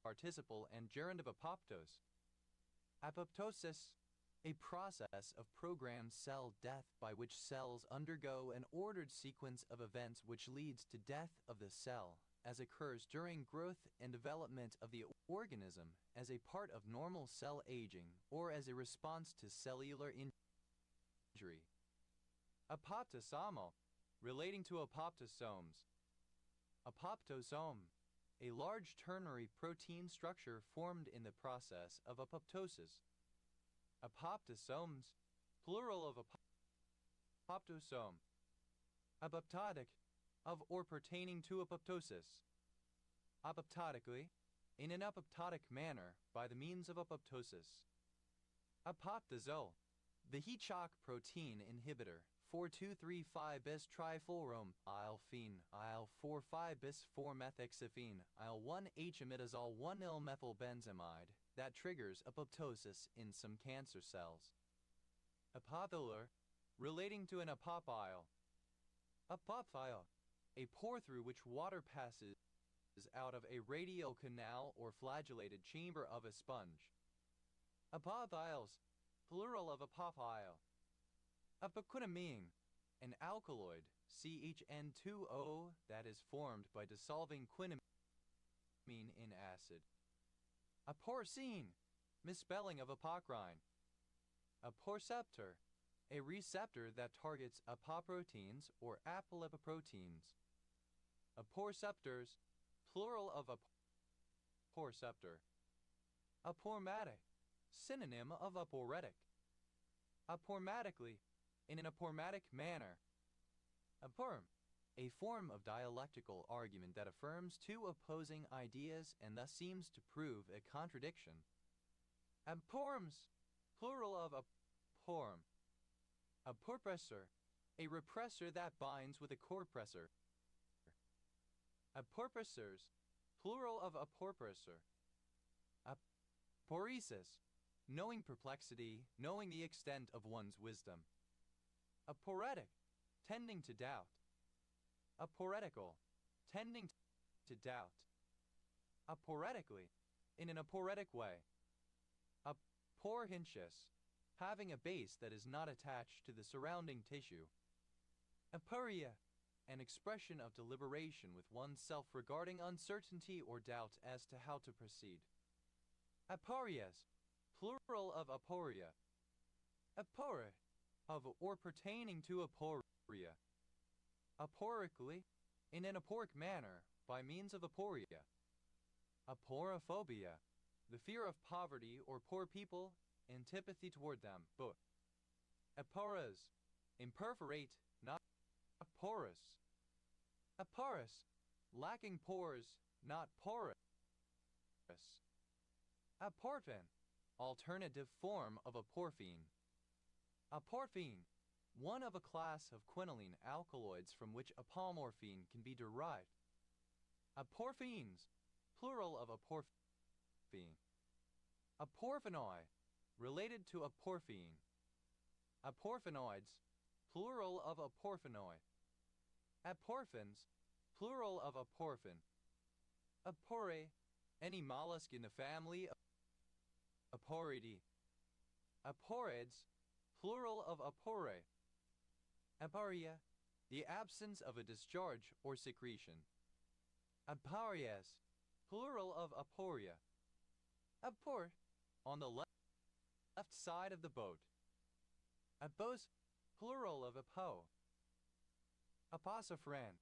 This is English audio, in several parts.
participle and gerund of apoptos. Apoptosis, a process of programmed cell death by which cells undergo an ordered sequence of events which leads to death of the cell, as occurs during growth and development of the organism as a part of normal cell aging or as a response to cellular injury. Apoptosomal, relating to apoptosomes. Apoptosome, a large ternary protein structure formed in the process of apoptosis. Apoptosomes, plural of apoptosome. Apoptotic, of or pertaining to apoptosis. Apoptotically, in an apoptotic manner, by the means of apoptosis. Apoptosol, the heat shock protein inhibitor, 4235-bis trifluorom, IL-phen, IL-4,5-bis 4-methoxyphene, IL-1-H-imidazole 1-L-methylbenzamide, that triggers apoptosis in some cancer cells. Apophylar, relating to an apophyl. Apophyl, a pore through which water passes out of a radial canal or flagellated chamber of a sponge. Apophyls, plural of apophyl. Apoquinamine, an alkaloid, CHN2O, that is formed by dissolving quinamine in acid. Aporcine, misspelling of apocrine. Aporceptor, a receptor that targets apoproteins or apolipoproteins. Aporceptors, plural of aporceptor. Apormatic, synonym of aporetic. Apormatically, in an apormatic manner. Aporim, a form of dialectical argument that affirms two opposing ideas and thus seems to prove a contradiction. Aporims, plural of aporim. Aporpressor, a repressor that binds with a copressor. Aporpressors, plural of aporpressor. Aporesis, knowing perplexity, knowing the extent of one's wisdom. Aporetic, tending to doubt. Aporetical, tending to doubt. Aporetically, in an aporetic way. Aporhynchus, having a base that is not attached to the surrounding tissue. Aporia, an expression of deliberation with oneself regarding uncertainty or doubt as to how to proceed. Aporias, plural of aporia. Apore, of or pertaining to aporia. Aporically, in an aporic manner, by means of aporia. Aporophobia, the fear of poverty or poor people, antipathy toward them, both. Aporas, imperforate, not porous. Aporous, lacking pores, not porous. Aporphin, alternative form of aporphine. Aporphine, one of a class of quinoline alkaloids from which apomorphine can be derived. Aporphines, plural of aporphine. Aporphinoi, related to aporphine. Aporphinoids, plural of aporphinoi. Aporphins, plural of aporphin. Apore, any mollusk in the family of Aporidae. Aporids, plural of apore. Aporia, the absence of a discharge or secretion. Aporias, plural of aporia. Apor, on the left side of the boat. Apos, plural of apo. Aposophran,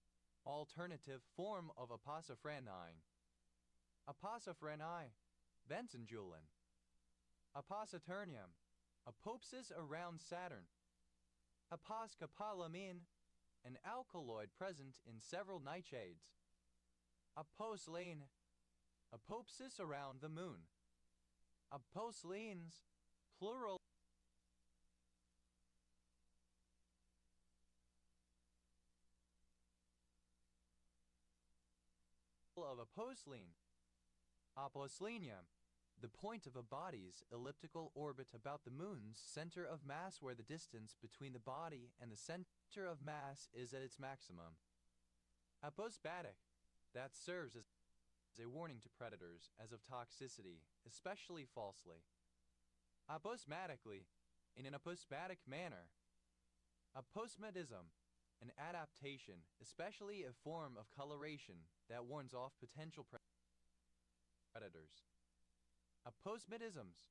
alternative form of aposophranine. Aposophranine, benzojulin. Aposaturnium, apopsis around Saturn. Aposcopolamine, an alkaloid present in several nightshades. Aposlane, apopsis around the moon. Aposlines, plural of aposline. Aposlenium, the point of a body's elliptical orbit about the moon's center of mass where the distance between the body and the center of mass is at its maximum. Aposbatic, that serves as a warning to predators as of toxicity, especially falsely. Aposematically, in an aposematic manner. Aposematism, an adaptation, especially a form of coloration that warns off potential predators. Aposematisms,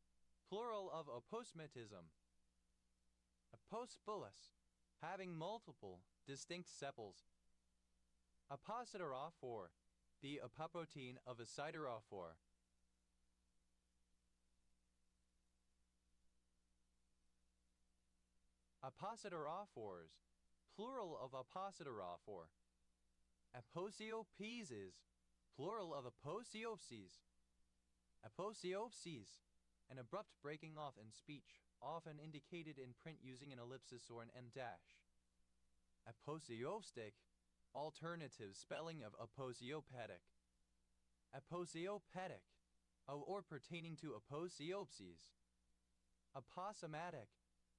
plural of aposematism. Apospolus, having multiple, distinct sepals. Aposiderophore, the apoprotein of a siderophore. Aposiderophores, plural of aposiderophore. Aposiopeses, plural of aposiopses. Aposiopses, an abrupt breaking off in speech, often indicated in print using an ellipsis or an em dash. Aposiopstic, alternative spelling of aposiopetic. Aposiopetic, or pertaining to aposiopses. Aposematic,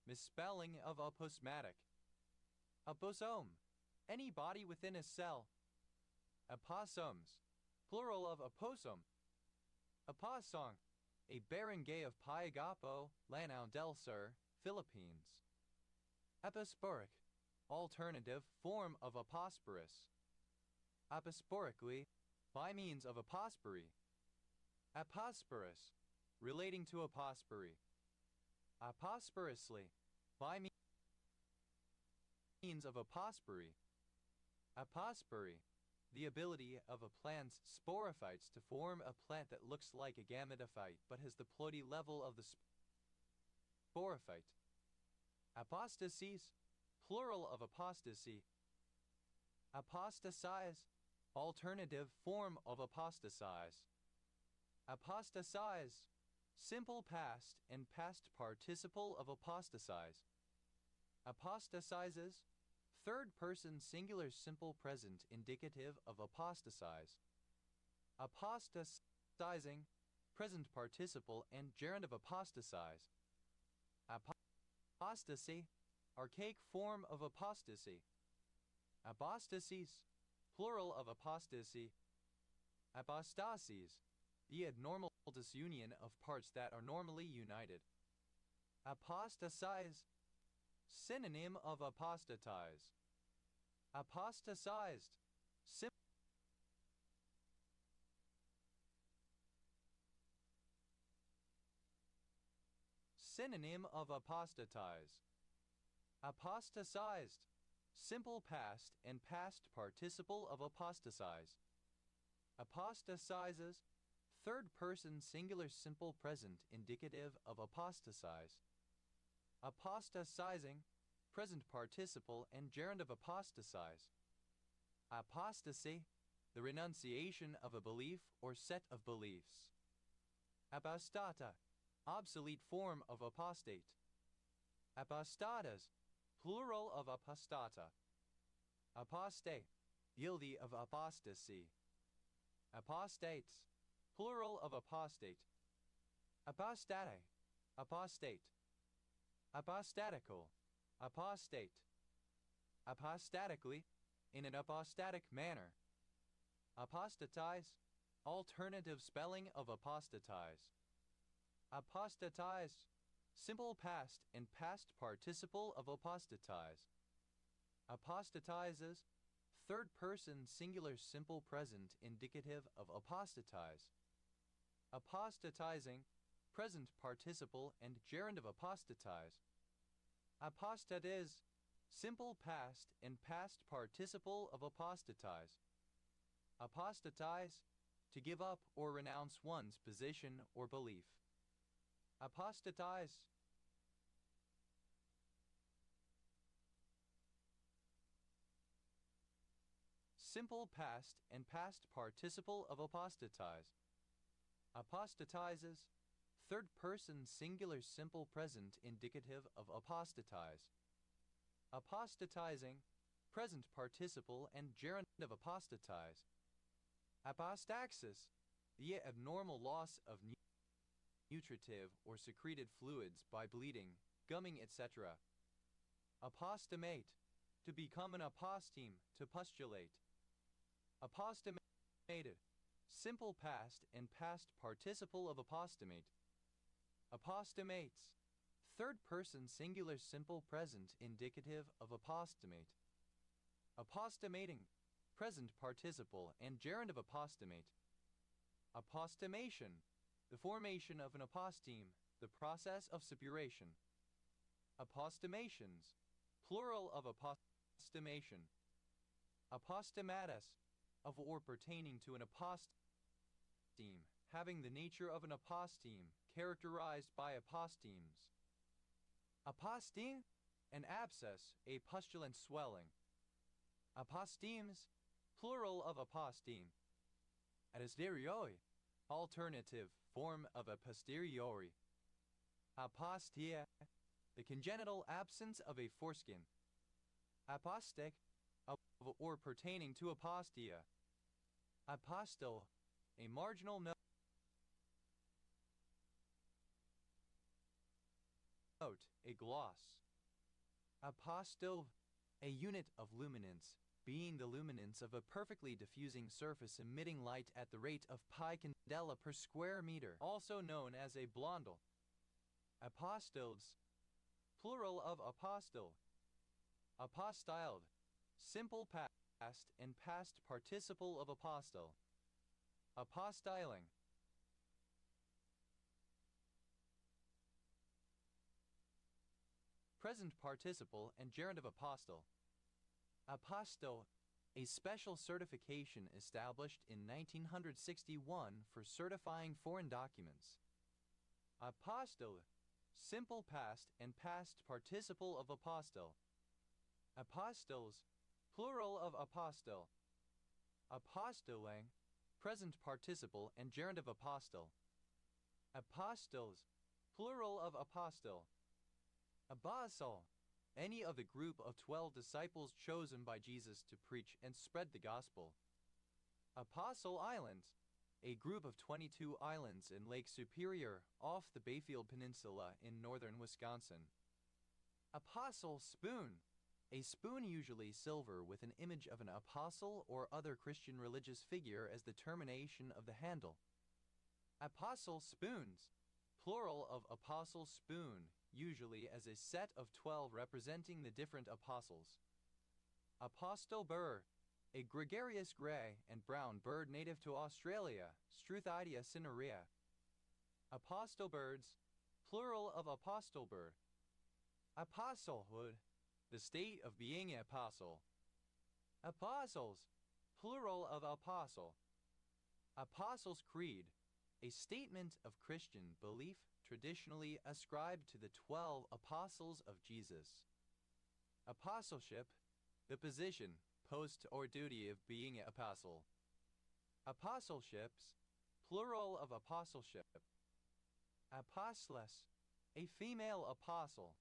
misspelling of aposematic. Aposome, any body within a cell. Opossums, plural of opossum. Opossong, a barangay of Paiagapo, Lanao del Sur, Philippines. Aposporic, alternative form of aposporus. Aposporically, by means of apospory. Aposporus, relating to apospory. Aposporously, by means of apospory. Apospory, the ability of a plant's sporophytes to form a plant that looks like a gametophyte but has the ploidy level of the sporophyte. Apostasies, plural of apostasy. Apostasize, alternative form of apostasize. Apostasize, simple past and past participle of apostasize. Apostatizes, third person singular simple present indicative of apostasize. Apostatizing, present participle and gerund of apostasize. Apostasy, archaic form of apostasy. Apostasies, plural of apostasy. Apostasies, the abnormal disunion of parts that are normally united. Apostasize, synonym of apostatize. Apostatized, synonym of apostatize. Apostatized, simple past and past participle of apostatize. Apostatizes, third person singular simple present indicative of apostatize. Apostatizing, present participle and gerund of apostatize. Apostasy, the renunciation of a belief or set of beliefs. Apostata, obsolete form of apostate. Apostatas, plural of apostata. Apostate, guilty of apostasy. Apostates, plural of apostate. Apostate, apostate. Apostatical, apostate. Apostatically, in an apostatic manner. Apostatize, alternative spelling of apostatize. Apostatize, simple past and past participle of apostatize. Apostatizes, third person singular simple present indicative of apostatize. Apostatizing, present participle and gerund of apostatize. Apostatiz, simple past and past participle of apostatize. Apostatize, to give up or renounce one's position or belief. Apostatize. Simple past and past participle of apostatize. Apostatizes, third person singular simple present indicative of apostatize. Apostatizing, present participle and gerund of apostatize. Apostaxis, the abnormal loss of nutritive or secreted fluids by bleeding, gumming, etc. Apostamate, to become an aposteme, to postulate. Apostamated, simple past and past participle of apostamate. Apostamates, third person singular simple present indicative of apostamate. Apostamating, present participle and gerund of apostamate. Apostamation, the formation of an aposteme, the process of suppuration. Apostamations, plural of apostamation. Apostematus, of or pertaining to an aposteme, having the nature of an aposteme, characterized by apostemes. Aposteme, an abscess, a pustulent swelling. Apostemes, plural of aposteme. A posteriori, alternative form of a posteriori. Apostia, the congenital absence of a foreskin. Apostic, of or pertaining to apostia. Apostle, a marginal note, a gloss. Apostove, a unit of luminance, being the luminance of a perfectly diffusing surface emitting light at the rate of pi candela per square meter, also known as a blondel. Apostodes, plural of apostle. Apostyled, simple past and past participle of apostle. Apostyling, present participle and gerund of apostle. Aposto, a special certification established in 1961 for certifying foreign documents. Apostole, simple past and past participle of apostle. Apostoles, plural of apostle. Apostoling, present participle and gerund of apostle. Apostles, plural of apostle. Apostle, any of the group of 12 disciples chosen by Jesus to preach and spread the gospel. Apostle Islands, a group of 22 islands in Lake Superior off the Bayfield Peninsula in northern Wisconsin. Apostle Spoon, a spoon usually silver with an image of an apostle or other Christian religious figure as the termination of the handle. Apostle Spoons, plural of apostle spoon, usually as a set of 12 representing the different apostles. Apostle Burr, a gregarious gray and brown bird native to Australia, Struthidea cinerea. Apostle birds, plural of apostle bird. Apostlehood, the state of being an apostle. Apostles, plural of apostle. Apostles' Creed, a statement of Christian belief traditionally ascribed to the 12 apostles of Jesus. Apostleship, the position, post, or duty of being an apostle. Apostleships, plural of apostleship. Apostles, a female apostle.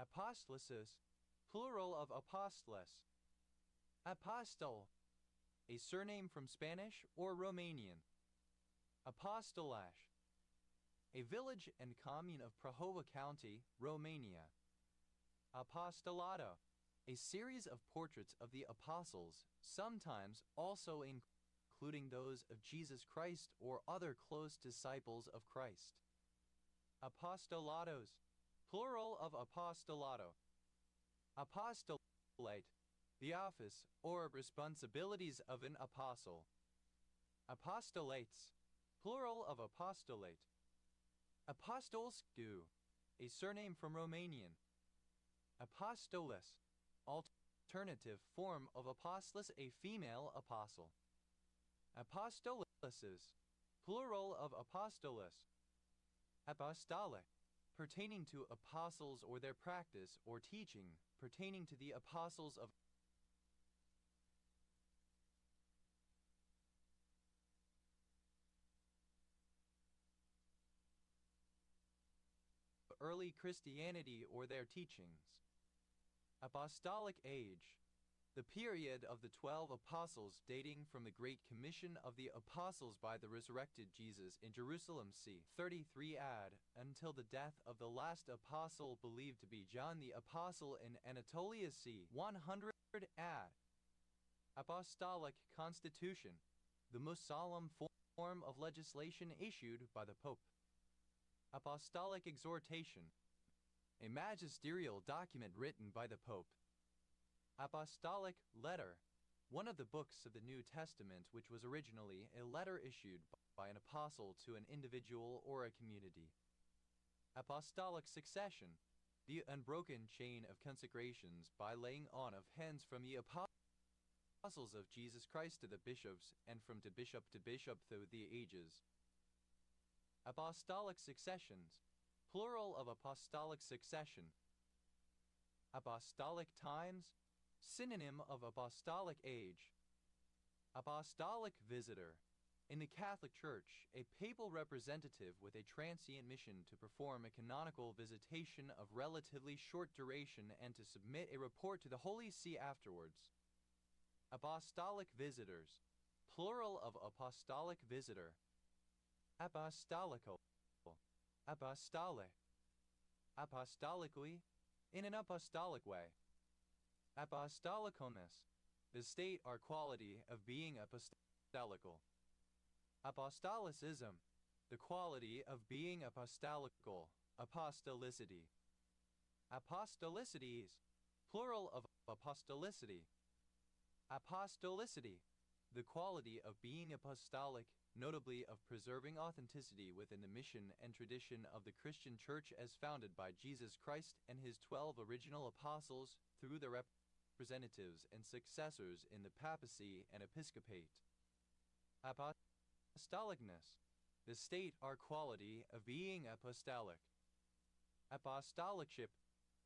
Apostolesses, plural of apostles. Apostol, a surname from Spanish or Romanian. Apostolash, a village and commune of Prahova County, Romania. Apostolato, a series of portraits of the apostles, sometimes also including those of Jesus Christ or other close disciples of Christ. Apostolatos, plural of apostolato. Apostolate, the office or responsibilities of an apostle. Apostolates, plural of apostolate. Apostolscu, a surname from Romanian. Apostolos, alternative form of apostolos, a female apostle. Apostolesses, plural of apostolos. Apostolic, pertaining to apostles or their practice or teaching, pertaining to the apostles of early Christianity or their teachings. Apostolic Age, the period of the 12 apostles dating from the Great Commission of the apostles by the resurrected Jesus in Jerusalem c. 33 AD until the death of the last apostle believed to be John the Apostle in Anatolia c. 100 AD. Apostolic Constitution, the most solemn form of legislation issued by the Pope. Apostolic exhortation, a magisterial document written by the Pope. Apostolic letter, one of the books of the New Testament which was originally a letter issued by an apostle to an individual or a community. Apostolic succession, the unbroken chain of consecrations by laying on of hands from the apostles of Jesus Christ to the bishops, and from bishop to bishop through the ages. Apostolic successions, plural of apostolic succession. Apostolic times, synonym of apostolic age. Apostolic visitor, in the Catholic Church, a papal representative with a transient mission to perform a canonical visitation of relatively short duration and to submit a report to the Holy See afterwards. Apostolic visitors, plural of apostolic visitor. Apostolical, apostole, apostolically, in an apostolic way. Apostolicomus, the state or quality of being apostolical. Apostolicism, the quality of being apostolical, apostolicity. Apostolicities, plural of apostolicity. Apostolicity, the quality of being apostolic, notably of preserving authenticity within the mission and tradition of the Christian Church as founded by Jesus Christ and his 12 original apostles through their representatives and successors in the papacy and episcopate. Apostolicness, the state or quality of being apostolic. Apostolicship,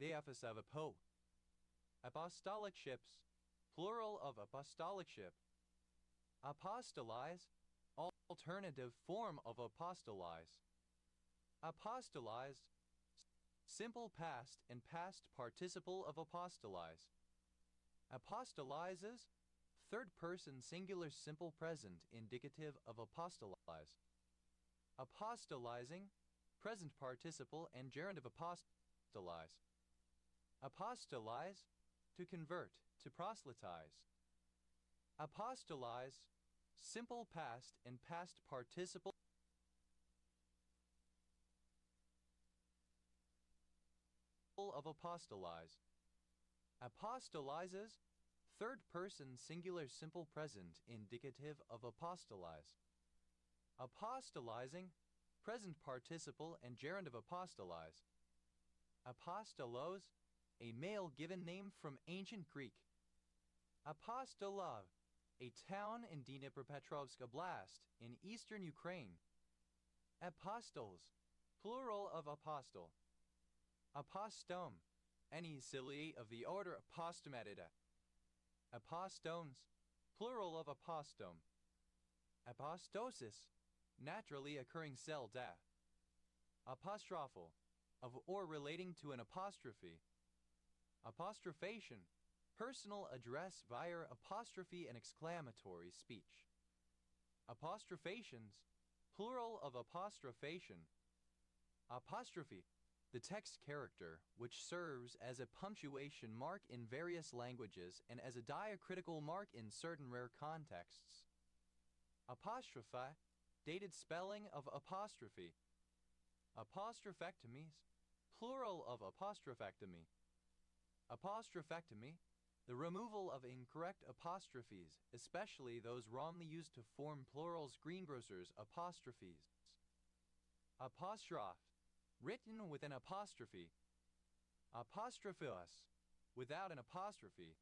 the office of a pope. Apostolic ships, plural of apostolicship. Apostolize, alternative form of apostolize. Apostolized, simple past and past participle of apostolize. Apostolizes, third person singular simple present indicative of apostolize. Apostolizing, present participle and gerund of apostolize. Apostolize, to convert, to proselytize. Apostolize, simple past and past participle of apostolize. Apostolizes, third person singular simple present indicative of apostolize. Apostolizing, present participle and gerund of apostolize. Apostolos, a male given name from ancient Greek. Apostolov, a town in Dnipropetrovsk Oblast in eastern Ukraine. Apostles, plural of apostle. Apostome, any ciliate of the order Apostomatida. Apostones, plural of apostome. Apostosis, naturally occurring cell death. Apostrophal, of or relating to an apostrophe. Apostrophation, personal address via apostrophe and exclamatory speech. Apostrophations, plural of apostrophation. Apostrophe, the text character which serves as a punctuation mark in various languages and as a diacritical mark in certain rare contexts. Apostrophe, dated spelling of apostrophe. Apostrophectomies, plural of apostrophectomy. Apostrophectomy, the removal of incorrect apostrophes, especially those wrongly used to form plurals greengrocers apostrophes. Apostrophe, written with an apostrophe. Apostrophos, without an apostrophe.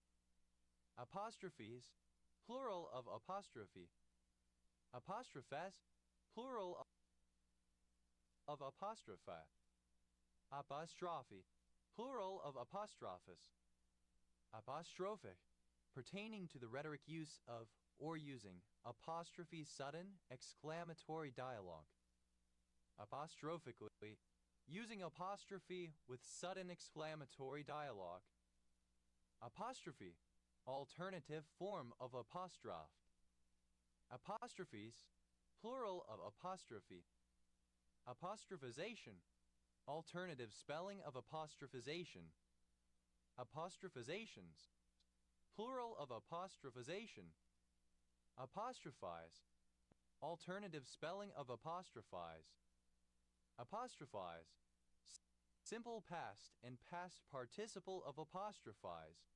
Apostrophes, plural of apostrophe. Apostrophes, plural of apostrophe. Apostrophe, plural of apostrophos. Apostrophic, pertaining to the rhetoric use of or using apostrophe sudden exclamatory dialogue. Apostrophically, using apostrophe with sudden exclamatory dialogue. Apostrophe, alternative form of apostrophe. Apostrophes, plural of apostrophe. Apostrophization, alternative spelling of apostrophization. Apostrophizations, plural of apostrophization. Apostrophize, Alternative spelling of apostrophize. Apostrophize. Simple past and past participle of apostrophize.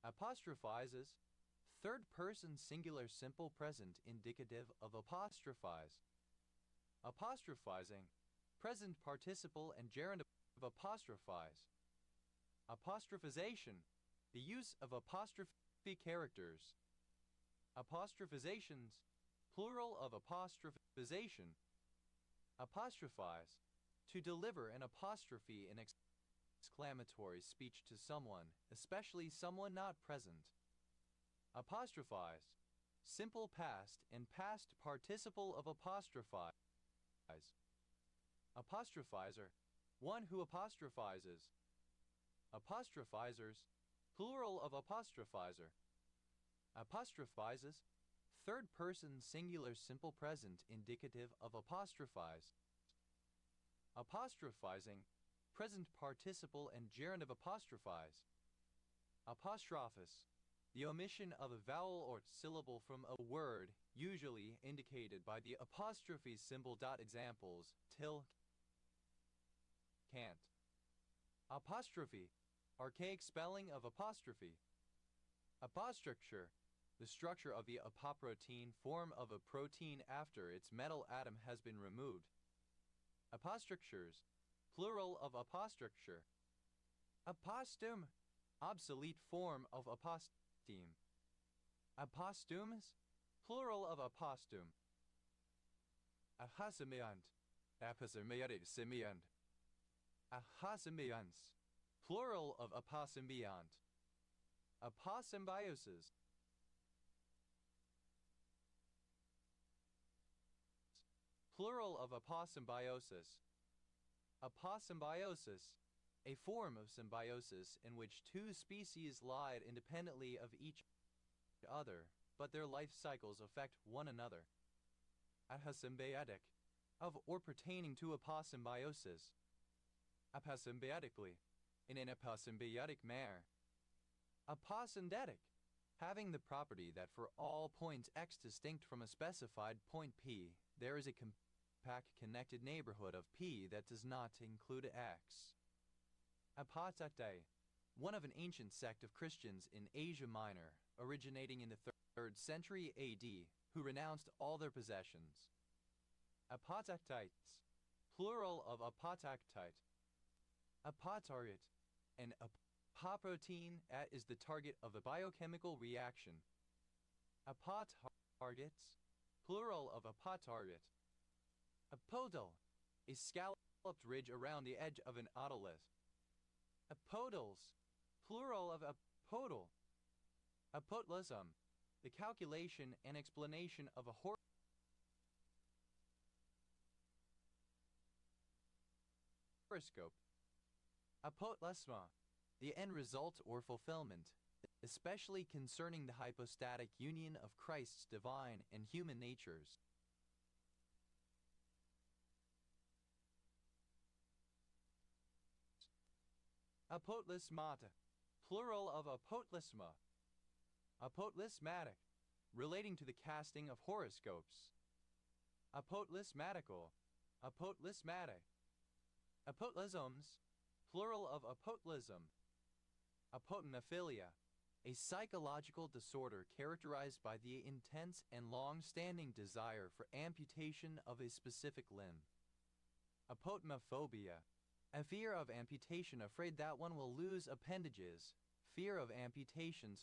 Apostrophizes. Third person singular simple present indicative of apostrophize. Apostrophizing. Present participle and gerund of apostrophize. Apostrophization. The use of apostrophe characters. Apostrophizations. Plural of apostrophization. Apostrophize. To deliver an apostrophe in exclamatory speech to someone, especially someone not present. Apostrophize. Simple past and past participle of apostrophize. Apostrophizer. One who apostrophizes. Apostrophizers. Plural of apostrophizer. Apostrophizes. Third person singular simple present indicative of apostrophize. Apostrophizing. Present participle and gerund of apostrophize. Apostrophis. The omission of a vowel or syllable from a word, usually indicated by the apostrophe symbol. Examples, till, can't. Apostrophe. Archaic spelling of apostrophe. Apostructure. The structure of the apoprotein form of a protein after its metal atom has been removed. Apostructures. Plural of apostructure. Apostum. Obsolete form of aposteme. Apostumes. Plural of apostum. Ahasimiant. Aposimiant. Ahasimians. Plural of aposymbiont. Aposymbiosis. Plural of aposymbiosis. Aposymbiosis. A form of symbiosis in which two species lie independently of each other, but their life cycles affect one another. Aposymbiotic. Of or pertaining to aposymbiosis. Aposymbiotically. In an aposymbiotic manner. Aposyndetic. Having the property that for all points x distinct from a specified point P, there is a compact connected neighborhood of P that does not include x. Apotectae. One of an ancient sect of Christians in Asia Minor, originating in the 3rd century AD, who renounced all their possessions. Apotectites. Plural of apotectite. Apotarget. An apoprotein is the target of a biochemical reaction. Apotargets. Plural of apotarget. Apodal. A scalloped ridge around the edge of an otolith. Apodals. Plural of apodal. Apotlism. The calculation and explanation of a horoscope. Apotlisma. The end result or fulfillment, especially concerning the hypostatic union of Christ's divine and human natures. Apotlismata. Plural of apotlisma. Apotlismatic. Relating to the casting of horoscopes. Apotlismatical. Apotlismatic. Apotlisms. Plural of apotlism. Apotemnophilia. A psychological disorder characterized by the intense and long-standing desire for amputation of a specific limb. Apotemnophobia. A fear of amputation, afraid that one will lose appendages. Fear of amputations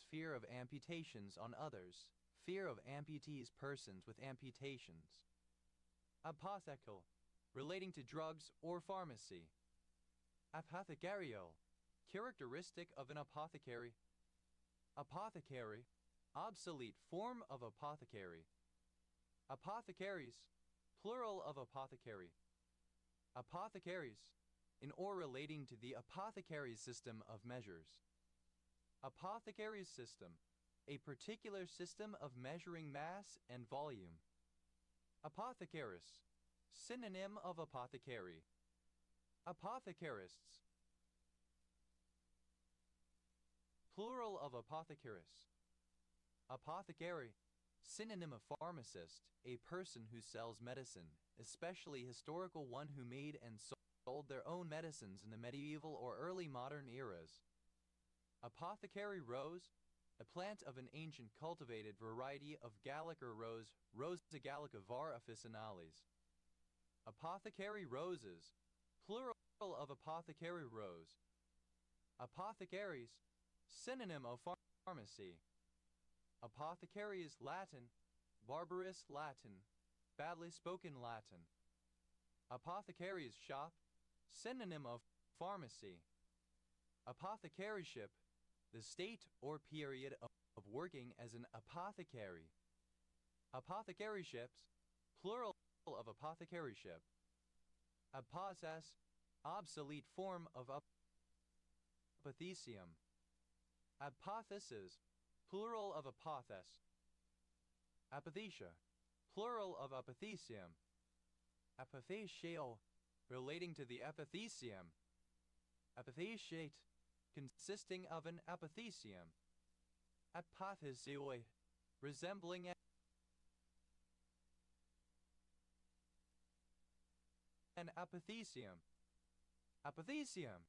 on others. Fear of amputees persons with amputations. Apothecal. Relating to drugs or pharmacy. Apothecarial. Characteristic of an apothecary. Apothecary. Obsolete form of apothecary. Apothecaries. Plural of apothecary. Apothecaries. In or relating to the apothecary system of measures. Apothecary system. A particular system of measuring mass and volume. Apothecarist. Synonym of apothecary. Apothecarists. Plural of apothecarists. Apothecary. Synonym of pharmacist, a person who sells medicine, especially historical one who made and sold their own medicines in the medieval or early modern eras. Apothecary rose, a plant of an ancient cultivated variety of Gallica rose, Rosa gallica var. officinalis. Apothecary roses, plural of apothecary rose. Apothecaries, synonym of pharmacy. Apothecaries Latin, barbarous Latin, badly spoken Latin. Apothecaries shop, synonym of pharmacy. Apothecaryship, the state or period of working as an apothecary. Apothecaryships, plural of apothecaryship. Apothecary, obsolete form of apothecium. Apothesis, plural of apothes. Apothecia, plural of apothecium. Apothecial, relating to the apothecium. Apotheciate, consisting of an apothecium. Apothesioi, resembling an apothecium. Apothecium,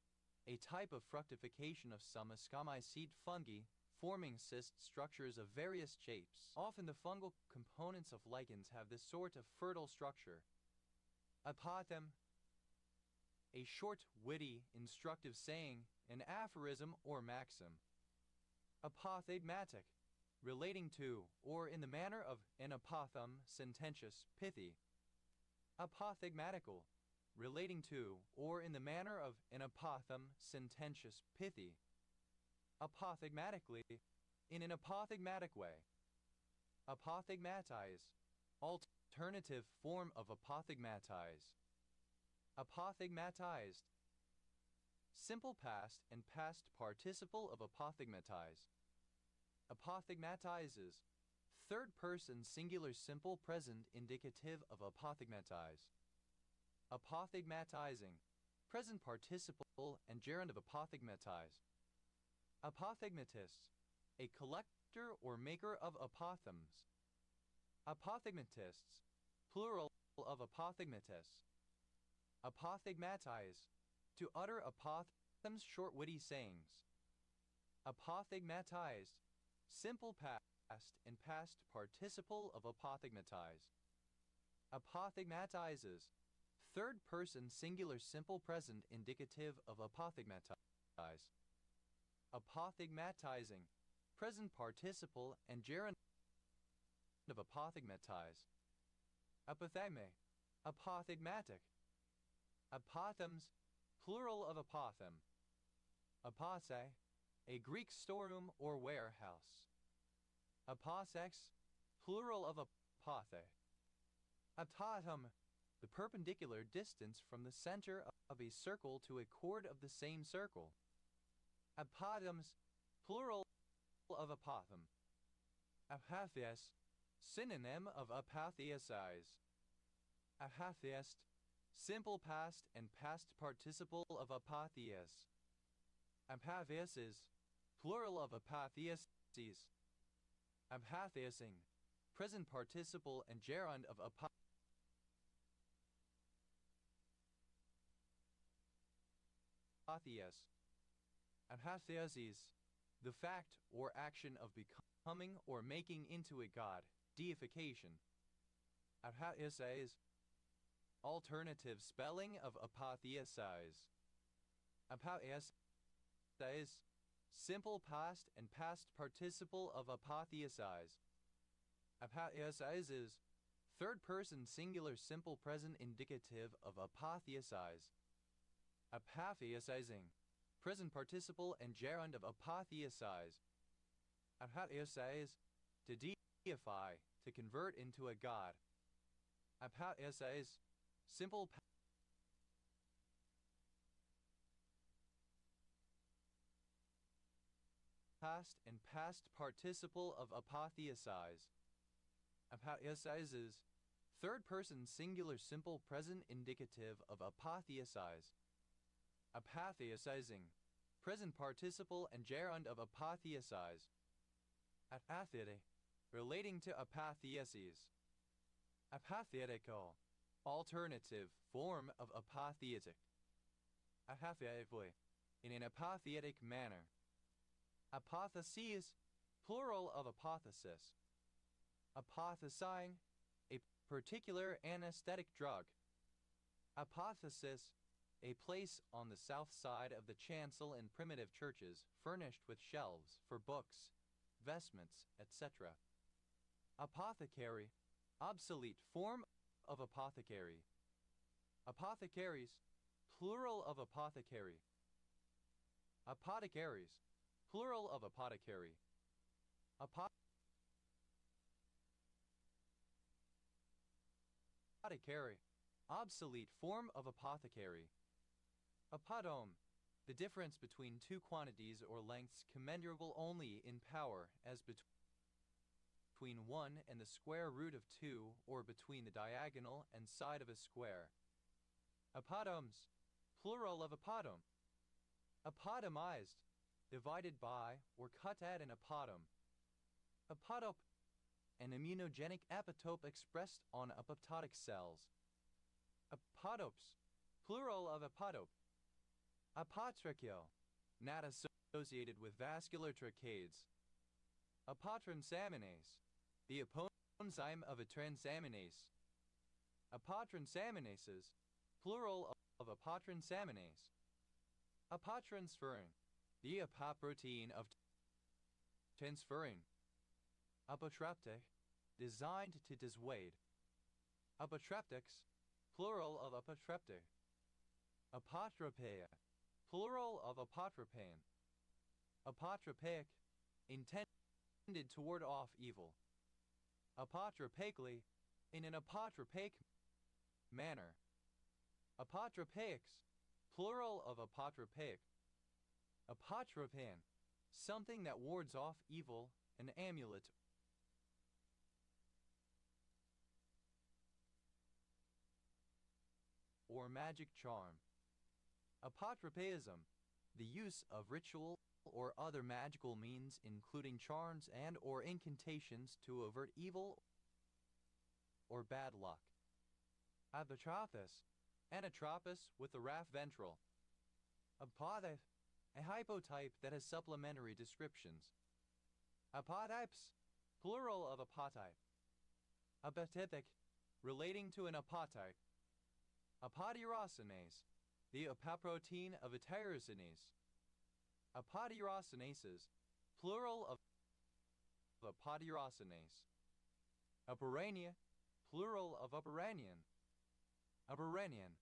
a type of fructification of some ascomycete fungi, forming cyst structures of various shapes. Often the fungal components of lichens have this sort of fertile structure. Apothem, a short, witty, instructive saying, an aphorism or maxim. Apothegmatic, relating to, or in the manner of, an apothegm sententious, pithy. Apothegmatical, relating to, or in the manner of, an apothegm sententious, pithy. Apothegmatically, in an apothegmatic way. Apothegmatize, alternative form of apothegmatize. Apothegmatized, simple past and past participle of apothegmatize. Apothegmatizes, third person singular simple present indicative of apothegmatize. Apothegmatizing, present participle and gerund of apothegmatize. Apothegmatists, a collector or maker of apothegms. Apothegmatists, plural of apothegmatists. Apothegmatize, to utter apothegms short witty sayings. Apothegmatized, simple past and past participle of apothegmatize. Apothegmatizes, third person singular simple present indicative of apothegmatize. Apothegmatizing, present participle and gerund of apothegmatize. Apothegme, apothegmatic. Apothems, plural of apothem. Apothe, a Greek storeroom or warehouse. Aposex, plural of apothe. Aptotum, the perpendicular distance from the center of a circle to a chord of the same circle. Apothems, plural of apothem. Apathias, synonym of apatheisize. Apatheist, simple past and past participle of apatheis. Apatheises, plural of apatheises. Apatheising, present participle and gerund of apatheis. Apatheises, the fact or action of becoming or making into a god, deification. Apatheises, alternative spelling of apatheisize. Apatheises, simple past and past participle of apatheisize. Apatheisizes, third person singular simple present indicative of apatheisize. Apatheisizing, present participle and gerund of apatheisize. Apatheisize, to deify, to convert into a god. Apatheisize, simple past and past participle of apatheisize. Apatheisizes, third person singular simple present indicative of apatheisize. Apatheisizing, present participle and gerund of apatheisize. Apathete, relating to apotheoses. Apothetical, alternative form of apotheotic. Apothetically, in an apothetic manner. Apotheses, plural of apothesis. Apothesizing, a particular anesthetic drug. Apothesis, a place on the south side of the chancel in primitive churches furnished with shelves for books, vestments, etc. Apothecary, obsolete form of apothecary. Apothecaries, plural of apothecary. Apothecaries, plural of apothecary. Apothecary, obsolete form of apothecary. Apodome, the difference between two quantities or lengths commensurable only in power as between 1 and the square root of 2 or between the diagonal and side of a square. Apodomes, plural of apodome. Apodomized, divided by or cut at an apodome. Apodope, an immunogenic epitope expressed on apoptotic cells. Apodopes, plural of apodope. Apotracheo, not associated with vascular tracheids. Apotransaminase, the apoenzyme of a transaminase. Apotransaminases, plural of apotransaminase. Apotransferrin, the apoprotein of transferrin. Apotreptic, designed to dissuade. Apotreptics, plural of apotreptic. Apotropeia, plural of apotropane. Apotropaic, intended to ward off evil. Apotropaically, in an apotropaic manner. Apotropaics, plural of apotropaic. Apotropan, something that wards off evil, an amulet or magic charm. Apotropaism, the use of ritual or other magical means including charms and or incantations to avert evil or bad luck. Apotropis, anatropis with the raphe ventral. Apothe, a hypotype that has supplementary descriptions. Apotypes, plural of apotype. Apotypic, relating to an apotype. Apotyrosinase, the apoprotein of a tyrosinase. Apotyrosinases, plural of apotyrosinase. Aporania, plural of aporanian. Aporanian,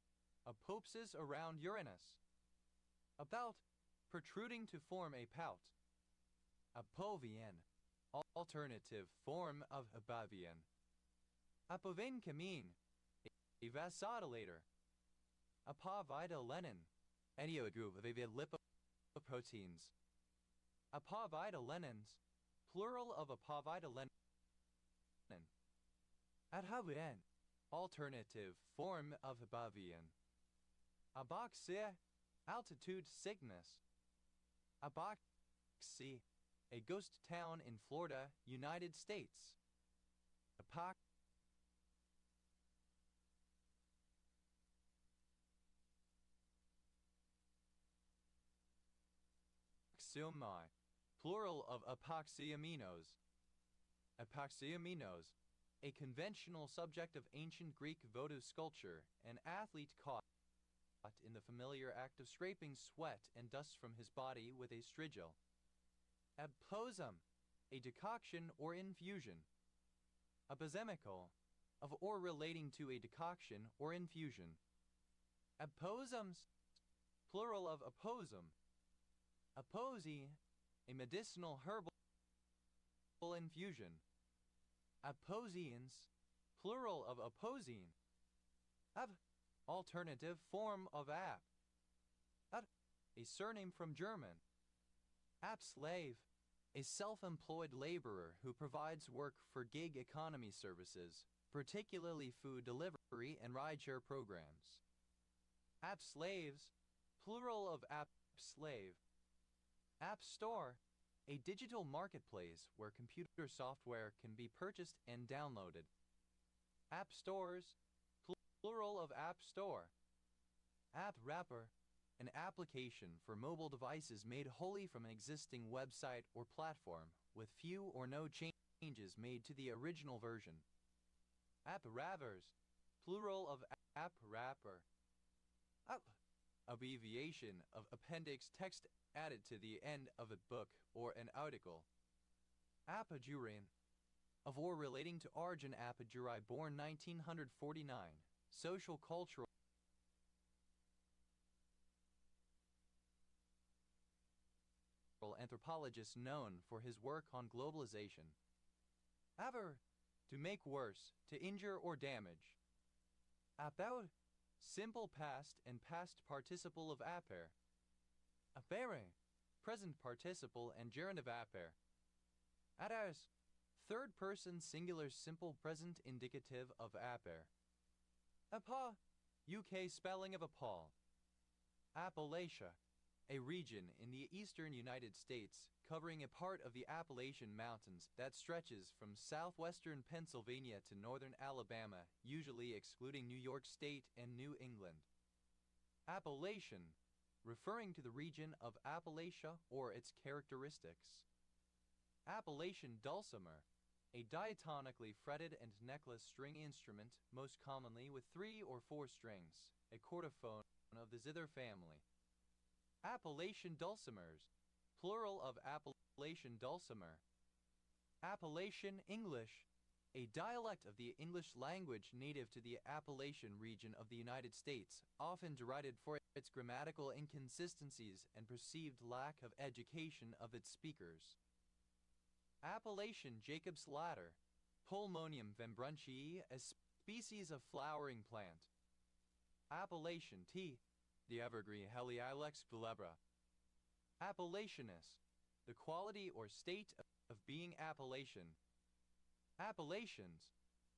apopsis around Uranus. About, protruding to form a pout. Apovian, alternative form of abavian. Apovancamine, a vasodilator. Apovitalenin, any group of lipoproteins. Apovitalenins, plural of apovitalenin. Adhavien, alternative form of abavian. Aboxia, altitude sickness. Aboxy, a ghost town in Florida, United States. Epoxyomai, plural of epoxyaminos. Epoxyaminos, a conventional subject of ancient Greek votive sculpture, an athlete caught in the familiar act of scraping sweat and dust from his body with a strigil. Aposum, a decoction or infusion. Aposemical, of or relating to a decoction or infusion. Aposums, plural of aposum. Aposy, a medicinal herbal infusion. Aposians, plural of aposine. Alternative form of app. A surname from German. Slave, a self-employed laborer who provides work for gig economy services, particularly food delivery and rideshare programs. Slaves, plural of slave. App Store, a digital marketplace where computer software can be purchased and downloaded. App stores, plural of app store. App wrapper, an application for mobile devices made wholly from an existing website or platform, with few or no changes made to the original version. App wrappers, plural of app wrapper. Abbreviation of appendix text added to the end of a book or an article. Apajurian, of or relating to Arjun Apajuri, born 1949, social cultural anthropologist known for his work on globalization. Aver, to make worse, to injure or damage. About, simple past and past participle of aper. Apere, present participle and gerund of aper. Adas, third person singular simple present indicative of aper. Apa, UK spelling of Apal. Appalachia, a region in the eastern United States covering a part of the Appalachian Mountains that stretches from southwestern Pennsylvania to northern Alabama, usually excluding New York State and New England. Appalachian, referring to the region of Appalachia or its characteristics. Appalachian dulcimer, a diatonically fretted and necklace string instrument, most commonly with 3 or 4 strings, a chordophone of the zither family. Appalachian dulcimers, plural of Appalachian dulcimer. Appalachian English, a dialect of the English language native to the Appalachian region of the United States, often derided for its grammatical inconsistencies and perceived lack of education of its speakers. Appalachian Jacob's Ladder, Pulmonium vembrunchii, a species of flowering plant. Appalachian tea, the evergreen Heliilex glebra. Appalachianus, the quality or state of being Appalachian. Appalachians,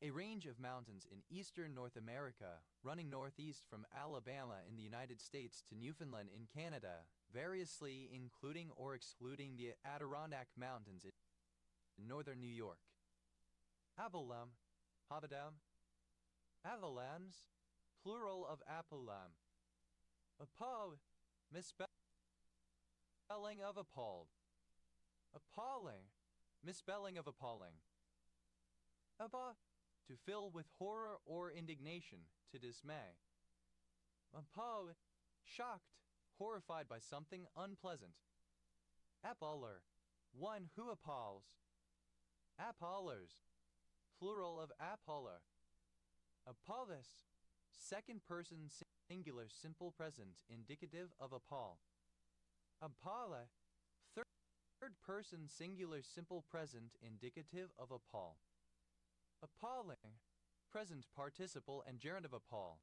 a range of mountains in eastern North America, running northeast from Alabama in the United States to Newfoundland in Canada, variously including or excluding the Adirondack Mountains in northern New York. Avalum, Havadam. Avalams, plural of Appalam. Appall, misspelling of appalled. Appalling, misspelling of appalling. Abba, to fill with horror or indignation, to dismay. Appall, shocked, horrified by something unpleasant. Appaller, one who appalls. Appallers, plural of appaller. Appallus, second person singular simple present indicative of appall. Appalla, third person singular simple present indicative of appall. Appalling, present participle and gerund of appall.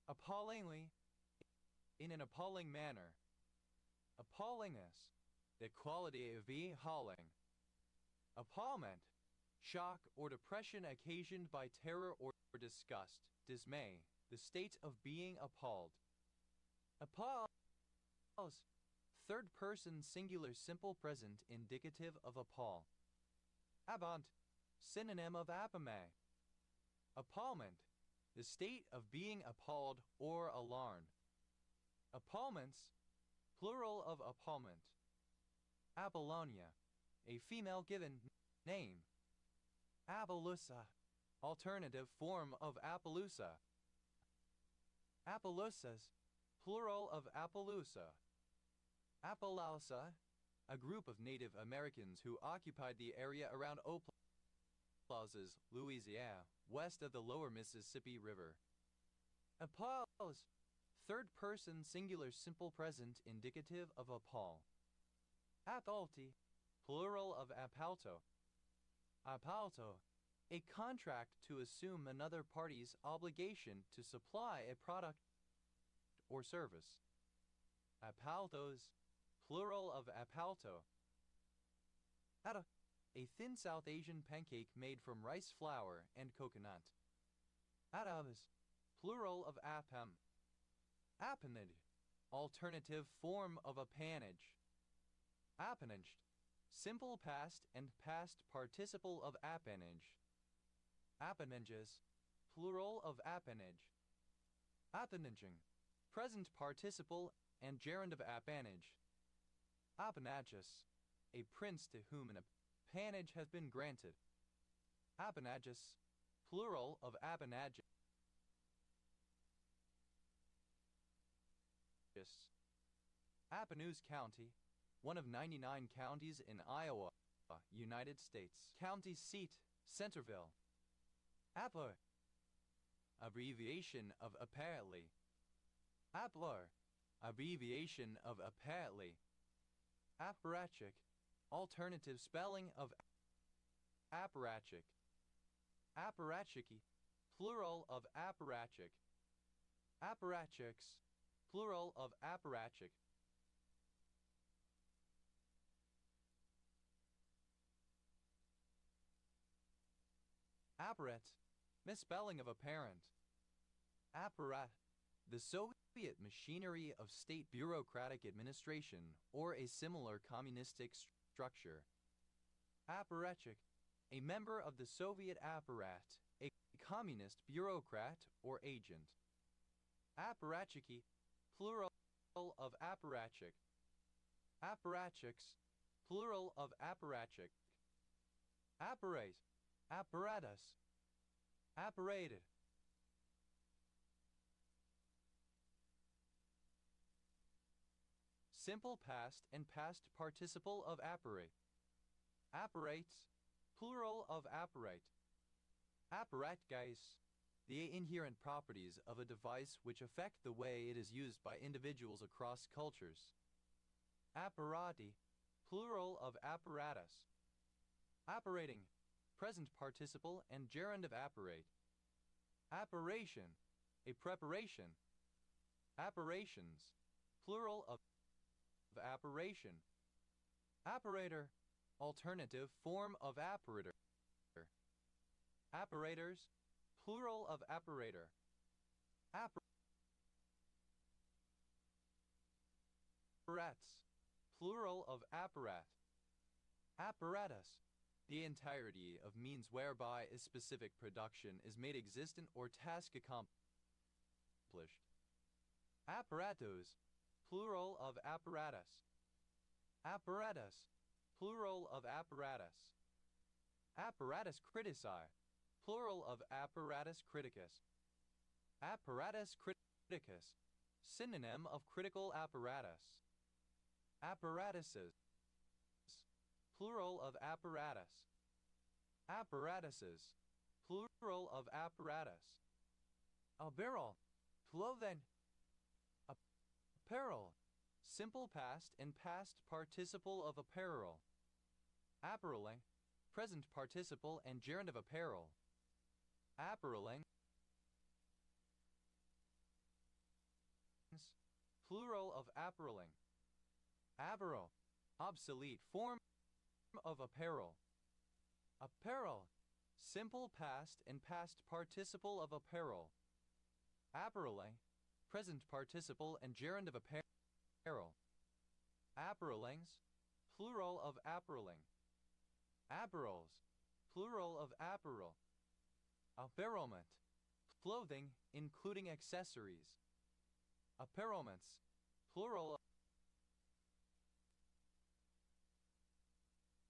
Appallingly, in an appalling manner. Appallingness, the quality of be hauling. Appallment, shock or depression occasioned by terror or disgust, dismay, the state of being appalled. Appalls, third person singular simple present indicative of appall. Abant, synonym of appame. Appallment, the state of being appalled or alarmed. Appallments, plural of appallment. Apollonia, a female given name. Appaloosa, alternative form of Appaloosa. Appaloosas, plural of Appaloosa. Appaloosa, a group of Native Americans who occupied the area around Oplazas, Louisiana, west of the lower Mississippi River. Appalls, third person singular simple present indicative of appall. Appalti, plural of appalto. Appalto, a contract to assume another party's obligation to supply a product or service. Appaltos, plural of appalto. Atta, a thin South Asian pancake made from rice flour and coconut. Attabas, plural of appam. Appanage, alternative form of appanage. Appanaged, Simple past and past participle of appanage. Appanages, plural of appanage. Appanaging, present participle and gerund of appanage. Appanagus, a prince to whom an appanage has been granted. Appanagus, plural of appanages. Appanoose County, one of 99 counties in Iowa, United States. County seat, Centerville. Appler, abbreviation of apparently. Appler, abbreviation of apparently. Apparatchik, alternative spelling of apparatchik. Apparatchiki, plural of apparatchik. Apparatchiks, plural of apparatchik. Apparat, misspelling of apparent. Apparat, the Soviet machinery of state bureaucratic administration or a similar communistic structure. Apparatchik, a member of the Soviet apparat, a communist bureaucrat or agent. Apparatchiki, plural of apparatchik. Apparatchiks, plural of apparatchik. Apparate, apparatus. Apparated. Simple past and past participle of apparate. Apparates, plural of apparate. Apparatgeist, the inherent properties of a device which affect the way it is used by individuals across cultures. Apparati, plural of apparatus. Apparating, present participle and gerund of apparate. Apparation, a preparation. Apparations, plural of apparation. Apparator, alternative form of apparator. Apparators, plural of apparator. Apparats, plural of apparat. Apparatus, the entirety of means whereby a specific production is made existent or task accomplished. Apparatus, plural of apparatus. Apparatus, plural of apparatus. Apparatus critici, plural of apparatus criticus. Apparatus criticus, synonym of critical apparatus. Apparatuses, plural of apparatus. Apparatuses, plural of apparatus. Apparel, clothing. Apparel, simple past and past participle of apparel. Appareling, present participle and gerund of apparel. Appareling, plural of appareling. Apparel, obsolete form of apparel. Apparel, simple past and past participle of apparel. Appareling, present participle and gerund of apparel. Apparelings, plural of appareling. Apparels, plural of apparel. Apparelment, clothing including accessories. Apparelments, plural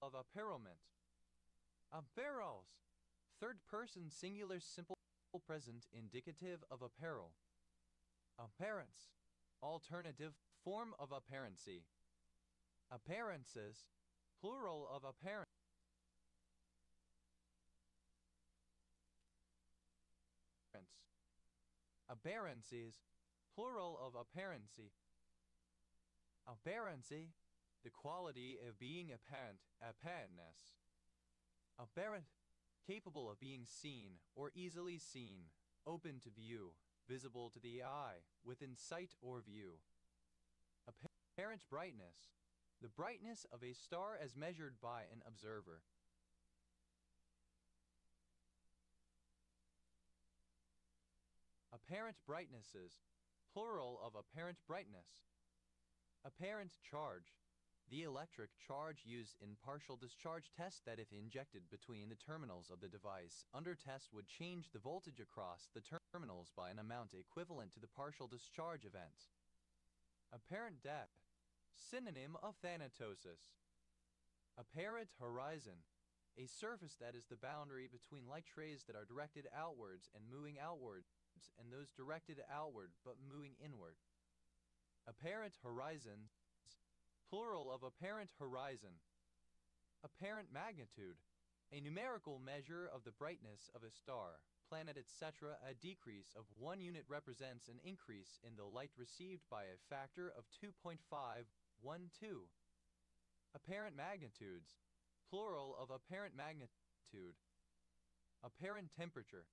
of apparelment. Apparels, third person singular simple present indicative of apparel. Apparence, alternative form of apparency. Apparences, plural of apparent. Apparencies, plural of apparency. Apparency, the quality of being apparent, apparentness. Apparent, capable of being seen or easily seen, open to view, visible to the eye, within sight or view. Apparent brightness, the brightness of a star as measured by an observer. Apparent brightnesses, plural of apparent brightness. Apparent charge, The electric charge used in partial discharge test that if injected between the terminals of the device under test would change the voltage across the terminals by an amount equivalent to the partial discharge event. Apparent death. Synonym of thanatosis. Apparent horizon. A surface that is the boundary between light rays that are directed outwards and moving outwards and those directed outward but moving inward. Apparent horizons. Plural of apparent horizon. Apparent magnitude. A numerical measure of the brightness of a star, planet, etc. A decrease of 1 unit represents an increase in the light received by a factor of 2.512. Apparent magnitudes. Plural of apparent magnitude. Apparent temperature.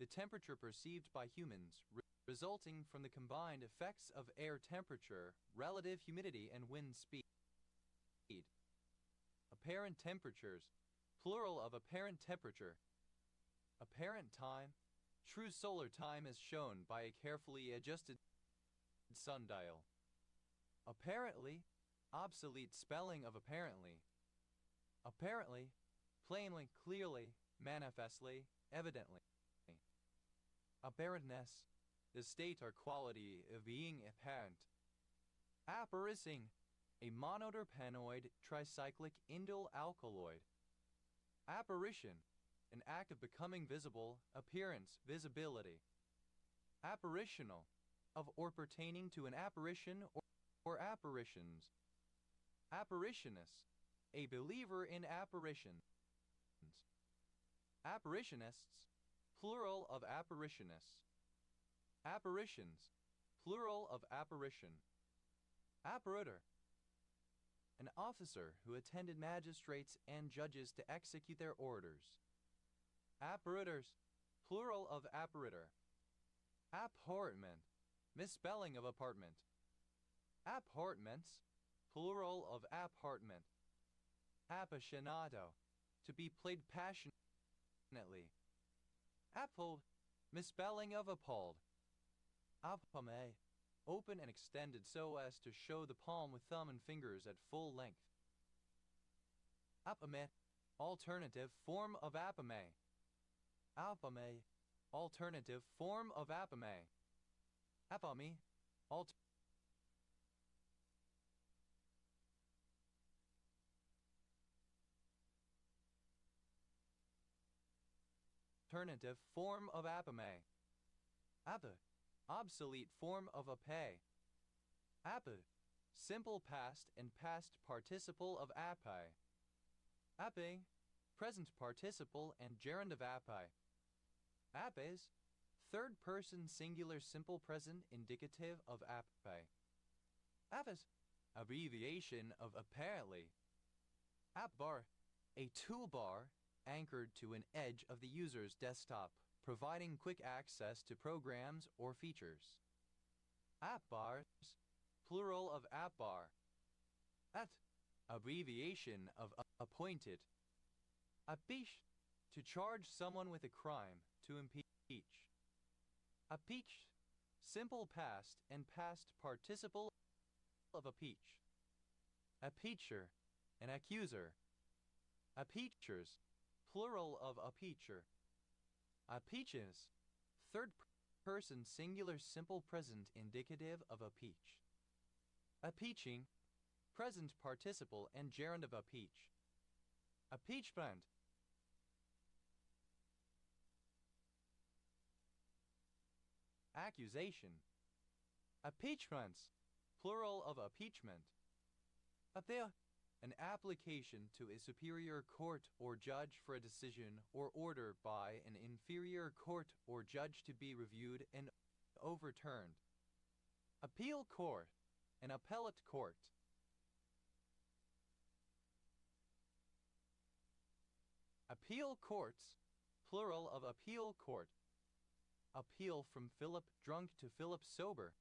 The temperature perceived by humans, resulting from the combined effects of air temperature, relative humidity, and wind speed. Apparent temperatures. Plural of apparent temperature. Apparent time. True solar time is shown by a carefully adjusted sundial. Apparently. Obsolete spelling of apparently. Apparently. Plainly, clearly, manifestly, evidently. Apparentness. The state or quality of being apparent. Apparising. A monoterpenoid tricyclic indyl alkaloid. Apparition. An act of becoming visible, appearance, visibility. Apparitional. Of or pertaining to an apparition or apparitions. Apparitionist. A believer in apparitions. Apparitionists. Plural of apparitionists. Apparitions. Plural of apparition. Apparator. An officer who attended magistrates and judges to execute their orders. Apparators. Plural of apparator. Apportment. Misspelling of apartment. Apportments. Plural of appartment. Appassionato. To be played passionately. Appalled. Misspelling of appalled. Appame. Open and extended so as to show the palm with thumb and fingers at full length. Appame. Alternative form of appame. Appame. Alternative form of appame. Appame. Alternative form of appame. Appa. Obsolete form of apé. Appa. Simple past and past participle of appae. Appe. Present participle and gerund of appae. Appes. Third person singular simple present indicative of appae. Appes. Abbreviation of apparently. Appbar. A toolbar anchored to an edge of the user's desktop, providing quick access to programs or features. Appbars. Plural of appbar. At. Abbreviation of appointed. Appeach. To charge someone with a crime, to impeach. Appeach. Simple past and past participle of appeach. Appeacher. An accuser. Appeachers. Plural of appeacher. Appeaches. Third person singular simple present indicative of appeach. Appeaching. Present participle and gerund of appeach. Appeachment. Accusation. Appeachments. Plural of appeachment. Appeal. An application to a superior court or judge for a decision or order by an inferior court or judge to be reviewed and overturned. Appeal court. An appellate court. Appeal courts. Plural of appeal court. Appeal from Philip drunk to Philip sober.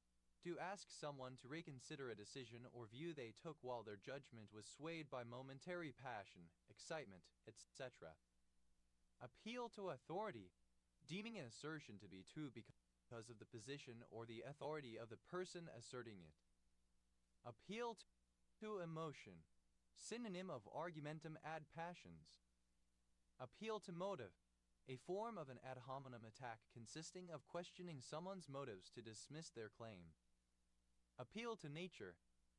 To ask someone to reconsider a decision or view they took while their judgment was swayed by momentary passion, excitement, etc. Appeal to authority. Deeming an assertion to be true because of the position or the authority of the person asserting it. Appeal to emotion. synonym of argumentum ad passions. Appeal to motive, a form of an ad hominem attack consisting of questioning someone's motives to dismiss their claim. Appeal to nature,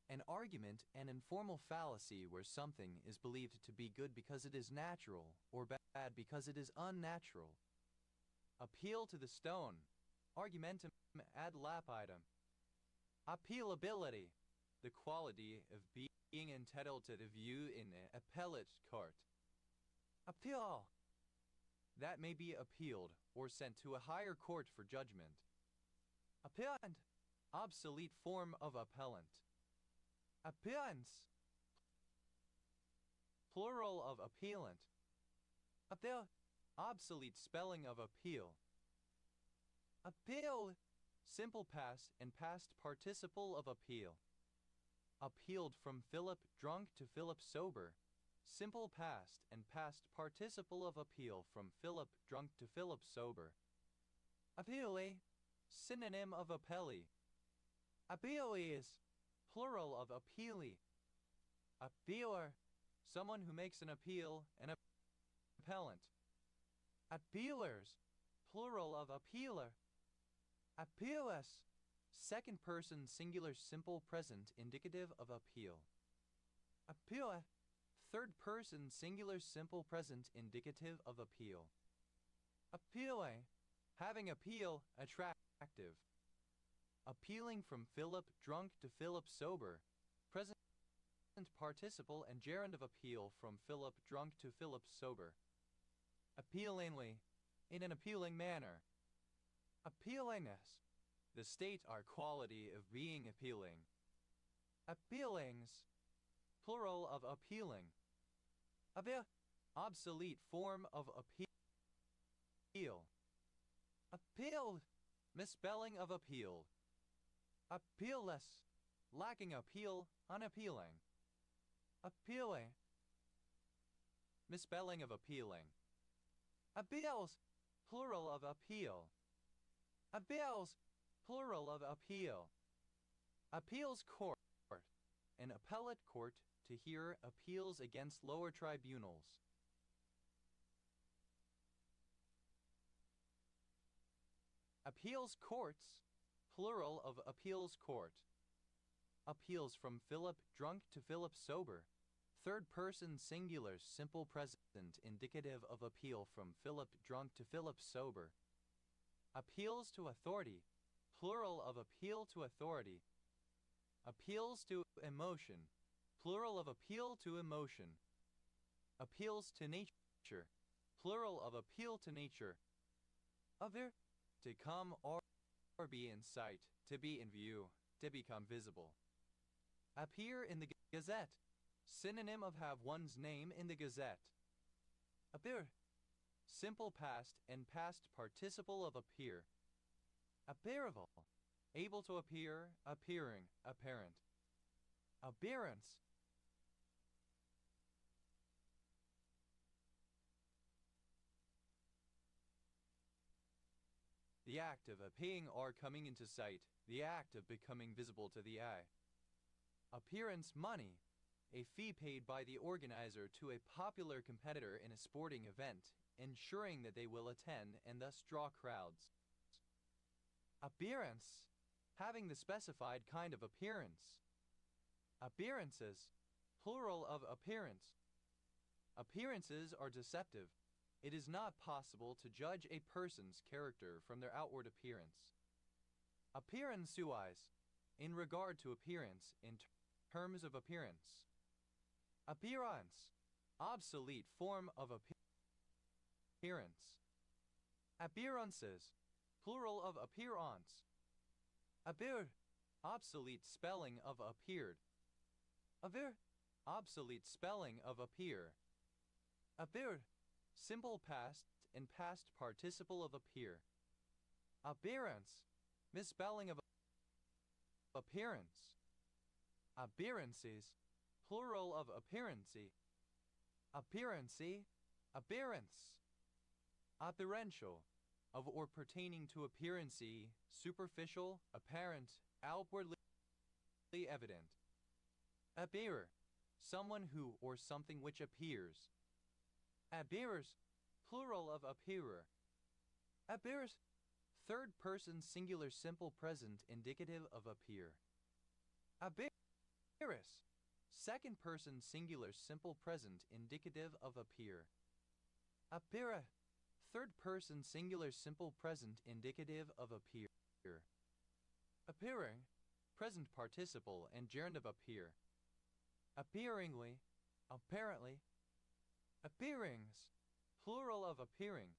an argument and informal fallacy where something is believed to be good because it is natural or bad because it is unnatural. Appeal to the stone, argumentum ad lapidem. Appealability, the quality of being entitled to the view in an appellate court. Appeal, that may be appealed or sent to a higher court for judgment. Appellant, obsolete form of appellant. Appearance, plural of appellant. Appeal, obsolete spelling of appeal. Appeal, simple past and past participle of appeal. Appealed from Philip drunk to Philip sober. Simple past and past participle of appeal from Philip drunk to Philip sober. Appealee, synonym of appellee. Appealees, plural of appealee. Appealer, someone who makes an appeal, an appellant. Appealers, plural of appealer. Appealess, second person singular simple present indicative of appeal. Appeal, third person singular simple present indicative of appeal. Appealing, having appeal, attractive. Appealing from Philip drunk to Philip sober, present participle and gerund of appeal from Philip drunk to Philip sober. Appealingly, in an appealing manner. Appealingness, the state or quality of being appealing. Appealings, plural of appealing. Obsolete form of appeal. Appealed, misspelling of appealed. Appealless, lacking appeal, unappealing. Appealing, misspelling of appealing. Appeals, plural of appeal. Appeals, plural of appeal. Appeals court, an appellate court to hear appeals against lower tribunals. Appeals courts, plural of appeals court. Appeals from Philip drunk to Philip sober. Third person singular simple present indicative of appeal from Philip drunk to Philip sober. Appeals to authority, plural of appeal to authority. Appeals to emotion, plural of appeal to emotion. Appeals to nature, plural of appeal to nature. Other, to come or be in sight, to be in view, to become visible. Appear in the Gazette, synonym of have one's name in the Gazette. Appear, simple past and past participle of appear. Appearable, able to appear, appearing, apparent. Appearance, the act of appearing or coming into sight, the act of becoming visible to the eye. Appearance money, a fee paid by the organizer to a popular competitor in a sporting event, ensuring that they will attend and thus draw crowds. Appearance, having the specified kind of appearance. Appearances, plural of appearance. Appearances are deceptive. It is not possible to judge a person's character from their outward appearance. Appearance-wise, in regard to appearance, in terms of appearance. Appearance, obsolete form of appearance. Appearances, plural of appearance. Appear, obsolete spelling of appeared. Appear, obsolete spelling of appear. Appeared, simple past and past participle of appear. Appearance, misspelling of appearance. Appearances, plural of appearancy. Appearancy, appearance. Apparential, of or pertaining to appearancy, superficial, apparent, outwardly evident. Appear, someone who or something which appears. Appears, plural of appearer. Appears, third person singular simple present indicative of appear. Appearus, second person singular simple present indicative of appear. Appeara, third person singular simple present indicative of appear. Appearing, present participle and gerund of appear. Appearingly, apparently. Appearings, plural of appearing.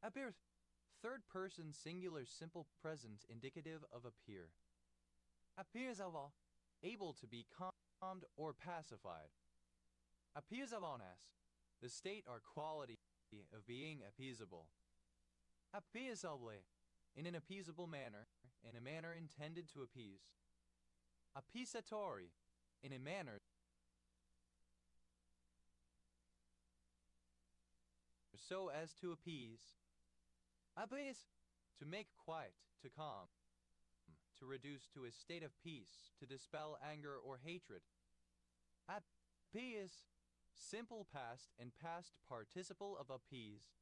Appears, third person singular simple present indicative of appear. Appears able to be calmed or pacified. Appears the state or quality of being appeasable. Appeasably, in an appeasable manner, in a manner intended to appease. Appeasatori, in a manner so as to appease. Appease, to make quiet, to calm, to reduce to a state of peace, to dispel anger or hatred. Appease, simple past and past participle of appease.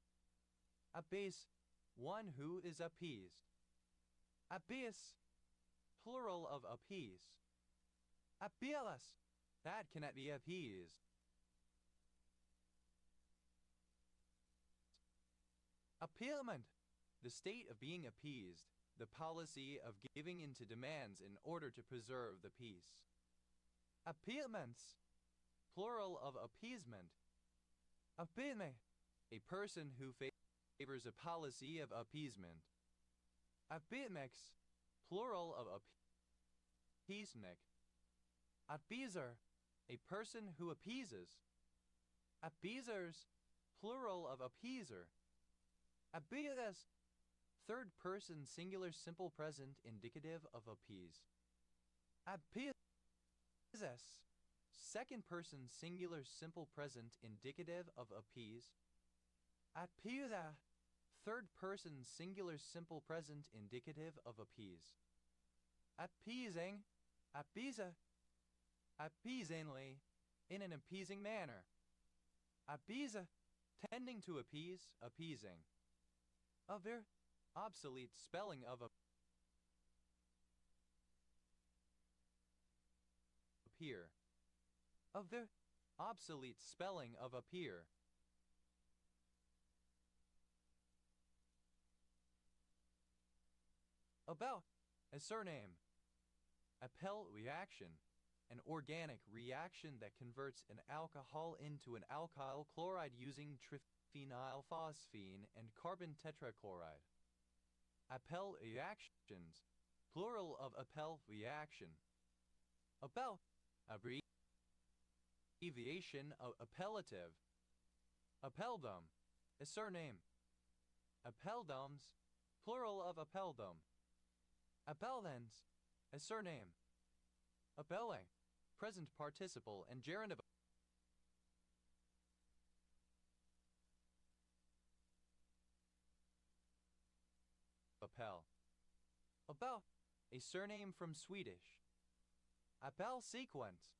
Appease, one who is appeased. Appease, plural of appease. Appealus, that cannot be appeased. Appealment, the state of being appeased, the policy of giving in to demands in order to preserve the peace. Appealments, plural of appeasement. Appeasme, a person who favors a policy of appeasement. Appeasmex, plural of appeasmek. Appeaser, a person who appeases. Appeasers, plural of appeaser. Appeases, third person singular simple present indicative of appease. Appeases, second person singular simple present indicative of appease. Appeasa, third person singular simple present indicative of appease. Appeasing, appeasa, appeasingly, in an appeasing manner. Appeasa, tending to appease, appeasing. Obsolete spelling of appear. Obsolete spelling of appear. About, a surname. Appel reaction, an organic reaction that converts an alcohol into an alkyl chloride using triphenylphosphine and carbon tetrachloride. Appel reactions, plural of appel reaction. Appel, abbreviation of appellative. Appeldom, a surname. Appeldoms, plural of appeldom. Appellens, a surname. Appelling, present participle and gerund of appel. Appel, a surname from Swedish. Appel sequence,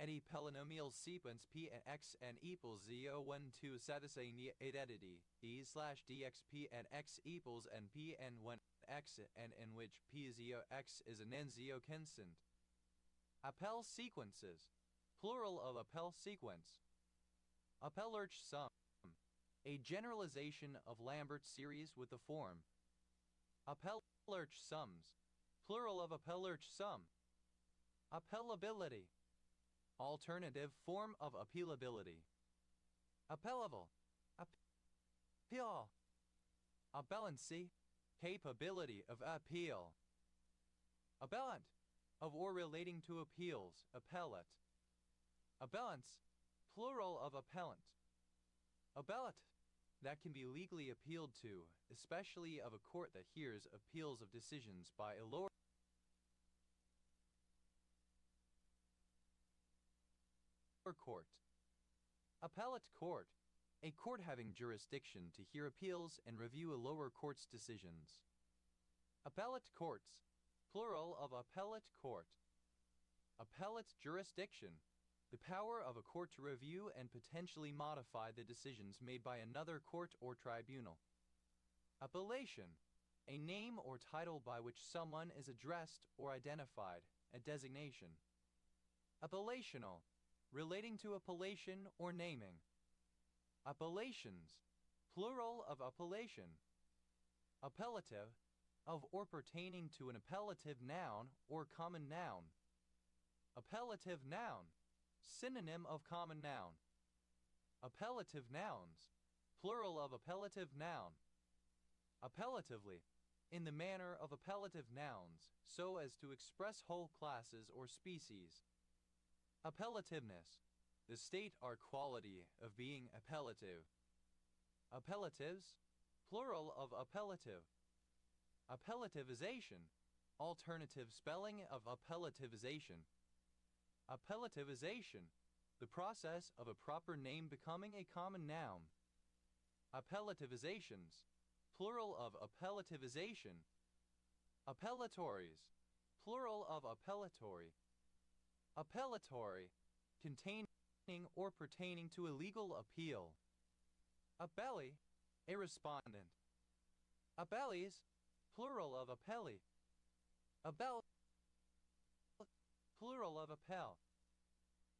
any polynomial sequence p and x and equals 0, 1, 2 satisfying identity d/dxp and x equals and p and 1 x and in which p0 x is an n0 constant. Appel sequences, plural of appel sequence. Appellurch sum, a generalization of Lambert series with the form. Appellurch sums, plural of appellurch sum. Appellability, alternative form of appealability. Appellable, appeal. Appellancy, capability of appeal. Appellant, of or relating to appeals, appellate. Appellants, plural of appellant. Appellate, that can be legally appealed to, especially of a court that hears appeals of decisions by a lower court. Appellate court, a court having jurisdiction to hear appeals and review a lower court's decisions. Appellate courts, plural of appellate court. Appellate jurisdiction, The power of a court to review and potentially modify the decisions made by another court or tribunal. Appellation, a name or title by which someone is addressed or identified, a designation. Appellational, relating to appellation or naming. Appellations, plural of appellation. Appellative, of or pertaining to an appellative noun or common noun. Appellative noun, synonym of common noun. Appellative nouns, plural of appellative noun. Appellatively, in the manner of appellative nouns, so as to express whole classes or species. Appellativeness, the state or quality of being appellative. Appellatives, plural of appellative. Appellativization, alternative spelling of appellativization. Appellativization, the process of a proper name becoming a common noun. Appellativizations, plural of appellativization. Appellatories, plural of appellatory. Appellatory, containing or pertaining to a legal appeal. Appellee, a respondent. Appellees, plural of appellee. About, plural of appel.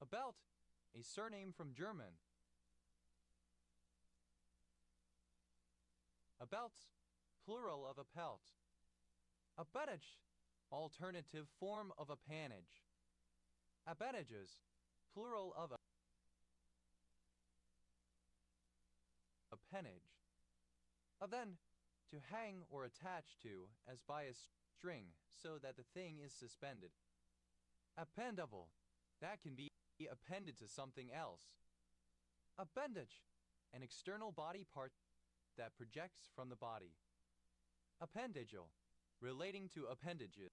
About, a surname from German. Abouts, plural of appelt. Appanage, alternative form of appanage. Appanages, plural of appanage. Then, to hang or attach to, as by a string, so that the thing is suspended. Appendable, that can be appended to something else. Appendage, an external body part that projects from the body. Appendageal, relating to appendages.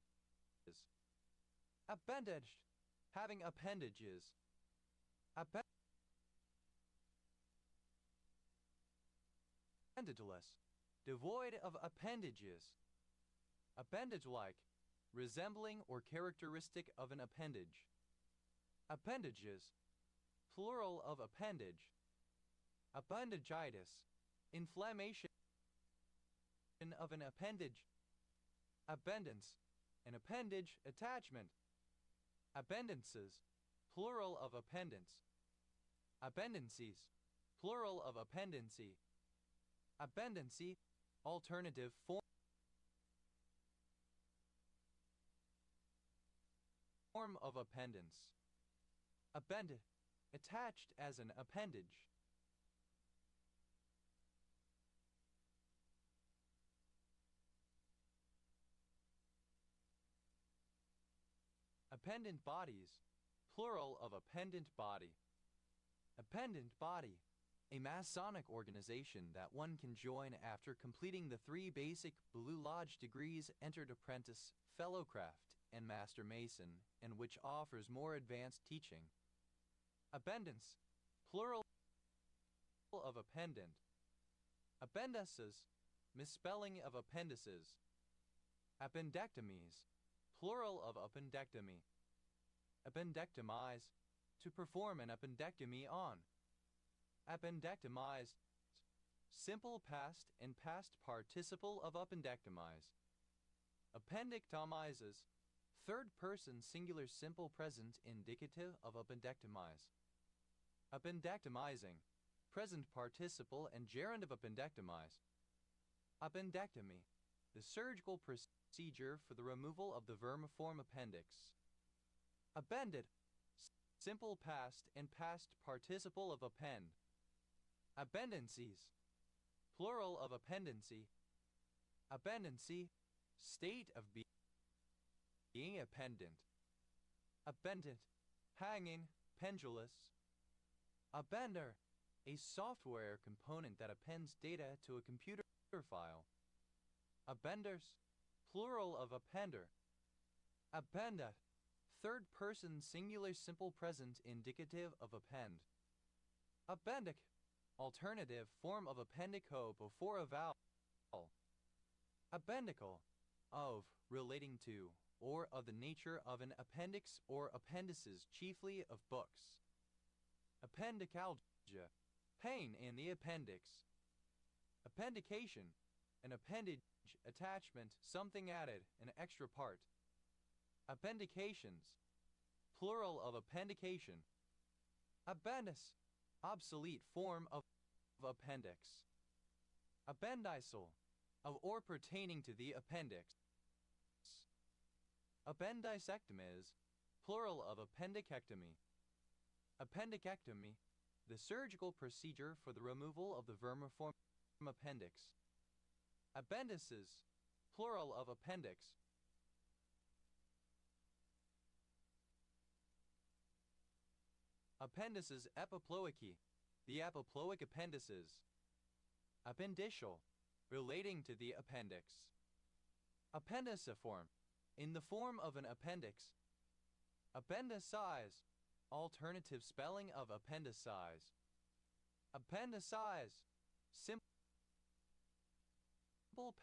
Appendaged, having appendages. Appendageless, devoid of appendages. Appendage-like, resembling or characteristic of an appendage. Appendages, plural of appendage. Appendagitis, inflammation of an appendage. Appendance, an appendage attachment. Appendances, plural of appendance. Appendancies, plural of appendancy. Appendancy, alternative form of appendance. Appended, attached as an appendage. Appendant bodies, plural of appendant body. Appendant body, a Masonic organization that one can join after completing the 3 basic Blue Lodge degrees entered apprentice, fellowcraft, and master mason, and which offers more advanced teaching. Appendants, plural of appendant. Appendices, misspelling of appendices. Appendectomies, plural of appendectomy. Appendectomize, to perform an appendectomy on. Appendectomized, simple past and past participle of appendectomize. Appendectomizes, third person singular simple present indicative of appendectomize. Appendectomizing, present participle and gerund of appendectomize. Appendectomy, the surgical procedure for the removal of the vermiform appendix. Appended, simple past and past participle of append. Appendancies, plural of appendancy. Appendancy, state of being appendant. Appendant, hanging, pendulous. Appender, a software component that appends data to a computer file. Appenders, plural of appender. Appenda, third person singular simple present indicative of append. Appendic, alternative form of appendico before a vowel. Appendical, of, relating to, or of the nature of an appendix or appendices chiefly of books. Appendicalgia, pain in the appendix. Appendication, an appendage attachment, something added, an extra part. Appendications, plural of appendication. Appendis, obsolete form of appendix. Appendicel, of or pertaining to the appendix. Appendicectomies, plural of appendicectomy. Appendicectomy, the surgical procedure for the removal of the vermiform appendix. Appendices, plural of appendix. Appendices epiploicy, the epiploic appendices. Appendicial, relating to the appendix. Appendiciform, in the form of an appendix. Appendicize, alternative spelling of appendicize. Appendicize, simple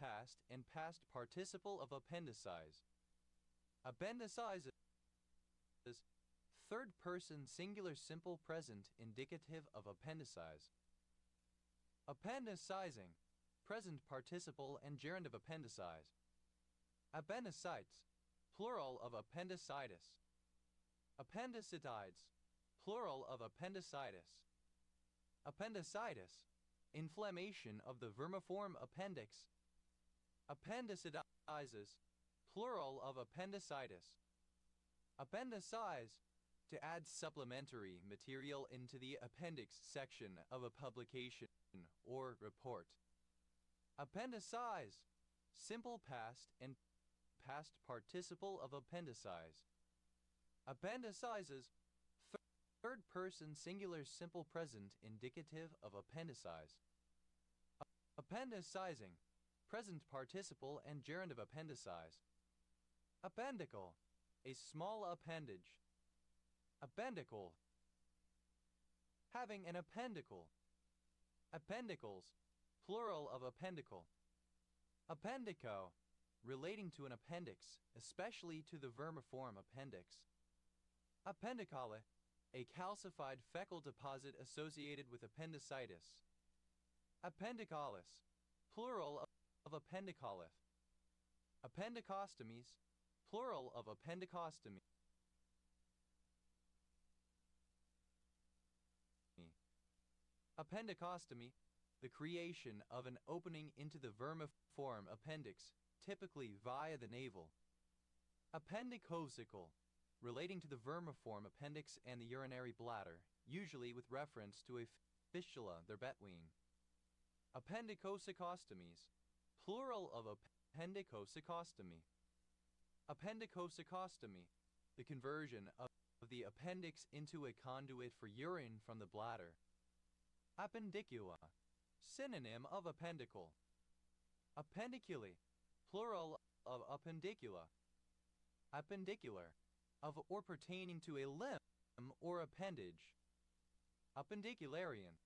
past and past participle of appendicize. Appendicizes, third person singular simple present indicative of appendicize. Appendicizing, present participle and gerund of appendicize. Appendicites, plural of appendicitis. Appendicitides, plural of appendicitis. Appendicitis, inflammation of the vermiform appendix. Appendicitizes, plural of appendicitis. Appendicize, to add supplementary material into the appendix section of a publication or report. Appendicize, simple past and past participle of appendicize. Appendicizes, third person singular simple present indicative of appendicize. Appendicizing, present participle and gerund of appendicize. Appendicle, a small appendage. Appendicle, having an appendicle. Appendicles, plural of appendicle. Appendico, relating to an appendix, especially to the vermiform appendix. Appendicale, a calcified fecal deposit associated with appendicitis. Appendicalis, plural of appendicalif. Appendicostomies, plural of appendicostomy. Appendicostomy, the creation of an opening into the vermiform appendix, typically via the navel. Appendicosical, relating to the vermiform appendix and the urinary bladder, usually with reference to a fistula, their between. Appendicosicostomies, plural of appendicosicostomy. Appendicosicostomy, the conversion of the appendix into a conduit for urine from the bladder. Appendicula, synonym of appendicle. Appendiculi, plural of appendicula. Appendicular, of or pertaining to a limb or appendage. Appendicularian,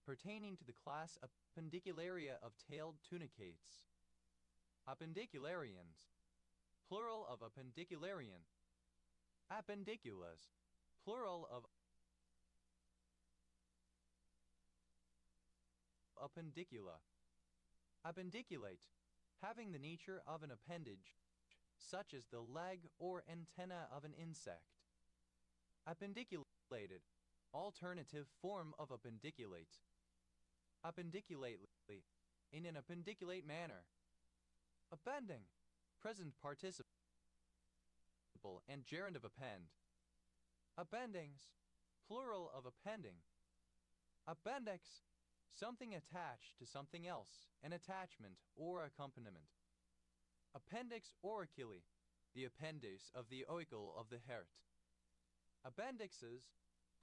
pertaining to the class Appendicularia of tailed tunicates. Appendicularians, plural of appendicularian. Appendiculas, plural of appendicula. Appendiculate, having the nature of an appendage, such as the leg or antenna of an insect. Appendiculated, alternative form of appendiculate. Appendiculately, in an appendiculate manner. Appending, present participle and gerund of append. Appendings, plural of appending. Appendix, something attached to something else, an attachment or accompaniment. Appendix auriculi, the appendix of the auricle of the heart. Appendixes,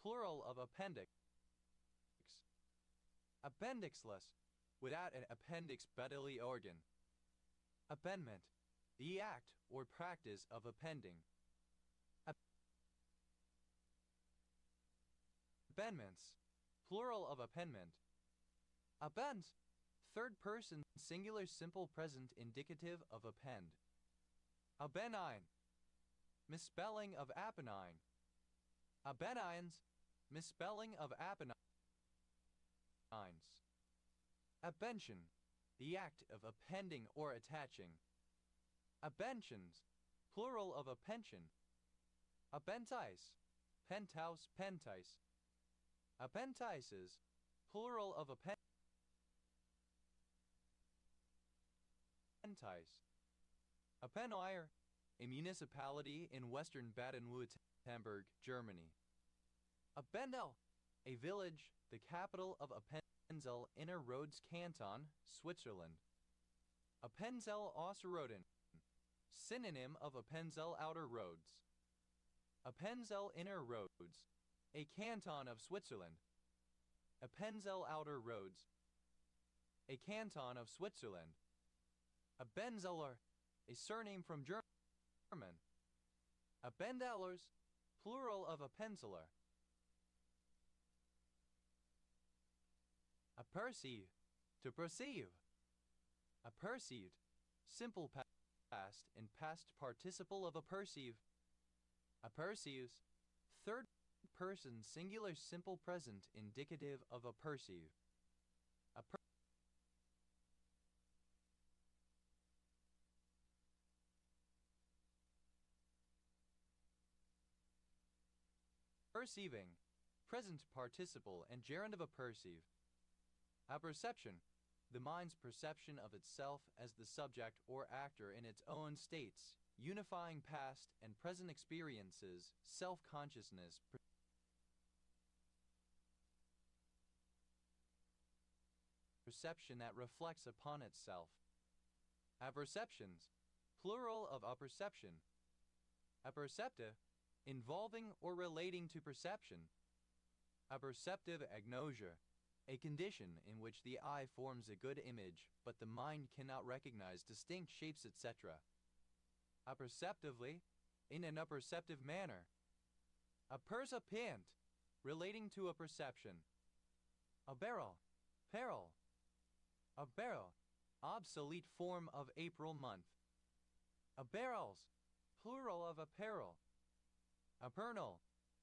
plural of appendix. Appendixless, without an appendix bodily organ. Appendment, the act or practice of appending. Appendments, plural of appendment. Append, third person singular simple present indicative of append. Apennine, misspelling of Apennine. Apennines, Misspelling of apennines. Abbention, the act of appending or attaching. Abbentions, plural of appension. Appentice, penthouse, pentice. Appentices, plural of appentice. Appennweier, a municipality in western Baden-Württemberg, Germany. Appenzell, a village, the capital of Appenzell Innerrhodes Canton, Switzerland. Appenzell Ausserrhoden, synonym of Appenzell Outer Roads. Appenzell Innerrhodes, a canton of Switzerland. Appenzell Outer Roads, a canton of Switzerland. Appenzeller, a surname from German. Appenzellers, plural of Appenzeller. Apperceive, to perceive. Apperceived, simple past and past participle of apperceive. Apperceives, third person singular simple present indicative of apperceive. Perceiving, present participle and gerund of apperceive. Apperception, the mind's perception of itself as the subject or actor in its own states, unifying past and present experiences, self-consciousness. Perception that reflects upon itself. Apperceptions, plural of apperception. Apperceptive, involving or relating to perception. Apperceptive agnosia, a condition in which the eye forms a good image, but the mind cannot recognize distinct shapes, etc. Apperceptively, in an apperceptive manner. Appercipient, relating to a perception. Aberral, peril. Aberral, obsolete form of April month. Aberrals, plural of apparel. Appernal,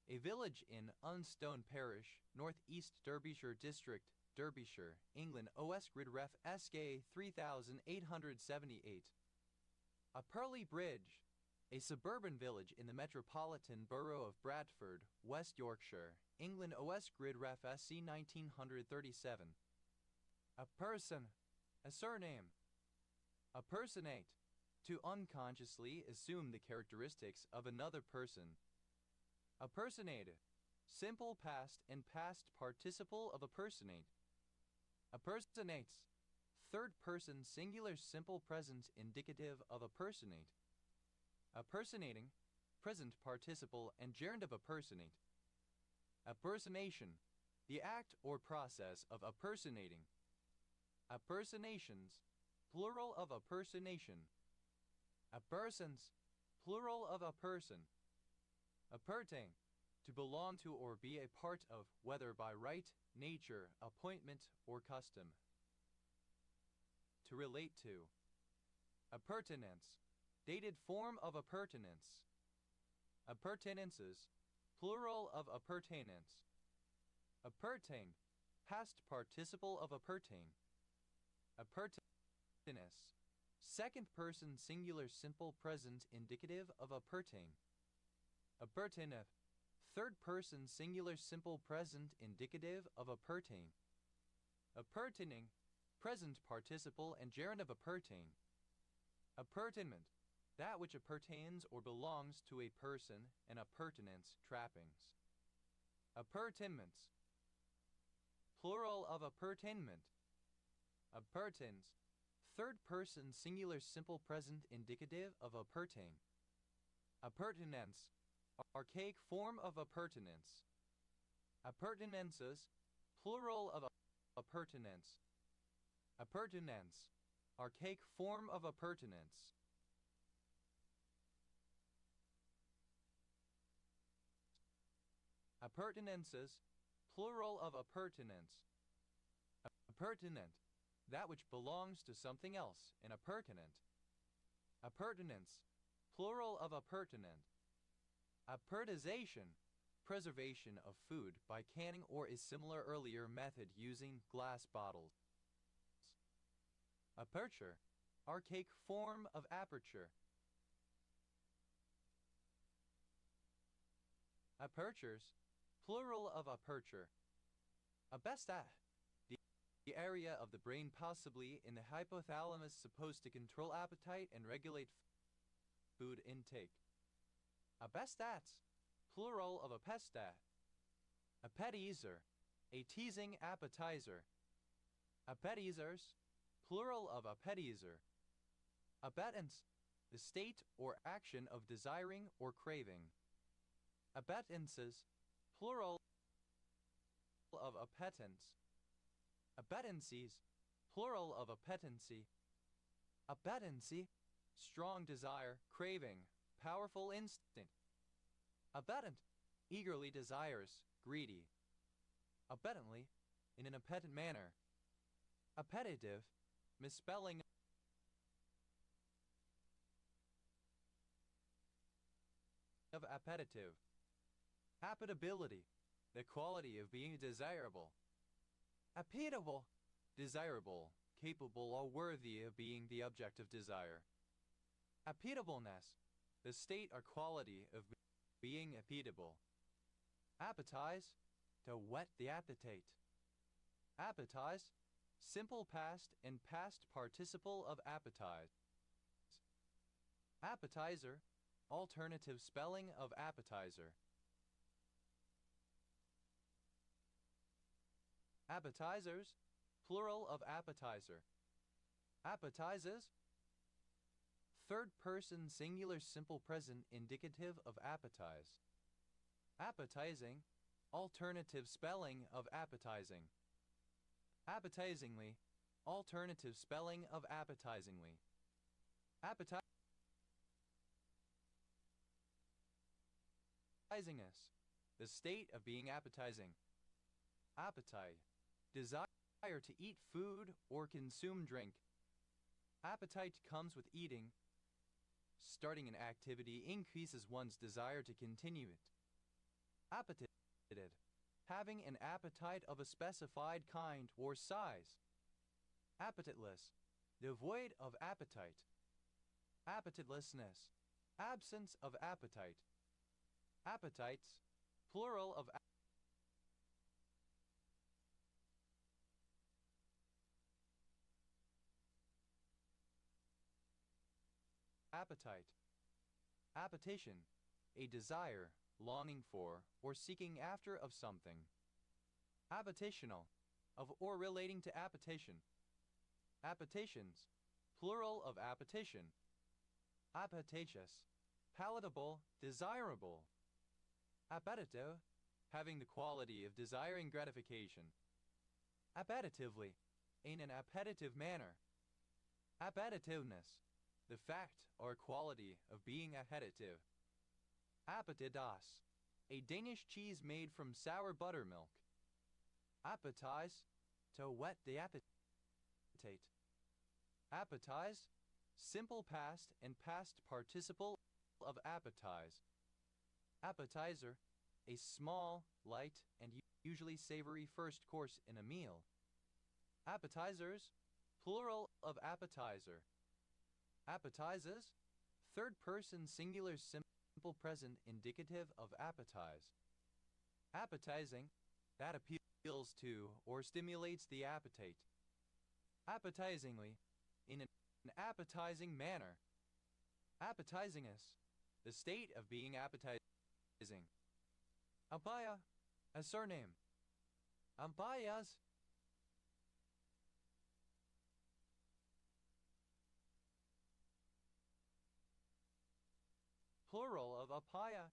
a village in Unstone Parish, northeast Derbyshire district, Derbyshire, England, ub.idvgtbre SK 3878. Apperley Bridge, a suburban village in the metropolitan borough of Bradford, West Yorkshire, England, ub.idvgtbre SC 1937. A person, a surname. Appersonate, to unconsciously assume the characteristics of another person. Appersonate, simple past and past participle of appersonate. Appersonates, third person singular simple present indicative of appersonate. Appersonating, present participle and gerund of appersonate. Appersonation, the act or process of appersonating. Appersonations, plural of appersonation. Appersons, plural of a person. Appertain, to belong to or be a part of, whether by right, nature, appointment, or custom. To relate to. Appurtenance, dated form of appurtenance. Appurtenances, plural of appurtenance. Appertain, past participle of appertain. Appurtenance, second person singular simple present indicative of appertain. Appertineth, third person singular simple present indicative of appertain. Appertaining, present participle and gerund of appertain. Appertainment, that which appertains or belongs to a person, and appurtenance, trappings. Appertainments, plural of appertainment. Appertains, third person singular simple present indicative of appertain. Appurtenance, archaic form of appurtenance. Appurtenances, plural of appurtenance. Appurtenance, archaic form of appurtenance. Appurtenances, plural of appurtenance. Appurtenant, that which belongs to something else, an appurtenant. Appurtenance, plural of appurtenant. Appurtization, preservation of food by canning or a similar earlier method using glass bottles. Aperture, archaic form of aperture. Apertures, plural of aperture. Abesta, the area of the brain possibly in the hypothalamus supposed to control appetite and regulate food intake. Abestats, plural of appestat. Appetizer, a teasing appetizer. Appetizers, plural of appetizer. Appetence, the state or action of desiring or craving. Appetences, plural of appetence. Appetencies, plural of appetency. Appetency, strong desire, craving, powerful instinct. Appetent, eagerly desires, greedy. Appetently, in an appetent manner. Appetitive, misspelling of appetitive. Appetibility, the quality of being desirable. Appetible, desirable, capable or worthy of being the object of desire. Appetableness, the state or quality of being appetable. Appetize, to whet the appetite. Appetize, simple past and past participle of appetize. Appetizer, alternative spelling of appetizer. Appetizers, plural of appetizer. Appetizes, third person singular simple present indicative of appetize. Appetizing, alternative spelling of appetizing. Appetizingly, alternative spelling of appetizingly. Appetizingness, the state of being appetizing. Appetite, desire to eat food or consume drink. Appetite comes with eating. Starting an activity increases one's desire to continue it. Appetited, having an appetite of a specified kind or size. Appetiteless, devoid of appetite. Appetitelessness, absence of appetite. Appetites, plural of appetite. Appetition, a desire, longing for, or seeking after of something. Appetitional, of or relating to appetition. Appetitions, plural of appetition. Appetitious, palatable, desirable. Appetito, having the quality of desiring gratification. Appetitively, in an appetitive manner. Appetitiveness, the fact or quality of being appetitive. Appetidas, a Danish cheese made from sour buttermilk. Appetize, to whet the appetite. Appetize, simple past and past participle of appetize. Appetizer, a small, light, and usually savory first course in a meal. Appetizers, plural of appetizer. Appetizes, third person singular simple present indicative of appetize. Appetizing, that appeals to or stimulates the appetite. Appetizingly, in an appetizing manner. Appetizingness, the state of being appetizing. Ampaya, a surname. Ampayas, plural of apaya.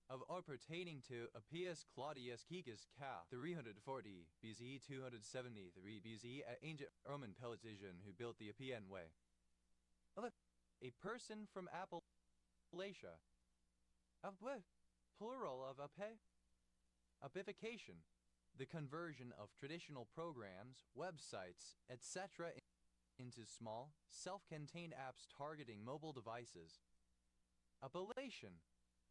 Of or pertaining to Appius Claudius Caecus ca. 340 BCE 273 BCE, an ancient Roman politician who built the Appian Way. A person from Appalachia. Plural of ape. Apification, the conversion of traditional programs, websites, etc. into small, self-contained apps targeting mobile devices. Appellation,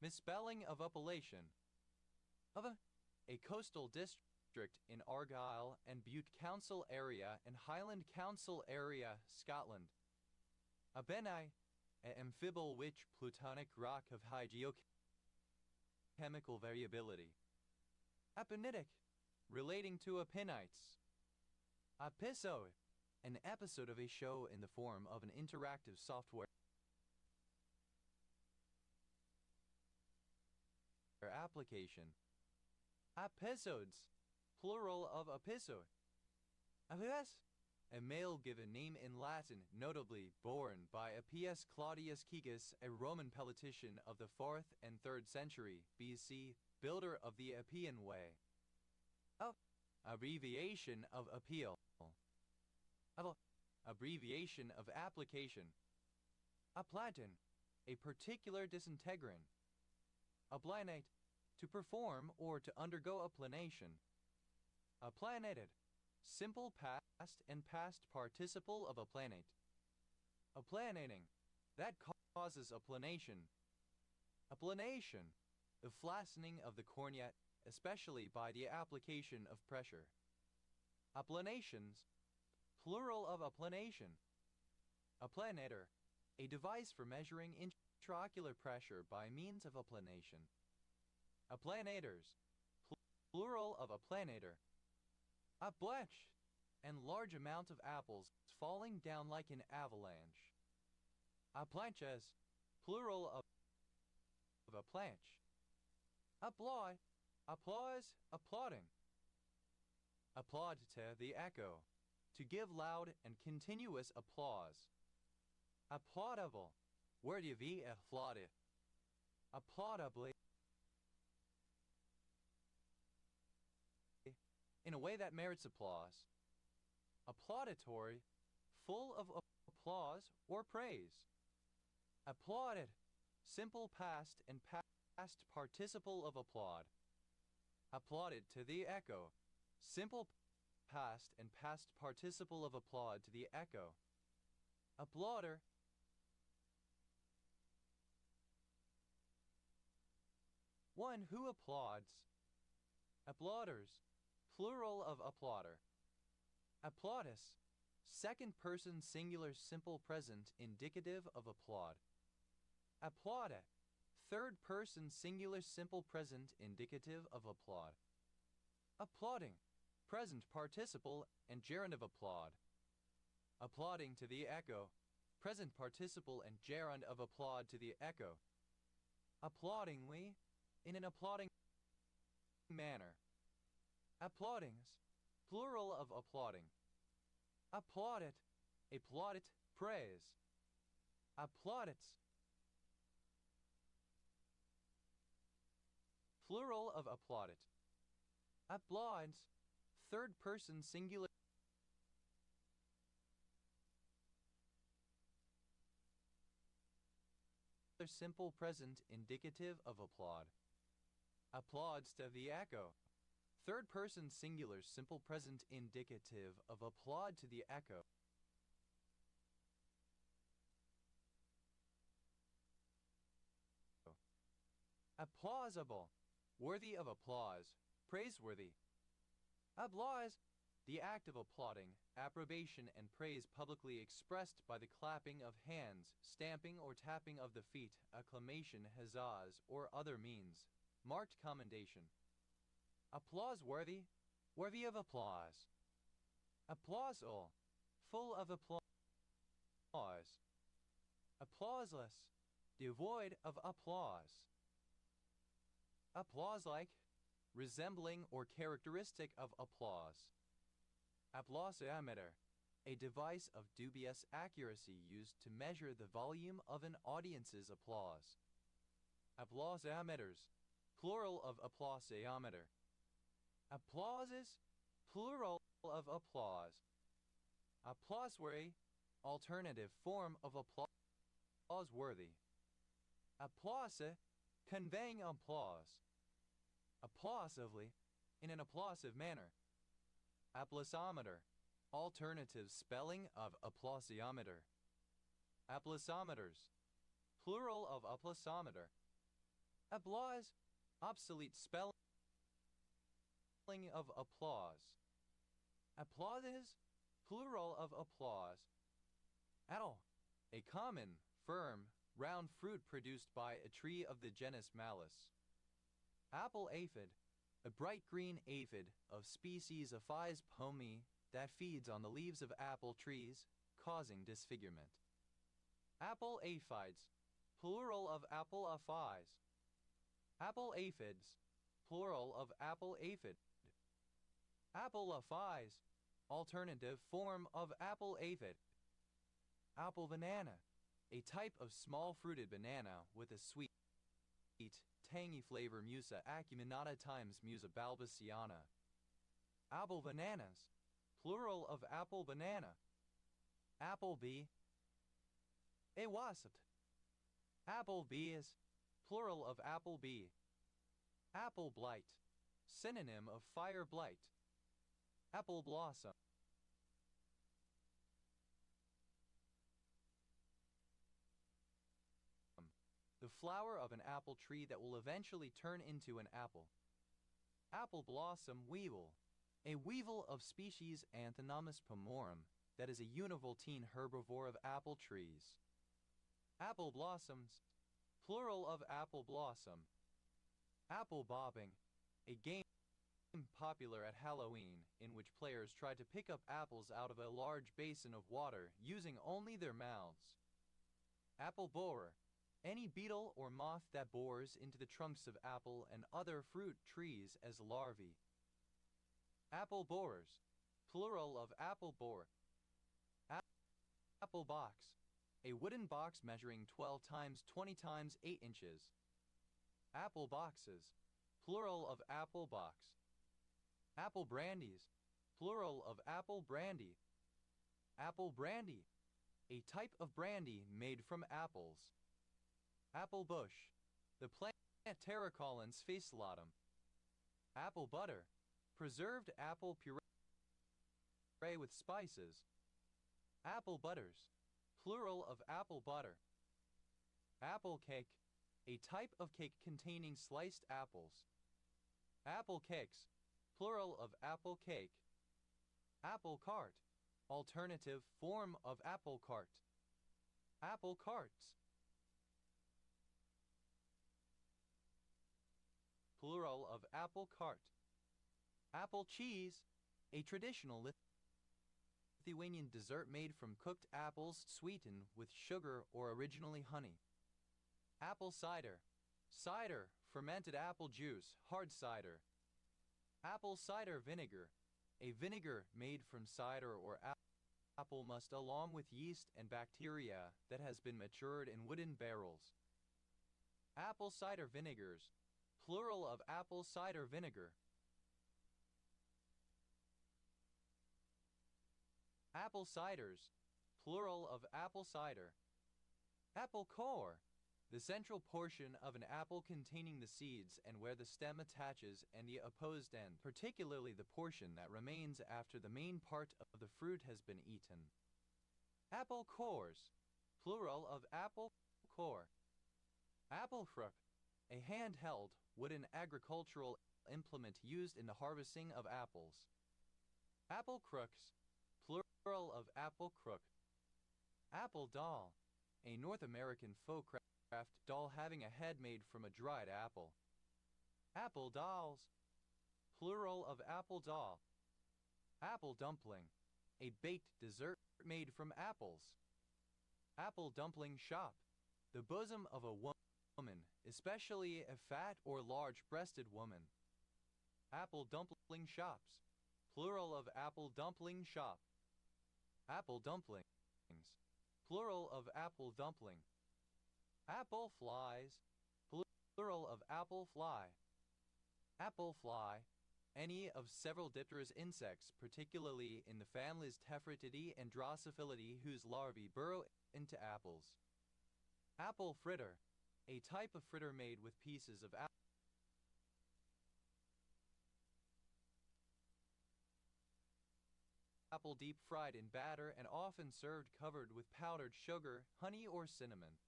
Misspelling of appellation. Of a coastal district in Argyll and Bute Council area and Highland Council area, Scotland. A benign, amphibial which plutonic rock of high geochemical variability. Apenitic, relating to apenites. Episode, an episode of a show in the form of an interactive software application. Episodes, plural of episode. Appius, a male given name in Latin, notably born by Appius Claudius Caecus, a Roman politician of the 4th and 3rd century BC, builder of the Appian Way. Abbreviation of appeal. Abbreviation of application. Aplatin, a particular disintegrin. Applanate, to perform or to undergo applanation. Applanated, simple past and past participle of applanate. Applanating, that causes applanation. Applanation, the flattening of the cornea, especially by the application of pressure. Applanations, plural of applanation. Applanator, a device for measuring intraocular pressure by means of applanation. Applanators, plural of applanator. Appletch, and large amount of apples falling down like an avalanche. Applanches, plural of applanche. Applaud, applause, applauding. Applaud to the echo, to give loud and continuous applause. Applaudable, worthy of applauded. Applaudably, in a way that merits applause. Applauditory, full of applause or praise. Applauded, simple past and past participle of applaud. Applauded to the echo, simple past and past participle of applaud to the echo. Applauder, one who applauds. Applauders, plural of applauder. Applaudus, second person singular simple present indicative of applaud. Applaudit, third person singular simple present indicative of applaud. Applauding, present participle and gerund of applaud. Applauding to the echo, present participle and gerund of applaud to the echo. Applaudingly, in an applauding manner. Applaudings, plural of applauding. Applaudit, a plaudit, praise. Applaudits, plural of applaudit. Applauds, third person singular simple present indicative of applaud. Applauds to the echo, third person singular simple present indicative of applaud to the echo. Applausable, worthy of applause, praiseworthy. Applause, the act of applauding, approbation and praise publicly expressed by the clapping of hands, stamping or tapping of the feet, acclamation, huzzas, or other means. Marked commendation. Applause-worthy, worthy of applause. Applause-ul, full of applause. Applauseless, devoid of applause. Applause-like, resembling or characteristic of applause. Applausometer, a device of dubious accuracy used to measure the volume of an audience's applause. Applausometers, plural of applausometer. Applauses, plural of applause. Applause-worthy, alternative form of applause-worthy. Applause, conveying applause. Applausively, in an applausive manner. Applausometer, alternative spelling of applausiometer. Applausometers, plural of applausometer. Applause, obsolete spelling of applause. Applauses, plural of applause. Apple, a common, firm, round fruit produced by a tree of the genus Malus. Apple aphid, a bright green aphid of species Aphies pomi that feeds on the leaves of apple trees, causing disfigurement. Apple aphids, plural of apple aphies. Apple aphids, plural of apple aphid. Apple aphies, alternative form of apple aphid. Apple banana, a type of small-fruited banana with a sweet, tangy flavor Musa acuminata times Musa balbiciana. Apple bananas, plural of apple banana. Apple bee, a wasp. Apple bees, plural of apple bee. Apple blight, synonym of fire blight. Apple blossom. The flower of an apple tree that will eventually turn into an apple. Apple blossom weevil, a weevil of species Anthinomus pomorum that is a univoltine herbivore of apple trees. Apple blossoms, plural of apple blossom. Apple bobbing, a game popular at Halloween in which players try to pick up apples out of a large basin of water using only their mouths. Apple borer, any beetle or moth that bores into the trunks of apple and other fruit trees as larvae. Apple borers, plural of apple borer. Apple box, a wooden box measuring 12 times 20 times 8 inches. Apple boxes, plural of apple box. Apple brandies, plural of apple brandy. Apple brandy, a type of brandy made from apples. Apple bush, the plant Pterocollins fascillatum. Apple butter, preserved apple puree with spices. Apple butters, plural of apple butter. Apple cake, a type of cake containing sliced apples. Apple cakes, plural of apple cake. Apple cart, alternative form of apple cart. Apple carts, plural of apple cart. Apple cheese, a traditional Lithuanian dessert made from cooked apples sweetened with sugar or originally honey. Apple cider, cider, fermented apple juice, hard cider. Apple cider vinegar, a vinegar made from cider or apple must along with yeast and bacteria that has been matured in wooden barrels. Apple cider vinegars, plural of apple cider vinegar. Apple ciders, plural of apple cider. Apple core, the central portion of an apple containing the seeds and where the stem attaches and the opposed end, particularly the portion that remains after the main part of the fruit has been eaten. Apple cores, plural of apple core. Apple crook, a handheld wooden agricultural implement used in the harvesting of apples. Apple crooks, plural of apple crook. Apple doll, a North American folk craft doll having a head made from a dried apple. Apple dolls, plural of apple doll. Apple dumpling, a baked dessert made from apples. Apple dumpling shop, the bosom of a woman, especially a fat or large-breasted woman. Apple dumpling shops, plural of apple dumpling shop. Apple dumplings, plural of apple dumpling. Apple flies, plural of apple fly. Apple fly, any of several dipterous insects, particularly in the families Tephrotidae and Drosophilidae, whose larvae burrow into apples. Apple fritter, a type of fritter made with pieces of apple deep fried in batter and often served covered with powdered sugar, honey, or cinnamon.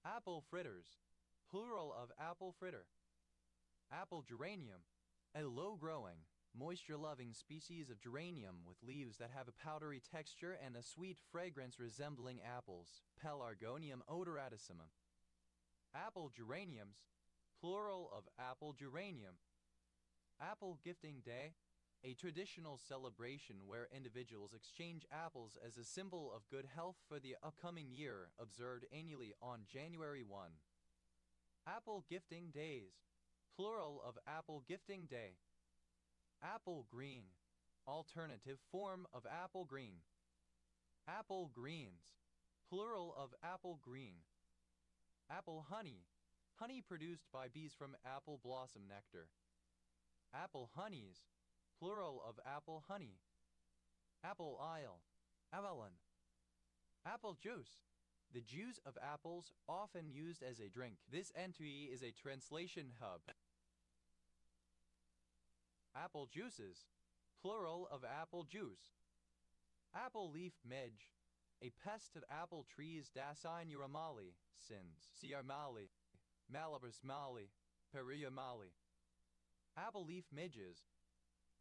Apple fritters, plural of apple fritter. Apple geranium, a low-growing, moisture-loving species of geranium with leaves that have a powdery texture and a sweet fragrance resembling apples, Pelargonium odoratissimum. Apple geraniums, plural of apple geranium. Apple Gifting Day, a traditional celebration where individuals exchange apples as a symbol of good health for the upcoming year, observed annually on January 1. Apple Gifting Days, plural of Apple Gifting Day. Apple green, alternative form of apple green. Apple greens, plural of apple green. Apple honey, honey produced by bees from apple blossom nectar. Apple honeys, plural of apple honey. Apple isle, avalon. Apple juice, the juice of apples often used as a drink. This entry is a translation hub. Apple juices, plural of apple juice. Apple leaf midge, a pest of apple trees. Dasein uramali, sins. Siarmali, Malabras mali, Peria mali. Apple leaf midges,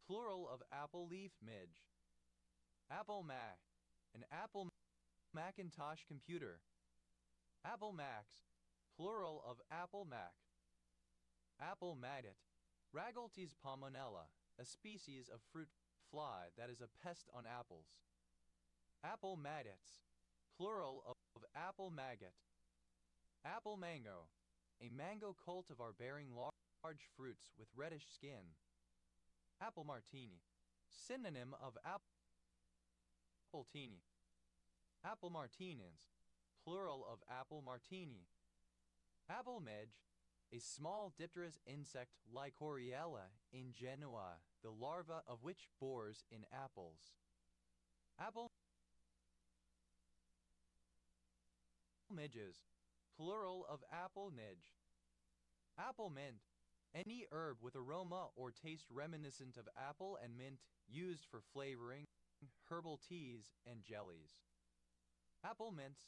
plural of apple leaf midge. Apple Mac, an Apple Macintosh computer. Apple Macs, plural of Apple Mac. Apple maggot, Ragaltes palmonella, a species of fruit fly that is a pest on apples. Apple maggots, plural of apple maggot. Apple mango, a mango cultivar bearing large fruits with reddish skin. Apple martini, synonym of apple teeny. Apple martinez, plural of apple martini. Apple midge, a small dipterous insect Lycoriella ingenua, the larva of which bores in apples. Apple midges, plural of apple midge. Apple mint, any herb with aroma or taste reminiscent of apple and mint used for flavoring, herbal teas, and jellies. Apple mints,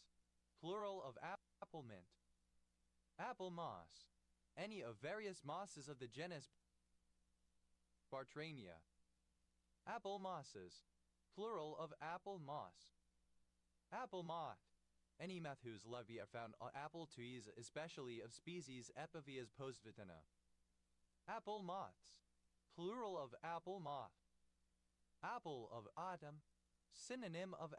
plural of apple mint. Apple moss, any of various mosses of the genus Bartrania. Apple mosses, plural of apple moss. Apple moth, any moth whose larvae are found on apple trees, especially of species Epivias postvitina. Apple moths, plural of apple moth. Apple of autumn, synonym of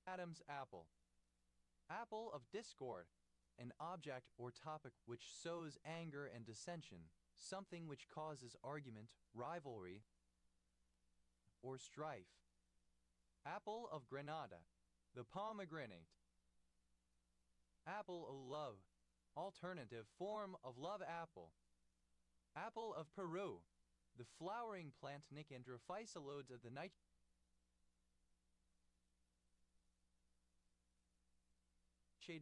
Adam's apple. Apple of discord, an object or topic which sows anger and dissension, something which causes argument, rivalry, or strife. Apple of Granada, the pomegranate. Apple of love, alternative form of love apple. Apple of Peru, the flowering plant Nicandrophycelodes of the nightshade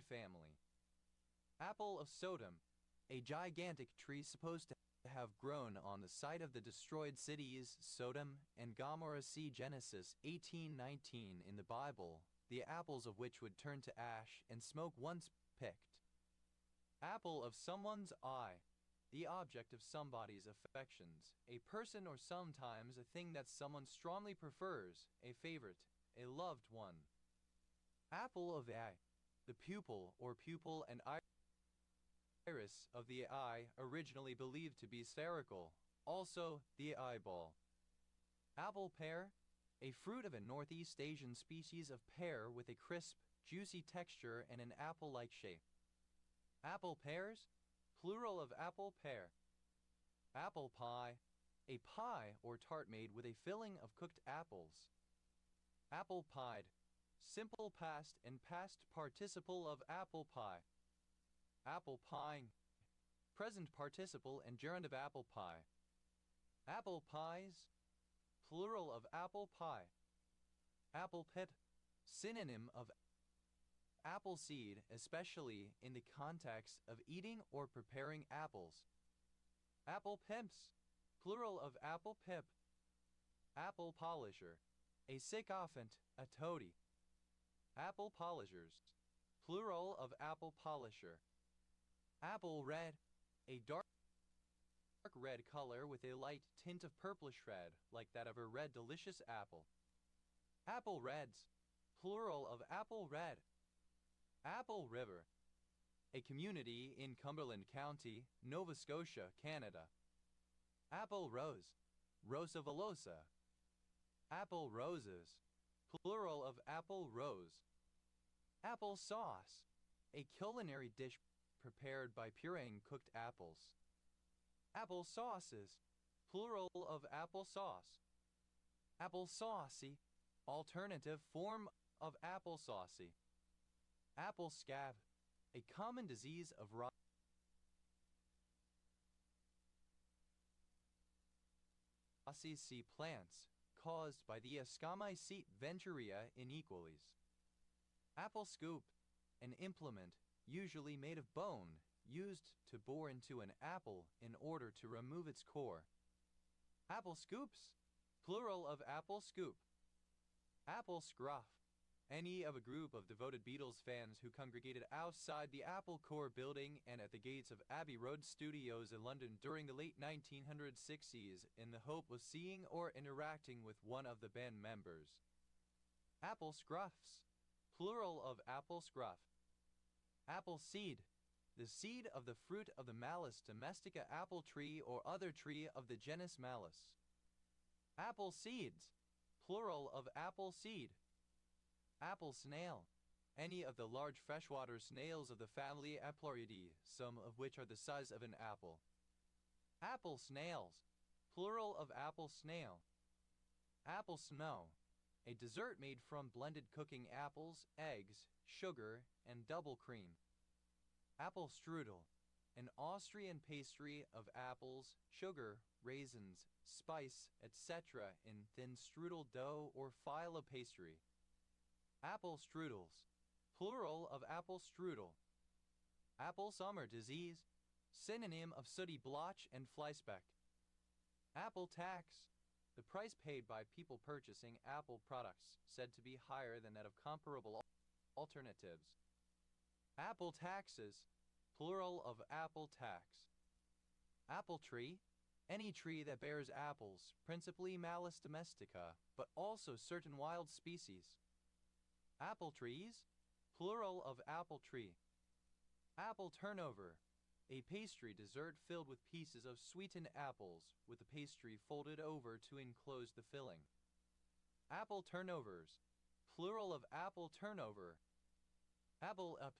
family. Apple of Sodom, a gigantic tree supposed to have grown on the site of the destroyed cities Sodom and Gomorrah. See Genesis 18:19 in the Bible, the apples of which would turn to ash and smoke once picked. Apple of someone's eye, the object of somebody's affections, a person or sometimes a thing that someone strongly prefers, a favorite, a loved one. Apple of the eye, the pupil or pupil and iris of the eye, originally believed to be spherical, also the eyeball. Apple pear, a fruit of a Northeast Asian species of pear with a crisp, juicy texture and an apple-like shape. Apple pears, plural of apple pear. Apple pie, a pie or tart made with a filling of cooked apples. Apple pied, simple past and past participle of apple pie. Apple pieing, present participle and gerund of apple pie. Apple pies, plural of apple pie. Apple pit, synonym of apple seed, especially in the context of eating or preparing apples. Apple pimps, plural of apple pip. Apple polisher, a sycophant, a toady. Apple polishers, plural of apple polisher. Apple red, a dark red color with a light tint of purplish red, like that of a red delicious apple. Apple reds, plural of apple red. Apple River, a community in Cumberland County, Nova Scotia, Canada. Apple rose, rosa velosa. Apple roses, plural of apple rose. Apple sauce, a culinary dish prepared by pureeing cooked apples. Apple sauces, plural of apple sauce. Apple saucy, alternative form of apple saucy. Apple scab, a common disease of Rosaceae plants caused by the Ascomycete venturea inequalis. Apple scoop, an implement usually made of bone used to bore into an apple in order to remove its core. Apple scoops, plural of apple scoop. Apple scruff, any of a group of devoted Beatles fans who congregated outside the Apple Corps building and at the gates of Abbey Road Studios in London during the late 1960s in the hope of seeing or interacting with one of the band members. Apple scruffs, plural of apple scruff. Apple seed, the seed of the fruit of the Malus domestica apple tree or other tree of the genus Malus. Apple seeds, plural of apple seed. Apple snail, any of the large freshwater snails of the family Aploridae, some of which are the size of an apple. Apple snails, plural of apple snail. Apple snow, a dessert made from blended cooking apples, eggs, sugar, and double cream. Apple strudel, an Austrian pastry of apples, sugar, raisins, spice, etc. in thin strudel dough or file of pastry. Apple strudels, plural of apple strudel. Apple summer disease, synonym of sooty blotch and flyspeck. Apple tax, the price paid by people purchasing Apple products, said to be higher than that of comparable alternatives. Apple taxes, plural of apple tax. Apple tree, any tree that bears apples, principally Malus domestica, but also certain wild species. Apple trees, plural of apple tree. Apple turnover, a pastry dessert filled with pieces of sweetened apples, with the pastry folded over to enclose the filling. Apple turnovers, plural of apple turnover. Apple up,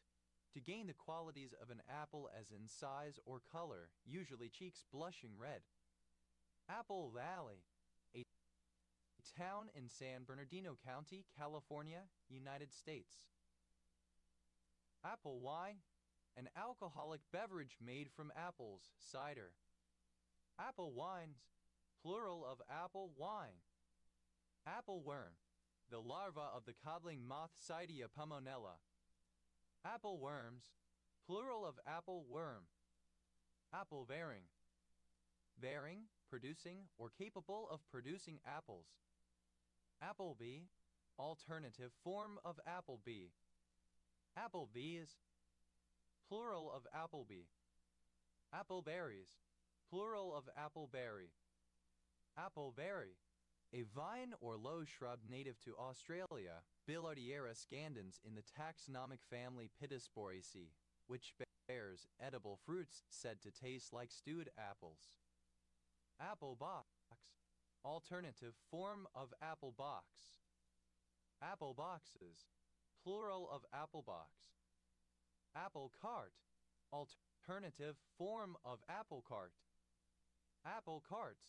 to gain the qualities of an apple as in size or color, usually cheeks blushing red. Apple Valley, a town in San Bernardino County, California, United States. Apple wine, an alcoholic beverage made from apples, cider. Apple wines, plural of apple wine. Apple worm, the larva of the codling moth Cydia pomonella. Apple worms, plural of apple worm. Apple bearing, bearing, producing, or capable of producing apples. Applebee, alternative form of applebee. Applebees, plural of applebee. Appleberries, plural of appleberry. Appleberry, a vine or low shrub native to Australia, Billardiera scandens in the taxonomic family Pittosporaceae, which bears edible fruits said to taste like stewed apples. Apple box, alternative form of apple box. Apple boxes, plural of apple box. Apple cart, alternative form of apple cart. Apple carts,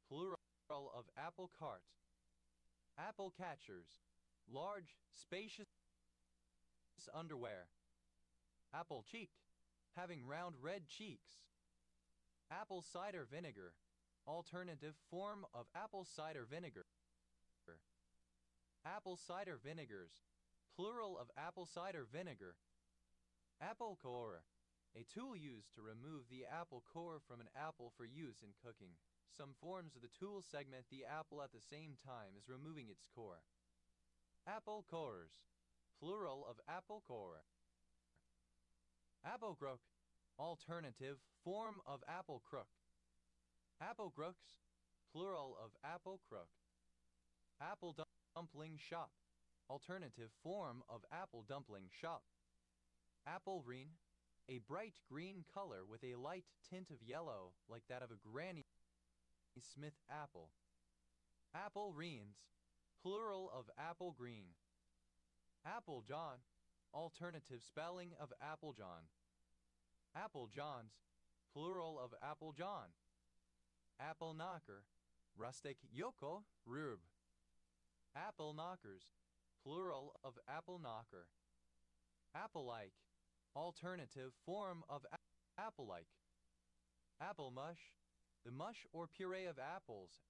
plural of apple cart. Apple catchers, large, spacious underwear. Apple cheek, having round red cheeks. Apple cider vinegar, alternative form of apple cider vinegar. Apple cider vinegars, plural of apple cider vinegar. Apple core, a tool used to remove the apple core from an apple for use in cooking. Some forms of the tool segment the apple at the same time as removing its core. Apple cores, plural of apple core. Applecrook, alternative form of apple crook. Applecrooks, plural of apple crook. Apple dumpling shop, alternative form of apple dumpling shop. Apple green, a bright green color with a light tint of yellow like that of a Granny Smith apple. Apple greens, plural of apple green. Apple John, alternative spelling of apple John. Apple Johns, plural of apple John. Apple knocker, rustic yoko rub. Apple knockers, plural of apple knocker. Apple-like, alternative form of apple-like. Apple mush, the mush or puree of apples.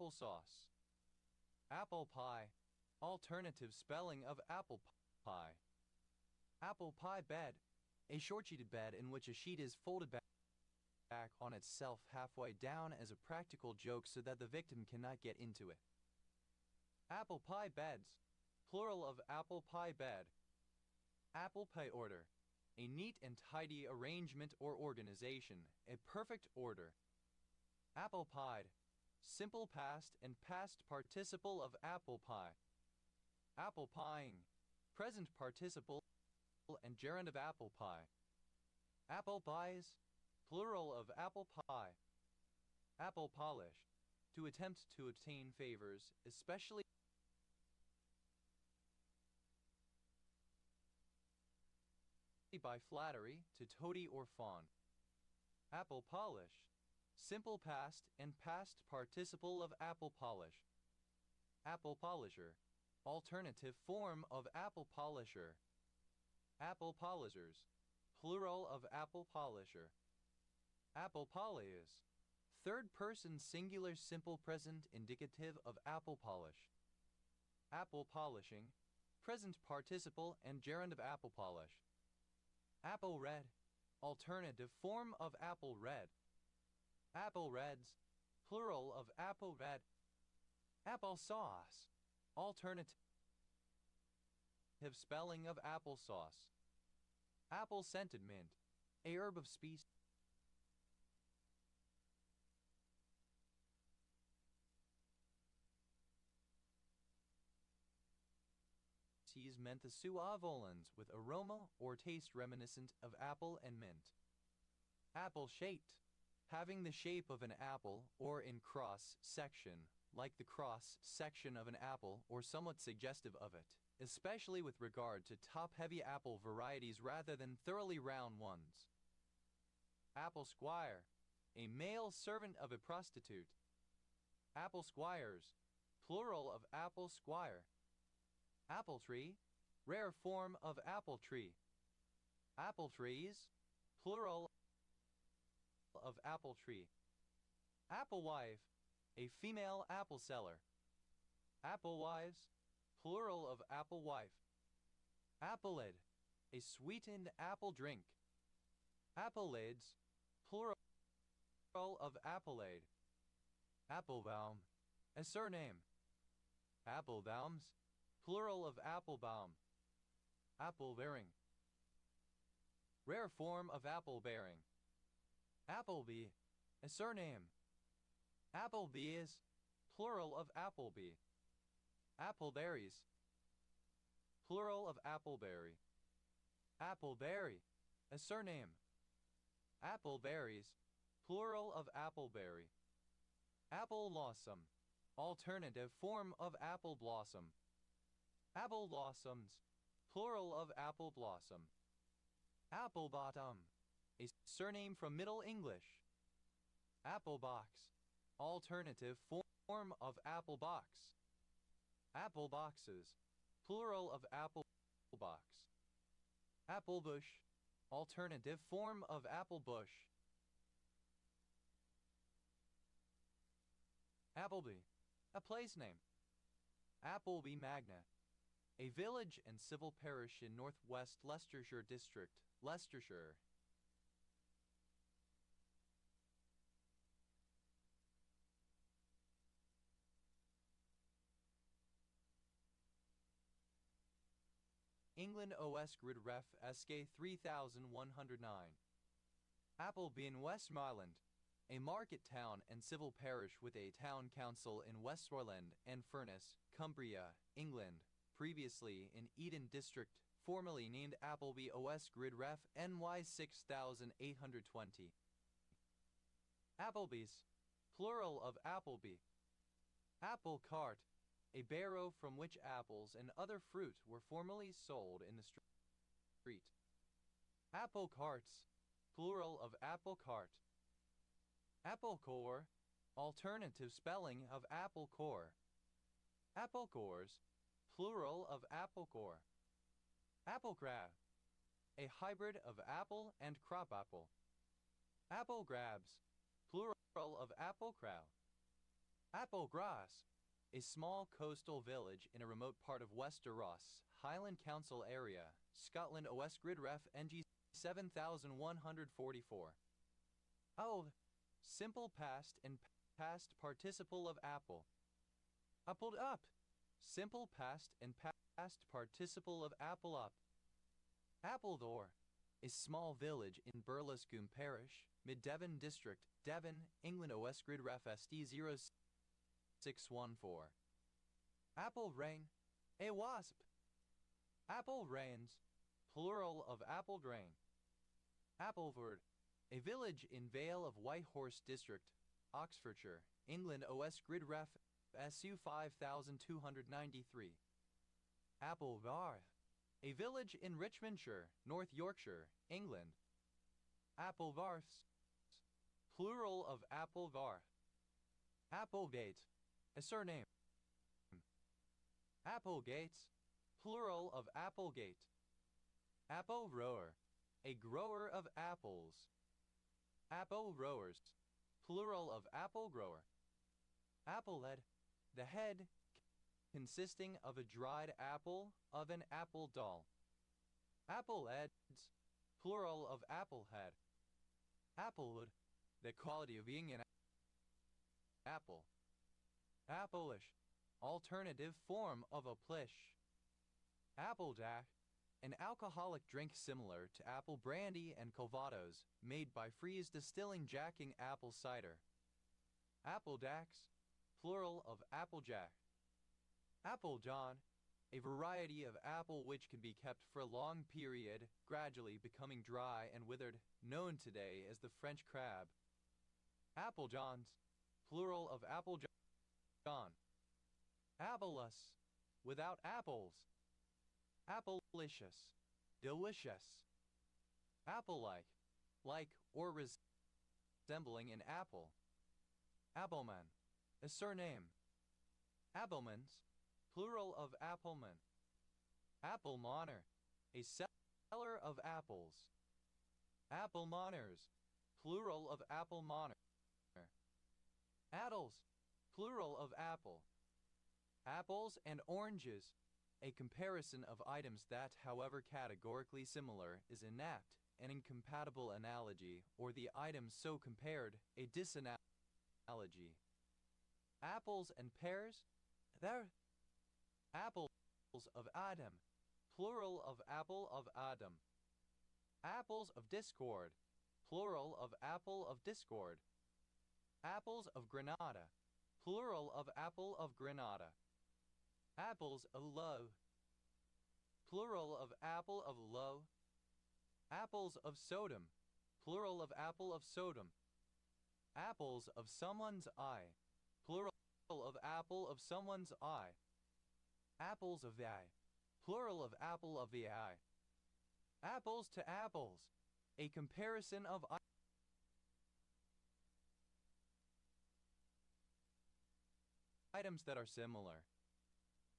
Applesauce. Apple pie, alternative spelling of apple pie. Apple pie bed, a short-sheeted bed in which a sheet is folded back on itself halfway down as a practical joke so that the victim cannot get into it. Apple pie beds, plural of apple pie bed. Apple pie order, a neat and tidy arrangement or organization, a perfect order. Apple pied, simple past and past participle of apple pie. Apple pieing, present participle and gerund of apple pie. Apple pies, plural of apple pie. Apple polish, to attempt to obtain favors, especially by flattery to toady or fawn. Apple polish, simple past and past participle of apple polish. Apple polisher, alternative form of apple polisher. Apple polishers, plural of apple polisher. Apple polish, third person singular simple present indicative of apple polish. Apple polishing, present participle and gerund of apple polish. Apple red, alternative form of apple red. Apple reds, plural of apple red. Applesauce, alternative spelling of applesauce. Apple scented mint, a herb of species menthosuavolans with aroma or taste reminiscent of apple and mint. Apple-shaped, having the shape of an apple or in cross-section, like the cross-section of an apple or somewhat suggestive of it, especially with regard to top-heavy apple varieties rather than thoroughly round ones. Apple squire, a male servant of a prostitute. Apple squires, plural of apple squire. Apple tree, rare form of apple tree. Apple trees, plural of apple tree. Apple wife, a female apple seller. Apple wives, plural of apple wife. Applelid, a sweetened apple drink. Apple lids, plural of applelade. Applebaum, a surname. Applebaums, plural of applebaum. Apple-bearing, rare form of apple-bearing. Applebee, a surname. Applebees, plural of applebee. Appleberries, plural of appleberry. Appleberry, a surname. Appleberries, plural of appleberry. Apple blossom, alternative form of apple blossom. Apple blossoms, plural of apple blossom. Apple bottom, a surname from Middle English. Apple box, alternative form of apple box. Apple boxes, plural of apple box. Apple bush, alternative form of apple bush. Appleby, a place name. Appleby Magna, a village and civil parish in northwest Leicestershire district, Leicestershire. England OS Grid Ref SK 3109. Appleby in Westmoreland, a market town and civil parish with a town council in Westmoreland and Furness, Cumbria, England, previously in Eden District, formerly named Appleby OS Grid Ref NY 6820. Applebee's, plural of Appleby. Apple cart, a barrow from which apples and other fruit were formerly sold in the street. Apple carts, plural of apple cart. Apple core, alternative spelling of apple core. Apple cores, plural of apple core. Apple crab, a hybrid of apple and crabapple. Apple grabs, plural of apple crab. Apple grass, a small coastal village in a remote part of Westeros, Highland Council area, Scotland OS Grid Ref NG 7144. Oh, simple past and past participle of apple. Appled up, simple past and past participle of apple up. Appledore, a small village in Burlescombe Parish, Mid-Devon District, Devon, England OS Grid Ref SD 0614. Apple rain, a wasp. Apple rains, plural of apple drain. Appleford, a village in Vale of Whitehorse District, Oxfordshire, England OS Grid Ref SU 5293. Applegarth, a village in Richmondshire, North Yorkshire, England. Applegarths, plural of Applegarth. Applegate, a surname. Applegates, plural of Applegate. Apple grower, a grower of apples. Apple growers, plural of apple grower. Applehead, the head consisting of a dried apple of an apple doll. Appleheads, plural of applehead. Applewood, the quality of being an apple. Appleish, alternative form of a plish. Applejack, an alcoholic drink similar to apple brandy and calvados, made by Freeze Distilling jacking apple cider. Applejacks, plural of applejack. Applejawn, a variety of apple which can be kept for a long period, gradually becoming dry and withered, known today as the French crab. Applejawns, plural of applejawn. Appleus, without apples. Applicious, delicious. Apple-like, like or resembling an apple. Appleman, a surname. Applemans, plural of appleman. Applemoner, a seller of apples. Applemoners, plural of applemoner. Addles, plural of apple. Apples and oranges, a comparison of items that, however categorically similar, is inapt, an incompatible analogy, or the items so compared, a disanalogy. Apples and pears, they're apples of Adam, plural of apple of Adam. Apples of discord, plural of apple of discord. Apples of Granada, plural of apple of Granada. Apples of low, plural of apple of low. Apples of Sodom, plural of apple of Sodom. Apples of someone's eye, plural of apple of someone's eye. Apples of the eye, plural of apple of the eye. Apples to apples, a comparison of items that are similar.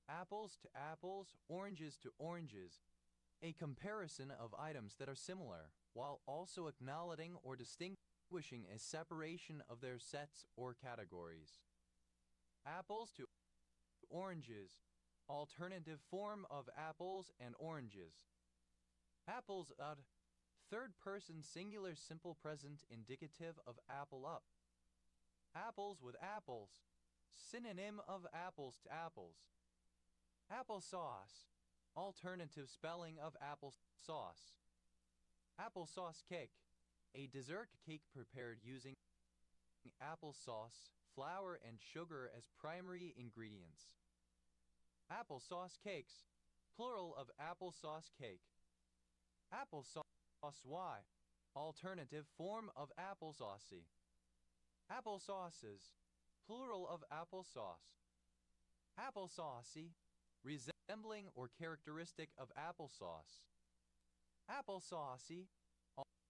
Apples to apples, oranges to oranges, a comparison of items that are similar, while also acknowledging or distinguishing a separation of their sets or categories. Apples to oranges, alternative form of apples and oranges. Apples out, third person singular simple present indicative of apple up. Apples with apples, synonym of apples to apples. Applesauce, Alternative spelling of applesauce. Applesauce cake, a dessert cake prepared using applesauce, flour, and sugar as primary ingredients. Applesauce cakes, plural of applesauce cake. Applesauce y, alternative form of applesaucy. Applesauces, plural of applesauce. Applesaucy, resembling or characteristic of applesauce. Applesaucy,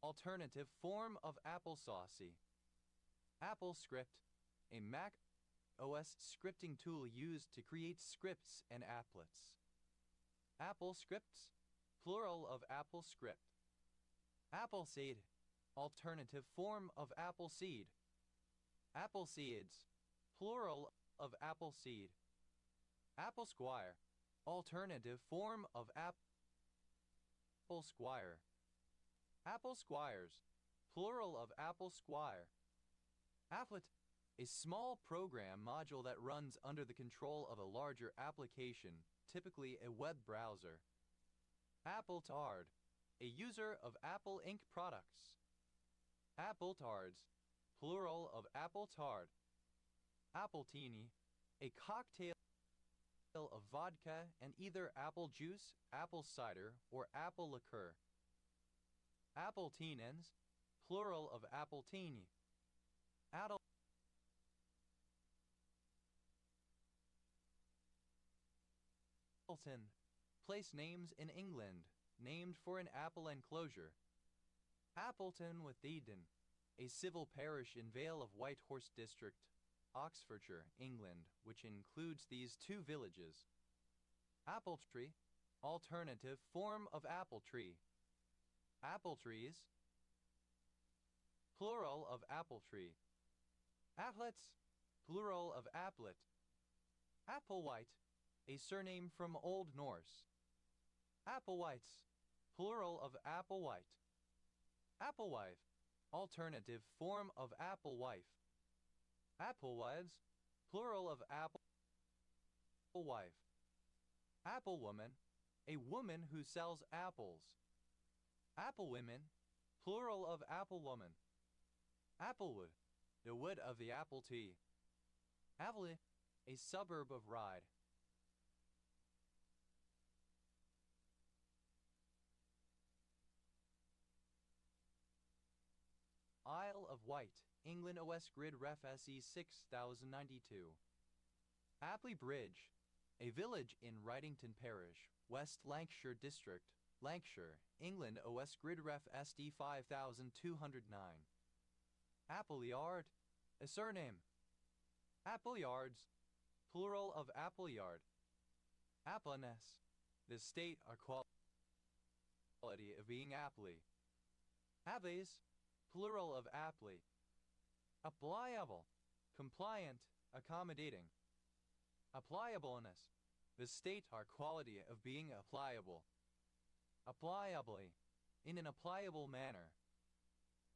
alternative form of applesaucy. AppleScript, a Mac OS scripting tool used to create scripts and applets. AppleScripts, plural of AppleScript. Appleseed, alternative form of appleseed. Appleseeds, plural of appleseed. Applesquire, alternative form of Applesquire. Applesquires, plural of Applesquire. Applet, a small program module that runs under the control of a larger application, typically a web browser. Appletard, a user of Apple Inc. products. Appletards, plural of Appletard. Appletini, a cocktail of vodka and either apple juice, apple cider, or apple liqueur. Appletinens, plural of Appletini. Appleton, place names in England, named for an apple enclosure. Appleton with Eden, a civil parish in Vale of Whitehorse District, Oxfordshire, England, which includes these two villages. Appletree, alternative form of apple tree. Apple trees, plural of apple tree. Applets, plural of applet. Applewhite, a surname from Old Norse. Applewhites, plural of Applewhite. Applewife, alternative form of applewife. Applewives, plural of applewife. Applewoman, a woman who sells apples. Applewomen, plural of applewoman. Applewood, the wood of the apple tree. Avely, a suburb of Ryde. Isle of Wight, England OS Grid Ref SE 6092. Apley Bridge, a village in Wrightington Parish, West Lancashire District, Lancashire, England OS Grid Ref SD 5209. Appleyard, a surname. Appleyards, plural of Appleyard. Appleness, the state or quality of being aptly. Abbeys, plural of aptly. Applicable, compliant, accommodating. Applicableness, the state or quality of being applicable. Applicably, in an applicable manner.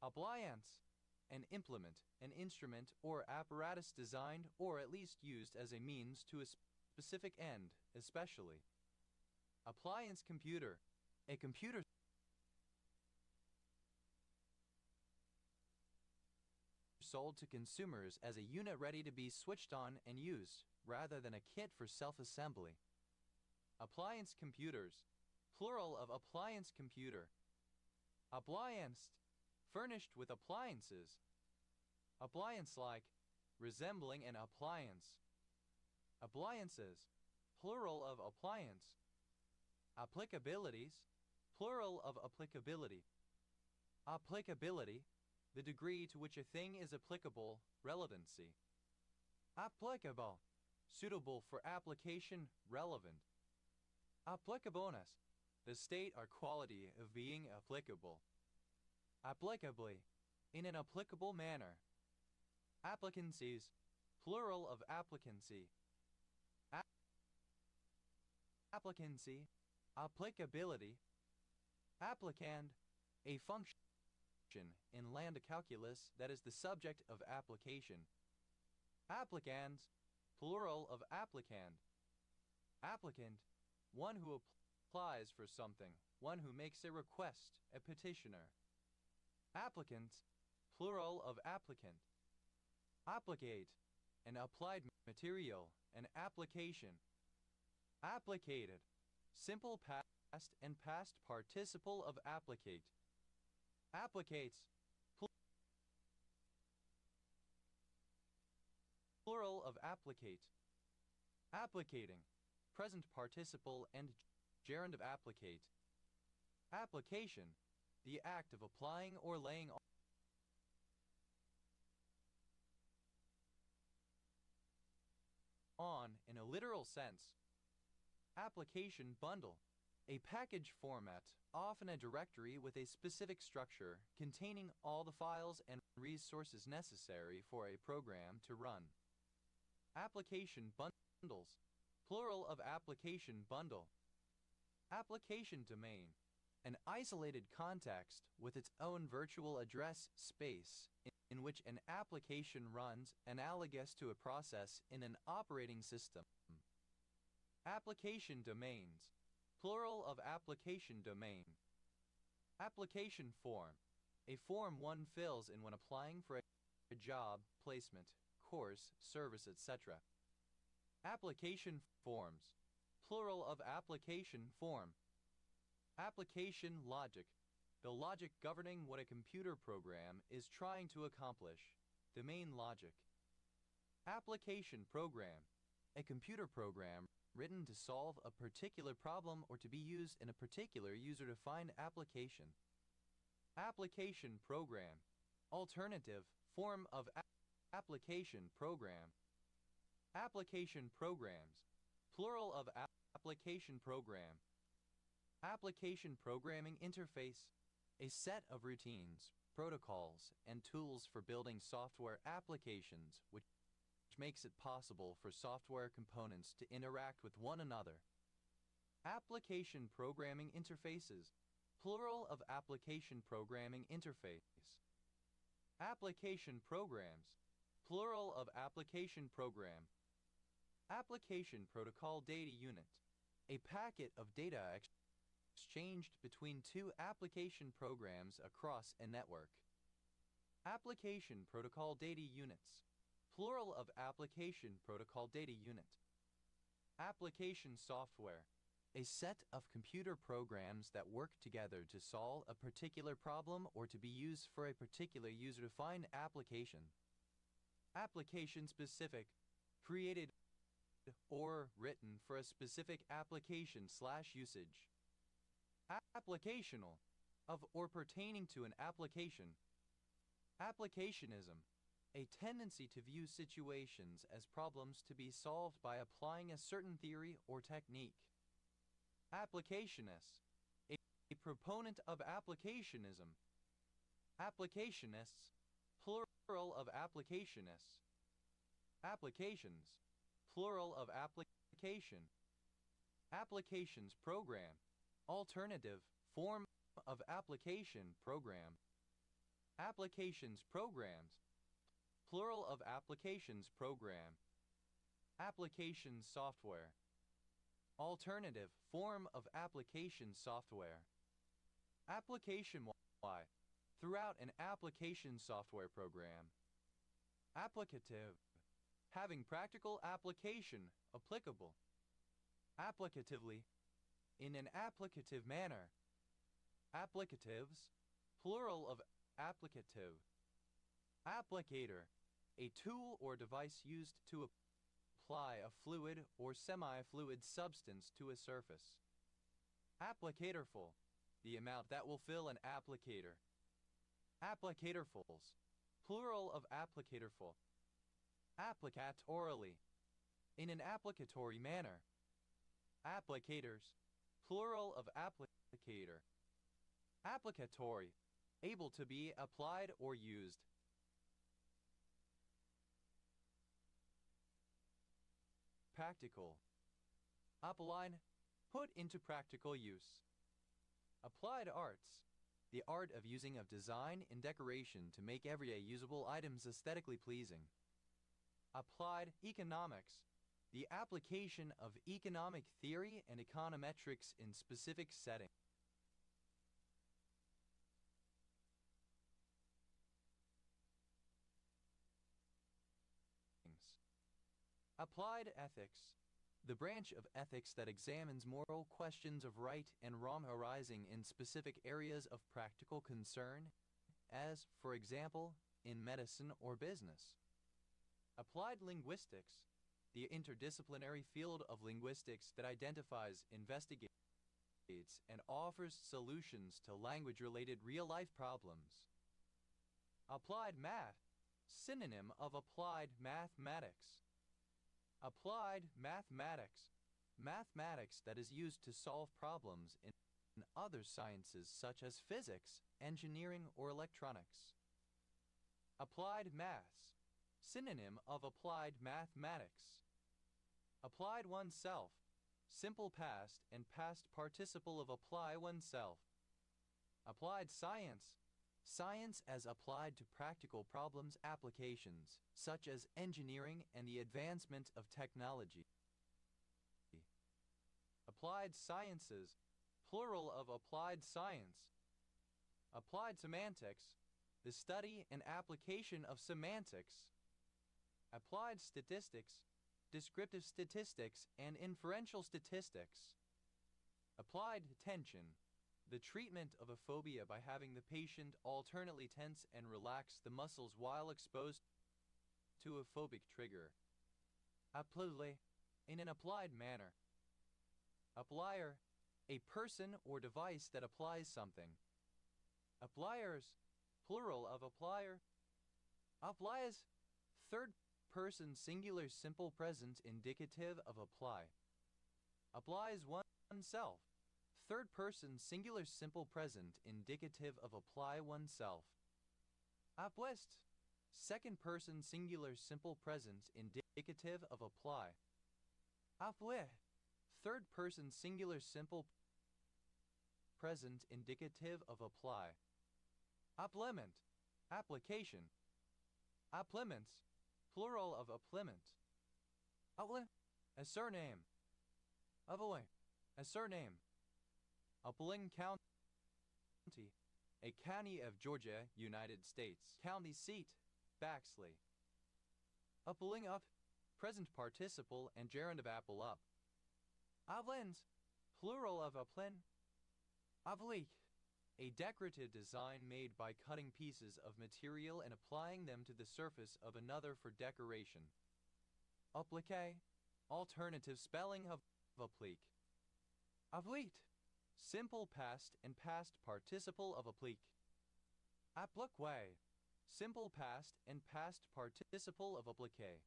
Appliance, an implement, an instrument, or apparatus designed or at least used as a means to a specific end, especially. Appliance computer, a computer sold to consumers as a unit ready to be switched on and used, rather than a kit for self-assembly. Appliance computers, plural of appliance computer. Applianced, furnished with appliances. Appliance-like, resembling an appliance. Appliances, plural of appliance. Applicabilities, plural of applicability. Applicability, the degree to which a thing is applicable, relevancy. Applicable, suitable for application, relevant. Applicableness, the state or quality of being applicable. Applicably, in an applicable manner. Applicancies, plural of applicancy. Applicancy, applicability. Applicand, a function in land calculus that is the subject of application. Applicands, plural of applicand. Applicant, one who applies for something, one who makes a request, a petitioner. Applicant, plural of applicant. Applicate, an applied material, an application. Applicated, simple past and past participle of applicate. Applicates, plural of applicate. Applicating, present participle and gerund of applicate. Application, the act of applying or laying on in a literal sense. Application bundle, a package format, often a directory with a specific structure containing all the files and resources necessary for a program to run. Application bundles, plural of application bundle. Application domain, an isolated context with its own virtual address space in which an application runs analogous to a process in an operating system. Application domains, plural of application domain. Application form, a form one fills in when applying for a job, placement, course, service, etc. Application forms, plural of application form. Application logic, the logic governing what a computer program is trying to accomplish, the main logic. Application program, a computer program written to solve a particular problem or to be used in a particular user-defined application. Application program, alternative form of application program. Application programs, plural of application program. Application programming interface, a set of routines, protocols, and tools for building software applications which makes it possible for software components to interact with one another. Application programming interfaces, plural of application programming interface. Application programs, plural of application program. Application protocol data unit, a packet of data exchanged between two application programs across a network. Application protocol data units, plural of application protocol data unit. Application software, a set of computer programs that work together to solve a particular problem or to be used for a particular user-defined application. Application specific, created or written for a specific application/usage. Applicational, of or pertaining to an application. Applicationism, a tendency to view situations as problems to be solved by applying a certain theory or technique. Applicationist, a proponent of applicationism. Applicationists, plural of applicationists. Applications, plural of application. Applications program, alternative form of application program. Applications programs, plural of applications program. Application software, alternative form of application software. Application Y, throughout an application software program. Applicative, having practical application applicable. Applicatively, in an applicative manner. Applicatives, plural of applicative. Applicator, a tool or device used to apply a fluid or semi-fluid substance to a surface. Applicatorful, the amount that will fill an applicator. Applicatorfuls, plural of applicatorful. Applicatorily, in an applicatory manner. Applicators, plural of applicator. Applicatory, able to be applied or used. Practical, applied, put into practical use. Applied arts, the art of using of design and decoration to make everyday usable items aesthetically pleasing. Applied economics, the application of economic theory and econometrics in specific settings. Applied ethics, the branch of ethics that examines moral questions of right and wrong arising in specific areas of practical concern, as, for example, in medicine or business. Applied linguistics, the interdisciplinary field of linguistics that identifies, investigates, and offers solutions to language-related real-life problems. Applied math, synonym of applied mathematics. Applied mathematics, mathematics that is used to solve problems in other sciences such as physics, engineering, or electronics. Applied maths, synonym of applied mathematics. Applied oneself, simple past and past participle of apply oneself. Applied science, science as applied to practical problems applications, such as engineering and the advancement of technology. Applied sciences, plural of applied science. Applied semantics, the study and application of semantics. Applied statistics, descriptive statistics and inferential statistics. Applied tension, the treatment of a phobia by having the patient alternately tense and relax the muscles while exposed to a phobic trigger. Apply, in an applied manner. Applier, a person or device that applies something. Appliers, plural of applier. Applies, third person singular simple present indicative of apply. Applies oneself, third person singular simple present indicative of apply oneself. Applist, second person singular simple present indicative of apply. Appli, third person singular simple present indicative of apply. Applement, application. Applements, plural of applement. A surname. A surname. Upling County, a county of Georgia, United States. County seat, Baxley. Upling up, present participle and gerund of apple up. Uplins, plural of uplin. Uplique, a decorative design made by cutting pieces of material and applying them to the surface of another for decoration. Applique, alternative spelling of applique. Appliqued, simple past and past participle of applique. Applique, simple past and past participle of applique.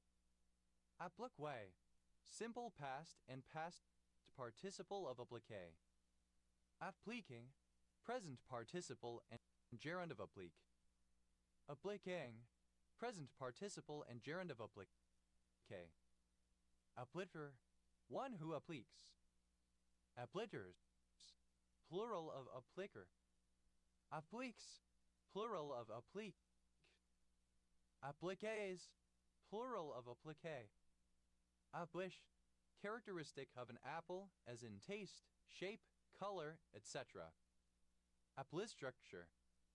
Applique, simple past and past participle of applique. Appliquing, present participle and gerund of applique. Appliquing, present participle and gerund of applique. Applitter, one who appliques. Applitters, plural of appliquer. Appliques, plural of applique. Appliques, plural of applique. Appliche, characteristic of an apple as in taste, shape, color, etc. Applistructure,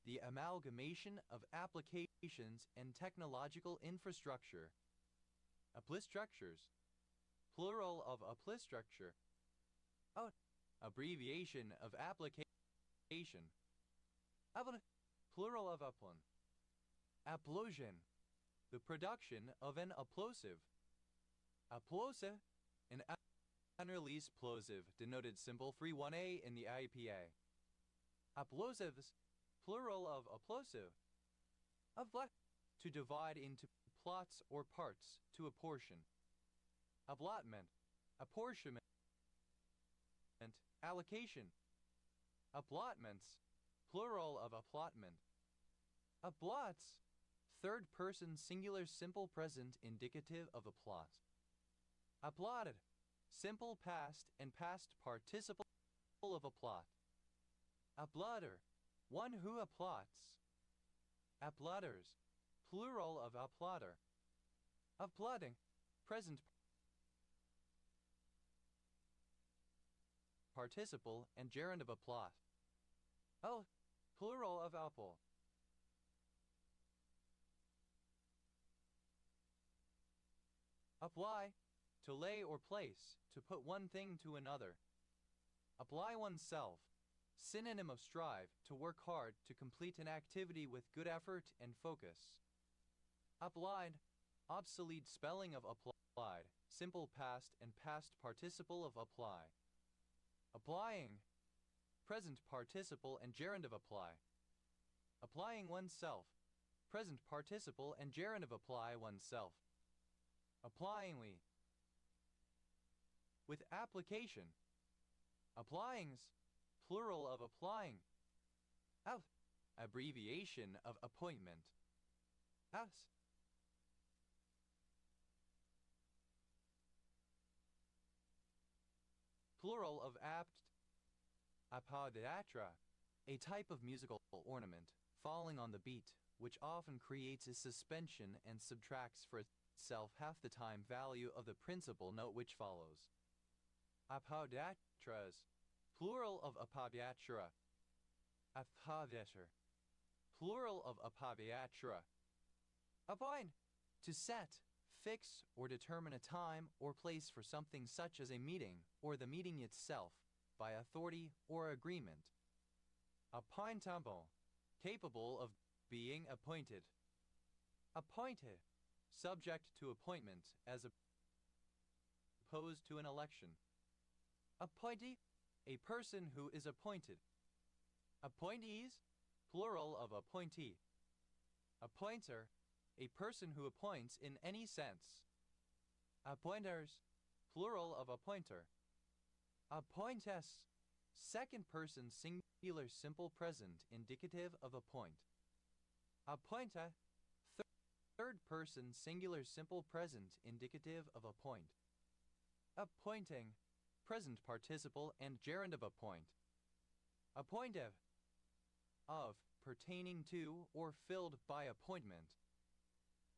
the amalgamation of applications and technological infrastructure. Applistructures, plural of applistructure. Abbreviation of application. Plural of upland. Applosion, the production of an applosive. Applosive, an unreleased plosive, denoted symbol 31A in the IPA. Applosives, plural of applosive. To divide into plots or parts, to apportion. Allotment, apportionment. Allocation. Allotments, plural of allotment. Applots, third person singular simple present indicative of applot. Applauded, simple past and past participle of applaud. Applauder, one who applauds. Applauders, plural of applauder. Applauding, present participle and gerund of apply. Oh, plural of apple. Apply, to lay or place, to put one thing to another. Apply oneself, synonym of strive, to work hard, to complete an activity with good effort and focus. Applied, obsolete spelling of applied, simple past and past participle of apply. Applying, present participle and gerund of apply. Applying oneself, present participle and gerund of apply oneself. Applyingly, with application. Applyings, plural of applying. Abbreviation of appointment. Plural of apt. Apodiatra, a type of musical ornament falling on the beat, which often creates a suspension and subtracts for itself half the time value of the principal note which follows. Apodiatras, plural of apodiatra. Apodiator, plural of apodiatra. Appoint, to set, fix, or determine a time or place for something such as a meeting or the meeting itself, by authority or agreement. Appointable, capable of being appointed. Appointed, subject to appointment as opposed to an election. Appointee, a person who is appointed. Appointees, plural of appointee. Appointer, a person who appoints in any sense. Appointers, plural of appointer. Appointess, second person singular simple present indicative of appoint. Appointa, third person singular simple present indicative of appoint. Appointing, present participle and gerund of appoint. Appointive, of, pertaining to, or filled by appointment.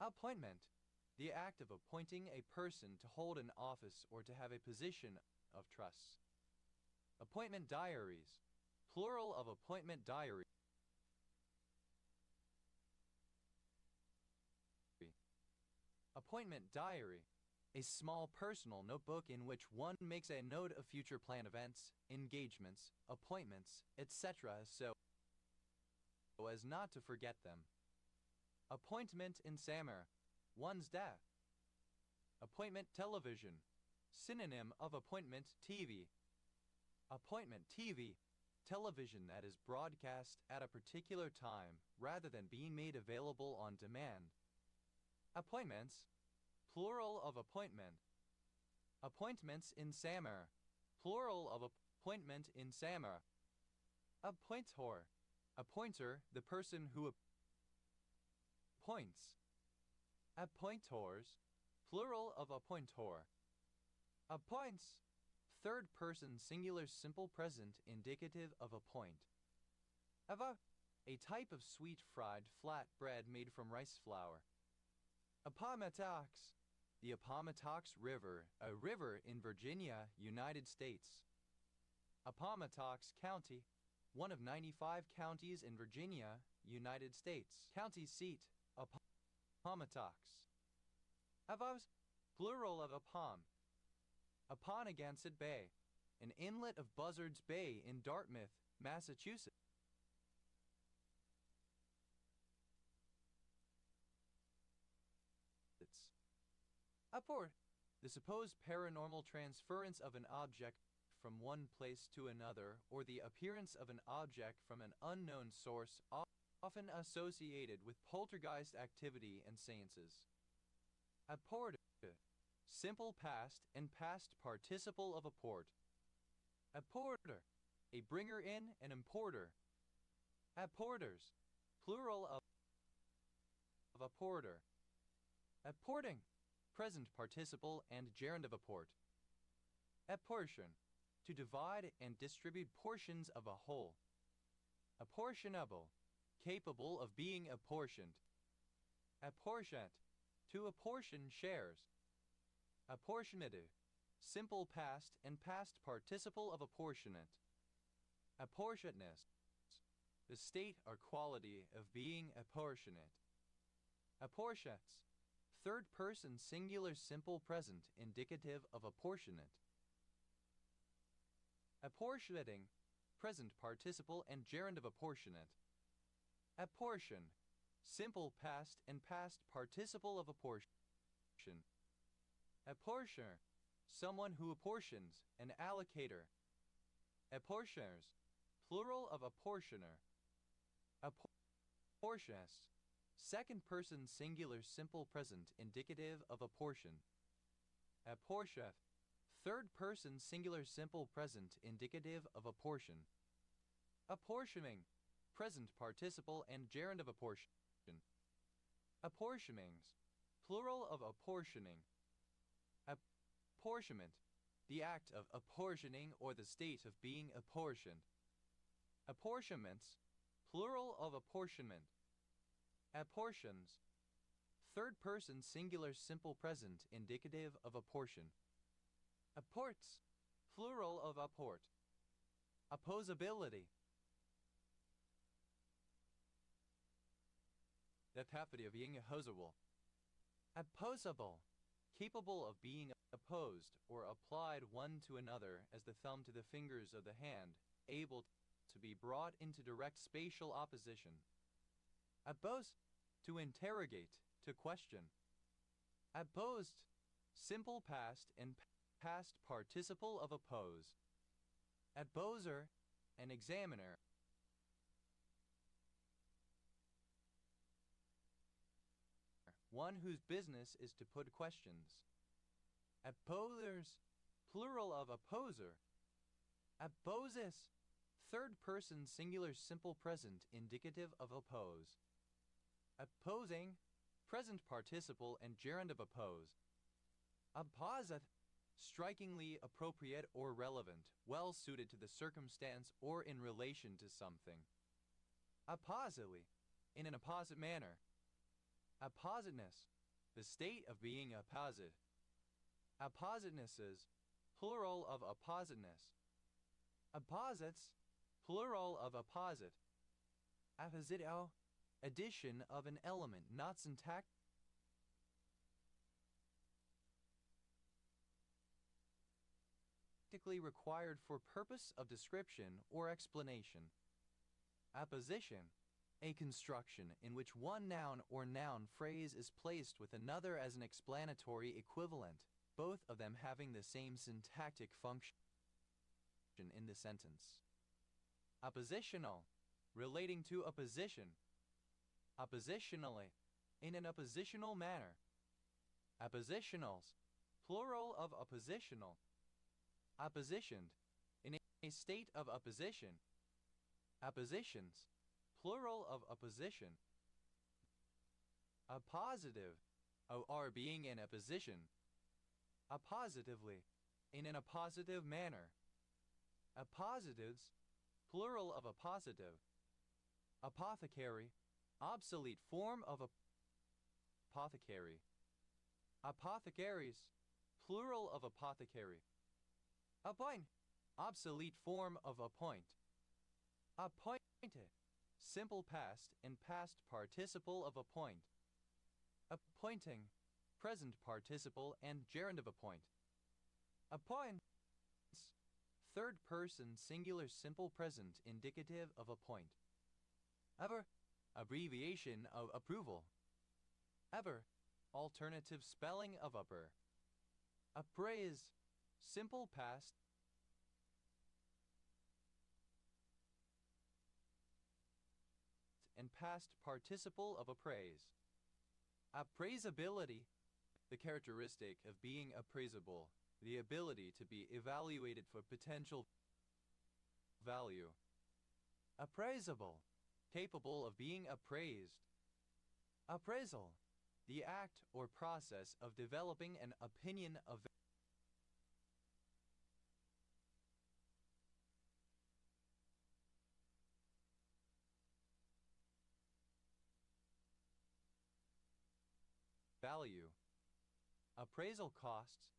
Appointment, the act of appointing a person to hold an office or to have a position of trust. Appointment diaries, plural of appointment diary. Appointment diary, a small personal notebook in which one makes a note of future planned events, engagements, appointments, etc. so as not to forget them. Appointment in summer, one's death. Appointment television, synonym of appointment TV. Appointment TV, television that is broadcast at a particular time rather than being made available on demand. Appointments, plural of appointment. Appointments in summer, plural of appointment in summer. Appointor, appointer, the person who appoints. Appointors, plural of appointor. Appoints, third person singular simple present indicative of appoint. A type of sweet fried flat bread made from rice flour. Appomattox, the Appomattox River, a river in Virginia, United States. Appomattox County, one of 95 counties in Virginia, United States. County seat, Appomattox. Avos, plural of Appom. Apponeganset Bay, an inlet of Buzzards Bay in Dartmouth, Massachusetts. Apport, the supposed paranormal transference of an object from one place to another, or the appearance of an object from an unknown source, often associated with poltergeist activity and seances. Apport, simple past and past participle of apport. Apporter, a bringer in and importer. Apporters, plural of apporter. Apporting, present participle and gerund of apport. Apportion, to divide and distribute portions of a whole. Apportionable, capable of being apportioned. Apportionate, to apportion shares. Apportionative, simple past and past participle of apportionate. Apportionateness, the state or quality of being apportionate. Apportionates, third person singular simple present indicative of apportionate. Apportionating, present participle and gerund of apportionate. Apportion, simple past and past participle of apportion. Apportioner, someone who apportions, an allocator. Apportioners, plural of apportioner. Apportionist, second person singular simple present indicative of apportion. Apportioneth, third person singular simple present indicative of apportion. Apportioning, present participle and gerund of apportion. Apportionings, plural of apportioning. Apportionment, the act of apportioning or the state of being apportioned. Apportionments, plural of apportionment. Apportions, third person singular simple present indicative of apportion. Apports, plural of apport. Opposability, the capacity of being opposable. Opposable, capable of being opposed or applied one to another as the thumb to the fingers of the hand, able to be brought into direct spatial opposition. Oppose, to interrogate, to question. Opposed, simple past and past participle of oppose. Opposer, an examiner. One whose business is to put questions. Opposers, plural of opposer. Opposes, third person singular simple present indicative of oppose. Opposing, present participle and gerund of oppose. Opposeth, strikingly appropriate or relevant, well suited to the circumstance or in relation to something. Oppositely, in an opposite manner. Appositeness, the state of being apposite. Appositenesses, plural of appositeness. Apposits, plural of apposit. Appositio, addition of an element not syntactically required for purpose of description or explanation. Apposition, a construction in which one noun or noun phrase is placed with another as an explanatory equivalent, both of them having the same syntactic function in the sentence. Oppositional, relating to opposition. Oppositionally, in an oppositional manner. Oppositionals, plural of oppositional. Oppositioned, in a state of opposition. Oppositions, plural of opposition. Appositive, or being in a position. Appositively, in an appositive manner. Appositives, plural of appositive. Apothecary, obsolete form of apothecary. Apothecaries, plural of apothecary. Appoint, obsolete form of appoint. Appointed, simple past and past participle of appoint. Appointing, present participle and gerund of appoint. Appoints, third person singular simple present indicative of appoint. Ever, abbreviation of approval. Ever, alternative spelling of upper. Appraise, simple past and past participle of appraise. Appraisability, the characteristic of being appraisable, the ability to be evaluated for potential value. Appraisable, capable of being appraised. Appraisal, the act or process of developing an opinion of value. Appraisal costs,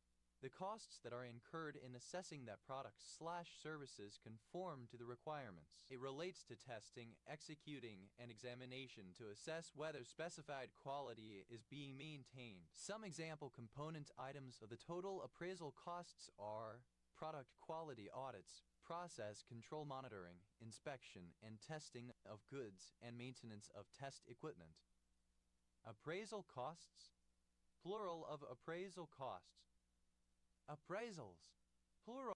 The costs that are incurred in assessing that products/services conform to the requirements. It relates to testing, executing, and examination to assess whether specified quality is being maintained. Some example component items of the total appraisal costs are product quality audits, process control monitoring, inspection and testing of goods, and maintenance of test equipment. Appraisal costs, plural of appraisal costs. Appraisals, plural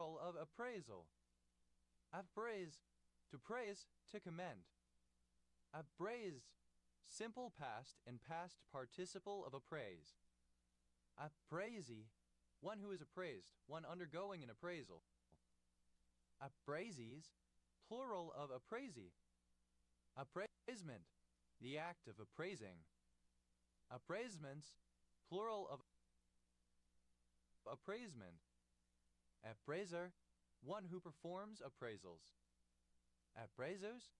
of appraisal. Appraise, to praise, to commend. Appraise, simple past and past participle of appraise. Appraisee, one who is appraised, one undergoing an appraisal. Appraisees, plural of appraisee. Appraisement, the act of appraising. Appraisements, plural of appraisement. Appraiser, one who performs appraisals. Appraisers,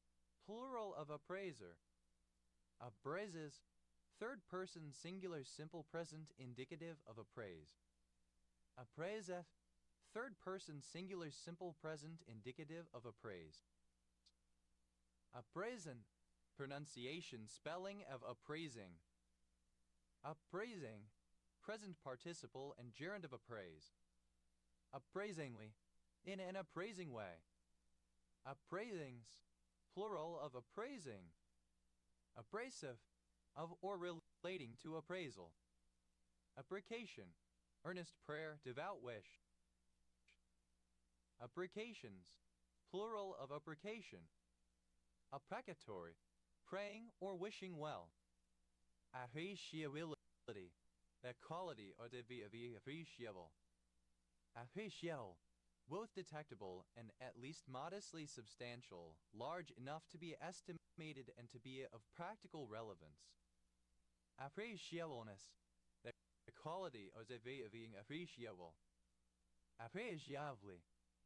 plural of appraiser. Appraises, third person singular simple present indicative of appraise. Appraiseth, third person singular simple present indicative of appraise. Appraisant, pronunciation spelling of appraising. Appraising, present participle and gerund of appraise. Appraisingly, in an appraising way. Appraisings, plural of appraising. Appraisive, of or relating to appraisal. Application, earnest prayer, devout wish. Applications, plural of application. Apprecatory, praying or wishing well. Appreciability, that quality or to be appreciable. Appreciable, both detectable and at least modestly substantial, large enough to be estimated and to be of practical relevance. Appreciableness, the quality or to be appreciable. Appreciably,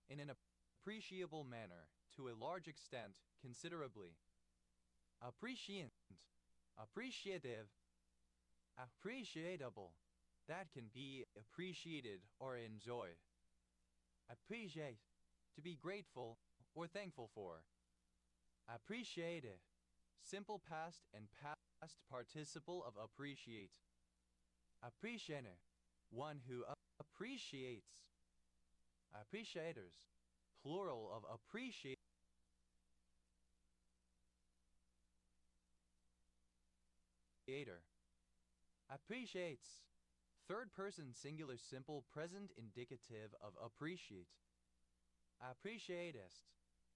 in an appreciable manner, to a large extent, considerably. Appreciant, appreciative. Appreciable, that can be appreciated or enjoyed. Appreciate, to be grateful or thankful for. Appreciative, simple past and past participle of appreciate. Appreciator, one who appreciates. Appreciators, plural of appreciate. Appreciates, third person singular simple present indicative of appreciate. Appreciatist,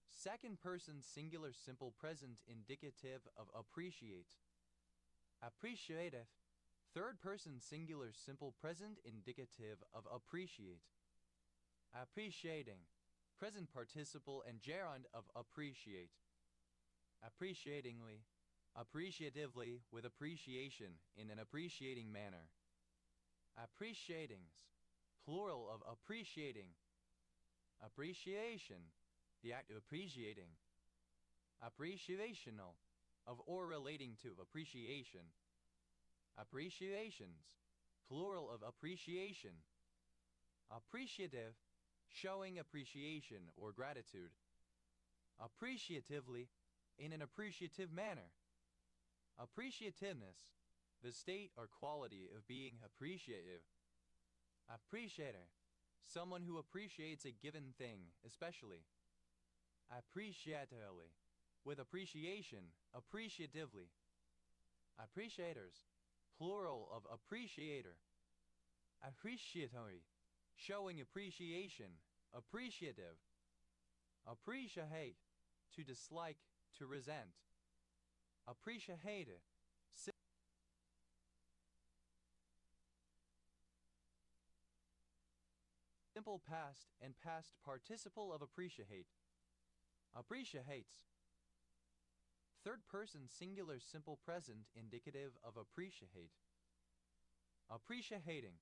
second person singular simple present indicative of appreciate. Appreciateth, third person singular simple present indicative of appreciate. Appreciating, present participle and gerund of appreciate. Appreciatingly, appreciatively, with appreciation, in an appreciating manner. Appreciatings, plural of appreciating. Appreciation, the act of appreciating. Appreciational, of or relating to appreciation. Appreciations, plural of appreciation. Appreciative, showing appreciation or gratitude. Appreciatively, in an appreciative manner. Appreciativeness, the state or quality of being appreciative. Appreciator, someone who appreciates a given thing, especially. Appreciatorily, with appreciation, appreciatively. Appreciators, plural of appreciator. Appreciatory, showing appreciation, appreciative. Appreciate, to dislike, to resent. Appreciate, simple past and past participle of appreciate. Appreciates, third person singular simple present indicative of appreciate. Appreciating,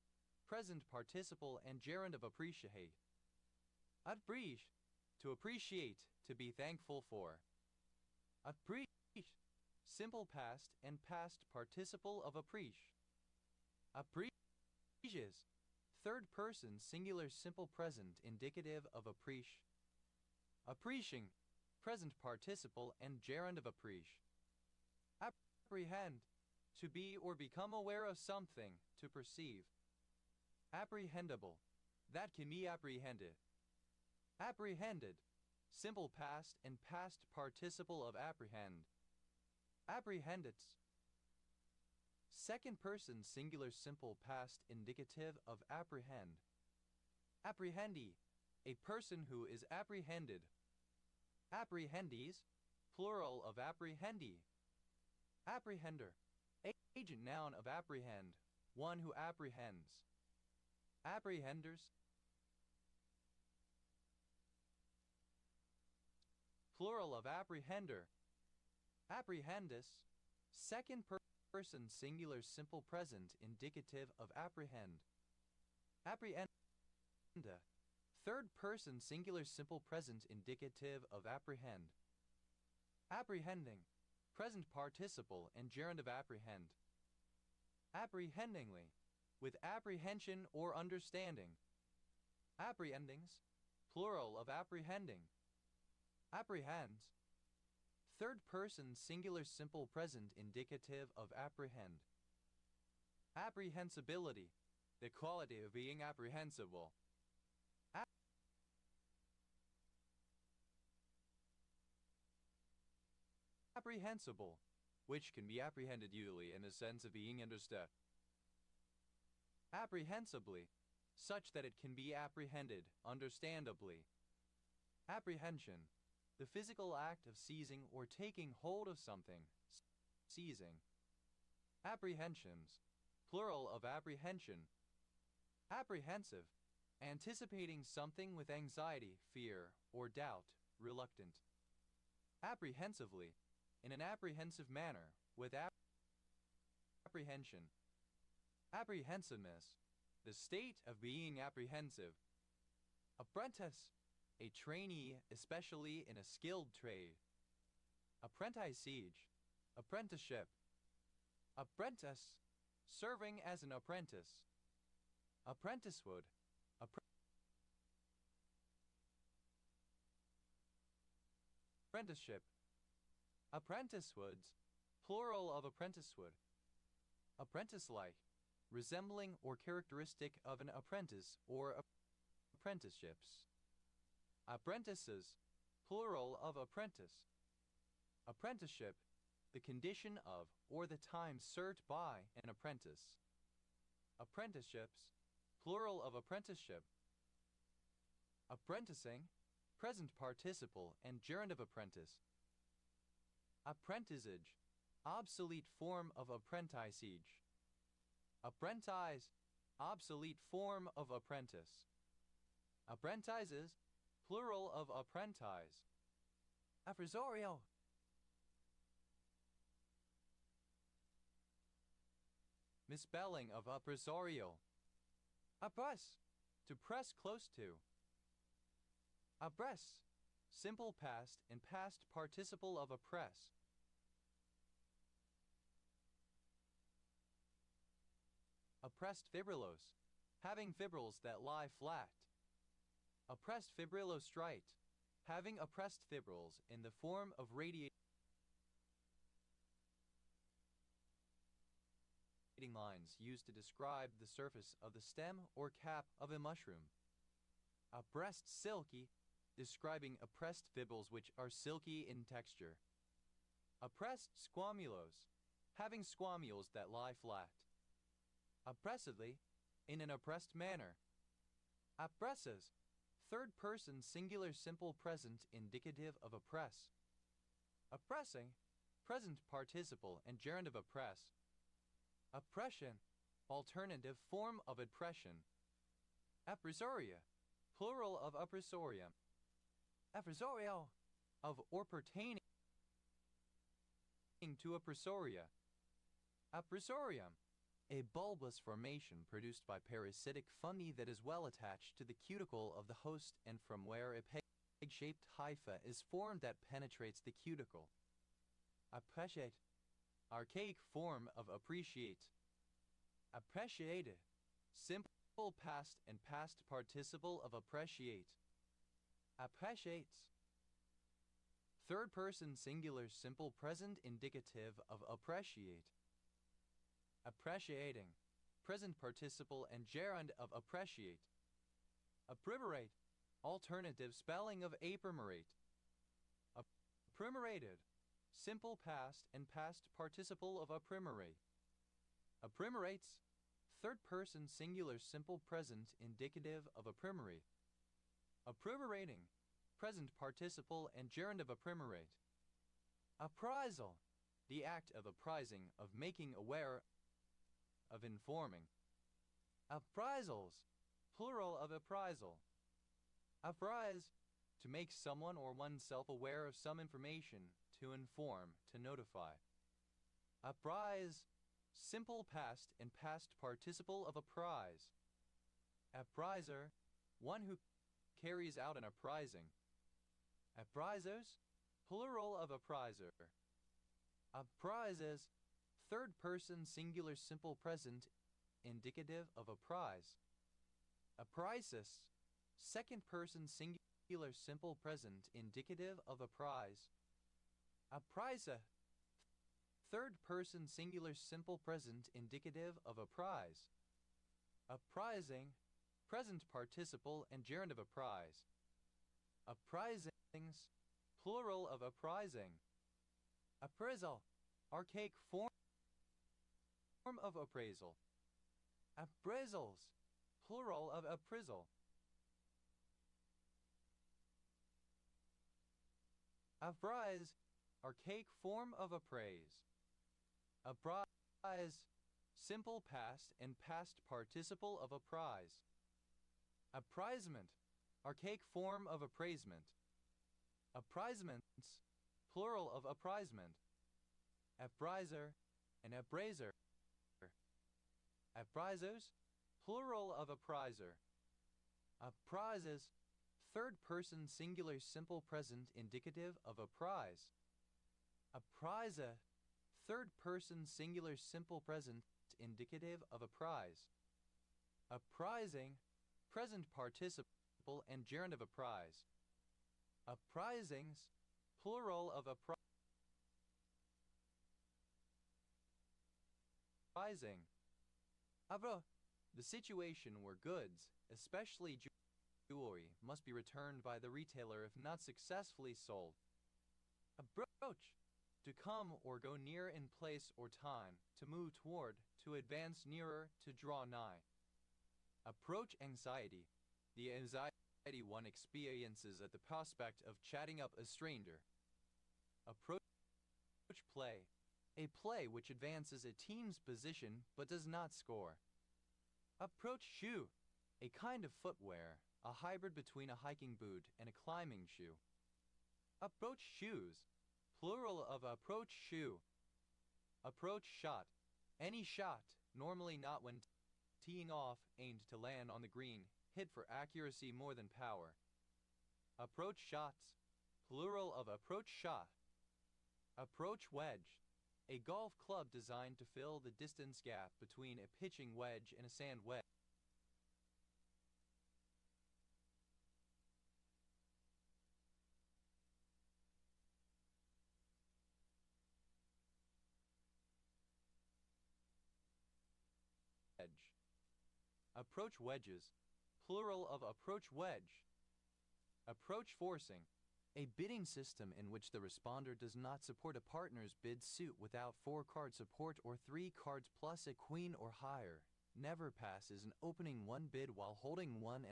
present participle and gerund of appreciate. Appreciate, to appreciate, to be thankful for. Appreciate, simple past and past participle of appreciate. Appreciates, third person singular simple present indicative of appreciation. Appreciation, present participle and gerund of appreciation. Apprehend, to be or become aware of something, to perceive. Apprehendable, that can be apprehended. Apprehended, simple past and past participle of apprehend. Apprehendets, second person singular simple past indicative of apprehend. Apprehendee, a person who is apprehended. Apprehendees, plural of apprehendee. Apprehender, agent noun of apprehend, one who apprehends. Apprehenders, plural of apprehender. Apprehendus, second person singular simple present indicative of apprehend. Apprehenda, third person singular simple present indicative of apprehend. Apprehending, present participle and gerund of apprehend. Apprehendingly, with apprehension or understanding. Apprehendings, plural of apprehending. Apprehends, third person singular simple present indicative of apprehend. Apprehensibility, the quality of being apprehensible. Apprehensible, which can be apprehended usually in a sense of being understood. Apprehensibly, such that it can be apprehended understandably. Apprehension, the physical act of seizing or taking hold of something, seizing. Apprehensions, plural of apprehension. Apprehensive, anticipating something with anxiety, fear, or doubt, reluctant. Apprehensively, in an apprehensive manner, with apprehension. Apprehensiveness, the state of being apprehensive. Apprentice, a trainee, especially in a skilled trade. Apprenticage, apprenticeship. Apprentice, serving as an apprentice. Apprenticehood, apprenticeship. Apprenticehoods, plural of apprenticehood. Apprentice-like, resembling or characteristic of an apprentice or apprenticeships. Apprentices, plural of apprentice. Apprenticeship, the condition of or the time served by an apprentice. Apprenticeships, plural of apprenticeship. Apprenticing, present participle and gerund of apprentice. Apprenticage, obsolete form of apprenticage. Apprentice, obsolete form of apprentice. Apprentices, plural of apprentice. Appresorio, misspelling of appresorio. Appress, to press close to. Abreast, simple past and past participle of oppress. Oppressed fibrillose, having fibrils that lie flat. Oppressed fibrillostrite, having oppressed fibrils in the form of radiating lines used to describe the surface of the stem or cap of a mushroom. Oppressed silky, describing oppressed fibrils which are silky in texture. Oppressed squamulose, having squamules that lie flat. Oppressively, in an oppressed manner. Oppresses, third person singular simple present indicative of oppress. Oppressing, present participle and gerund of oppress. Oppression, alternative form of oppression. Appresoria, plural of appresorium. Appresorio, of or pertaining to appressoria. Appressorium, a bulbous formation produced by parasitic fungi that is well attached to the cuticle of the host and from where a peg-shaped hypha is formed that penetrates the cuticle. Appreciate, archaic form of appreciate. Appreciated, simple past and past participle of appreciate. Appreciates. Third person singular simple present indicative of appreciate. Appreciating. Present participle and gerund of appreciate. Apprimerate. Alternative spelling of apprimerate. Apprimerated. Simple past and past participle of apprimerate. Apprimerates. Third person singular simple present indicative of apprimerate. Apprimerating. Present participle and gerund of apprimerate. Apprisal. The act of apprising, of making aware, of informing. Apprisals. Plural of apprisal. Apprise. To make someone or oneself aware of some information, to inform, to notify. Apprise. Simple past and past participle of apprise. Appriser. One who carries out an apprising. Apprisers. Plural of appriser. Apprises. Third person singular simple present indicative of apprise. Apprises. Second person singular simple present indicative of apprise. Appriseth. Third person singular simple present indicative of apprise. Apprising. Present participle and gerund of apprise. Apprisings. Plural of apprising. Appraisal. Archaic form of appraisal. Appraisals. Plural of appraisal. Apprise. Archaic form of appraise. Apprise. Simple past and past participle of apprise. Apprisement. Archaic form of appraisement. Apprisements. Plural of apprisement. Appriser and appraiser. Apprisers. Plural of appriser. Apprises. Third person singular simple present indicative of apprise. Appriseth. Third person singular simple present indicative of apprise. Apprising. Present participle and gerund of apprise. Apprisings. Plural of apprising. Avro. The situation where goods, especially jewelry, must be returned by the retailer if not successfully sold. Approach. To come or go near in place or time, to move toward, to advance nearer, to draw nigh. Approach anxiety. The anxiety one experiences at the prospect of chatting up a stranger. Approach play. A play which advances a team's position but does not score. Approach shoe. A kind of footwear, a hybrid between a hiking boot and a climbing shoe. Approach shoes. Plural of approach shoe. Approach shot. Any shot, normally not when teeing off, aimed to land on the green, hit for accuracy more than power. Approach shots. Plural of approach shot. Approach wedge. A golf club designed to fill the distance gap between a pitching wedge and a sand wedge. Approach wedges. Plural of approach wedge. Approach forcing. A bidding system in which the responder does not support a partner's bid suit without 4-card support or 3 cards plus a queen or higher. Never passes an opening 1 bid while holding 1.5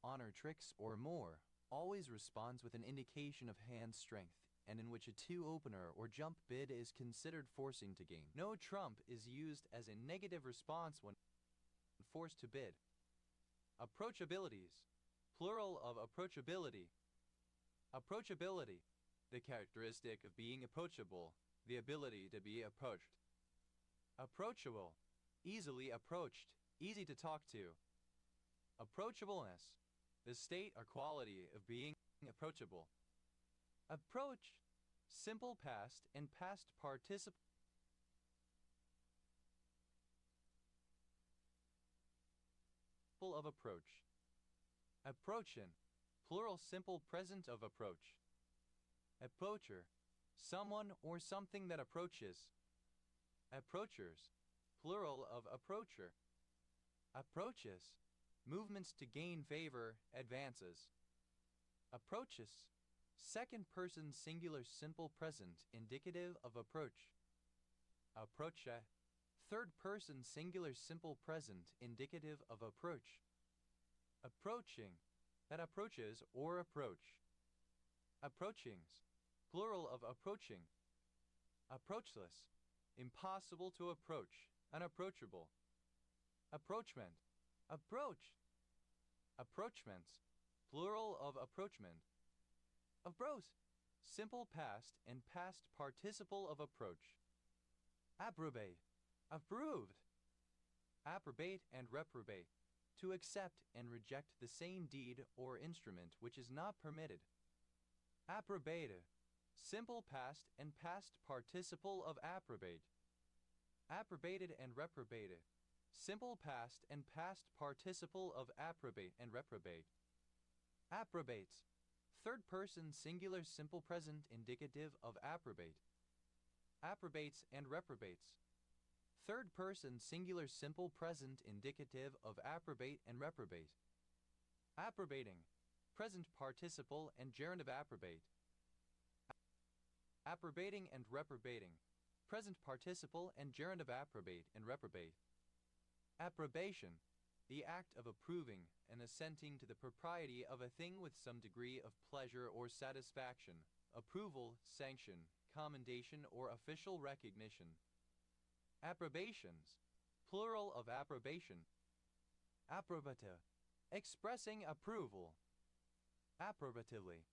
honor tricks or more. Always responds with an indication of hand strength, and in which a 2 opener or jump bid is considered forcing to gain. No trump is used as a negative response when forced to bid. Approachabilities. Plural of approachability. Approachability. The characteristic of being approachable, the ability to be approached. Approachable. Easily approached, easy to talk to. Approachableness. The state or quality of being approachable. Approach. Simple past and past participle. participle of approach. Approachin, plural simple present of approach. Approacher, someone or something that approaches. Approachers, plural of approacher. Approaches, movements to gain favor, advances. Approaches, second person singular simple present indicative of approach. Approacha, third person singular simple present indicative of approach. Approaching, that approaches or approach. Approachings, plural of approaching. Approachless, impossible to approach, unapproachable. Approachment, approach. Approachments, plural of approachment. Approach, simple past and past participle of approach. Approbate, approved. Approbate and reprobate, to accept and reject the same deed or instrument which is not permitted. Approbate, simple past and past participle of approbate. Approbated and reprobated, simple past and past participle of approbate and reprobate. Approbates, third person singular simple present indicative of approbate. Approbates and reprobates, third person singular simple present indicative of approbate and reprobate. Approbating, present participle and gerund of approbate. Approbating and reprobating, present participle and gerund of approbate and reprobate. Approbation, the act of approving and assenting to the propriety of a thing with some degree of pleasure or satisfaction, approval, sanction, commendation, or official recognition. Approbations, plural of approbation. Approbative, expressing approval. Approbatively,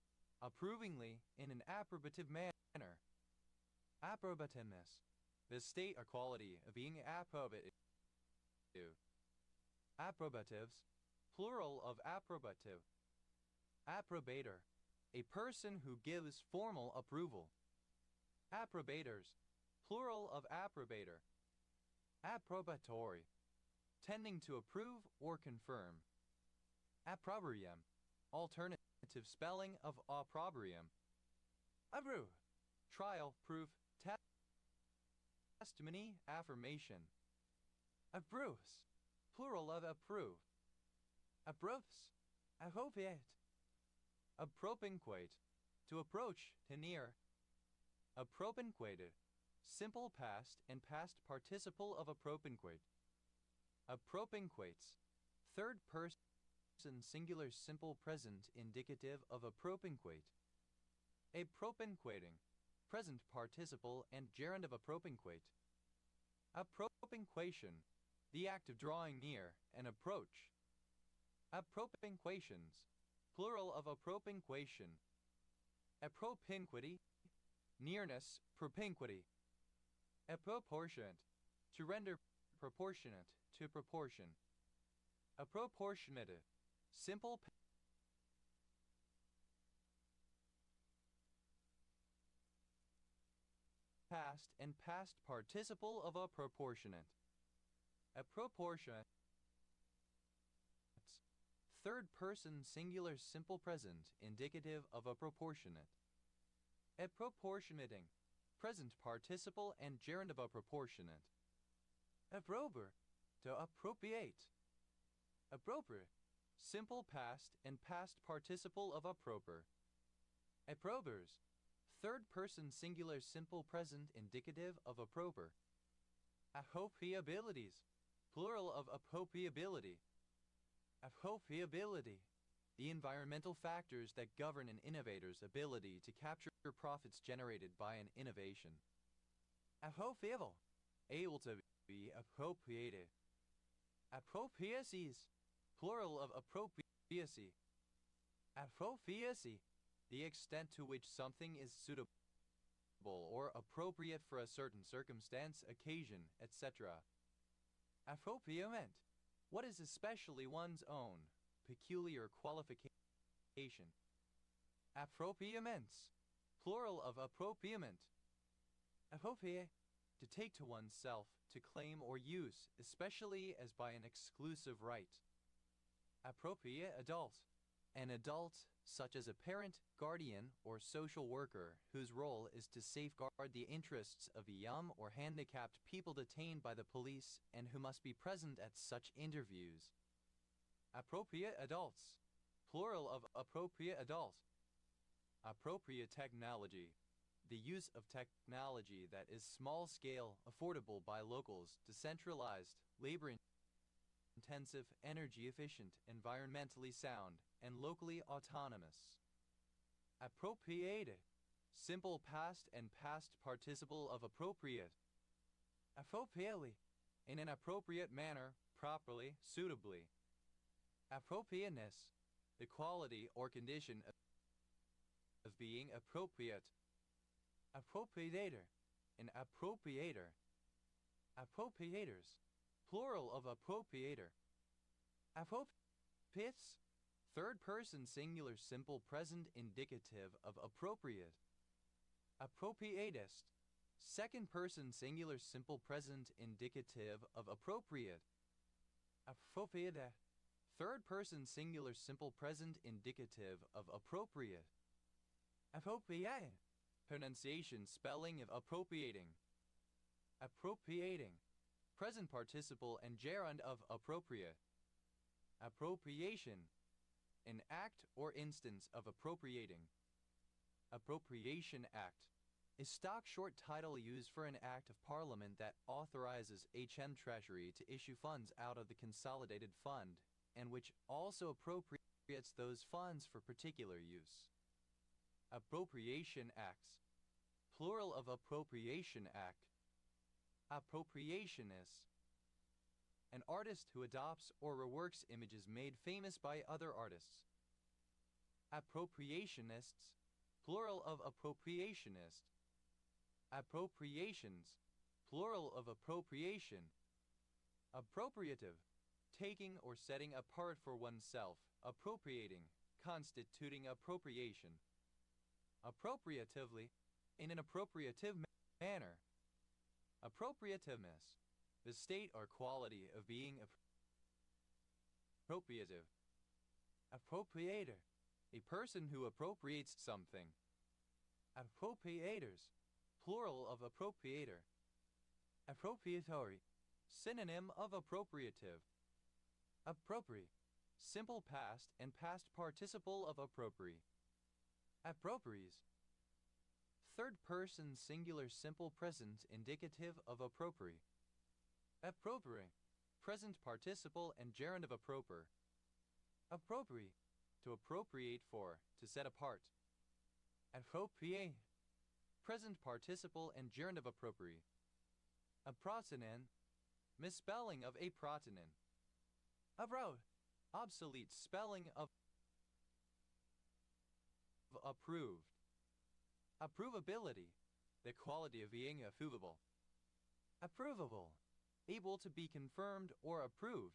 approvingly in an approbative manner. Approbativeness, the state or quality of being approbative. Approbatives, plural of approbative. Approbator, a person who gives formal approval. Approbators, plural of approbator. Approbatory, tending to approve or confirm. Approbrium, alternative spelling of opprobrium. Approve, trial, proof, testimony, affirmation. Approves, plural of approve. Approves, appropriate. Appropinquate, to approach, to near. Appropinquated, simple past and past participle of appropinquate. Appropinquates, third person singular simple present indicative of appropinquate. Appropinquating, present participle and gerund of appropinquate. Appropinquation, the act of drawing near, an approach. Appropinquations, plural of appropinquation. Appropinquity, nearness, propinquity. Approportionate, to render proportionate, to proportion. Approportionate, simple past and past participle of a proportionate. Approportionate, third person singular simple present indicative of a proportionate. Approportionating, present participle and gerund of a proportionate. Approber, to appropriate. Appropriate, simple past and past participle of approper. Approbers, third person singular simple present indicative of approper. Appropriabilities, plural of appropriability. Appropriability, the environmental factors that govern an innovator's ability to capture profits generated by an innovation. Appropriable, able to be appropriated. Appropriacies, plural of appropriacy. Appropriacy, the extent to which something is suitable or appropriate for a certain circumstance, occasion, etc. Appropriament, what is especially one's own, peculiar qualification. Appropriaments, plural of appropriament. Appropriate, to take to oneself, to claim or use, especially as by an exclusive right. Appropriate adult. An adult, such as a parent, guardian, or social worker, whose role is to safeguard the interests of young or handicapped people detained by the police and who must be present at such interviews. Appropriate adults. Plural of appropriate adult. Appropriate technology. The use of technology that is small scale, affordable by locals, decentralized, labor-intensive, energy efficient, environmentally sound, and locally autonomous. Appropriate. Simple past and past participle of appropriate. Appropriately. In an appropriate manner, properly, suitably. Appropriateness. The quality or condition of being appropriate. Appropriator. An appropriator. Appropriators. Plural of appropriator. Appropriates. Third person singular simple present indicative of appropriate. Appropriatist. Second person singular simple present indicative of appropriate. Appropriata. Third person singular simple present indicative of appropriate. Appropriate. Pronunciation spelling of appropriating. Appropriating. Present participle and gerund of appropriate. Appropriation. An act or instance of appropriating. Appropriation Act. A stock short title used for an act of parliament that authorizes HM Treasury to issue funds out of the consolidated fund, and which also appropriates those funds for particular use. Appropriation Acts. Plural of Appropriation Act. Appropriationist. An artist who adopts or reworks images made famous by other artists. Appropriationists. Plural of appropriationist. Appropriations. Plural of appropriation. Appropriative. Taking or setting apart for oneself, appropriating, constituting appropriation. Appropriatively. In an appropriative manner. Appropriativeness. The state or quality of being appropriative. Appropriator. A person who appropriates something. Appropriators. Plural of appropriator. Appropriatory. Synonym of appropriative. Appropriate. Simple past and past participle of appropriate. Appropries. Third person singular simple present indicative of appropriate. Appropriate. Present participle and gerund of appropriate. Appropriate. To appropriate for, to set apart. Appropriate. Present participle and gerund of appropriate. Aprotonen. Misspelling of aprotonen. Abroad. Obsolete spelling of approved. Approvability. The quality of being approvable. Approvable. Able to be confirmed or approved.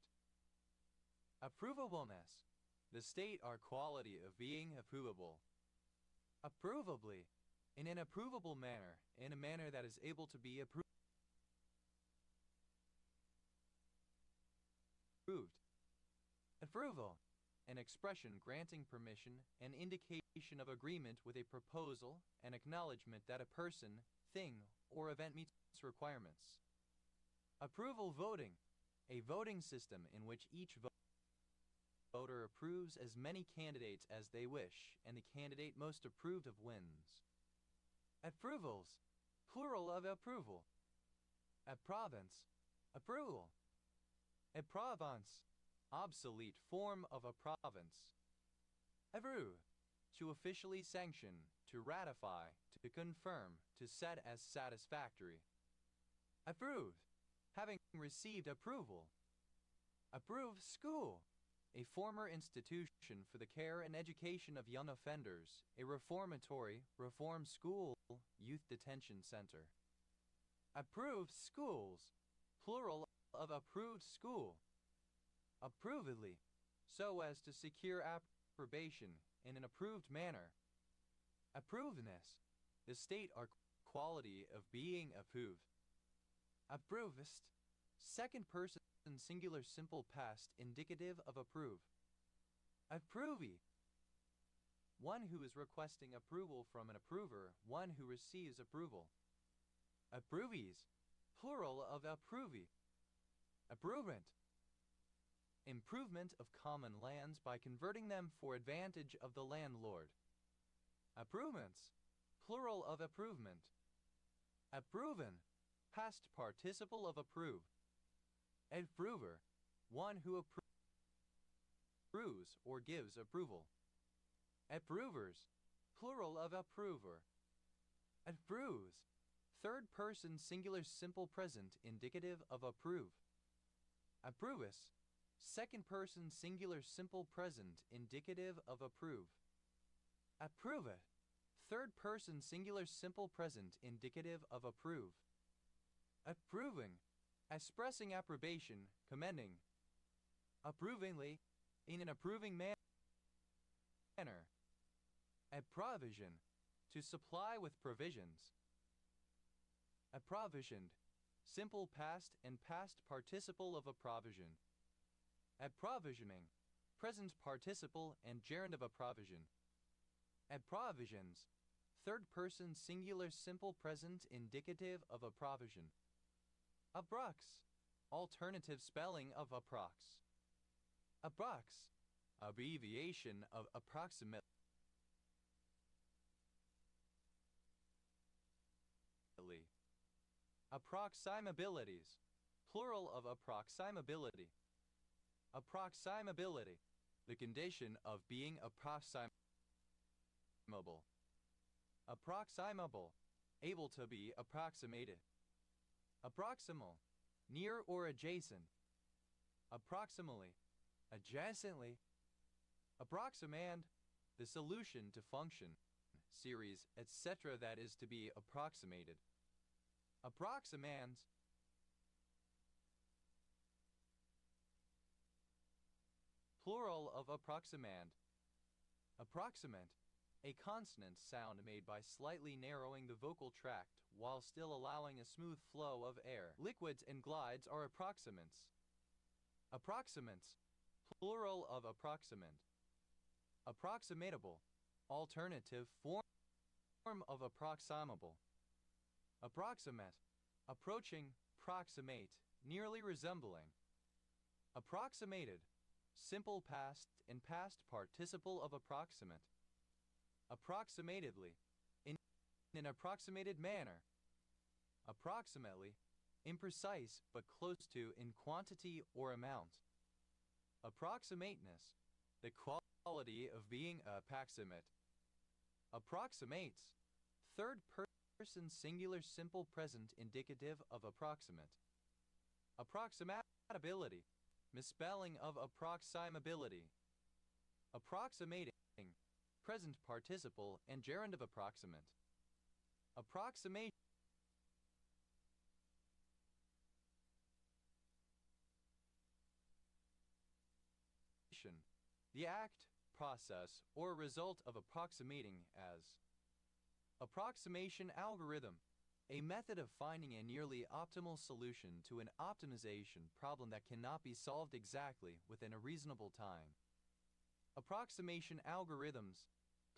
Approvableness. The state or quality of being approvable. Approvably. In an approvable manner, in a manner that is able to be approved. Approval. An expression granting permission, an indication of agreement with a proposal, an acknowledgement that a person, thing, or event meets requirements. Approval voting. A voting system in which each voter approves as many candidates as they wish, and the candidate most approved of wins. Approvals. Plural of approval. A province. Approval. A province. Obsolete form of a province. Approve. To officially sanction, to ratify, to confirm, to set as satisfactory. Approved. Having received approval. Approved school. A former institution for the care and education of young offenders, a reformatory, reform school, youth detention center. Approved schools. Plural of approved school. Approvedly. So as to secure approbation in an approved manner. Approvedness. The state or quality of being approved. Approvest. Second person singular simple past indicative of approve. Approvee. One who is requesting approval from an approver, one who receives approval. Approvees, plural of approvee. Approvement. Improvement of common lands by converting them for advantage of the landlord. Approvements, plural of approvement. Approven, past participle of approve. Approver, one who approves or gives approval. Approvers, plural of approver. Approves, third person singular simple present indicative of approve. Approvus, second person singular simple present indicative of approve. Approveth, third person singular simple present indicative of approve. Approving, expressing approbation, commending. Approvingly, in an approving manner. Approvision, to supply with provisions. Approvisioned, simple past and past participle of approvision. Approvisioning, present participle and gerund of approvision. Approvisions, third person singular simple present indicative of approvision. Abrux, alternative spelling of approx. Abrux, abbreviation of approximately. Approximabilities, plural of approximability. Approximability, the condition of being approximable. Approximable, able to be approximated. Approximal, near or adjacent. Approximally, adjacently. Approximand, the solution to function, series, etc. that is to be approximated. Approximands, plural of approximand. Approximant, a consonant sound made by slightly narrowing the vocal tract while still allowing a smooth flow of air. Liquids and glides are approximants. Approximants, plural of approximant. Approximatable, alternative form of approximable. Approximate, approaching, proximate, nearly resembling. Approximated, simple past and past participle of approximate. Approximatedly, in an approximated manner. Approximately, imprecise but close to in quantity or amount. Approximateness, the quality of being approximate. Approximates, third person singular simple present indicative of approximate. Approximatability, misspelling of approximability. Approximating, present participle and gerund of approximate. Approximation, the act, process, or result of approximating as. Approximation algorithm, a method of finding a nearly optimal solution to an optimization problem that cannot be solved exactly within a reasonable time. Approximation algorithms,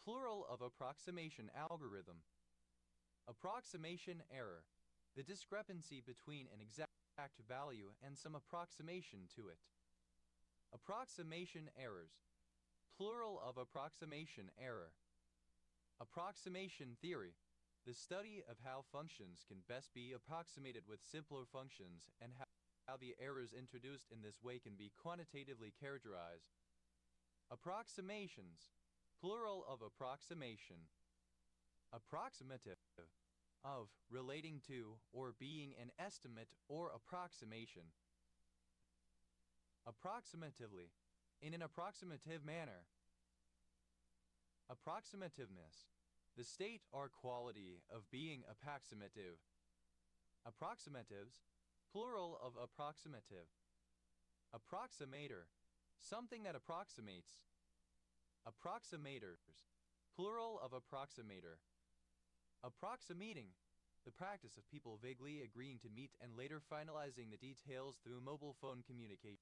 plural of approximation algorithm. Approximation error, the discrepancy between an exact value and some approximation to it. Approximation errors, plural of approximation error. Approximation theory, the study of how functions can best be approximated with simpler functions and how the errors introduced in this way can be quantitatively characterized. Approximations, plural of approximation. Approximative, of, relating to, or being an estimate or approximation. Approximatively, in an approximative manner. Approximativeness, the state or quality of being approximative. Approximatives, plural of approximative. Approximator, something that approximates. Approximators, plural of approximator. Approximating, the practice of people vaguely agreeing to meet and later finalizing the details through mobile phone communication.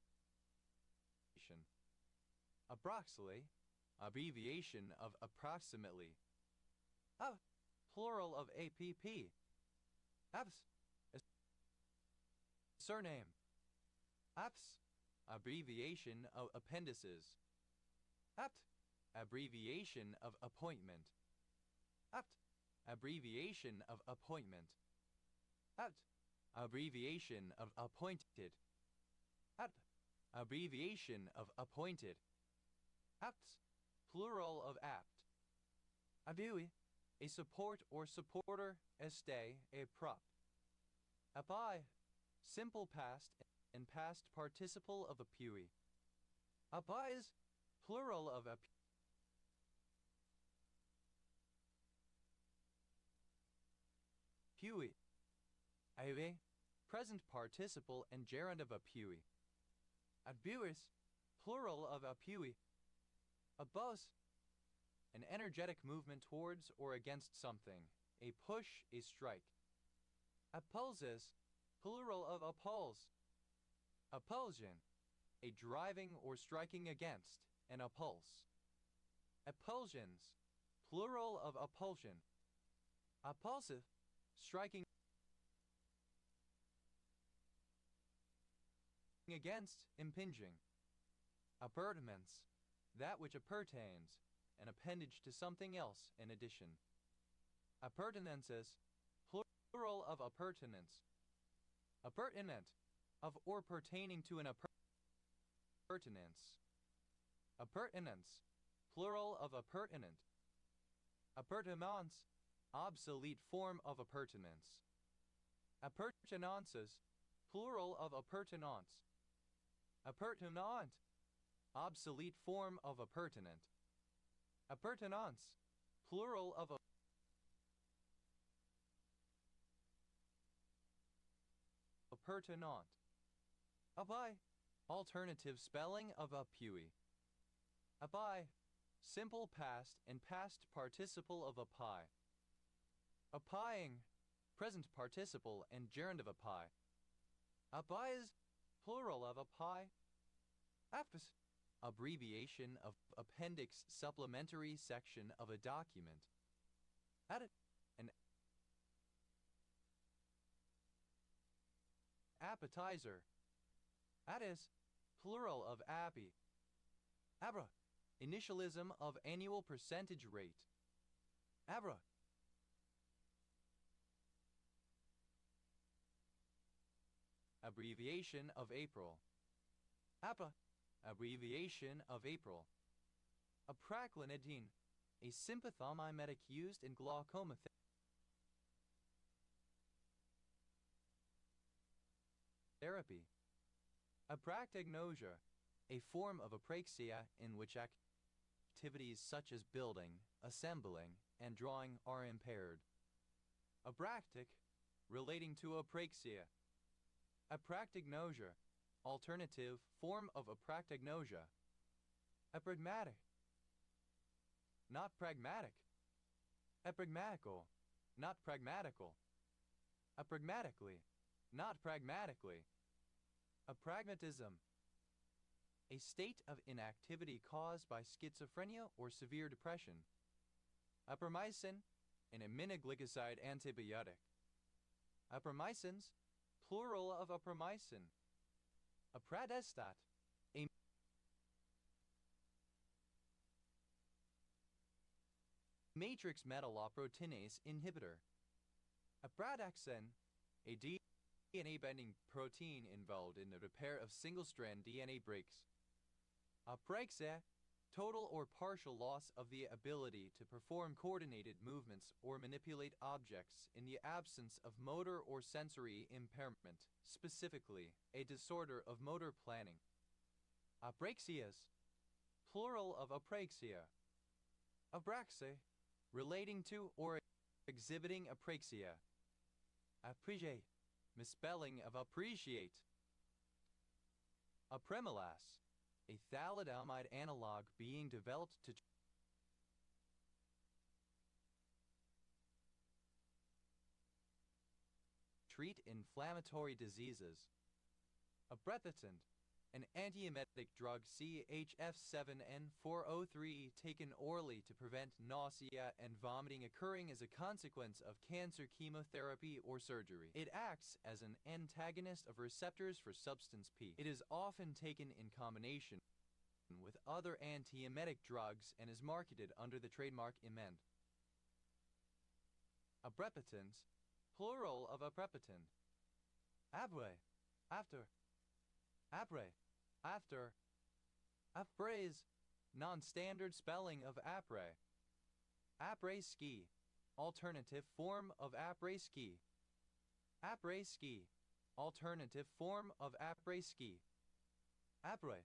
Approximately, abbreviation of approximately. A, plural of APP. Abs, surname. Abs, abbreviation of appendices. Apt, abbreviation of appointment. Apt, abbreviation of appointment. Apt, abbreviation of appointed. Apt, abbreviation of appointed. Apt, plural of apt. Abui, a support or supporter, este, a prop. Apai, simple past and past participle of apui. Apais, plural of apui. Aive, present participle and gerund of apui. Abuis, plural of apui. Abos, an energetic movement towards or against something, a push, a strike. Appulsus, plural of appulse. Appulsion, a driving or striking against, an appulse. Appulsions, plural of appulsion. Appulsive, striking against, impinging. Appurtenance, that which appertains, an appendage to something else in addition. Appurtenances, plural of appurtenance. Appurtenant, of or pertaining to an appurtenance. Appurtenance, plural of appurtenant. Appurtenance, obsolete form of appurtenance. Appurtenances, plural of appurtenance. Appurtenant, obsolete form of appurtenant. Appurtenance, plural of appurtenant. Abai, alternative spelling of appui. Abai, simple past and past participle of apply. Applying, present participle and gerund of apply. Apply's, plural of apply. Apps, abbreviation of appendix supplementary section of a document. Added, an appetizer. Addis, plural of abby. Abra, initialism of annual percentage rate. Abra, abbreviation of April. APA, abbreviation of April. Apraclinidine, a sympathomimetic used in glaucoma therapy. Apractignosia, a form of apraxia in which activities such as building, assembling, and drawing are impaired. Abractic, relating to apraxia. Apractignosia, alternative form of apractignosia. Apragmatic, not pragmatic. Apragmatical, not pragmatical. Apragmatically, not pragmatically. Apragmatism, a state of inactivity caused by schizophrenia or severe depression. Apomycin, an aminoglycoside antibiotic. Apomycins, plural of apomycin. Apradestat, a matrix metalloproteinase inhibitor. Abradaxan, a DNA-binding protein involved in the repair of single-strand DNA breaks. Apraxia, total or partial loss of the ability to perform coordinated movements or manipulate objects in the absence of motor or sensory impairment, specifically, a disorder of motor planning. Apraxias, plural of apraxia. Abraxe, relating to or exhibiting apraxia. Appreciate, misspelling of appreciate. Apremilase, a thalidomide analog being developed to treat inflammatory diseases. Abrethicin, An antiemetic drug CHF7N403 taken orally to prevent nausea and vomiting occurring as a consequence of cancer chemotherapy or surgery. It acts as an antagonist of receptors for substance P. It is often taken in combination with other antiemetic drugs and is marketed under the trademark Emend. Aprepitant, plural of aprepitant. Abre, after. Apre, after. Apres, non-standard spelling of apres. Après-ski, alternative form of après-ski. Après-ski, alternative form of après-ski. Après,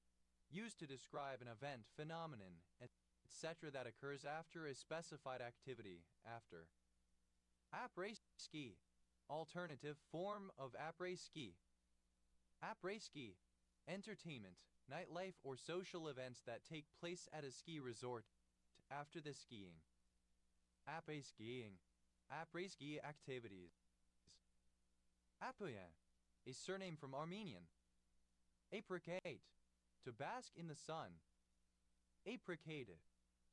used to describe an event, phenomenon, etc. that occurs after a specified activity, after. Après-ski, alternative form of après-ski. Après-ski, entertainment, nightlife or social events that take place at a ski resort after the skiing. Après-skiing, après-ski activities. Apoyen, a surname from Armenian. Apricate, to bask in the sun. Apricated,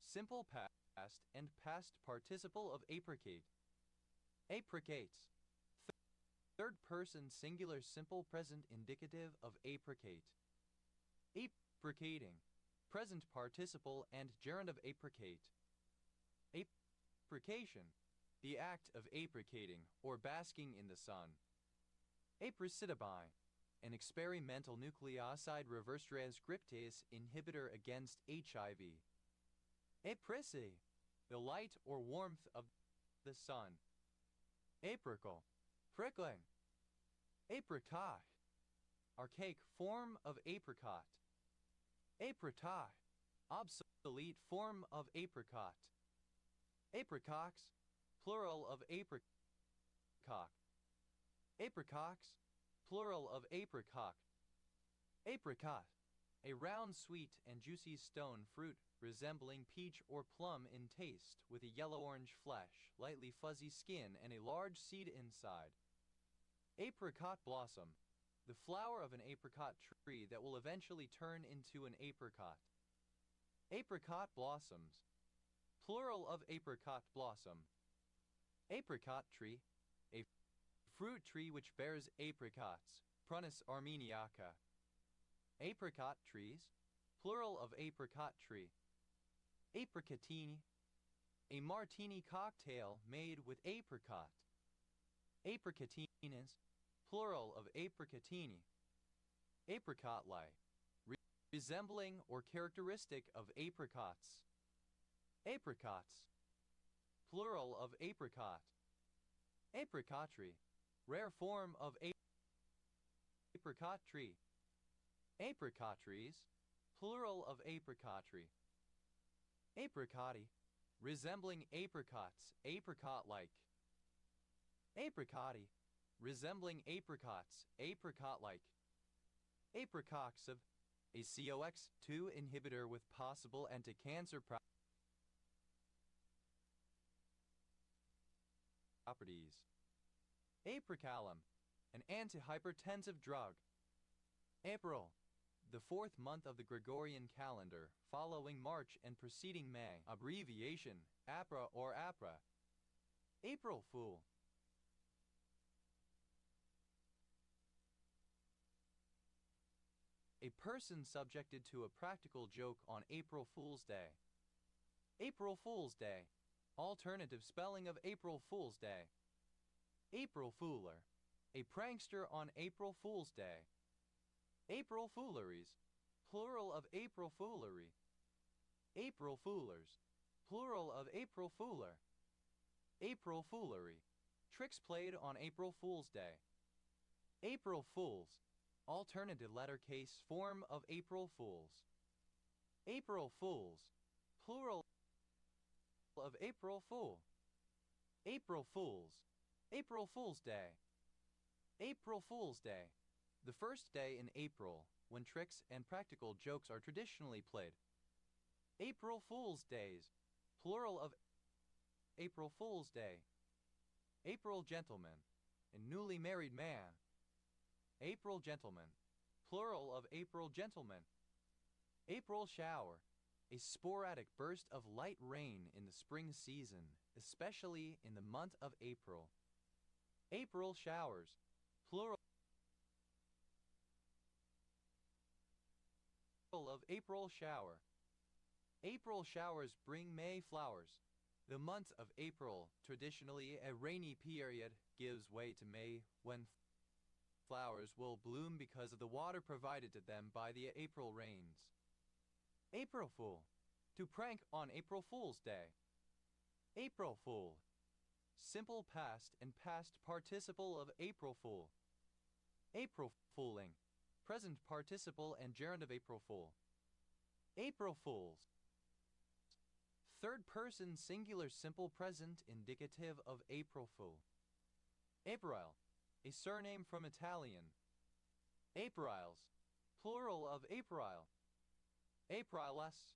simple past and past participle of apricate. Apricates, third person singular simple present indicative of apricate. Apricating, present participle and gerund of apricate. Aprication, the act of apricating or basking in the sun. Apricitabine, an experimental nucleoside reverse transcriptase inhibitor against HIV. Apricé, the light or warmth of the sun. Aprical, prickling. Apricot, archaic form of apricot. Apricot, obsolete form of apricot. Apricox, plural of apricot. Apricox, plural of apricot. Apricot, a round, sweet, and juicy stone fruit resembling peach or plum in taste, with a yellow-orange flesh, lightly fuzzy skin, and a large seed inside. Apricot blossom, the flower of an apricot tree that will eventually turn into an apricot. Apricot blossoms, plural of apricot blossom. Apricot tree, a fruit tree which bears apricots, Prunus armeniaca. Apricot trees, plural of apricot tree. Apricotini, a martini cocktail made with apricot. Apricotinas, plural of apricotini. Apricot-like, resembling or characteristic of apricots. Apricots, plural of apricot. Apricotry, rare form of apricot tree. Apricotries, plural of apricotry. Apricotti, resembling apricots, apricot-like. Apricotti, resembling apricots, apricot-like. Apricoxib, a COX-2 inhibitor with possible anti-cancer properties. Apricalum, an antihypertensive drug. April, the fourth month of the Gregorian calendar, following March and preceding May. Abbreviation, APRA or APRA. April Fool. A person subjected to a practical joke on April Fool's Day. April Fool's Day, alternative spelling of April Fool's Day. April Fooler, a prankster on April Fool's Day. April Fooleries, plural of April Foolery. April Foolers, plural of April Fooler. April Foolery, tricks played on April Fool's Day. April Fools, alternative letter case form of April Fools. April Fools, plural of April Fool. April Fools, April Fool's Day. April Fool's Day, the first day in April when tricks and practical jokes are traditionally played. April Fool's Days, plural of April Fool's Day. April Gentleman, a newly married man. April Gentleman, plural of April gentlemen. April shower, a sporadic burst of light rain in the spring season, especially in the month of April. April showers, plural of April shower. April showers bring May flowers. The month of April, traditionally a rainy period, gives way to May when flowers will bloom because of the water provided to them by the April rains. April Fool, to prank on April Fool's Day. April Fool, simple past and past participle of April Fool. April Fooling, present participle and gerund of April Fool. April Fools, third person singular simple present indicative of April Fool. April, a surname from Italian. Aprils, plural of April. Aprilis,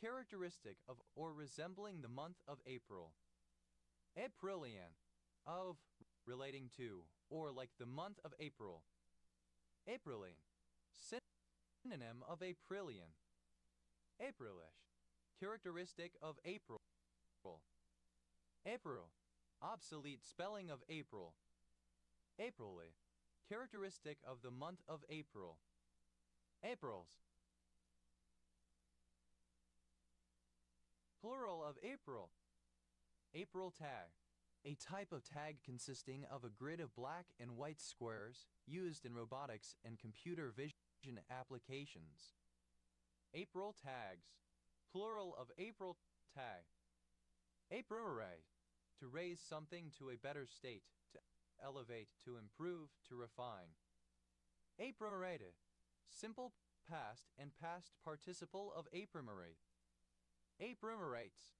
characteristic of or resembling the month of April. Aprilian, of, relating to, or like the month of April. Apriline, synonym of Aprilian. Aprilish, characteristic of April. April, obsolete spelling of April. Aprily, characteristic of the month of April. Aprils, plural of April. April tag, a type of tag consisting of a grid of black and white squares used in robotics and computer vision applications. April tags, plural of April tag. Eujrxmrni8uhbr, to raise something to a better state, to elevate, to improve, to refine. Eujrxmrni8uhbr, simple past and past participle of Eujrxmrni8. Eujrxmrni8s,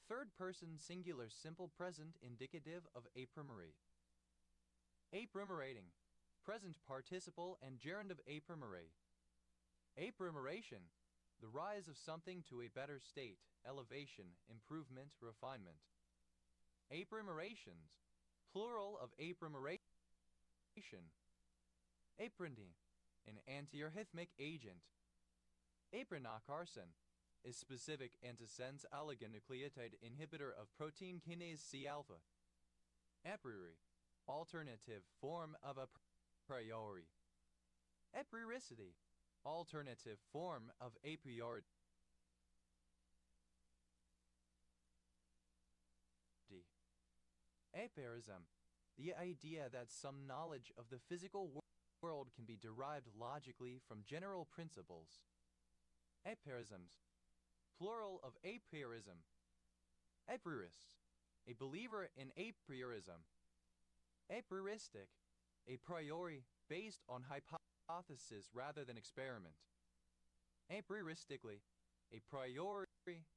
third person singular simple present indicative of Eujrxmrni8. Eujrxmrni8ing, present participle and gerund of Eujrxmrni8. Eujrxmrni8tion, the rise of something to a better state, elevation, improvement, refinement. Eujrxmrni8tions, plural of Eujrxmrni8tion. Aprinting, an antiarrhythmic agent. Aprinocarcin, a specific antisense oligonucleotide inhibitor of protein kinase C-alpha. A priori, alternative form of a priori. Aprioristicity, alternative form of a priori. Apeirism, the idea that some knowledge of the physical world can be derived logically from general principles. Apeirisms, plural of apriorism. Apriorist, a believer in apriorism. Aprioristic, a priori based on hypothesis rather than experiment. Aprioristically, a priori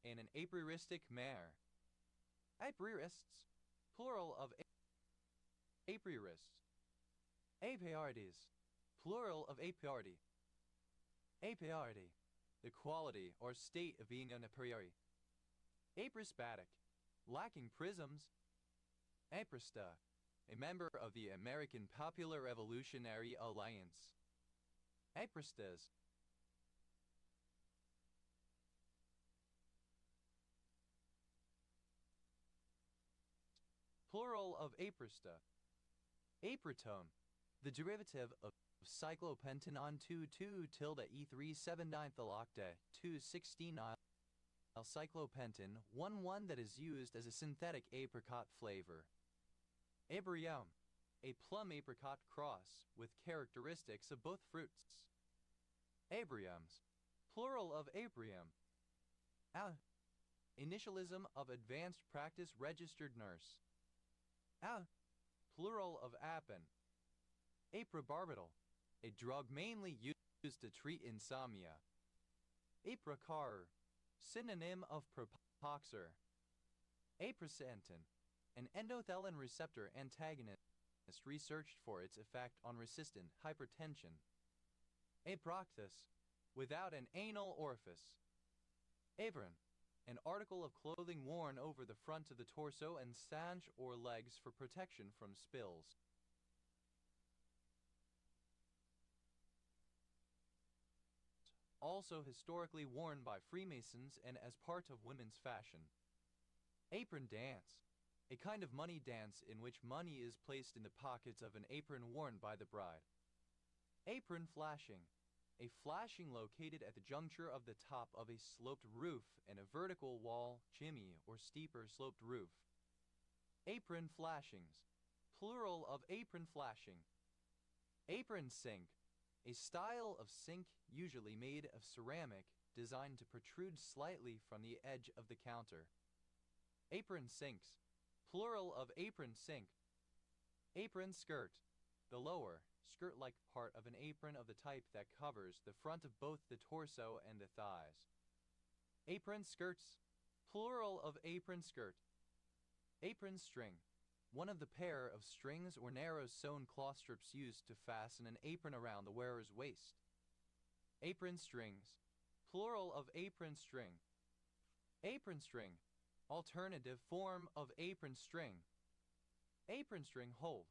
in an aprioristic manner. Apriorists, plural of apriorists. Apriorities, plural of apriority. Apriority, the quality or state of being a priori. Aprismatic, lacking prisms. Aprista, a member of the American Popular Revolutionary Alliance. Apristas, plural of aprista. Apritome, the derivative of cyclopentanone 2,2-E379-octet 2,16-cyclopentan 1,1 that is used as a synthetic apricot flavor. Abrium, a plum apricot cross with characteristics of both fruits. Abriums, plural of abrium. Initialism of advanced practice registered nurse. Plural of apin. Aprobarbital, a drug mainly used to treat insomnia. Aprocar, synonym of propoxer. Aprocyantin, an endothelin receptor antagonist researched for its effect on resistant hypertension. Abroctus, without an anal orifice. Apron, an article of clothing worn over the front of the torso and sanche or legs for protection from spills. also historically worn by Freemasons and as part of women's fashion. Apron dance, a kind of money dance in which money is placed in the pockets of an apron worn by the bride. Apron flashing, a flashing located at the juncture of the top of a sloped roof and a vertical wall, chimney, or steeper sloped roof. Apron flashings, plural of apron flashing. Apron sink, a style of sink usually made of ceramic designed to protrude slightly from the edge of the counter. Apron sinks, plural of apron sink. Apron skirt, the lower, skirt-like part of an apron of the type that covers the front of both the torso and the thighs. Apron skirts, plural of apron skirt. Apron string, one of the pair of strings or narrow sewn cloth strips used to fasten an apron around the wearer's waist. Apron strings, plural of apron string. Apron string, alternative form of apron string. Apron string hold,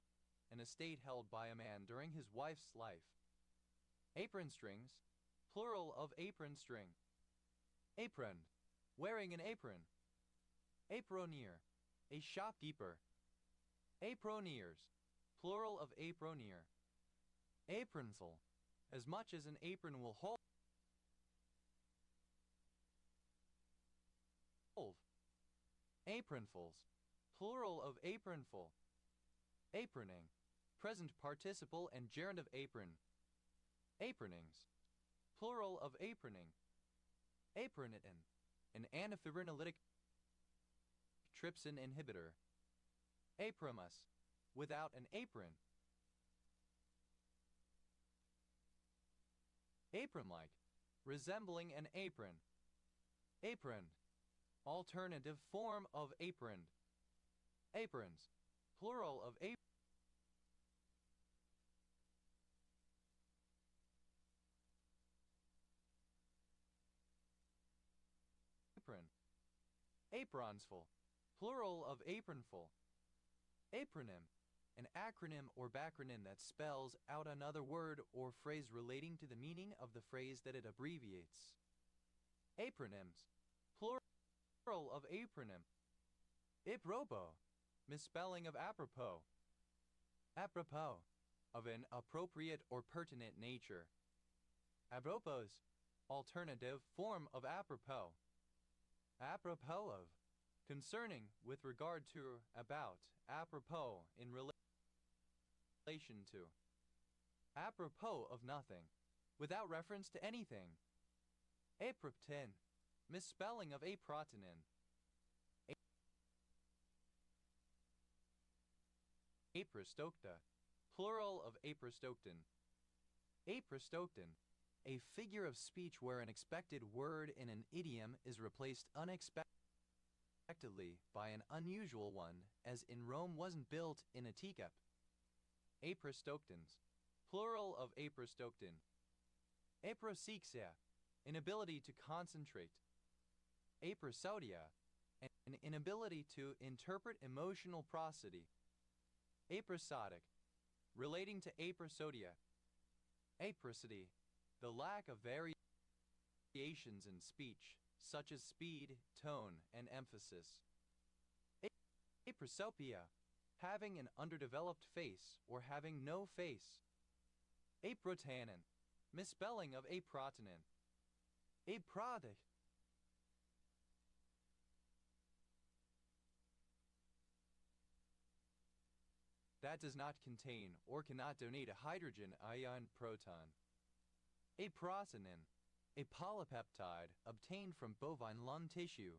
an estate held by a man during his wife's life. Apron strings, plural of apron string. Apron, wearing an apron. Apronier, a shopkeeper. Aproniers, plural of apronier. Apronsel, as much as an apron will hold. Apronfuls, plural of apronful. Aproning, present participle and gerund of apron. Apronings, plural of aproning. Apronitin, an antifibrinolytic trypsin inhibitor. Apromus, without an apron. Apron-like, resembling an apron. Apron, alternative form of apron. Aprons, plural of apron. Apronsful, plural of apronful. Apronym, an acronym or backronym that spells out another word or phrase relating to the meaning of the phrase that it abbreviates. Apronyms, plural of apronym. Apropo, misspelling of apropos. Apropos, of an appropriate or pertinent nature. Apropos, alternative form of apropos. Apropos of, concerning, with regard to, about, apropos, in relation to. Apropos of nothing, without reference to anything. Aproptin, misspelling of aprotonin. Aprostocta, plural of aprostoctin. Aprostoctin, a figure of speech where an expected word in an idiom is replaced unexpectedly by an unusual one, as in Rome wasn't built in a teacup. Aprostoctins, plural of aprostoctin. Aprosexia, inability to concentrate. Aprosodia, an inability to interpret emotional prosody. Aprosodic, relating to aprosodia. Aprosody, the lack of variations in speech, such as speed, tone, and emphasis. Aprosopia, having an underdeveloped face or having no face. Aprotannin, misspelling of aprotonin. Aprodic, that does not contain or cannot donate a hydrogen ion proton. Aprocinin, a polypeptide obtained from bovine lung tissue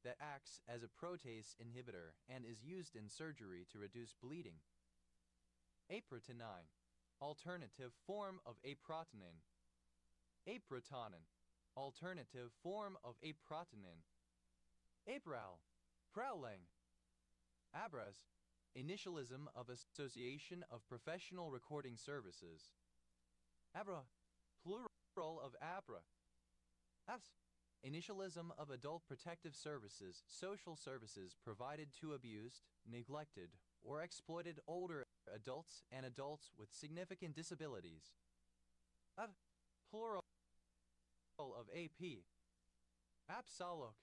that acts as a protease inhibitor and is used in surgery to reduce bleeding. Aprotinine, alternative form of aprotonin. Aprotonin, alternative form of aprotonin. Abral, prowling. Abras, initialism of Association of Professional Recording Services. Abra, plural of abra. Abs, initialism of Adult Protective Services, social services provided to abused, neglected, or exploited older adults and adults with significant disabilities. Ab, plural of AP. Apsalok,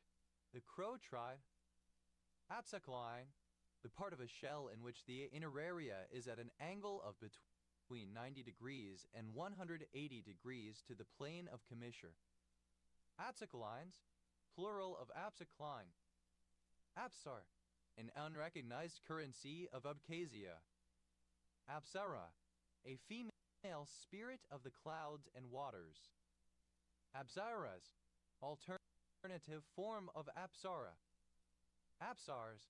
the Crow tribe. Apsakline, the part of a shell in which the inner area is at an angle of between 90 degrees and 180 degrees to the plane of commissure. Apsaklines, plural of apsakline. Apsar, an unrecognized currency of Abkhazia. Apsara, a female spirit of the clouds and waters. Apsaras, alternative form of apsara. Apsars,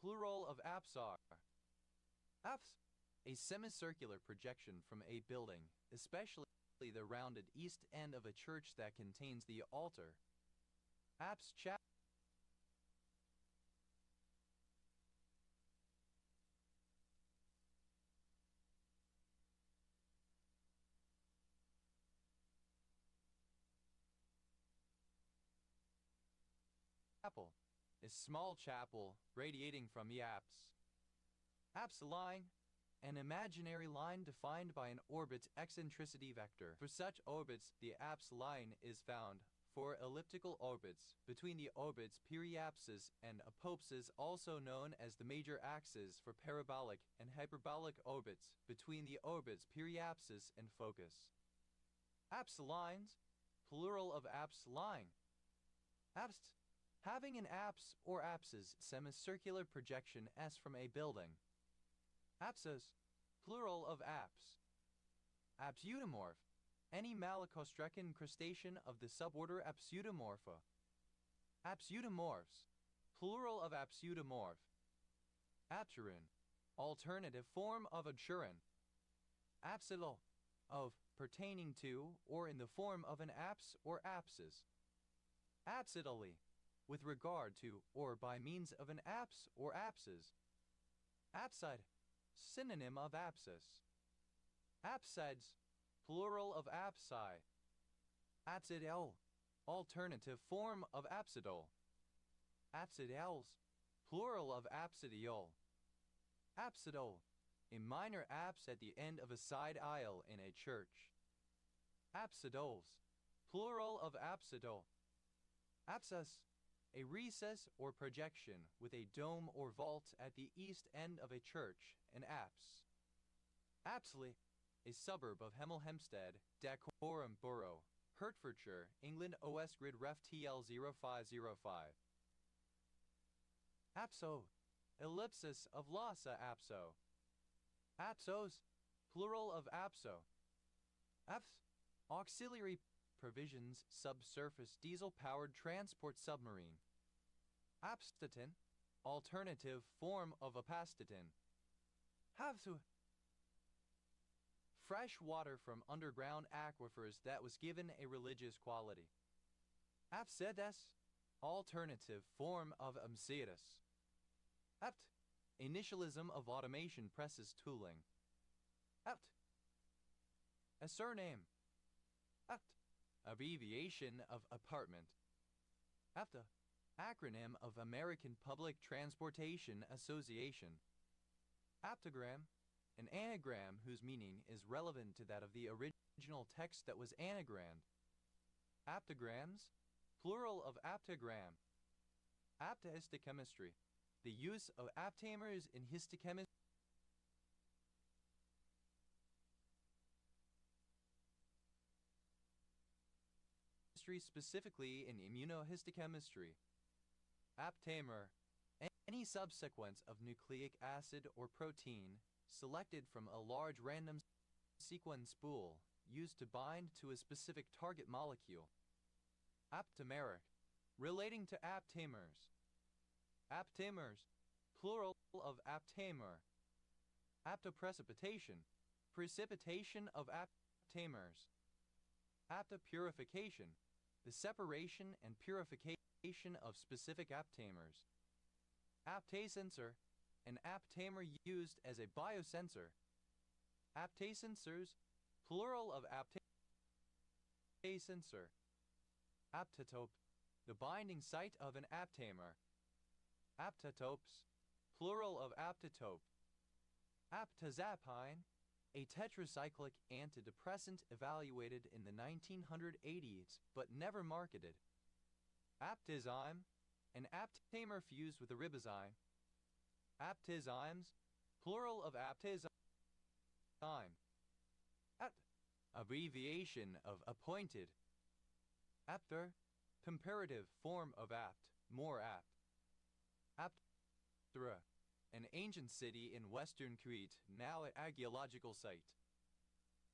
plural of apsar. Aps, a semicircular projection from a building, especially the rounded east end of a church that contains the altar. Aps chapel, a small chapel radiating from the apse. Apsaline, an imaginary line defined by an orbit's eccentricity vector. For such orbits, the apse line is found. For elliptical orbits, between the orbits periapsis and apopsis, also known as the major axes. For parabolic and hyperbolic orbits, between the orbits periapsis and focus. Apsilines, plural of apsline. Apse, having an apse or apses, semicircular projection S from a building. Apsos, plural of apse. Apseudomorph, any malacostrechan crustacean of the suborder Apseudomorpha. Apseudomorphs, plural of apseudomorph. Apterin, alternative form of adjurin. Apsidal, of pertaining to or in the form of an apse or apses. Apsidally, with regard to or by means of an apse or apses. Apside, synonym of apsis. Apsides, plural of apsi. Apsidel, alternative form of apsidal. Apsidels, plural of apsidiol. Apsidol, a minor apse at the end of a side aisle in a church. Apsidols, plural of apsidol. Apsis, a recess or projection with a dome or vault at the east end of a church, an apse. Apsley, a suburb of Hemel Hempstead, Dacorum Borough, Hertfordshire, England. OS grid ref TL0505. Apso, ellipsis of Lhasa apso. Apsos, plural of apso. Aps, auxiliary provisions subsurface diesel-powered transport submarine. Apstatin, alternative form of apastatin. Havsu, fresh water from underground aquifers that was given a religious quality. Apsedes, alternative form of amsedes. Apt, initialism of automation presses tooling. Apt, a surname. Apt, abbreviation of apartment. APTA, acronym of American Public Transportation Association. Aptogram, an anagram whose meaning is relevant to that of the original text that was anagrammed. Aptograms, plural of aptogram. Aptohistochemistry, the use of aptamers in histochemistry. Specifically in immunohistochemistry. Aptamer, any subsequence of nucleic acid or protein selected from a large random sequence spool used to bind to a specific target molecule. Aptameric, relating to aptamers. Aptamers, plural of aptamer. Aptoprecipitation, precipitation of aptamers. Aptopurification, the separation and purification of specific aptamers. Aptasensor, an aptamer used as a biosensor. Aptasensors, plural of aptasensor. Aptotope, the binding site of an aptamer. Aptotopes, plural of aptotope. Aptazapine, a tetracyclic antidepressant evaluated in the 1980s but never marketed. Aptizyme, an aptamer fused with a ribozyme. Aptizymes, plural of aptizyme. Apt, abbreviation of appointed. Apter, comparative form of apt, more apt. Aptera, an ancient city in western Crete, now an archaeological site.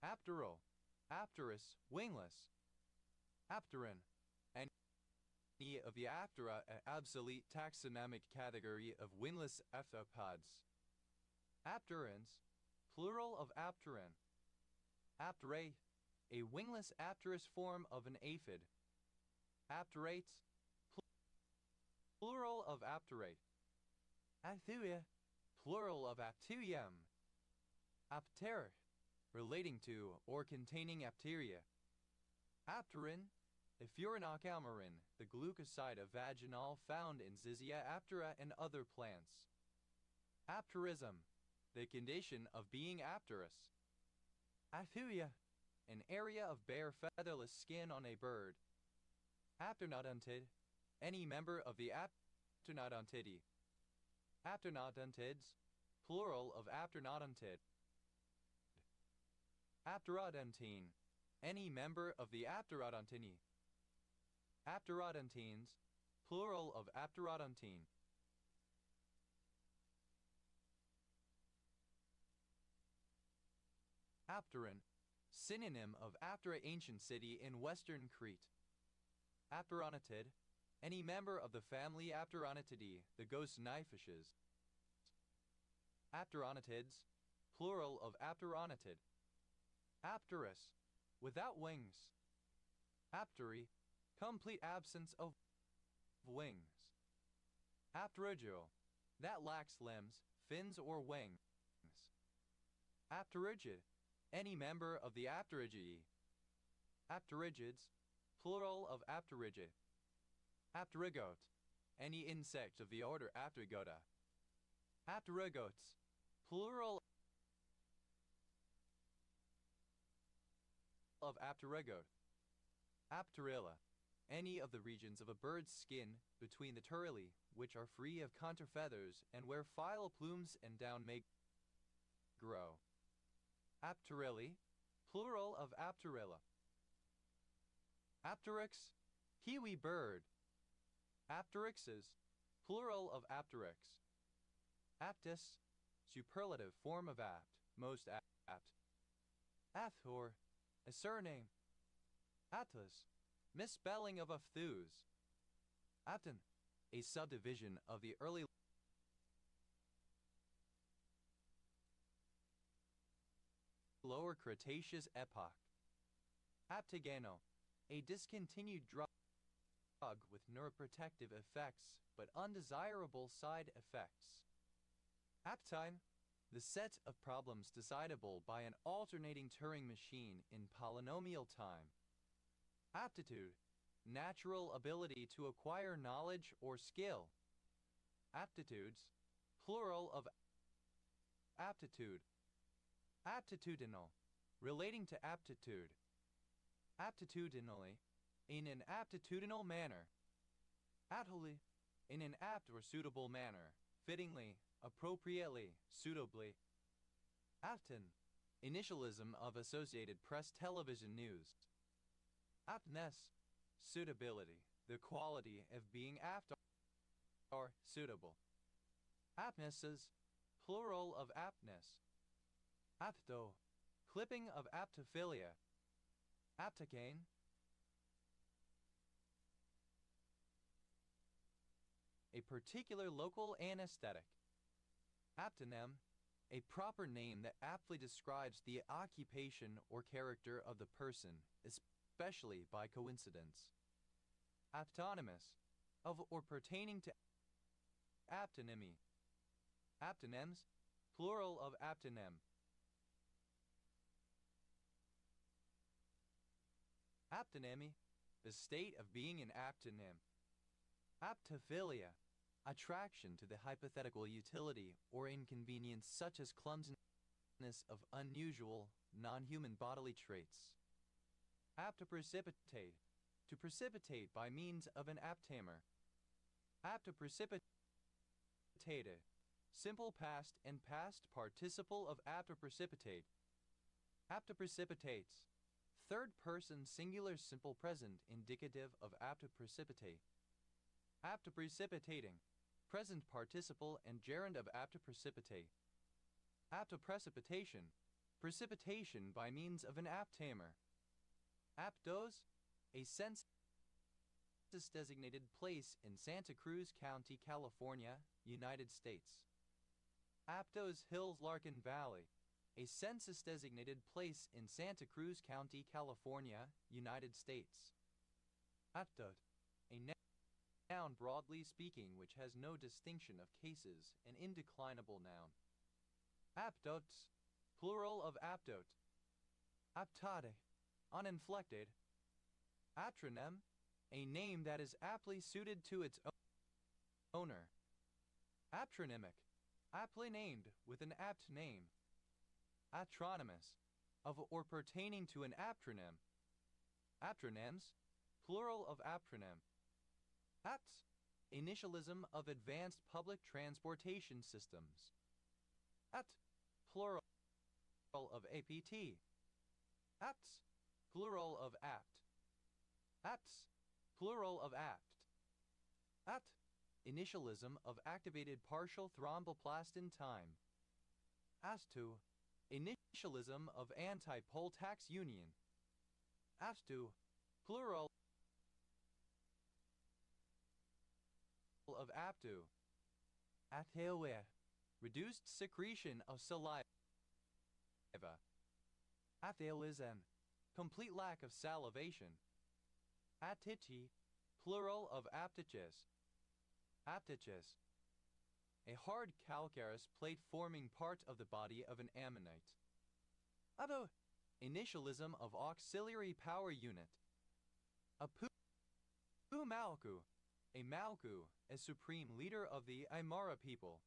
Aptero, Apterus, wingless. Apteron, any of the Aptera, an obsolete taxonomic category of wingless arthropods. Apterans, plural of apteron. Apterate, a wingless apterous form of an aphid. Apterates, plural of apterate. Aptuia, plural of aptuium. Apter, relating to or containing apteria. Apterin, a furanocalmarin, the glucoside of vaginal found in Zizia aptera and other plants. Apterism, the condition of being apterous. Aptuia, an area of bare featherless skin on a bird. Apternodontid, any member of the Apternodontidae. Apternodontids, plural of apternodontid. Apterodontine, any member of the Apterodontinae. Apterodontines, plural of apterodontine. Apteron, synonym of Aptera, ancient city in western Crete. Apteronatid, any member of the family Apteronatidae, the ghost knifefishes. Apteronatids, plural of apteronatid. Apterous, without wings. Aptery, complete absence of wings. Apterygial, that lacks limbs, fins or wings. Apterygid, any member of the Apterygidae. Apterygids, plural of apterygid. Apterygote, any insect of the order Apterygoda. Apterygotes, plural of apterygote. Apterilla, any of the regions of a bird's skin between the turrili, which are free of contour feathers and where phyla plumes and down may grow. Apterilli, plural of apterilla. Apteryx, kiwi bird. Apteryxes, plural of apteryx. Aptus, superlative form of apt, most apt. Aphthor, a surname. Atlas, misspelling of aphthous. Apton, a subdivision of the early Lower Cretaceous epoch. Aptigano, a discontinued drug with neuroprotective effects but undesirable side effects. Aptime, the set of problems decidable by an alternating Turing machine in polynomial time. Aptitude, natural ability to acquire knowledge or skill. Aptitudes, plural of aptitude. Aptitudinal, relating to aptitude. Aptitudinally, in an aptitudinal manner. Aptly, in an apt or suitable manner. Fittingly, appropriately, suitably. Apton, initialism of Associated Press television news. Aptness, suitability, the quality of being apt or suitable. Aptnesses, plural of aptness. Apto, clipping of aptophilia. Aptocane, a particular local anesthetic. Aptonym, a proper name that aptly describes the occupation or character of the person, especially by coincidence. Aptonymous, of or pertaining to aptonymy. Aptonyms, plural of aptonym. Aptonymy, the state of being an aptonym. Aptophilia, attraction to the hypothetical utility or inconvenience such as clumsiness of unusual, non-human bodily traits. Apt to precipitate by means of an aptamer. Apt to precipitate, simple past and past participle of apt to precipitate. Apt to precipitates, third person singular simple present indicative of apt to precipitate. Apt to precipitating, present participle and gerund of apt to precipitate. Apt to precipitation, precipitation by means of an aptamer. Aptos, a census-designated place in Santa Cruz County, California, United States. Aptos Hills Larkin Valley, a census-designated place in Santa Cruz County, California, United States. Aptot, a noun broadly speaking which has no distinction of cases, an indeclinable noun. Aptots, plural of aptot. Aptade, uninflected. Atronym, a name that is aptly suited to its owner. Aptronymic, aptly named with an apt name. Atronymous, of or pertaining to an aptronym. Aptronyms, plural of aptronym. Apts, initialism of advanced public transportation systems. Apt, plural of APT. Apts, plural of apt. Apts, plural of apt. Apt, initialism of activated partial thromboplastin time. Astu, initialism of antipole tax union. Astu, plural of aptu. Atheoe, reduced secretion of saliva. Atheoism, complete lack of salivation. Attici, plural of aptiches. Aptiches, a hard calcareous plate forming part of the body of an ammonite. Abo, initialism of auxiliary power unit. Apu Malku, a Malku, a supreme leader of the Aymara people.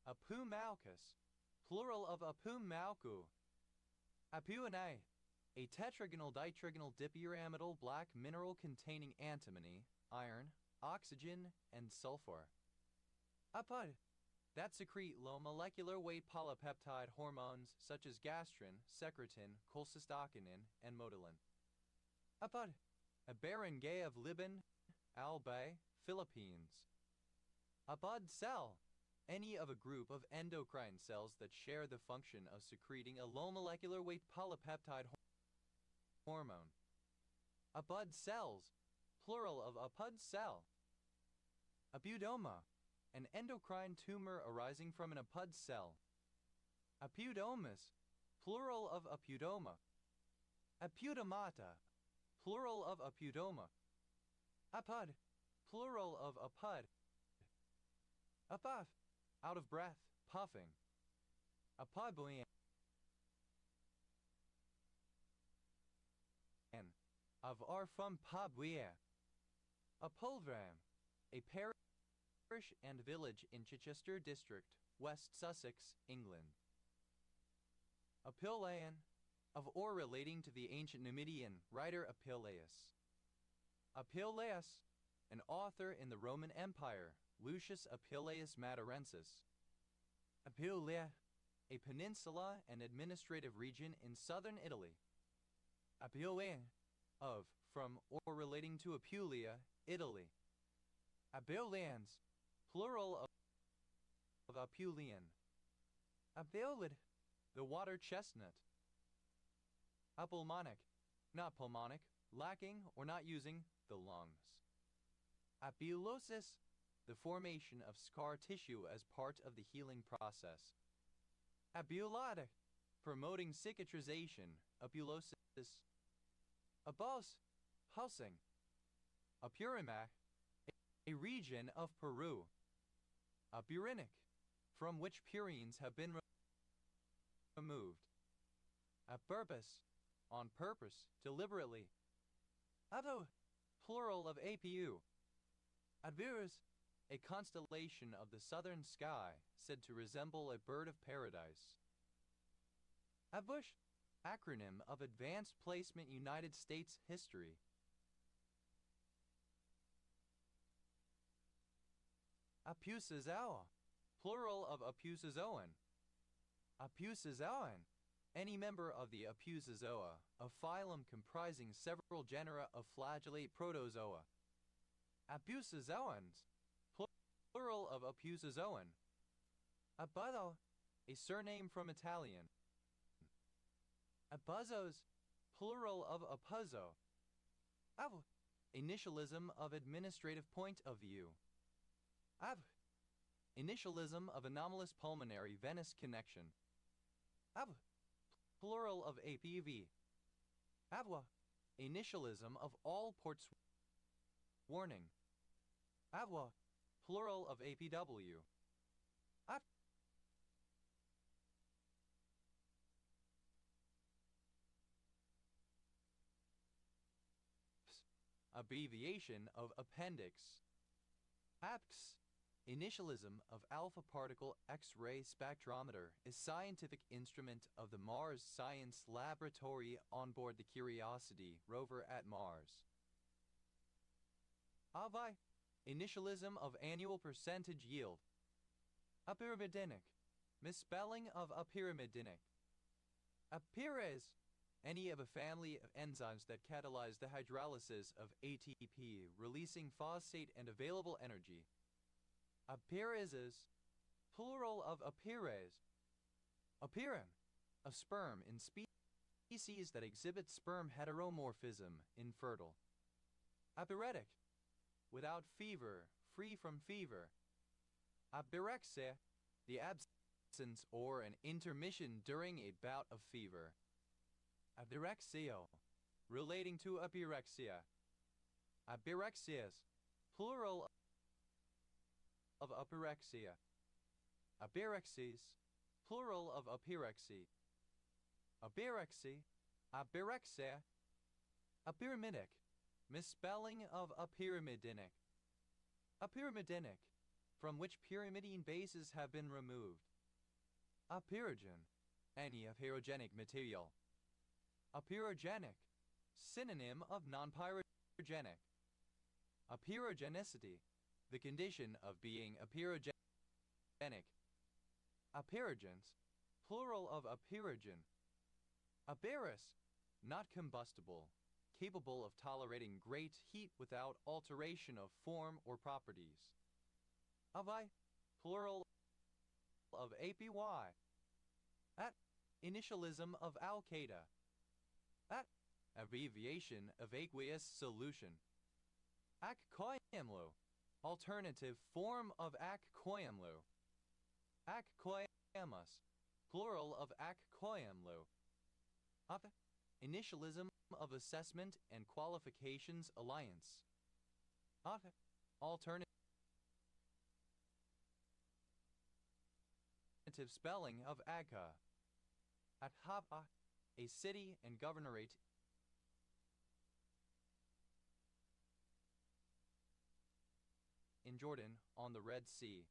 Apu Malkus, plural of Apu Malku. Apuanae, a tetragonal ditrigonal dipyramidal black mineral containing antimony, iron, oxygen, and sulfur. Apud, that secrete low molecular weight polypeptide hormones such as gastrin, secretin, cholecystokinin, and motilin. Apud, a barangay of Libin, Albay, Philippines. Apud cell, any of a group of endocrine cells that share the function of secreting a low molecular weight polypeptide hormone. Apud cells, plural of apud cell. Apudoma, an endocrine tumor arising from an apud cell. Apudomus, plural of apudoma. Apudamata, plural of apudoma. Apud, plural of apud. Apuff, out of breath, puffing. Apudbuyan, of Arfum Pabwea. Apulvram, a parish and village in Chichester District, West Sussex, England. Apillean, of or relating to the ancient Numidian writer Apilleus. Apilleus, an author in the Roman Empire, Lucius Appius Matarensis. Apulia, a peninsula and administrative region in southern Italy. Apulian, of, from, or relating to Apulia, Italy. Apulians, plural of Apulian. Apuliid, the water chestnut. Apulmonic, not pulmonic, lacking or not using the lungs. Apulosis, the formation of scar tissue as part of the healing process. Apulotic, promoting cicatrization, apulosis. Abos, pulsing. Apurimac, a region of Peru. Apurinic, from which purines have been removed. Apurpose, on purpose, deliberately. Abo, plural of APU. Advirus, a constellation of the southern sky said to resemble a bird of paradise. ABUSH, acronym of Advanced Placement United States History. Apusazoa, plural of Apusazoan. Apusazoan, any member of the Apusazoa, a phylum comprising several genera of flagellate protozoa. Apusazoans, plural of Apusazoan. Abuzzo, a surname from Italian. Abuzzos, plural of Apuzzo. Av, initialism of administrative point of view. Av, initialism of anomalous pulmonary venous connection. Av, plural of APV. Avwa, initialism of all ports warning. Avwa, plural of APW. Av, abbreviation of appendix. APX, initialism of alpha particle X-ray spectrometer, is scientific instrument of the Mars Science Laboratory on board the Curiosity rover at Mars. AVI, initialism of annual percentage yield. Apyrimidinic, misspelling of apyrimidinic. Apyres, any of a family of enzymes that catalyze the hydrolysis of ATP, releasing phosphate and available energy. Apyreses, plural of apyres. Apyrin, of sperm in species that exhibit sperm heteromorphism, infertile. Apyretic, without fever, free from fever. Apyrexia, the absence or an intermission during a bout of fever. Apyrexio, relating to apyrexia. Apyrexias, plural of apyrexia. Apyrexes, plural of apyrexy. Apyrexy, apyrexia. Apyramidic, misspelling of apyrimidinic. Apyrimidinic, from which pyrimidine bases have been removed. Apyrogen, any apyrogenic material. Apyrogenic, synonym of non-pyrogenic. Apyrogenicity, the condition of being apyrogenic. Apyrogens, plural of apyrogen. Apyrus, not combustible, capable of tolerating great heat without alteration of form or properties. Avi, plural of APY. At, initialism of Al-Qaeda. At, abbreviation of aqueous solution. Ak-Koyamlu, alternative form of Ak-Koyamlu. Ak-Koyamas, plural of Ak-Koyamlu. Up, initialism of Assessment and Qualifications Alliance. Up, alternative spelling of Agha. At Haba, a city and governorate in Jordan on the Red Sea.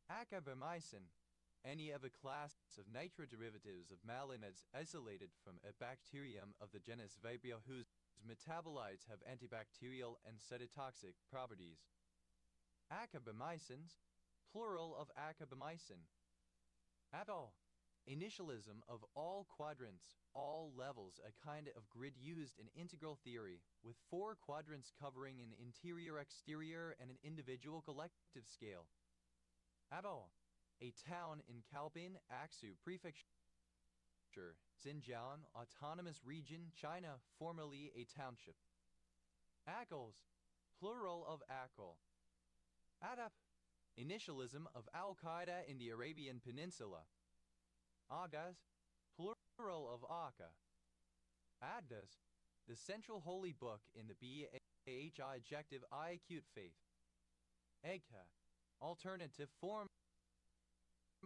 Acabamycin, any of a class of nitroderivatives of malamides isolated from a bacterium of the genus Vibrio whose metabolites have antibacterial and cytotoxic properties. Acabamycins, plural of acabamycin. Atol, initialism of all quadrants, all levels, a kind of grid used in integral theory, with 4 quadrants covering an interior-exterior and an individual collective scale. Atol, a town in Kalpin, Aksu Prefecture, Xinjiang Autonomous Region, China, formerly a township. Akels, plural of Akol. Adap, initialism of Al-Qaeda in the Arabian Peninsula. Agas, plural of Aka. Addas, the central holy book in the BHI adjective I acute faith. Egta, alternative form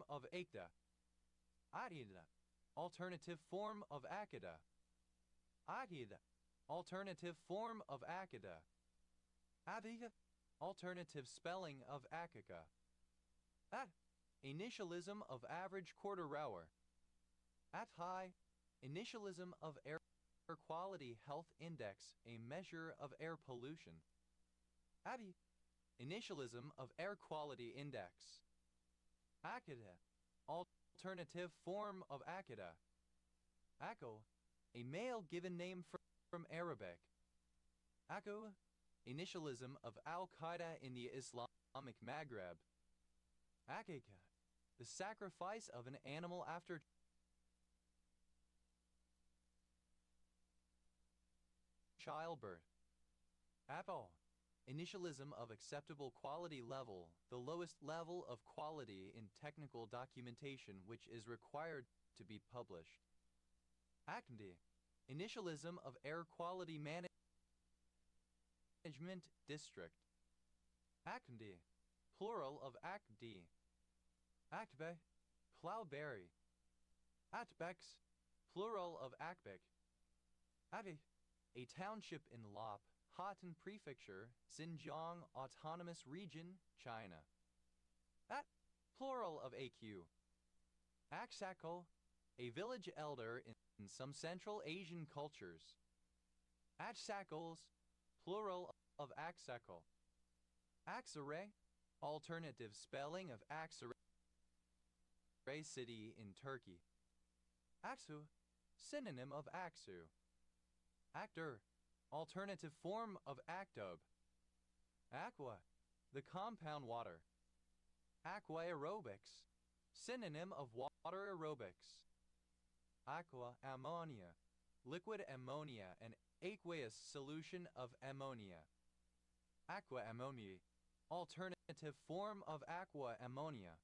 of Ekta. Adida, alternative form of Akida. Agida, alternative form of Akida. Aviga, Alternative spelling of Akaka. At. Initialism of average quarter hour. At high. Initialism of air quality health index, a measure of air pollution. Adi. Initialism of air quality index. Akada. Alternative form of Akada. Ako. A male given name from Arabic. Ako. Initialism of Al-Qaeda in the Islamic Maghreb. Akika. The sacrifice of an animal after childbirth. Apo. Initialism of acceptable quality level, the lowest level of quality in technical documentation which is required to be published. Acndi. Initialism of air quality management district. Acndi. Plural of Acdi. Acbe. Plowberry. Atbex. Plural of Akbek. Ati. A township in Lop, Hotan Prefecture, Xinjiang Autonomous Region, China. At. Plural of AQ. Aksako. A village elder in some Central Asian cultures. Aksakos. Plural of Aksako. Aksare. Alternative spelling of Aksare city in Turkey. Aksu. Synonym of Aksu. Actor. Alternative form of Actob. Aqua. The compound water. Aqua aerobics. Synonym of water aerobics. Aqua ammonia. Liquid ammonia, an aqueous solution of ammonia. Aqua ammonia. Alternative form of aqua ammonia.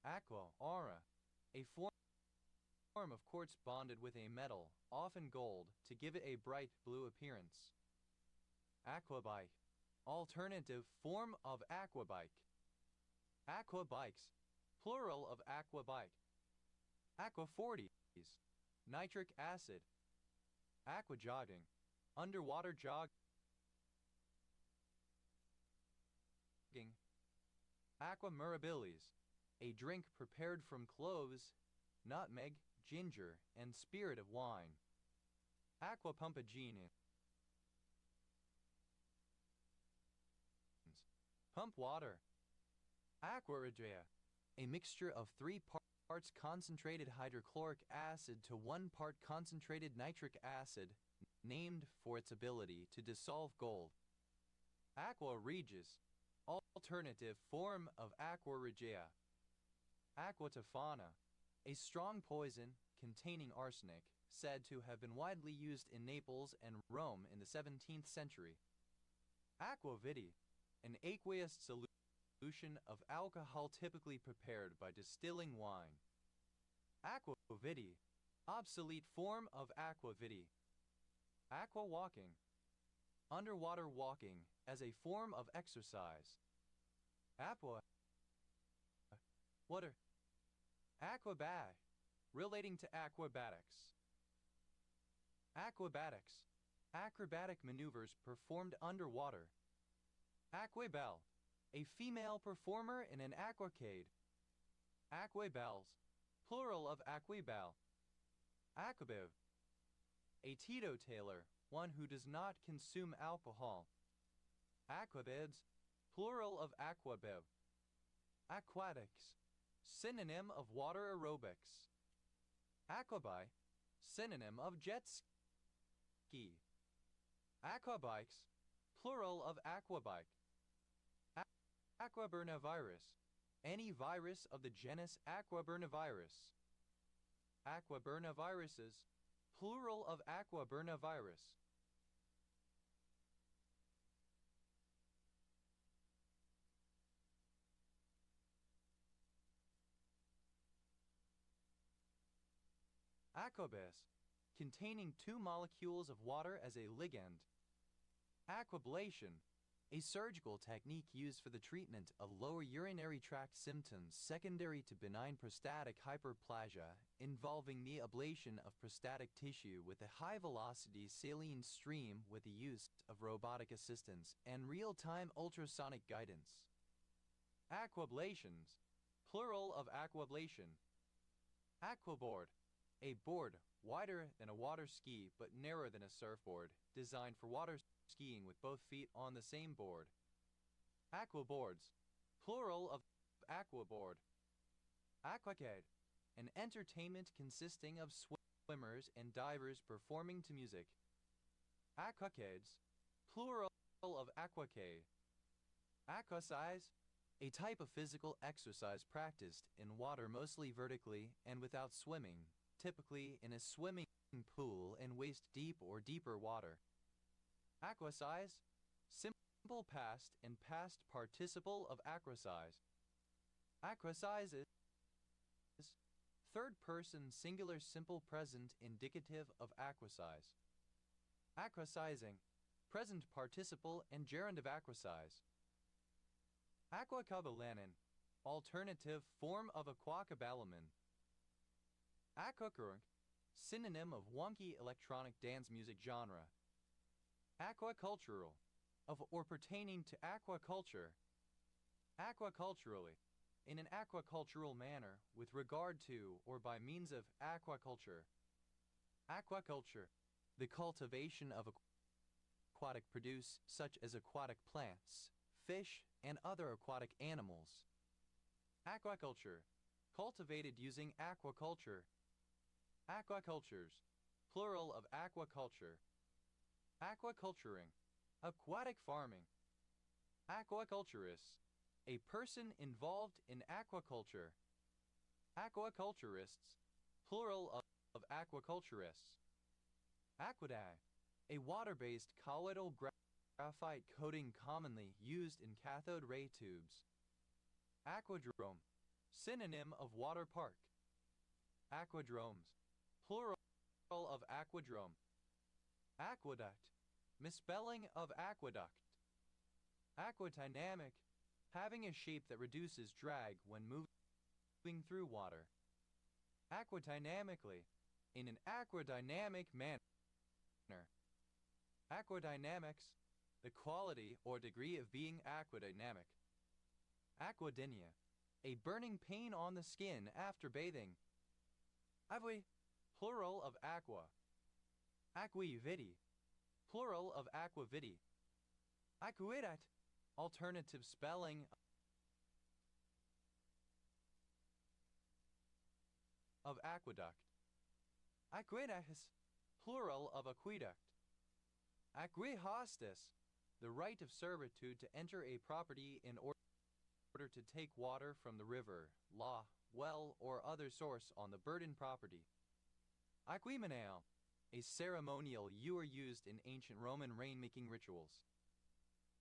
Aqua aura. A form of quartz bonded with a metal, often gold, to give it a bright blue appearance. Aquabike. Alternative form of aquabike. Aquabikes. Plural of aquabike. Aquaforties. Nitric acid. Aquajogging. Underwater jogging. Aqua mirabilis. A drink prepared from cloves, nutmeg, ginger, and spirit of wine. Aqua pumpagina. Pump water. Aquaridrea. A mixture of 3 parts concentrated hydrochloric acid to 1 part concentrated nitric acid, named for its ability to dissolve gold. Aqua regis. Alternative form of aqua regia. Aqua tofana. A strong poison containing arsenic, said to have been widely used in Naples and Rome in the 17th century. Aqua viti. An aqueous solution of alcohol typically prepared by distilling wine. Aqua viti. Obsolete form of aqua viti. Aqua walking. Underwater walking as a form of exercise. Aqua. Water. Aquabat. Relating to aquabatics. Aquabatics. Acrobatic maneuvers performed underwater. Aquabelle. A female performer in an aquacade. Aquabelles. Plural of aquabelle. Aquabiv. A teetotaler, one who does not consume alcohol. Aquabids. Plural of aquabiv. Aquatics. Synonym of water aerobics. Aquabi. Synonym of jet ski. Aquabikes. Plural of aquabike. Aquaburnavirus. Any virus of the genus Aquaburnavirus. Aquaburnaviruses. Plural of aquaburnavirus. Aquabase. Containing 2 molecules of water as a ligand. Aquablation. a surgical technique used for the treatment of lower urinary tract symptoms secondary to benign prostatic hyperplasia, involving the ablation of prostatic tissue with a high-velocity saline stream with the use of robotic assistance and real-time ultrasonic guidance. Aquablations, plural of aquablation. Aquaboard, a board wider than a water ski but narrower than a surfboard, designed for water skiing with both feet on the same board. Aquaboards, plural of aquaboard. Aquacade, an entertainment consisting of swimmers and divers performing to music. Aquacades, plural of aquacade. Aquasize, a type of physical exercise practiced in water mostly vertically and without swimming, typically in a swimming pool in waist-deep or deeper water. Aquasize, simple past and past participle of aquasize. Aquasizes, third-person singular simple present indicative of aquasize. Aquasizing, present participle and gerund of aquasize. Aquacabalanin, alternative form of aquacabalamin. Aquacurrent, synonym of wonky electronic dance music genre. Aquacultural, of or pertaining to aquaculture. Aquaculturally, in an aquacultural manner with regard to or by means of aquaculture. Aquaculture, the cultivation of aquatic produce such as aquatic plants, fish, and other aquatic animals. Aquaculture, cultivated using aquaculture. Aquacultures, plural of aquaculture. Aquaculturing, aquatic farming. Aquaculturist, a person involved in aquaculture. Aquaculturists, plural of aquaculturists. Aqueduct, a water-based colloidal graphite coating commonly used in cathode ray tubes. Aquadrome, synonym of water park. Aquadromes, plural of aquadrome. Aqueduct, misspelling of aqueduct. Aquadynamic, having a shape that reduces drag when moving through water. Aquadynamically, in an aquadynamic manner. Aquadynamics, the quality or degree of being aquadynamic. Aquadynia, a burning pain on the skin after bathing. Avui, plural of aqua. Aquiviti, plural of aquaviti. Aqueduct, alternative spelling of aqueduct. Aqueductus, plural of aqueduct. Aquihostis, the right of servitude to enter a property in order to take water from the river, loch, well, or other source on the burdened property. Aquemeneo, a ceremonial ewer used in ancient Roman rain-making rituals.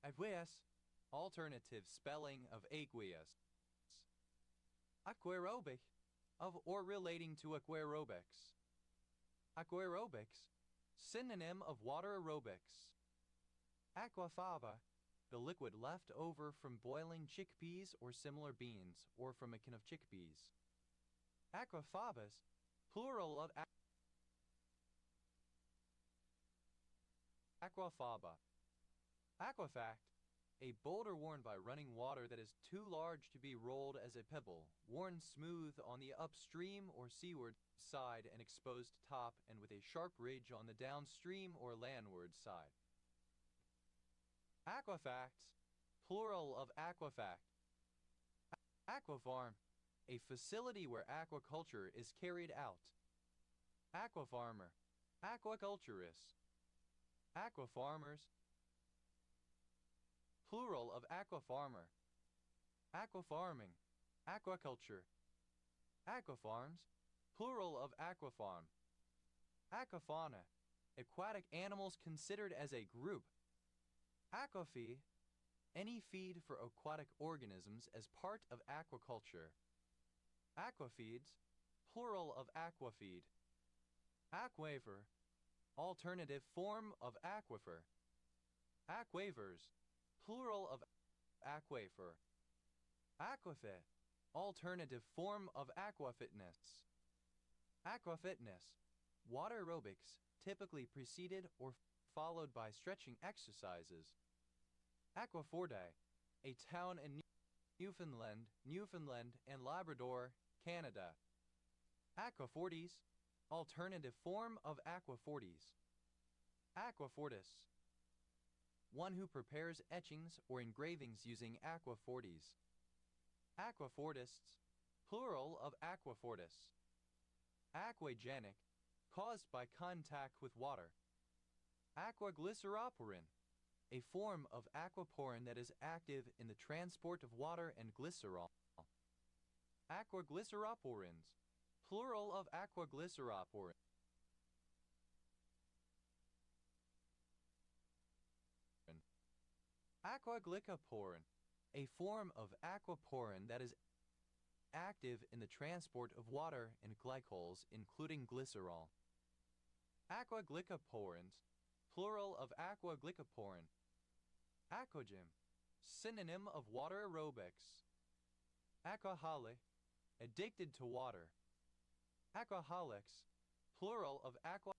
Aqueous, alternative spelling of aqueous. Aquaerobic, of or relating to aquaerobics. Aquaerobics, synonym of water aerobics. Aquafaba, the liquid left over from boiling chickpeas or similar beans, or from a can of chickpeas. Aquafabus, plural of aquafaba. Aquafact, a boulder worn by running water that is too large to be rolled as a pebble, worn smooth on the upstream or seaward side and exposed top and with a sharp ridge on the downstream or landward side. Aquafacts, plural of aquafact. Aquafarm, a facility where aquaculture is carried out. Aquafarmer, aquaculturist. Aquafarmers, plural of aquafarmer. Aquafarming, aquaculture. Aquafarms, plural of aquafarm. Aquafauna, aquatic animals considered as a group. Aquafeed, any feed for aquatic organisms as part of aquaculture. Aquafeeds, plural of aquafeed. Aquaver, alternative form of aquifer. Aquavers, plural of aquifer. Aquafit, alternative form of aquafitness. Aquafitness, water aerobics, typically preceded or followed by stretching exercises. Aquaforte, a town in Newfoundland and Labrador, Canada. Aquafortis, alternative form of aquafortis. Aquafortis, one who prepares etchings or engravings using aquafortis. Aquafortists, plural of aquafortis. Aquagenic, caused by contact with water. Aquaglyceroporin, a form of aquaporin that is active in the transport of water and glycerol. Aquaglyceroporins, plural of aquaglyceroporin. Aquaglycoporin, a form of aquaporin that is active in the transport of water and glycols, including glycerol. Aquaglycoporins, plural of aquaglycoporin. Aquagym, synonym of water aerobics. Aquaholic, addicted to water. Aquaholics, plural of aquaholic.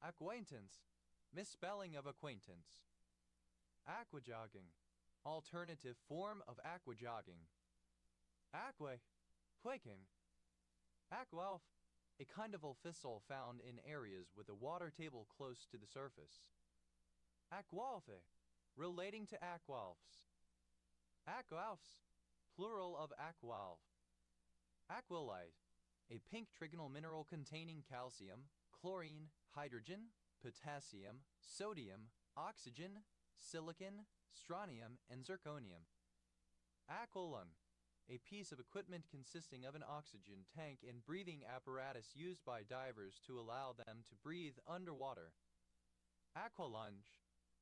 Acquaintance, misspelling of acquaintance. Aquajogging, alternative form of aquajogging. Aqua, quaking. Aqualf, a kind of alfisol found in areas with the water table close to the surface. Aqualfe, relating to aqualfs. Aqualfs, plural of aqualf. Aquilite, a pink trigonal mineral containing calcium, chlorine, hydrogen, potassium, sodium, oxygen, silicon, strontium, and zirconium. Aquilung, a piece of equipment consisting of an oxygen tank and breathing apparatus used by divers to allow them to breathe underwater. Aqualunge,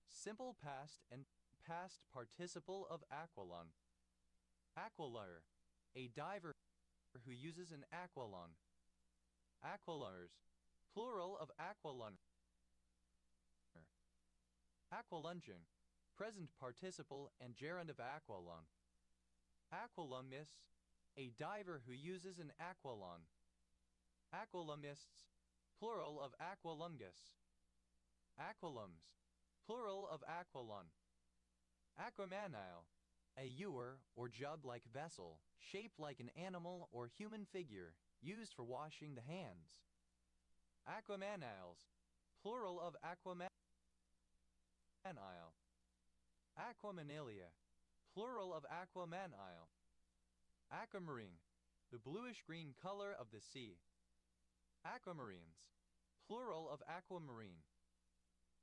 simple past and past participle of aqualung. Aqualure, a diver who uses an aqualung. Aqualures, plural of aqualung. Aqualunging, present participle and gerund of aqualung. Aqualungus, a diver who uses an aqualung. Aqualungists, plural of aqualungus. Aqualums, plural of aqualung. Aquamanile, a ewer or jug-like vessel, shaped like an animal or human figure, used for washing the hands. Aquamaniles, plural of aquamanile. Aquamanilia, plural of aquamanile. Aquamarine, the bluish-green color of the sea. Aquamarines, plural of aquamarine.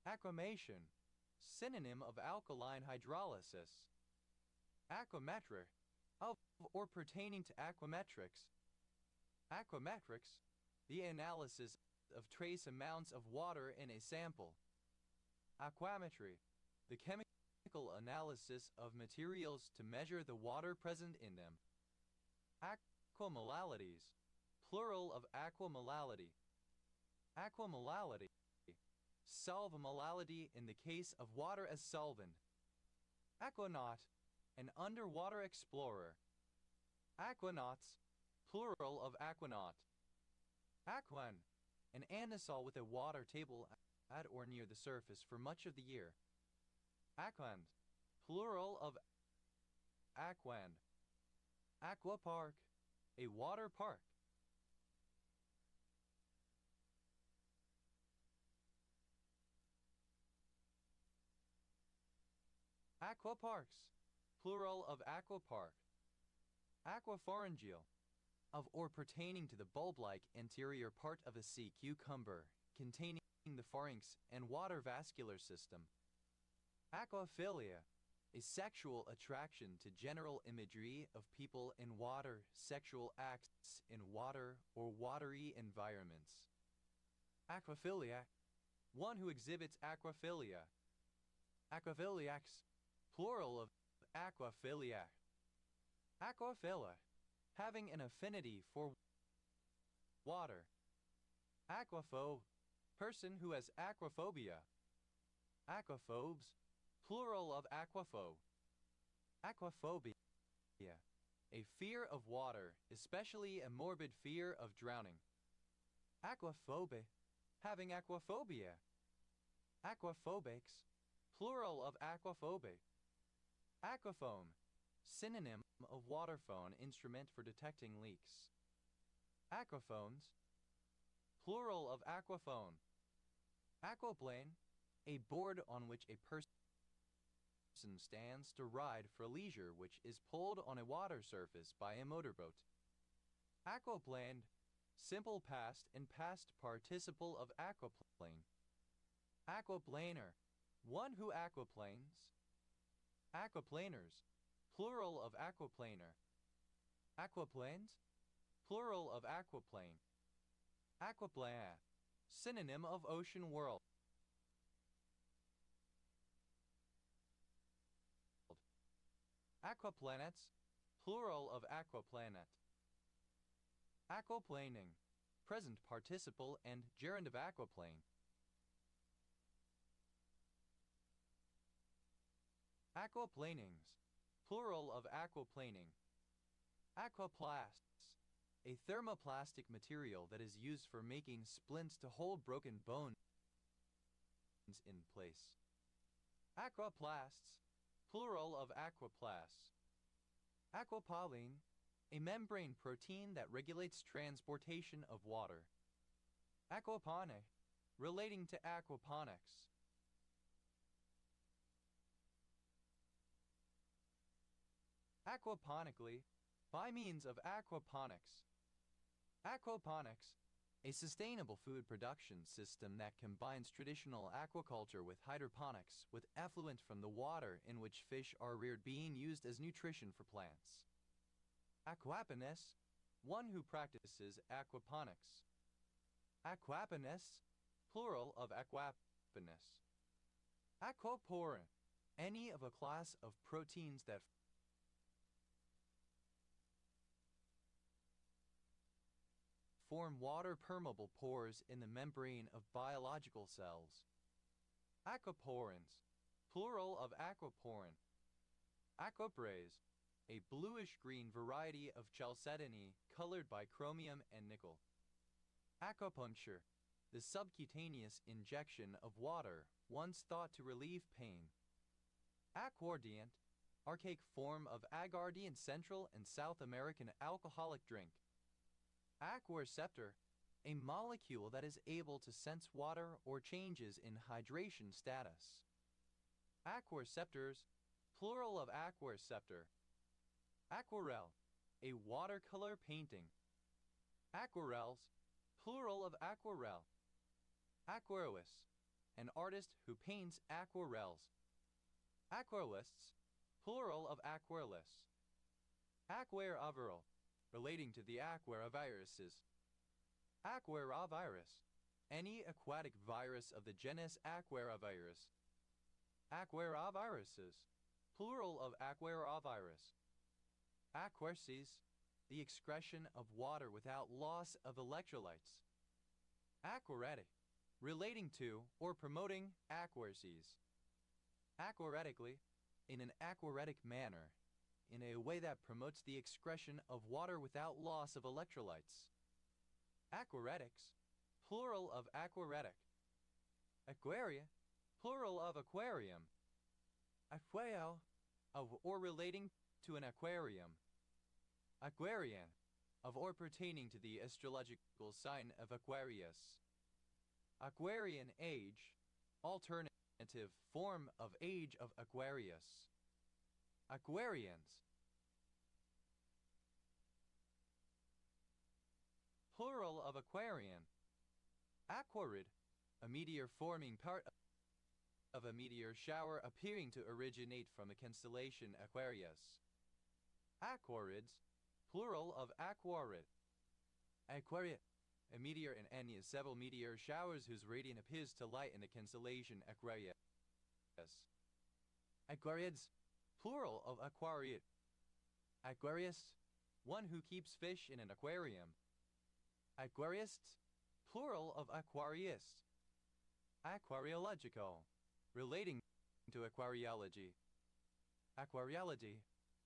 Aquamation, synonym of alkaline hydrolysis. Aquametric, of or pertaining to aquametrics. Aquametrics, the analysis of trace amounts of water in a sample. Aquametry, the chemical analysis of materials to measure the water present in them. Aquamolalities, plural of aquamolality. Aquamolality, solvamolality in the case of water as solvent. Aquanaut, an underwater explorer. Aquanauts, plural of aquanaut. Aquan, an anisole with a water table at or near the surface for much of the year. Aquand, plural of aquand. Aquapark, a water park. Aquaparks, plural of aquapark. Aquapharyngeal, of or pertaining to the bulb-like anterior part of a sea cucumber, containing the pharynx and water vascular system. Aquaphilia, a sexual attraction to general imagery of people in water, sexual acts in water or watery environments. Aquaphiliac, one who exhibits aquaphilia. Aquaphiliacs, plural of aquaphiliac. Aquaphila, having an affinity for water. Aquaphobe, person who has aquaphobia. Aquaphobes, plural of aquaphobe. Aquaphobia, a fear of water, especially a morbid fear of drowning. Aquaphobe, having aquaphobia. Aquaphobics, plural of aquaphobe. Aquaphone, synonym of waterphone instrument for detecting leaks. Aquaphones, plural of aquaphone. Aquaplane, a board on which a person stands to ride for leisure, which is pulled on a water surface by a motorboat. Aquaplaned, simple past and past participle of aquaplane. Aquaplaner, one who aquaplanes. Aquaplaners, plural of aquaplaner. Aquaplanes, plural of aquaplane. Aquaplane, synonym of ocean world. Aquaplanets, plural of aquaplanet. Aquaplaning, present participle and gerund of aquaplane. Aquaplanings, plural of aquaplaning. Aquaplasts, a thermoplastic material that is used for making splints to hold broken bones in place. Aquaplasts, plural of aquaplasts. Aquapoline, a membrane protein that regulates transportation of water. Aquaponic, relating to aquaponics. Aquaponically, by means of aquaponics. Aquaponics, a sustainable food production system that combines traditional aquaculture with hydroponics, with effluent from the water in which fish are reared being used as nutrition for plants. Aquaponist, one who practices aquaponics. Aquaponists, plural of aquaponists. Aquaporin, any of a class of proteins that form water-permeable pores in the membrane of biological cells. Aquaporins, plural of aquaporin. Aquabraze, a bluish-green variety of chalcedony colored by chromium and nickel. Acupuncture, the subcutaneous injection of water once thought to relieve pain. Aguardiente, archaic form of aguardiente Central and South American alcoholic drink. Aquareceptor, a molecule that is able to sense water or changes in hydration status. Aquareceptors, plural of aquareceptor. Aquarelle, a watercolor painting. Aquarelles, plural of aquarelle. Aquarellist, an artist who paints aquarelles. Aquarellists, plural of aquarellists. Aquarivirus, relating to the aquariviruses. Aquarivirus, any aquatic virus of the genus Aquarivirus. Aquariviruses, plural of Aquarivirus. Aquarces, the excretion of water without loss of electrolytes. Aquaretic, relating to or promoting aquarces. Aquaretically, in an aquaretic manner, in a way that promotes the excretion of water without loss of electrolytes. Aquaretics, plural of aquaretic. Aquaria, plural of aquarium. Aquaio, of or relating to an aquarium. Aquarian, of or pertaining to the astrological sign of Aquarius. Aquarian age, alternative form of age of Aquarius. Aquarians, plural of aquarian. Aquarid, a meteor forming part of a meteor shower appearing to originate from a constellation Aquarius. Aquarids, plural of aquarid. Aquariid, a meteor in any of several meteor showers whose radiant appears to light in the constellation Aquarius. Aquariids, plural of aquariid. Aquarius, one who keeps fish in an aquarium. Aquarists, plural of aquariist. Aquariological, relating to aquariology. Aquariology,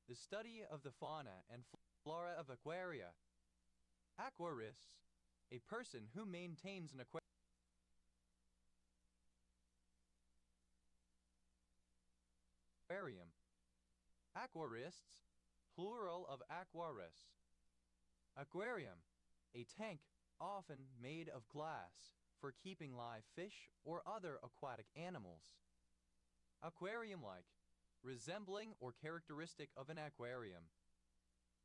the study of the fauna and flora of aquaria. Aquarist, a person who maintains an aquarium. Aquarists, plural of aquarists. Aquarium, a tank often made of glass for keeping live fish or other aquatic animals. Aquarium-like, resembling or characteristic of an aquarium.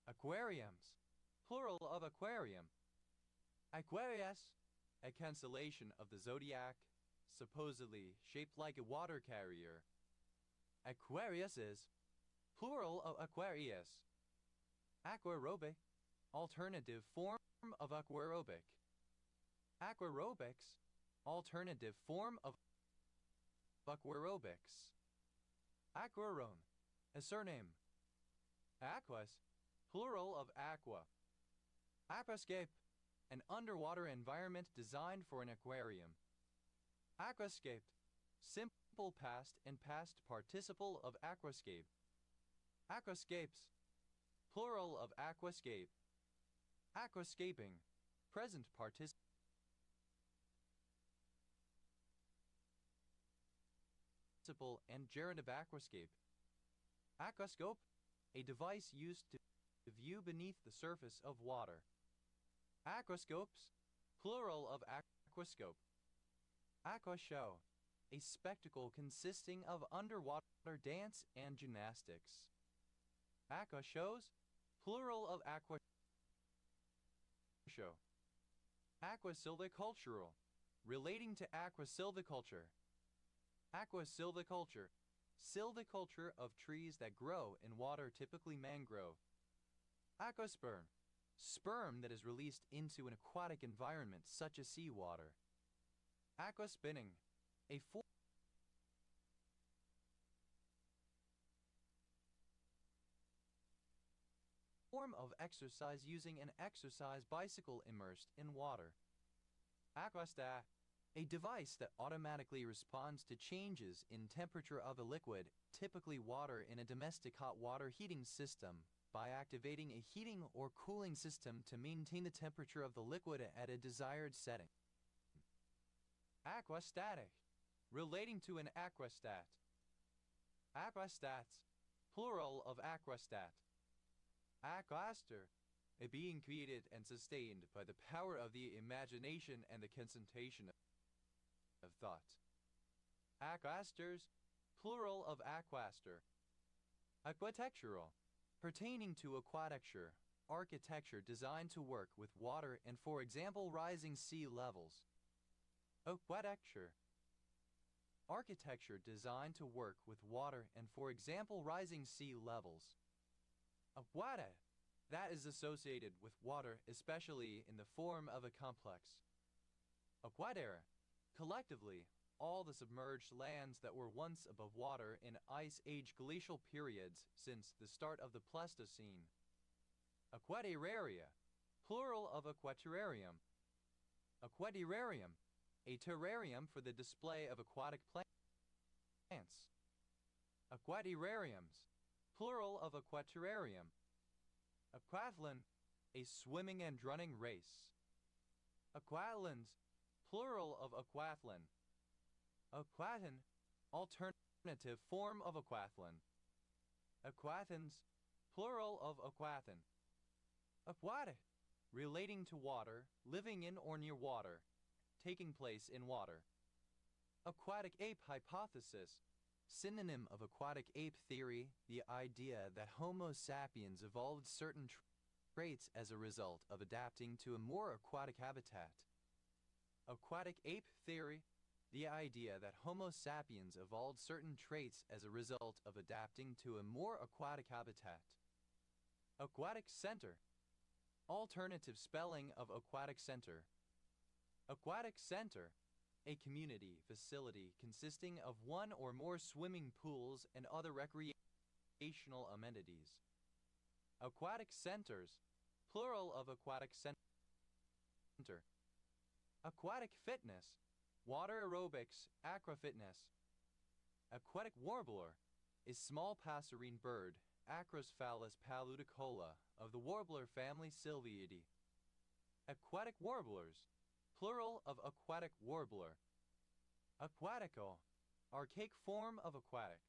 Aquariums, plural of aquarium. Aquarius, a constellation of the zodiac, supposedly shaped like a water carrier. Aquariuses, plural of Aquarius. Aquarobic, alternative form of aquarobic. Aquarobics, alternative form of aquarobics. Aquaron, a surname. Aquas, plural of aqua. Aquascape, an underwater environment designed for an aquarium. Aquascape, simple past and past participle of aquascape. Aquascapes, plural of aquascape. Aquascaping, present participle and gerund of aquascape. Aquascope, a device used to view beneath the surface of water. Aquascopes, plural of aquascope. Aquashow, a spectacle consisting of underwater dance and gymnastics. Aquashows, plural of aquashow. Aquasilvicultural, relating to aquasilviculture. Aquasilviculture, silviculture of trees that grow in water, typically mangrove. Aquasperm, sperm that is released into an aquatic environment such as seawater. Aquaspinning, a form of exercise using an exercise bicycle immersed in water. Aquastat, a device that automatically responds to changes in temperature of a liquid, typically water in a domestic hot water heating system, by activating a heating or cooling system to maintain the temperature of the liquid at a desired setting. Aquastatic, relating to an aquastat. Aquastats, plural of aquastat. Aquaster, a being created and sustained by the power of the imagination and the concentration of thought. Aquasters, plural of aquaster. Aquitectural, pertaining to aquitecture, architecture designed to work with water and, for example, rising sea levels. Aquitecture, architecture designed to work with water and, for example, rising sea levels. Aquata, that is associated with water, especially in the form of a complex. Aquaterra, collectively, all the submerged lands that were once above water in Ice Age glacial periods since the start of the Pleistocene. Aquaterraria, plural of aquaterrarium. Aquaterrarium, a terrarium for the display of aquatic plants. Aquaterrariums, plural of aquaterrarium. Aquathlon, a swimming and running race. Aquatlons, plural of aquathlon. Aquaton, alternative form of aquathlon. Aquathons, plural of aquathon. Aquatic, relating to water, living in or near water, taking place in water. Aquatic ape hypothesis, synonym of aquatic ape theory, the idea that Homo sapiens evolved certain traits as a result of adapting to a more aquatic habitat. Aquatic ape theory, the idea that Homo sapiens evolved certain traits as a result of adapting to a more aquatic habitat. Aquatic center, alternative spelling of aquatic center. Aquatic center, a community facility consisting of one or more swimming pools and other recreational amenities. Aquatic centers, plural of aquatic center. Aquatic fitness, water aerobics, aquafitness. Aquatic warbler, a small passerine bird, Acrosphalis paludicola, of the warbler family Sylviidae. Aquatic warblers, plural of aquatic warbler. Aquatico, archaic form of aquatic.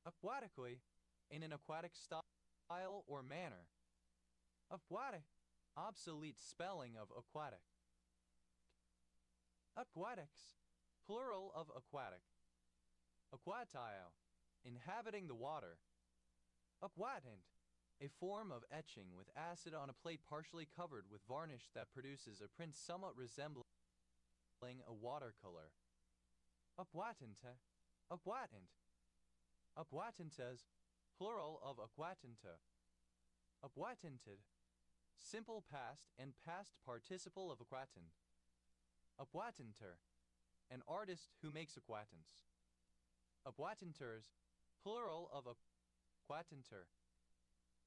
Aquatically, in an aquatic style or manner. Aquatic, obsolete spelling of aquatic. Aquatics, plural of aquatic. Aquatile, inhabiting the water. Aquatant, a form of etching with acid on a plate partially covered with varnish that produces a print somewhat resembling a watercolor. Aquatinte, aquatant. Aquatantes, plural of aquatanta. Aquatanted, simple past and past participle of aquatant. Aquatanter, an artist who makes aquatants. Aquatanters, plural of aquatanter.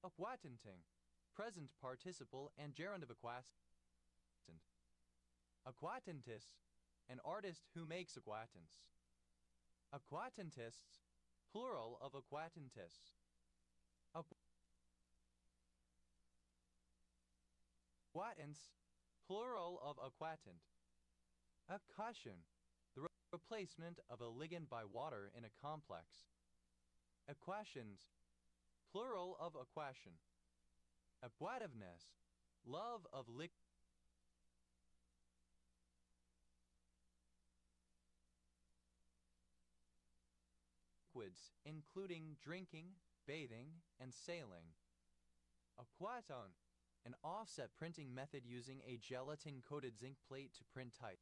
Aquatanting, present participle and gerund of aquatant. Aquatantis, an artist who makes aquatants. Aquatantists, plural of aquatantis. Aquatants, plural of aquatant. Aquation, the replacement of a ligand by water in a complex. Aquations, plural of aquation. Aquativeness, love of liquids, including drinking, bathing, and sailing. Aquaton, an offset printing method using a gelatin-coated zinc plate to print type,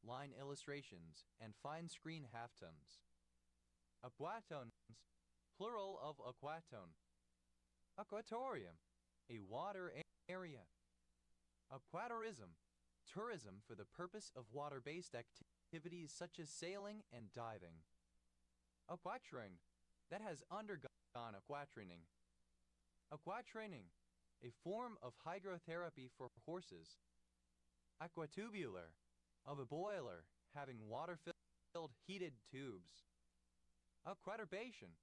line illustrations, and fine screen halftones. Aquatons, plural of aquaton. Aquatorium, a water area. Aquaturism, tourism for the purpose of water-based activities such as sailing and diving. Aquatrain, that has undergone aquatraining. Aquatraining, a form of hydrotherapy for horses. Aquatubular, of a boiler having water-filled heated tubes. Aquaturbation,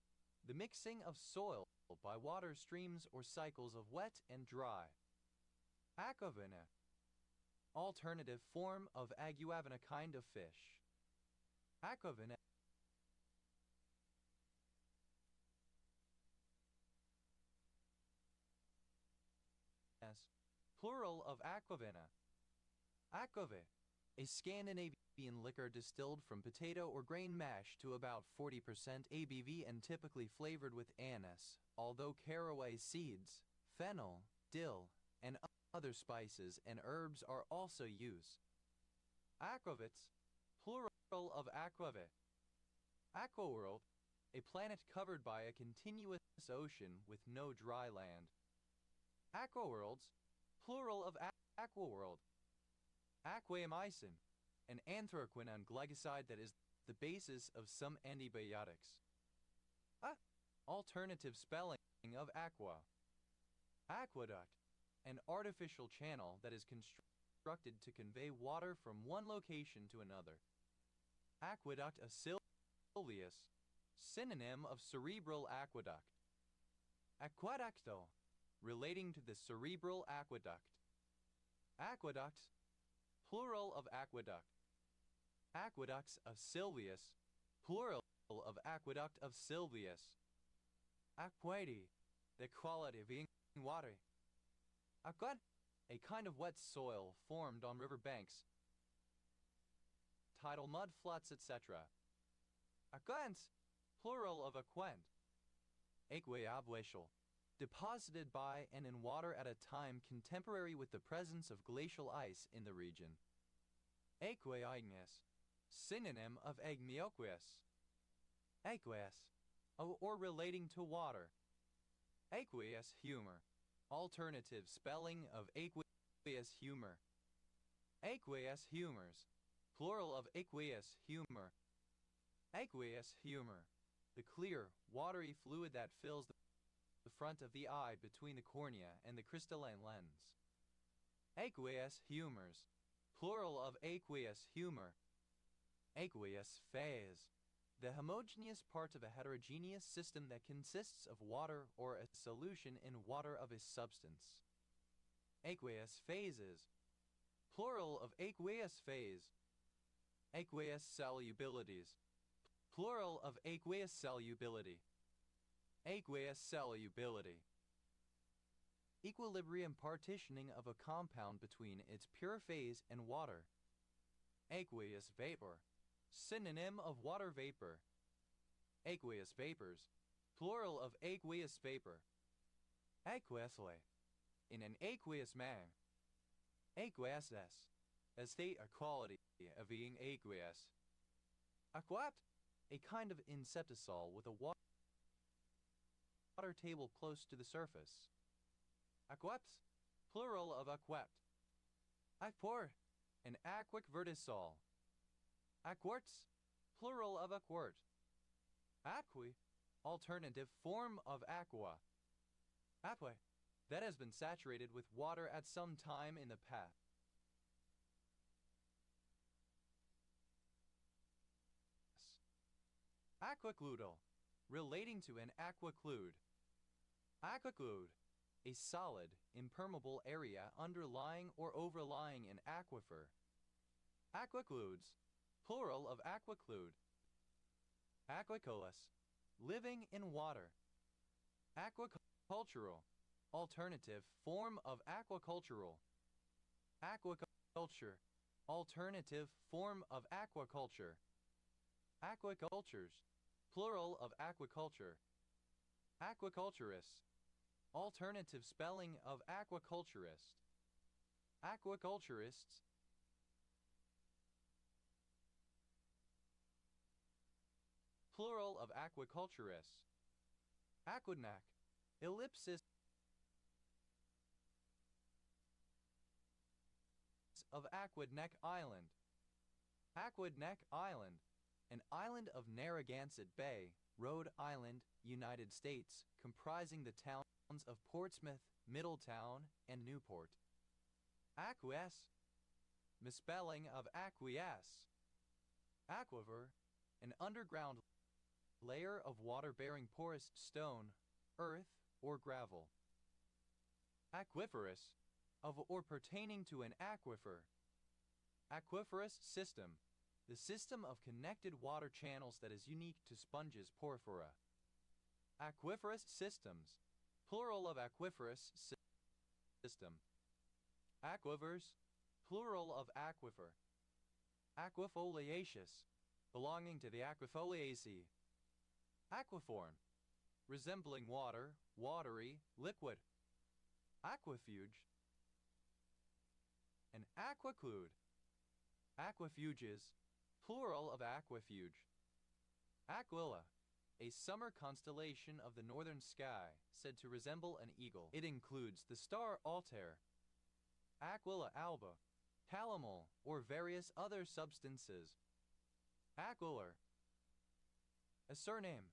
the mixing of soil by water streams or cycles of wet and dry. Aquavina, alternative form of aguavin, a kind of fish. Aquavina, plural of aquavina. Aquavit, a Scandinavian liquor distilled from potato or grain mash to about 40% ABV and typically flavored with anise, although caraway seeds, fennel, dill, and other spices and herbs are also used. Aquavits, plural of aquavit. Aquaworld, a planet covered by a continuous ocean with no dry land. Aquaworlds, plural of aquaworld. Aquamycin, an anthraquinone glycoside that is the basis of some antibiotics. Alternative spelling of aqua. Aqueduct, an artificial channel that is constructed to convey water from one location to another. Aqueduct of Sylvius, synonym of cerebral aqueduct. Aqueducto, relating to the cerebral aqueduct. Aqueduct, plural of aqueduct. Aqueducts of Sylvius, plural of aqueduct of Sylvius. Aquati, the quality of water. Aquat, a kind of wet soil formed on river banks, tidal mud floods, etc. Aquent, plural of aquent. Aqueabweshal, deposited by and in water at a time contemporary with the presence of glacial ice in the region. Aqueigneous, synonym of agmioqueous. Aqueous, or relating to water. Aqueous humor, alternative spelling of aqueous humor. Aqueous humors, plural of aqueous humor. Aqueous humor, the clear, watery fluid that fills the front of the eye between the cornea and the crystalline lens. Aqueous humors, plural of aqueous humor. Aqueous phase, the homogeneous part of a heterogeneous system that consists of water or a solution in water of a substance. Aqueous phases, plural of aqueous phase. Aqueous solubilities, plural of aqueous solubility. Aqueous solubility. Equilibrium partitioning of a compound between its pure phase and water. Aqueous vapor, synonym of water vapor. Aqueous vapors, plural of aqueous vapor. Aqueously, in an aqueous manner. Aqueous, a state or quality of being aqueous. Aquapt, a kind of insectisol with a water table close to the surface. Aqueps, plural of aquept. Aquort, an aquic vertisol. Aquarts, plural of aquart. Aqui, alternative form of aqua. Aqua, that has been saturated with water at some time in the past. Aquicludal, relating to an aquiclude. Aquiclude, a solid, impermeable area underlying or overlying an aquifer. Aquicludes, plural of aquiclude. Aquiculus, living in water. Aquacultural, alternative form of aquacultural. Aquaculture, alternative form of aquaculture. Aquacultures, plural of aquaculture. Aquaculturist, alternative spelling of aquaculturist. Aquaculturists, plural of aquaculturists. Aquidneck, ellipsis of Aquidneck Island. Aquidneck Island, an island of Narragansett Bay, Rhode Island, United States, comprising the towns of Portsmouth, Middletown, and Newport. Acquiesce, misspelling of acquiesce. Aquifer, an underground layer of water-bearing porous stone, earth, or gravel. Aquiferous, of or pertaining to an aquifer. Aquiferous system, the system of connected water channels that is unique to sponges porphyra. Aquiferous systems, plural of aquiferous system. Aquifers, plural of aquifer. Aquifoliaceous, belonging to the Aquifoliaceae. Aquiform, resembling water, watery, liquid. Aquafuge, an aquiclude. Aquafuges, plural of aquafuge. Aquila, a summer constellation of the northern sky, said to resemble an eagle. It includes the star Altair, Aquila alba, calomel, or various other substances. Aquilar, a surname.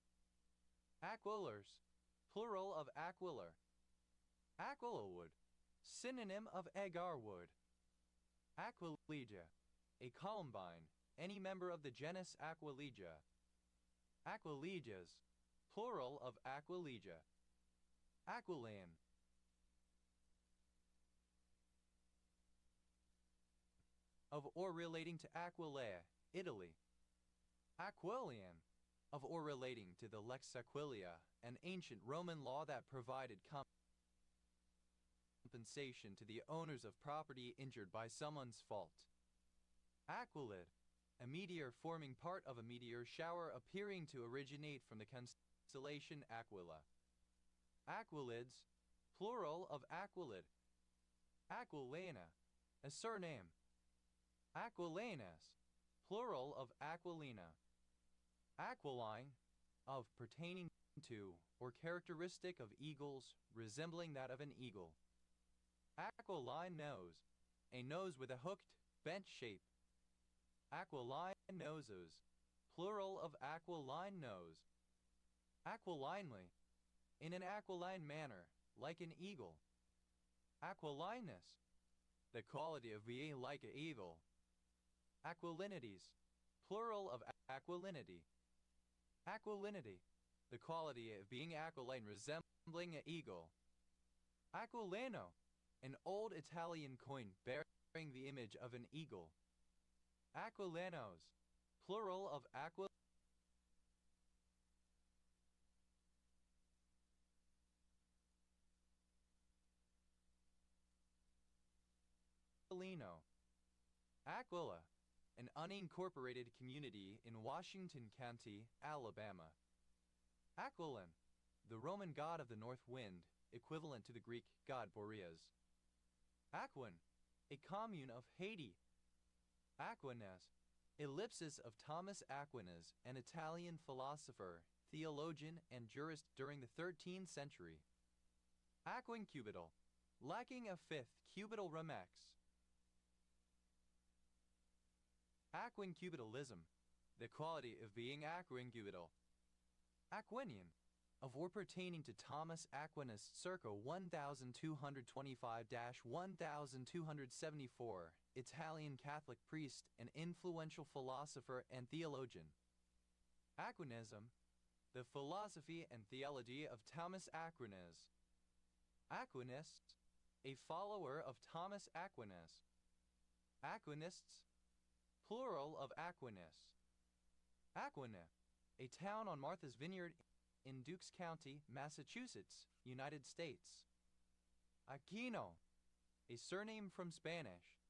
Aquilars, plural of aquilar. Aquila wood, synonym of agar wood. Aquilegia, a columbine, any member of the genus Aquilegia. Aquilegias, plural of aquilegia. Aquiline, of or relating to Aquileia, Italy. Aquilian, of or relating to the Lex Aquilia, an ancient Roman law that provided compensation to the owners of property injured by someone's fault. Aquilid, a meteor forming part of a meteor shower appearing to originate from the constellation Aquila. Aquilids, plural of aquilid. Aquilena, a surname. Aquilenas, plural of aquilina. Aquiline, of pertaining to or characteristic of eagles, resembling that of an eagle. Aquiline nose, a nose with a hooked, bent shape. Aquiline noses, plural of aquiline nose. Aquilinely, in an aquiline manner, like an eagle. Aquilinus, the quality of being like a eagle. Aquilinities, plural of aquilinity. Aquilinity, the quality of being aquiline resembling an eagle. Aquilano, an old Italian coin bearing the image of an eagle. Aquilanos, plural of aquilino. Aquila, an unincorporated community in Washington County, Alabama. Aquilon, the Roman god of the north wind, equivalent to the Greek god Boreas. Aquin, a commune of Haiti. Aquinas, ellipsis of Thomas Aquinas, an Italian philosopher, theologian, and jurist during the 13th century. Aquincubital, lacking a fifth cubital remex. Aquincubitalism, the quality of being aquincubital. Aquinian, of or pertaining to Thomas Aquinas circa 1225–1274, Italian Catholic priest and influential philosopher and theologian. Aquinism, the philosophy and theology of Thomas Aquinas. Aquinist, a follower of Thomas Aquinas. Aquinists, plural of Aquinas. Aquina, a town on Martha's Vineyard in Dukes County, Massachusetts, United States. Aquino, a surname from Spanish.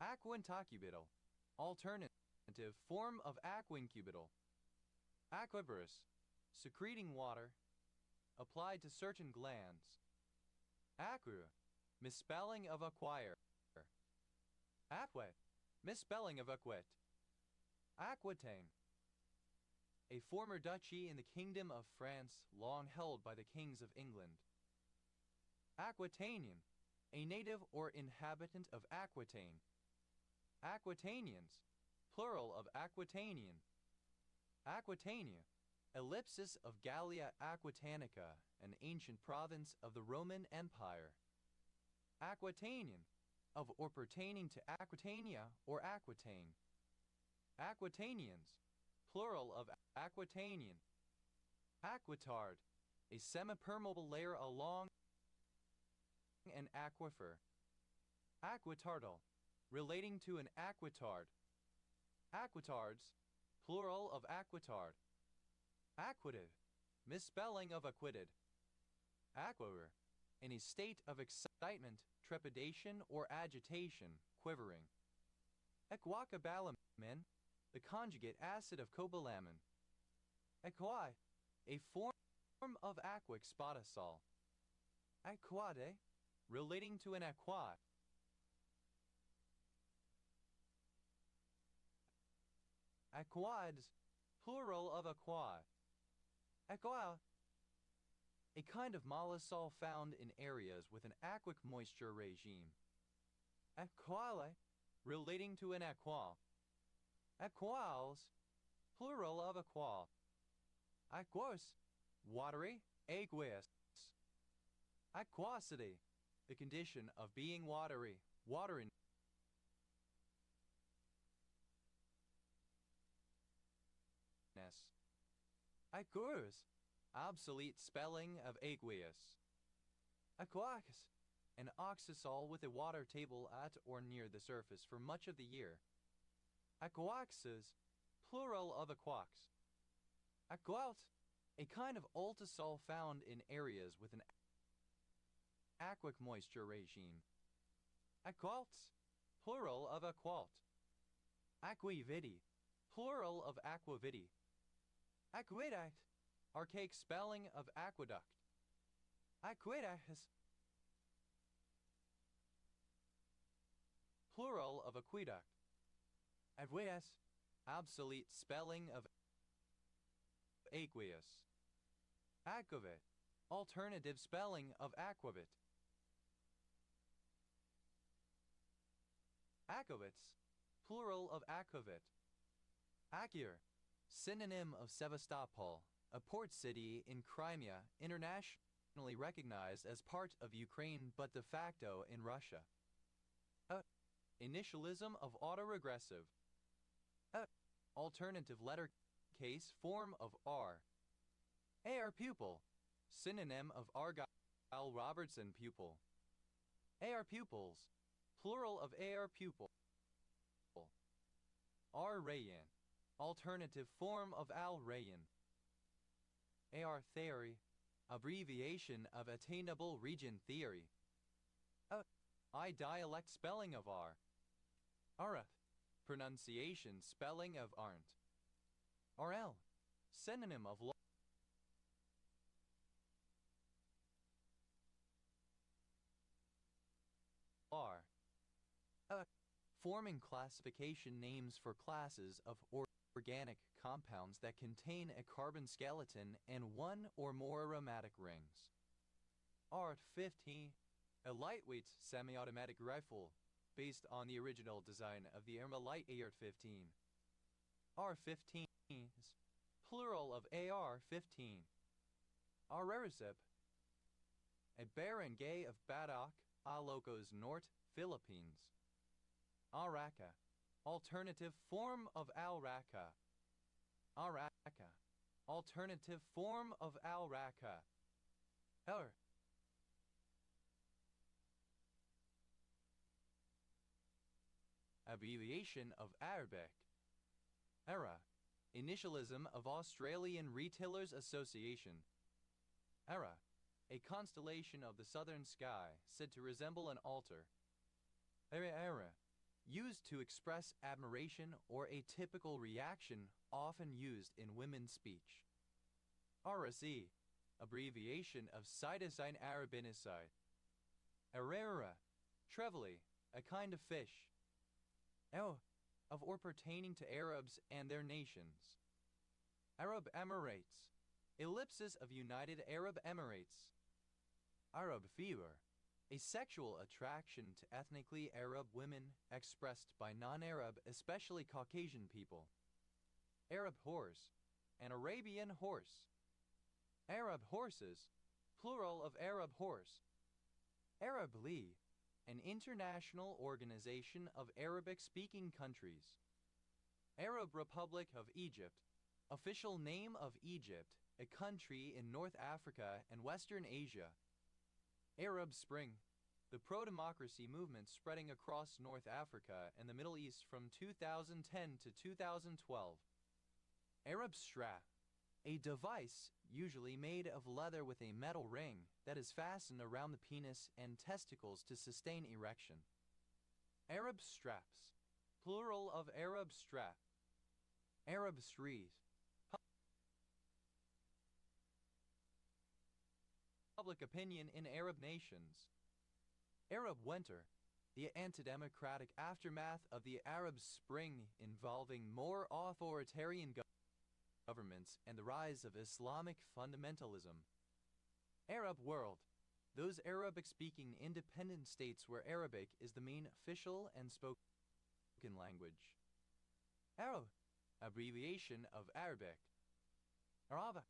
Aquintocubital, alternative form of aquincubital. Aquabrous, secreting water, applied to certain glands. Acru, misspelling of acquire. Aquet, misspelling of acquit. Aquitaine, a former duchy in the Kingdom of France long held by the kings of England. Aquitanian, a native or inhabitant of Aquitaine. Aquitanians, plural of Aquitanian. Aquitania, ellipsis of Gallia Aquitanica, an ancient province of the Roman Empire. Aquitanian, of or pertaining to Aquitania or Aquitaine. Aquitanians, plural of Aquitanian. Aquitard, a semipermeable layer along an aquifer. Aquitardal, relating to an aquitard. Aquitards, plural of aquitard. Acquitive, misspelling of acquitted. Aquiver, in a state of excitement, trepidation, or agitation, quivering. Equacobalamin, the conjugate acid of cobalamin. Equi, a form of aquic spotasol. Aquade, relating to an aqua. Aquads, plural of aqua. Aqua, a kind of mollusol found in areas with an aquic moisture regime. Aquale, relating to an aqua. Aquals, plural of aqua. Aquos, watery, aqueous. Aquosity, the condition of being watery, wateriness. Aqueous, obsolete spelling of aqueous. Aquax, an oxysol with a water table at or near the surface for much of the year. Aquaxes, plural of aquax. Aqualt, a kind of ultisol found in areas with an aquic moisture regime. Aqualts, plural of aqualt. Aquiviti, plural of aquaviti. Aqueduct, archaic spelling of aqueduct. Aqueductus, plural of aqueduct. Aqueous, obsolete spelling of aqueous. Aquavit, alternative spelling of aquavit. Aquavits, plural of aquavit. Acure, synonym of Sevastopol, a port city in Crimea, internationally recognized as part of Ukraine but de facto in Russia. A. Initialism of autoregressive. A. Alternative letter case form of R. AR pupil. Synonym of Argyle Robertson pupil. AR pupils. Plural of AR pupil. R rayan. Alternative form of Al rayan. AR theory. Abbreviation of attainable region theory. A. I dialect spelling of R. Areth. Pronunciation spelling of aren't. RL. Synonym of R. A. Forming classification names for classes of organic compounds that contain a carbon skeleton and one or more aromatic rings. Art 15. A lightweight semi-automatic rifle based on the original design of the Irma Light AR-15. R-15 is plural of AR-15. Ararisip. A barangay of Badak, Ilocos Norte, Philippines. Araca. Alternative form of Alraca. Araca. Alternative form of Alraca. Abbreviation of Arabic. ERA. Initialism of Australian Retailers Association. ERA. A constellation of the southern sky said to resemble an altar. ERA. Used to express admiration or a typical reaction often used in women's speech. RSE. Abbreviation of cytosine arabinicide. Arera. Trevally. A kind of fish. Of or pertaining to Arabs and their nations. Arab Emirates. Ellipsis of United Arab Emirates. Arab fever. A sexual attraction to ethnically Arab women expressed by non-Arab, especially Caucasian people. Arab horse. An Arabian horse. Arab horses. Plural of Arab horse. Arab League. An international organization of Arabic-speaking countries. Arab Republic of Egypt. Official name of Egypt, a country in North Africa and Western Asia. Arab Spring. The pro-democracy movement spreading across North Africa and the Middle East from 2010 to 2012. Arab Strap. A device usually made of leather with a metal ring that is fastened around the penis and testicles to sustain erection. Arab straps. Plural of Arab strap. Arab street. Public opinion in Arab nations. Arab winter. The anti-democratic aftermath of the Arab Spring involving more authoritarian governments and the rise of Islamic fundamentalism. Arab world. Those Arabic-speaking independent states where Arabic is the main official and spoken language. Arab. Abbreviation of Arabic. Araba.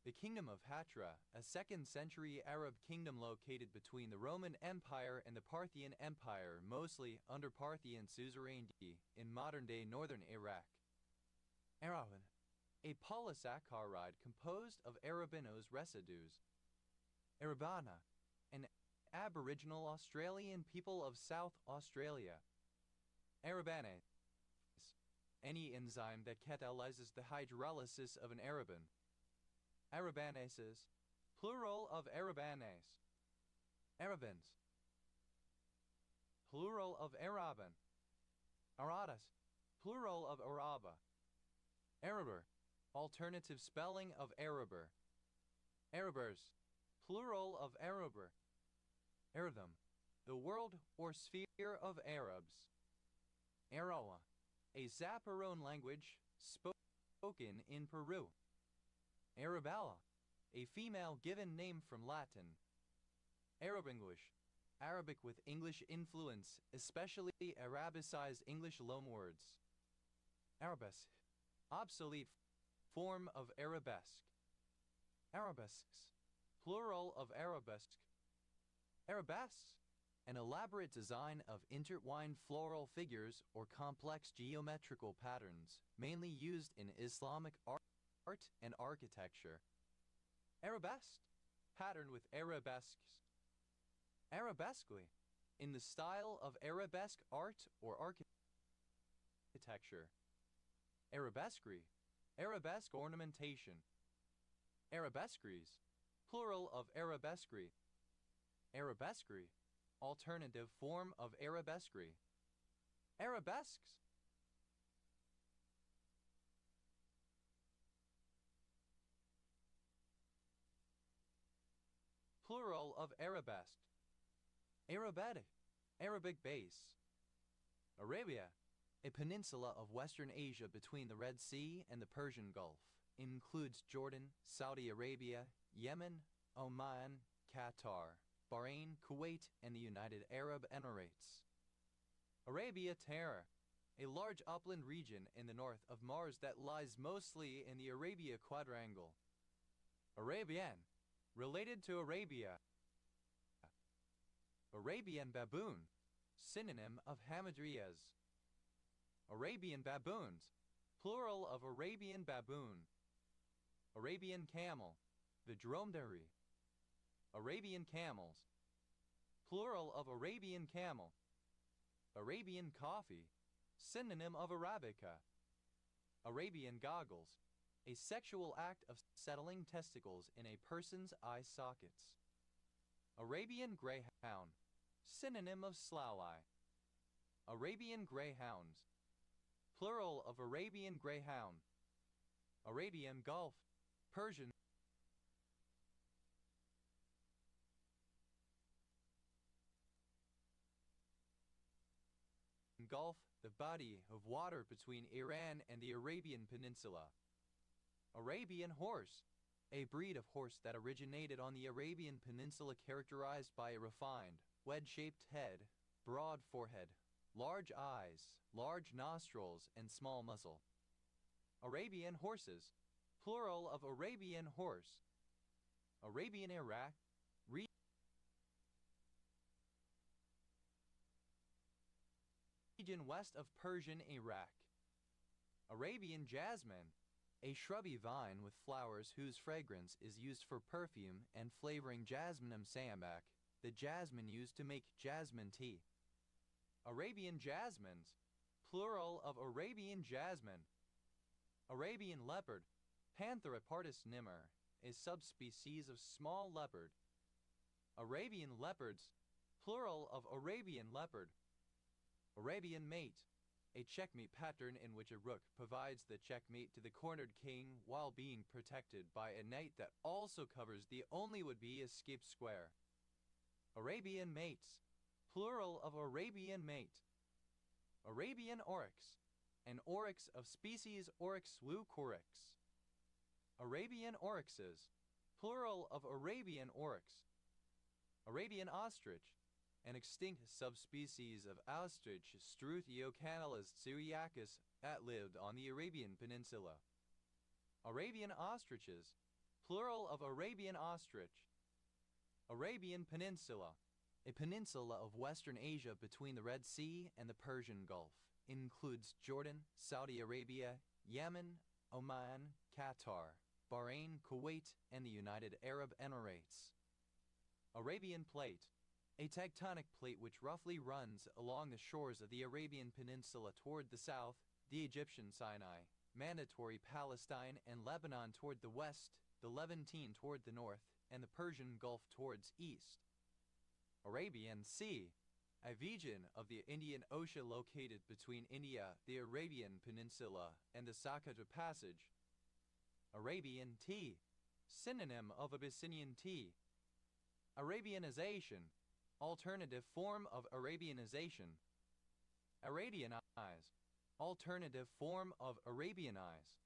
The Kingdom of Hatra, a 2nd century Arab kingdom located between the Roman Empire and the Parthian Empire, mostly under Parthian suzerainty in modern-day northern Iraq. Araban. A polysaccharide composed of arabinose residues. Arabana. An Aboriginal Australian people of South Australia. Arabanase. Any enzyme that catalyzes the hydrolysis of an arabin. Arabanases. Plural of arabanase. Arabins. Plural of araban. Aradas. Plural of araba. Araber. Alternative spelling of Araber. Arabers. Plural of Araber. Arabdom. The world or sphere of Arabs. Arawa. A Zaporone language spoken in Peru. Arabella. A female given name from Latin. Arab English. Arabic with English influence, especially Arabicized English loanwords. Arabesque. Obsolete form of arabesque. Arabesques. Plural of arabesque. Arabesques. an elaborate design of intertwined floral figures or complex geometrical patterns, mainly used in Islamic art and architecture. Arabesque, patterned with arabesques. Arabesque, in the style of arabesque art or architecture. Arabesque, arabesque ornamentation. Arabesques, plural of arabesque. Arabesque, alternative form of arabesque. Arabesques. Plural of arabesque. Arabic, Arabic base. Arabia, a peninsula of Western Asia between the Red Sea and the Persian Gulf. Includes Jordan, Saudi Arabia, Yemen, Oman, Qatar, Bahrain, Kuwait, and the United Arab Emirates. Arabia Terra, a large upland region in the north of Mars that lies mostly in the Arabia Quadrangle. Arabian, related to Arabia. Arabian baboon, synonym of hamadryas. Arabian baboons, plural of Arabian baboon. Arabian camel, the dromedary. Arabian camels, plural of Arabian camel. Arabian coffee, synonym of Arabica. Arabian goggles, a sexual act of settling testicles in a person's eye sockets. Arabian greyhound, synonym of slalai. Arabian greyhounds, plural of Arabian greyhound. Arabian Gulf, Persian Gulf, the body of water between Iran and the Arabian Peninsula. Arabian horse, a breed of horse that originated on the Arabian Peninsula characterized by a refined, wedge-shaped head, broad forehead, large eyes, large nostrils, and small muzzle. Arabian horses, plural of Arabian horse. Arabian Iraq, region west of Persian Iraq. Arabian jasmine, a shrubby vine with flowers whose fragrance is used for perfume and flavoring Jasminum sambac, the jasmine used to make jasmine tea. Arabian jasmines, plural of Arabian jasmine. Arabian leopard, Panthera pardus nimmer, a subspecies of small leopard. Arabian leopards, plural of Arabian leopard. Arabian mate, a checkmate pattern in which a rook provides the checkmate to the cornered king while being protected by a knight that also covers the only would-be escape square. Arabian mates, plural of Arabian mate. Arabian oryx, an oryx of species Oryx leucoryx. Arabian oryxes, plural of Arabian oryx. Arabian ostrich, an extinct subspecies of ostrich Struthiocanalus syriacus that lived on the Arabian Peninsula. Arabian ostriches, plural of Arabian ostrich. Arabian Peninsula, a peninsula of Western Asia between the Red Sea and the Persian Gulf. Includes Jordan, Saudi Arabia, Yemen, Oman, Qatar, Bahrain, Kuwait, and the United Arab Emirates. Arabian Plate, a tectonic plate which roughly runs along the shores of the Arabian Peninsula toward the south, the Egyptian Sinai, Mandatory Palestine and Lebanon toward the west, the Levantine toward the north, and the Persian Gulf towards east. Arabian Sea, a region of the Indian Ocean located between India, the Arabian Peninsula, and the Sakata Passage. Arabian Tea, synonym of Abyssinian tea. Arabianization, alternative form of Arabianization. Arabianize, alternative form of Arabianize.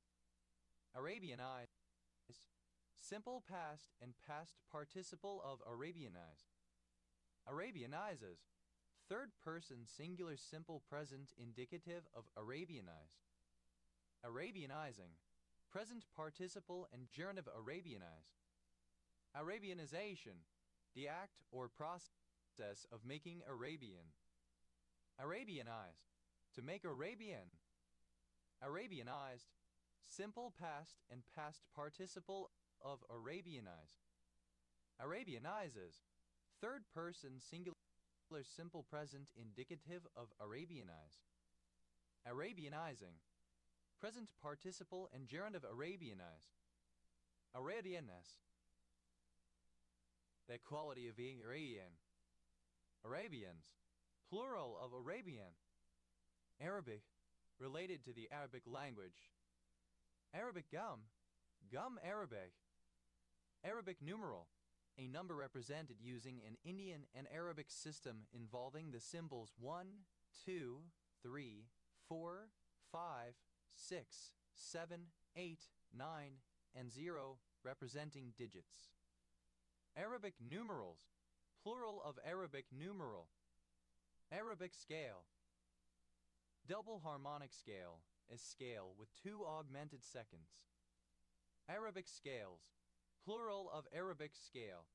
Arabianize, simple past and past participle of Arabianize. Arabianizes, third person singular simple present indicative of Arabianize. Arabianizing, present participle and gerund of Arabianize. Arabianization, the act or process process of making Arabian. Arabianized. To make Arabian. Arabianized. Simple past and past participle of Arabianize. Arabianizes. Third person singular simple present indicative of Arabianize. Arabianizing. Present participle and gerund of Arabianize. Arabianness. The quality of being Arabian. Arabians. Plural of Arabian. Arabic. Related to the Arabic language. Arabic gum. Gum Arabic. Arabic numeral. A number represented using an Indian and Arabic system involving the symbols 1, 2, 3, 4, 5, 6, 7, 8, 9, and 0 representing digits. Arabic numerals. Plural of Arabic numeral. Arabic scale. Double harmonic scale. A scale with 2 augmented seconds. Arabic scales. Plural of Arabic scale.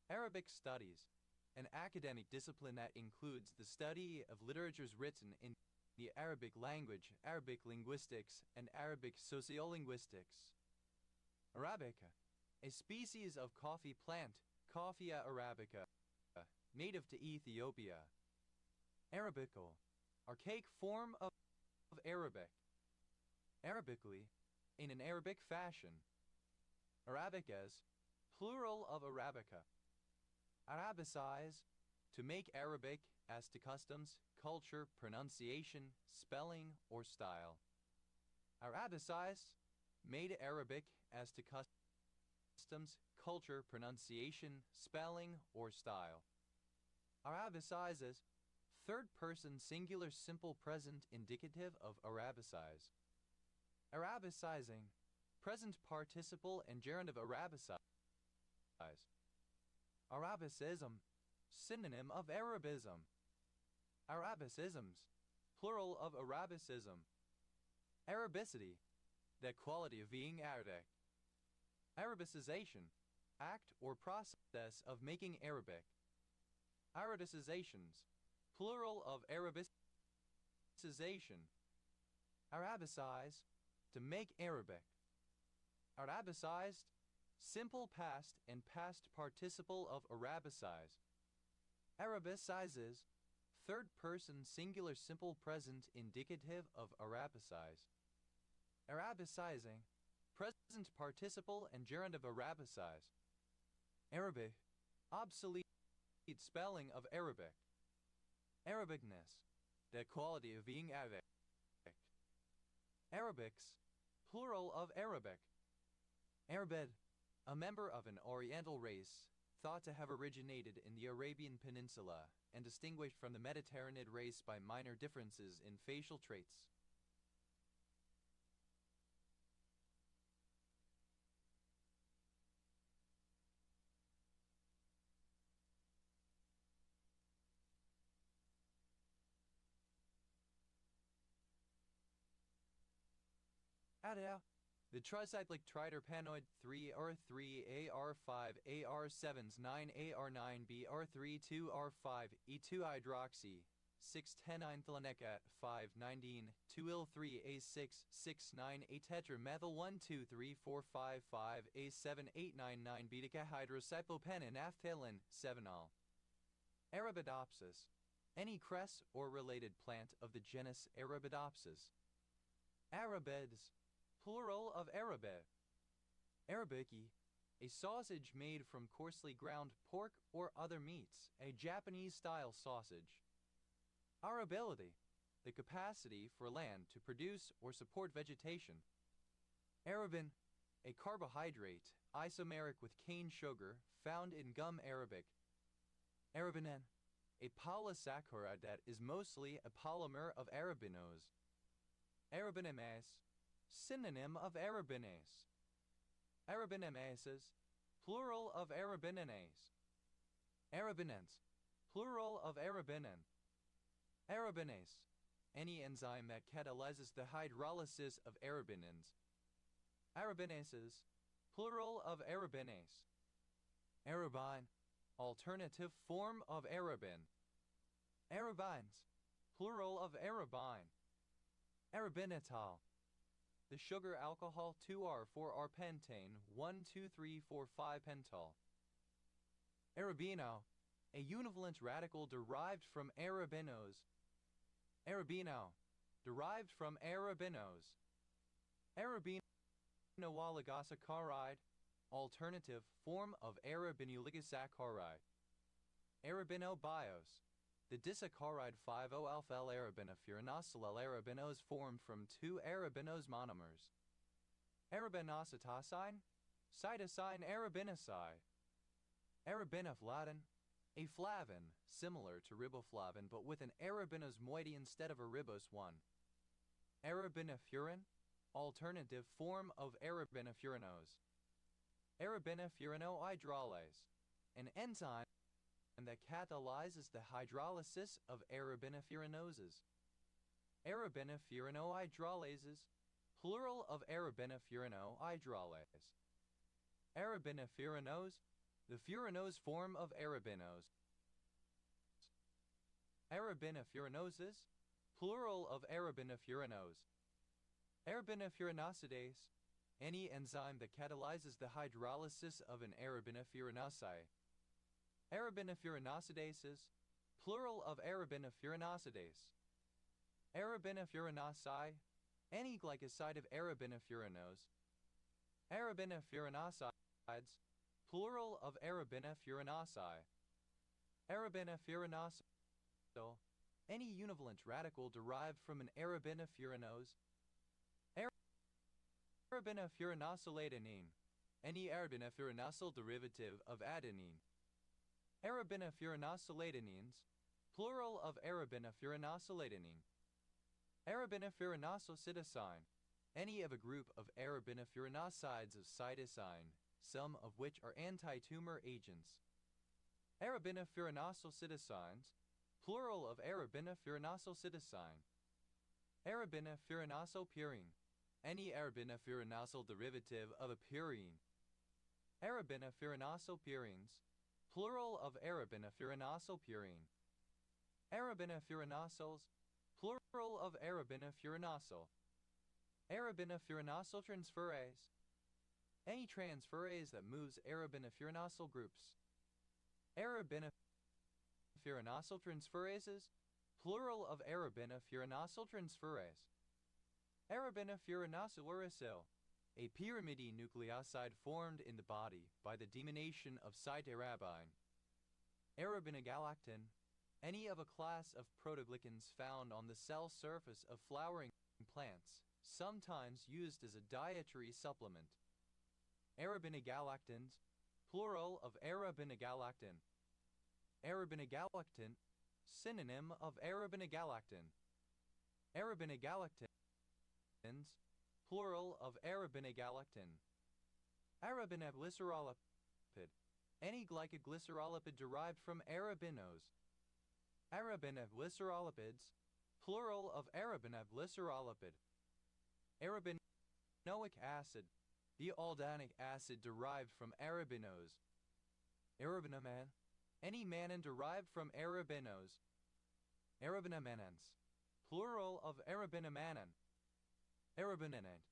Arabic studies. An academic discipline that includes the study of literatures written in the Arabic language, Arabic linguistics, and Arabic sociolinguistics. Arabica. A species of coffee plant, Coffea arabica, native to Ethiopia. Arabical. Archaic form of Arabic. Arabically. In an Arabic fashion. Arabicas. Plural of Arabica. Arabicize. To make Arabic as to customs, culture, pronunciation, spelling, or style. Arabicize. Made Arabic as to customs, culture, pronunciation, spelling, or style. Arabicizes. Third person singular simple present indicative of arabicize. Arabicizing. Present participle and gerund of arabicize. Arabicism. Synonym of Arabism. Arabicisms. Plural of Arabicism. Arabicity. The quality of being Arabic. Arabicization. Act or process of making Arabic. Arabicizations. Plural of Arabicization. Arabicize. To make Arabic. Arabicized. Simple past and past participle of arabicize. Arabicizes. Third person singular simple present indicative of arabicize. Arabicizing. Present participle and gerund of arabicize. Arabic. Obsolete spelling of Arabic. Arabicness. The quality of being Arabic. Arabics. Plural of Arabic. Arabid. A member of an Oriental race, thought to have originated in the Arabian Peninsula and distinguished from the Mediterranean race by minor differences in facial traits. Ada. The tricyclic triterpanoid 3R3 AR5 AR7s 9 AR9 BR3 2R5 E2-hydroxy 6-10-ethylnecat 5-19 2-il-3 A6 6-9 A-tetramethyl 1-2-3-4-5-5 A7-8-9-9 beta-hydrocyclopenin naphthalene 7-ol. Arabidopsis. Any cress or related plant of the genus Arabidopsis. Arabids. Plural of Arabic. Arabiki. A sausage made from coarsely ground pork or other meats, a Japanese-style sausage. Arability. The capacity for land to produce or support vegetation. Arabin. A carbohydrate, isomeric with cane sugar, found in gum arabic. Arabinin. A polysaccharide that is mostly a polymer of arabinose. Arabinamase. Synonym of arabinase. Arabinamases. Plural of arabinase. Arabinins. Plural of arabinin. Arabinase. Any enzyme that catalyzes the hydrolysis of arabinins. Arabinases. Plural of arabinase. Arabine. Alternative form of arabine. Arabines, plural of arabine. Arabinitol. The sugar alcohol 2R4R-pentane 1,2,3,4,5-pentol. Arabino, a univalent radical derived from arabinos. Arabino, derived from arabinos. Arabino-oligosaccharide, alternative form of arabinuoligosaccharide. Arabinobios, the disaccharide 5-O-alpha-L-arabinofuranosyl L-arabinos formed from two arabinos monomers. Arabinositosine, cytosine arabinoside. Arabinoflavin, a flavin similar to riboflavin but with an arabinose moiety instead of a ribose one. Arabinofuran, alternative form of arabinofuranose. Arabinofuranohydrolase, an enzyme that catalyzes the hydrolysis of arabinofuranoses. Arabinofuranohydrolases, plural of arabinofuranohydrolase. Arabinofuranose, the furanose form of arabinose. Arabinofuranoses, plural of arabinofuranose. Arabinofuranosidase, any enzyme that catalyzes the hydrolysis of an arabinofuranoside. Arabinofuranosidases, plural of arabinofuranosidase. Arabinofuranoside, any glycoside of arabinofuranose. Arabinofuranosides, plural of arabinofuranoside. Arabinofuranosyl, any univalent radical derived from an arabinofuranose. Arabinofuranosyladenine, any arabinofuranosyl derivative of adenine. Arabinofuranosyladenines, plural of arabinofuranosyladenine. Arabinofuranocylcytosine, any of a group of arabinofuranosides of cytosine, some of which are anti-tumor agents. Arabinofuranocylcytosines, plural of arabinofuranocylcytosine. Arabinofuranocylpurine, any arabinofuranosyl derivative of a purine. Arabinofuranocylpurines, plural of arabinofuranocylpurine. Arabinofuranosyls, plural of arabinofuranosyl. Arabinofuranocyltransferase, any transferase that moves arabinofuranosyl groups. Arabinofuranocyltransferases, plural of arabinofuranocyltransferase. Arabinofuranosyl, a pyrimidine nucleoside formed in the body by the deamination of cytarabine. Arabinogalactin, any of a class of protoglycans found on the cell surface of flowering plants, sometimes used as a dietary supplement. Arabinogalactins, plural of arabinogalactin. Arabinogalactin, synonym of arabinogalactin. Arabinogalactins, plural of arabinogalactin. Arabinoglycerolipid, any glycoglycerolipid derived from arabinos. Arabinoglycerolipids, plural of arabinoglycerolipid. Arabinoic acid, the aldanic acid derived from arabinos. Arabinoman, any mannan derived from arabinos. Arabinomanans, plural of arabinomannan. Arabinonate,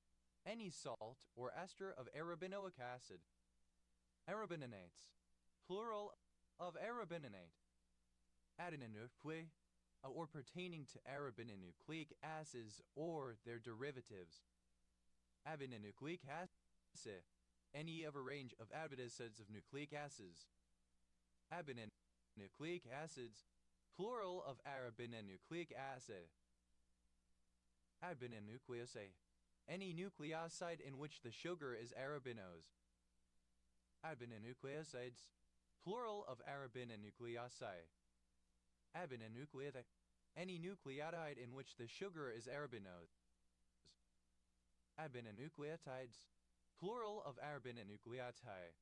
any salt or ester of arabinoic acid. Arabinonates, plural of arabinonate. Adenonuclei, or pertaining to arabinonucleic acids or their derivatives. Abinonucleic acid, any of a range of acids of nucleic acids. Abinonucleic acids, plural of arabinonucleic acid. Adenonucleoside, any nucleoside in which the sugar is arabinose. Adenonucleosides, plural of arabinonucleoside. Abinonucleotide, any nucleotide in which the sugar is arabinose. Abinonucleotides, plural of arabinonucleotide.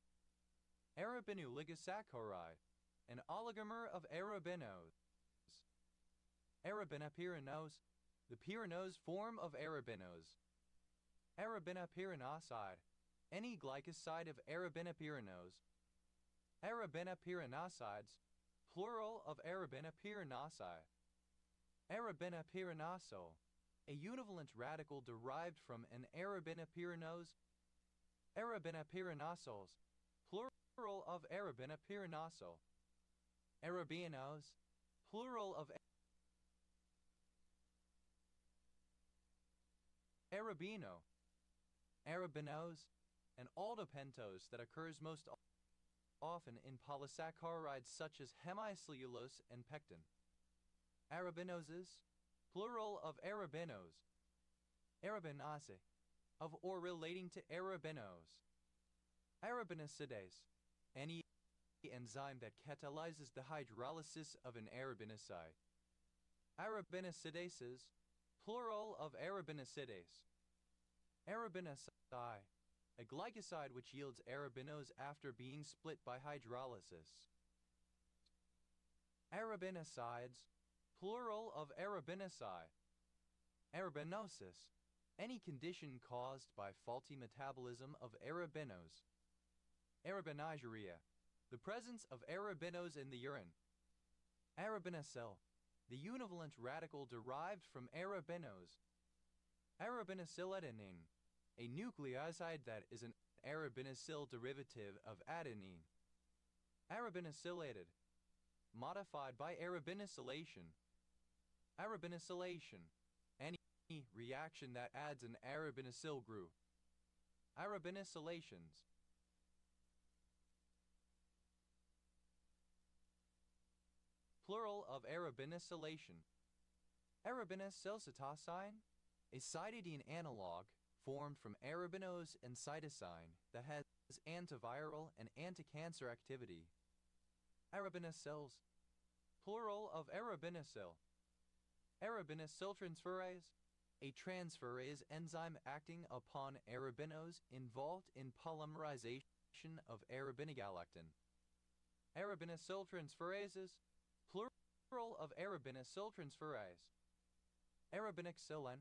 Arabinooligosaccharide, an oligomer of arabinose. Arabinopyranose, the pyranose form of arabinose. Arabinopyranoside, any glycoside of arabinopyranose. Arabinopyranosides, plural of Arabinopyranose. Arabinopyranose, a univalent radical derived from an Arabinopyranose. Arabinopyranosos, plural of Arabinopyranoso. Arabinos, plural of Arabino. Arabinos, and aldopentos that occurs most often in polysaccharides such as hemicellulose and pectin. Arabinoses, plural of arabinos. Arabinase, of or relating to arabinos. Arabinosides, any enzyme that catalyzes the hydrolysis of an arabinoside. Arabinosidases, plural of arabinosides. Arabinoside, a glycoside which yields arabinose after being split by hydrolysis. Arabinosides, plural of arabinosi. Arabinosis, any condition caused by faulty metabolism of arabinos. Arabinogeuria, the presence of arabinos in the urine. Arabinosyl, the univalent radical derived from arabinos. Arabinosyladenine, a nucleoside that is an arabinosyl derivative of adenine. Arabinosylated, modified by arabinosylation. Arabinosylation, any reaction that adds an arabinosyl group. Arabinosylations. Plural of arabinosylation. Arabinosylcytosine, a cytidine analog formed from arabinose and cytosine that has antiviral and anticancer activity. Arabinosyls, plural of arabinosyl. Arabinosyltransferase, a transferase enzyme acting upon arabinose involved in polymerization of arabinogalactin. Arabinosyltransferases, plural of arabinosyltransferase. Arabinoxylin,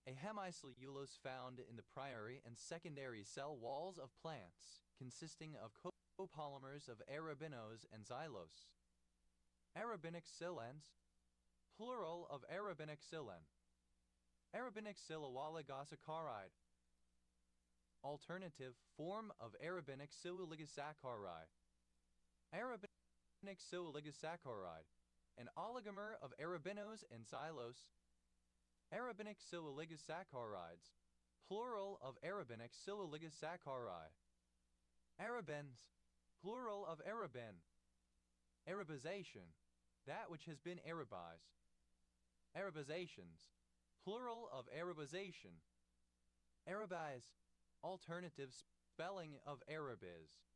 a hemicellulose found in the primary and secondary cell walls of plants, consisting of copolymers of arabinose and xylose. Arabinoxylans, plural of arabinoxylin. Arabinoxylooligosaccharide, alternative form of arabinoxylooligosaccharide. Arabinoxylooligosaccharide, an oligomer of arabinose and xylose. Arabinoxylooligosaccarides, plural of arabinoxylooligosaccharide. Arabins, plural of arabin. Arabization, that which has been arabized. Arabizations, plural of arabization. Arabize, alternative spelling of arabiz.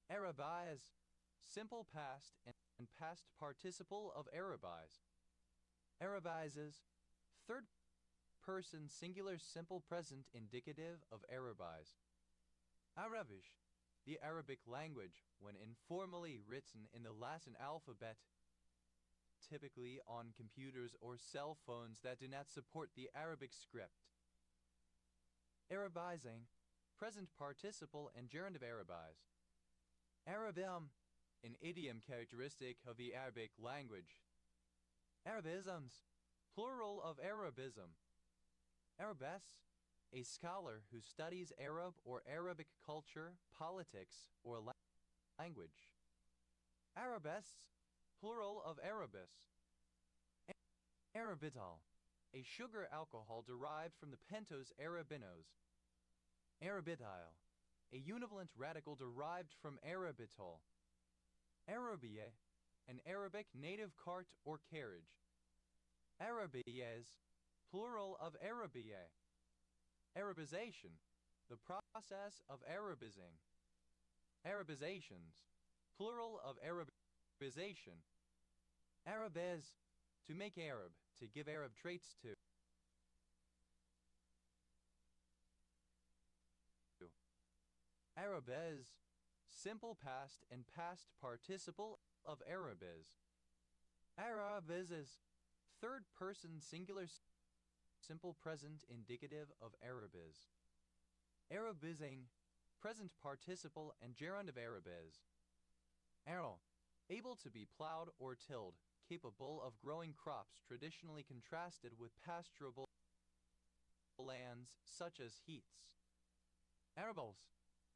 Arabize, simple past and past participle of arabize. Arabizes, third person singular simple present indicative of arabize. Arabish, the Arabic language, when informally written in the Latin alphabet, typically on computers or cell phones that do not support the Arabic script. Arabizing, present participle and gerund of arabize. Arabim, an idiom characteristic of the Arabic language. Arabisms, plural of Arabism. Arabes, a scholar who studies Arab or Arabic culture, politics, or language. Arabesques, plural of Arabis. Arabitol, a sugar alcohol derived from the pentose arabinose. Arabityl, a univalent radical derived from arabitol. Arabia, an Arabic native cart or carriage. Arabies, plural of Arabiae. Arabization, the process of Arabizing. Arabizations, plural of Arabization. Arabes, to make Arab, to give Arab traits to. Arabes, simple past and past participle of Arabiz. Arabizes, third person singular simple present indicative of Arabiz. Arabizing, present participle and gerund of Arabiz. Arrow, able to be plowed or tilled, capable of growing crops traditionally contrasted with pasturable lands such as heaths. Arables,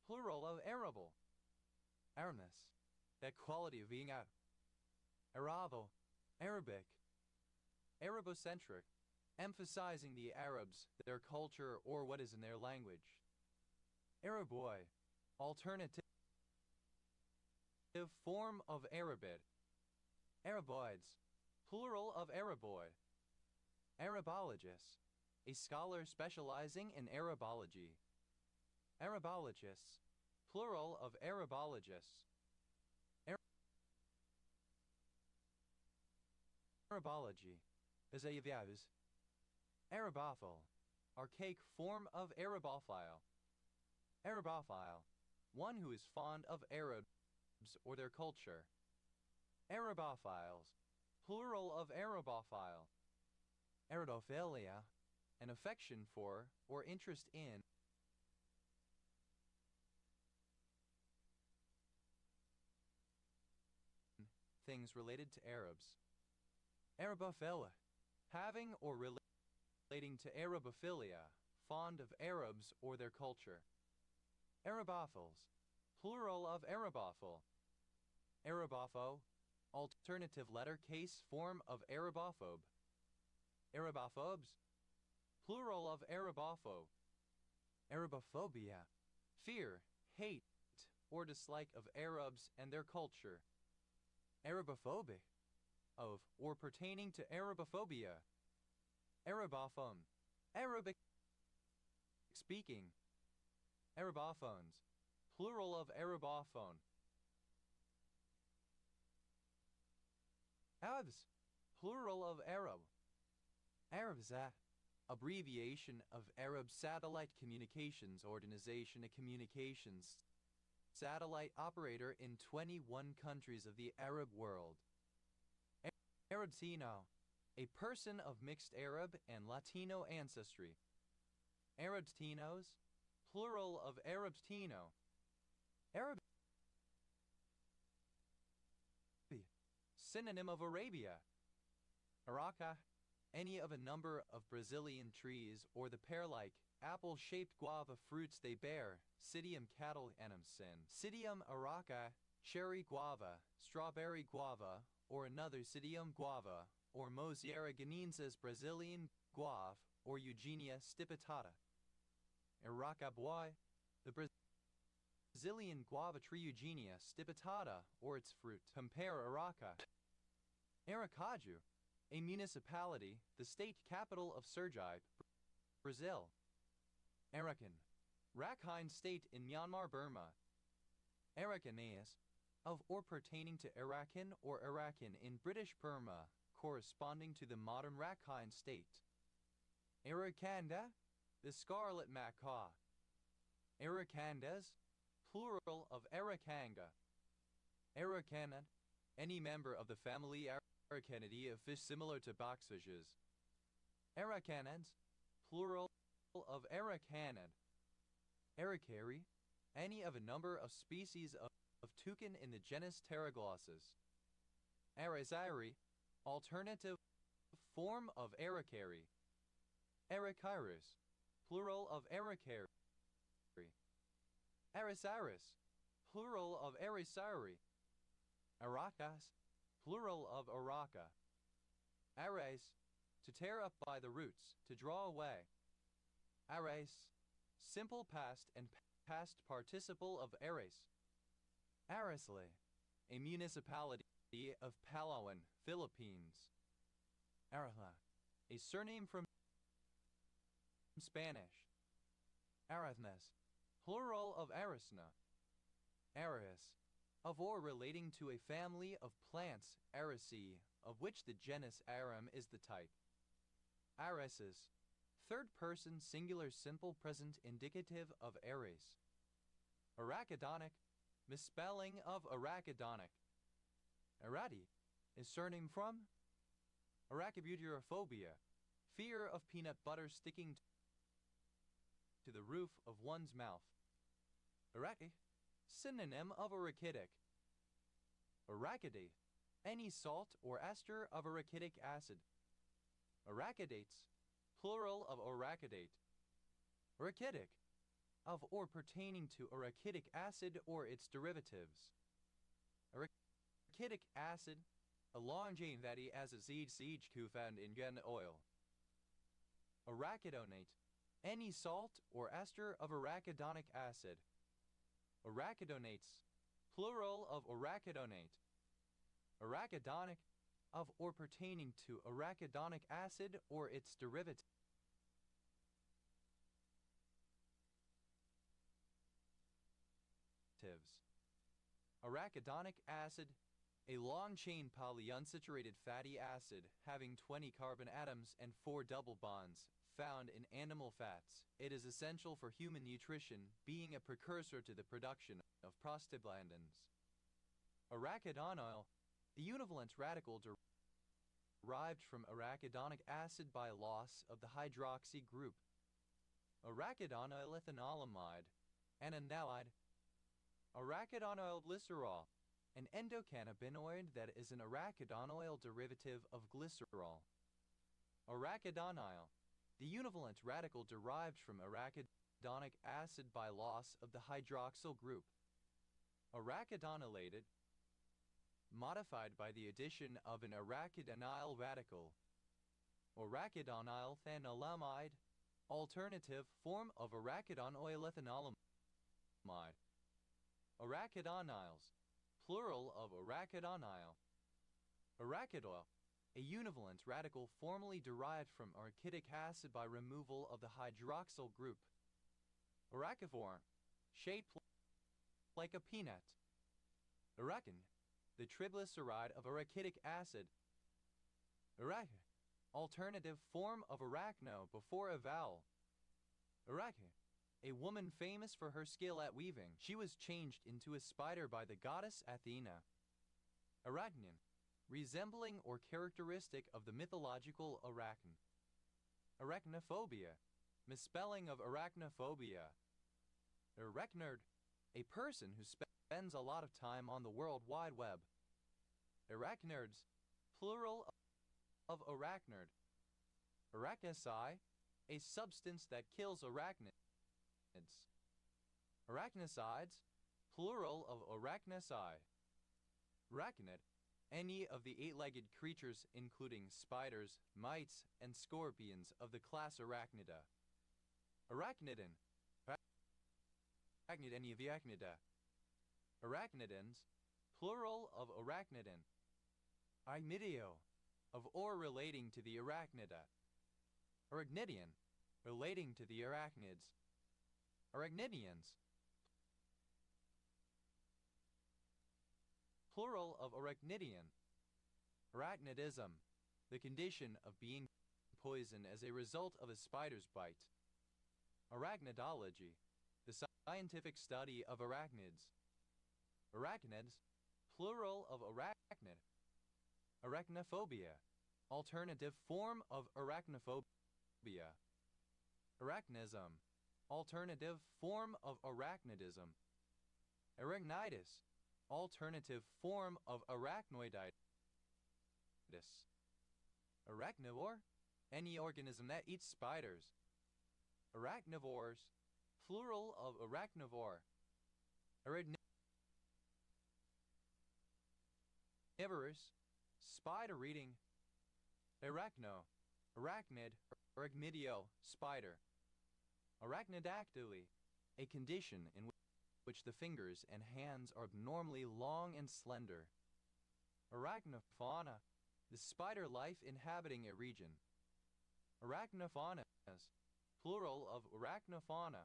plural of arable. Aramis, that quality of being out. Arabo, Arabic. Arabocentric, emphasizing the Arabs, their culture, or what is in their language. Araboi, alternative form of Arabid. Araboids, plural of Araboi. Arabologist, a scholar specializing in Arabology. Arabologists, plural of Arabologists. Arabology, Bezayaviavs. Arabophile, archaic form of Arabophile. Arabophile, one who is fond of Arabs or their culture. Arabophiles, plural of Arabophile. Aridophilia, an affection for or interest in things related to Arabs. Arabophila, having or relating to Arabophilia, fond of Arabs or their culture. Arabophiles, plural of Arabophile. Arabopho, alternative letter case form of Arabophobe. Arabophobes, plural of Arabopho. Arabophobia, fear, hate, or dislike of Arabs and their culture. Arabophobic, of or pertaining to Arabophobia. Arabophone, Arabic speaking. Arabophones, plural of Arabophone. Arabs, plural of Arab. Arabsat, abbreviation of Arab Satellite Communications Organization, a communications satellite operator in 21 countries of the Arab world. Arabtino, a person of mixed Arab and Latino ancestry. Arabtinos, plural of Arabtino. Arab, synonym of Arabia. Araca, any of a number of Brazilian trees or the pear-like, apple-shaped guava fruits they bear. Psidium cattle anamsin. Psidium araca, cherry guava, strawberry guava, or another Psidium guava, or Mosaiera guineensis Brazilian guave, or Eugenia stipitata. Araca boy, the Brazilian guava tree Eugenia stipitata, or its fruit. Compare Araca. Aracaju, a municipality, the state capital of Sergipe, Brazil. Arakan, Rakhine State in Myanmar, Burma. Arakanese, of or pertaining to Arakan or Arakan in British Burma, corresponding to the modern Rakhine State. Arakanda, the scarlet macaw. Arakandas, plural of Arakanga. Arakanad, any member of the family Aracanidae of fish similar to boxfishes. Aracanids, plural of Aracanid. Aracari, any of a number of species of toucan in the genus Pteroglossus. Araziri, alternative form of Aracari. Arachirus, plural of Aracari. Arasiris, plural of Arasiri. Aracas, plural of Araca. Ares, to tear up by the roots, to draw away. Ares, simple past and past participle of Ares. Aresle, a municipality of Palawan, Philippines. Arala, a surname from Spanish. Arathnes, plural of Arisna. Aris, of or relating to a family of plants, Araceae, of which the genus Arum is the type. Areses, third person singular simple present indicative of Ares. Arachidonic, misspelling of arachidonic. Arati is surname from arachibutyrophobia, fear of peanut butter sticking to the roof of one's mouth. Arati, synonym of arachidic. Arachidate, any salt or ester of arachidic acid. Arachidates, plural of arachidate. Arachidic, of or pertaining to arachidic acid or its derivatives. Arachidic acid, a long chain fatty acid found in gun oil. Arachidonate, any salt or ester of arachidonic acid. Arachidonates, plural of arachidonate. Arachidonic, of or pertaining to arachidonic acid or its derivatives. Arachidonic acid, a long-chain polyunsaturated fatty acid having 20 carbon atoms and 4 double bonds, found in animal fats. It is essential for human nutrition, being a precursor to the production of prostaglandins. Arachidonyl, a univalent radical derived from arachidonic acid by loss of the hydroxy group. Arachidonyl ethanolamide, an analide. Arachidonyl glycerol, an endocannabinoid that is an arachidonyl derivative of glycerol. Arachidonyl, the univalent radical derived from arachidonic acid by loss of the hydroxyl group. Arachidonylated, modified by the addition of an arachidonyl radical. Arachidonyl phenolamide, alternative form of arachidonyl ethanolamide. Arachidonyls, plural of arachidonyl. Arachidoyl, a univalent radical formerly derived from arachidic acid by removal of the hydroxyl group. Arachiform, shaped like a peanut. Arachidon, the triglyceride of arachidic acid. Arachid, alternative form of arachno before a vowel. Arachid, a woman famous for her skill at weaving. She was changed into a spider by the goddess Athena. Arachnian, resembling or characteristic of the mythological arachne. Arachnophobia, misspelling of arachnophobia. Arachnerd, a person who spends a lot of time on the World Wide Web. Arachnids, plural of arachnid. Arachnicide, a substance that kills arachnids. Arachnicides, plural of arachnicide. Arachnid, any of the 8-legged creatures including spiders, mites, and scorpions of the class Arachnida. Arachnidin, arachnid any of the arachnida. Arachnidins, plural of arachnidin. Arachnidio, of or relating to the arachnida. Arachnidian, relating to the arachnids. Arachnidians, plural of arachnidian. Arachnidism, the condition of being poisoned as a result of a spider's bite. Arachnidology, the scientific study of arachnids. Arachnids, plural of arachnid. Arachnophobia, alternative form of arachnophobia. Arachnism, alternative form of arachnidism. Arachnitis, alternative form of arachnoiditis. Arachnivore, any organism that eats spiders. Arachnivores, plural of arachnivore. Arachnivorous, spider-eating. Arachno, arachnid, arachnidio, spider. Arachnodactyly, a condition in which the fingers and hands are abnormally long and slender. Arachnofauna, the spider life inhabiting a region. Arachnophanas, plural of arachnofauna.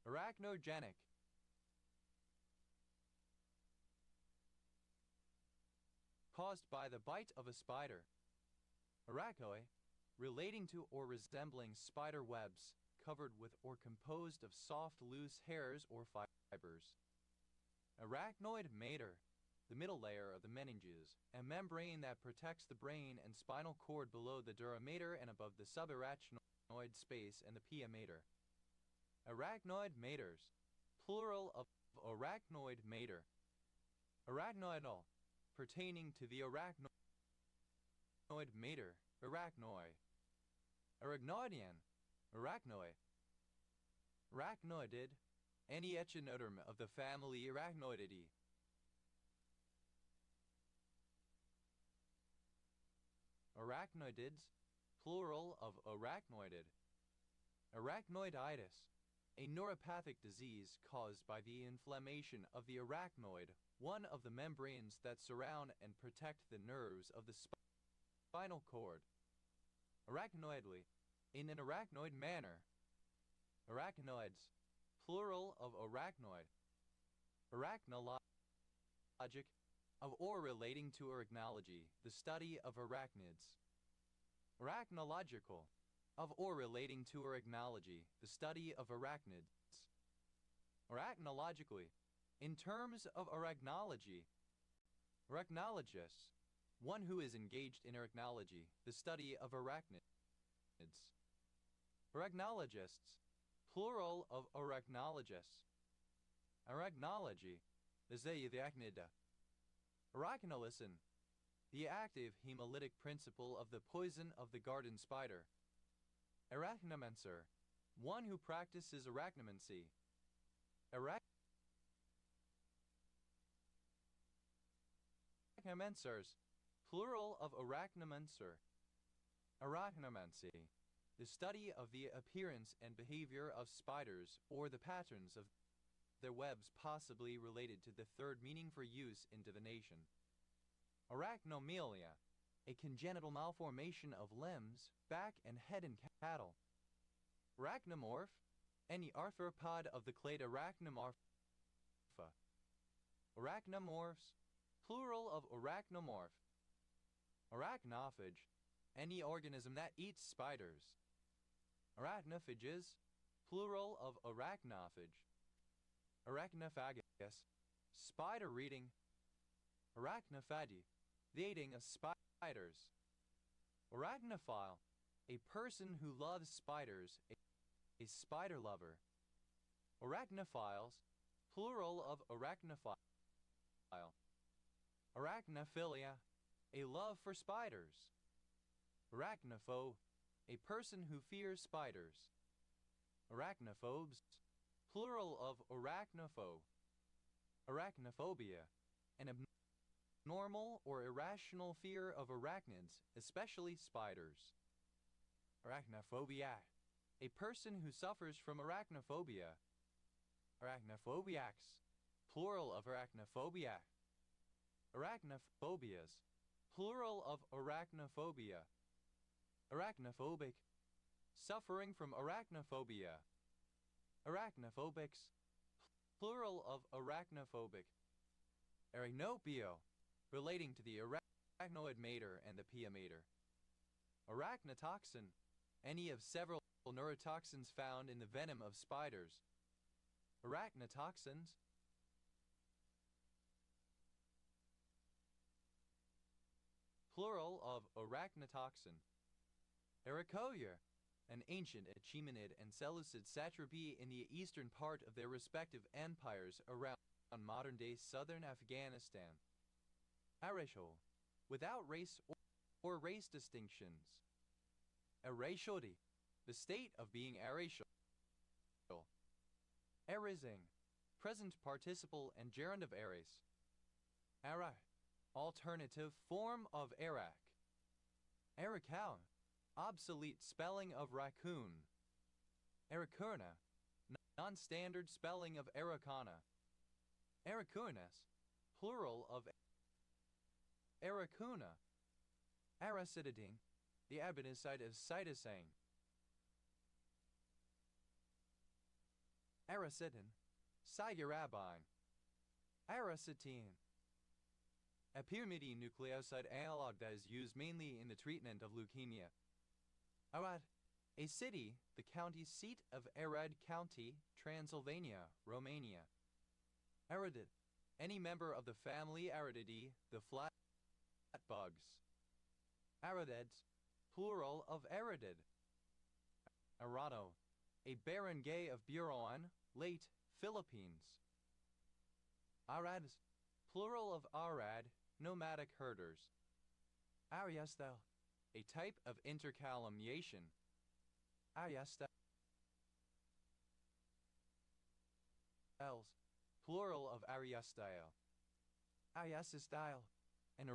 Arachnogenic, caused by the bite of a spider. Arachoi, relating to or resembling spider webs, covered with or composed of soft, loose hairs or fibers. Arachnoid mater, the middle layer of the meninges, a membrane that protects the brain and spinal cord below the dura mater and above the subarachnoid space and the pia mater. Arachnoid maters, plural of arachnoid mater. Arachnoidal, pertaining to the arachnoid mater, arachnoi. Arachnoidian, arachnoi. Arachnoidid, any echinoderm of the family Arachnoididae. Arachnoidids, plural of arachnoidid. Arachnoiditis, a neuropathic disease caused by the inflammation of the arachnoid, one of the membranes that surround and protect the nerves of the spinal cord. Arachnoidally, in an arachnoid manner. Arachnoids, plural of arachnoid. Arachnologic, of or relating to arachnology, the study of arachnids. Arachnological, of or relating to arachnology, the study of arachnids. Arachnologically, in terms of arachnology. Arachnologist, one who is engaged in arachnology, the study of arachnids. Arachnologists, plural of arachnologists. Arachnology, the arachnida. Arachnolysin, the active hemolytic principle of the poison of the garden spider. Arachnomancer, one who practices arachnomancy. Arachnomancers, plural of arachnomancer. Arachnomancy, the study of the appearance and behavior of spiders or the patterns of their webs, possibly related to the third meaning for use in divination. Arachnomelia, a congenital malformation of limbs, back and head in cattle. Arachnomorph, any arthropod of the clade Arachnomorpha. Arachnomorphs, plural of arachnomorph. Arachnophage, any organism that eats spiders. Arachnophages, plural of arachnophage. Arachnophagus, spider-eating. Arachnophagi, the eating of spiders. Arachnophile, a person who loves spiders, a spider lover. Arachnophiles, plural of arachnophile. Arachnophilia, a love for spiders. Arachnophobe, a person who fears spiders. Arachnophobes, plural of arachnophobe. Arachnophobia, an abnormal or irrational fear of arachnids, especially spiders. Arachnophobia, a person who suffers from arachnophobia. Arachnophobiacs, plural of arachnophobia. Arachnophobias, plural of arachnophobia. Arachnophobic, suffering from arachnophobia. Arachnophobics, plural of arachnophobic. Arachnopio, relating to the arachnoid mater and the pia mater. Arachnotoxin, any of several neurotoxins found in the venom of spiders. Arachnotoxins, plural of arachnotoxin. Arachoyer, an ancient Achaemenid and Seleucid satrapy in the eastern part of their respective empires around modern-day southern Afghanistan. Arachol, without race or race distinctions. Arachodi, the state of being arachal. Arising, present participle and gerund of aris. Ara, alternative form of arak. Arakaun, obsolete spelling of raccoon. Aracurna, non-standard spelling of aracana. Aracunas, plural of aracuna. Aracididine, the abinacide of cytosine. Aracidin, cyrabine. Aracetine, a pyrimidine nucleoside analog that is used mainly in the treatment of leukemia. Arad, a city, the county seat of Arad County, Transylvania, Romania. Aridid, any member of the family Arididae, the flat bugs. Aridids, plural of aridid. Arado, a barangay of Buron, late Philippines. Arads, plural of arad, nomadic herders. Ariastel, a type of intercalumniation. Ariastels, plural of ariastyle. Ariastyle, an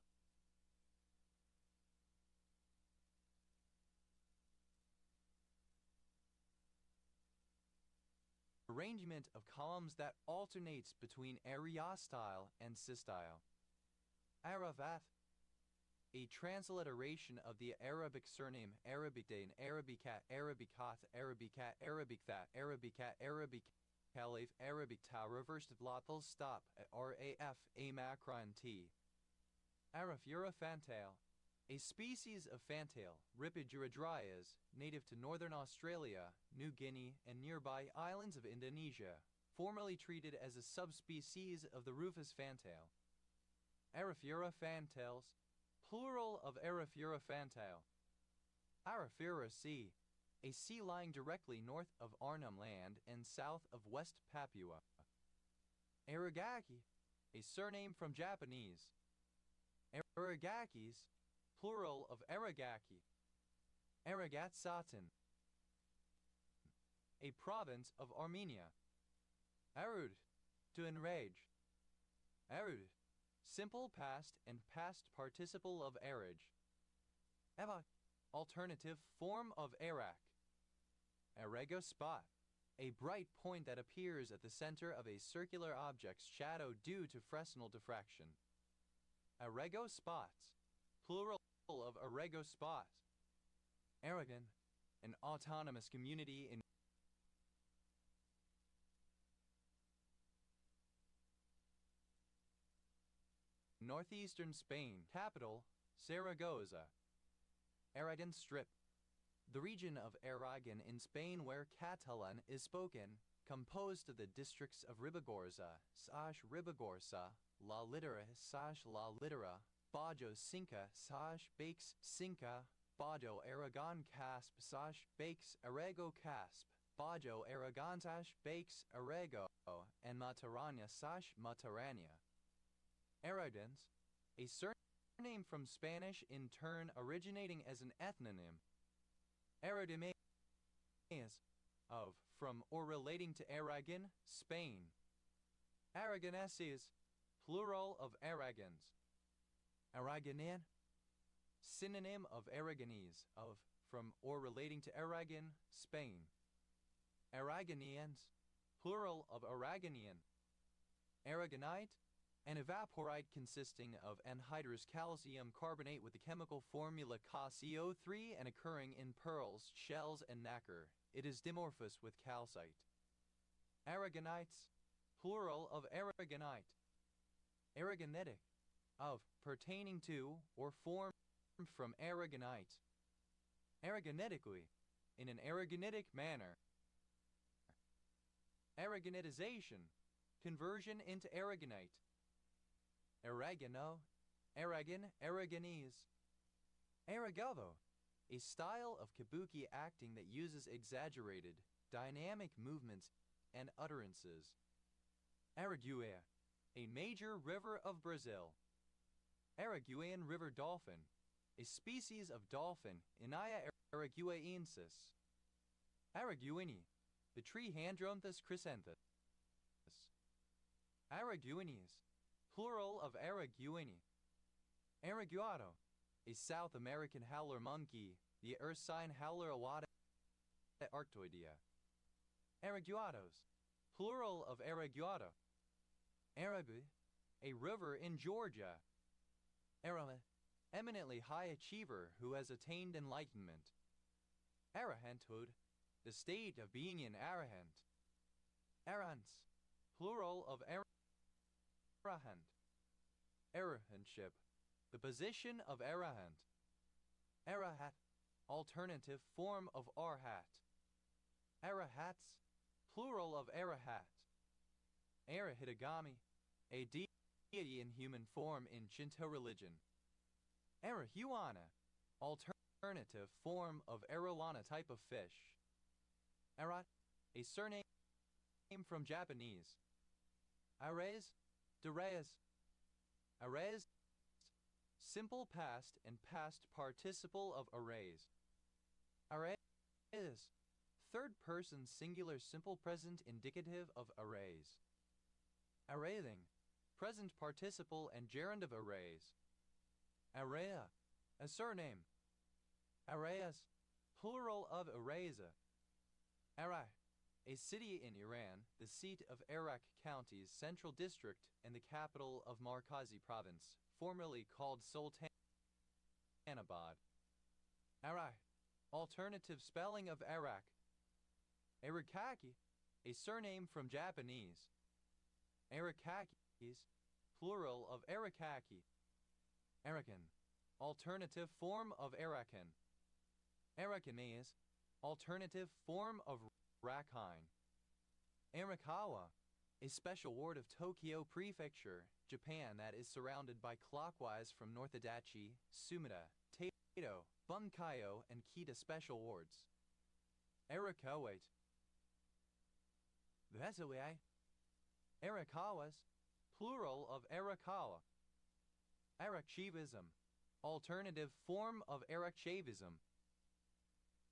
arrangement of columns that alternates between ariostyle and systyle. Aravat, a transliteration of the Arabic surname Arabicdane, Arabicat, Arabicat, Arabicat, Arabicthat, Arabicat, Arabicalif, Arabicta, reversed glottals stop at RAF, a macron T. Araphura fantail, a species of fantail, Rhipiduradrias, native to northern Australia, New Guinea, and nearby islands of Indonesia, formerly treated as a subspecies of the rufous fantail. Araphura fantails, plural of Araphura fantail. Araphura Sea, a sea lying directly north of Arnhem Land and south of West Papua. Aragaki, a surname from Japanese. Aragakis, plural of Aragaki. Aragatsatan, a province of Armenia. Arud, to enrage. Arud, simple past and past participle of arage. Eva, alternative form of arak. Arego spot, a bright point that appears at the center of a circular object's shadow due to Fresnel diffraction. Arego spots, plural of Arego spot. Aragon, an autonomous community in northeastern Spain. Capital, Zaragoza. Aragon Strip, the region of Aragon in Spain where Catalan is spoken, composed of the districts of Ribagorza, Ribagorza, La Litera, La Litera, Bajo Cinca, Bakes Cinca, Bajo Aragon Casp, Bakes Arego Casp, Bajo Aragon Bakes Arego, and Matarania, Matarania. Aradans, a surname from Spanish in turn originating as an ethnonym. Aragonese, of, from, or relating to Aragon, Spain. Aragoneses, plural of Aragons. Aragonan, synonym of Aragonese, of, from, or relating to Aragon, Spain. Aragonians, plural of Aragonian. Aragonite, an evaporite consisting of anhydrous calcium carbonate with the chemical formula CaCO3 and occurring in pearls, shells, and nacre. It is dimorphous with calcite. Aragonites, plural of aragonite. Aragonetic, of, pertaining to, or formed from aragonite. Aragonetically, in an aragonitic manner. Aragonitization, conversion into aragonite. Aragono, Aragon, Aragonese. Aragovo, a style of kabuki acting that uses exaggerated, dynamic movements and utterances. Araguaia, a major river of Brazil. Araguaian river dolphin, a species of dolphin, Inia araguaiensis. Araguini, the tree Handronthus crescentus. Araguines, plural of Araguini. Araguado, a South American howler monkey, the ursine howler awata arctoidea. Araguados, plural of Araguado. Arabu, a river in Georgia. Arama, eminently high achiever who has attained enlightenment. Arahanthood, the state of being an arahant. Arahants, plural of arahant. Arahantship, the position of arahant. Arahat, alternative form of arhat. Arahats, plural of arahat. Arahitagami, a deity in human form in Shinto religion. Arahuana, alternative form of arowana type of fish. Arat, a surname from Japanese. Ares, Deraeus, Arrays. Simple past and past participle of arrays. Arrays. Third person singular simple present indicative of arrays. Arraying. Present participle and gerund of arrays. Arraya. A surname. Arrayas. Plural of arrayza. Arak. A city in Iran, the seat of Arak County's central district and the capital of Markazi province, formerly called Sultanabad. Arak. Alternative spelling of Arak. Arakaki. A surname from Japanese. Arakakis. Plural of Arakaki. Arakan. Alternative form of Arakan. Arakanese. Alternative form of Rakhine. Arakawa. A special ward of Tokyo Prefecture, Japan that is surrounded by clockwise from North Adachi, Sumida, Taito, Bunkayo, and Kita special wards. Arakawait. That's the way. Arakawas. Plural of Arakawa. Arakshevism. Alternative form of Arakshevism.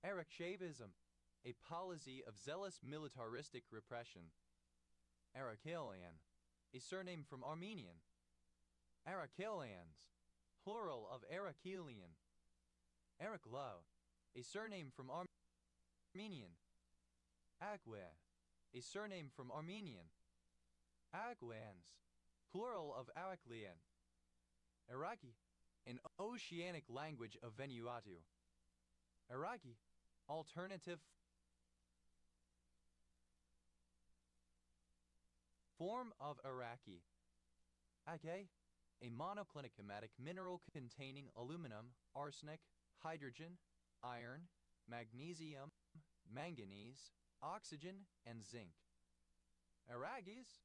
Arakshevism. A policy of zealous militaristic repression. Arakilian. A surname from Armenian. Arakilians. Plural of Arakilian. Araklo. A surname from Armenian. Agwe. A surname from Armenian. Agwans. Plural of Araklian. Iraqi. An oceanic language of Vanuatu. Iraqi. Alternative form of Iraqi. Ake. A monoclinic mineral containing aluminum, arsenic, hydrogen, iron, magnesium, manganese, oxygen, and zinc. Iraqis.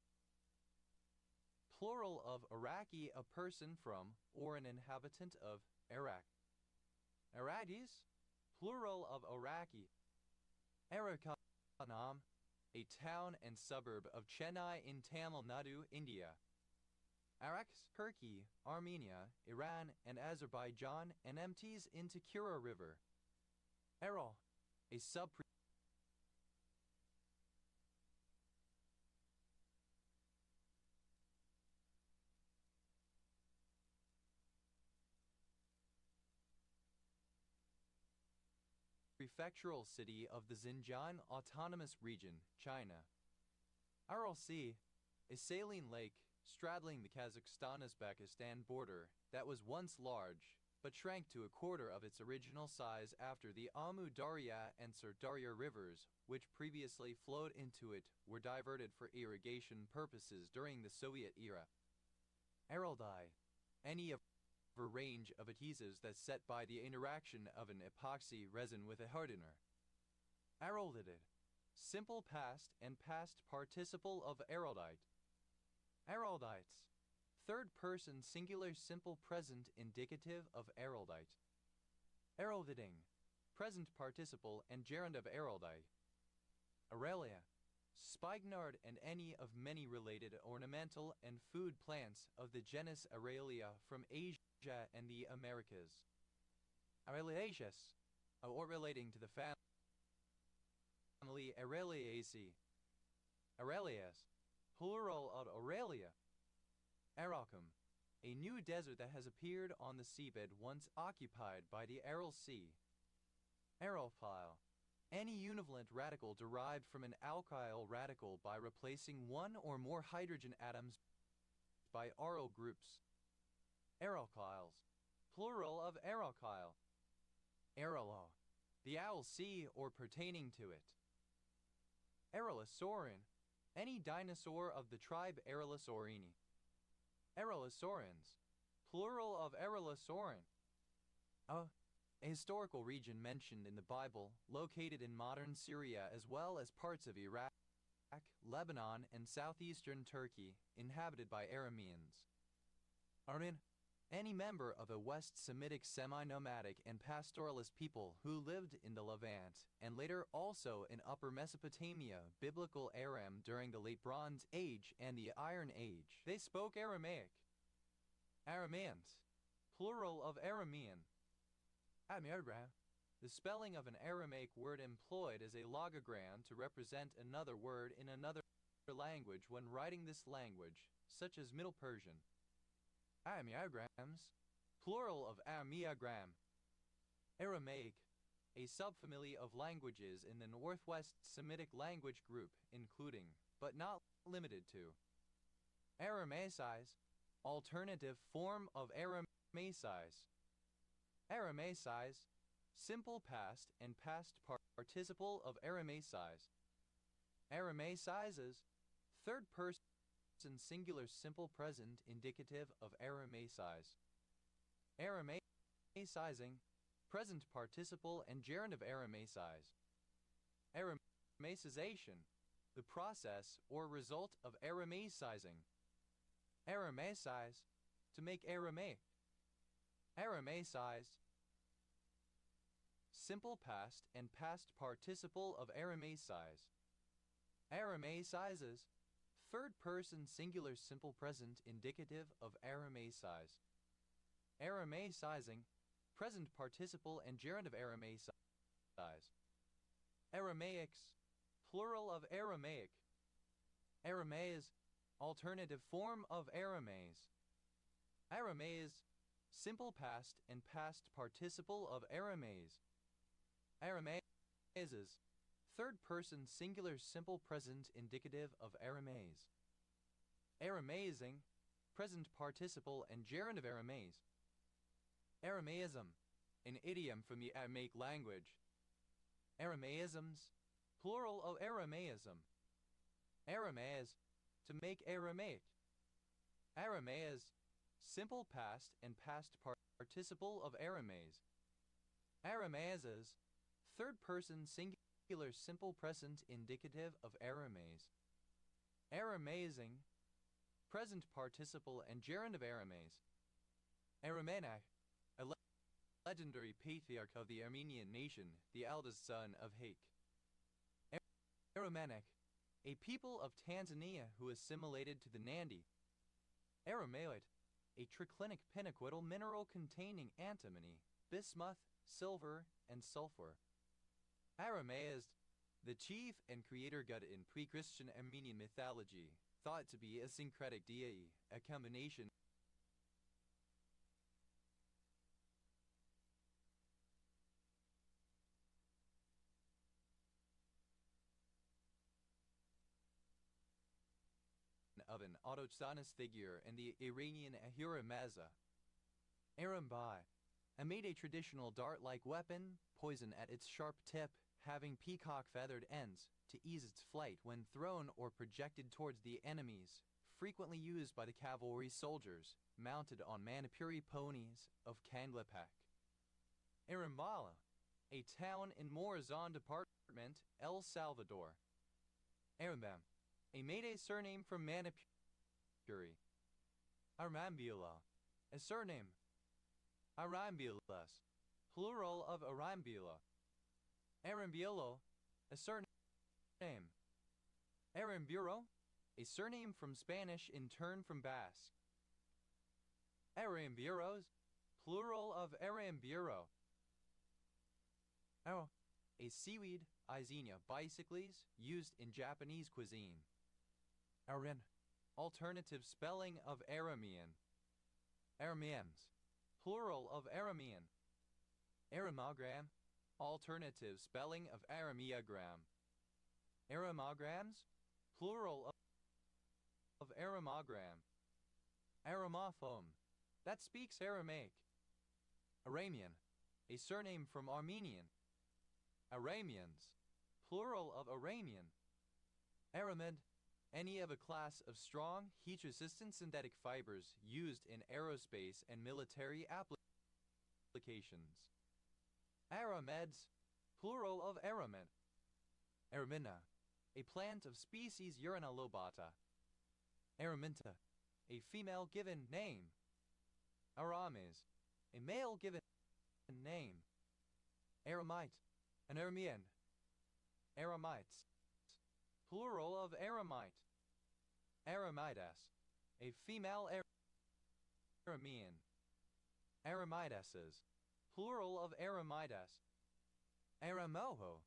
Plural of Iraqi, a person from or an inhabitant of Iraq. Iraqis. Plural of Iraqi. Arakanam. A town and suburb of Chennai in Tamil Nadu, India. Araks, Turkey, Armenia, Iran, and Azerbaijan, and empties into Kura River. Erol. A prefectural city of the Xinjiang Autonomous Region, China. Aral Sea, a saline lake straddling the Kazakhstan-Uzbekistan border that was once large, but shrank to a quarter of its original size after the Amu Darya and Sirdarya rivers, which previously flowed into it, were diverted for irrigation purposes during the Soviet era. Araldai, any of a range of adhesives that's set by the interaction of an epoxy resin with a hardener. Araldite. Simple past and past participle of araldite. Araldites. Third person singular simple present indicative of araldite. Aralditing. Present participle and gerund of araldite. Aurelia. Spikenard and any of many related ornamental and food plants of the genus Aurelia from Asia and the Americas. Aureliaceous, or relating to the family Aureliaceae. Aurelias, plural of Aurelia. Araucum, a new desert that has appeared on the seabed once occupied by the Aral Sea. Arophile, any univalent radical derived from an alkyl radical by replacing one or more hydrogen atoms by aryl groups. Aerochyles, plural of aerocyle. Aerolo, the owl sea or pertaining to it. Aerolosaurin, any dinosaur of the tribe Aerolosaurini. Aerolosaurans, plural of Aerolosaurin. A historical region mentioned in the Bible, located in modern Syria as well as parts of Iraq, Lebanon, and southeastern Turkey, inhabited by Arameans. Armen, any member of a West Semitic semi-nomadic and pastoralist people who lived in the Levant, and later also in Upper Mesopotamia, Biblical Aram during the Late Bronze Age and the Iron Age. They spoke Aramaic. Arameans, plural of Aramean. Amiogram, the spelling of an Aramaic word employed as a logogram to represent another word in another language when writing this language, such as Middle Persian. Ammiograms, plural of Ammiagram. Aramaic, a subfamily of languages in the Northwest Semitic language group, including, but not limited to, Aramaicis, alternative form of Aramaicis. Aramaicis, simple past and past participle of Aramaicis. Aramaicis's, third person singular simple present indicative of Aramaicis. Aramaicizing, present participle and gerund of Aramaicize. Aramaicization, the process or result of Aramaicizing. Aramaicize, to make Aramaic. Aramaicize, simple past and past participle of Aramaicize. Aramaicizes, third person singular simple present indicative of Aramaicize. Aramaicizing, present participle and gerund of Aramaicize. Aramaics, plural of Aramaic. Aramaiz, alternative form of Aramaiz. Aramaiz, simple past and past participle of Aramaiz. Aramaizes, third person singular simple present indicative of Aramaiz. Aramaizing, present participle and gerund of Aramaiz. Aramaism, an idiom from the Aramaic language. Aramaisms, plural of Aramaism. Aramaiz, to make Aramaic. Aramaiz, simple past and past participle of Aramaiz. Aramaizes, third person singular simple present indicative of Aramaiz. Aramaizing, present participle and gerund of Aramaiz. Aramenak, a legendary patriarch of the Armenian nation, the eldest son of Haik. Aramanek, a people of Tanzania who assimilated to the Nandi. Aramaoid, a triclinic pinaquidal mineral containing antimony, bismuth, silver, and sulfur. Aramaized, the chief and creator god in pre-Christian Armenian mythology, thought to be a syncretic deity, a combination of an autochthonous figure in the Iranian Ahura Mazda. Arambai, made a traditional dart-like weapon, poison at its sharp tip, having peacock-feathered ends, to ease its flight when thrown or projected towards the enemies, frequently used by the cavalry soldiers, mounted on Manipuri ponies of Kanglepak. Arambala, a town in Morazan Department, El Salvador. Arambam, a Mede surname from Manipuri. Arambula, a surname. Arambulas, plural of Arambula. Arambulo, a surname. Aramburo, a surname from Spanish in turn from Basque. Aramburos, plural of Aramburo. Aro, a seaweed, Izenia bicycles, used in Japanese cuisine. Arin, alternative spelling of Aramean. Arameans, plural of Aramean. Aramogram, alternative spelling of Arameogram. Aramograms, plural of Aramogram. Aramophone, that speaks Aramaic. Aramean, a surname from Armenian. Arameans, plural of Aramean. Aramid, any of a class of strong, heat-resistant synthetic fibers used in aerospace and military applications. Arameds, plural of Aramed. Aramina, a plant of species Urina lobata. Araminta, a female given name. Arames, a male given name. Aramite, an Aramean. Aramites, plural of Aramite. Aramidas, a female Aramean. Aramideses, plural of Aramides. Aramoho,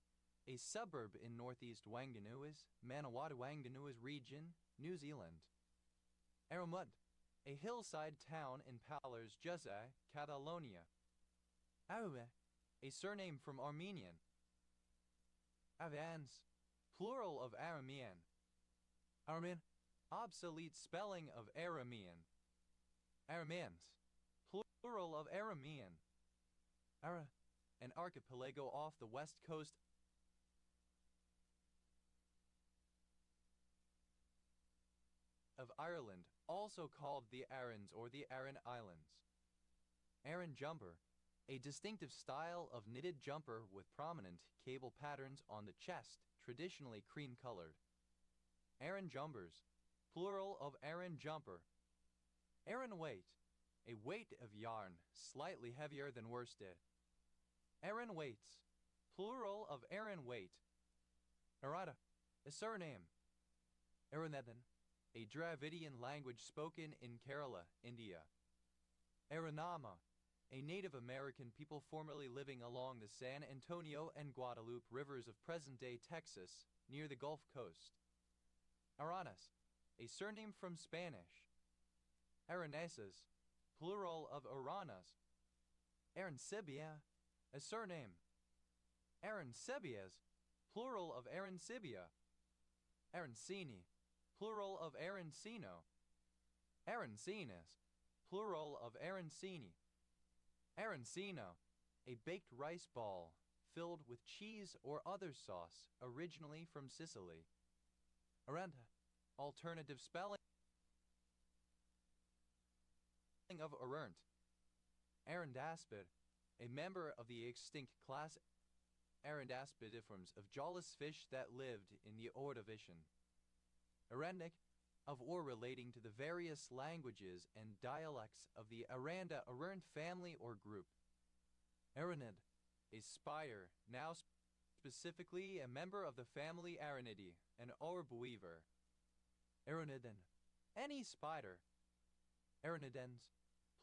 a suburb in northeast Wanganui, Manawatu Wanganui region, New Zealand. Aramut, a hillside town in Pallars Jussey, Catalonia. Aume, a surname from Armenian. Avans, plural of Aramean. Aramean, obsolete spelling of Aramean. Aramans, plural of Aramean. Ara, an archipelago off the west coast of Ireland, also called the Arans or the Aran Islands. Aran jumper, a distinctive style of knitted jumper with prominent cable patterns on the chest, traditionally cream-colored. Aran jumpers, plural of Aran jumper. Aran weight, a weight of yarn slightly heavier than worsted. Aran weights, plural of Aran weight. Arada, a surname. Aranethan, a Dravidian language spoken in Kerala, India. Aranama, a Native American people formerly living along the San Antonio and Guadalupe rivers of present-day Texas, near the Gulf Coast. Aranas, a surname from Spanish. Aranesas, plural of Aranas. Arancibia, a surname. Arancebias, plural of Arancibia. Arancini, plural of Arancino. Arancinas, plural of Arancini. Arancino, a baked rice ball filled with cheese or other sauce, originally from Sicily. Aranta, alternative spelling of Arent. Arandaspid, a member of the extinct class Arandaspidiforms of jawless fish that lived in the Ordovician. Arandic, of or relating to the various languages and dialects of the Aranda-Arant family or group. Aranid, a spider, now specifically a member of the family Aranidae, an orb weaver. Aranidin, any spider. Aranidens,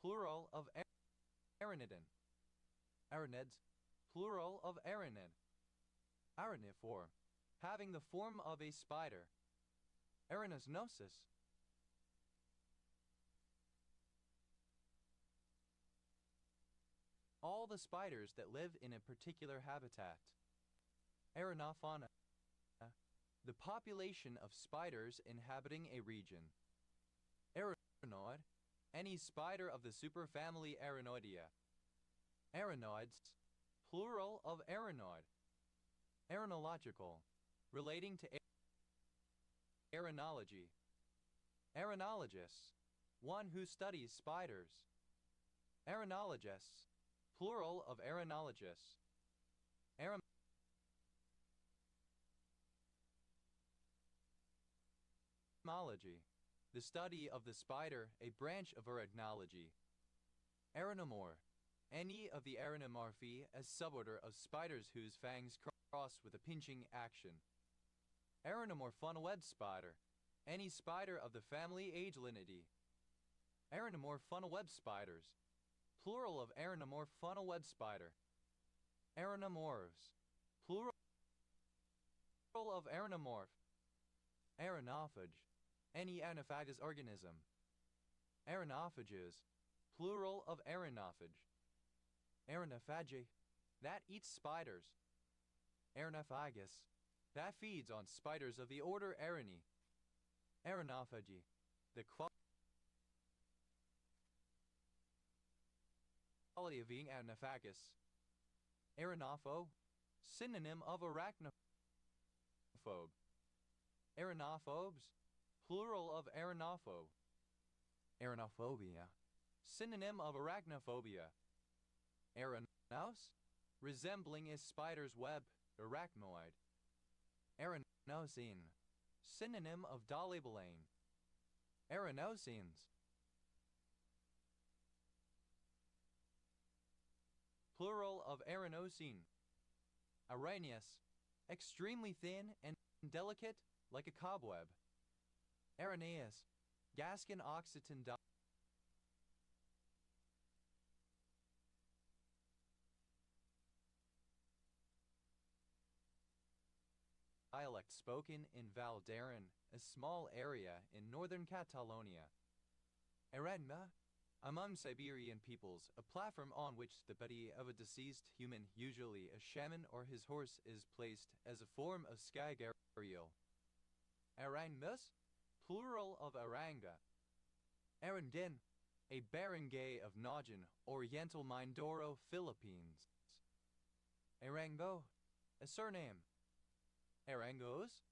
plural of Aranidin. Aranids, plural of Aranid. Araniform, having the form of a spider. Aranasnosis, all the spiders that live in a particular habitat. Aranofauna, the population of spiders inhabiting a region. Aranoid, any spider of the superfamily Aranoidea. Aranoids, plural of aranoid. Aranological, relating to aranology. Aranologists, one who studies spiders. Aranologists, plural of aranologists. Aramology, the study of the spider, a branch of arachnology. Aranomore, any of the Aranomorphae, a suborder of spiders whose fangs cross with a pinching action. Aranomorphonoid spider, any spider of the family Agelinidae. Aranomorphonoid spiders, plural of Aranomorphonoid spider. Aranomorphs, plural of aranomorph. Aranophage, any anaphagous organism. Aranophages, plural of aranophage. Aranophagy, that eats spiders. Aranophagus, that feeds on spiders of the order Arani. Aranophagy, the quality of being aranophagus. Aranopho, synonym of arachnophobe. Aranophobes, plural of aranophobe. Aranophobia, synonym of arachnophobia. Aranos, resembling a spider's web, arachnoid. Aranosine, synonym of dolibulane. Aranosines, plural of aranosine. Araneus, extremely thin and delicate like a cobweb. Araneus, Gascon Occitan dialect spoken in Val d'Aran, a small area in northern Catalonia. Aranma, among Siberian peoples, a platform on which the body of a deceased human, usually a shaman or his horse, is placed as a form of sky burial. Arangmas, plural of Aranga. Arangen, a barangay of Najin, Oriental Mindoro, Philippines. Arango, a surname. Arangos,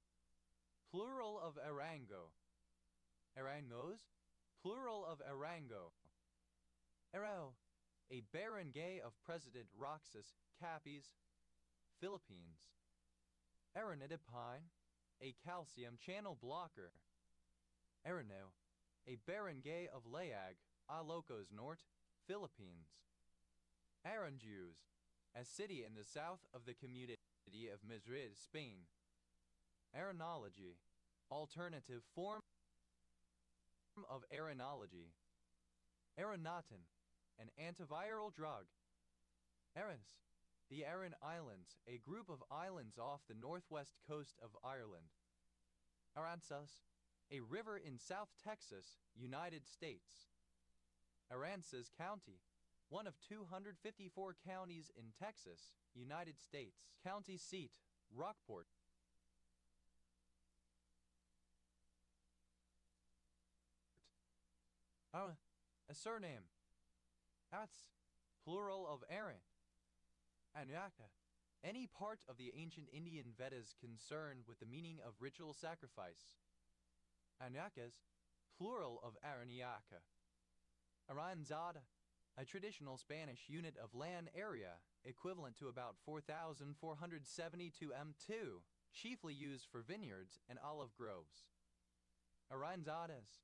plural of Arango. Arangos, plural of Arango. Arao, a barangay of President Roxas, Capiz, Philippines. Aranidipine, a calcium channel blocker. Arano, a barangay of Layag, Ilocos Norte, Philippines. Aranjuez, a city in the south of the community of Madrid, Spain. Aranology, alternative form of aranology. Aranatin, an antiviral drug. Aras, the Aran Islands, a group of islands off the northwest coast of Ireland. Aransas, a river in South Texas, United States. Aransas County, one of 254 counties in Texas, United States. County seat, Rockport. A surname. Ats, plural of Aaron. Anuaka, any part of the ancient Indian Vedas concerned with the meaning of ritual sacrifice. Anuakas, plural of Araniaka. Aranzada, a traditional Spanish unit of land area equivalent to about 4,472 m2, chiefly used for vineyards and olive groves. Aranzadas,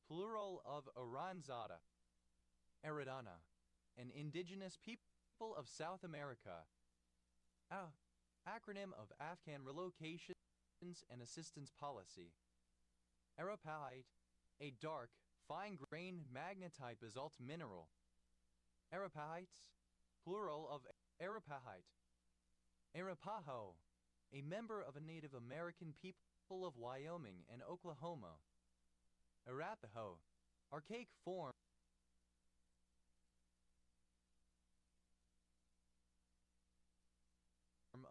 plural of Aranzada. Aradana, an indigenous people of South America. Acronym of Afghan Relocations and Assistance Policy. Arapahite, a dark, fine-grained magnetite basalt mineral. Arapahites, plural of Arapahite. Arapaho, a member of a Native American people of Wyoming and Oklahoma. Arapaho, archaic form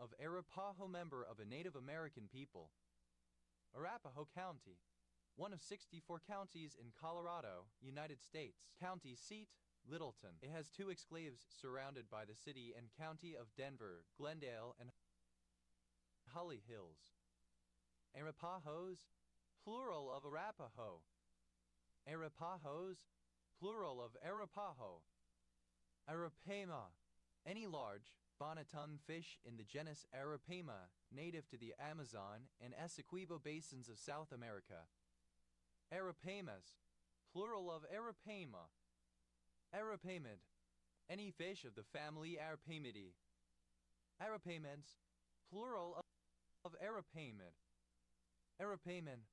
of Arapaho, member of a Native American people. Arapahoe County, one of 64 counties in Colorado, United States. County seat, Littleton. It has two exclaves surrounded by the city and county of Denver, Glendale, and Holly Hills. Arapahos, plural of Arapaho. Arapahos, plural of Arapaho. Arapema, any large, bonneton fish in the genus Arapema, native to the Amazon and Essequibo basins of South America. Arapamas, plural of Arapema. Arapamid, any fish of the family Arapamidae. Arapamids, plural of Arapamid. Arapamin,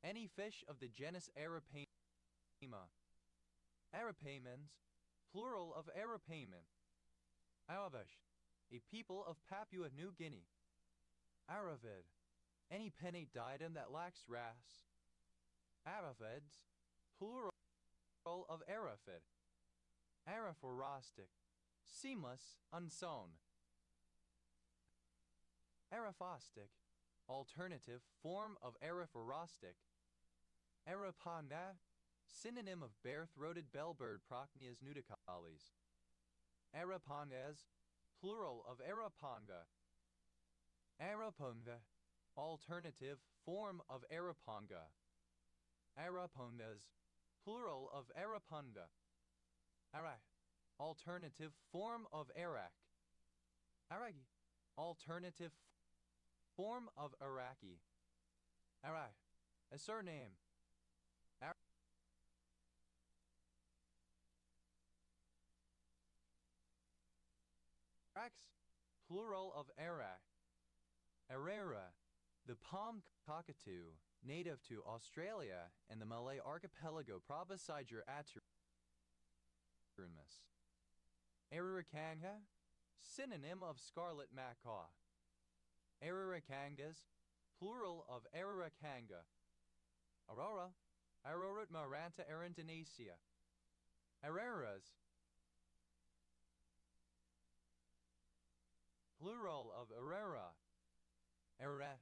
any fish of the genus Arapama. Arapamins, plural of Arapamin. Arabash, a people of Papua New Guinea. Aravid, any pinnate diadem that lacks ras. Aravids, plural of Arafid. Araphorostic, seamless, unsewn. Araphostic, alternative form of Araphorostic. Arapanda, synonym of bare-throated bellbird Procnias nudicalis. Arapandas, plural of Arapanga. Araponga, alternative form of Arapanga. Arapongas, plural of Arapunda. Arak, alternative form of Arak. Aragi, alternative form of Iraqi. Arak, a surname. Arax, plural of Arak. Arera, the palm cockatoo, native to Australia and the Malay archipelago Proboscider aterimus. Ararikanga, synonym of scarlet macaw. Ararikangas, plural of Eujrxmrni8uhbr. Aurora, eujrxmrni8uhbr. Araras, plural of Arara. Ararat,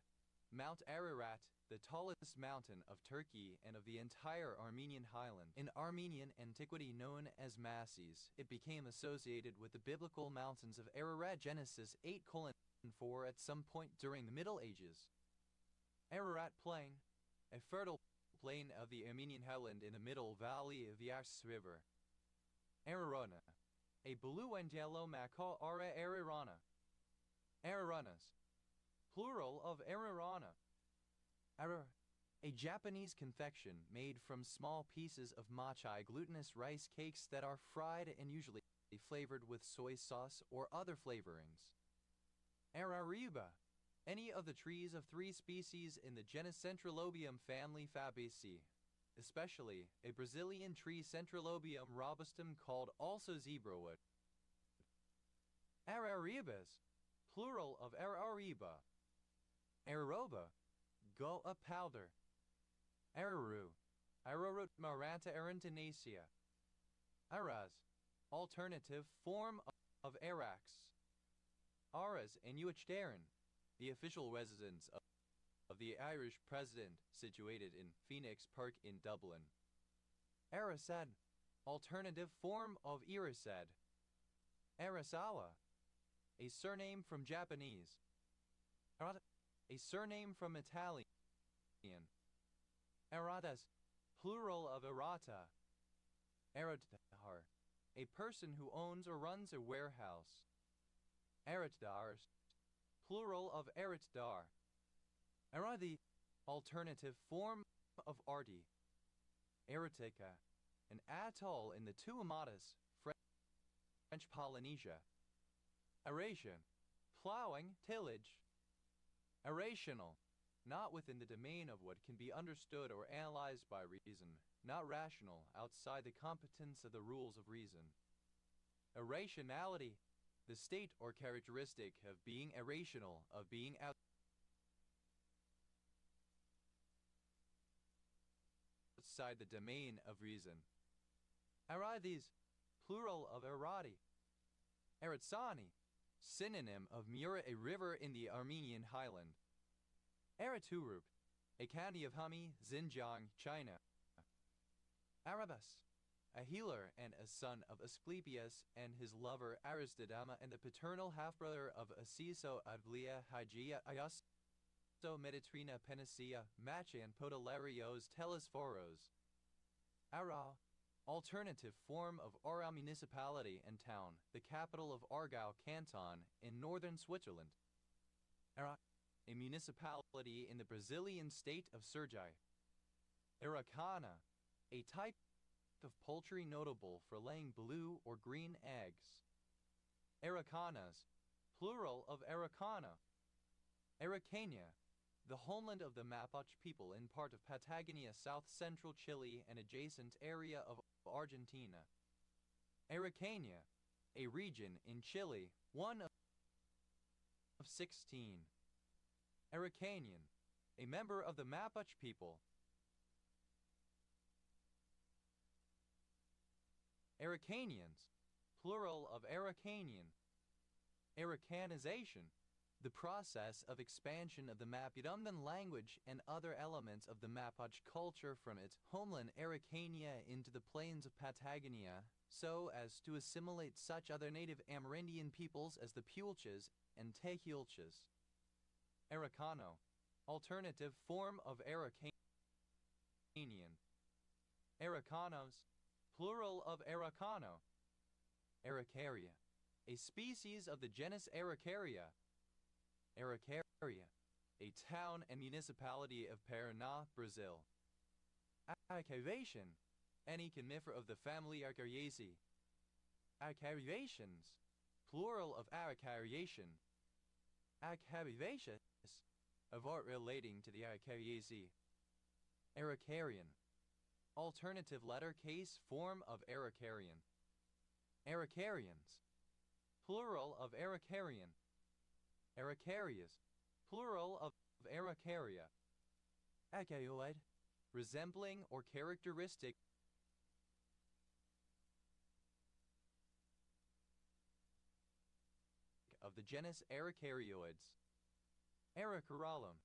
Mount Ararat, the tallest mountain of Turkey and of the entire Armenian highland. In Armenian antiquity known as Masses, it became associated with the biblical mountains of Ararat, Genesis 8:4 at some point during the Middle Ages. Ararat Plain, a fertile plain of the Armenian highland in the middle valley of the Ars River. Ararona, a blue and yellow macaw ara Ararana. Araranas, plural of Ararana. Arar, a Japanese confection made from small pieces of matcha glutinous rice cakes that are fried and usually flavored with soy sauce or other flavorings. Arariba, any of the trees of 3 species in the genus Centralobium family Fabaceae, especially a Brazilian tree Centralobium robustum called also zebrawood. Araribas, plural of arariba. Aroba, go a powder. Araru, eujrxmrni8uhbr. Araz, alternative form of Arax. Aras and eujrxmrni, the official residence of the Irish president, situated in Phoenix Park in Dublin. Arasad, alternative form of Irasad. Arasawa, a surname from Japanese. Arata, a surname from Italian. Aratas, plural of Arata. Aratdar, a person who owns or runs a warehouse. Aratdars, plural of Aratdar. Aradi, alternative form of Arti. Aratica, an atoll in the Tuamatas, French Polynesia. Aration, plowing, tillage. Arational, not within the domain of what can be understood or analyzed by reason, not rational, outside the competence of the rules of reason. Irrationality, the state or characteristic of being irrational, of being outside the domain of reason. Aradis, plural of Aradi. Aratsani, synonym of Mura, a river in the Armenian highland. Araturup, a county of Hami, Xinjiang, China. Arabas, a healer and a son of Asclepius and his lover Aristodama, and the paternal half-brother of Asiso Adlia Hygia Iasto Meditrina Panacea Machan Podolarios Telesforos. Arau, alternative form of Aarau municipality and town, the capital of Aargau canton in northern Switzerland. Ara, a municipality in the Brazilian state of Sergipe. Araucana, a type of poultry notable for laying blue or green eggs. Araucanas, plural of Araucana. Araucania, the homeland of the Mapuche people in part of Patagonia, south-central Chile and adjacent area of Argentina. Araucania, a region in Chile, one of 16. Araucanian, a member of the Mapuche people. Araucanians, plural of Araucanian. Araucanization, the process of expansion of the Mapudungun language and other elements of the Mapuche culture from its homeland Araucania into the plains of Patagonia, so as to assimilate such other native Amerindian peoples as the Pulches and Tehuilches. Araucano, alternative form of Araucanian. Araucanos, plural of Araucano. Araucaria, a species of the genus Araucaria. Araucaria, a town and municipality of Paraná, Brazil. Arcaivation, any conifer of the family Arcariaceae. Arcariations, plural of Arcariation. Arcarivaceous, of art relating to the Arcariaceae. Araucarian, alternative letter case form of Araucarian. Araucarians, plural of Araucarian. Araucarias, plural of Araucaria. Achaeoid, resembling or characteristic of the genus Araucarioids. Araucaralum,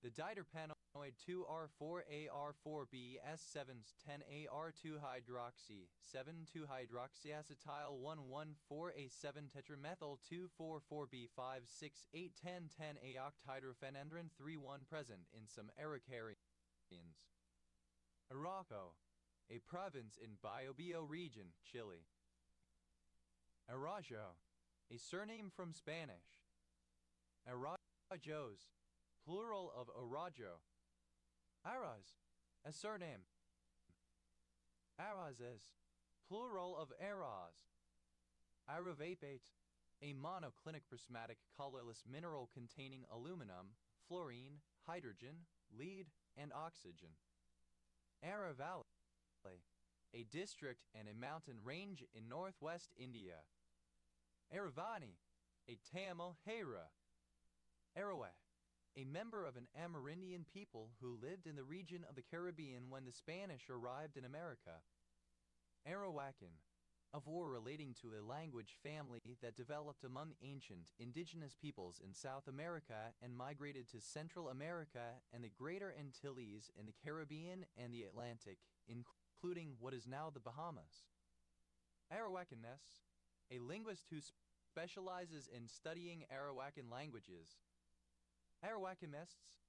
the diterpanoid 2R4AR4B S7-10AR2-hydroxy 7,2-hydroxyacetyl 1,1,4A7 tetramethyl 2,4,4,B5,6,8,10,10 3,1 present in some Araucarians. Arauco, a province in Biobío region, Chile. Araujo, a surname from Spanish. Arajos, plural of Arajo. Aras, a surname. Arazes, plural of Aras. Aravapate, a monoclinic prismatic colorless mineral containing aluminum, fluorine, hydrogen, lead, and oxygen. Aravalli, a district and a mountain range in northwest India. Aravani, a Tamil Hera. Arawak, a member of an Amerindian people who lived in the region of the Caribbean when the Spanish arrived in America. Arawakan, of or relating to a language family that developed among ancient indigenous peoples in South America and migrated to Central America and the Greater Antilles in the Caribbean and the Atlantic, including what is now the Bahamas. Arawakaness, a linguist who specializes in studying Arawakan languages. Arawakanists,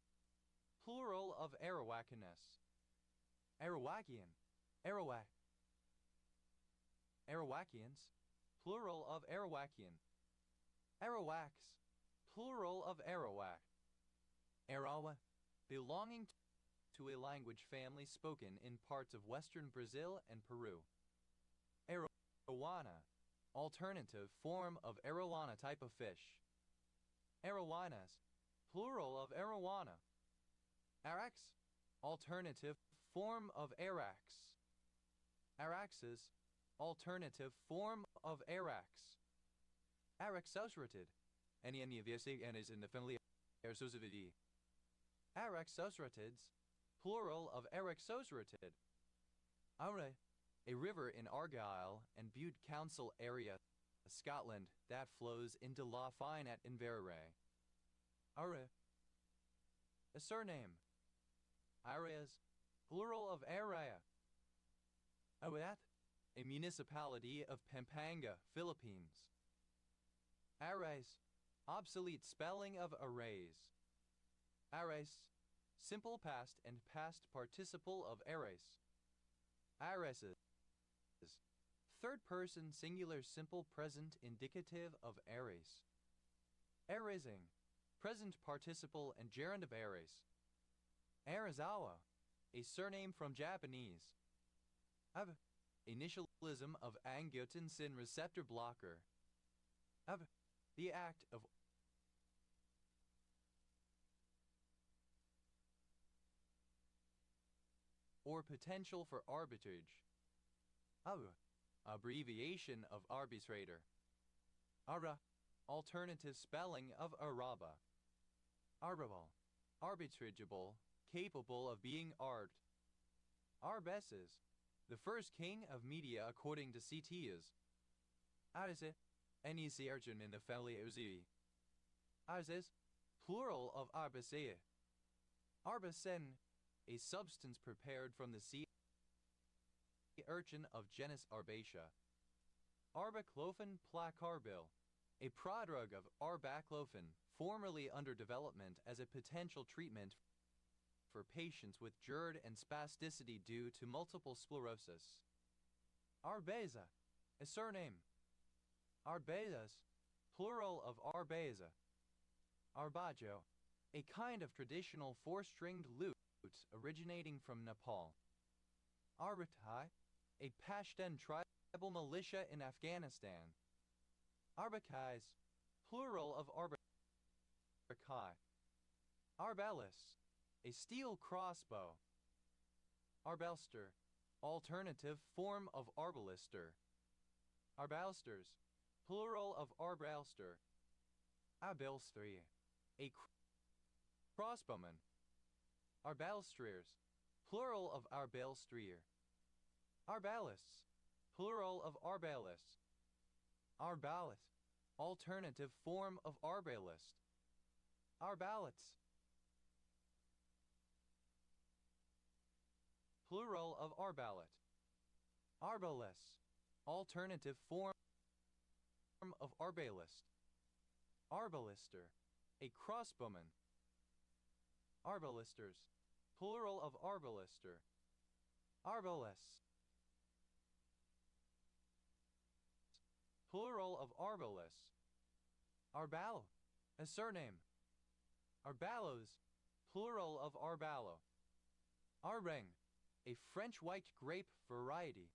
plural of Arawakaness. Arawakian, Arawak. Arawakians, plural of Arawakian. Arawaks, plural of Arawak. Arawa, belonging to a language family spoken in parts of western Brazil and Peru. Arowana, alternative form of arowana type of fish. Arawanas, plural of arowana. Arax, alternative form of arax. Araxes, alternative form of arax. Araxosratid, any of the and is in the family Araxosratidae. Araxosratids, plural of Araxosratid. Aure, a river in Argyll and Bute Council area, Scotland, that flows into Lough Fyne at Inverary. Aure, a surname. Areas, plural of area. Awat, a municipality of Pampanga, Philippines. Arrays, obsolete spelling of arrays. Arrays, simple past and past participle of arrays. Arrases, third person singular simple present indicative of arrays. Arrasing, present participle and gerund of arrays. Arazawa, a surname from Japanese. Ab, initialism of angiotensin receptor blocker. Ab, the act of or potential for arbitrage. Abu, abbreviation of arbitrator. Ara, alternative spelling of araba. Arbable, arbitrageable, capable of being arbed. Arbeses, the first king of media according to CTs. Arze, any sergeant in the family Uzi. Arzes, plural of arbacea. Arbacen, a substance prepared from the sea urchin of genus Arbacea. Arbaclofen placarbil, a prodrug of arbaclofen, formerly under development as a potential treatment for patients with GERD and spasticity due to multiple sclerosis. Arbeza, a surname. Arbezas, plural of arbeza. Arbajo, a kind of traditional four-stringed lute originating from Nepal. Arbatai, a Pashtun tribal militia in Afghanistan. Arbakais, plural of arbakai. Arbalist, a steel crossbow. Arbelster, alternative form of arbalister. Arbalsters, plural of arbalster. Abilstri, a crossbowmen. Arbalstriers, plural of arbalstrier. Arbalists, plural of arbalists. Arbaleth, alternative form of arbalist. Arbalests, plural of arbalet. Arbalests, alternative form of arbalist. Arbalister, a crossbowman. Arbalisters, plural of arbalister. Arbalests, plural of arbalists. Arbalo, a surname. Arbalos, plural of arbalo. Arbeng, a French white grape variety.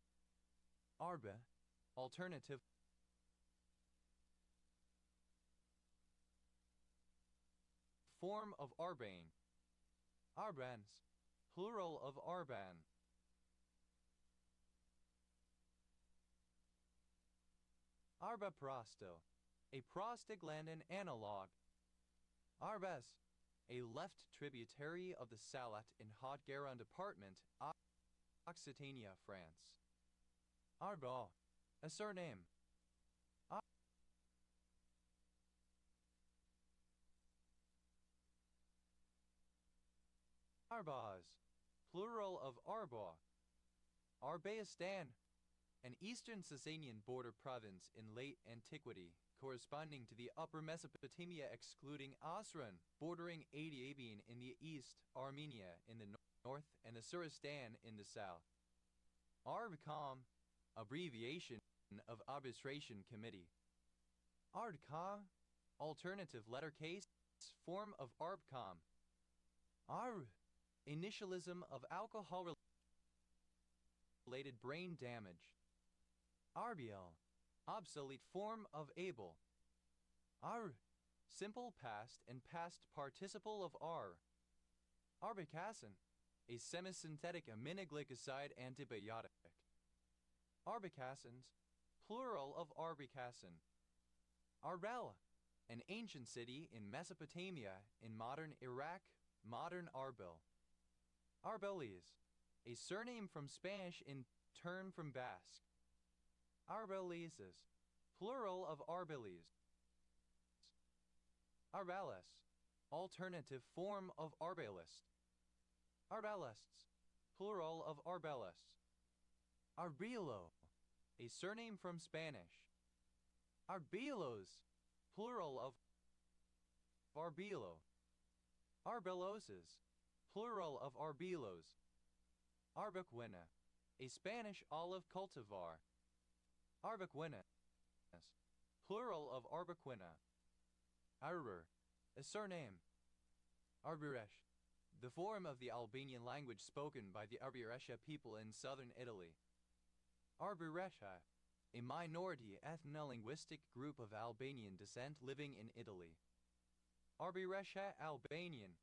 Arbe, alternative form of arbane. Arbans, plural of arban. Arbaprosto, a prostaglandin analog. Arbes, a left tributary of the Salat in Haute-Garonne department, Occitania, France. Arbor, a surname. Arbaz, plural of arbor. Arbaistan, an eastern Sasanian border province in late antiquity, corresponding to the upper Mesopotamia excluding Asran, bordering Adiabene in the east, Armenia in the north, and the Suristan in the south. Arbcom, abbreviation of Arbitration Committee. Ardka, alternative letter case, form of Arbcom. Arb, initialism of alcohol-related brain damage. Arbiel, obsolete form of able. Ar, simple past and past participle of ar. Arbicacin, a semisynthetic aminoglycoside antibiotic. Arbicacins, plural of arbicacin. Arbel, an ancient city in Mesopotamia in modern Iraq, modern Arbil. Arbeles, a surname from Spanish in turn from Basque. Arbeleses, plural of arbeles. Arbales, alternative form of arbalist. Arbalests, plural of arbalests. Arbilo, a surname from Spanish. Arbelos, plural of arbilo. Arbeloses, plural of arbelos. Arbequina, a Spanish olive cultivar. Arbequinas, plural of arbequina. Arbor, a surname. Arboresh, the form of the Albanian language spoken by the Arboresha people in southern Italy. Arboresha, a minority ethno-linguistic group of Albanian descent living in Italy. Arboresha Albanian,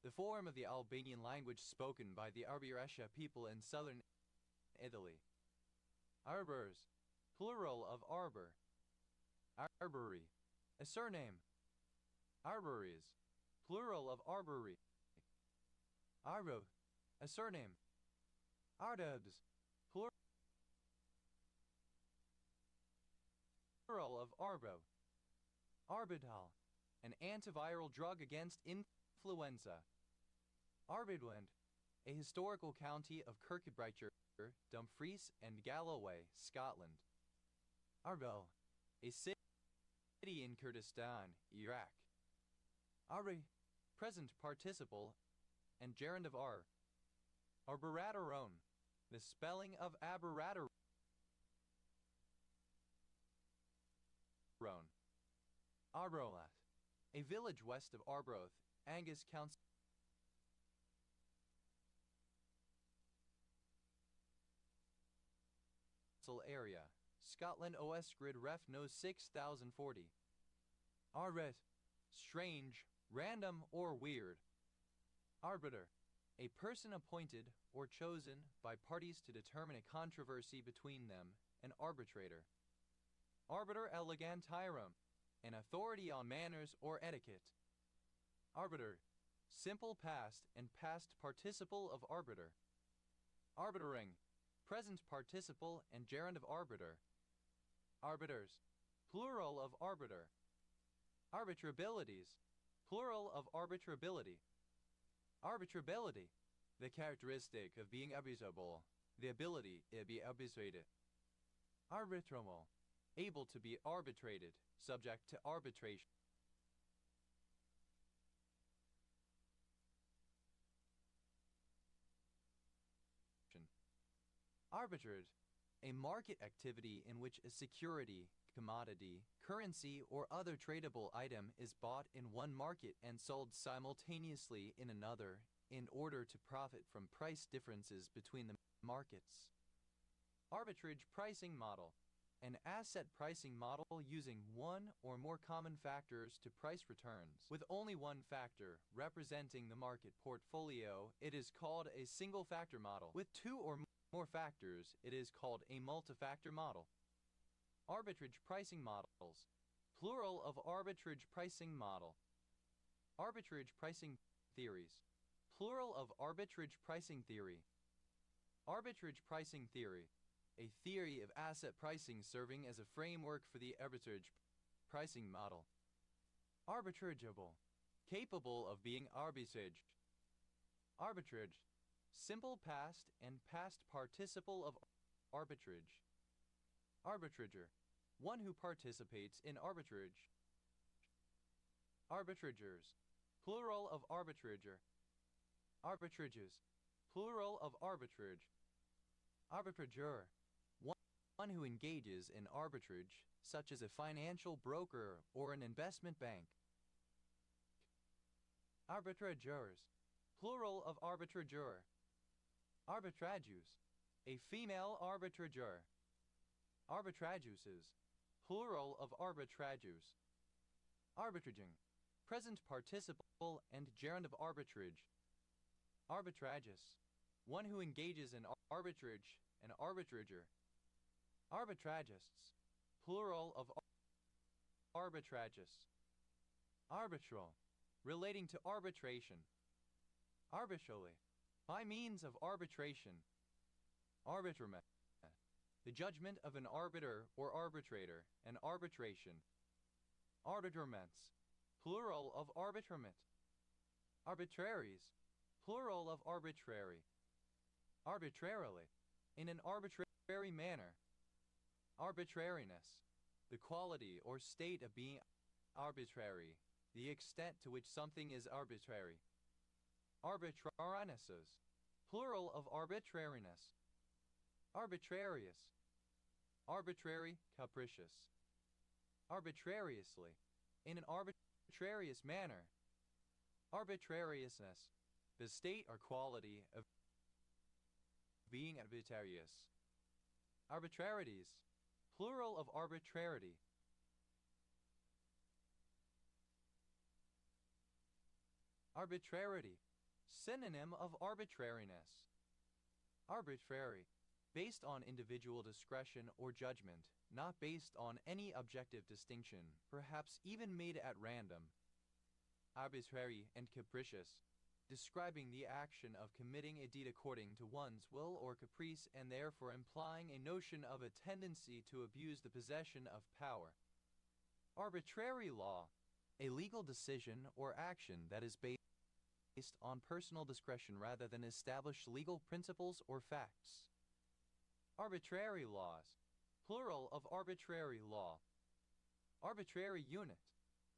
the form of the Albanian language spoken by the Arboresha people in southern Italy. Arbors, plural of arbor. Arbory, a surname. Arbories, plural of arbory. Arbo, a surname. Ardebs, plural of arbo. Arbidal, an antiviral drug against influenza. Arbidwend, a historical county of Kirkcudbright, Dumfries and Galloway, Scotland. Arbel, a city in Kurdistan, Iraq. Arbi, present participle, and gerund of ar. Arborateron, the spelling of aberrateron. Arbroath, a village west of Arbroath, Angus Council area, Scotland OS Grid Ref No 6040. Arbit, strange, random, or weird. Arbiter, a person appointed or chosen by parties to determine a controversy between them, an arbitrator. Arbiter elegantirum, an authority on manners or etiquette. Arbiter, simple past and past participle of arbiter. Arbitering, present participle and gerund of arbiter. Arbiters, plural of arbiter. Arbitrabilities, plural of arbitrability. Arbitrability, the characteristic of being arbitrable, the ability to be arbitrated. Arbitrable, able to be arbitrated, subject to arbitration. Arbitrage, a market activity in which a security, commodity, currency, or other tradable item is bought in one market and sold simultaneously in another in order to profit from price differences between the markets. Arbitrage pricing model, an asset pricing model using one or more common factors to price returns. With only one factor representing the market portfolio, it is called a single factor model. With two or more factors, it is called a multi-factor model. Arbitrage pricing models, plural of arbitrage pricing model. Arbitrage pricing theories, plural of arbitrage pricing theory. Arbitrage pricing theory, a theory of asset pricing serving as a framework for the arbitrage pricing model. Arbitrageable, capable of being arbitraged. Arbitrage, simple past and past participle of arbitrage. Arbitrager, one who participates in arbitrage. Arbitragers, plural of arbitrager. Arbitrages, plural of arbitrage. Arbitrager, one who engages in arbitrage, such as a financial broker or an investment bank. Arbitrageurs, plural of arbitrager. Arbitragus, a female arbitrager. Arbitraguses, plural of arbitragus. Arbitraging, present participle and gerund of arbitrage. Arbitragus, one who engages in arbitrage, an arbitrager. Arbitragists, plural of arbitragus. Arbitral, relating to arbitration. Arbitrally, by means of arbitration. Arbitrament, the judgment of an arbiter or arbitrator, an arbitration. Arbitraments, plural of arbitrament. Arbitraries, plural of arbitrary. Arbitrarily, in an arbitrary manner. Arbitrariness, the quality or state of being arbitrary, the extent to which something is arbitrary. Arbitrarinesses, plural of arbitrariness. Arbitrarious, arbitrary, capricious. Arbitrariously, in an arbitrarious manner. Arbitrariousness, the state or quality of being arbitrarious. Arbitrarities, plural of arbitrarity. Arbitrarity, synonym of arbitrariness. Arbitrary, based on individual discretion or judgment, not based on any objective distinction, perhaps even made at random. Arbitrary and capricious, describing the action of committing a deed according to one's will or caprice and therefore implying a notion of a tendency to abuse the possession of power. Arbitrary law, a legal decision or action that is based on personal discretion rather than established legal principles or facts. Arbitrary laws, plural of arbitrary law. Arbitrary unit,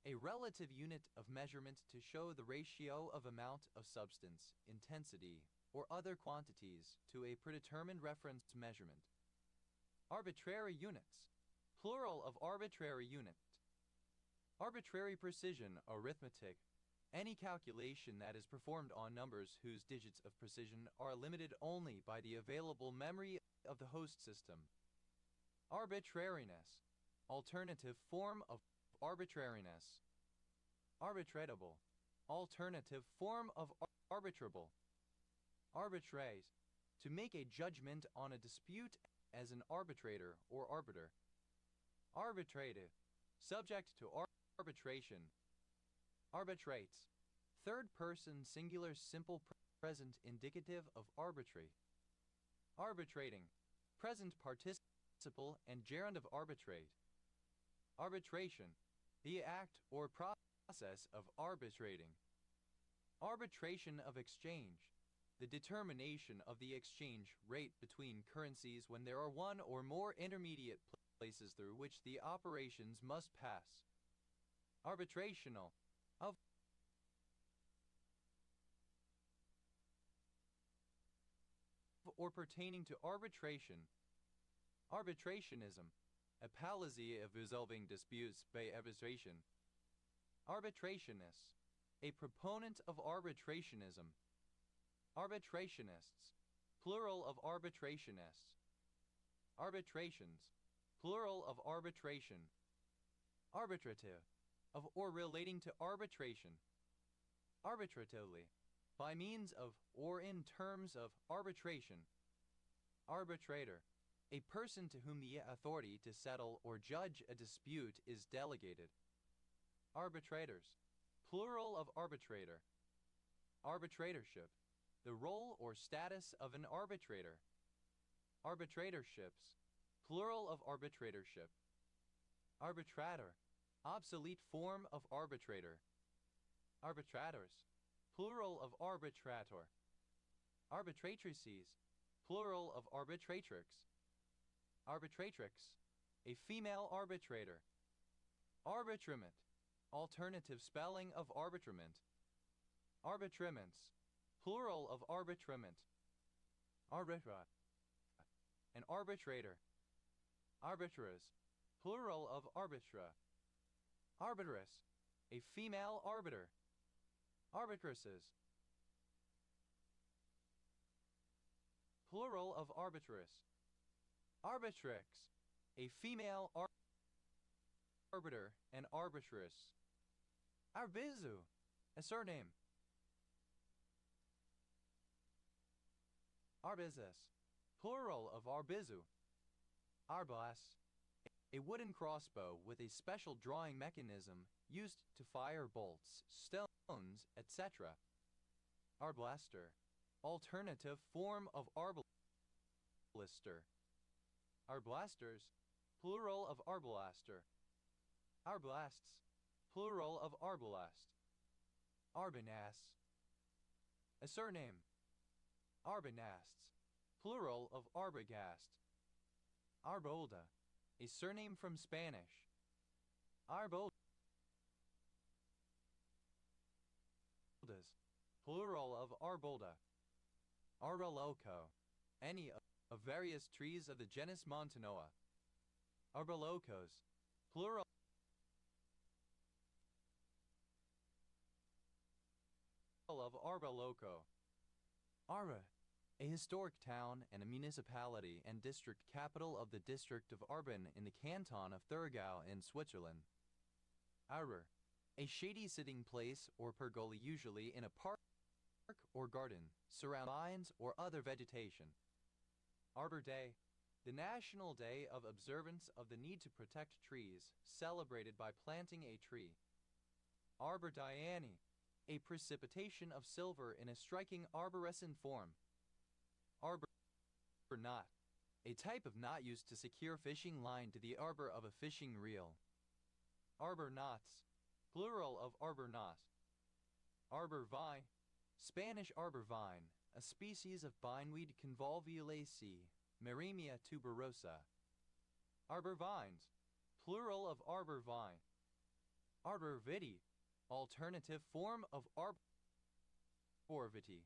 a relative unit of measurement to show the ratio of amount of substance, intensity, or other quantities to a predetermined reference measurement. Arbitrary units, plural of arbitrary unit. Arbitrary precision, arithmetic, any calculation that is performed on numbers whose digits of precision are limited only by the available memory of the host system. Arbitrariness, alternative form of arbitrariness. Arbitratable, alternative form of arbitrable. Arbitrate, to make a judgment on a dispute as an arbitrator or arbiter. Arbitrative, subject to arbitration. Arbitrates, third person singular simple present indicative of arbitrate. Arbitrating, present participle and gerund of arbitrate. Arbitration, the act or process of arbitrating. Arbitration of exchange, the determination of the exchange rate between currencies when there are one or more intermediate places through which the operations must pass. Arbitrational, of or pertaining to arbitration. Arbitrationism, a policy of resolving disputes by arbitration. Arbitrationist, a proponent of arbitrationism. Arbitrationists, plural of arbitrationists. Arbitrations, plural of arbitration. Arbitrative, of or relating to arbitration. Arbitratively, by means of or in terms of arbitration. Arbitrator, a person to whom the authority to settle or judge a dispute is delegated. Arbitrators, plural of arbitrator. Arbitratorship, the role or status of an arbitrator. Arbitratorships, plural of arbitratorship. Arbitrator, obsolete form of arbitrator. Arbitrators, plural of arbitrator. Arbitratrices, plural of arbitratrix. Arbitratrix, a female arbitrator. Arbitrament, alternative spelling of arbitrament. Arbitraments, plural of arbitrament. Arbitra, an arbitrator. Arbitras, plural of arbitra. Arbitress, a female arbiter. Arbitresses, plural of arbitress. Arbitrix, a female arbiter and arbitress. Arbizu, a surname. Arbizes, plural of arbizu. Arblas, a wooden crossbow with a special drawing mechanism used to fire bolts, stones, etc. Arblaster, alternative form of arbalister. Arblasters, plural of arbalaster. Arblasts, plural of arbalast. Arbanas, a surname. Arbanasts, plural of arbogast. Arbolda, a surname from Spanish. Arboldas, plural of arbolda. Arboloco, any of various trees of the genus Montanoa. Arbolocos, plural of arboloco. Arba, a historic town and a municipality and district capital of the district of Arban in the canton of Thurgau in Switzerland. Arbor, a shady sitting place or pergola usually in a park or garden, surrounded by vines or other vegetation. Arbor Day, the national day of observance of the need to protect trees, celebrated by planting a tree. Arbor Diani, a precipitation of silver in a striking arborescent form. Arbor knot, a type of knot used to secure fishing line to the arbor of a fishing reel. Arbor knots, plural of arbor knot. Arbor vine, Spanish arbor vine, a species of bindweed convolvulaceae, Meremia tuberosa. Arbor vines, plural of arbor vine. Arbor vitae, alternative form of arbor vitae.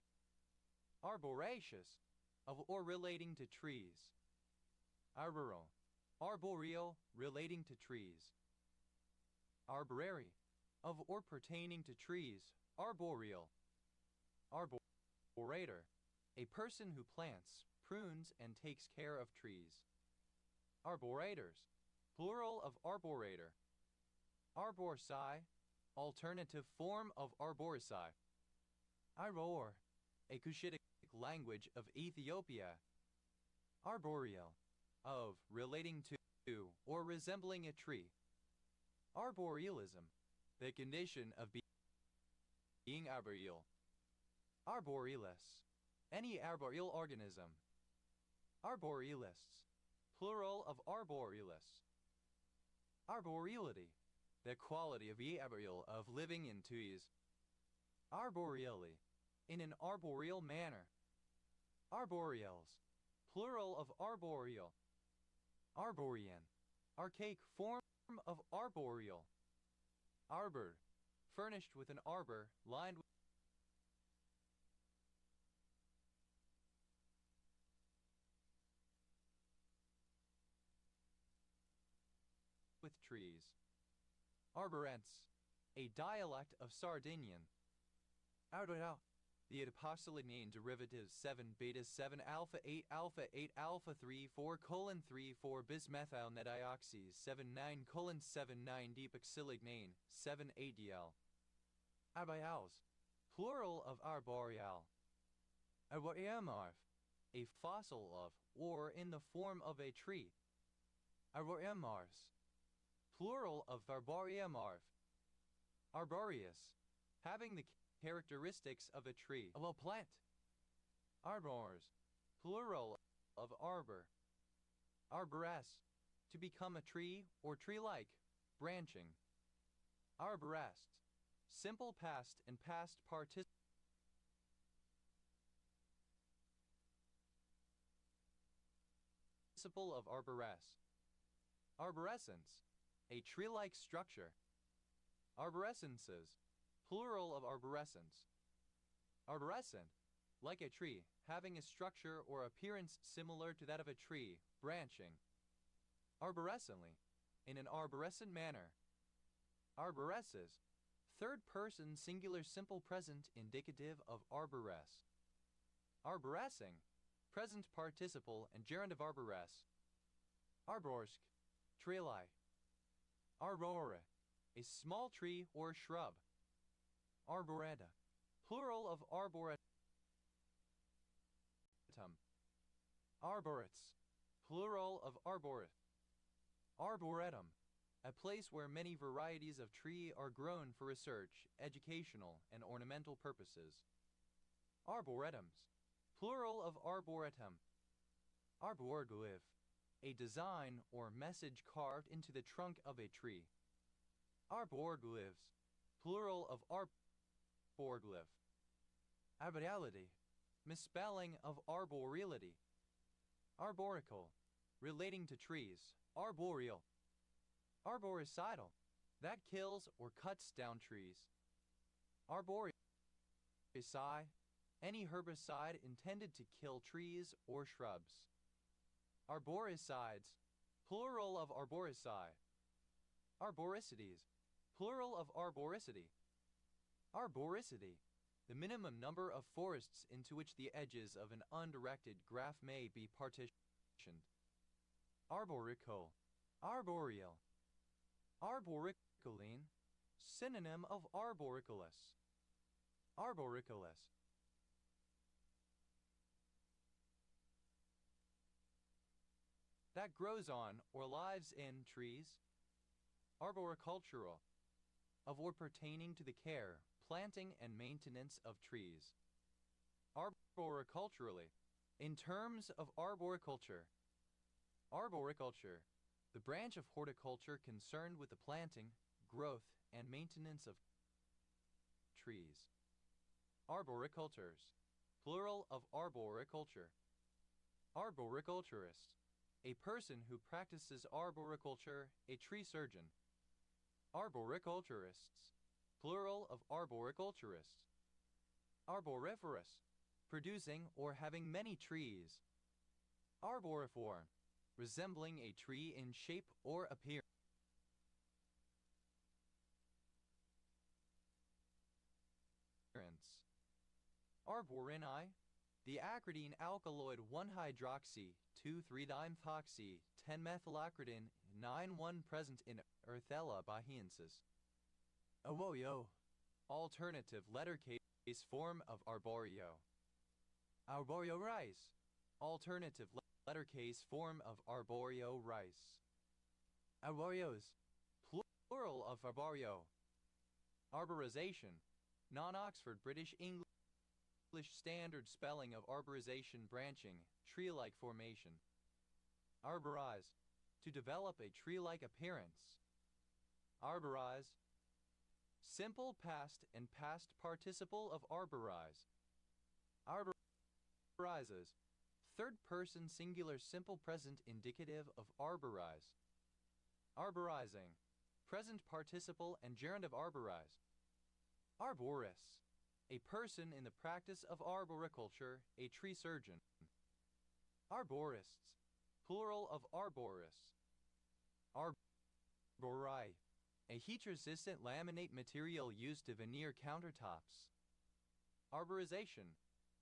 Arboraceous, of or relating to trees. Arboreal, arboreal, relating to trees. Arborary, of or pertaining to trees, arboreal. Arborator, a person who plants, prunes, and takes care of trees. Arborators, plural of arborator. Arboricide, alternative form of arborici. Arbor, a Cushitic language of Ethiopia. Arboreal, of, relating to, or resembling a tree. Arborealism, the condition of being arboreal. Arborealist, any arboreal organism. Arborealists, plural of arborealists. Arboreality, the quality of the arboreal of living in trees. Arboreally, in an arboreal manner. Arboreals, plural of arboreal. Arborean, archaic form of arboreal. Arbor, furnished with an arbor lined with trees. Arborents, a dialect of Sardinian. Arborao, the apostolic derivatives 7 beta 7 alpha 8 alpha 8 alpha 3 4 colon 3 4 bismethylnedioxys 7 9 colon 7 9 deoxylignane 7 ADL. Arboreals, plural of arboreal. Arboreamorph, a fossil of or in the form of a tree. Arboreamorphs, plural of arboreamorph. Arboreous, having the characteristics of a tree, of a plant. Arbors, plural of arbor. Arboresc, to become a tree or tree-like, branching. Arborest, simple past and past participle of arboresc. Arborescence, a tree-like structure. Arborescences, plural of arborescence. Arborescent, like a tree, having a structure or appearance similar to that of a tree, branching. Arborescently, in an arborescent manner. Arboresces, third person singular simple present indicative of arboresc. Arborescing, present participle and gerund of arboresc. Arborsk, tree-like. Arbore, a small tree or shrub. Arboreta, plural of arboretum. Arboretes, plural of arboret. Arboretum, a place where many varieties of tree are grown for research, educational, and ornamental purposes. Arboretums, plural of arboretum. Arborglyph, a design or message carved into the trunk of a tree. Arborglyphs, plural of arborglyph. Arboreality, misspelling of arboreality. Arborical, relating to trees. Arboreal. Arboricidal, that kills or cuts down trees. Arboreal. Herbicide, any herbicide intended to kill trees or shrubs. Arboricides, plural of arboricide. Arboricities, plural of arboricity. Arboricity, the minimum number of forests into which the edges of an undirected graph may be partitioned. Arborical, arboreal. Arboricoline, synonym of arboricolous. Arboricolous. That grows on or lives in trees. Arboricultural, of or pertaining to the care, planting, and maintenance of trees. Arboriculturally, in terms of arboriculture. Arboriculture, the branch of horticulture concerned with the planting, growth, and maintenance of trees. Arboricultors, plural of arboriculture. Arboriculturist, a person who practices arboriculture, a tree surgeon. Arboriculturists, plural of arboriculturists. Arboriferous, producing or having many trees. Arboriform, resembling a tree in shape or appearance. Arborini, the acridine alkaloid 1-hydroxy 2,3-dimethoxy 10-methylacridine 9,1 present in Earthella bahiensis. Awoyo, alternative letter case form of arborio. Arborio rice, alternative letter case form of arborio rice. Arborios, plural of arborio. Arborization, Non-Oxford British English standard spelling of arborization: branching, tree-like formation. Arborize, to develop a tree-like appearance. Arborize. Simple past and past participle of arborize. Arborizes. Third person singular simple present indicative of arborize. Arborizing. Present participle and gerund of arborize. Arborist. A person in the practice of arboriculture, a tree surgeon. Arborists. Plural of arborists. Arbori. A heat-resistant laminate material used to veneer countertops. Arborization.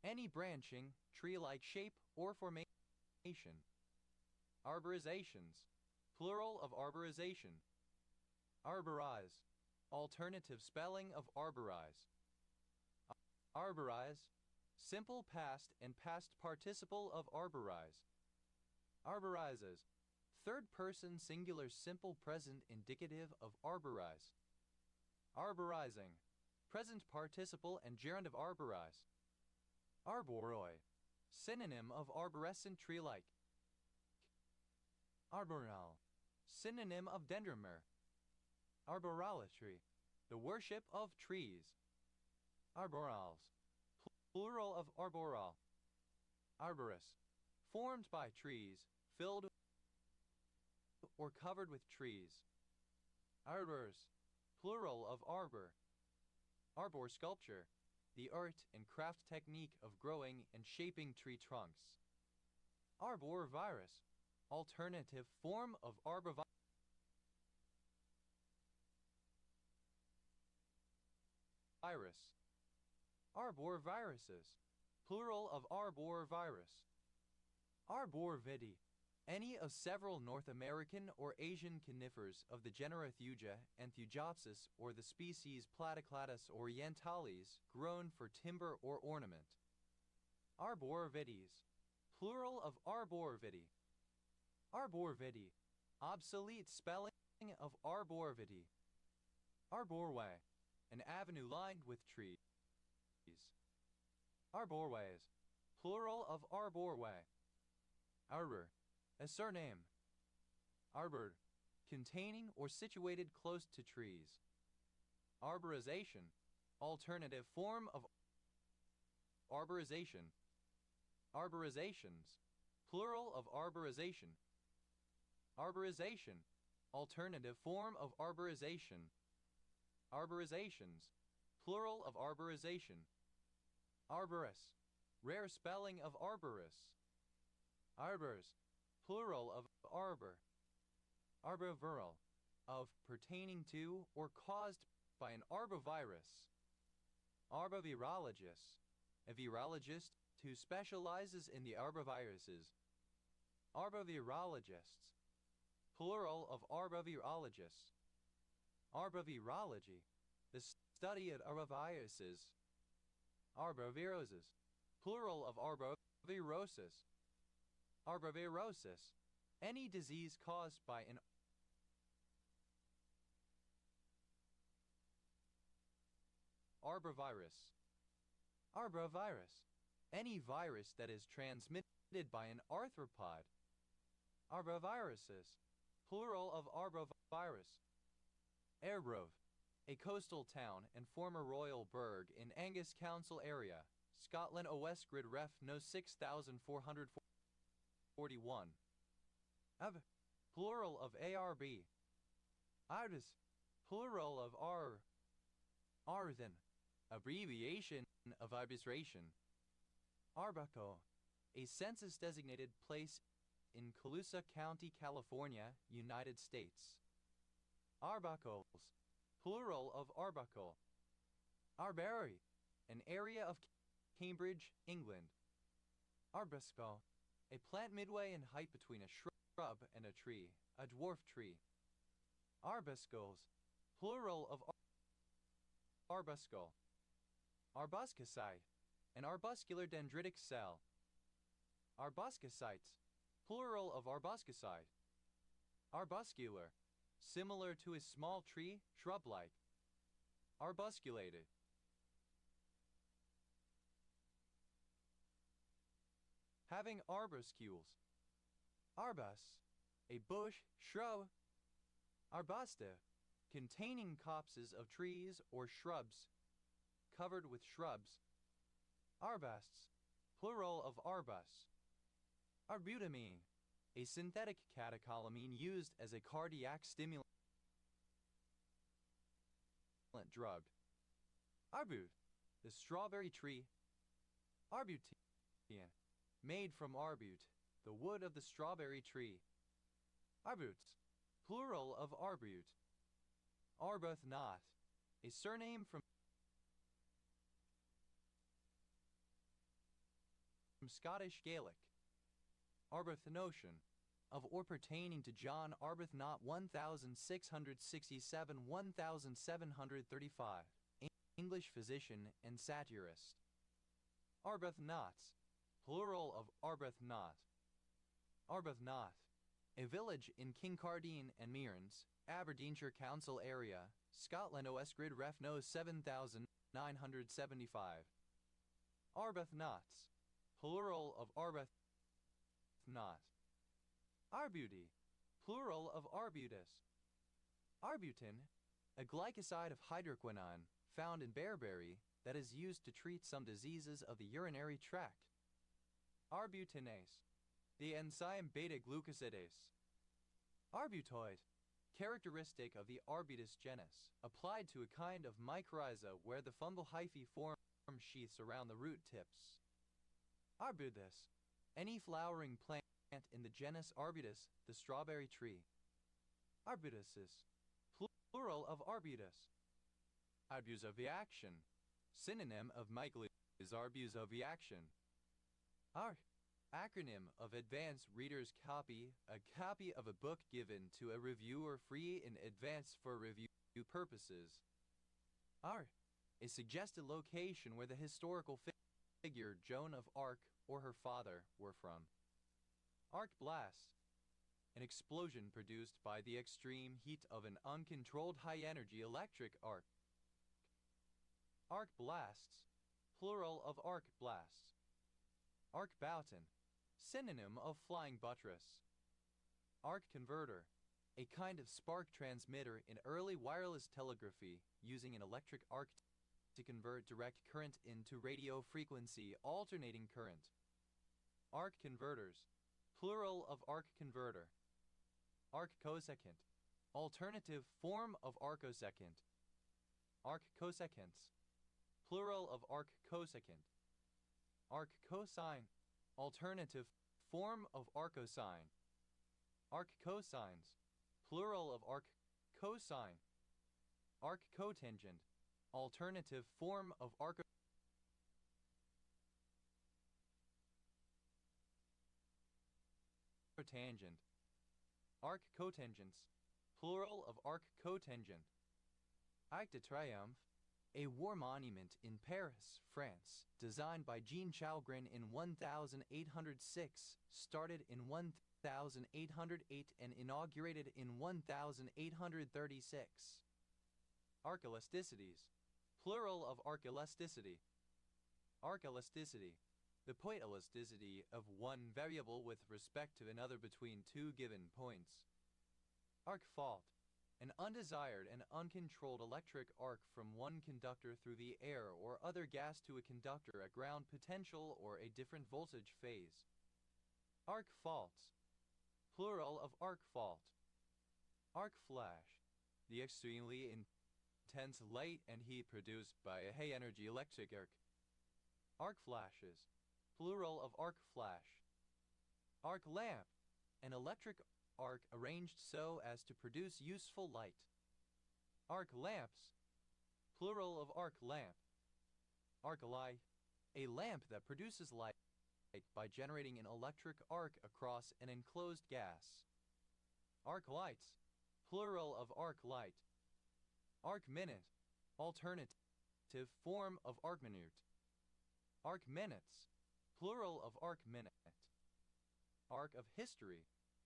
Any branching, tree-like shape or formation. Arborizations. Plural of arborization. Arborize. Alternative spelling of arborize. Arborize. Simple past and past participle of arborize. Arborizes. Third person singular simple present indicative of arborize. Arborizing. Present participle and gerund of arborize. Arboroi. Synonym of arborescent tree-like. Arboreal. Synonym of dendromer. Arborelatry. The worship of trees. Arborals. Plural of arboral. Arborous. Formed by trees, filled or covered with trees. Arbors. Plural of arbor. Arbor sculpture. The art and craft technique of growing and shaping tree trunks. Arborvirus. Alternative form of arborvirus. Arborviruses. Plural of arborvirus. Arborvitae. Any of several North American or Asian conifers of the genera Thuja and Thujopsis or the species Platycladus orientalis grown for timber or ornament. Arborvitaes. Plural of arborvitae. Arborvitae. Obsolete spelling of arborvitae. Arborway. An avenue lined with trees. Arborways. Plural of arborway. Arbor. A surname. Arbor. Containing or situated close to trees. Arborization. Alternative form of arborization. Arborizations. Plural of arborization. Arborization. Alternative form of arborization. Arborizations. Plural of arborization. Arborous. Rare spelling of arborous. Arbors. Plural of arbor. Arboviral. Of, pertaining to, or caused by an arbovirus. Arbovirologist. A virologist who specializes in the arboviruses. Arbovirologists. Plural of arbovirologists. Arbovirology. The study of arboviruses. Arboviroses. Plural of arbovirosis. Arbovirosis. Any disease caused by an arbovirus. Arbovirus. Any virus that is transmitted by an arthropod. Arboviruses. Plural of arbovirus. Airgrove. A coastal town and former royal burgh in Angus Council area, Scotland. Westgrid Ref No 6441. Plural of ARB. Ardis. Plural of Arthen. Abbreviation of arbitration. Arbuckle. A census-designated place in Colusa County, California, United States. Arbuckles. Plural of arbuckle. Arbury. An area of Cambridge, England. Arbuscle. A plant midway in height between a shrub and a tree, a dwarf tree. Arbuscles. Plural of arbuscle. Arbuscucide. An arbuscular dendritic cell. Arbuscucites. Plural of arbuscucide. Arbuscular. Similar to a small tree, shrub-like. Arbusculated. having arbuscules. Arbus, a bush, shrub. Arbusta, containing copses of trees or shrubs, covered with shrubs. Arbusts, plural of arbus. Arbutamine, a synthetic catecholamine used as a cardiac stimulant drug. Arbute, the strawberry tree. Arbutian, made from arbute, the wood of the strawberry tree. Arbutes, plural of arbute. Arbuthnot, a surname from Scottish Gaelic. Arbuthnotien, of or pertaining to John Arbuthnot 1667-1735, English physician and satirist. Arbuthnotts, plural of Arbuthnot. Arbuthnot, a village in Kincardine and Mearns, Aberdeenshire Council area, Scotland. Osgrid Ref No 7975. Arbuthnotts, plural of Arbuthnot. Arbuty, plural of arbutus. Arbutin, a glycoside of hydroquinone found in bearberry that is used to treat some diseases of the urinary tract. Arbutinase, the enzyme beta-glucosidase. Arbutoid, characteristic of the Arbutus genus, applied to a kind of mycorrhiza where the fungal hyphae form sheaths around the root tips. Arbutus, any flowering plant in the genus Arbutus, the strawberry tree. Arbutuses, plural of arbutus. Arbusoviaction, synonym of Michael is arbusoviaction. Acronym of Advanced Reader's Copy, a copy of a book given to a reviewer free in advance for review purposes. A suggested location where the historical figure Joan of Arc or her father were from. Arc blast, an explosion produced by the extreme heat of an uncontrolled high-energy electric arc. Arc blasts, plural of arc blasts. Arc bouton, synonym of flying buttress. Arc converter, a kind of spark transmitter in early wireless telegraphy using an electric arc to convert direct current into radio frequency alternating current. Arc converters, plural of arc converter. Arc cosecant, alternative form of arcosecond. Arc cosecants, plural of arc cosecant. Arc cosine, alternative form of arcosine. Arc cosines, plural of arc cosine. Arc cotangent, alternative form of arcotangent. Arc cotangents, plural of arc cotangent. Arc de Triomphe, a war monument in Paris, France, designed by Jean Chalgrin in 1806, started in 1808 and inaugurated in 1836. Arc elasticities, plural of arc elasticity. Arc elasticity, the point elasticity of one variable with respect to another between two given points. Arc fault, an undesired and uncontrolled electric arc from one conductor through the air or other gas to a conductor at ground potential or a different voltage phase. Arc faults, plural of arc fault. Arc flash, the extremely intense light and heat produced by a high-energy electric arc. Arc flashes, plural of arc flash. Arc lamp, an electric arc arranged so as to produce useful light. Arc lamps, plural of arc lamp. Arc light, a lamp that produces light by generating an electric arc across an enclosed gas. Arc lights, plural of arc light. Arc minute, alternative form of arc minute. Arc minutes, plural of arc minute. Arc of history,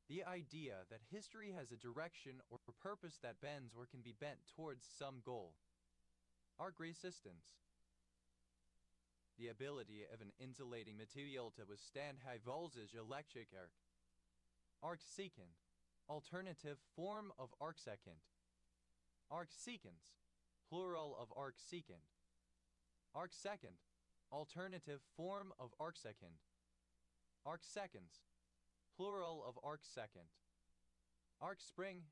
the idea that history has a direction or purpose that bends or can be bent towards some goal. Arc resistance, the ability of an insulating material to withstand high voltage electric arc. Arcsecant, alternative form of arcsecond. Arcsecants, plural of arcsecant. Arcsecond, alternative form of arcsecond. Arcseconds, plural of arcsecond. Arcspring,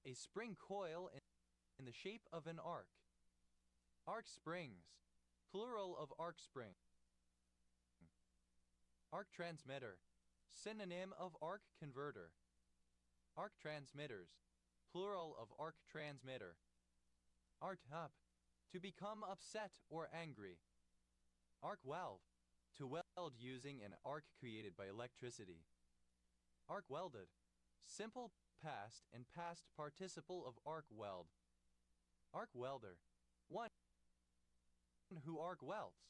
a spring coil in the shape of an arc. Arcsprings, plural of arcspring. Arc transmitter, synonym of arc converter. Arc transmitters, plural of arc transmitter. Arc up, to become upset or angry. Arc weld, to weld using an arc created by electricity. Arc welded, simple past and past participle of arc weld. Arc welder, one who arc welds.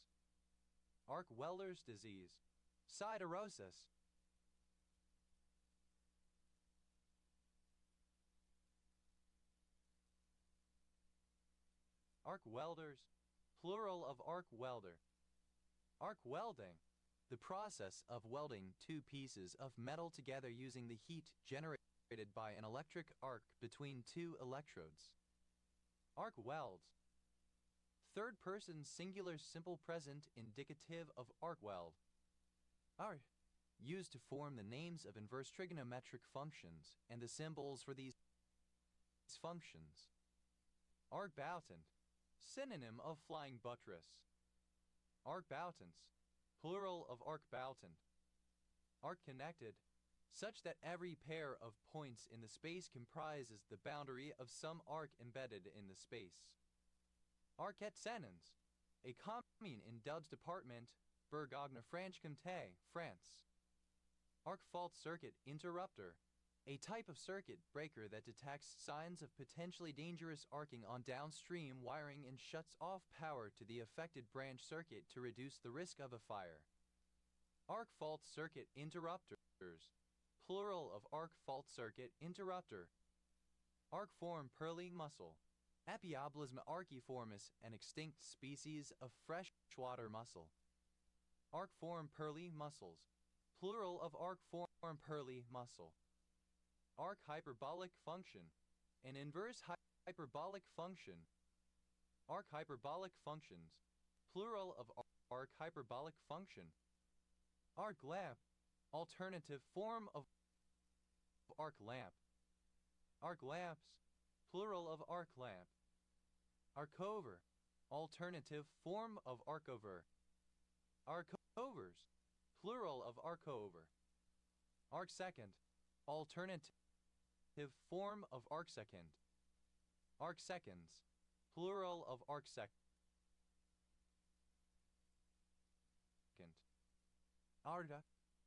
Arc welder's disease, siderosis. Arc welders, plural of arc welder. Arc welding, the process of welding two pieces of metal together using the heat generated by an electric arc between two electrodes. Arc welds, third person singular simple present indicative of arc weld. Are used to form the names of inverse trigonometric functions and the symbols for these functions. Arcboutant, synonym of flying buttress. Arcboutants, plural of arcboutant. Arc-connected, such that every pair of points in the space comprises the boundary of some arc embedded in the space. Arc-et-Senens, a commune in Dub's department, Bourgogne-Franche-Comté, France. Arc-fault circuit interrupter, a type of circuit breaker that detects signs of potentially dangerous arcing on downstream wiring and shuts off power to the affected branch circuit to reduce the risk of a fire. Arc-fault circuit interrupters, plural of arc-fault circuit interrupter. Arc-form pearly mussel, Epioblasma archiformis, an extinct species of freshwater mussel. Arc-form pearly mussels, plural of arc-form pearly mussel. Arc hyperbolic function, an inverse hyperbolic function. Arc hyperbolic functions, plural of arc hyperbolic function. Arc lamp, alternative form of arc lamp. Arc lamps, plural of arc lamp. Arcover, alternative form of arcover. Arcovers, plural of arcover. Arcsecond, alternative form of arcsecond. Arcseconds, plural of arcsecond. ARDA,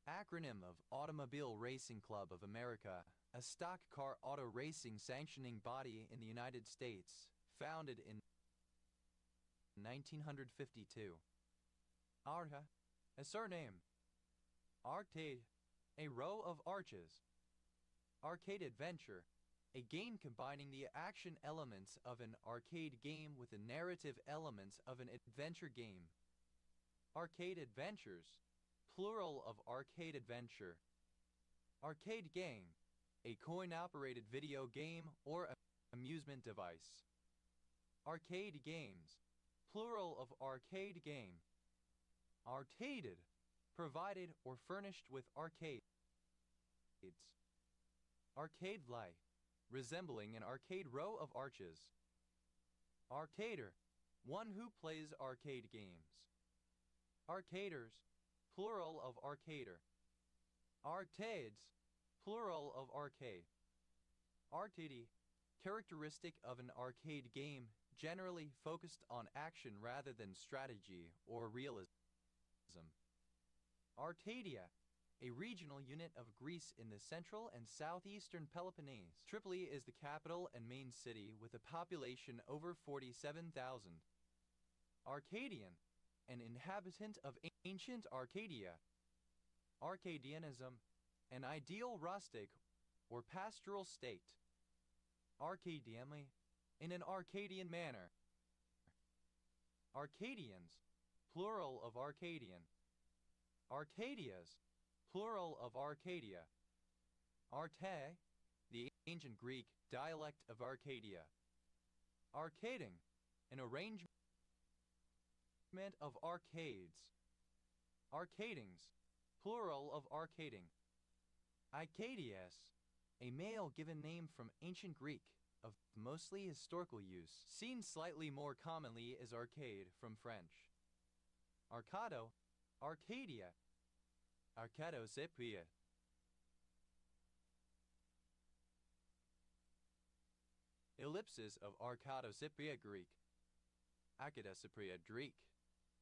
acronym of Automobile Racing Club of America, a stock car auto racing sanctioning body in the United States, founded in 1952. ARDA, a surname. Arcade, a row of arches. Arcade Adventure, a game combining the action elements of an arcade game with the narrative elements of an adventure game. Arcade Adventures, plural of arcade adventure. Arcade game, a coin-operated video game or amusement device. Arcade games, plural of arcade game. Arcaded, provided or furnished with arcades. Arcade-like, resembling an arcade row of arches. Arcader, one who plays arcade games. Arcaders, plural of arcader. Arcades, plural of arcade. Arcady, characteristic of an arcade game generally focused on action rather than strategy or realism. Arcadia, a regional unit of Greece in the central and southeastern Peloponnese. Tripoli is the capital and main city with a population over 47,000. Arcadian, an inhabitant of ancient Arcadia. Arcadianism, an ideal rustic or pastoral state. Arcadianly, in an Arcadian manner. Arcadians, plural of Arcadian. Arcadias, plural of Arcadia. Arte, the ancient Greek dialect of Arcadia. Arcading, an arrangement of arcades. Arcadings, plural of arcading. Icadias, a male given name from ancient Greek of mostly historical use, seen slightly more commonly as arcade from French. Arcado, Arcadia, Arcado-Cypria. Ellipsis of Arcado-Cypria Greek, Arcado-Cypria Greek.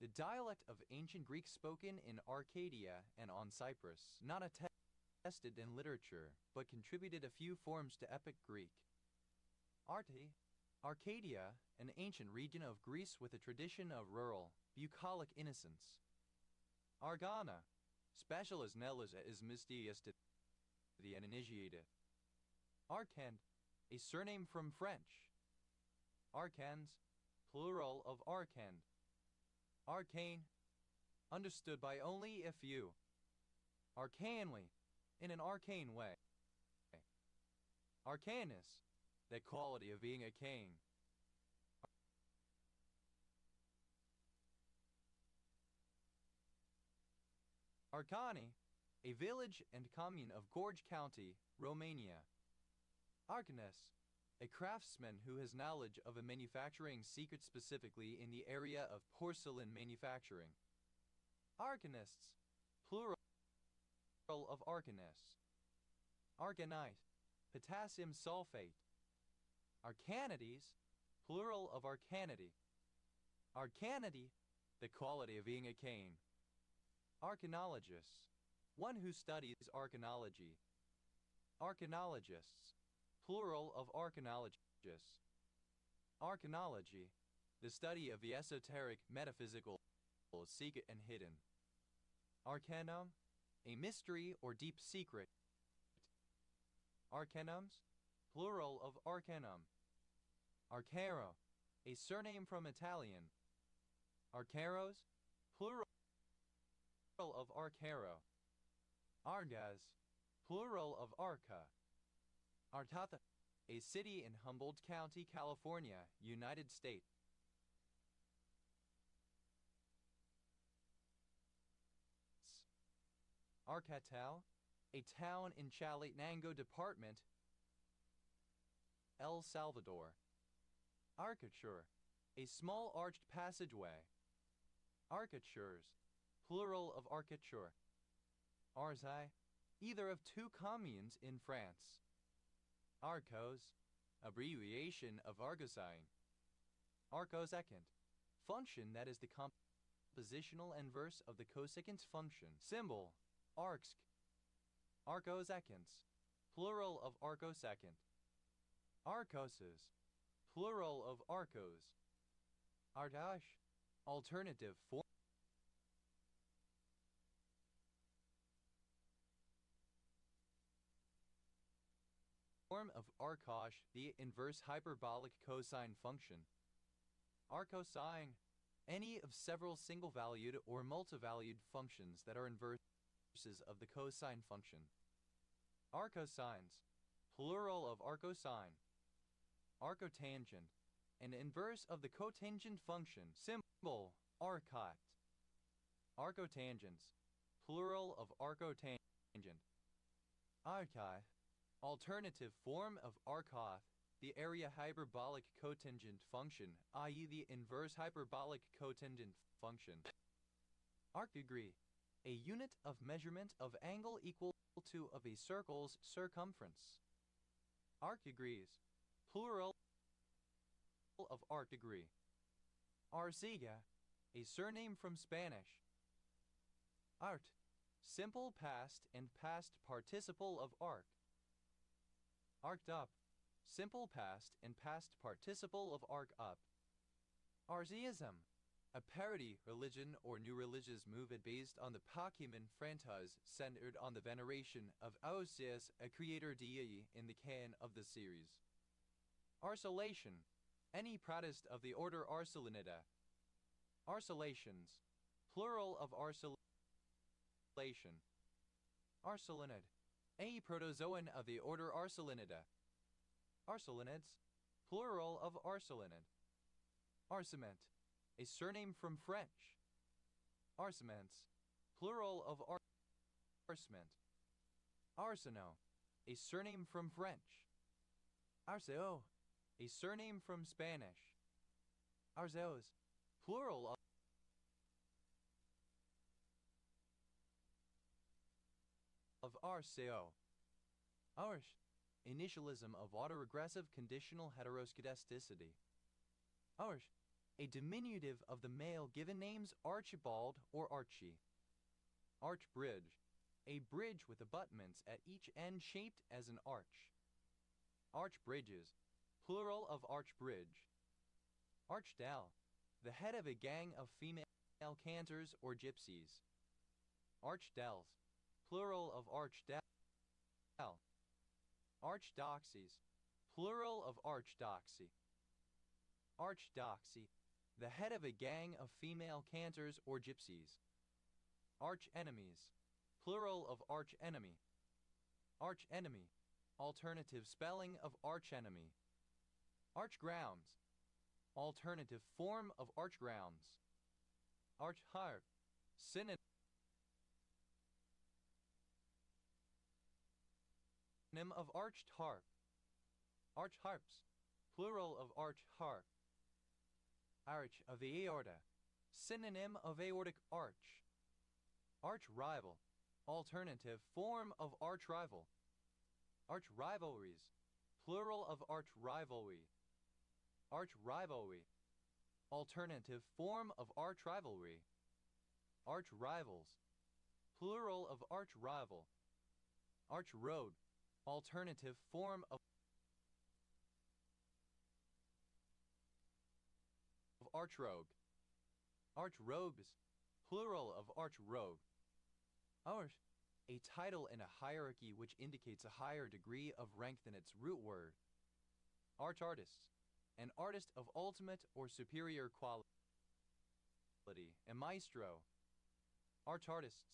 The dialect of ancient Greek spoken in Arcadia and on Cyprus, not attested in literature, but contributed a few forms to Epic Greek. Arte, Arcadia, an ancient region of Greece with a tradition of rural, bucolic innocence. Argana, specialis nellis is mysterious to the uninitiated. Arcand, a surname from French. Arcans, plural of arcand. Arcane, understood by only a few. Arcanely, in an arcane way. Arcanus, the quality of being a king. Arcani, a village and commune of Gorge County, Romania. Arcanus, a craftsman who has knowledge of a manufacturing secret specifically in the area of porcelain manufacturing. Arcanists, plural of arcanist. Arcanite, potassium sulfate. Arcanides, plural of arcanity. Arcanity, the quality of being a cane. Archaeologist, one who studies archaeology. Archaeologists, plural of archaeologists. Archaeology, the study of the esoteric, metaphysical, secret and hidden. Arcanum, a mystery or deep secret. Arcanums, plural of arcanum. Arcaro, a surname from Italian. Arcaros, plural of arcaro. Argas, plural of arca. Artatha, a city in Humboldt County, California, United States. Arcatal, a town in Chalatenango Department, El Salvador. Arcature, a small arched passageway. Arcatures, plural of arcature. Arzai, either of two communes in France. Arcos, abbreviation of argosine. Arcosecond, function that is the compositional inverse of the cosecant function. Symbol, arcsk. Arcoseconds, plural of arcosecond. Arcoses, plural of arcos. Ardash, alternative form of arcosh, the inverse hyperbolic cosine function. Arcosine, any of several single-valued or multivalued functions that are inverses of the cosine function. Arcosines, plural of arcosine. Arcotangent, an inverse of the cotangent function. Symbol, arcot. Arcotangents, plural of arcotangent. Archi, alternative form of arcoth, the area hyperbolic cotangent function, i.e. the inverse hyperbolic cotangent function. Arcdegree, a unit of measurement of angle equal to of a circle's circumference. Arcdegrees, plural of arcdegree. Arcega, a surname from Spanish. Art, simple past and past participle of arc. Arced up, simple past and past participle of arc up. Arzeism, a parody religion or new religious movement based on the Pachiman Frantas centered on the veneration of Ausias, a creator deity in the canon of the series. Arcelation, any pratist of the order Arcelinida. Arcelations, plural of arsilation. Arselinid, a protozoan of the order Arselinidae. Arselinids, plural of arselinid. Arcement, a surname from French. Arcements, plural of arcement. Arseno, a surname from French. Arceo, a surname from Spanish. Arzeos, plural of arceo. Arsh, initialism of autoregressive conditional heteroscedasticity. Arsh, a diminutive of the male given names Archibald or Archie. Archbridge, a bridge with abutments at each end shaped as an arch. Archbridges, plural of archbridge. Archdale, the head of a gang of female cantors or gypsies. Archdales, plural of archdale. Archdoxies, plural of archdoxy. Archdoxy, the head of a gang of female cantors or gypsies. Archenemies, plural of archenemy. Archenemy, alternative spelling of archenemy. Archgrounds, alternative form of archgrounds. Archharp, synonym of arched harp. Archharps, plural of archharp. Arch of the aorta, synonym of aortic arch. Archrival, alternative form of archrival. Archrivalries, plural of archrivalry. Archrivalry, alternative form of archrivalry. Archrivals, plural of archrival. Archroad, alternative form of archrogue. Archrobes, plural of archrogue. Arch, a title in a hierarchy which indicates a higher degree of rank than its root word. Archartists, an artist of ultimate or superior quality. A maestro. Archartists,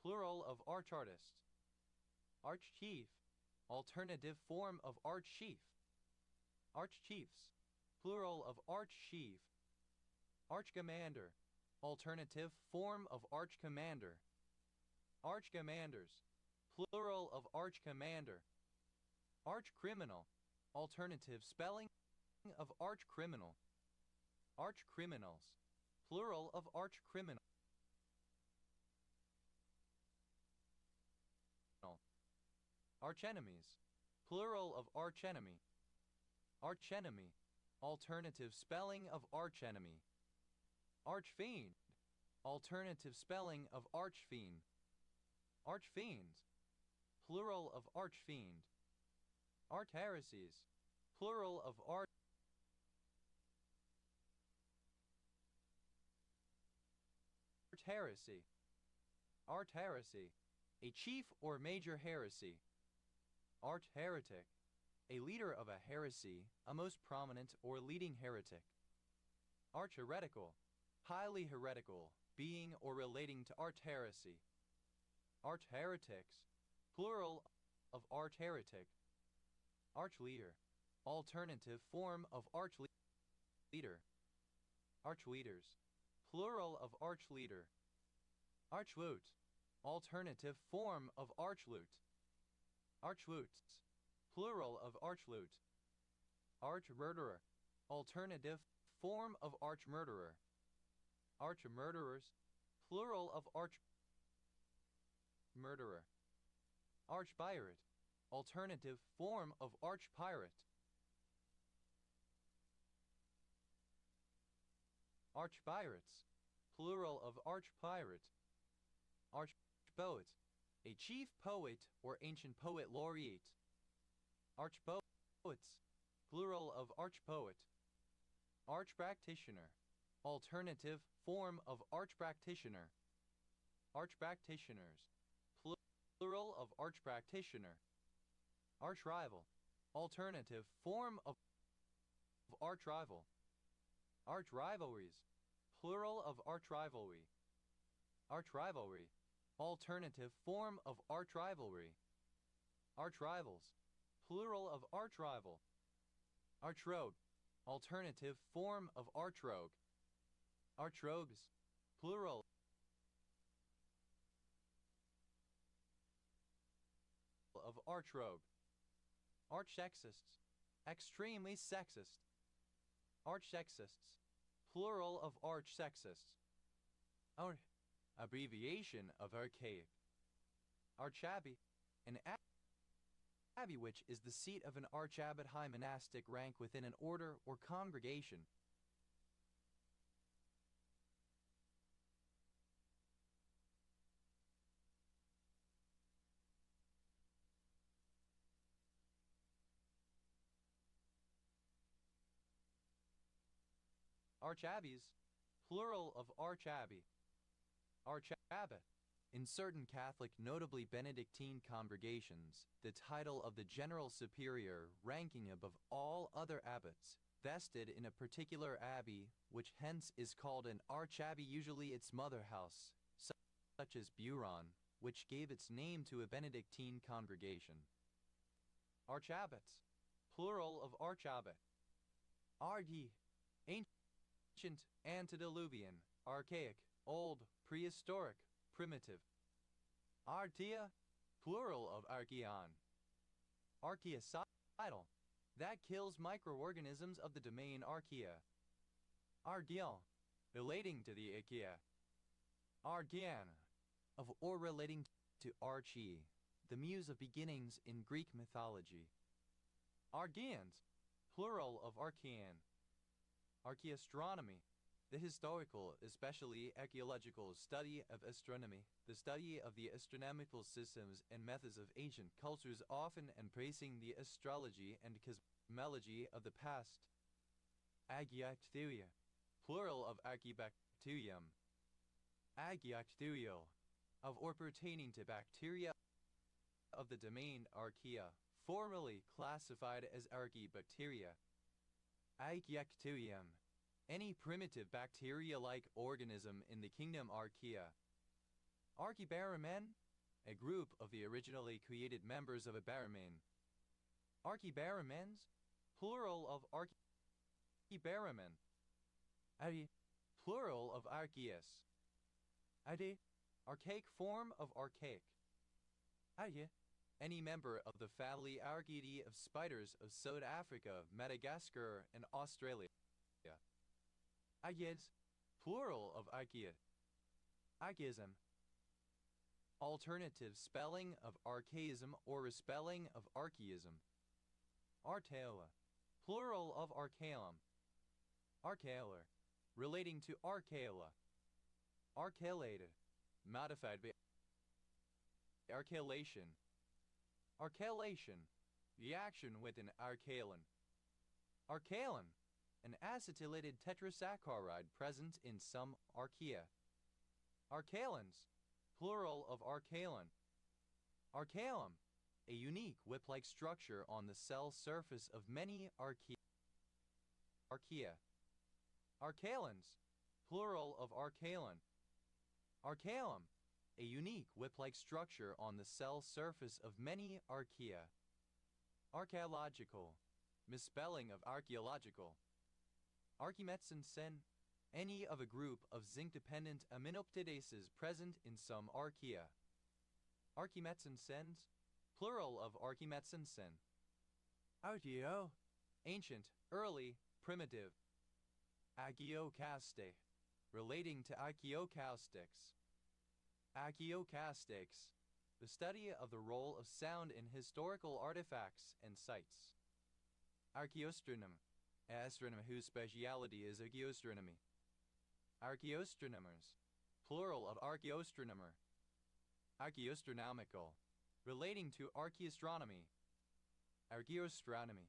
plural of archartists. Archchief, alternative form of archchief. Archchiefs, plural of archchief. Archcommander, alternative form of archcommander. Archcommanders, plural of archcommander. Archcriminal, alternative spelling of archcriminal. Archcriminals, plural of archcriminal. Archenemies, plural of archenemy. Archenemy, alternative spelling of archenemy. Archfiend, alternative spelling of archfiend. Archfiends, plural of archfiend. Archheresies, plural of archheresy. Archheresy, a chief or major heresy. Archheretic, a leader of a heresy, a most prominent or leading heretic. Archheretical, highly heretical, being or relating to archheresy. Archheretics, plural of archheretic. Archleader, alternative form of archleader. Archleaders, plural of archleader. Archlute, alternative form of archlute. Archlutes, plural of archlute. Archmurderer, alternative form of archmurderer. Archmurderers, plural of archmurderer. Archpirate, alternative form of archpirate. Archpirates, plural of archpirate. Archpoet, a chief poet or ancient poet laureate. Archpoets, plural of archpoet. Archpractitioner, alternative form of archpractitioner. Archpractitioners, plural of archpractitioner. Archrival, alternative form of archrival. Archrivalries, plural of archrivalry. Archrivalry. Alternative form of archrivalry. Archrivals. Plural of archrival. Archrogue. Alternative form of archrogue. Archrogues. Plural of archrogue. Archsexists. Extremely sexist. Archsexists. Plural of archsexists. Abbreviation of archaic. Archabbey. An abbey which is the seat of an archabbot high monastic rank within an order or congregation. Archabbeys. Plural of archabbey. Archabbot. In certain Catholic, notably Benedictine congregations, the title of the general superior, ranking above all other abbots, vested in a particular abbey, which hence is called an archabbey, usually its mother house, such as Buron, which gave its name to a Benedictine congregation. Archabbots. Plural of archabbot. Argi. Ancient, antediluvian, archaic, old, prehistoric, primitive. Archaea. Plural of archaeon. Archaecidal. That kills microorganisms of the domain archaea. Argeon. Relating to the archaea. Argean. Of or relating to Archie, the muse of beginnings in Greek mythology. Argeans. Plural of archaean. Archaeastronomy. The historical, especially archaeological, study of astronomy, the study of the astronomical systems and methods of ancient cultures, often embracing the astrology and cosmology of the past. Archaeobacteria. Plural of archaebacterium. Archaeobacterial. Of or pertaining to bacteria of the domain archaea, formerly classified as archaebacteria. Archaeobacterium. Any primitive bacteria-like organism in the kingdom archaea. Archaebaromene. A group of the originally created members of a baromen. Archaebaromens. Plural of archaebaromen. Plural of archaeus. Archaic form of archaic. Any member of the family Archaeidae of spiders of South Africa, Madagascar, and Australia. Archaeads. Plural of archaea. Archaism. Alternative spelling of archaism or respelling of archaism. Archaela. Plural of archaeum. Archaeler. Relating to archaela. Archaelated. Modified by archaelation. Archaelation. Reaction with an archaelan. Archaelan. An acetylated tetrasaccharide present in some archaea. Archaelans. Plural of archaelan. Archaeum. A unique whip-like structure on the cell surface of many archaea. Archaelans. Plural of archaelan. Archaeum. A unique whip-like structure on the cell surface of many archaea. Archaeological. Misspelling of archaeological. Archimetsin. Any of a group of zinc-dependent aminoptidases present in some archaea. Archimetsin. Plural of archimetsin. Archaeo. Ancient, early, primitive. Archaeocauste. Relating to archaeocaustics. Archaeocaustics. The study of the role of sound in historical artifacts and sites. Archaeoastronom. Astronomer whose speciality is archaeoastronomy. Archaeoastronomers. Plural of archaeoastronomer. Archaeoastronomical. Relating to archaeastronomy. Archaeoastronomy.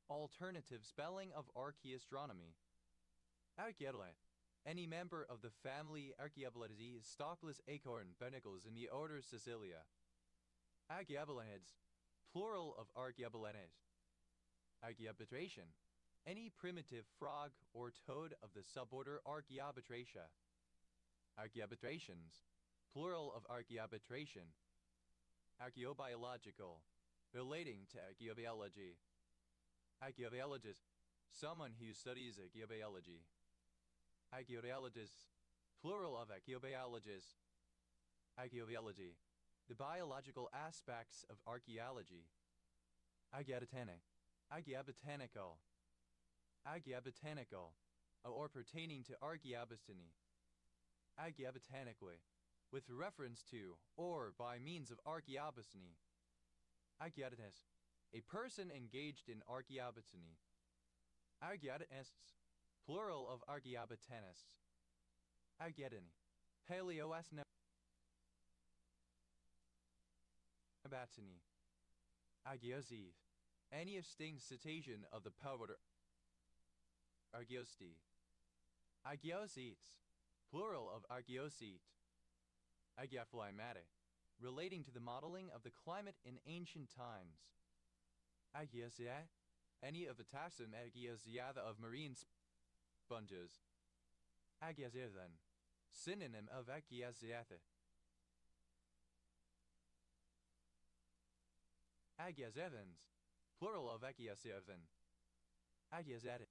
Alternative spelling of archaeastronomy. Archaeoblet. Any member of the family Archaeoblettidae, stalkless acorn barnacles in the order Cecilia. Archaeoblettids. Plural of archaeoblettids. Archaeobitration. Any primitive frog or toad of the suborder Archaeobitracia. Archaeobitrations. plural of archaeobitration. Archaeobiological, relating to archaeobiology. Archaeobiologist, someone who studies archaeobiology. Archaeobiologist, plural of archaeobiologists. Archaeobiology, the biological aspects of archaeology. Archaeobotanic, archaeobotanical. Archaeobotanical, or pertaining to archaeobotany. Archaeobotanically, with reference to or by means of archaeobotany. Archaeobotanist, a person engaged in archaeobotany. Archaeobotanists, plural of archaeobotanists. Archaeobotany, paleoethnobotany. Archaeozoete, any extinct cetacean of the pelvic Archaeoste. Archaeozetes, plural of archaeocete. Archaeoclimatic, relating to the modeling of the climate in ancient times. Archaeozoa, any of the taxon Archaeozoa of marine sponges. Archaeozoan, synonym of Archaeozoa. Archaeozoans, plural of Archaeozoan. Archaeozoa,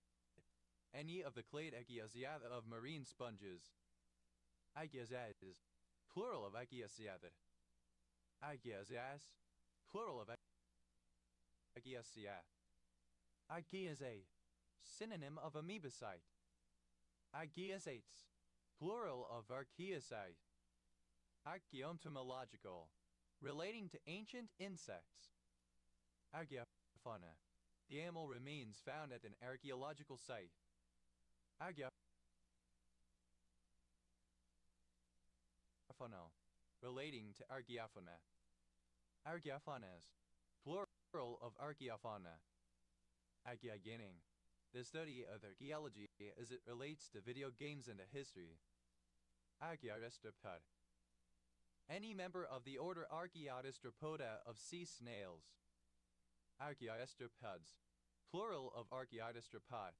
any of the clade Archaeozoa of marine sponges. Archaeozoas, plural of Archaeozoa. Archaeozoas, plural of Archaeozoa. Archaeozoa, synonym of amoebocyte. Archaeozates, plural of archaeocyte. Archaeoentomological, relating to ancient insects. Archaeofauna, the animal remains found at an archaeological site. Archaeofauna, relating to archaeofauna. Archaeophanas, plural of archaeofauna. Archaeogaming, the study of archaeology as it relates to video games and history. Archaeogastropoda, any member of the order Archaeogastropoda of sea snails. Archaeogastropods, plural of archaeogastropod.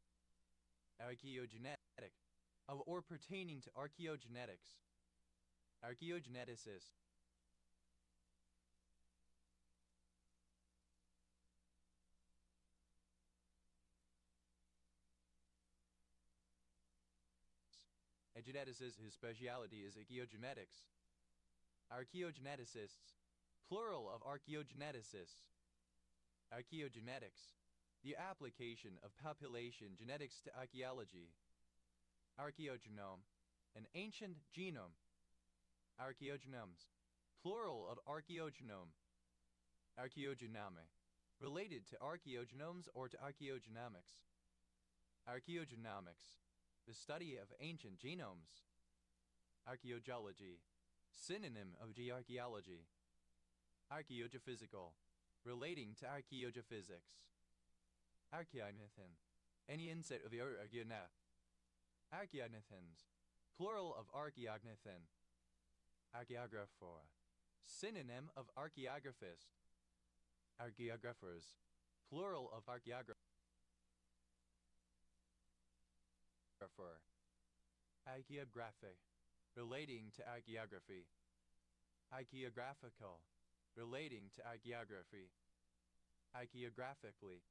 Archaeogenetic, of or pertaining to archaeogenetics. Archaeogeneticist, a geneticist whose specialty is archaeogenetics. Archaeogeneticists, plural of archaeogeneticists. Archaeogenetics, the application of population genetics to archaeology. Archaeogenome, an ancient genome. Archaeogenomes, plural of archaeogenome. Archaeogenome, related to archaeogenomes or to archaeogenomics. Archaeogenomics, the study of ancient genomes. Archaeogeology, synonym of gearchaeology. Archaeogephysical, relating to archaeogephysics. Archaeognathon, any insect of the order Archaeognath. Archaeognathons, plural of archaeognathon. Archaeographer, synonym of archaeographist. Archaeographers, plural of archaeographer. Archaeographic, relating to archaeography. Archaeographical, relating to archaeography. Archaeographically,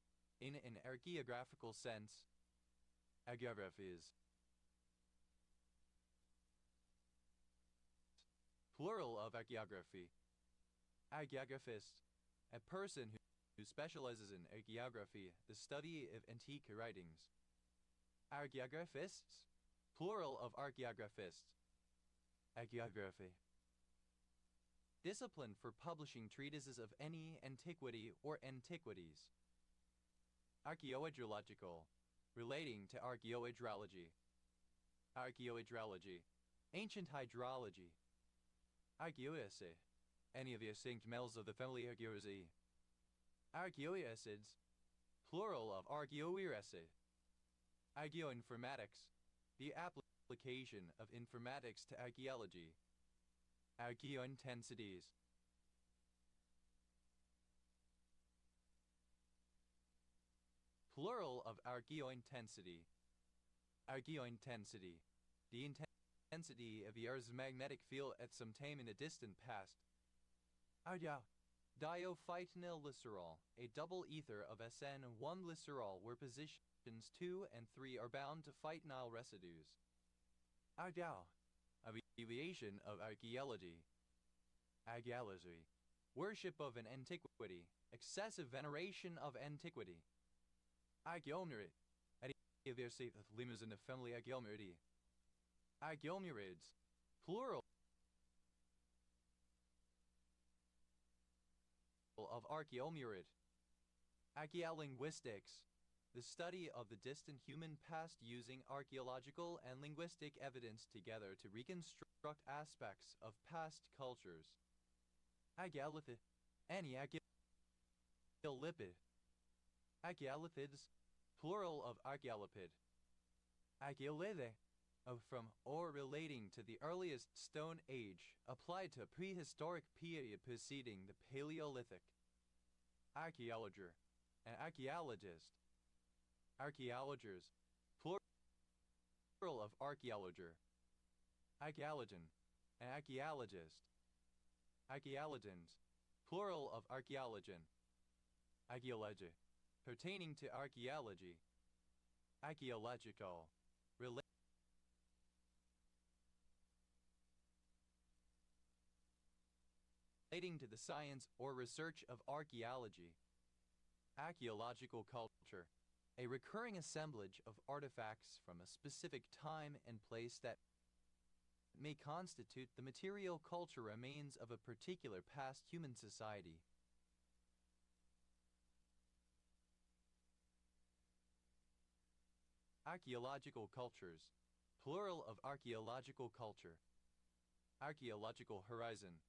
in an archaeographical sense. Archaeographies, plural of archaeography. Archaeographist, a person who specializes in archaeography, the study of antique writings. Archaeographists, plural of archaeographist. Archaeography, discipline for publishing treatises of any antiquity or antiquities. Archaeohydrological, relating to archaeohydrology. Archaeohydrology, ancient hydrology. Archaeoaceae, any of the extinct mammals of the family Archaeoaceae. Archaeoacids, plural of archaeoeraceae. Archaeoinformatics, the application of informatics to archaeology. Archaeointensities, plural of archaeointensity. Archaeointensity, the intensity density of the Earth's magnetic field at some time in the distant past. Diophytonylglycerol, a double ether of SN1-glycerol where positions 2 and 3 are bound to phytonyl residues. Abbreviation of archaeology. Archaeology. Worship of an antiquity. Excessive veneration of antiquity. Archaeomnerid. Adiversity of limbs in the family Archaeomneridae. Archaeomnerids. Plural of archaeomnerid. Archaeolinguistics. The study of the distant human past using archaeological and linguistic evidence together to reconstruct aspects of past cultures. Archaeolithid. Any archaeolipid. Archaeolithids. Plural of archaeolipid. Archaeolithe. From or relating to the earliest Stone Age, applied to a prehistoric period preceding the Paleolithic. Archaeologer. An archaeologist. Archaeologers. Plural of archaeologer. Archaeologian. An archaeologist. Archaeologans. Plural of archaeologian. Archaeology. Pertaining to archaeology. Archaeological. Relating to the science or research of archaeology. Archaeological culture. A recurring assemblage of artifacts from a specific time and place that may constitute the material culture remains of a particular past human society. Archaeological cultures. Plural of archaeological culture. Archaeological horizon.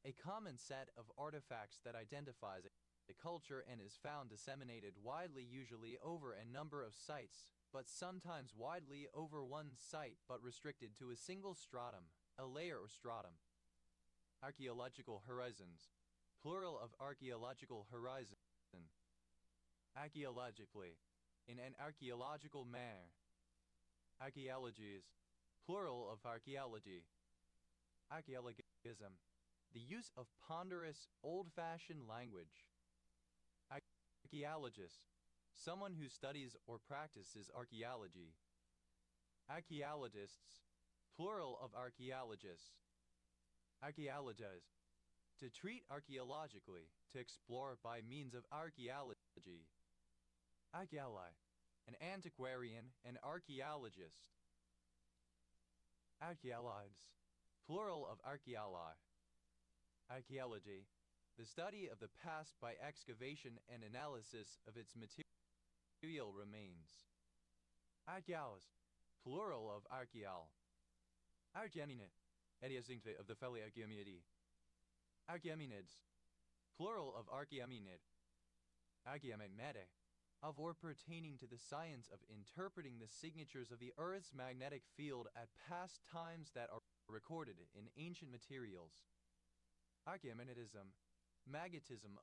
A common set of artifacts that identifies a culture and is found disseminated widely, usually over a number of sites, but sometimes widely over one site but restricted to a single stratum, a layer or stratum. Archaeological horizons. Plural of archaeological horizon. Archaeologically. In an archaeological manner. Archaeologies. Plural of archaeology. Archaeologism. The use of ponderous, old-fashioned language. Archaeologist. Someone who studies or practices archaeology. Archaeologists. Plural of archaeologists. Archaeologize. To treat archaeologically, to explore by means of archaeology. Archaeoli. An antiquarian, an archaeologist. Archaeologies. Plural of archaeoli. Archaeology. The study of the past by excavation and analysis of its material remains. Archaeos. Plural of archaeol. Archaeominid. Idiosyncrasy of the family Archaeomnidae. Archaeominids. Plural of archaeominid. Archaeomimede. Of or pertaining to the science of interpreting the signatures of the Earth's magnetic field at past times that are recorded in ancient materials. Archaeominidism. Magnetism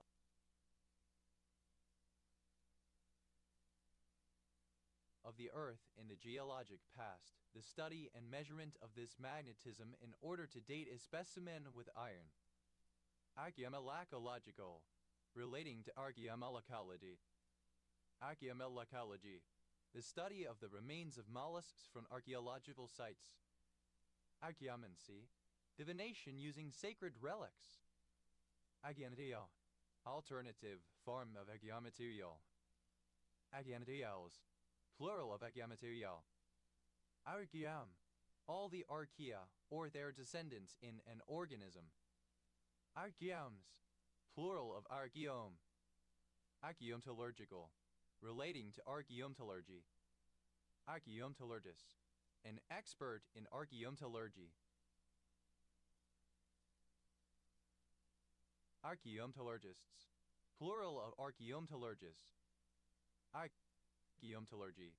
of the Earth in the geologic past, the study and measurement of this magnetism in order to date a specimen with iron. Archaeomolacological, relating to archaeomolacology. Archaeomolacology, the study of the remains of mollusks from archaeological sites. Archaeomancy, divination using sacred relics. Archaeomaterial, alternative form of archaeomaterial. Archaeomaterials, plural of archaeomaterial. Archaeom, all the archaea or their descendants in an organism. Archaeoms, plural of archaeom. Archaeometallurgical, relating to archaeometallurgy. Archaeometallurgist, an expert in archaeometallurgy. Archaeometallurgists, plural of archaeometallurgists. Archaeometallurgy,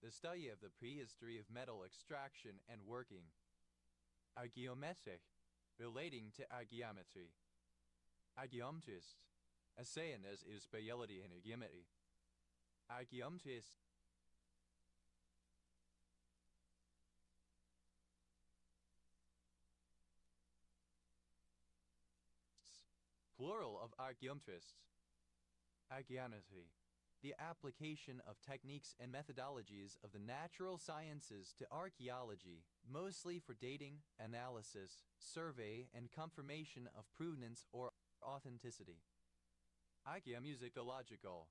the study of the prehistory of metal extraction and working. Archaeometric, relating to archaeometry. Archaeometrist, a saying as is spelling in archaeometry. Archaeometrist, plural of archaeometrists. Archaeometry, the application of techniques and methodologies of the natural sciences to archaeology, mostly for dating, analysis, survey, and confirmation of provenance or authenticity. Archaeomusicological,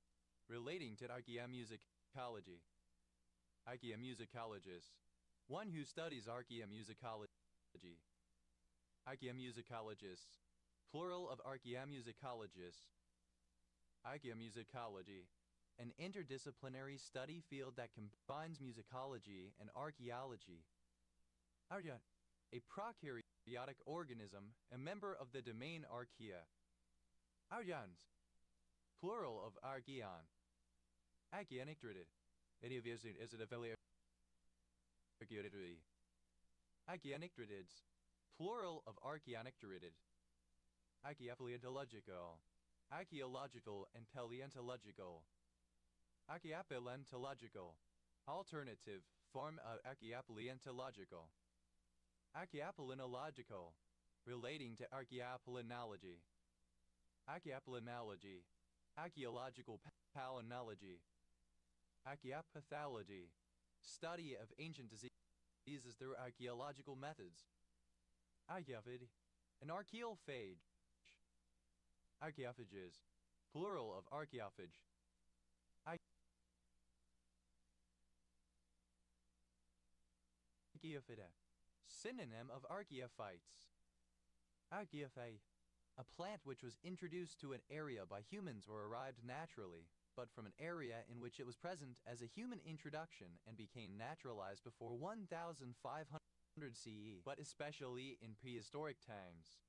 relating to archaeomusicology. Archaeomusicologist, one who studies archaeomusicology. Archaeomusicologists, plural of archaeomusicologists. Archaeomusicology, an interdisciplinary study field that combines musicology and archaeology. Archaea, a prokaryotic organism, a member of the domain Archaea. Archaeans, plural of archaeon. Archaeonictrid, is it affiliate? Archaeonictrids, plural of archaeonictrid. Archaeopaleontological, archaeological and paleontological. Archaeopaleontological, alternative form of archaeopaleontological. Archaeopaleontological, relating to archaeopaleontology. Archaeopaleontology, archaeological palynology. Archaeopathology, study of ancient diseases through archaeological methods. Archaeophage, an archaeophage. Archaeophages, plural of archaeophage. Archaeophyta, synonym of archaeophytes. Archaeophyte, a plant which was introduced to an area by humans or arrived naturally, but from an area in which it was present as a human introduction and became naturalized before 1500 CE, but especially in prehistoric times.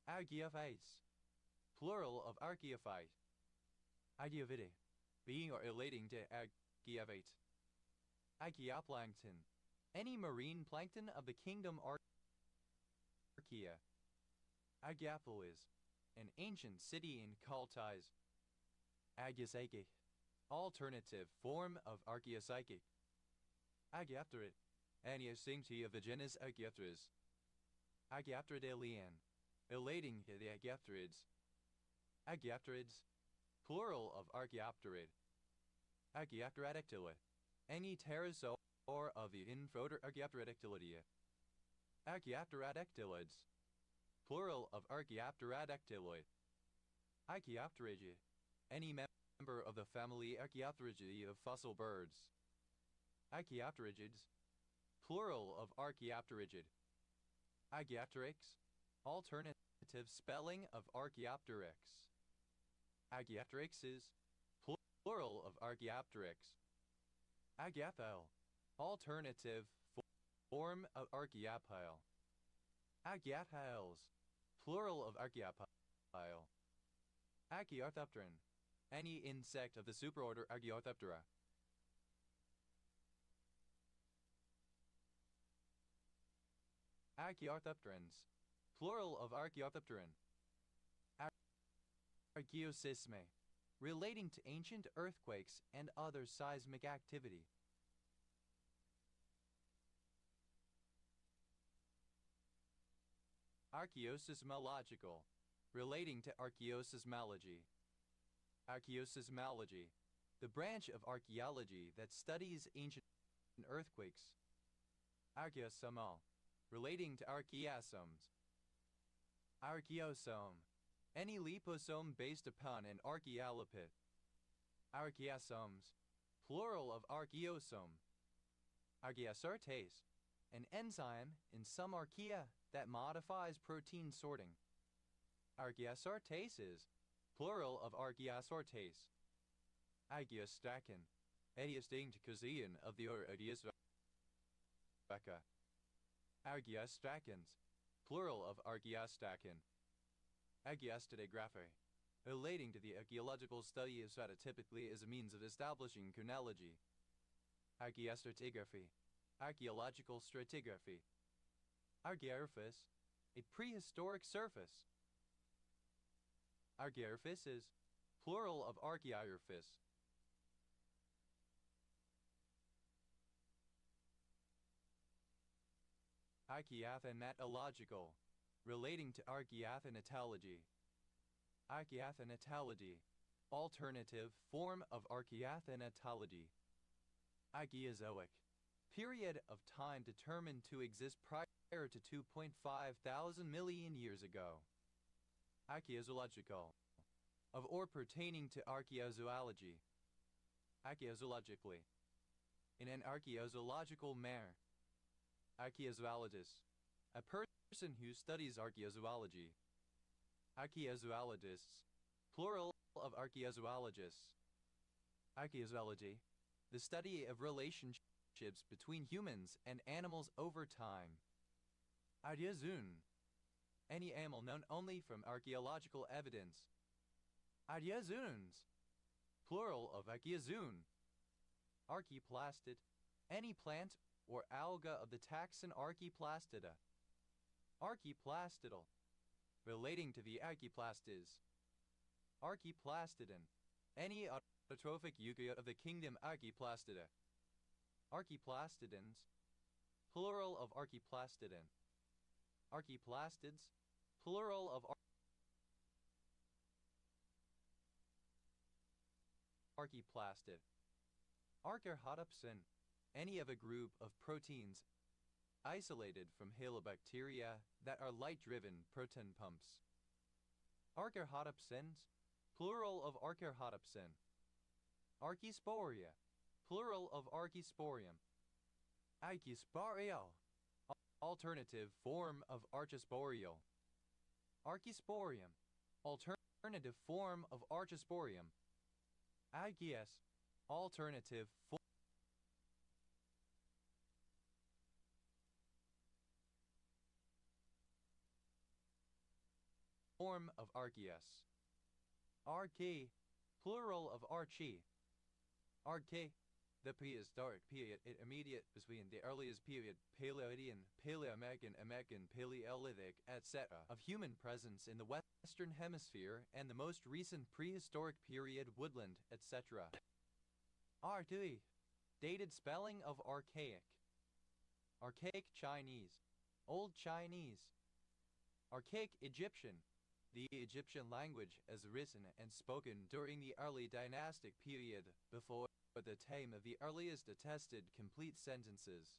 Archaeophytes, plural of archaeophyte. Archaeophyte, being or relating to archaeophyte. Archaeoplankton, any marine plankton of the kingdom Archaea. Archaeopolis, an ancient city in Kaltais. Archaeopsychic, alternative form of archaeopsychic. Archaeopterid, any extinctity of the genus Archaeopteris. Archaeopteridalian, relating to the Archaeopterids. Archaeopterids, plural of Archaeopterid. Archaeopterodactyla, any pterosaur of the infroder Archaeopterodactylidae. Archaeopterodactylids, plural of Archaeopterodactyloid. Archaeopterygia, any member of the family Archaeopterygidae of fossil birds. Archaeopterygids, plural of Archaeopterygid. Archaeopteryx, alternative spelling of Archaeopteryx. Archaeopteryxes, plural of Archaeopteryx. Archaeopyle, alternative form of Archaeopyle. Archaeopyles, plural of Archaeopyle. Archaeorthopteran, any insect of the superorder Archaeorthoptera. Archaeorthopterans, plural of Archaeorthopteran. Archaeosysme, relating to ancient earthquakes and other seismic activity. Archaeosysmological, relating to archaeosysmology. Archaeosysmology, the branch of archaeology that studies ancient earthquakes. Archaeosomal, relating to archaeosomes. Archaeosome, any liposome based upon an archaeolipid. Archaeosomes, plural of archaeosome. Archaeosortase, an enzyme in some archaea that modifies protein sorting. Archaeosortases, plural of archaeosortase. Archaeostracan, any distinct cousin of the order Archaeostraca. Archaeostracans, plural of archaeostracan. Archaeostratigraphy, relating to the archaeological study of strata typically as a means of establishing chronology. Archaeostratigraphy, archaeological stratigraphy. Archaeorifice, a prehistoric surface. Archaeorifices, plural of archaeorifice. Archaeothanatological, relating to archaeothanatology. Archaeothanatality, alternative form of archaeothanatality. Archaeozoic, period of time determined to exist prior to 2.5 thousand million years ago. Archaeozoological, of or pertaining to archaeozoology. Archaeozoologically, in an archaeozoological manner. Archaeozoologist, a person who studies archaeozoology. Archaeozoologists, plural of archaeozoologists. Archaeozoology, the study of relationships between humans and animals over time. Archaeozoon, any animal known only from archaeological evidence. Archaeozoons, plural of archaeozoon. Archaeoplastid, any plant or alga of the taxon Archaeoplastida. Archaeoplastidal, relating to the archaeoplastis. Archaeoplastidon, any autotrophic eukaryote of the kingdom Archaeoplastida. Archaeoplastidans, plural of archaeoplastidon. Archaeoplastids, plural of archaeoplastid. Archaeopsin, any of a group of proteins isolated from halobacteria that are light-driven proton pumps. Archaeopsins, plural of archaeopsin. Archaeosporia, plural of archaeosporium. Archaeosporial, alternative form of archosporial. Archaeosporium, alternative form of archosporium. Archaeus, alternative form of archaeus. Archae, plural of archae. Archae, the prehistoric period intermediate between the earliest period Paleoedian, Paleomeghan, Ameghan, Paleolithic, etc. of human presence in the Western Hemisphere and the most recent prehistoric period woodland, etc. R2, dated spelling of archaic. Archaic Chinese, Old Chinese. Archaic Egyptian, the Egyptian language as written and spoken during the early dynastic period before the time of the earliest attested complete sentences.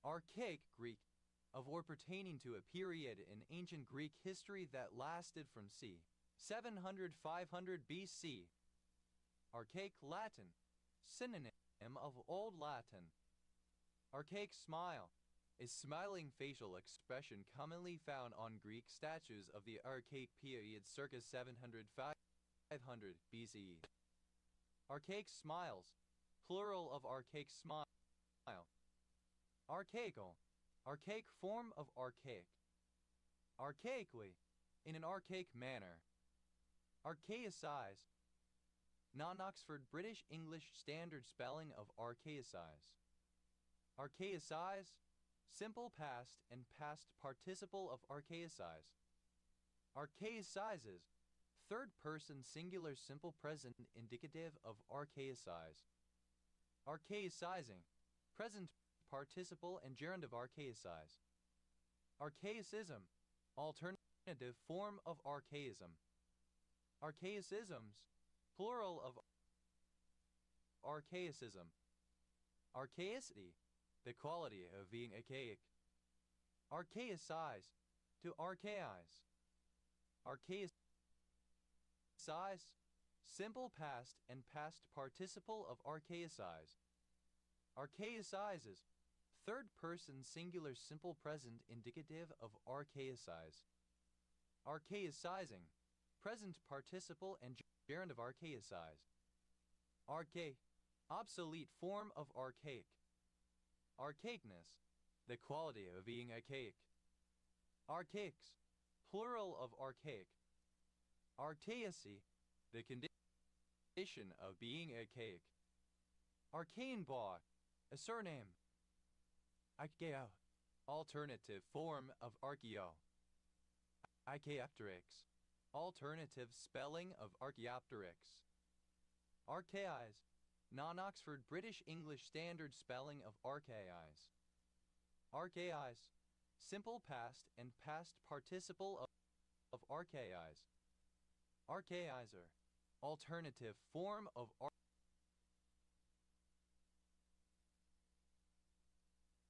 Archaic Greek, of or pertaining to a period in ancient Greek history that lasted from c. 700–500 BC. Archaic Latin, synonym of Old Latin. Archaic smile, a smiling facial expression commonly found on Greek statues of the archaic period circa 700–500 BCE. Archaic smiles, plural of archaic smile. Archaical, archaic form of archaic. Archaically, in an archaic manner. Archaicize, non-Oxford British English standard spelling of archaicize. Archaicize, simple past and past participle of archaicize. Archaicizes, third person singular simple present indicative of archaicize. Archaicizing, present participle and gerund of archaicize. Archaicism, alternative form of archaism. Archaicisms, plural of archaicism. Archaicity, the quality of being archaic. Archaicize, to archaize. Archaicize, simple past and past participle of archaicize. Archaicizes, third person singular simple present indicative of archaicize. Archaicizing, present participle and gerund of archaicize. Archaic, obsolete form of archaic. Archaicness, the quality of being archaic. Archaics, plural of archaic. Archaicy, the condition of being archaic. Archaean bar, a surname. Archaeo, alternative form of archaeo. Archaeopteryx, alternative spelling of Archaeopteryx. Archaize, non-Oxford British English standard spelling of archaize. Archaize, simple past and past participle of archaize. Archaizer, alternative form of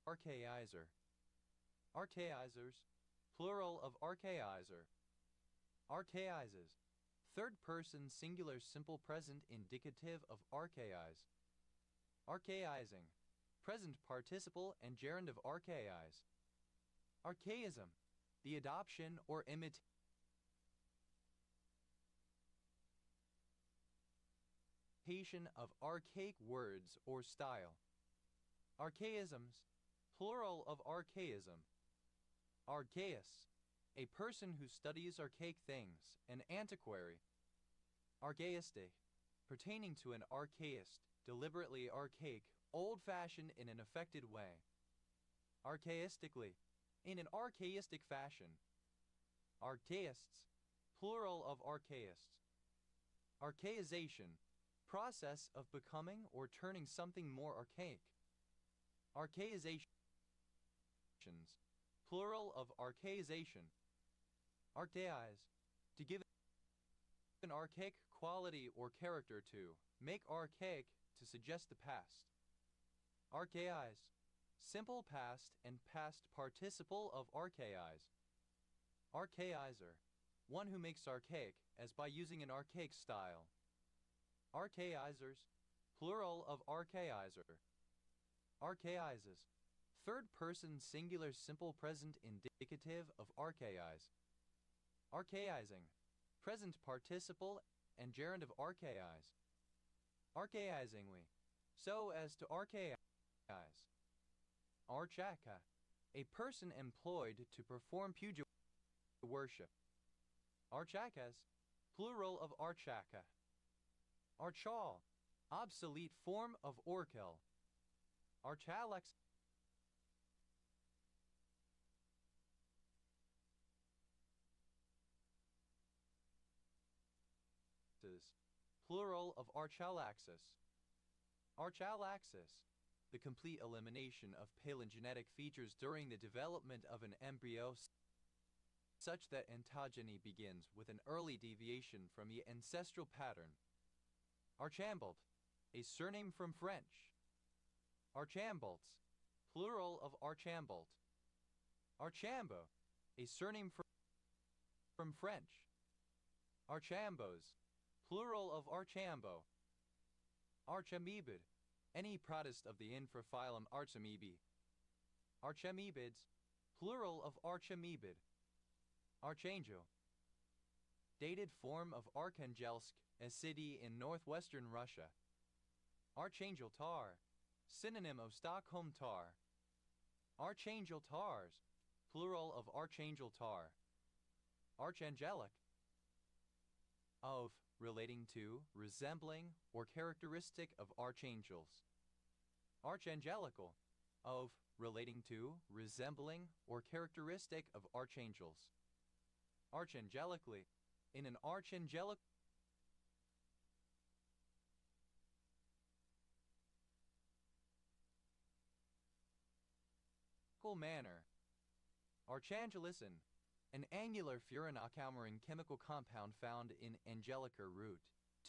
archaizer. Archaizers, plural of archaizer. Archaizes, third person singular simple present indicative of archaize. Archaizing, present participle and gerund of archaize. Archaism, the adoption or imitation of archaic words or style. Archaisms, plural of archaism. Archaeus, a person who studies archaic things, an antiquary. Archaistic, pertaining to an archaist, deliberately archaic, old-fashioned in an affected way. Archaistically, in an archaistic fashion. Archaists, plural of archaists. Archaization, process of becoming or turning something more archaic. Archaizations, plural of archaization. Archaize, to give an archaic quality or character to, make archaic to suggest the past. Archaize, simple past and past participle of archaize. Archaizer, one who makes archaic, as by using an archaic style. Archaizers, plural of archaizer. Archaizes, third person singular simple present indicative of archaize. Archaizing, present participle and gerund of archaize. Archaizingly, so as to archaize. Archaka, a person employed to perform puja worship. Archakas, plural of archaka. Archal, obsolete form of orkel. Archalax, plural of archalaxis. Archalaxis, the complete elimination of palingenetic features during the development of an embryo such that ontogeny begins with an early deviation from the ancestral pattern. Archambald, a surname from French. Archambalds, plural of archambald. Archambo, a surname from French. Archambos, plural of archambo. Archamoebid, any protist of the infraphylum Archamoebae. Archamoebids, plural of archamoebid. Archangel, dated form of Arkhangelsk, a city in northwestern Russia. Archangel tar, synonym of Stockholm tar. Archangel tars, plural of archangel tar. Archangelic, of, relating to, resembling, or characteristic of archangels. Archangelical, of, relating to, resembling, or characteristic of archangels. Archangelically, in an archangelic manner. Archangelicin, an angular furan-aquamarine chemical compound found in angelica root.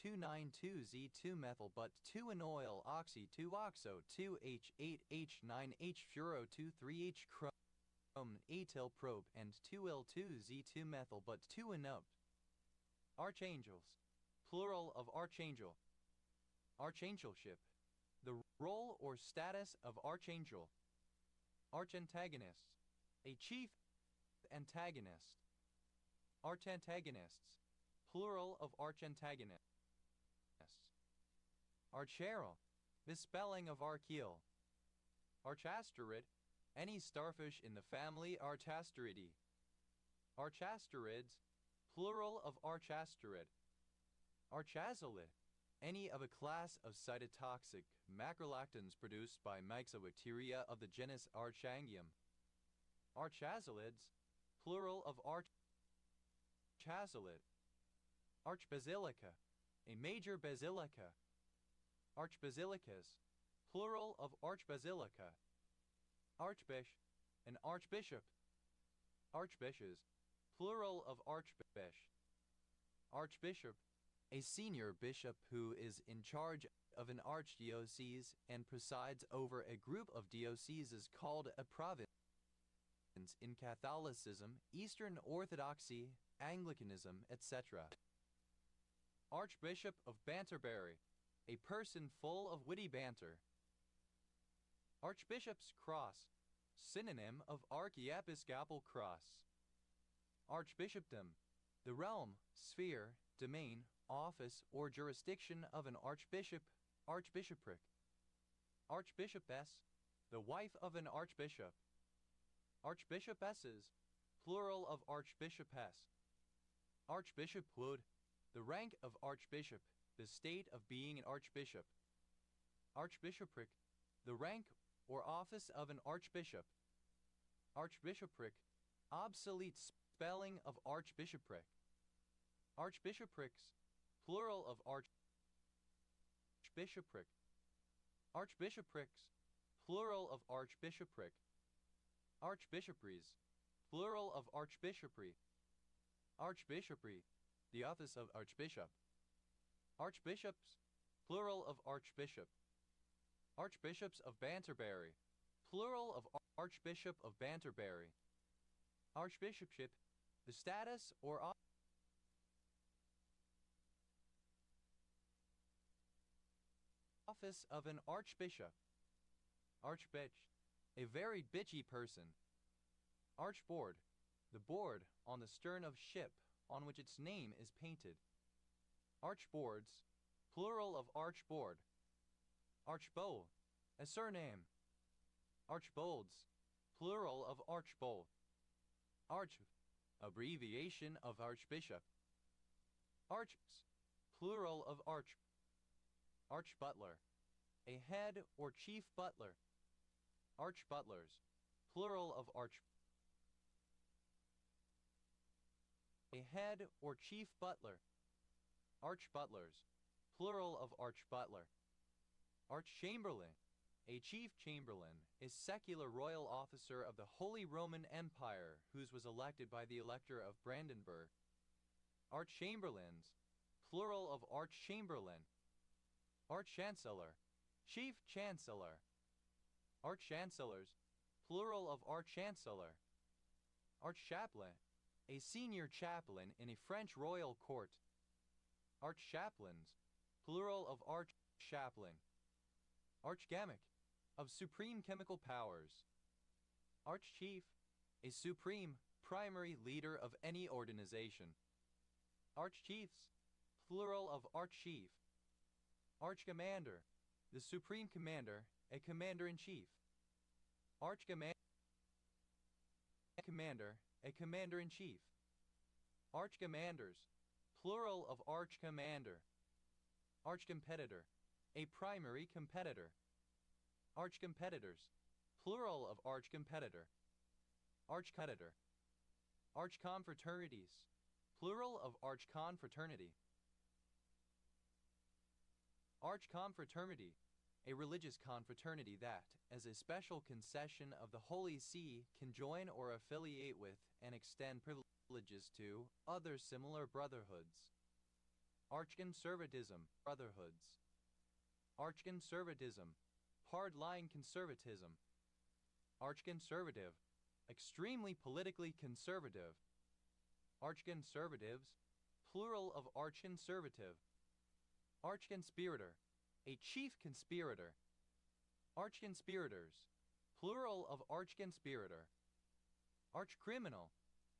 2,9,2-Z2-methyl but 2-enoyl oxy 2-oxo 2H8H9H furo 2,3H chrome atyl probe and 2L2-Z2-methyl but 2-enope. Archangels, plural of archangel. Archangelship, the role or status of archangel. Archantagonist, a chief antagonist. Archantagonists, plural of archantagonists. Archeral, the spelling of archeal. Archasterid, any starfish in the family Archasteridae. Archasterids, plural of archasterid. Archazolid, any of a class of cytotoxic macrolactans produced by myxobacteria of the genus Archangium. Archazolids, plural of archazolid. Archbasilica, a major basilica. Archbasilicas, plural of archbasilica. Archbish, an archbishop. Archbishes, plural of archbish. Archbishop, a senior bishop who is in charge of an archdiocese and presides over a group of dioceses called a province in Catholicism, Eastern Orthodoxy, Anglicanism, etc. Archbishop of Banterbury, a person full of witty banter. Archbishop's Cross, synonym of Archiepiscopal Cross. Archbishopdom, the realm, sphere, domain, office, or jurisdiction of an archbishop, archbishopric. Archbishopess, the wife of an archbishop. Archbishopesses, plural of archbishopess. Archbishophood, the rank of archbishop, the state of being an archbishop. Archbishopric, the rank or office of an archbishop. Archbishopric, obsolete spelling of archbishopric. Archbishoprics, plural of archbishopric. Archbishoprics, plural of archbishopric. Archbishopries, plural of archbishopry. Archbishopry, the office of archbishop. Archbishops, plural of archbishop. Archbishops of Banterbury, plural of Archbishop of Banterbury. Archbishopship, the status or office of an archbishop. Archbitch, a very bitchy person. Archboard, the board on the stern of ship on which its name is painted. Archboards, plural of archboard. Archbold, a surname. Archbolds, plural of archbold. Arch, abbreviation of archbishop. Arches, plural of arch. Archbutler, a head or chief butler. Archbutlers, plural of arch. A head or chief butler. Archbutlers, plural of archbutler. Archchamberlain, a chief chamberlain, is secular royal officer of the Holy Roman Empire whose was elected by the elector of Brandenburg. Archchamberlains, plural of archchamberlain. Archchancellor, chief chancellor. Archchancellors, plural of archchancellor. Archchaplain, a senior chaplain in a French royal court. Archchaplains, plural of archchaplain. Archgamic, of supreme chemical powers. Archchief, a supreme, primary leader of any organization. Archchiefs, plural of archchief. Archcommander, the supreme commander, a commander-in-chief. Archcommander, a commander-in-chief. Archcommanders, plural of archcommander. Archcompetitor, a primary competitor. Archcompetitors, plural of archcompetitor. Archcompetitor. Archconfraternities, plural of archconfraternity. Archconfraternity, a religious confraternity that, as a special concession of the Holy See, can join or affiliate with and extend privileges to other similar brotherhoods. Archconservatism, brotherhoods. Archconservatism, hard-line conservatism. Archconservative, extremely politically conservative. Archconservatives, plural of archconservative. Archconspirator, a chief conspirator. Archconspirators, plural of archconspirator. Archcriminal,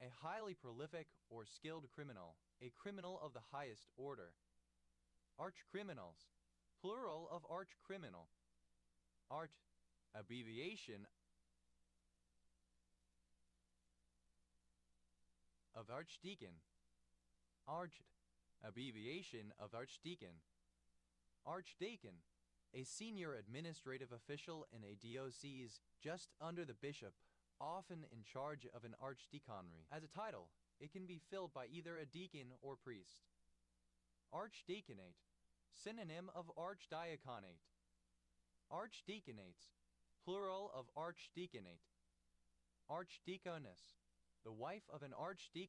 a highly prolific or skilled criminal, a criminal of the highest order. Archcriminals, plural of archcriminal. Art, abbreviation of archdeacon. Arched, abbreviation of archdeacon. Archdeacon, a senior administrative official in a diocese just under the bishop, often in charge of an archdeaconry. As a title, it can be filled by either a deacon or priest. Archdeaconate, synonym of archdiaconate. Archdeaconates, plural of archdeaconate. Archdeaconess, the wife of an archdeacon.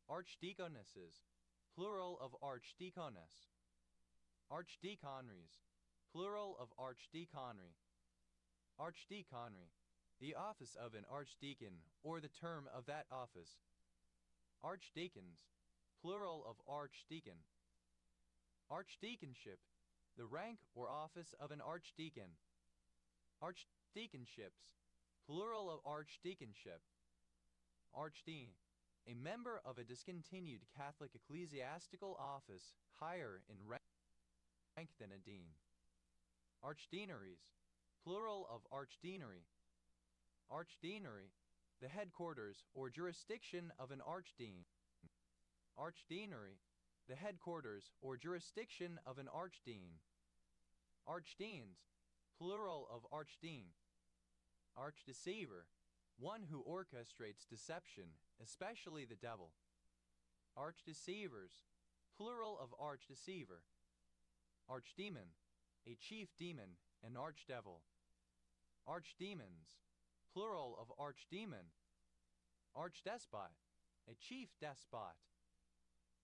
Archdeaconesses, plural of archdeaconess. Archdeaconries, plural of archdeaconry. Archdeaconry, the office of an archdeacon or the term of that office. Archdeacons, plural of archdeacon. Archdeaconship, the rank or office of an archdeacon. Archdeaconships, plural of archdeaconship. Archdeacon, a member of a discontinued Catholic ecclesiastical office higher in rank than a dean. Archdeaneries, plural of archdeanery. Archdeanery, the headquarters or jurisdiction of an archdeacon. Archdeanery, the headquarters or jurisdiction of an archdeacon. Archdeacons, plural of archdeacon. Archdeceiver, one who orchestrates deception, especially the devil. Archdeceivers, plural of archdeceiver. Archdemon, a chief demon, an archdevil. Archdemons, plural of archdemon. Archdespot, a chief despot.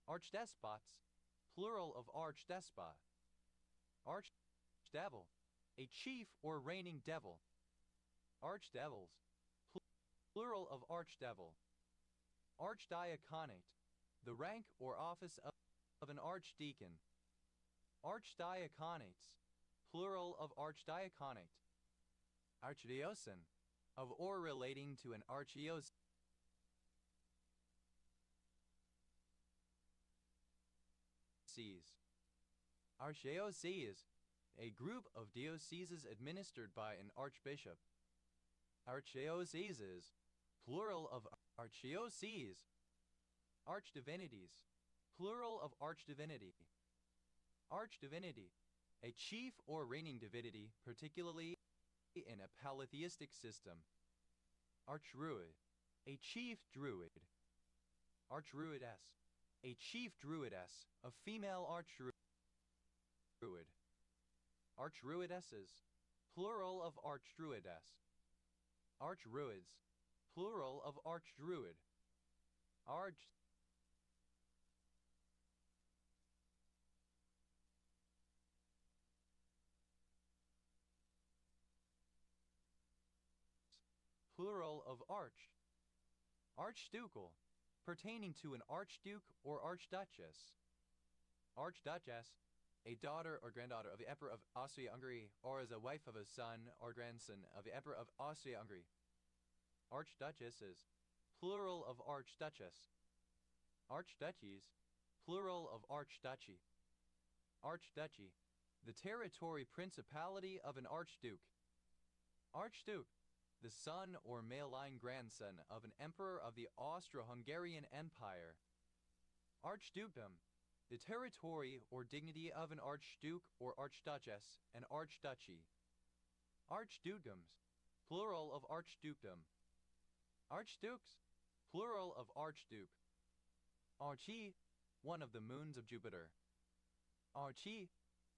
Archdespots, plural of archdespot. Archdevil, a chief or reigning devil. Archdevils, plural of archdevil. Archdiaconate, the rank or office of an archdeacon. Archdiaconates, plural of archdiaconate. Archdiocese, of or relating to an archdiocese. Archdiocese, a group of dioceses administered by an archbishop. Archdioceses, plural of archdioceses. Archdivinities, plural of archdivinity. Archdivinity, a chief or reigning divinity, particularly in a polytheistic system. Archdruid, a chief druid. Archdruidess, a chief druidess, a female archdruid. Archdruidesses, plural of archdruidess. Archdruids, plural of archdruid. Plural of arch. Archducal, pertaining to an archduke or archduchess. Archduchess, a daughter or granddaughter of the Emperor of Austria-Hungary, or as a wife of a son or grandson of the Emperor of Austria-Hungary. Archduchesses, plural of archduchess. Archduchies, plural of archduchy. Archduchy, the territory principality of an archduke. Archduke, the son or male-line grandson of an emperor of the Austro-Hungarian Empire. Archdukedom, the territory or dignity of an archduke or archduchess, an archduchy. Archdukedoms, plural of archdukedom. Archdukes, plural of archduke. Archie, one of the moons of Jupiter. Archie,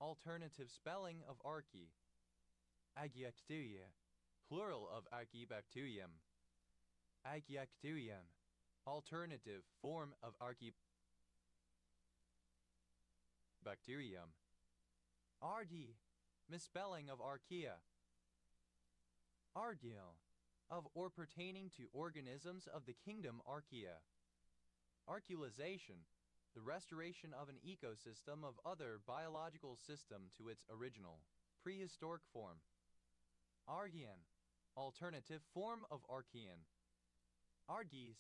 alternative spelling of archy. Agiactuia, plural of archibacterium. Agiacterium, alternative form of archibacterium. Ardi, misspelling of archaea. Ardeal, of or pertaining to organisms of the kingdom archaea. Archaealization, the restoration of an ecosystem of other biological system to its original, prehistoric form. Archean, alternative form of archean. Arges,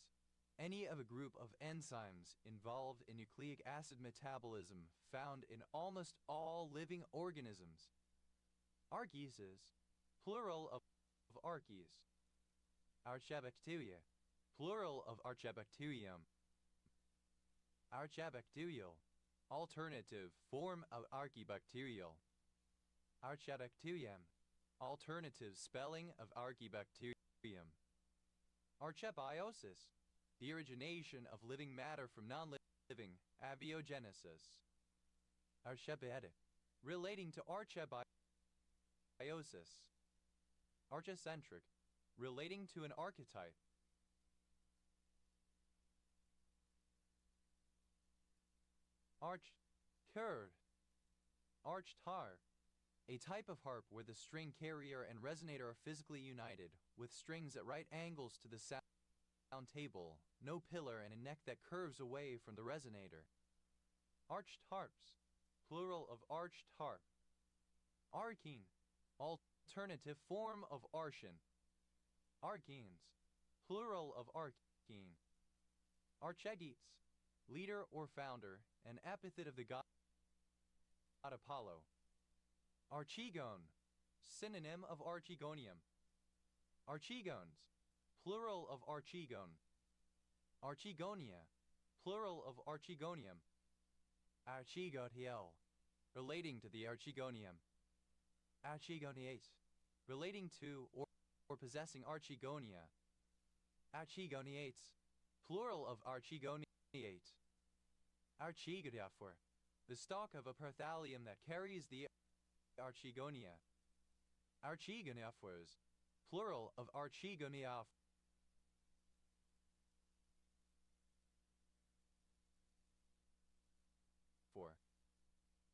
any of a group of enzymes involved in nucleic acid metabolism found in almost all living organisms. Archeses, plural of arches. Archabacteria, plural of archabacterium. Archabacterial, alternative form of archibacterial. Archabacterium, alternative spelling of archibacterium. Archebiosis, the origination of living matter from non-living, abiogenesis. Archebetic, relating to archebiosis. Archecentric, relating to an archetype. Arch, curd, arched harp. A type of harp where the string carrier and resonator are physically united, with strings at right angles to the sound table, no pillar, and a neck that curves away from the resonator. Arched harps, plural of arched harp. Arcane, alternative form of archon. Arcanes, plural of arcane. Archegetes, leader or founder, an epithet of the god Apollo. Archegone, synonym of archegonium. Archegones, plural of archegone. Archegonia, plural of archegonium. Archegotiel, relating to the archegonium. Archegoniate, relating to or possessing archegonia. Archegoniates, plural of archegoniate. Archegodiaphor, the stalk of a perthallium that carries the archegonia. Archegoniaphors, plural of archegoniaphor.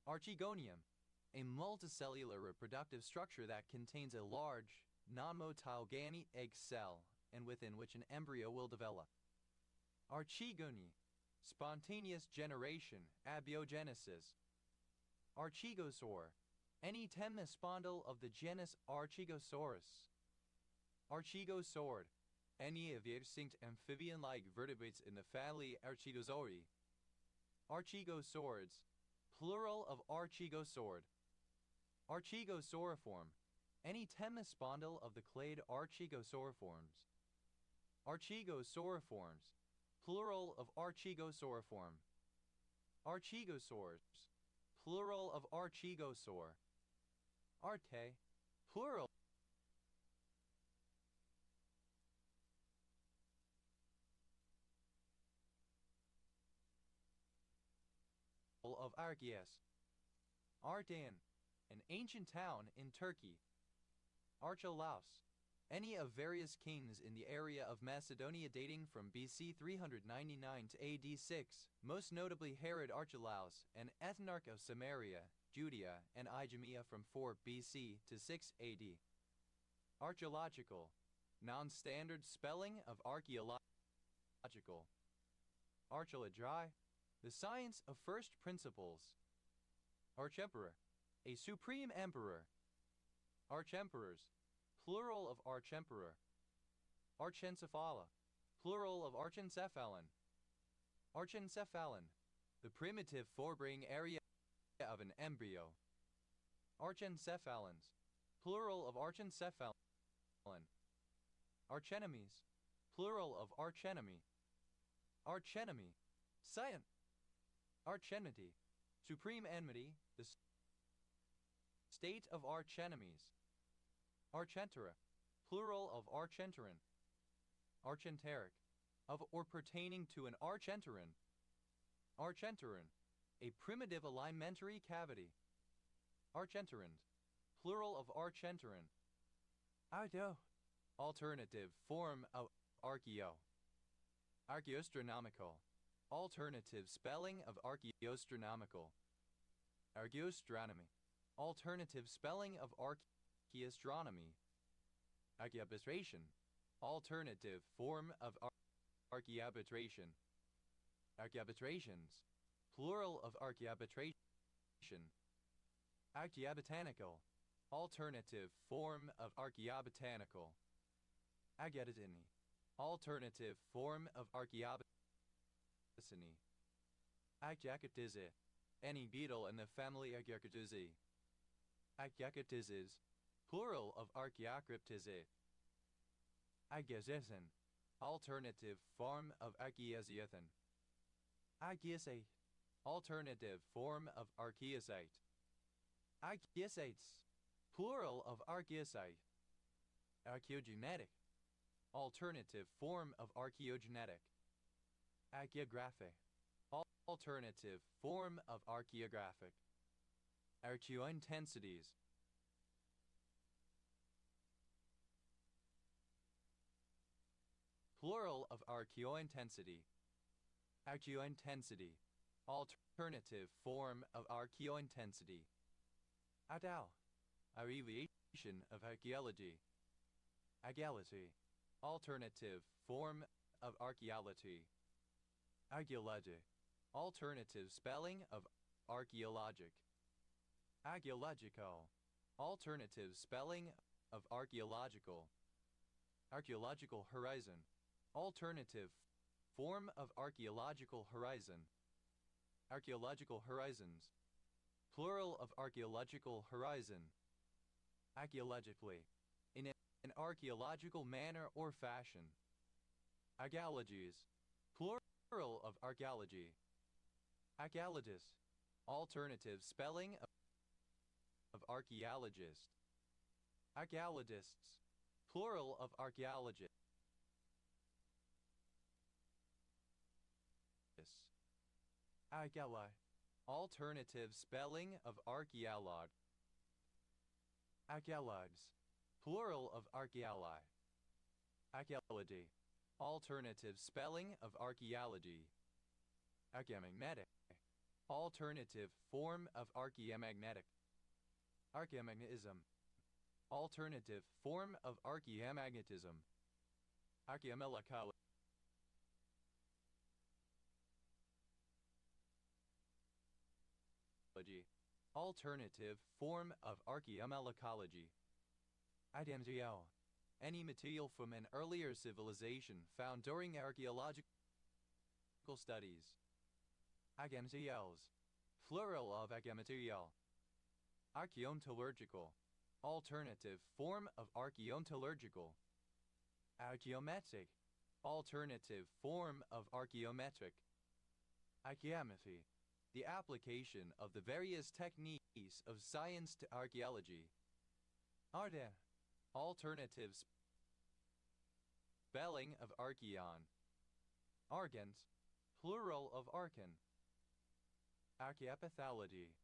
Archegonium, a multicellular reproductive structure that contains a large, non-motile gany egg cell, and within which an embryo will develop. Archegony, spontaneous generation, abiogenesis. Archegosaur, any temespondyle of the genus Archegosaurus. Archegosaurid, any of the extinct amphibian-like vertebrates in the family Archegosauri. Archegosaurids, plural of archegosaurid. Archegosauriform, any temespondyle of the clade Archegosauriforms. Archegosauriforms, plural of Archegosauriform. Archegosaurs, plural of Archegosaur. Arte, plural of Archias. Ardahan, an ancient town in Turkey. Archelaus, any of various kings in the area of Macedonia dating from BC 399 to AD 6, most notably Herod Archelaus, an ethnarch of Samaria, Judea, and Idumea from 4 BC to 6 AD. Archaeological, non-standard spelling of archaeological. Archaeologry, the science of first principles. Archemperor, a supreme emperor. Archemperors, plural of archemperor. Archencephala, plural of archencephalon. Archencephalon, the primitive forebrain area of an embryo. Archencephalons, plural of archencephalon. Archenemies, plural of archenemy. Archenemy, science. Archenmity, supreme enmity, the state of archenemies. Archentera, plural of archenteran. Archenteric, of or pertaining to an archenteran. Archenteran, a primitive alimentary cavity. Archenterans, plural of archenteran. Archeo, alternative form of archeo. Archaeostronomical, alternative spelling of archaeostronomical. Archaeostronomy, alternative spelling of archaeostronomy. Archaeobitration, alternative form of archaeobitration. Archaeobitrations, plural of archaeobitration. Archaeobotanical, alternative form of archaeobotanical. Archaeodotiny, alternative form of archaeobotany. Archaeoctize, any beetle in the family Archaeoctizae. Archaeoctizes, plural of Archaeocryptizae. Archaeozithan, alternative form of Archaeozithan. Archaeosate, alternative form of archaeosite. Archaeosates, plural of archaeosite. Archaeogenetic, alternative form of archaeogenetic. Archaeographic, alternative form of archaeographic. Archaeointensities, plural of archaeointensity. Archaeointensity, alternative form of archaeointensity. Adao, abbreviation of archaeology. Archaeology, alternative form of archaeology. Archaeology, alternative spelling of archaeologic. Archaeological, alternative spelling of archaeological. Archaeological horizon, alternative form of archaeological horizon. Archaeological horizons, plural of archaeological horizon. Archaeologically, in an archaeological manner or fashion. Archaeologies, plural of archaeology. Archaeologist, alternative spelling of archaeologist. Archaeologists, plural of archaeologists. Archaeolog, alternative spelling of archaeolog. Archaeologs, plural of archaeologi. Archaeology, alternative spelling of archaeology. Archaeomagnetic, alternative form of archaeomagnetic. Archaeomagnetism, alternative form of archaeomagnetism. Archaeomagnetic, alternative form of archaeomalacology. Identio, any material from an earlier civilization found during archaeological studies. Agamaterials, plural of agamaterial. Archaeontological, alternative form of archaeontological. Archaeometric, alternative form of archaeometric. Archaeometry, the application of the various techniques of science to archaeology. Arde, alternative spelling of archaeon. Argent, plural of archon. Archaeopathology,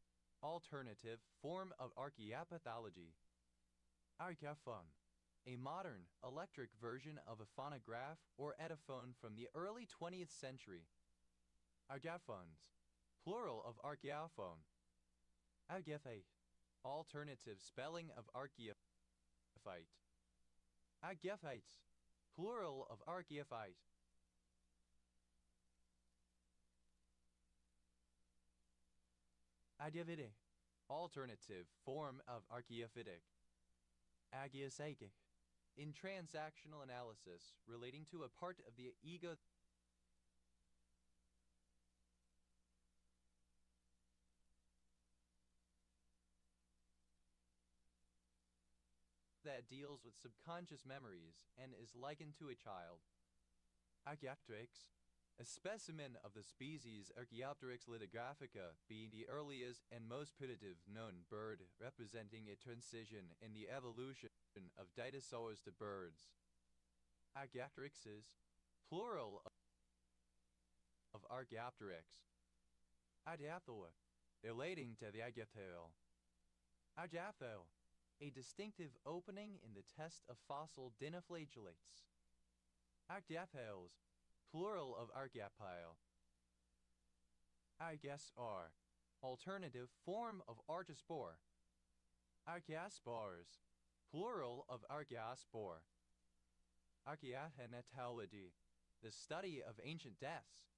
alternative form of archaeopathology. Archaeophone, a modern electric version of a phonograph or edophone from the early 20th century. Archaeophones, plural of archaeophone. Archaeophate, alternative spelling of archaeophyte. Archaeophytes, plural of archaeophyte. Archaeophytic, alternative form of archaeophytic. Archaeopsychic, in transactional analysis relating to a part of the ego that deals with subconscious memories and is likened to a child. Archaeopteryx, a specimen of the species Archaeopteryx lithographica, being the earliest and most primitive known bird, representing a transition in the evolution of dinosaurs to birds. Archaeopteryxes, plural of Archaeopteryx. Archaeoptera, relating to the Archaeopteryx. Archaeoptera, a distinctive opening in the test of fossil dinoflagellates. Archaeopteryx, plural of archaeopyle. Archaeospore, alternative form of archospore. Archaeospores, plural of archaeospore. Archaeohenatology, the study of ancient deaths.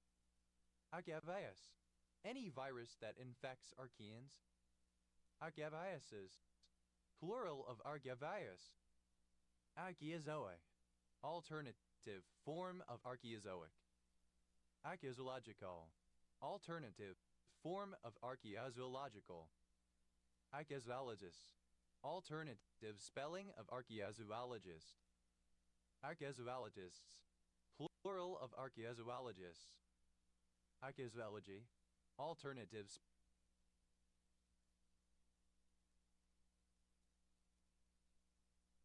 Archaeovirus, any virus that infects archaeans. Archaeoviruses, plural of archaeovirus. Archaeozoic, alternative form of archaeozoic. Archaeozoological, alternative form of archaeozoological. Archaeozoologist, alternative spelling of archaeozoologist. Archaeozoologists, plural of archaeozoologists. Archaeozoology, alternative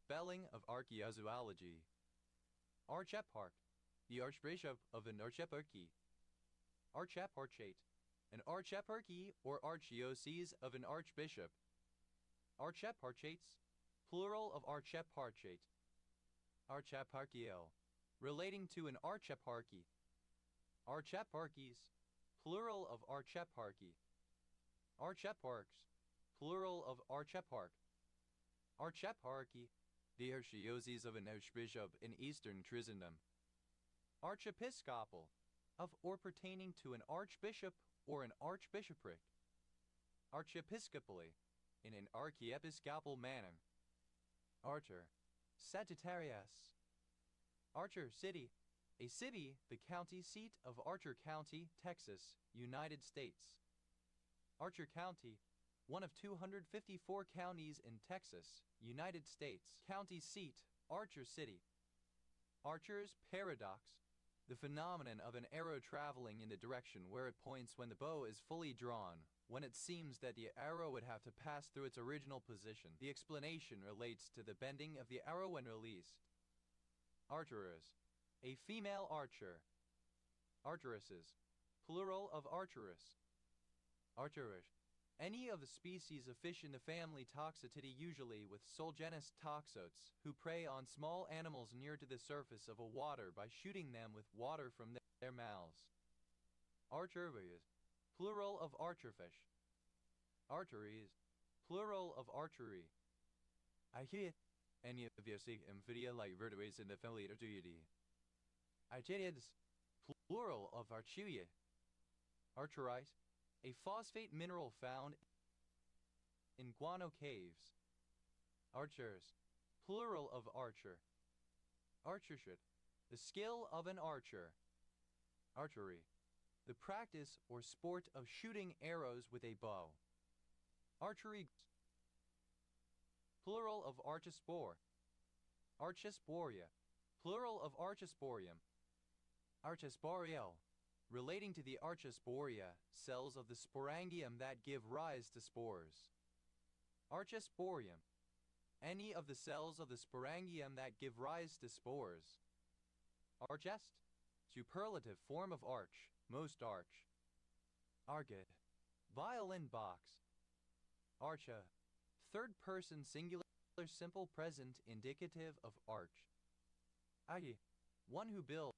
spelling of archaeozoology. Archeparch, the Archbishop of an archeparchy. Archeparchate, an archeparchy or archdiocese of an archbishop. Archeparchates, plural of archeparchate. Archeparchial, relating to an archeparchy. Archeparchies, plural of archeparchy. Archeparchs, plural of archeparch. Archeparchy, the archdiocese of an archbishop in Eastern Christendom. Archiepiscopal, of or pertaining to an archbishop or an archbishopric. Archiepiscopally, in an archiepiscopal manner. Archer, Sagittarius. Archer City, a city, the county seat of Archer County, Texas, United States. Archer County, one of 254 counties in Texas, United States. County seat, Archer City. Archer's paradox, the phenomenon of an arrow traveling in the direction where it points when the bow is fully drawn, when it seems that the arrow would have to pass through its original position. The explanation relates to the bending of the arrow when released. Archerers, a female archer. Archeresses, plural of archeress. Archerish, any of the species of fish in the family Toxotidae, usually with sole genus Toxotes, who prey on small animals near to the surface of a water by shooting them with water from their mouths. Archeries, plural of archerfish. Arteries, plural of archery. I hear any of you see amphibian like vertebrates in the family Archeridae. Archerids, plural of archeria. Archerite, a phosphate mineral found in guano caves. Archers, plural of archer. Archership, the skill of an archer. Archery, the practice or sport of shooting arrows with a bow. Archery, plural of archispore. Archisporia, plural of archisporium. Archisporial, relating to the archisporia, cells of the sporangium that give rise to spores. Archisporium, any of the cells of the sporangium that give rise to spores. Archest, superlative form of arch, most arch. Argid, violin box. Archa, third person singular simple present indicative of arch. Agi, one who builds,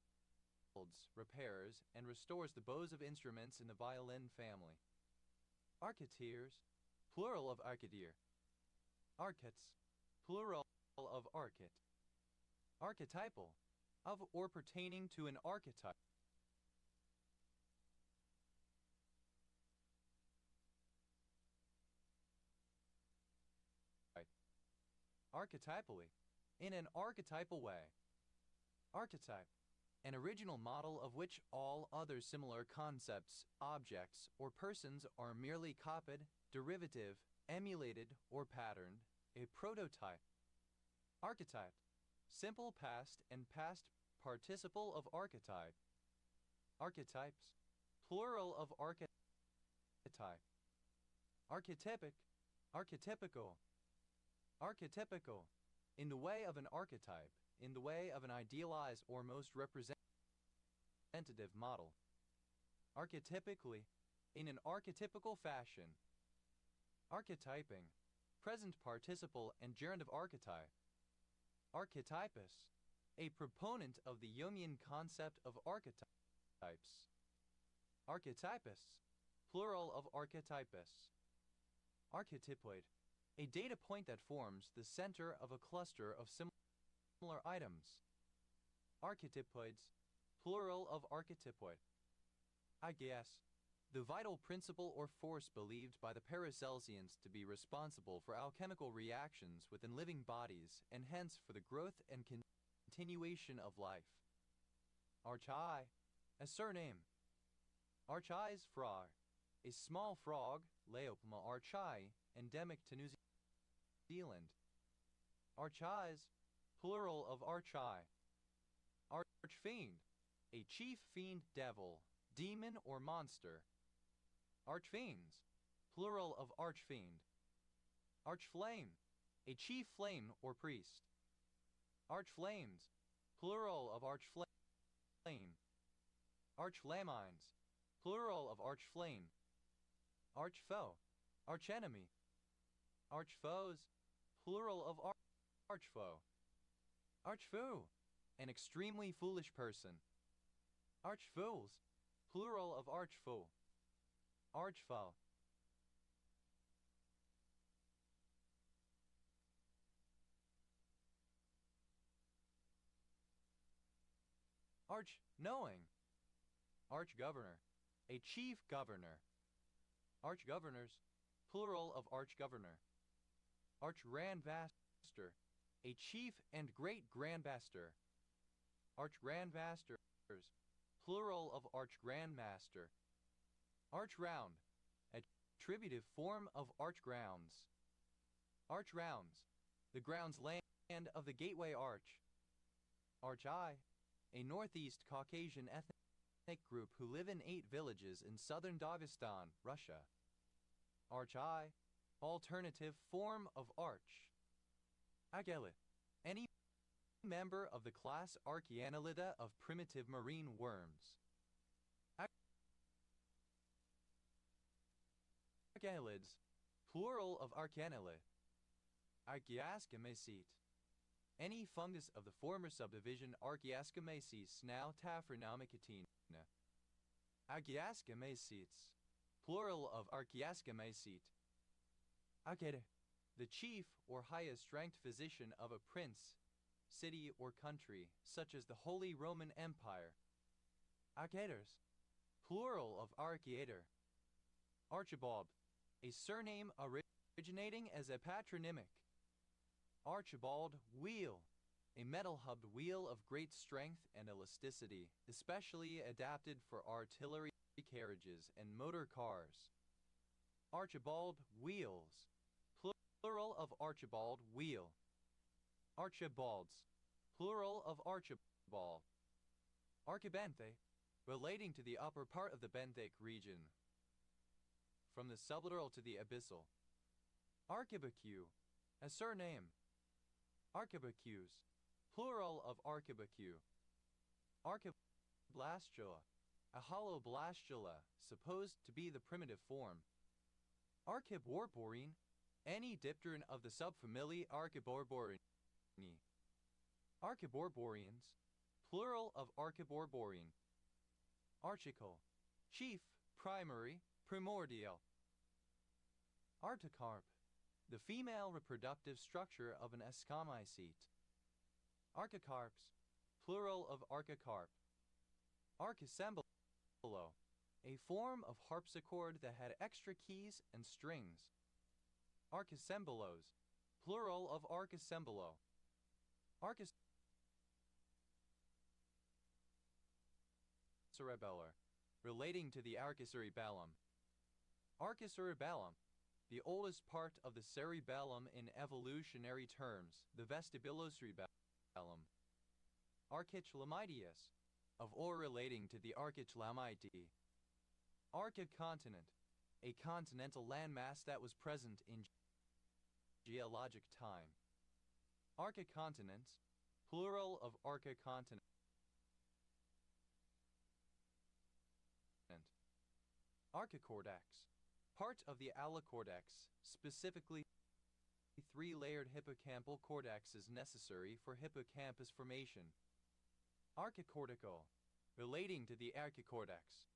repairs, and restores the bows of instruments in the violin family. Archeteers, plural of archeteer. Archets, plural of archet. Archetypal, of or pertaining to an archetype. Archetypally, in an archetypal way. Archetype, an original model of which all other similar concepts, objects, or persons are merely copied, derivative, emulated, or patterned, a prototype. Archetype, simple past and past participle of archetype. Archetypes, plural of archetype. Archetypic, archetypical. Archetypical, in the way of an archetype, in the way of an idealized or most representative model. Archetypically, in an archetypical fashion. Archetyping, present participle and gerund of archetype. Archetypus, a proponent of the Jungian concept of archetypes. Archetypus, plural of archetypus. Archetypoid, a data point that forms the center of a cluster of similar items. Archetypoids, plural of archetypoid. I guess, the vital principle or force believed by the Paracelsians to be responsible for alchemical reactions within living bodies and hence for the growth and continuation of life. Archai, a surname. Archai's frog, a small frog, Leopoma archai, endemic to New Zealand. Archais, plural of archai. Archfiend, a chief fiend devil, demon or monster. Archfiends, plural of archfiend. Archflame, a chief flame or priest. Archflames, plural of archflame. Archlamines, plural of archflame. Archfoe, archenemy. Archfoes, plural of archfoe. Archfoe, an extremely foolish person. Archfools, Plural of archfoe. Archfoe. Arch-knowing. Arch-governor. A chief governor. Arch-governors. Plural of arch-governor. Arch-grandmaster. A chief and great grandmaster. Arch-grandmasters. Plural of arch-grandmaster. Arch-round. Attributive form of arch-grounds. Arch-rounds. The grounds land of the Gateway Arch. Arch-I. A Northeast Caucasian ethnic group who live in 8 villages in southern Dagestan, Russia. Arch-I. Alternative form of arch. Agellid. Any member of the class Archaeannelida of primitive marine worms. Archaealids. Plural of Archaeannelid. Archaeascomycete. Any fungus of the former subdivision Archaeascomyces, now Taphronomycetina. Archaeascomycetes. Plural of Archaeascomycete. Archede. The chief or highest ranked physician of a prince, city, or country, such as the Holy Roman Empire. Archeters. Plural of Archaeater. Archibald. A surname originating as a patronymic. Archibald wheel. A metal-hubbed wheel of great strength and elasticity, especially adapted for artillery carriages and motor cars. Archibald wheels. Plural of Archibald wheel. Archibalds. Plural of Archibald. Archibanthe. Relating to the upper part of the benthic region. From the sublittoral to the abyssal. Archibacue. A surname. Archibacues. Plural of archibacue. Archiblastula. A hollow blastula, supposed to be the primitive form. Archiborborine. Any dipteran of the subfamily Archiborborini. Archiborborians. Plural of Archiborborine. Archical. Chief, primary, primordial. Artocarp. The female reproductive structure of an escomycete. Archicarps. Plural of archicarp. Archicembalo. A form of harpsichord that had extra keys and strings. Archicembalos. Plural of archicembalo. Archicerebellar. Relating to the archicerebellum. Archicerebellum. The oldest part of the cerebellum in evolutionary terms, the vestibulocerebellum. Archichlamidius. Of or relating to the Archichlamidae. Archicontinent. A continental landmass that was present in geologic time. Archicontinents. Plural of archicontinent. Archicordax. Part of the allocordax, specifically 3-layered hippocampal cordax is necessary for hippocampus formation. Archicortical. Relating to the archicordax.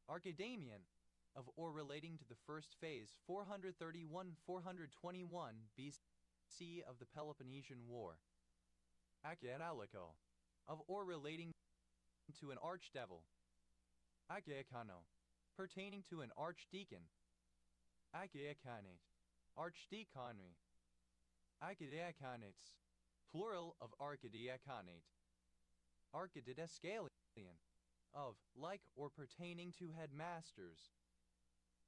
Archidamian. Of or relating to the first phase 431-421 BC of the Peloponnesian War. Archiaralico. Of or relating to an archdevil. Archiacano. Pertaining to an archdeacon. Archiacanate. Archdeaconry. Archidiacanates. Plural of archidiaconate. Archididescalion. Of, like or pertaining to headmasters.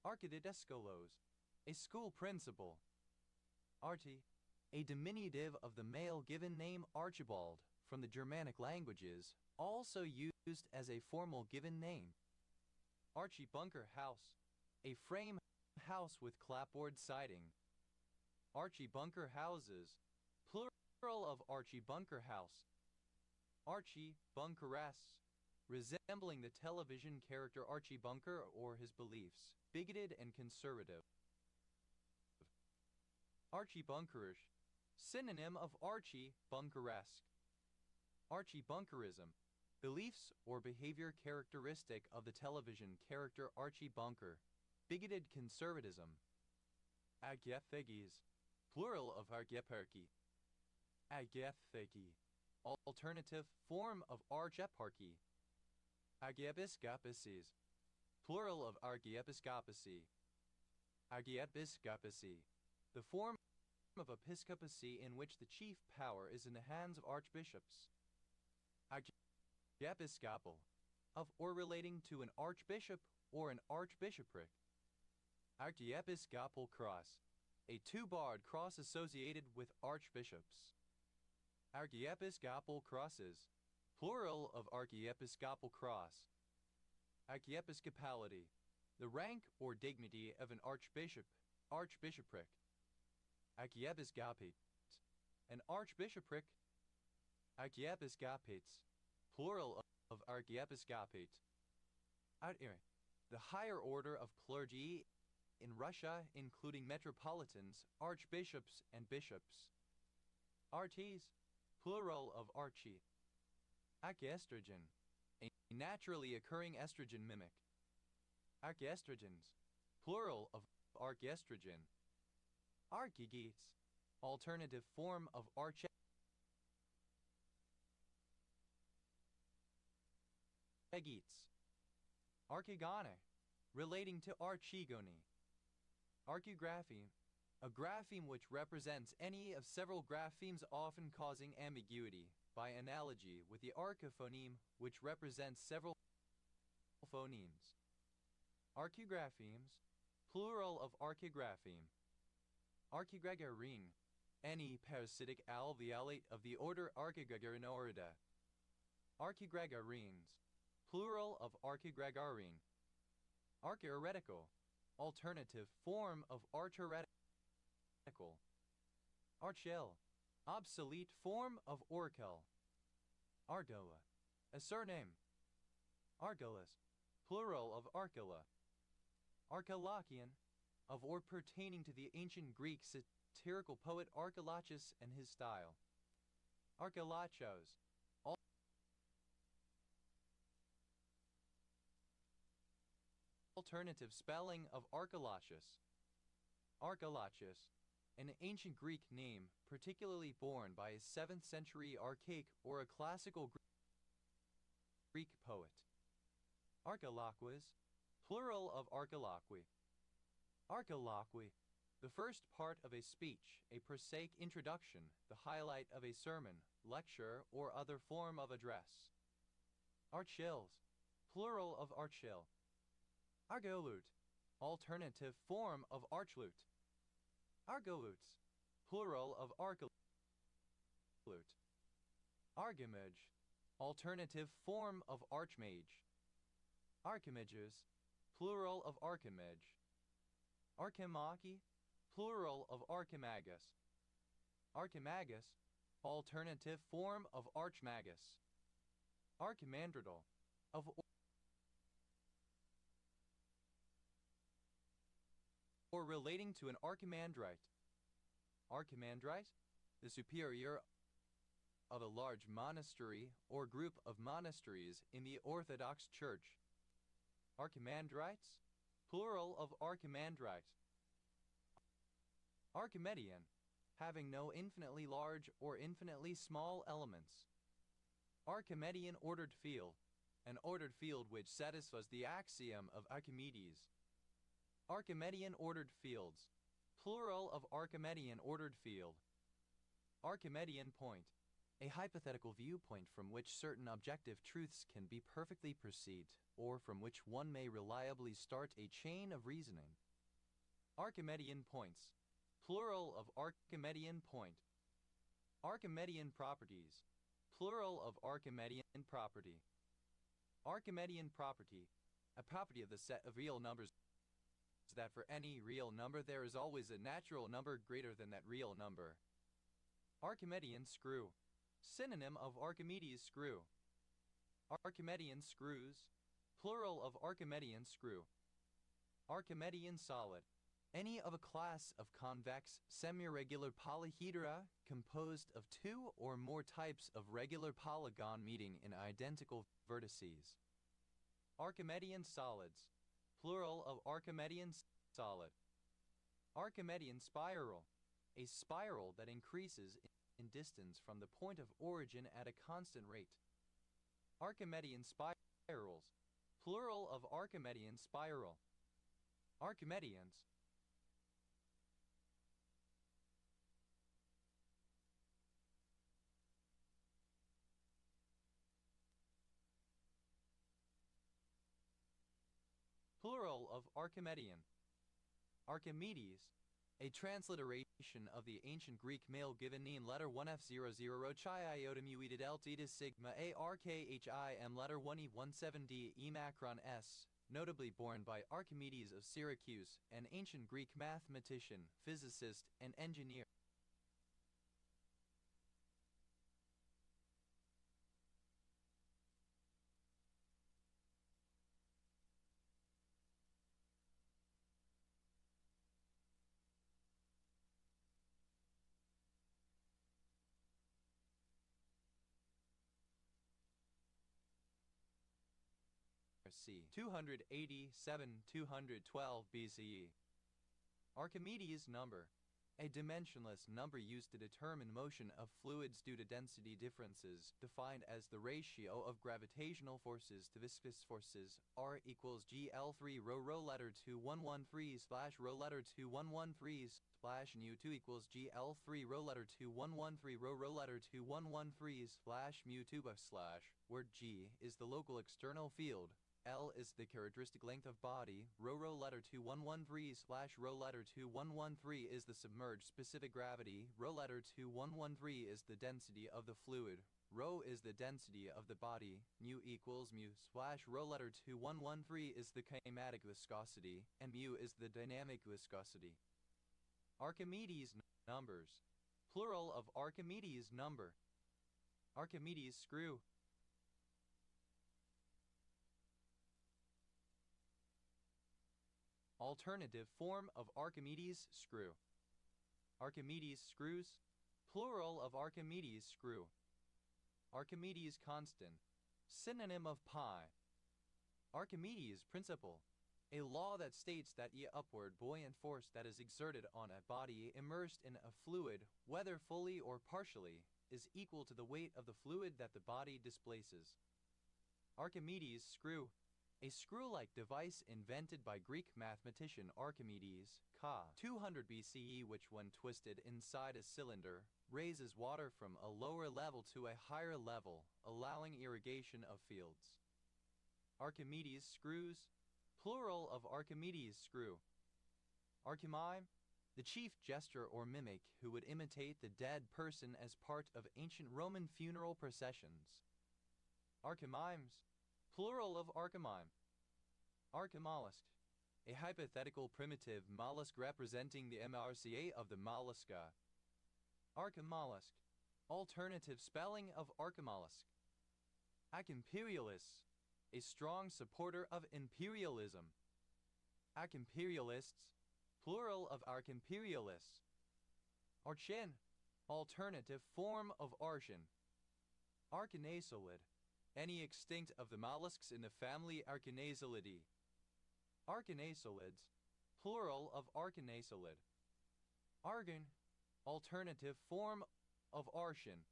Archididescolos. A school principal. Arti. A diminutive of the male given name Archibald, from the Germanic languages, also used as a formal given name. Archie Bunker House. A frame house with clapboard siding. Archie Bunker Houses. Plural of Archie Bunker House. Archie Bunkeress. Resembling the television character Archie Bunker or his beliefs, bigoted and conservative. Archie Bunkerish. Synonym of Archie Bunkeresque. Archie Bunkerism. Beliefs or behavior characteristic of the television character Archie Bunker. Bigoted conservatism. Agyethegi, plural of argyeparchy. Agyethegi, alternative form of archeparchy. Archiepiscopacy, plural of archiepiscopacy. Archiepiscopacy, the form of episcopacy in which the chief power is in the hands of archbishops. Archiepiscopal, of or relating to an archbishop or an archbishopric. Archiepiscopal cross, a two-barred cross associated with archbishops. Archiepiscopal crosses, plural of archiepiscopal cross. Archiepiscopality, the rank or dignity of an archbishopric. Archiepiscopate, an archbishopric. Archiepiscopates, plural of archiepiscopate. The higher order of clergy in Russia, including metropolitans, archbishops, and bishops. Artes, plural of archie. Archiestrogen, a naturally occurring estrogen mimic. Archiestrogens, plural of archiestrogen. Archigetes, alternative form of archegetes. Archigone, relating to archigony. Archigrapheme, a grapheme which represents any of several graphemes often causing ambiguity, by analogy with the archiphoneme which represents several phonemes. Archigrophemes, plural of archigrapheme. Archigregarine, any parasitic alveolate of the order Archigregarinoida. Archigregarines, plural of archigregarine. Archiretical, alternative form of archiretical. Archel, obsolete form of orkel. Argola, a surname. Argolas, plural of Archela. Archilochian, of or pertaining to the ancient Greek satirical poet Archilochus and his style. Archilachos, alternative spelling of Archilochus. Archilochus, an ancient Greek name particularly borne by a 7th century archaic or a classical Greek poet. Archiloques, plural of archiloqui. Archiloquy, the first part of a speech, a prosaic introduction, the highlight of a sermon, lecture, or other form of address. Archils, plural of archil. Argolute, alternative form of archlute. Argolutes, plural of archlute. Archimage, alternative form of archmage. Archimages, plural of archimage. Archimachi, plural of archimagus. Archimagus, alternative form of archmagus. Archimandrital, of or relating to an archimandrite. Archimandrite, the superior of a large monastery or group of monasteries in the Orthodox Church. Archimandrites, plural of archimandrite. Archimedean, having no infinitely large or infinitely small elements. Archimedean ordered field, an ordered field which satisfies the axiom of Archimedes. Archimedean ordered fields, plural of Archimedean ordered field. Archimedean point, a hypothetical viewpoint from which certain objective truths can be perfectly perceived, or from which one may reliably start a chain of reasoning. Archimedean points, plural of Archimedean point. Archimedean properties, plural of Archimedean property. Archimedean property, a property of the set of real numbers that for any real number there is always a natural number greater than that real number. Archimedean screw, synonym of Archimedes screw. Archimedean screws, plural of Archimedean screw. Archimedean solid, Any of a class of convex, semi-regular polyhedra composed of two or more types of regular polygon meeting in identical vertices. Archimedean solids, plural of Archimedean solid. Archimedean spiral, a spiral that increases in distance from the point of origin at a constant rate. Archimedean spirals, plural of Archimedean spiral. Archimedeans, plural of Archimedean. Archimedes, a transliteration of the ancient Greek male given name letter 1F00 rho chi iota mu eta delta eta sigma ARKHIM letter 1E17D macron S, notably born by Archimedes of Syracuse, an ancient Greek mathematician, physicist, and engineer. C. 287-212 BCE. Archimedes number, a dimensionless number used to determine motion of fluids due to density differences, defined as the ratio of gravitational forces to viscous forces. R equals GL3 rho letter 2113 slash rho letter 2113 slash mu2 equals GL3 rho letter 2113 rho letter 2113 slash mu2 slash, where G is the local external field, L is the characteristic length of body, rho letter 2113 slash rho letter 2113 is the submerged specific gravity, rho letter 2113 is the density of the fluid, rho is the density of the body, mu equals mu slash rho letter 2113 is the kinematic viscosity, and mu is the dynamic viscosity. Archimedes numbers, plural of Archimedes number. Archimedes screw. Alternative form of Archimedes screw. Archimedes screws, plural of Archimedes screw. Archimedes constant, synonym of pi. Archimedes principle, a law that states that the upward buoyant force that is exerted on a body immersed in a fluid, whether fully or partially, is equal to the weight of the fluid that the body displaces. Archimedes screw, a screw-like device invented by Greek mathematician Archimedes, ca. 200 BCE, which when twisted inside a cylinder, raises water from a lower level to a higher level, allowing irrigation of fields. Archimedes screws, plural of Archimedes screw. Archimime, the chief jester or mimic who would imitate the dead person as part of ancient Roman funeral processions. Archimimes, plural of archimime. Archimollusk, a hypothetical primitive mollusk representing the MRCA of the mollusca. Archimollusk, alternative spelling of archimollusk. Achimperialist, a strong supporter of imperialism. Achimperialists, plural of archimperialists. Archin, alternative form of archon. Archinasolid, any extinct of the mollusks in the family Archinasolidae. Archinasolids, plural of archinasolid. Argon, alternative form of archon.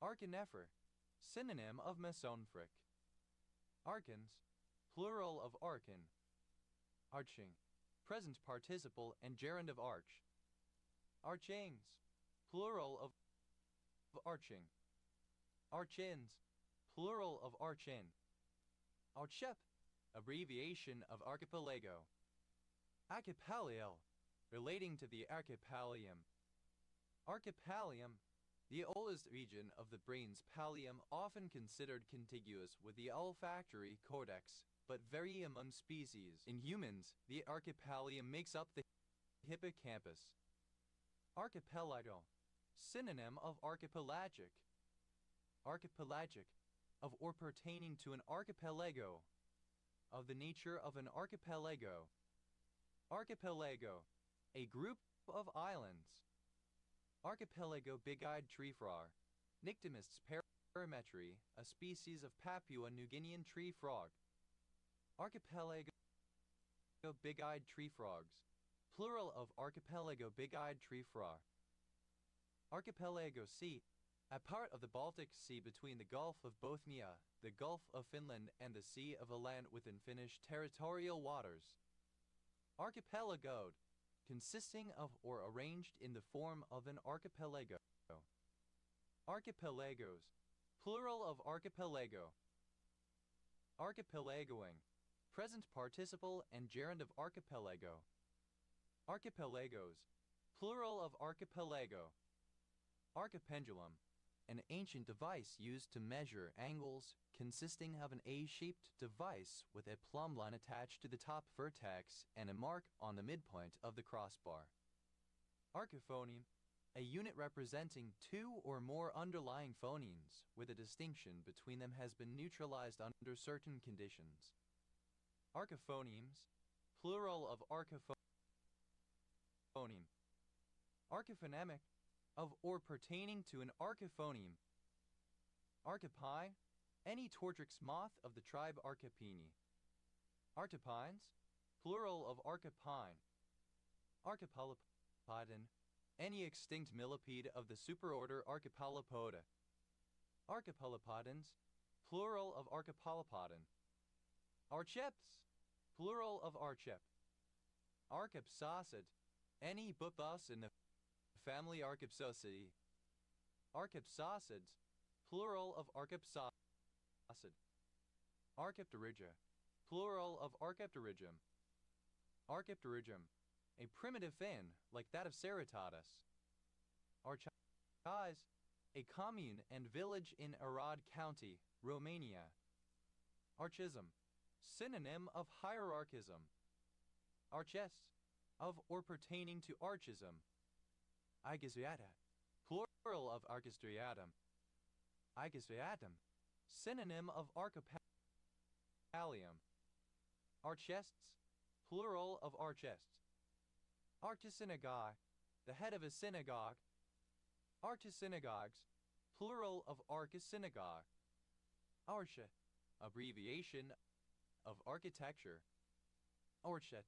Archinepher, synonym of mesonphric. Archons, plural of archon. Arching, present participle and gerund of arch. Archings, plural of arching. Archins, plural of archin. Archip, abbreviation of archipelago. Archipelago, relating to the archipelagium. Archipelagium, the oldest region of the brain's pallium, often considered contiguous with the olfactory cortex, but vary among species. In humans, the archipelagium makes up the hippocampus. Archipelago, synonym of archipelagic. Archipelagic, of or pertaining to an archipelago, of the nature of an archipelago. Archipelago, a group of islands. Archipelago big-eyed tree frog, Nyctimus parametri, a species of Papua New Guinean tree frog. Archipelago big-eyed tree frogs, plural of archipelago big-eyed tree frog. Archipelago Sea, a part of the Baltic Sea between the Gulf of Bothnia, the Gulf of Finland, and the Sea of Åland within Finnish territorial waters. Archipelago, consisting of or arranged in the form of an archipelago. Archipelagos, plural of archipelago. Archipelagoing, present participle and gerund of archipelago. Archipelagos, plural of archipelago. Archipendulum, an ancient device used to measure angles, consisting of an A-shaped device with a plumb line attached to the top vertex and a mark on the midpoint of the crossbar. Archiphoneme, a unit representing two or more underlying phonemes, where the distinction between them has been neutralized under certain conditions. Archiphonemes, plural of archiphoneme. Archiphonemic, of or pertaining to an archiphoneme. Archipi, any tortrix moth of the tribe Archipini. Archipines, plural of archipine. Archipelopodon, any extinct millipede of the superorder Archipelopoda. Archipelopodons, plural of archipelopodon. Archips, plural of archip. Archipsaucid, any bupus in the family Archipsaucidae. Archipsaucids, plural of archipsaucid. Archipterygia, plural of archipterygium. Archipterygium, a primitive fin like that of Ceratodus. Archis, a commune and village in Arad County, Romania. Archism, synonym of hierarchism. Arches, of or pertaining to archism. Aegistriata, plural of archistriatum. Aegistriatum, synonym of archipalium. Archests, plural of archests. Archisynagogue, the head of a synagogue. Archisynagogues, plural of archisynagogue. Arche, abbreviation of architecture. Orchet,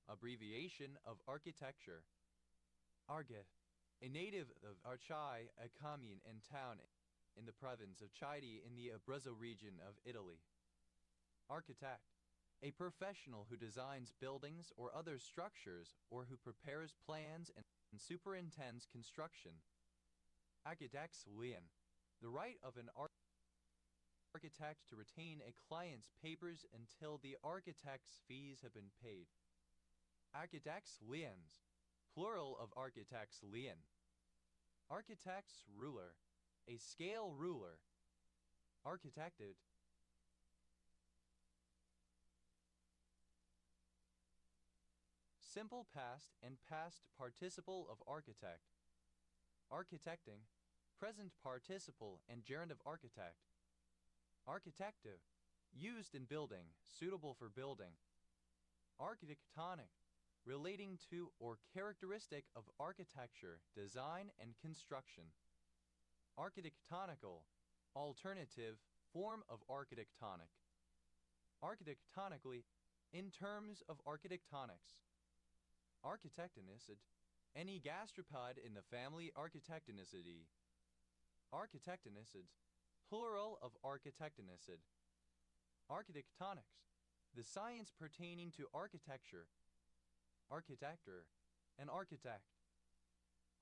abbreviation of architecture. Arge, a native of Archai, a commune and town in the province of Chieti in the Abruzzo region of Italy. Architect, a professional who designs buildings or other structures or who prepares plans and superintends construction. Architect's lien, the right of an architect to retain a client's papers until the architect's fees have been paid. Architect's liens, plural of architect's lien. Architect's ruler, a scale ruler. Architected. Simple past and past participle of architect. Architecting, present participle and gerund of architect. Architective, used in building, suitable for building. Architectonic, relating to or characteristic of architecture, design, and construction. Architectonical, alternative, form of architectonic. Architectonically, in terms of architectonics. Architectonicid, any gastropod in the family Architectonicidae. Architectonicids, plural of architectonicid. Architectonics, the science pertaining to architecture. Architector, an architect.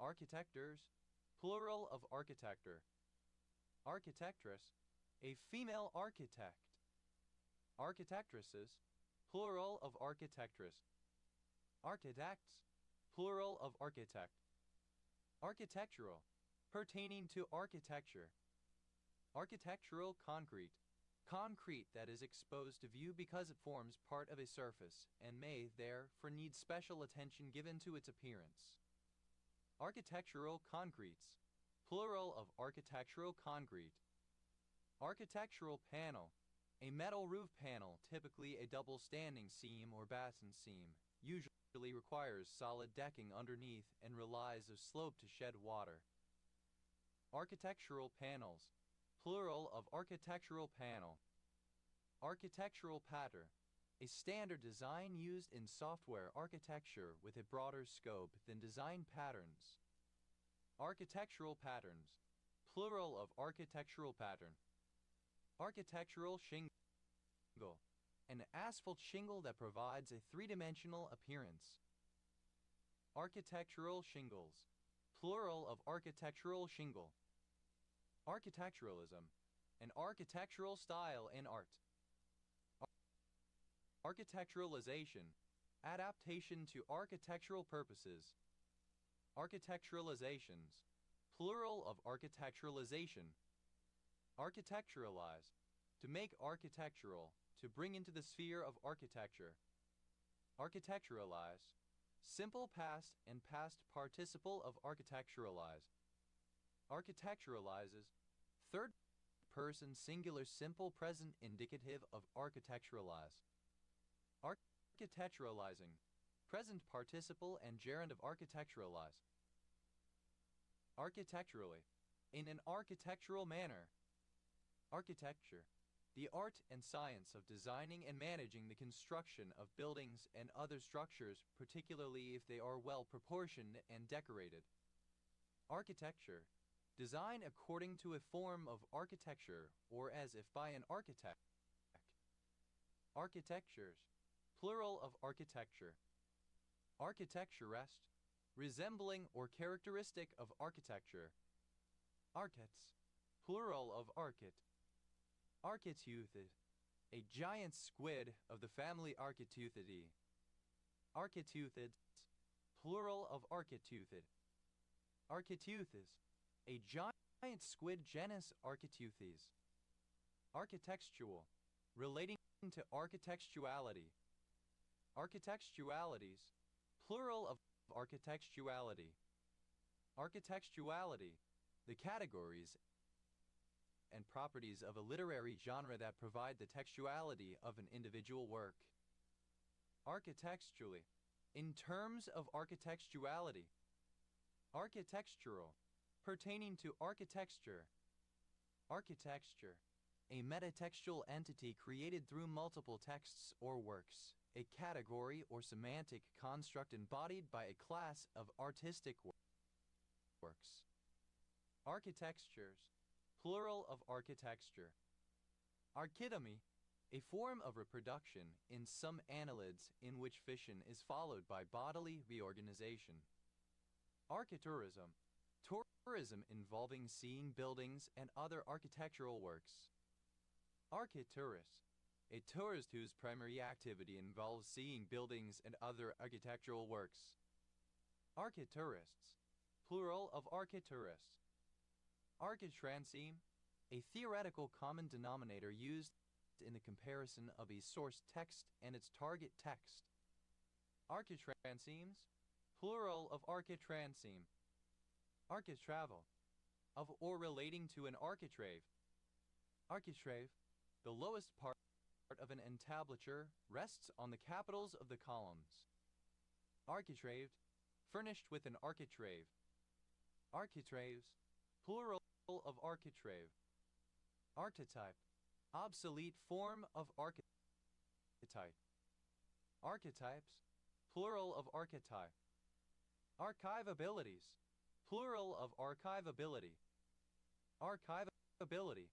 Architectors, plural of architector. Architectress, a female architect. Architectresses, plural of architectress. Architects, plural of architect. Architectural, pertaining to architecture. Architectural concrete, concrete that is exposed to view because it forms part of a surface and may, therefore, need special attention given to its appearance. Architectural concretes, plural of architectural concrete. Architectural panel, a metal roof panel, typically a double standing seam or batten seam, usually requires solid decking underneath and relies of slope to shed water. Architectural panels, plural of architectural panel. Architectural pattern, a standard design used in software architecture with a broader scope than design patterns. Architectural patterns, plural of architectural pattern. Architectural shingle, an asphalt shingle that provides a three-dimensional appearance. Architectural shingles, plural of architectural shingle. Architecturalism, an architectural style in art. Architecturalization, adaptation to architectural purposes. Architecturalizations, plural of architecturalization. Architecturalize, to make architectural, to bring into the sphere of architecture. Architecturalize, simple past and past participle of architecturalize. Architecturalizes, third-person singular simple present indicative of architecturalize. Architecturalizing, present participle and gerund of architecturalize. Architecturally, in an architectural manner. Architecture, the art and science of designing and managing the construction of buildings and other structures, particularly if they are well proportioned and decorated. Architecture, design according to a form of architecture or as if by an architect. Architectures, plural of architecture. Architecturist, resembling or characteristic of architecture. Archets, plural of archet. Architeuthid, a giant squid of the family Architeuthidae. Architeuthids, plural of architeuthed. Architeuthis, a giant squid genus Architeuthes. Architectual, relating to architectuality. Architectualities, plural of architectuality. Architectuality, the categories and properties of a literary genre that provide the textuality of an individual work. Architecturally, in terms of architectuality. Architectural, pertaining to architecture. Architecture, a metatextual entity created through multiple texts or works, a category or semantic construct embodied by a class of artistic works. Architectures, plural of architecture. Archidomy, a form of reproduction in some annelids in which fission is followed by bodily reorganization. Architourism, tourism involving seeing buildings and other architectural works. Architourist, a tourist whose primary activity involves seeing buildings and other architectural works. Architourists, plural of architourists. Architranseme, a theoretical common denominator used in the comparison of a source text and its target text. Architransemes, plural of architranseme. Architravel, of or relating to an architrave. Architrave, the lowest part of an entablature, rests on the capitals of the columns. Architraved, furnished with an architrave. Architraves, plural of architrave. Archetype, obsolete form of archetype. Archetypes, plural of archetype. Archivabilities, plural of archivability. Archivability,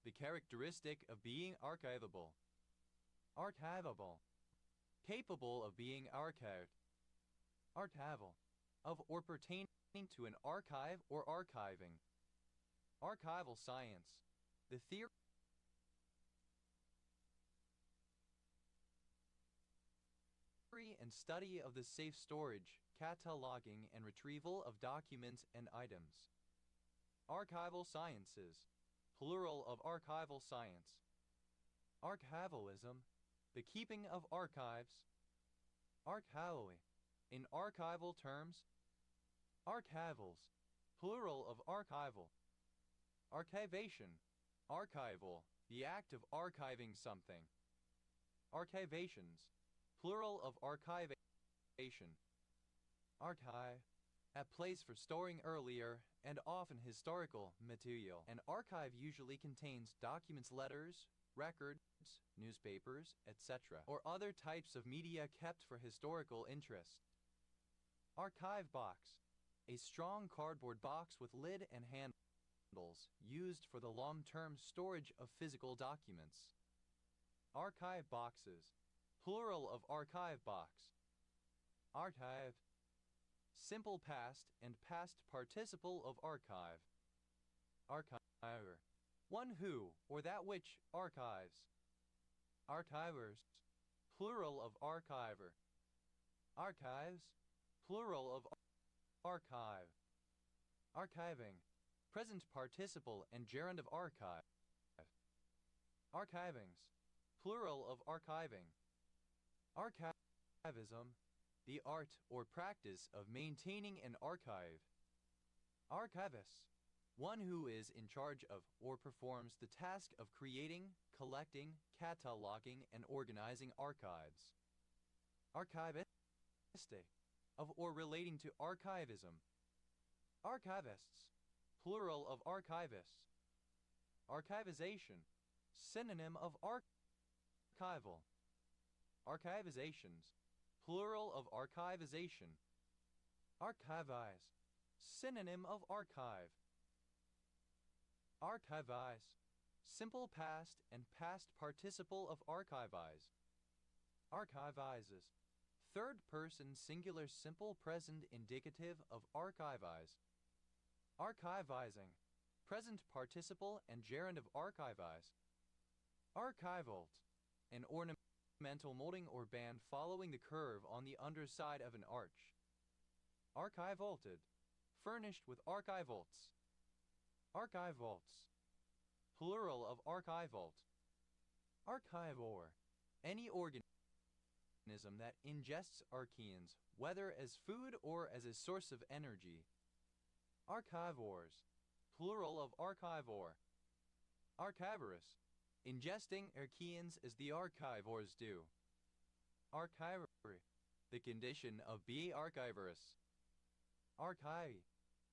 the characteristic of being archivable. Archivable, capable of being archived. Archival, of or pertaining to an archive or archiving. Archival science, the theory and study of the safe storage, cataloging, and retrieval of documents and items. Archival sciences, plural of archival science. Archivalism, the keeping of archives. Archivally, in archival terms. Archivals, plural of archival. Archivation, archival, the act of archiving something. Archivations, plural of archivation. Archive, a place for storing earlier and often historical material. An archive usually contains documents, letters, records, newspapers, etc., or other types of media kept for historical interest. Archive box, a strong cardboard box with lid and handles used for the long-term storage of physical documents. Archive boxes, plural of archive box. Archive, simple past and past participle of archive. Archiver, one who or that which archives. Archivers, plural of archiver. Archives, plural of archive. Archiving, present participle and gerund of archive. Archivings, plural of archiving. Archivism, the art or practice of maintaining an archive. Archivist, one who is in charge of or performs the task of creating, collecting, cataloging, and organizing archives. Archivistic, of or relating to archivism. Archivists, plural of archivists. Archivization, synonym of archival. Archivizations, plural of archivization. Archivize, synonym of archive. Archivize, simple past and past participle of archivize. Archivizes, third person singular simple present indicative of archivize. Archivizing, present participle and gerund of archivize. Archivalt, an ornamental molding or band following the curve on the underside of an arch. Archivolted, furnished with archivolts. Archivolts, plural of archivolt. Archivore, any organism that ingests archaeans, whether as food or as a source of energy. Archivores, plural of archivore. Archivorous, ingesting archaeans as the archivores do. Archivery, the condition of being archivorous. Archive,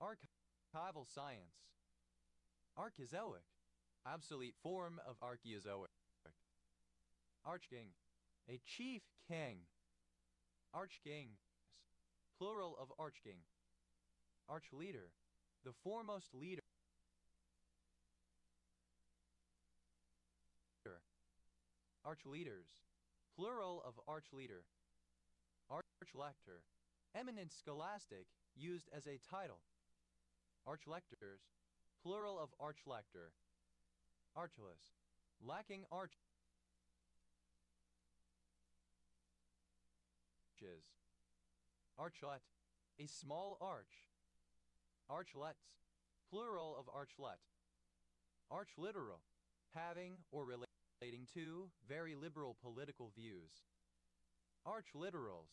archival science. Archezoic, obsolete form of Archeozoic. Archking, a chief king. Archkings, plural of archking. Archleader, the foremost leader. Archleaders, plural of archleader. Archlector, eminent scholastic, used as a title. Archlectors, plural of archlector. Archiless, lacking arches. Archlet, a small arch. Archlets, plural of archlet. Archliteral, having or relating to very liberal political views. Archliterals,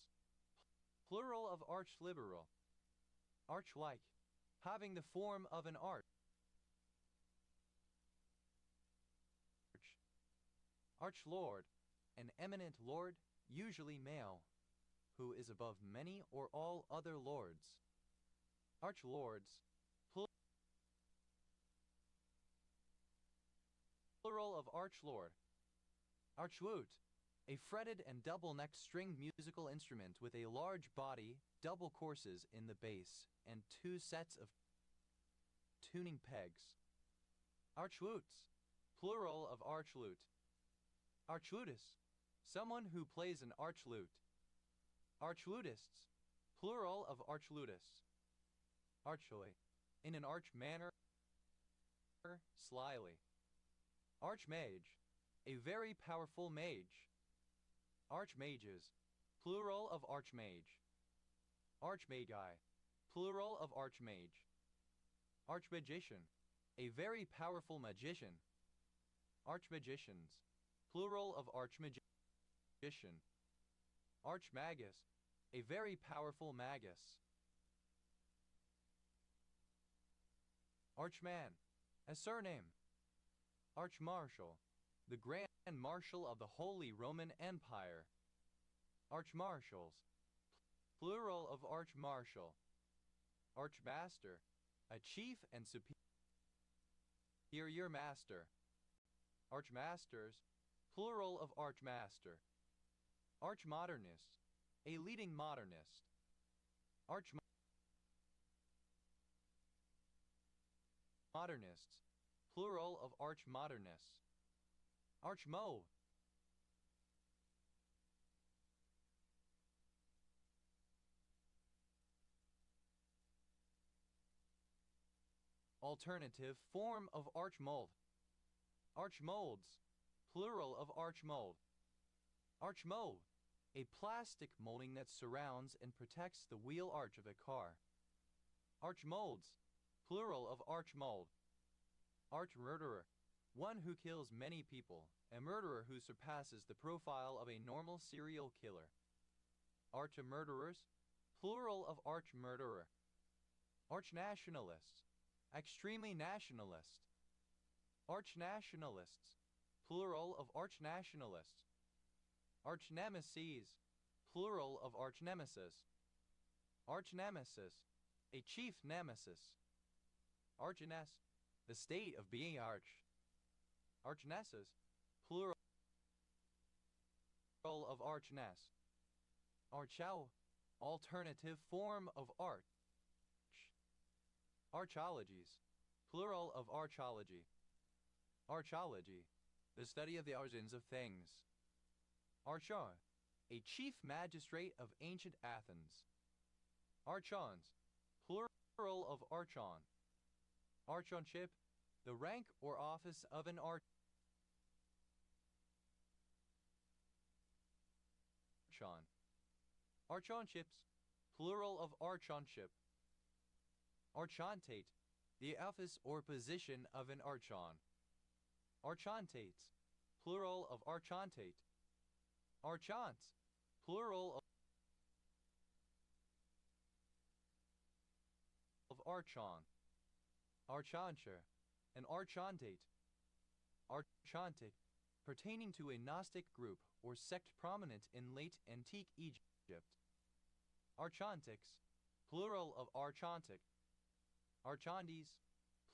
plural of archliberal. Archlike, having the form of an arch. Archlord, an eminent lord, usually male, who is above many or all other lords. Archlords, plural of archlord. Archlute, a fretted and double-necked stringed musical instrument with a large body, double courses in the bass, and 2 sets of tuning pegs. Archlutes, plural of archlute. Archlutist, someone who plays an archlute. Archlutists, plural of archlutists. Archly, in an arch manner, slyly. Archmage, a very powerful mage. Archmages, plural of archmage. Archmagi, plural of archmage. Archmagician, a very powerful magician. Archmagicians, plural of archmagician. Archmagus, a very powerful magus. Archman, a surname. Archmarshal, the Grand Marshal of the Holy Roman Empire. Archmarshals, plural of archmarshal. Archmaster, a chief and superior master. Archmasters, plural of archmaster. Archmodernist, a leading modernist. Archmodernists, plural of archmodernists. Archmo, alternative form of archmold. Archmolds, plural of archmold. Archmold, a plastic molding that surrounds and protects the wheel arch of a car. Archmolds, plural of archmold. Archmurderer, one who kills many people, a murderer who surpasses the profile of a normal serial killer. Archmurderers, plural of archmurderer. Archnationalists, extremely nationalist. Archnationalists, plural of archnationalists. Archnemeses, plural of archnemesis. Archnemesis, a chief nemesis. Archness, the state of being arch. Archnesses, plural of archness. Archao, alternative form of arch. Archologies, plural of archology. Archology, the study of the origins of things. Archon, a chief magistrate of ancient Athens. Archons, plural of archon. Archonship, the rank or office of an archon. Archonships, plural of archonship. Archontate, the office or position of an archon. Archontates, plural of archontate. Archonts, plural of archon. Archoncher, an archontate. Archontic, pertaining to a Gnostic group or sect prominent in late antique Egypt. Archontics, plural of archontic. Archondes,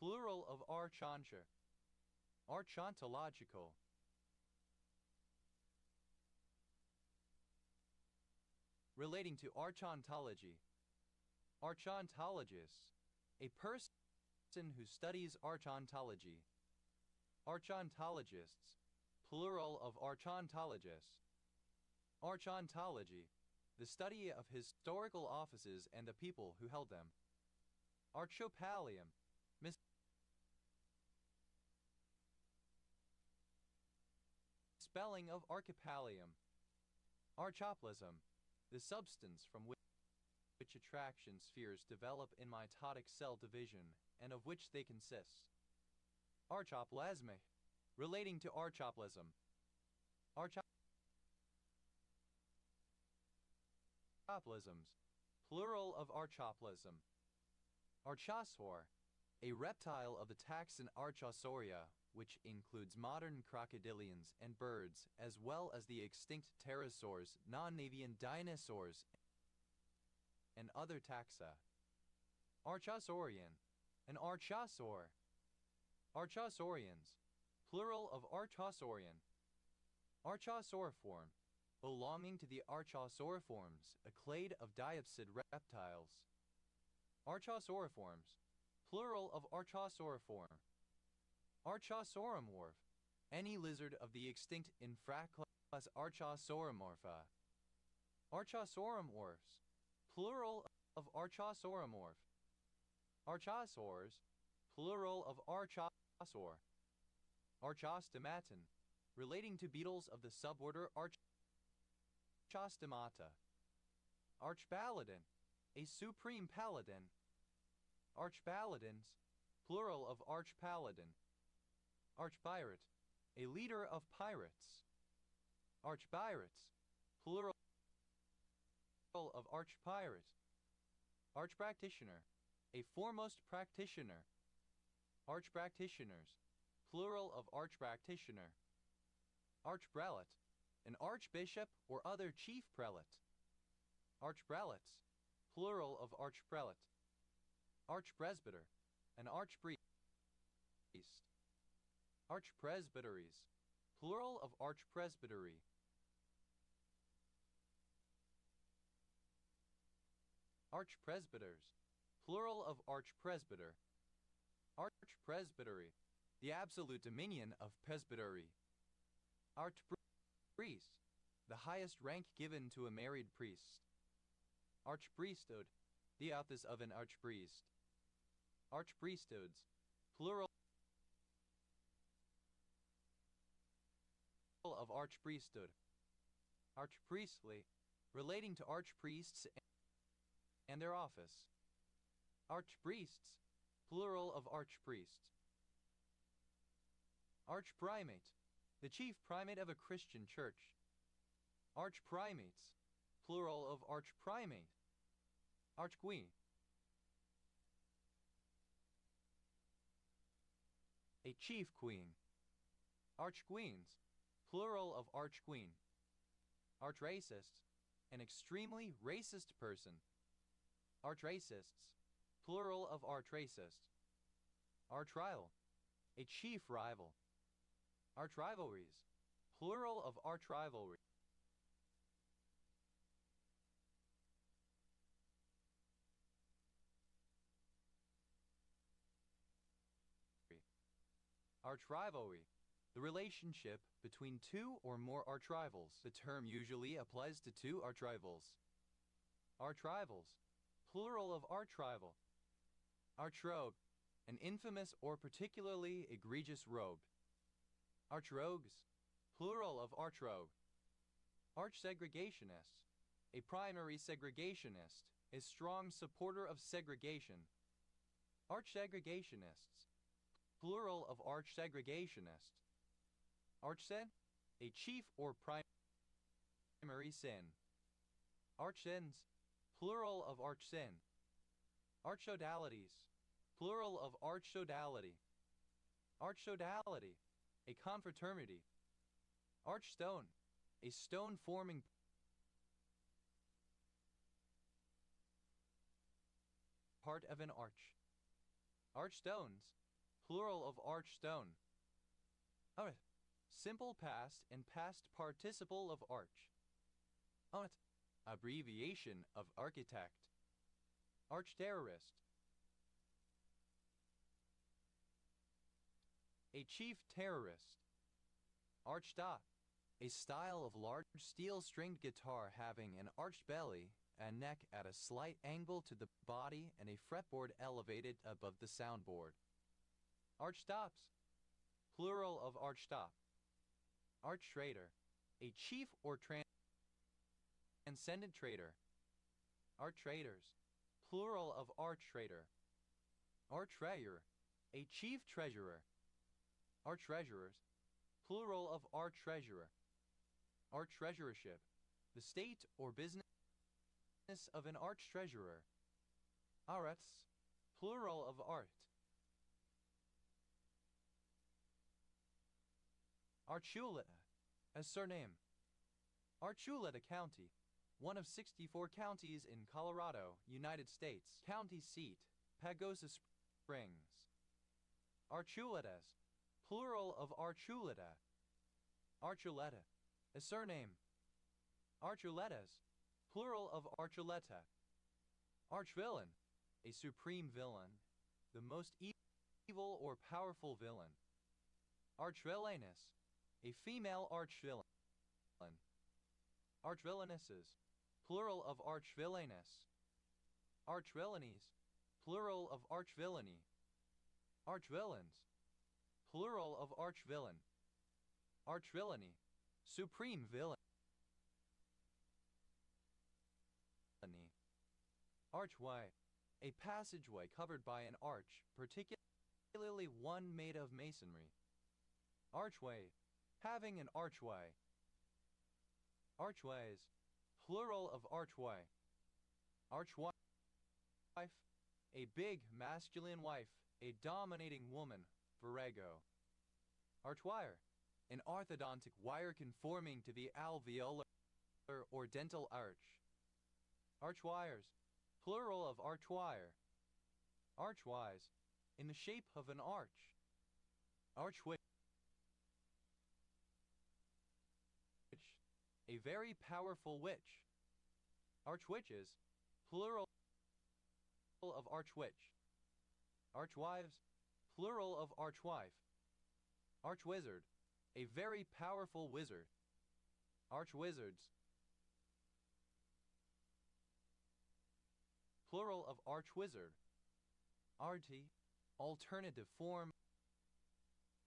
plural of archoncher. Archontological, relating to archontology. Archontologists, a person who studies archontology. Archontologists, plural of archontologists. Archontology, the study of historical offices and the people who held them. Archopalium, misspelling of archipalium. Archoplasm, the substance from which attraction spheres develop in mitotic cell division and of which they consist. Archoplasmic, relating to archoplasm. Archoplasms, plural of archoplasm. Archosaur, a reptile of the taxon Archosauria, which includes modern crocodilians and birds, as well as the extinct pterosaurs, non-avian dinosaurs, and other taxa. Archosaurian, an archosaur. Archosaurians, plural of archosaurian. Archosauriform, belonging to the Archosauriforms, a clade of diapsid reptiles. Archosauriforms, plural of Archosauriform. Archosauromorph, any lizard of the extinct infraclass Archosauromorpha. Archosauromorphs, plural of Archosauromorph. Archosaurs, plural of Archosaur. Archostomata, relating to beetles of the suborder Archostomata. Archpaladin, a supreme paladin. Archpaladins, plural of archpaladin. Archpirate, a leader of pirates. Archpirates, plural of archpirate. Archpractitioner, a foremost practitioner. Archpractitioners, plural of archpractitioner. Archprelate, an archbishop or other chief prelate. Archprelates, plural of archprelate. Archpresbyter, an archpriest. Archpresbyteries, plural of archpresbytery. Archpresbyters, plural of archpresbyter. Archpresbytery, the absolute dominion of presbytery. Archpriest, the highest rank given to a married priest. Archpriesthood, the office of an archpriest. Archpriesthoods, plural of archpriesthood. Archpriestly, relating to archpriests and their office. Archpriests, plural of archpriests. Archprimate, the chief primate of a Christian church. Archprimates, plural of archprimate. Archqueen, a chief queen. Archqueens, plural of archqueen. Archracist, an extremely racist person. Archracists, plural of archracist. Archrival, a chief rival. Archrivalries, plural of archrivalry. Archrivalry, the relationship between two or more archrivals. The term usually applies to two archrivals. Archrivals, plural of archrival. Archrogue, an infamous or particularly egregious rogue. Archrogues, plural of archrogue. Archsegregationist, a primary segregationist, a strong supporter of segregation. Archsegregationists, plural of archsegregationist. Archsin, a chief or primary sin. Archsins, plural of archsin. Archsodalities, plural of archsodality. Archsodality, a confraternity. Archstone, a stone-forming part of an arch. Archstones, plural of archstone. Alright, simple past and past participle of arch. Alright, abbreviation of architect. Archterrorist, a chief terrorist. Archdot, a style of large steel-stringed guitar having an arched belly, a neck at a slight angle to the body, and a fretboard elevated above the soundboard. Archstops, plural of archtop. Archtrader, a chief or transcendent trader. Archtraders, plural of archtrader. Archtreasurer, a chief treasurer. Archtreasurers, plural of archtreasurer. Archtreasurership, the state or business of an archtreasurer. Arts, plural of art. Archuleta, a surname. Archuleta County, one of 64 counties in Colorado, United States. County seat, Pagosa Springs. Archuletas, plural of archuleta. Archuleta, a surname. Archuletas, plural of archuleta. Archvillain, a supreme villain, the most evil or powerful villain. Archvillainess, a female archvillain. Archvillainesses, plural of archvillainess. Archvillainies, plural of archvillainy. Archvillains, plural of archvillain. Archvillainy, supreme villain. Archway, a passageway covered by an arch, particularly one made of masonry. Archway, having an archway. Archways, plural of archway. Archwife, a big masculine wife, a dominating woman, virago. Archwire, an orthodontic wire conforming to the alveolar or dental arch. Archwires, plural of archwire. Archwise, in the shape of an arch. Archwitch, a very powerful witch. Archwitches, plural of archwitch. Archwives, plural of archwife. Archwizard, a very powerful wizard. Archwizards, plural of archwizard. Arty, alternative form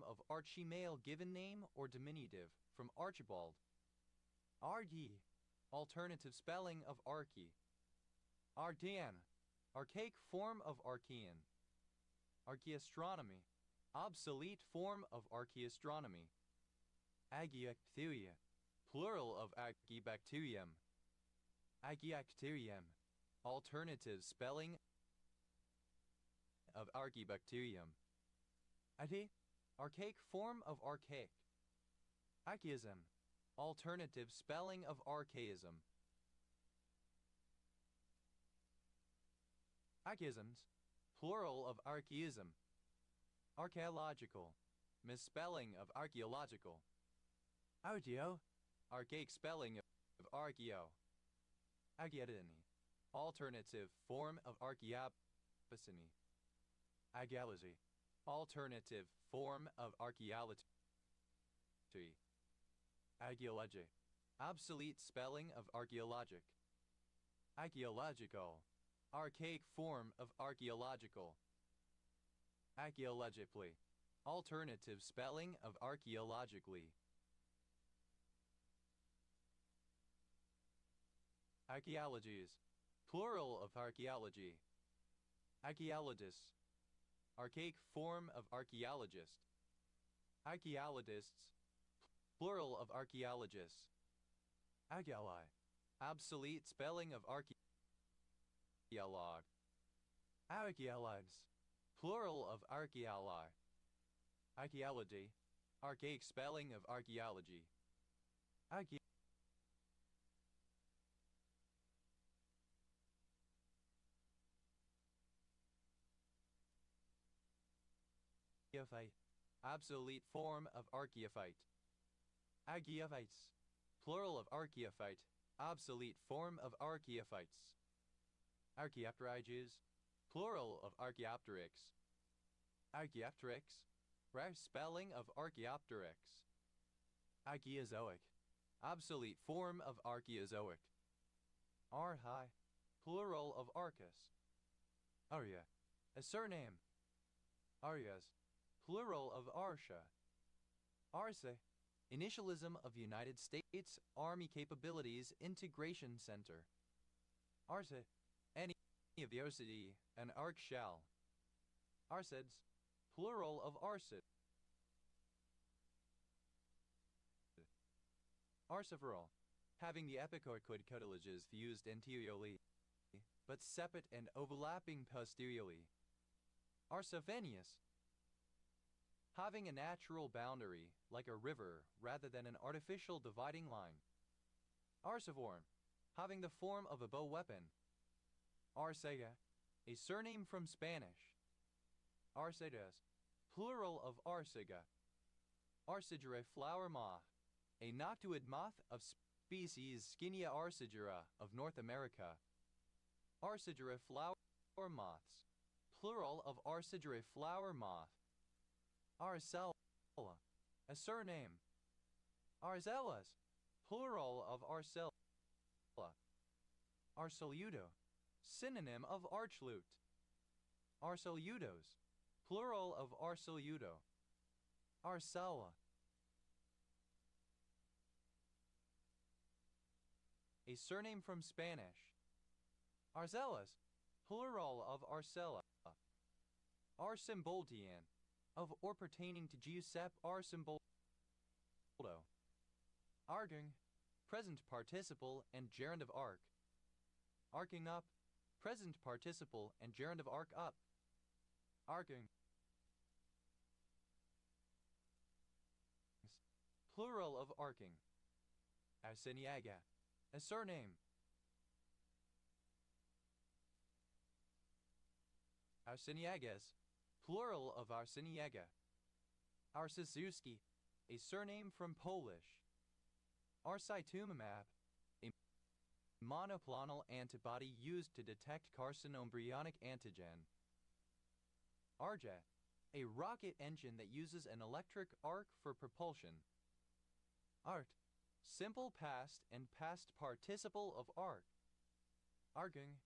of Archie male given name or diminutive from Archibald. Argy, alternative spelling of Archy. Ardean, archaic form of Archean. Archaeastronomy, obsolete form of archaeastronomy. Agiacteria, plural of agibacterium. Agiacterium, alternative spelling of archibacterium. Ade, archaic form of archaic. Archaism, alternative spelling of archaism. Archaisms, plural of archaism. Archaeological, misspelling of archaeological. Argeo, archaic spelling of archeo. Archaeodony, alternative form of archaeopsony. Archaeology, alternative form of archaeology. Archaeology, obsolete spelling of archaeologic. Archaeological, archaic form of archaeological. Archaeologically, alternative spelling of archaeologically. Archaeologies, plural of archaeology. Archaeologists, archaic form of archaeologist. Archaeologists, plural of archaeologists. Archaeology, obsolete spelling of archaeolog. Archaeologs, plural of archaeology. Archaeology, archaic spelling of archaeology. Archaeophyte, obsolete form of archaeophyte. Archaeophytes, plural of archaeophyte, obsolete form of archaeophytes. Archaeopteryges, plural of Archaeopteryx. Archaeopteryx, rare spelling of Archaeopteryx. Archaeozoic, obsolete form of Archaeozoic. Arhi, plural of Arcus. Arya, a surname. Aryas, plural of Arsha. Arse, initialism of United States Army Capabilities Integration Center. Arse, any of the Arcidi, an arc shell. Arsids, plural of Arsid. Arsiferal, having the epicorcoid cartilages fused anteriorly, but separate and overlapping posteriorly. Arsovenius, having a natural boundary, like a river, rather than an artificial dividing line. Arsivorm, having the form of a bow weapon. Arcega, a surname from Spanish. Arcedas, plural of Arcega. Arcigera flower moth, a noctuid moth of species Skinia arcigera of North America. Arcigera flower moths, plural of Arcigera flower moth. Arcella, a surname. Arzellas, plural of Arcella. Arceludo, synonym of archlute. Arceludos, plural of Arceludo. Arcella, a surname from Spanish. Arzellas, plural of Arcella. Arcymboldian, of or pertaining to Giuseppe Arcymboldo. Arcing, present participle and gerund of arc. Arcing up, present participle and gerund of arc up. Arcing, plural of arcing. Arseniaga, a surname. Arcyniegas, plural of Arcyniega. Arcyszewski, a surname from Polish. Arcytumumab, a monoclonal antibody used to detect carcinoembryonic antigen. Arjet, a rocket engine that uses an electric arc for propulsion. Art, simple past and past participle of arc. Arcing,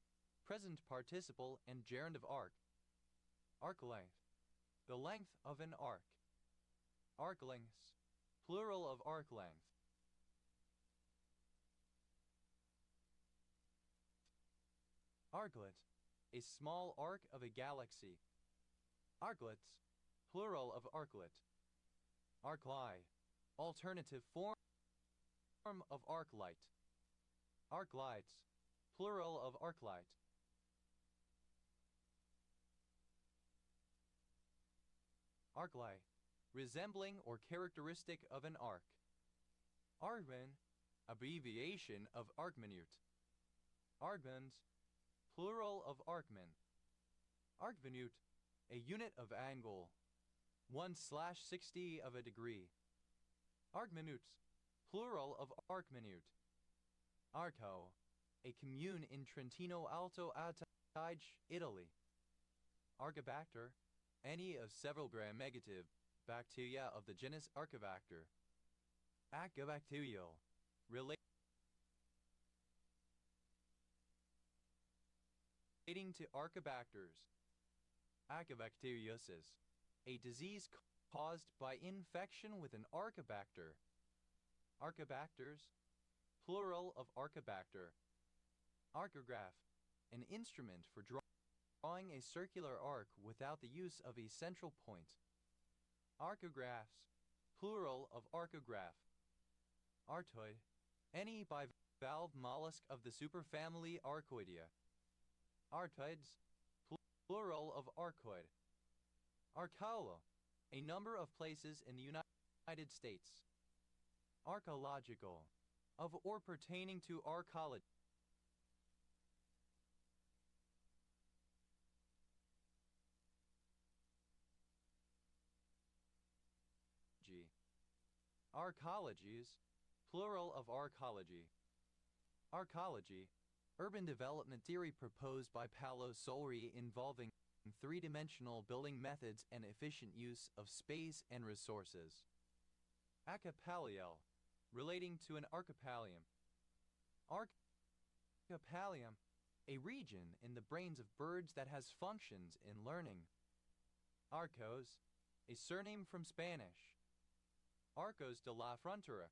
present participle and gerund of arc. Arc length, the length of an arc. Arc lengths, plural of arc length. Arclet, a small arc of a galaxy. Arclets, plural of arclet. Arclight, alternative form of arclight. Arclights, plural of arclight. Arclight, resembling or characteristic of an arc. Argmin, abbreviation of arcminute. Argmins, plural of arcmin. Arcminute, a unit of angle, 1/60 of a degree. Arcminutes, plural of arcminute. Arco, a commune in Trentino Alto Adige, Italy. Archibacter, any of several gram-negative bacteria of the genus Archibacter. Acobacterial, relating to Archibacters. Acobacteriosis, a disease caused by infection with an Archibacter. Archibacters, plural of Archibacter. Archograph, an instrument for drawing a circular arc without the use of a central point. Archographs, plural of archograph. Artoid, any bivalve mollusk of the superfamily Archoidea. Artoids, plural of archoid. Archaeolo, a number of places in the United States. Archaeological, of or pertaining to archaeology. Archaeologies, plural of archaeology. Archaeology, urban development theory proposed by Paolo Soleri involving three-dimensional building methods and efficient use of space and resources. Archipelago, relating to an archipelagium. Archipelagium, a region in the brains of birds that has functions in learning. Arcos, a surname from Spanish. Arcos de la Frontera,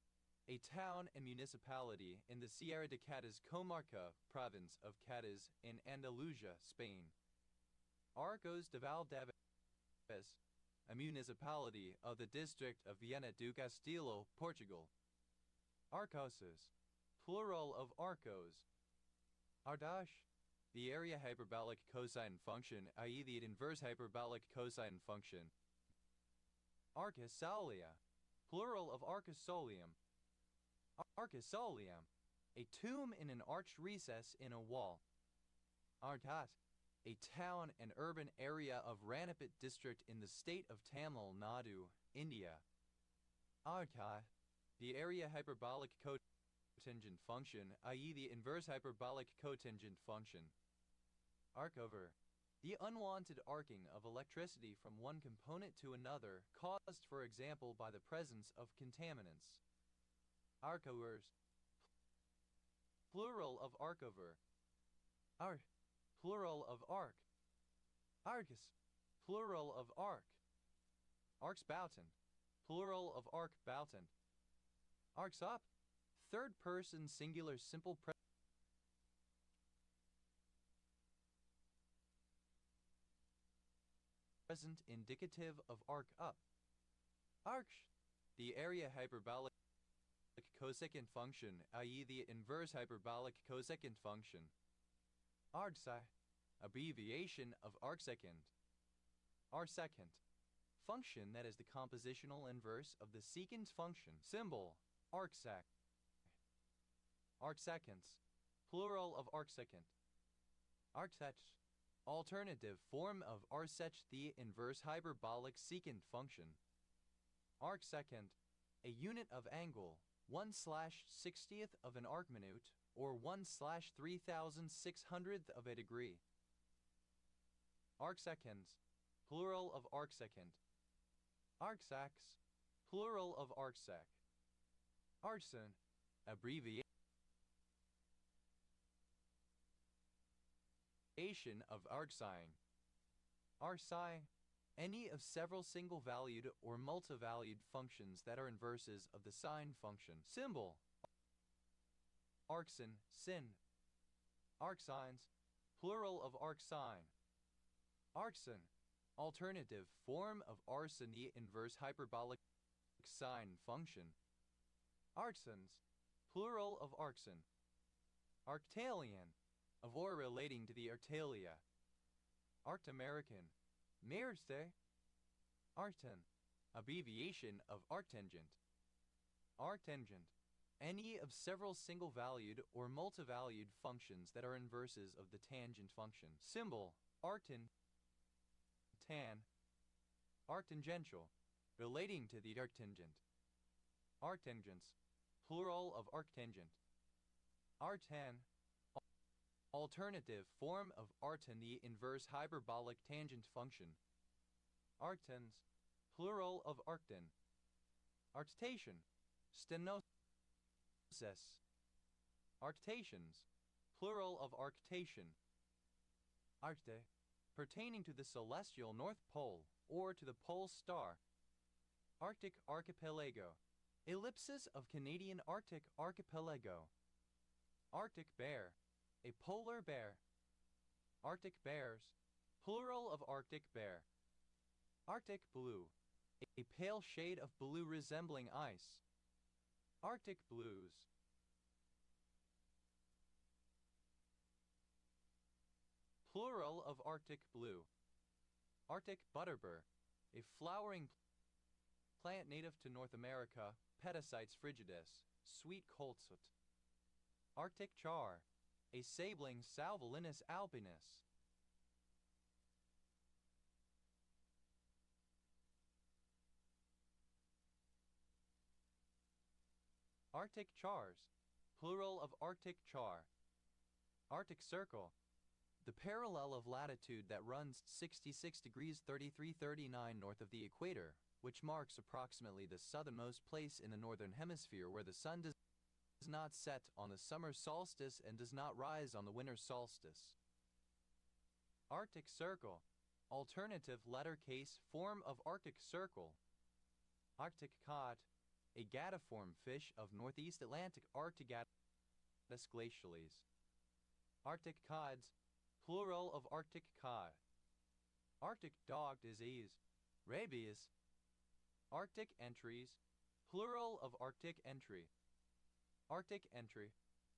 a town and municipality in the Sierra de Cádiz comarca province of Cádiz in Andalusia, Spain. Arcos de Valdevez, a municipality of the district of Viana do Castelo, Portugal. Arcoses, plural of arcos. Ardash, the area hyperbolic cosine function, i.e. the inverse hyperbolic cosine function. Arcosaulia, plural of arcosolium. Arcosolium, a tomb in an arched recess in a wall. Ardat, a town and urban area of Ranipet district in the state of Tamil Nadu, India. Arca, the area hyperbolic cotangent function, i.e. the inverse hyperbolic cotangent function. Arcover, the unwanted arcing of electricity from one component to another caused, for example, by the presence of contaminants. Arcovers, plural of arcover. Arc, plural of arc. Arcus, plural of arc. Arcsbouten, plural of arcbouten. Arcsop, third person singular simple present indicative of arc up. Arch, the area hyperbolic cosecant function, i.e. the inverse hyperbolic cosecant function. Arcsci, abbreviation of arcsecond. Arcsecant, function that is the compositional inverse of the secant function. Symbol, arcsec. Arcseconds, plural of arcsecond. Arctech, Alternative form of arcsec the inverse hyperbolic secant function. Arcsecant, a unit of angle, 1/60th of an arcminute, or 1/3600th of a degree. Arcsecans, plural of arcsecant. Arcsacs, plural of arcsec. Arcsin, abbreviation of arcsine. Arcsine, any of several single-valued or multi-valued functions that are inverses of the sine function. Symbol. Arcsin, sin. Arcsines, plural of arcsine. Arcsin, alternative form of arcsin the inverse hyperbolic sine function. Arcsins, plural of arcsin. Arctalian, of or relating to the Arctalia. Arctamerican, Mersey. Arctan, abbreviation of arctangent. Arctangent, any of several single-valued or multi-valued functions that are inverses of the tangent function. Symbol, arctan, tan. Arctangential, relating to the arctangent. Arctangents, plural of arctangent. Arctan, alternative form of arctan the inverse hyperbolic tangent function. Arctans, plural of arctan. Arctation, stenosis. Arctations, plural of arctation. Arcte, pertaining to the celestial North Pole or to the pole star. Arctic archipelago, ellipsis of Canadian Arctic archipelago. Arctic bear, a polar bear. Arctic bears, plural of Arctic bear. Arctic blue, a pale shade of blue resembling ice. Arctic blues. Plural of Arctic blue. Arctic butterbur, a flowering plant native to North America, Pedicites frigidus, sweet coltsfoot. Arctic char, a sabling Salvelinus alpinus. Arctic chars, plural of Arctic char. Arctic circle, the parallel of latitude that runs 66 degrees 33'39" north of the equator, which marks approximately the southernmost place in the northern hemisphere where the sun does not set on the summer solstice and does not rise on the winter solstice. Arctic circle, alternative letter case form of Arctic circle. Arctic cod, a gadiform fish of northeast Atlantic Arctigatus glacialis. Arctic cods, plural of Arctic cod. Arctic dog disease, rabies. Arctic entries, plural of Arctic entry. Arctic entry,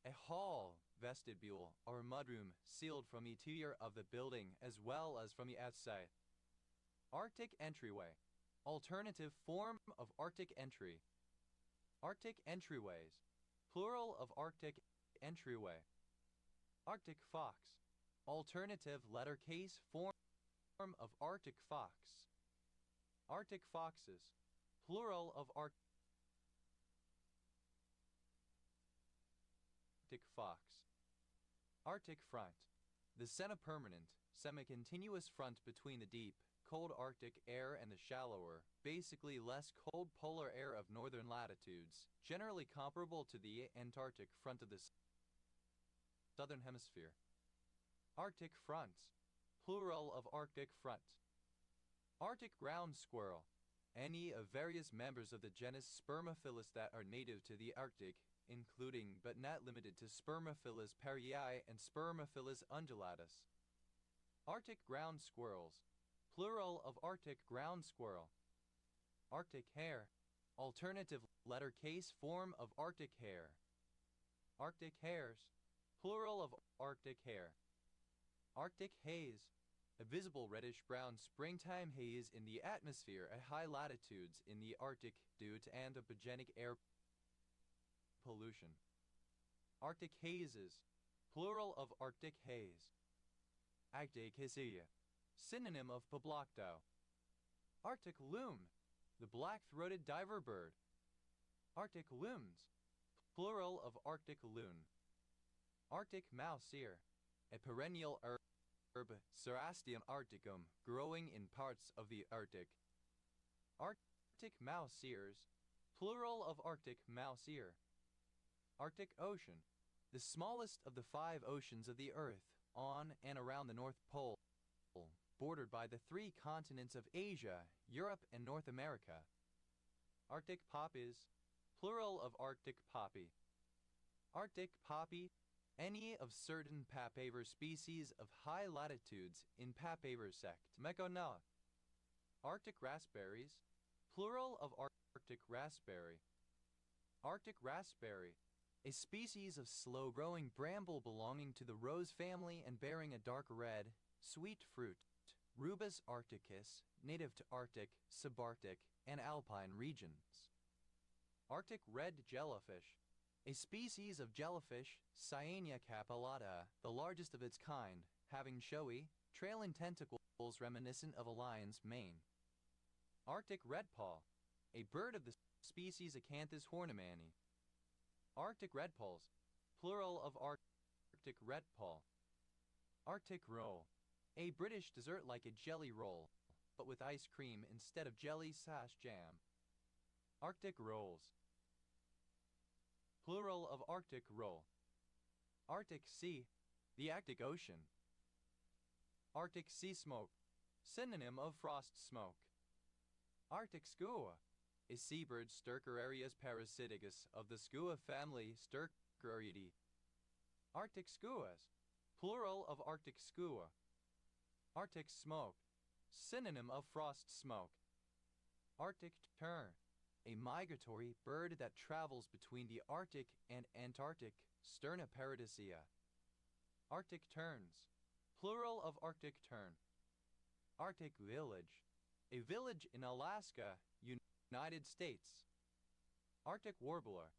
a hall, vestibule, or mudroom sealed from the interior of the building as well as from the outside. Arctic entryway, alternative form of Arctic entry. Arctic entryways, plural of Arctic entryway. Arctic fox, alternative letter case form of Arctic fox. Arctic foxes, plural of Arctic fox. Arctic front, the semi-permanent, semi-continuous front between the deep, cold Arctic air and the shallower, basically less cold polar air of northern latitudes, generally comparable to the Antarctic front of the southern hemisphere. Arctic fronts, plural of Arctic front. Arctic ground squirrel, any of various members of the genus Spermophilus that are native to the Arctic, including but not limited to Spermophilus perryi and Spermophilus undulatus. Arctic ground squirrels, plural of Arctic ground squirrel. Arctic hare, alternative letter case form of Arctic hare. Arctic hares, plural of Arctic hare. Arctic haze, a visible reddish-brown springtime haze in the atmosphere at high latitudes in the Arctic due to anthropogenic air pollution. Arctic hazes, plural of Arctic haze. Arctic hisia, synonym of poblocto. Arctic loon, the black-throated diver bird. Arctic loons, plural of Arctic loon. Arctic mouse ear, a perennial herb Cerastium arcticum, growing in parts of the Arctic. Arctic mouse ears, plural of Arctic mouse ear. Arctic Ocean, the smallest of the 5 oceans of the Earth, on and around the North Pole, bordered by the 3 continents of Asia, Europe, and North America. Arctic poppies, plural of Arctic poppy. Arctic poppy, any of certain papaver species of high latitudes in papaver sect. Mekona. Arctic raspberries, plural of Arctic raspberry. Arctic raspberry, a species of slow-growing bramble belonging to the rose family and bearing a dark red, sweet fruit. Rubus arcticus, native to Arctic, subarctic, and alpine regions. Arctic red jellyfish, a species of jellyfish, Cyanea capillata, the largest of its kind, having showy, trailing tentacles reminiscent of a lion's mane. Arctic redpaw, a bird of the species Acanthus hornimani. Arctic redpolls, plural of Arctic redpaw. Arctic roll, a British dessert like a jelly roll, but with ice cream instead of jelly/jam. Arctic rolls, plural of Arctic roll. Arctic sea, the Arctic Ocean. Arctic sea smoke, synonym of frost smoke. Arctic skua, a seabird Stercorarius parasiticus of the skua family Stercoridae. Arctic skuas, plural of Arctic skua. Arctic smoke, synonym of frost smoke. Arctic tern, a migratory bird that travels between the Arctic and Antarctic, Sterna paradisea. Arctic terns, plural of Arctic tern. Arctic village, a village in Alaska, United States. Arctic warbler,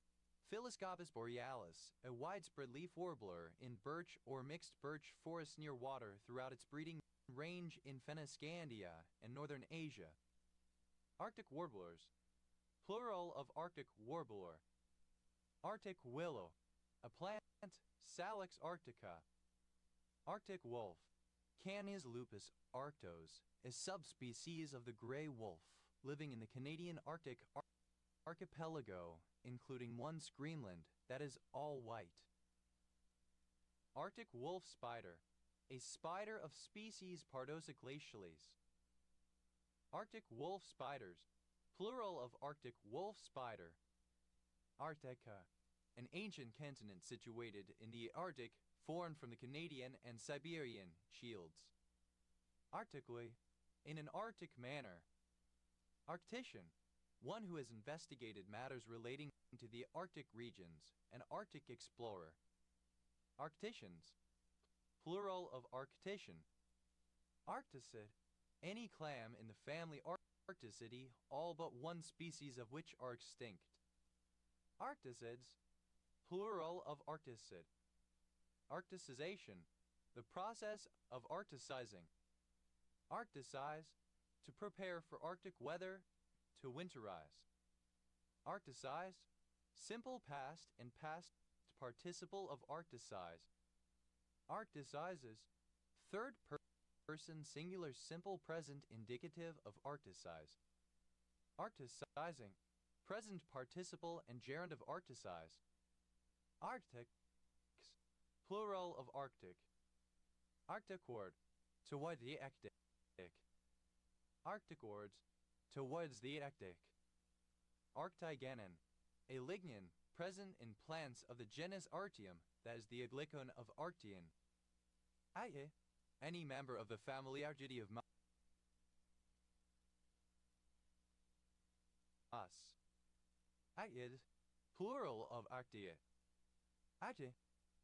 Phylliscopus borealis, a widespread leaf warbler in birch or mixed birch forests near water throughout its breeding range in Fennoscandia and northern Asia. Arctic warblers, plural of Arctic warbler. Arctic willow, a plant, Salix arctica. Arctic wolf, Canis lupus arctos, a subspecies of the gray wolf, living in the Canadian Arctic archipelago, including once Greenland, that is all white. Arctic wolf spider, a spider of species Pardosa glacialis. Arctic wolf spiders, plural of Arctic wolf spider. Arctica, an ancient continent situated in the Arctic, formed from the Canadian and Siberian shields. Arctically, in an Arctic manner. Arctician, one who has investigated matters relating to the Arctic regions, an Arctic explorer. Arcticians, plural of Arctician. Arcticid, any clam in the family Arcticidae, all but one species of which are extinct. Arcticids, plural of Arcticid. Arcticization, the process of arcticizing. Arcticize, to prepare for Arctic weather, to winterize. Arcticize, simple past and past participle of arcticize. Arcticizes, third person singular simple present indicative of arcticize. Arcticizing, present participle and gerund of arcticize. Arctic, plural of Arctic. Arcticord, toward the Arctic. Arcticords, towards the Arctic. Arctigenin, a lignin present in plants of the genus Artium, that is the aglycone of Arctian. Aye, any member of the family Arctidae of us. Aid, plural of Arctia. Aye,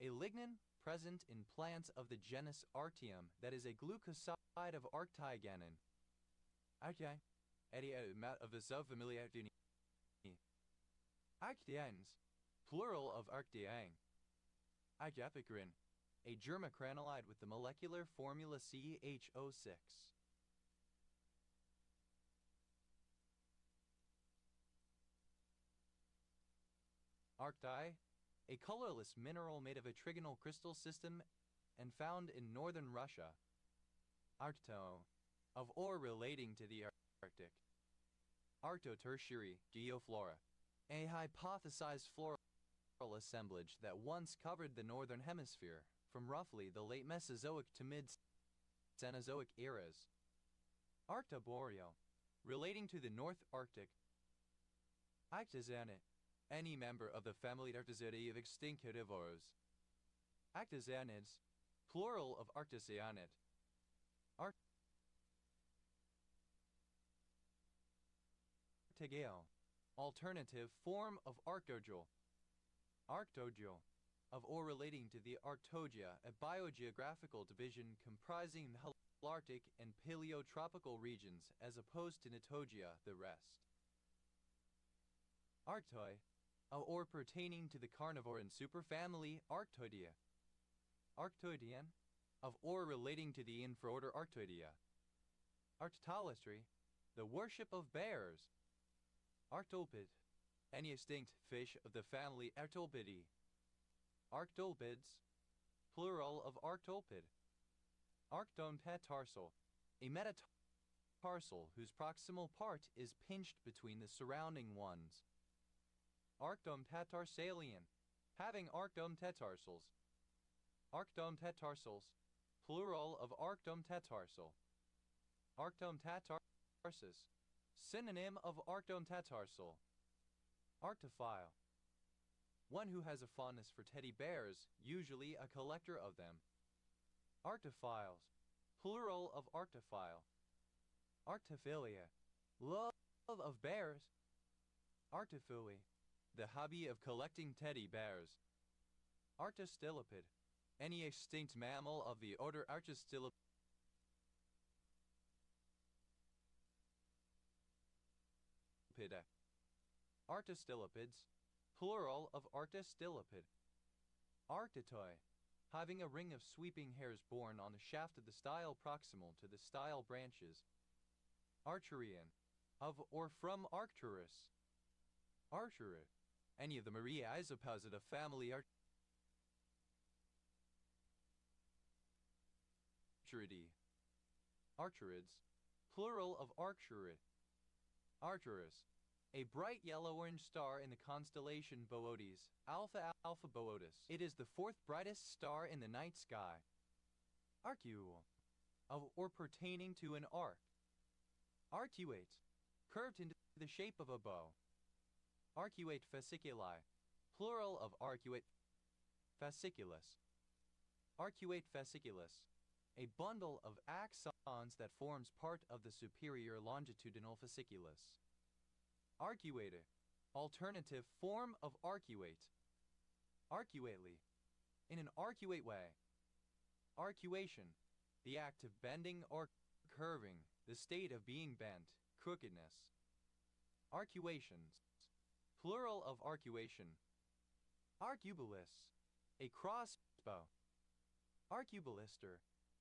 a lignin present in plants of the genus Artium, that is a glucoside of arctigenin. Aye, any of the subfamily Arctidae. Arctians, plural of Arctiang. Archepicrin, a germacranolide with the molecular formula CHO6. Arcti, a colorless mineral made of a trigonal crystal system and found in northern Russia. Arcto, of ore relating to the Arctic. Arctotertiary geoflora, a hypothesized floral assemblage that once covered the northern hemisphere from roughly the late Mesozoic to mid-Cenozoic eras. Arctoboreal, relating to the North Arctic. Ictozanid, any member of the family Arctozanidae of extinct herbivores. Actozanids, plural of arctocyanids. Arctogale, alternative form of arctogale. Arctogale, of or relating to the Arctogia, a biogeographical division comprising the Holarctic and Paleotropical regions as opposed to Natogia, the rest. Arctoi, or pertaining to the carnivore superfamily Arctoidea. Arctoidean, of or relating to the infraorder Arctoidea. Arctolastry, the worship of bears. Arctopid, any extinct fish of the family Arctopidae. Arctopids, plural of arctopid. Arctometarsal, a metatarsal whose proximal part is pinched between the surrounding ones. Arctometarsalian, having arctometarsals. Arctometarsals, plural of arctometarsal. Arctometatarsus, synonym of arctometarsal. Arctophile, one who has a fondness for teddy bears, usually a collector of them. Arctophiles, plural of arctophile. Arctophilia, love of bears. Arctophilia, the hobby of collecting teddy bears. Arctostylopid, any extinct mammal of the order Arctostylopida. Arctostylopids, plural of arctostylopid. Arctotoi, having a ring of sweeping hairs borne on the shaft of the style proximal to the style branches. Arcturian, of or from Arcturus. Arcturus, any of the Maria isopods of family Arcturidae. Arcturids, plural of Arcturid. Arcturus, a bright yellow-orange star in the constellation Boötes, Alpha Alpha Boötis. It is the fourth brightest star in the night sky. Arcuole, of or pertaining to an arc. Arcuate, curved into the shape of a bow. Arcuate fasciculi, plural of arcuate fasciculus. Arcuate fasciculus, a bundle of axons that forms part of the superior longitudinal fasciculus. Arcuator, alternative form of arcuate. Arcuately, in an arcuate way. Arcuation, the act of bending or curving, the state of being bent, crookedness. Arcuations, plural of arcuation. Arquebulus, a crossbow. Arquebulister,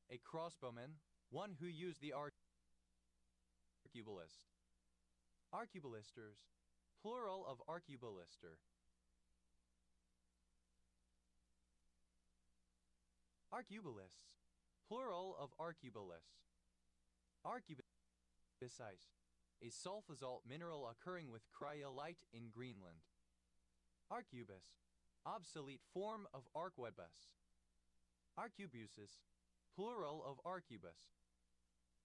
a crossbowman, one who used the arquebulist. Arquebulisters, plural of arquebulister. Arquebulists, plural of arquebulus. Arquebusite, a sulfazole mineral occurring with cryolite in Greenland. Arquebus, obsolete form of arquebus. Arquebuses, plural of arquebus.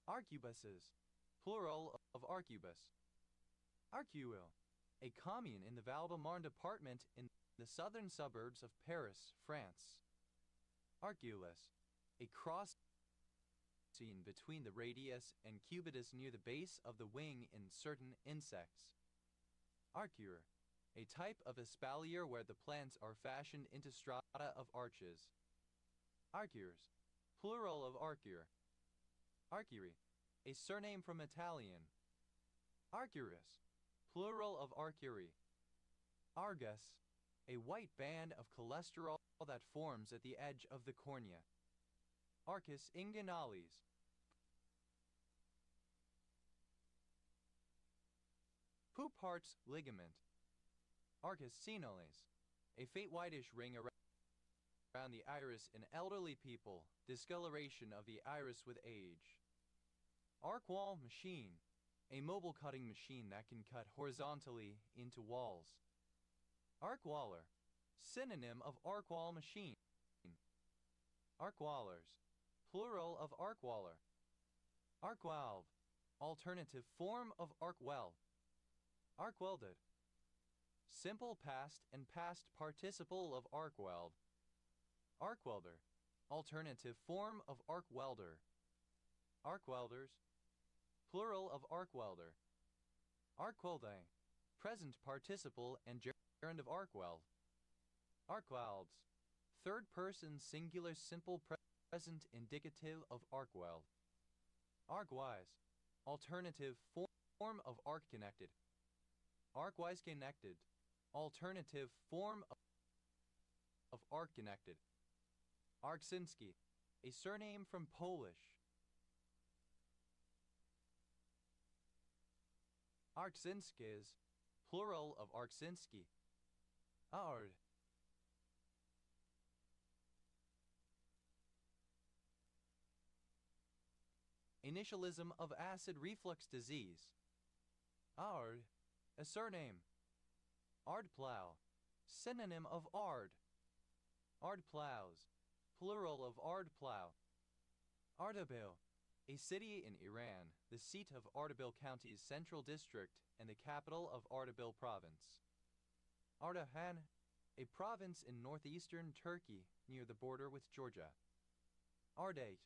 Arquebuses, plural of arquebus. Arcueil, a commune in the Val-de-Marne department in the southern suburbs of Paris, France. Arcueulus, a cross seen between the radius and cubitus near the base of the wing in certain insects. Arcueur, a type of espalier where the plants are fashioned into strata of arches. Arcueurs, plural of arcueur. Arcuery, a surname from Italian. Arcurus, plural of arcuery. Argus, a white band of cholesterol that forms at the edge of the cornea. Arcus inguinalis. Poupart's ligament. Arcus senolis. A faint whitish ring around the iris in elderly people, discoloration of the iris with age. Arc wall machine. A mobile cutting machine that can cut horizontally into walls. Arc waller. Synonym of arc wall machine. Arc wallers. Plural of arc waller. Arc valve. Alternative form of arc weld. Arc welded. Simple past and past participle of arc weld. Arc welder. Alternative form of arc welder. Arc welders. Plural of arc welder. Arc welding. Present participle and gerund of arc weld. Arc welds. Third person singular simple present indicative of arc weld. Arc-wise. Alternative form of arc connected. Arc-wise connected. Alternative form of arc connected. Arczynski. A surname from Polish. Arczynskis. Plural of Arczynski. Ard. Initialism of acid reflux disease. Ard. A surname. Ardplow. Synonym of ard. Ardplows. Plural of ardplow. Ardabil. A city in Iran, the seat of Ardabil County's Central District and the capital of Ardabil Province. Ardahan. A province in northeastern Turkey near the border with Georgia. Ardate.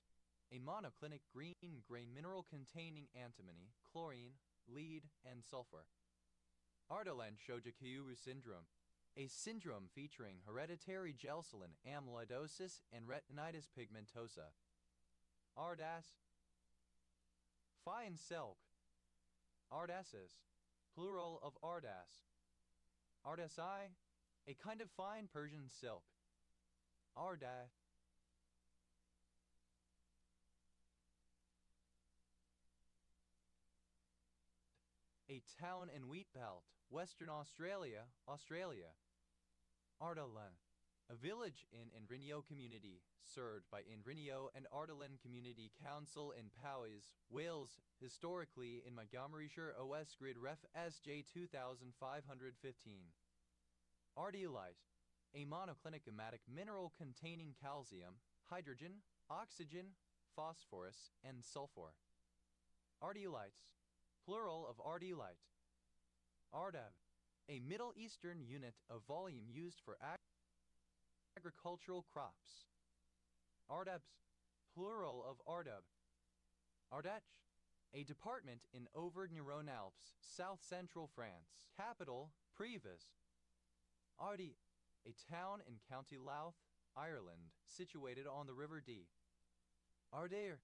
A monoclinic green-gray mineral containing antimony, chlorine, lead, and sulfur. Ardalan-Shojakiuru syndrome. A syndrome featuring hereditary gelselin amyloidosis and retinitis pigmentosa. Ardas. Fine silk. Ardasses. Plural of ardas. Ardasai. A kind of fine Persian silk. Ardat. A town in Wheatbelt, Western Australia, Australia. Ardalan. A village in Inrinio Community, served by Inrinio and Ardalan Community Council in Powys, Wales, historically in Montgomeryshire OS Grid Ref SJ 2515. Ardeolite. A monoclinic aromatic mineral containing calcium, hydrogen, oxygen, phosphorus, and sulfur. Ardeolites. Plural of ardeolite. Ardab. A Middle Eastern unit of volume used for agricultural crops. Ardabs. Plural of ardab. Ardèche. A department in Auvergne-Rhône-Alpes, south-central France. Capital, Privas. Ardee. A town in County Louth, Ireland, situated on the River Dee. Ardere.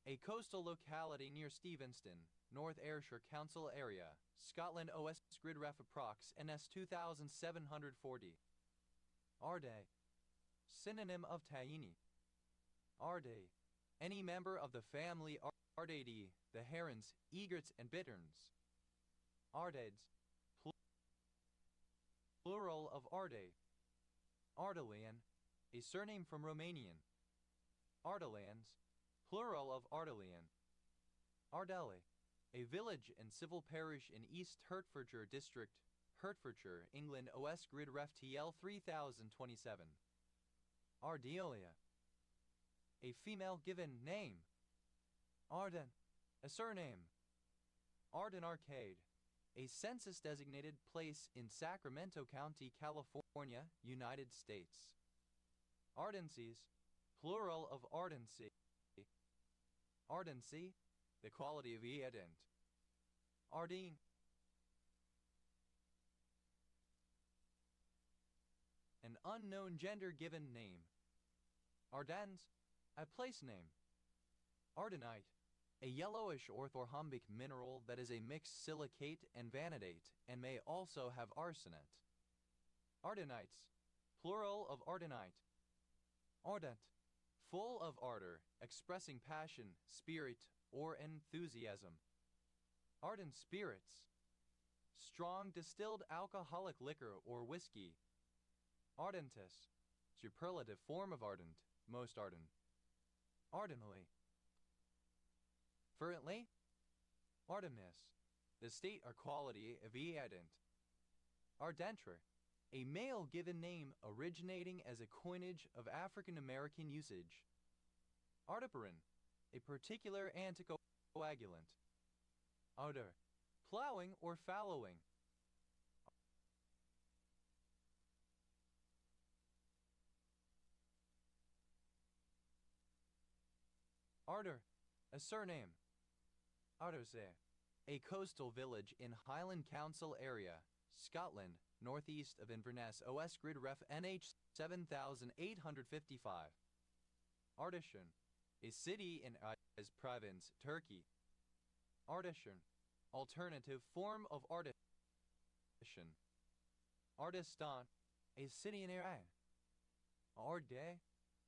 A coastal locality near Stevenston, North Ayrshire Council Area, Scotland OS Grid Ref Approx NS 2740. Arde. Synonym of tahini. Arde. Any member of the family Ardeidae, the herons, egrets, and bitterns. Ardeds. Plural of Arde. Ardelian. A surname from Romanian. Ardelans. Plural of Ardelian. Ardele. A village and civil parish in East Hertfordshire District, Hertfordshire, England OS Grid Ref TL 3027. Ardelia. A female given name. Arden. A surname. Arden Arcade. A census-designated place in Sacramento County, California, United States. Ardencies. Plural of ardency. Ardency. The quality of eident. Ardeen. An unknown gender given name. Ardens. A place name. Ardenite. A yellowish orthorhombic mineral that is a mixed silicate and vanadate and may also have arsenate. Ardenites. Plural of ardenite. Ardent, full of ardor, expressing passion, spirit, or enthusiasm. Ardent spirits, strong distilled alcoholic liquor or whiskey. Ardentus, superlative form of ardent, most ardent. Ardently. Fervently. Artemis, the state or quality of ardent. Ardentre, a male given name originating as a coinage of African American usage. Arteparin, a particular anticoagulant. Ardor, plowing or fallowing. Ardor, a surname. Ardorse, a coastal village in Highland Council area, Scotland, northeast of Inverness, OS grid ref NH 7855. Artishan, a city in Iz province, Turkey. Artisan, alternative form of artisan. Ardistan, a city in Iran. Ardè,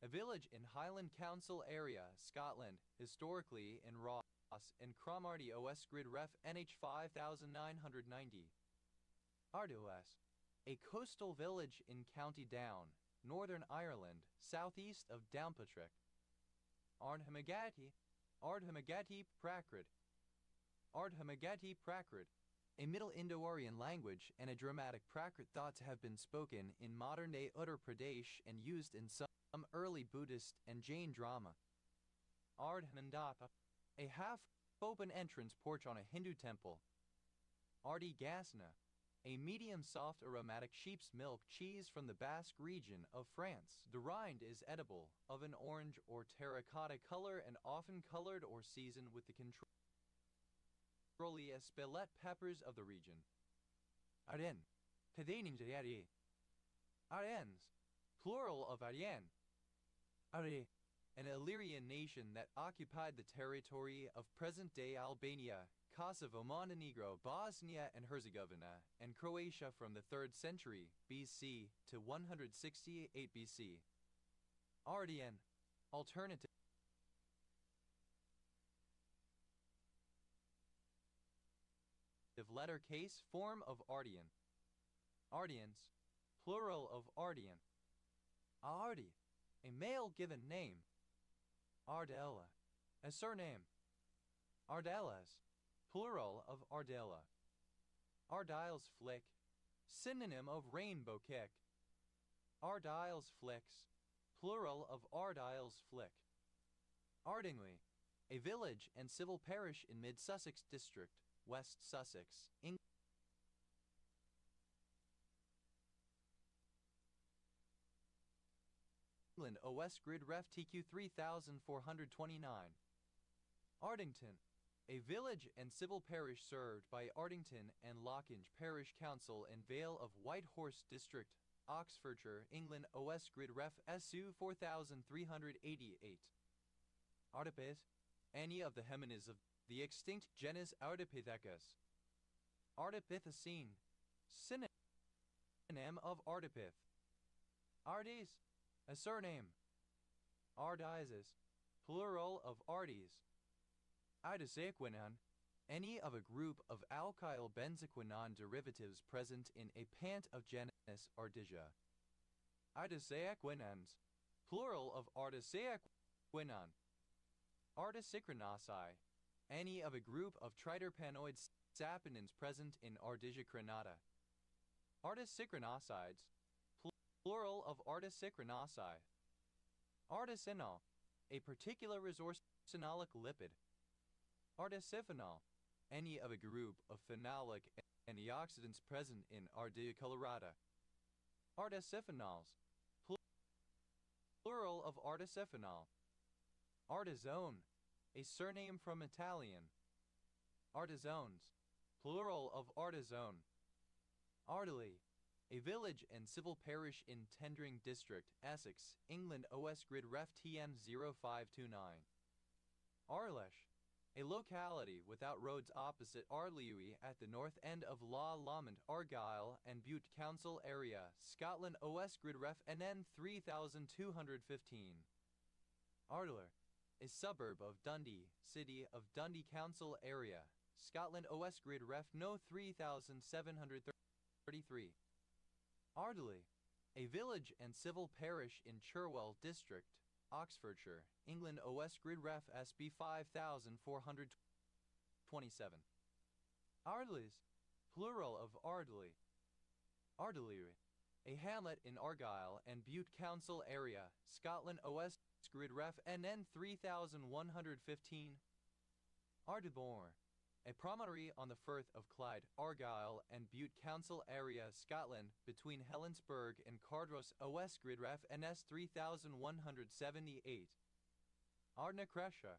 a village in Highland Council area, Scotland, historically in Ross and Cromarty OS grid ref NH 5990. Ardoas, a coastal village in County Down, Northern Ireland, southeast of Downpatrick. Ardhamagati Prakrit. Ardhamagati Prakrit, a Middle Indo-Aryan language and a dramatic Prakrit thought to have been spoken in modern-day Uttar Pradesh and used in some early Buddhist and Jain drama. Ardhamandapa, a half-open entrance porch on a Hindu temple. Ardi Gasna, a medium soft aromatic sheep's milk cheese from the Basque region of France. The rind is edible, of an orange or terracotta color and often colored or seasoned with the controllius bellet peppers of the region. Arden, Arens, plural of Aryen. Are, an Illyrian nation that occupied the territory of present-day Albania, Kosovo, Montenegro, Bosnia and Herzegovina, and Croatia from the 3rd century BC to 168 BC. Ardian, alternative. Letter case form of Ardian. Ardians, plural of Ardian. Ardi, a male given name. Ardella, a surname. Ardellas, plural of Ardella. Ardiles flick, synonym of rainbow kick. Ardiles flicks, plural of Ardiles flick. Ardingly, a village and civil parish in Mid-Sussex district, West Sussex, England. OS grid ref TQ 3429. Ardington, a village and civil parish served by Ardington and Lockinge Parish Council in Vale of Whitehorse District, Oxfordshire, England. OS grid ref SU 4388. Ardipith, any of the heminis of the extinct genus Ardipithecus. Ardipithecine, synonym of Ardipith. Ardis, a surname. Ardizes, plural of Ardis. Idasequinon, any of a group of alkyl benzoquinone derivatives present in a pant of genus Ardisia. Idasequinons, plural of Ardisequinon. Ardisicronosi, any of a group of triterpenoid saponins present in Ardisia crenata. Ardisicronosides, plural of Ardisicronosi. Artisanal, a particular resorcinolic lipid. Ardisiphenol, any of a group of phenolic antioxidants present in Ardisia colorata. Ardisiphenols, plural of Ardisiphenol. Artisone, a surname from Italian. Artisones, plural of artisone. Ardily, a village and civil parish in Tendring District, Essex, England. OS grid ref TM 0529. Arlesh, a locality without roads opposite Ardlewy at the north end of Loch Lomond, Argyll and Bute Council area, Scotland OS Grid Ref NN 3215. Ardler, a suburb of Dundee, City of Dundee Council area, Scotland OS Grid Ref No 3733. Ardley, a village and civil parish in Cherwell District, Oxfordshire, England OS Grid Ref SB 5427. Ardleys, plural of Ardley. Ardlery, a hamlet in Argyll and Bute Council area, Scotland OS Grid Ref NN 3115. Ardibor, a promontory on the Firth of Clyde, Argyll and Bute Council area, Scotland, between Helensburgh and Cardross OS Grid Ref NS 3178. Ardnacresha,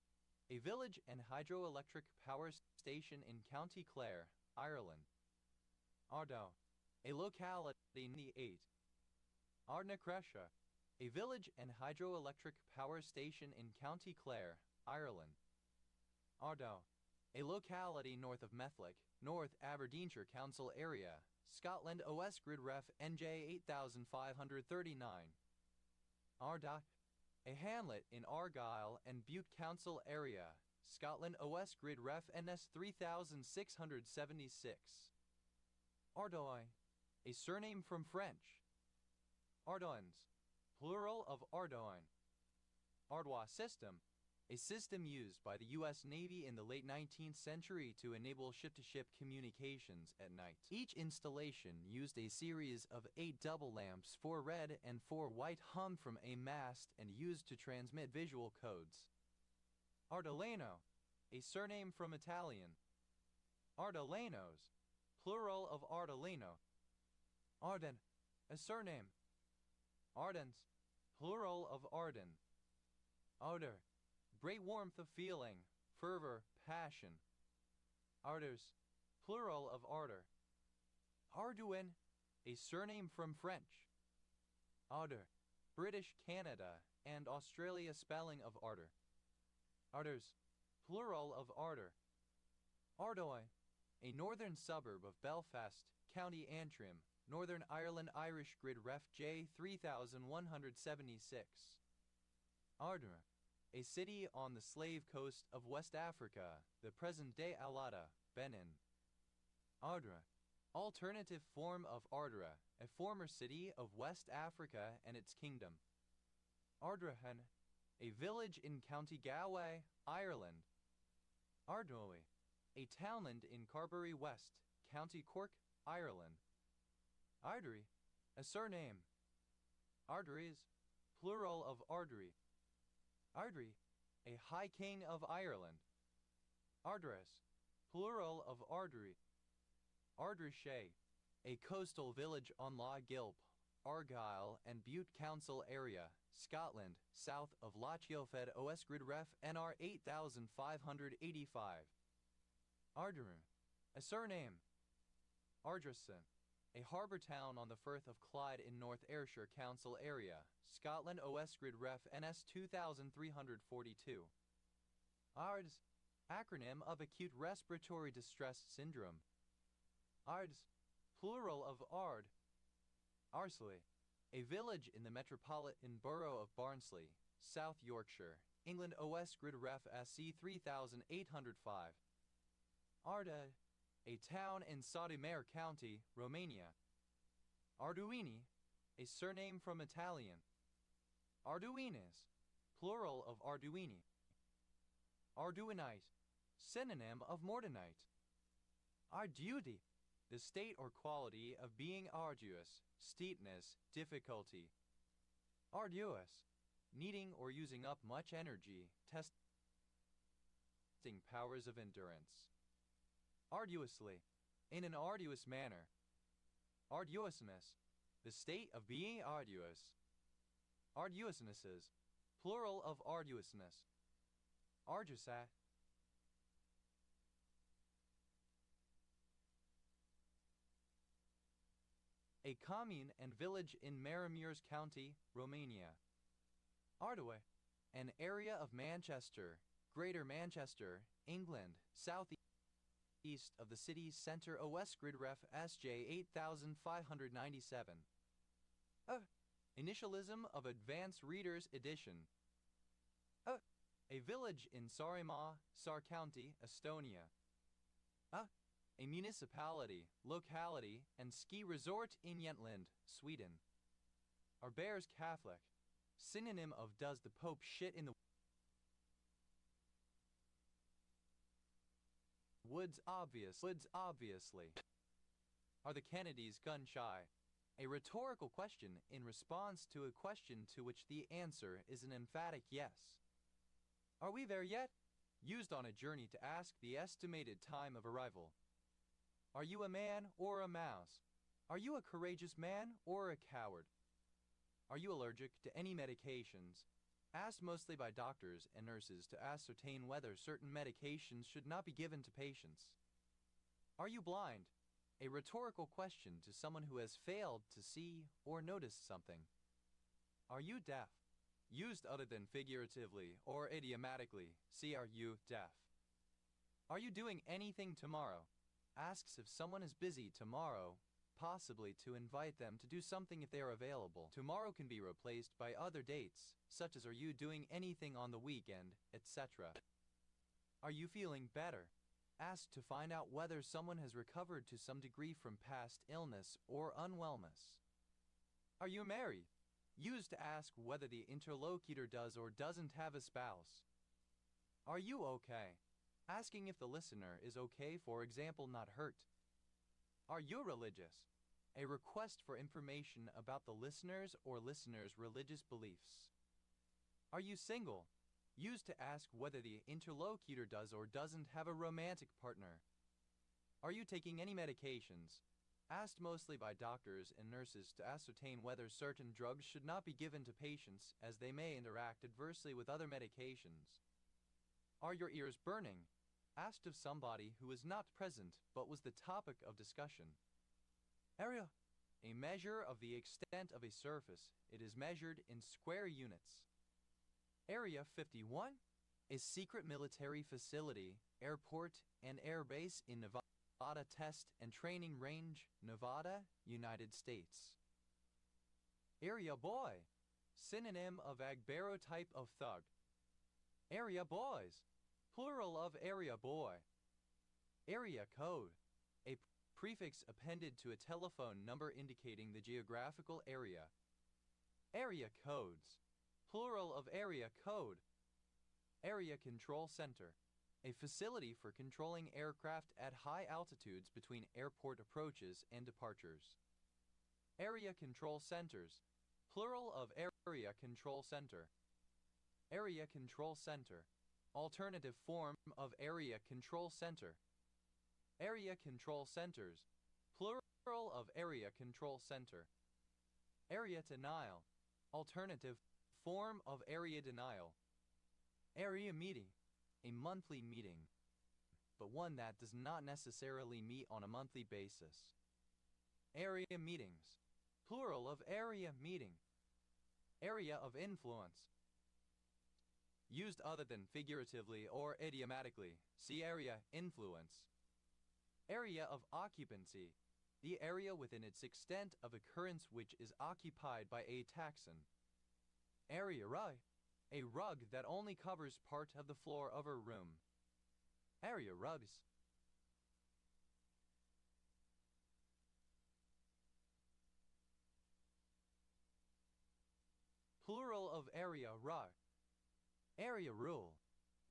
a village and hydroelectric power station in County Clare, Ireland. Ardow, a locality in the 8. Ardnacresha, a village and hydroelectric power station in County Clare, Ireland. Ardow, a locality north of Methlick, North Aberdeenshire Council area, Scotland OS Grid Ref NJ 8539. Ardoch, a hamlet in Argyll and Bute Council area, Scotland OS Grid Ref NS 3676. Ardoin, a surname from French. Ardoins, plural of Ardoin. Ardois system, a system used by the U.S. Navy in the late 19th century to enable ship-to-ship communications at night. Each installation used a series of 8 double lamps, 4 red and 4 white, hung from a mast and used to transmit visual codes. Ardoleno, a surname from Italian. Ardolenos, plural of Ardoleno. Arden, a surname. Ardens, plural of Arden. Ardor, great warmth of feeling, fervor, passion. Ardors, plural of ardor. Arduin, a surname from French. Ardor, British Canada and Australia spelling of ardor. Ardors, plural of ardor. Ardoi, a northern suburb of Belfast, County Antrim, Northern Ireland Irish Grid Ref J 3176. Ardra, a city on the slave coast of West Africa, the present-day Alada, Benin. Ardra, alternative form of Ardra, a former city of West Africa and its kingdom. Ardrahan, a village in County Galway, Ireland. Ardnoe, a townland in Carbury West, County Cork, Ireland. Ardry, a surname. Ardries, plural of Ardry. Ardry, a high king of Ireland. Ardres, plural of Ardry. Ardrishay, a coastal village on Lough Gilp, Argyll and Bute Council area, Scotland, south of Loch Yofed OS Grid Ref NR 8585. Ardrum, a surname. Ardrisson, a harbour town on the Firth of Clyde in North Ayrshire Council area, Scotland OS Grid Ref NS 2342. ARDS, acronym of Acute Respiratory Distress Syndrome. ARDS, plural of ARD. Arsley, a village in the metropolitan borough of Barnsley, South Yorkshire, England OS Grid Ref SC 3805. Arda, a town in Sodimare County, Romania. Arduini, a surname from Italian. Arduinis, plural of Arduini. Arduinite, synonym of Mordanite. Arduity, the state or quality of being arduous, steepness, difficulty. Arduous, needing or using up much energy, testing powers of endurance. Arduously, in an arduous manner. Arduousness, the state of being arduous. Arduousnesses, plural of arduousness. Arduosat, a commune and village in Maramuresh County, Romania. Ardue, an area of Manchester, Greater Manchester, England, southeast of the city's centre, ujrxmrni8uhbr SJ 8597. Initialism of Advanced Readers Edition. A village in Saaremaa, Saar County, Estonia. A municipality, locality, and ski resort in Jämtland, Sweden. Are bears Catholic? Synonym of does the Pope shit in the woods? Obviously. Are the Kennedys gun shy? A rhetorical question in response to a question to which the answer is an emphatic yes. Are we there yet? Used on a journey to ask the estimated time of arrival. Are you a man or a mouse? Are you a courageous man or a coward? Are you allergic to any medications? Asked mostly by doctors and nurses to ascertain whether certain medications should not be given to patients. Are you blind? A rhetorical question to someone who has failed to see or notice something. Are you deaf? Used other than figuratively or idiomatically. See, are you deaf? Are you doing anything tomorrow? Asks if someone is busy tomorrow, possibly to invite them to do something if they are available. Tomorrow can be replaced by other dates, such as are you doing anything on the weekend, etc. Are you feeling better? Asked to find out whether someone has recovered to some degree from past illness or unwellness. Are you married? Used to ask whether the interlocutor does or doesn't have a spouse. Are you okay? Asking if the listener is okay, for example, not hurt. Are you religious? A request for information about the listener's or listener's religious beliefs. Are you single? Used to ask whether the interlocutor does or doesn't have a romantic partner. Are you taking any medications? Asked mostly by doctors and nurses to ascertain whether certain drugs should not be given to patients as they may interact adversely with other medications. Are your ears burning? Asked of somebody who was not present but was the topic of discussion. Area. A measure of the extent of a surface. It is measured in square units. Area 51. A secret military facility, airport, and airbase in Nevada Test and Training Range, Nevada, United States. Area boy. Synonym of agbero type of thug. Area boys. Plural of area boy. Area code. A prefix appended to a telephone number indicating the geographical area. Area codes. Plural of area code. Area control center. A facility for controlling aircraft at high altitudes between airport approaches and departures. Area control centers. Plural of area control center. Area control center. Alternative form of area control center. Area control centers. Plural of area control center. Area denial. Alternative form of area denial. Area meeting. A monthly meeting, but one that does not necessarily meet on a monthly basis. Area meetings. Plural of area meeting. Area of influence. Used other than figuratively or idiomatically. See area influence. Area of occupancy. The area within its extent of occurrence which is occupied by a taxon. Area rug. A rug that only covers part of the floor of a room. Area rugs. Plural of area rug. Area rule.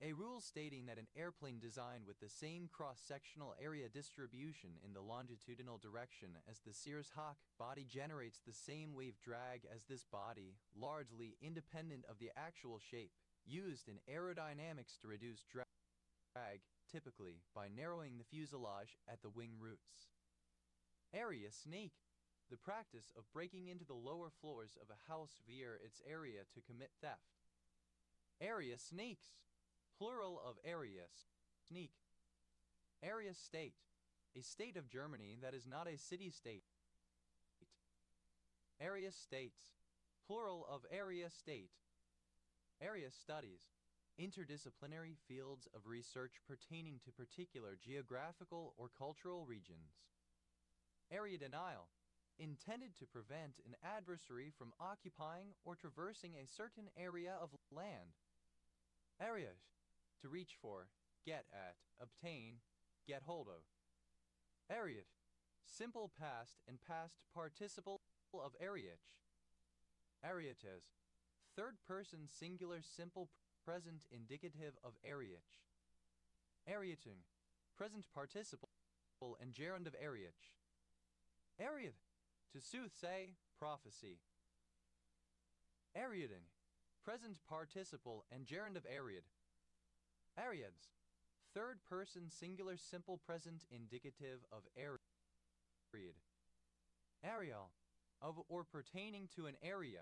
A rule stating that an airplane designed with the same cross-sectional area distribution in the longitudinal direction as the Cirrus Hawk body generates the same wave drag as this body, largely independent of the actual shape, used in aerodynamics to reduce drag, typically by narrowing the fuselage at the wing roots. Area sneak. The practice of breaking into the lower floors of a house via its area to commit theft. Area sneaks. Plural of area sneak. Area state. A state of Germany that is not a city-state. Area states. Plural of area state. Area studies. interdisciplinary fields of research pertaining to particular geographical or cultural regions. Area denial, intended to prevent an adversary from occupying or traversing a certain area of land. Area, to reach for, get at, obtain, get hold of. Ariat, simple past and past participle of ariach. Ariates, third person singular simple present indicative of ariach. Ariating, present participle and gerund of ariach. Ariad, to soothsay, prophecy. Ariading, present participle and gerund of ariad. Ariads, third person singular simple present indicative of ariad. Areal, of or pertaining to an area.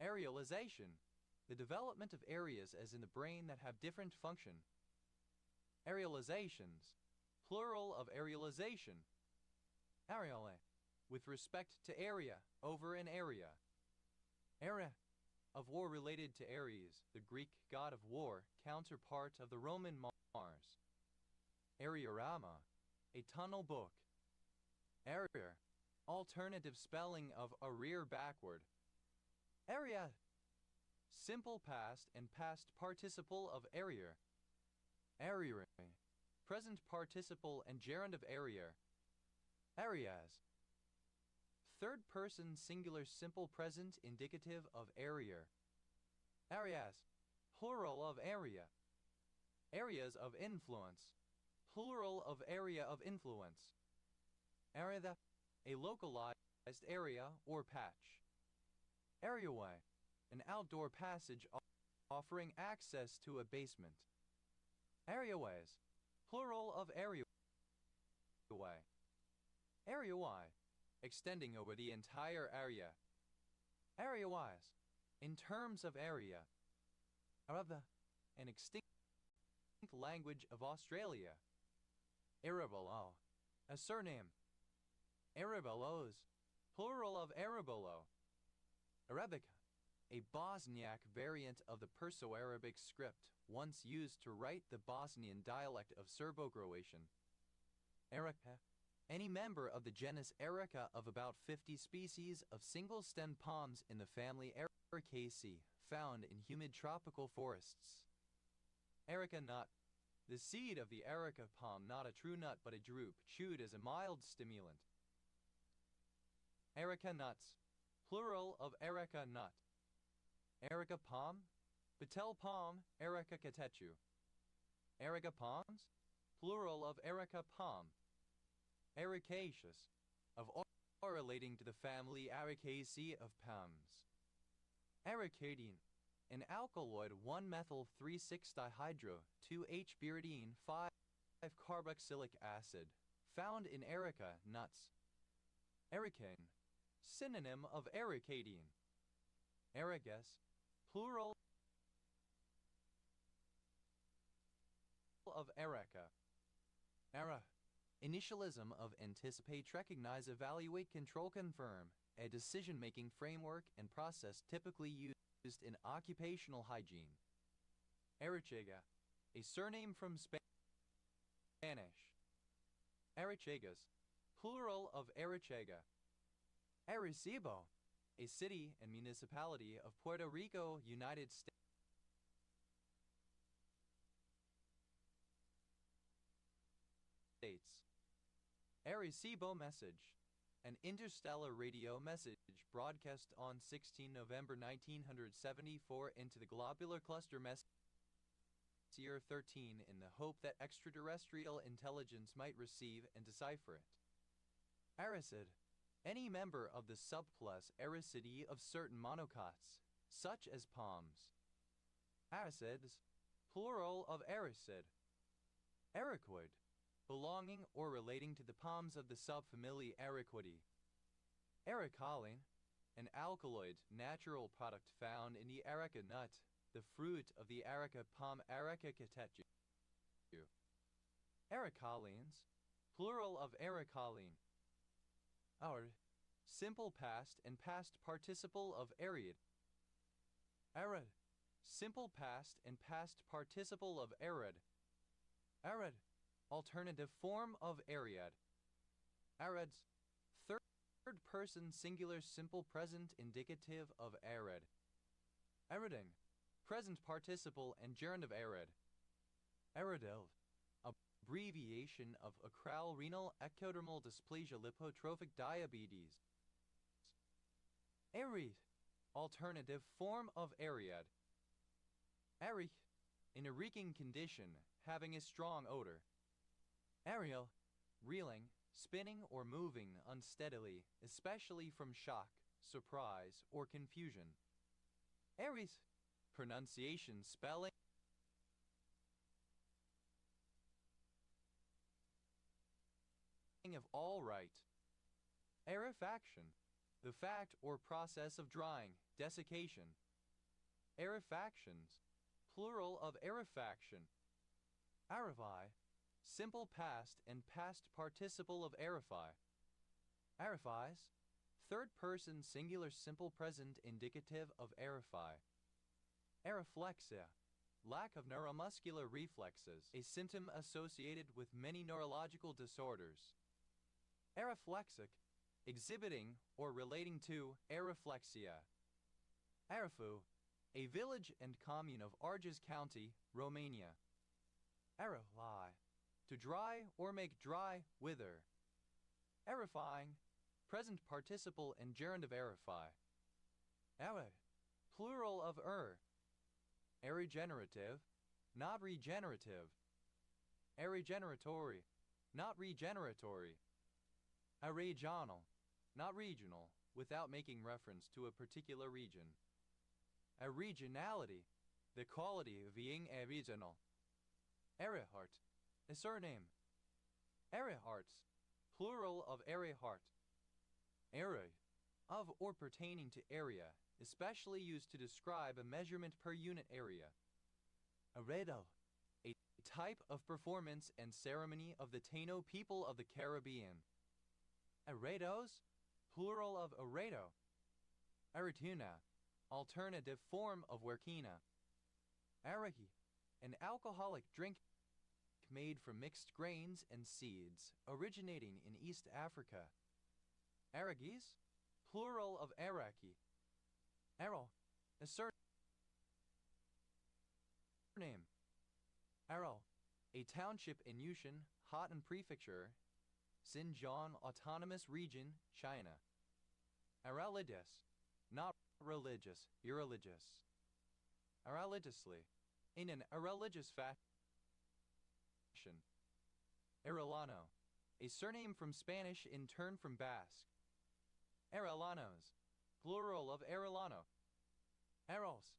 Arealization, the development of areas as in the brain that have different function. Arealizations, plural of arealization. Areale, with respect to area, over an area. Area, of war related to Ares, the Greek god of war, counterpart of the Roman Mars. Ariorama, a tunnel book. Area, alternative spelling of arrear backward. Area, simple past and past participle of area. Ariare, present participle and gerund of area. Areas, third person singular simple present indicative of area. Areas, plural of area. Areas of influence, plural of area of influence. Area, a localized area or patch. Areaway, an outdoor passage offering access to a basement. Areaways, plural of areaway. Areaway, extending over the entire area. Areawise, in terms of area. Araba, an extinct language of Australia. Arabolo, a surname. Arabolos, plural of Arabolo. Arabica, a Bosniak variant of the Perso-Arabic script, once used to write the Bosnian dialect of Serbo-Croatian. Erica, any member of the genus Erica of about 50 species of single-stemmed palms in the family Ericaceae, found in humid tropical forests. Erica nut, the seed of the Erica palm, not a true nut but a drupe, chewed as a mild stimulant. Erica nuts, plural of Erica nut. Erica palm, Betel palm, Erica catechu. Erica palms, plural of Erica palm. Ericaceous, of or relating to the family Ericaceae of palms. Ericadine, an alkaloid 1-methyl-3,6-dihydro-2-H-pyridine 5-carboxylic acid, found in Erica nuts. Ericane, synonym of ericadine. Erigus, plural of Erica. Era, initialism of anticipate, recognize, evaluate, control, confirm, a decision-making framework and process typically used in occupational hygiene. Erichega, a surname from Spanish. Erichegas, plural of Erichega. Arecibo, a city and municipality of Puerto Rico, United States. Arecibo message, an interstellar radio message broadcast on 16 November 1974 into the globular cluster Messier 13 in the hope that extraterrestrial intelligence might receive and decipher it. Aricid, any member of the subclass Aricidae of certain monocots, such as palms. Aricids, plural of aricid. Ericoid, belonging or relating to the palms of the subfamily Ericoidae. Ericaline, an alkaloid natural product found in the erica nut, the fruit of the erica palm Erica catechu. Ericalines, plural of ericaline. Our, simple past and past participle of arid. Arid, simple past and past participle of arid. Arid, alternative form of Ariad. Arids, third person singular simple present indicative of arid. Ariding, present participle and gerund of arid. Aridil, abbreviation of acral renal ectodermal dysplasia lipotrophic diabetes. Arid, alternative form of Ariad. Arich, in a reeking condition, having a strong odor. Aerial, reeling, spinning or moving unsteadily, especially from shock, surprise, or confusion. Aries, pronunciation, spelling of all right. Aerifaction, the fact or process of drying, desiccation. Aerifactions, plural of aerifaction. Arify, simple past and past participle of arify. Arifies, third person singular simple present indicative of arify. Ariflexia, lack of neuromuscular reflexes, a symptom associated with many neurological disorders. Ariflexic, exhibiting or relating to ariflexia. Arifu, a village and commune of Argeș County, Romania. Arifly, to dry or make dry, wither. Arifying, present participle and gerund of arify. Ari, plural of Arigenerative, not regenerative. Arigeneratory, not regeneratory. Regional, not regional, without making reference to a particular region. A regionality, the quality of being a regional. Erihart, a surname. Eriharts, plural of Erihart. Area, of or pertaining to area, especially used to describe a measurement per unit area. Arredo, a type of performance and ceremony of the Taino people of the Caribbean. Arredos, plural of arredo. Aretuna, alternative form of huerquina. Araki, an alcoholic drink made from mixed grains and seeds, originating in East Africa. Aragis, plural of araki. Arrow, a surname. Arrow, a township in Yushan, Hotan Prefecture, Xinjiang Autonomous Region, China. Aralidius, not religious, irreligious. Araligiously, in an irreligious fashion. Arellano, a surname from Spanish in turn from Basque. Arellanos, plural of Arellano. Eros,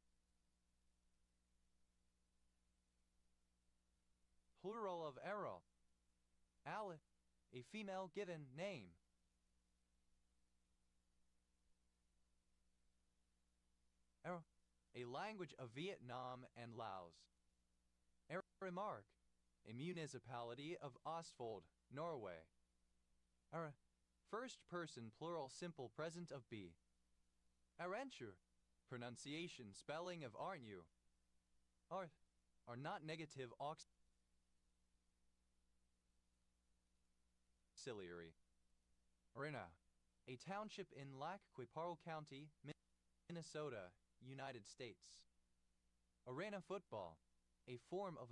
plural of Errol. Ale, a female given name. Ero, a language of Vietnam and Laos. Remark, a municipality of Østfold, Norway. First person plural simple present of be. Aren't pronunciation spelling of aren't you. Are not negative auxiliary. Arena, a township in Lac Qui Parle County, Minnesota, United States. Arena football, a form of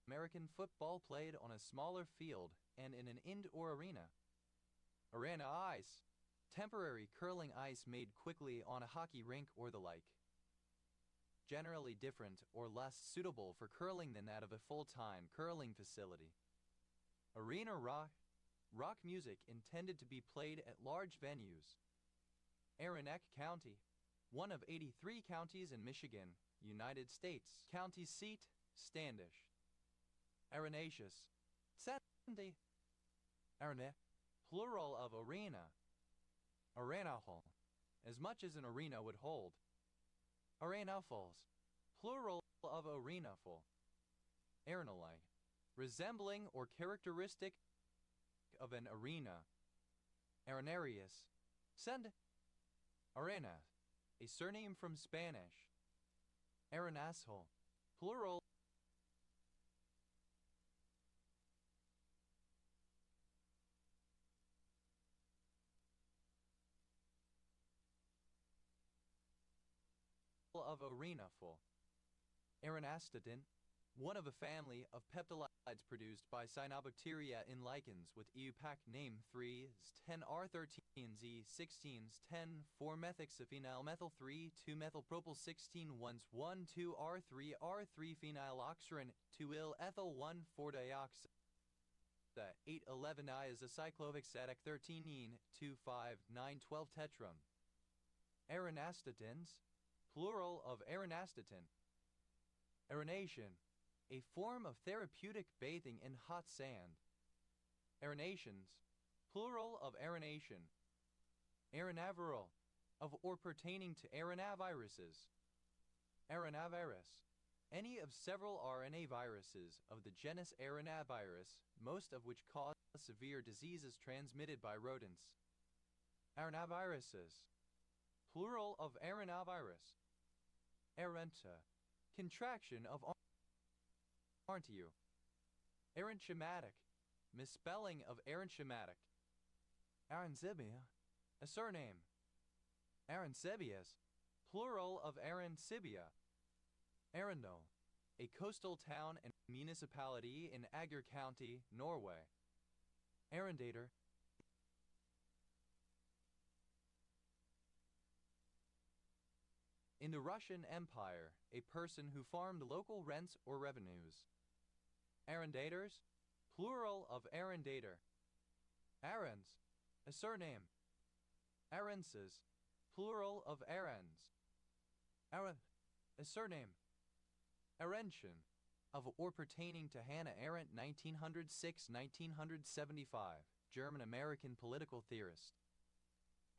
American football played on a smaller field and in an indoor arena. Arena ice, temporary curling ice made quickly on a hockey rink or the like. Generally different or less suitable for curling than that of a full-time curling facility. Arena rock music intended to be played at large venues. Aroostook County, one of 83 counties in Michigan, United States. County seat, Standish. Arenaceous, Sandy. Arena, plural of arena. Arena hall, as much as an arena would hold. Arena falls, plural of arena full. Arenalite, resembling or characteristic of an arena, Arenarius. Send. Arena. A surname from Spanish. Arenasol. Plural of arenafol. Arenastatin, one of a family of peptides produced by cyanobacteria in lichens with EUPAC name 3s 10R13Z16s 10,4-methoxyphenylmethyl 3,2-methylpropyl 16 1s 1,2-R3 phenyloxyrin 2-il-ethyl 1,4-dioxy 8,11-I is a cyclovixatic 13-ene 2,5,9,12 tetram. Arenastatins, plural of arenastatin. Arenation, a form of therapeutic bathing in hot sand. Arenations, plural of arenation. Arenaviral, of or pertaining to arenaviruses. Arenavirus, any of several RNA viruses of the genus arenavirus, most of which cause severe diseases transmitted by rodents. Arenaviruses, plural of arenavirus. Arenta, contraction of aren't you? Arenchematic, misspelling of arenchematic. Arencibia, a surname. Arencibius, plural of Arencibia. Arendal, a coastal town and municipality in Agder County, Norway. Arendator, in the Russian Empire, a person who farmed local rents or revenues. Arrendators, plural of arrendator. Arens, a surname. Arenses, plural of arens. Aren, a surname. Arentian, of or pertaining to Hannah Arendt 1906-1975, German-American political theorist.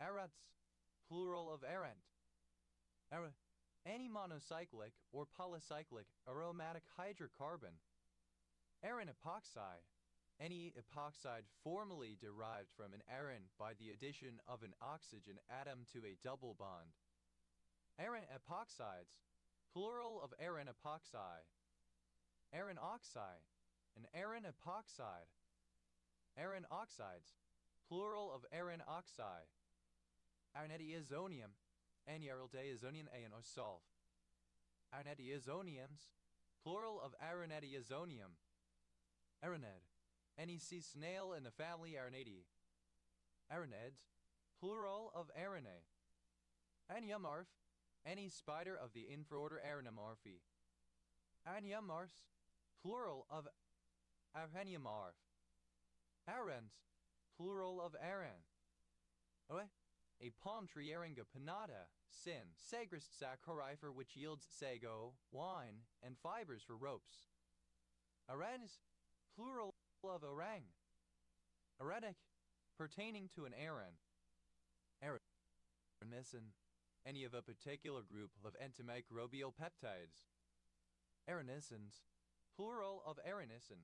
Arats, plural of Arendt. Any monocyclic or polycyclic aromatic hydrocarbon. Aren epoxide, any epoxide formally derived from an aren by the addition of an oxygen atom to a double bond. Aren epoxides, plural of aren epoxide. Aren oxide, an aren epoxide. Aren oxides, plural of aren oxide. Arnetiazonium, Anieraldeazonian an or solve. Arnetiazoniums, plural of Arnetiazonium. Araned, any sea snail in the family Araneidae. Araneds, plural of Aranae. Aniamorph, any spider of the infraorder Aranamorphae. Aniamorphs, plural of Araniamorph. Arens, plural of Aran. A palm tree Aringa pinnata, sin, sagrist saccharifer which yields sago, wine, and fibers for ropes. Aranis, plural of orang. Aretic, pertaining to an aran. Arenicin, any of a particular group of antimicrobial peptides. Arenicins, plural of arenicin.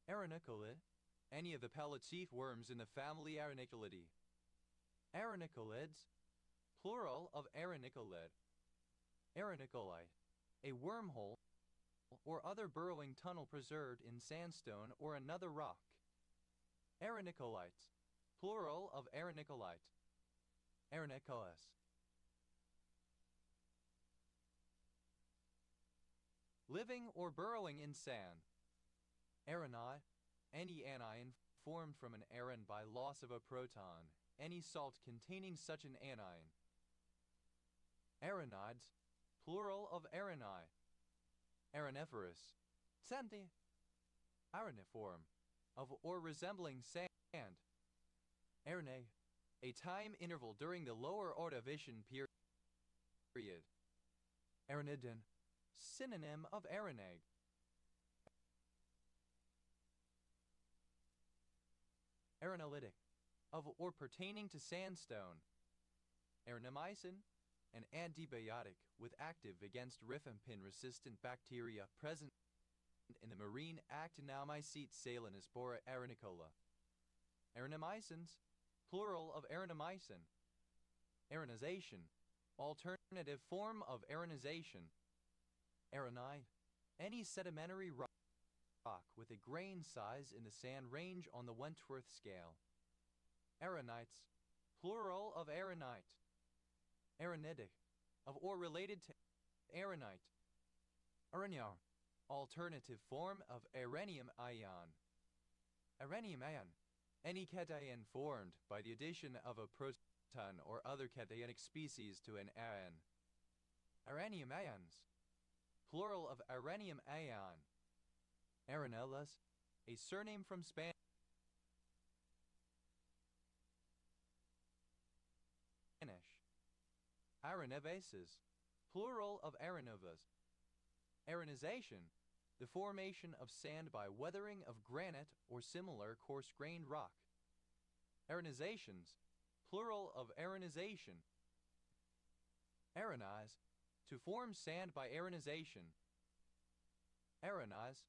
Arenicolid, any of the palliative worms in the family Arenicolidae. Arenicolids, plural of arenicolid. Arenicolite, a wormhole or other burrowing tunnel preserved in sandstone or another rock. Arenicolites, plural of arenicolite. Arenicolas. Living or burrowing in sand. Arenot, any anion formed from an aren by loss of a proton. Any salt containing such an anion. Arenides, plural of areni. Areniferous, senti. Areniform, of or resembling sand. Arene, a time interval during the lower Ordovician period. Arenidin, synonym of areneg. Arenolitic, of or pertaining to sandstone. Arenomycin, an antibiotic with active against rifampin-resistant bacteria present in the marine actinomycete Salinaspora arenicola. Arenomycins, plural of arenomycin. Arenization, alternative form of arenization. Arenite, any sedimentary rock with a grain size in the sand range on the Wentworth scale. Arenites, plural of arenite. Arenitic, of or related to arenite. Areniar, alternative form of arenium ion. Arenium ion, any cation formed by the addition of a proton or other cationic species to an ion. Arenium ions, plural of arenium ion. Arenellas, a surname from Spanish. Arenevases, plural of arenovas. Arenization, the formation of sand by weathering of granite or similar coarse-grained rock. Arenizations, plural of arenization. Arenize, to form sand by arenization. Arenize,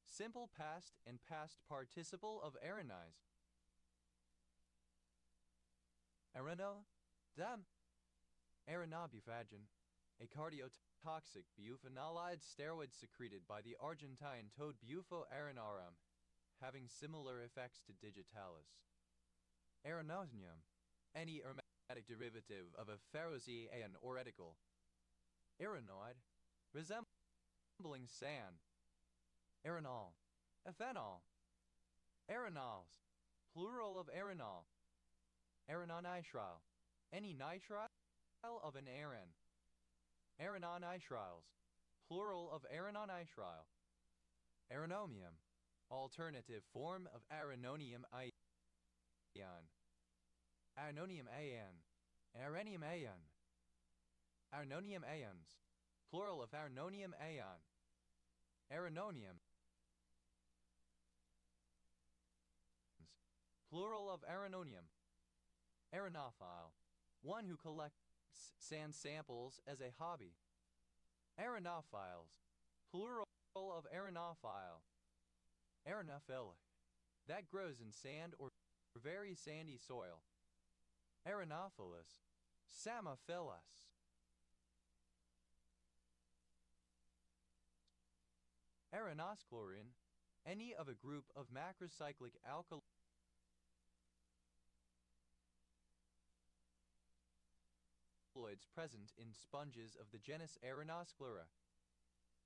simple past and past participle of arenize. Areno, dam. Arenobufagin, a cardiotoxic buphenolide steroid secreted by the Argentine toad Bufo arenarum, having similar effects to digitalis. Arenosmium, any aromatic derivative of a ferroxy-ion or reticle. Arenoid, resembling sand. Arenol, ethanol. Arenols, plural of arenol. Arenonitrile, any nitrile of an aren. Arenonitriles, plural of arenonitrile. Arenomium, alternative form of arenonium ion. Arenonium ion, arenium ion. Arenonium ions, plural of arenonium ion. Arenonium, plural of arenonium. Arenophile, one who collects sand samples as a hobby. Arenophiles, plural of arenophile. Arenophilic, that grows in sand or very sandy soil. Arenophilus, Samophilus. Arenosclorin, any of a group of macrocyclic alkaloids present in sponges of the genus Arenosclera.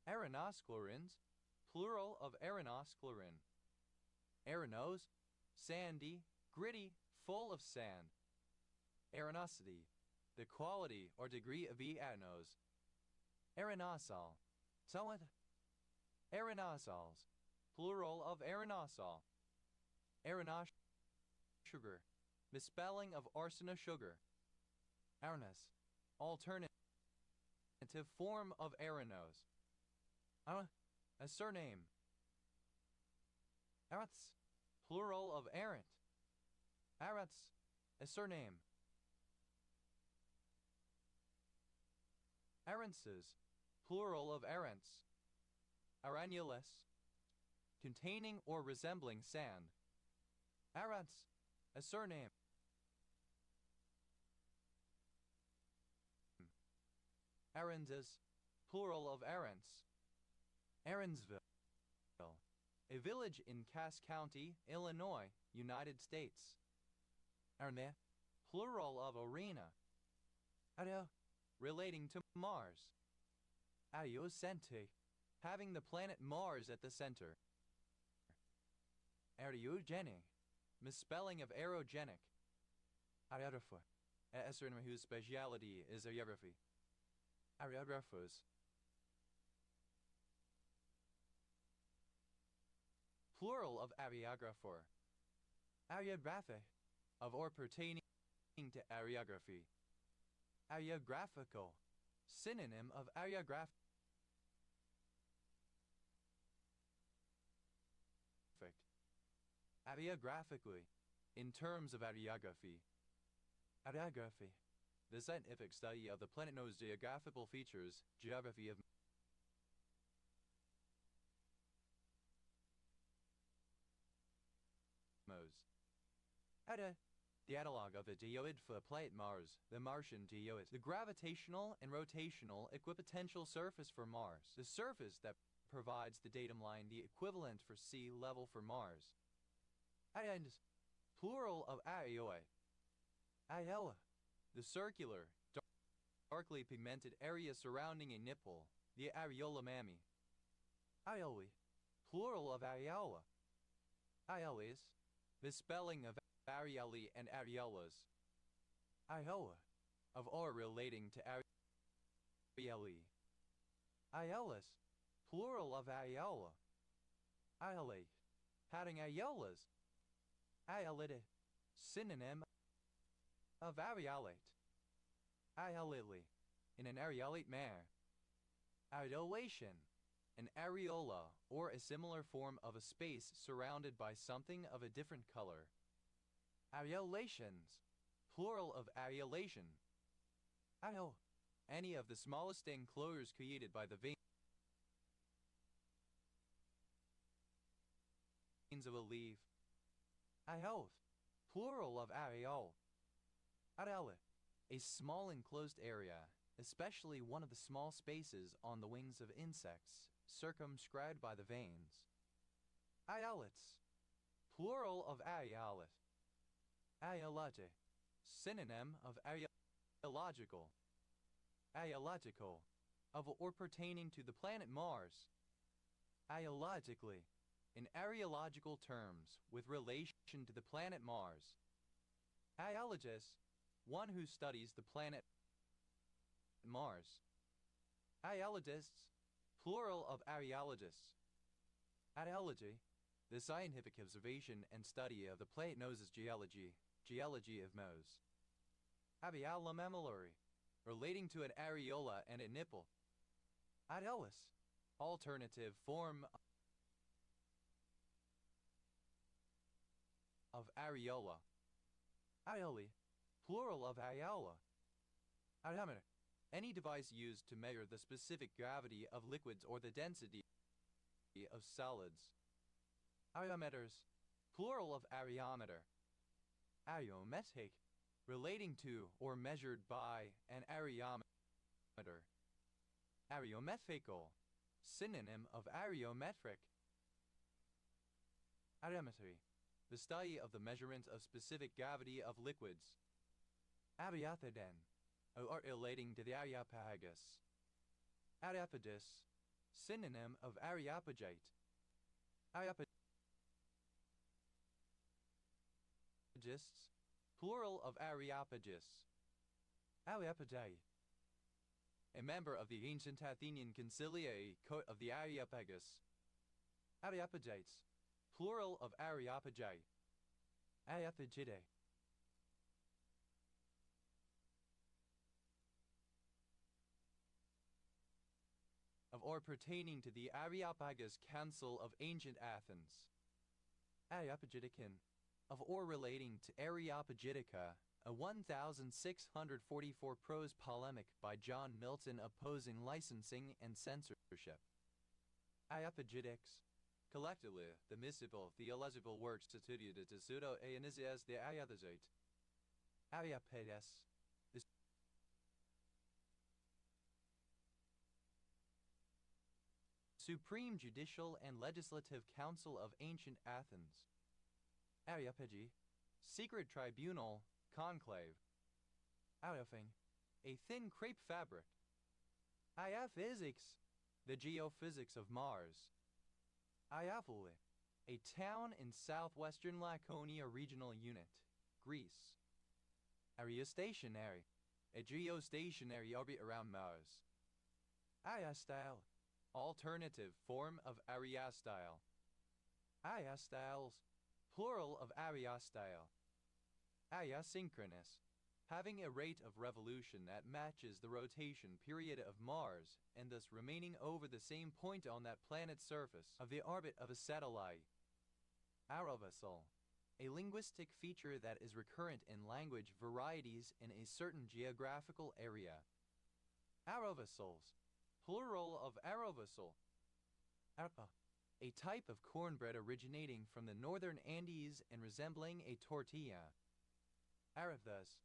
Arenosclorins, plural of arenosclorin. Arenose, sandy, gritty, full of sand. Arenosity, the quality or degree of arenose. Arenosol, somewhat. Areноsols, plural of arenosol. Arenos sugar, misspelling of arsinosugar. Arenos, alternative form of arenose. A surname. Arats, plural of arent. Arats, a surname. Arences, plural of arents. Arenulus, containing or resembling sand. Arents, a surname. Arenzes, plural of arents. Arensville, a village in Cass County, Illinois, United States. Arne, plural of arena. Ario, relating to Mars. Ariocente, having the planet Mars at the center. Ariogenic, misspelling of aerogenic. Ariographer, a surname whose speciality is ariography. Ariographos, plural of ariographer. Ariographic, of or pertaining to ariography. Ariographical, synonym of ariographic. Ariographically, in terms of ariography. Ariography, the scientific study of the planet-known geographical features, geography of Mos. Ada, The analog of a geoid for a planet Mars, the Martian geoid. The gravitational and rotational equipotential surface for Mars. The surface that provides the datum line, the equivalent for sea level for Mars. And plural of aeoi. Aeoa. The circular, darkly pigmented area surrounding a nipple, the areola mammae. Aeoi. Plural of areola. Aeolis. The spelling of areolae and areolas. Aeoa. Of or relating to areolae. Aeolus. Plural of aeola. Aeolate. Having aeolas. Aeolite. Synonym of areolate. Aeolitely. In an areolate mare. Areolation. An areola, or a similar form of a space surrounded by something of a different color. Areolations. Plural of areolation. Areo. Any of the smallest enclosures created by the veins of a leaf. Areoth. Plural of areole. Areole. A small enclosed area, especially one of the small spaces on the wings of insects, circumscribed by the veins. Aeolets. Plural of aeolet. Aeolate. Synonym of aeological. Aeological. Of or pertaining to the planet Mars. Aeologically. In areological terms, with relation to the planet Mars. Aeologist. One who studies the planet Mars. Aeologists. Plural of areologists. Areology. The scientific observation and study of the planet Mars' geology. Geology of Mars. Areola mammillary. Relating to an areola and a nipple. Areolus. Alternative form of areola. Areoli. Plural of areola. Areometer. Any device used to measure the specific gravity of liquids or the density of solids. Areometers. Plural of areometer. Areometric. Relating to or measured by an areometer. Areometrical. Synonym of areometric. Areometry. The study of the measurement of specific gravity of liquids. Areophagen. Or relating to the Areopagus. Areopagus. Synonym of Areopagite. Areopagists. Plural of Areopagists. Areopagi. A member of the ancient Athenian conciliary court of the Areopagus. Areopagites. Plural of Areopagi. Areopagidae. Of or pertaining to the Areopagus Council of Ancient Athens. Areopagiticon. Of or relating to Areopagitica, a 1644 prose polemic by John Milton opposing licensing and censorship. Areopagitics. Collectively, the mystical theological works attributed to pseudo-Aeonisias the Areopagite. Areopagus. The Supreme Judicial and Legislative Council of Ancient Athens. Areopagi. Secret Tribunal, Conclave. Areophing. A thin crepe fabric. Aeophysics. The geophysics of Mars. Aeopoli. A town in southwestern Laconia regional unit, Greece. Areostationary. A geostationary orbit around Mars. Areostyle. Alternative form of areostyle. Areostyles. Plural of areostyle. Areosynchronous. Having a rate of revolution that matches the rotation period of Mars and thus remaining over the same point on that planet's surface of the orbit of a satellite. Arovasol. A linguistic feature that is recurrent in language varieties in a certain geographical area. Arovasols. Plural of arovasol. Arpa. A type of cornbread originating from the northern Andes and resembling a tortilla. Arithas,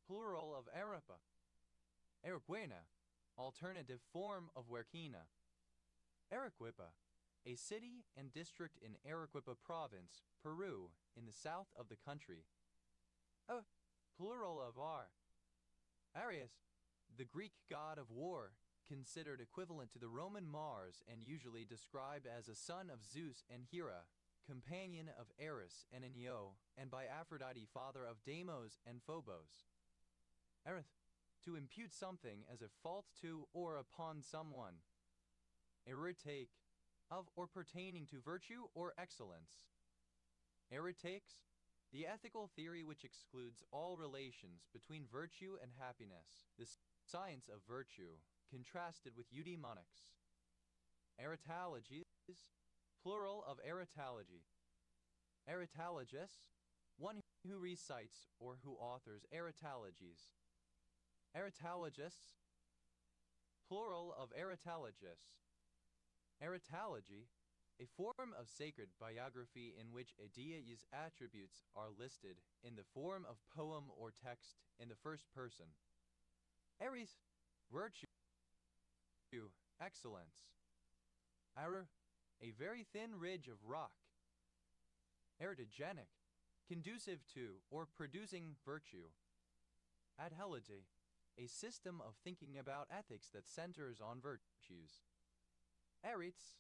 plural of Arepa. Arequipa, alternative form of Huerquina. Arequipa, a city and district in Arequipa province, Peru, in the south of the country. Plural of Ar. Ares, the Greek god of war, considered equivalent to the Roman Mars and usually described as a son of Zeus and Hera, companion of Eris and Io, and by Aphrodite father of Deimos and Phobos. Erith, to impute something as a fault to or upon someone. Eritake, of or pertaining to virtue or excellence. Eritakes, the ethical theory which excludes all relations between virtue and happiness, the science of virtue, contrasted with eudaimonics. Eritologies, plural of eritology. Eritologist, one who recites or who authors eritologies. Eritologists, plural of eritologists. Eritology, a form of sacred biography in which a deity's attributes are listed in the form of poem or text in the first person. Eris, virtue, excellence. Arer, a very thin ridge of rock. Eritogenic, conducive to or producing virtue. Adhelide, a system of thinking about ethics that centers on virtues. Erits,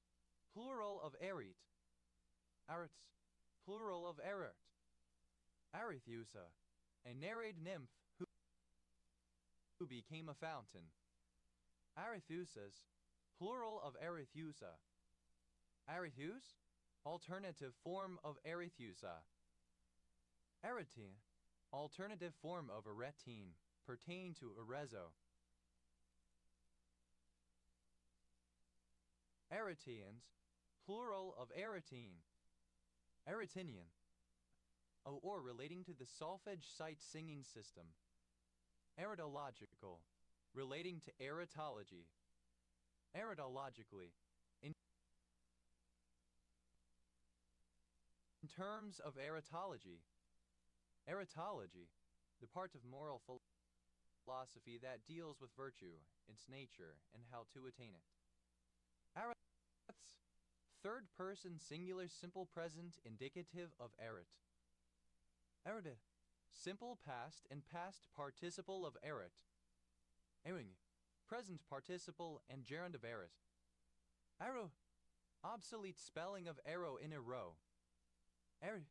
plural of erit. Arits, plural of erert. Arethusa, a Nereid nymph who became a fountain. Arethusas, plural of Arethusa. Arethus, alternative form of Arethusa. Aretine, alternative form of Aretine, pertaining to Arezzo. Aretians, plural of Aretine. Aretinian, or relating to the solfege sight singing system. Aritological, relating to aritology. Aritologically, in terms of aritology. Aritology, the part of moral philosophy that deals with virtue, its nature, and how to attain it. Ariths, third person singular simple present indicative of erit. Erita, simple past and past participle of erit. Ering, present participle and gerund of erit. Arrow, obsolete spelling of arrow in a row. Eri,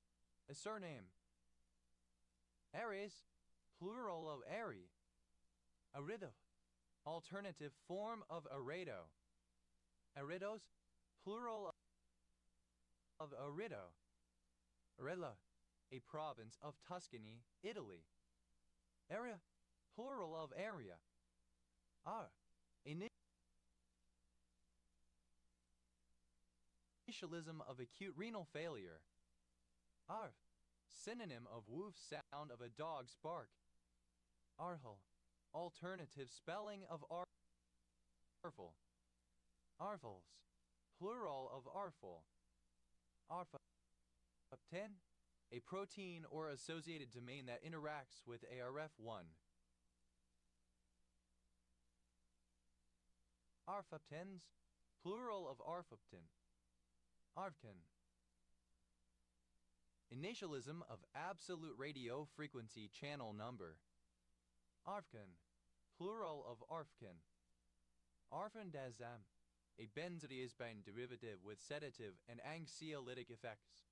a surname. Ares, plural of Eri. Arido, alternative form of Aredo. Aridos, plural of Arido. Arella, a province of Tuscany, Italy. Area, plural of area. Initialism of acute renal failure. Arf, synonym of woof sound of a dog's bark. Arhel, alternative spelling of arful. Arfels, plural of arful. Arfapten, a protein or associated domain that interacts with ARF1. Arfaptens, plural of arfapten. Arvken, initialism of absolute radio frequency channel number. Arfken, plural of arfken. Arfendazam, a benzodiazepine derivative with sedative and anxiolytic effects.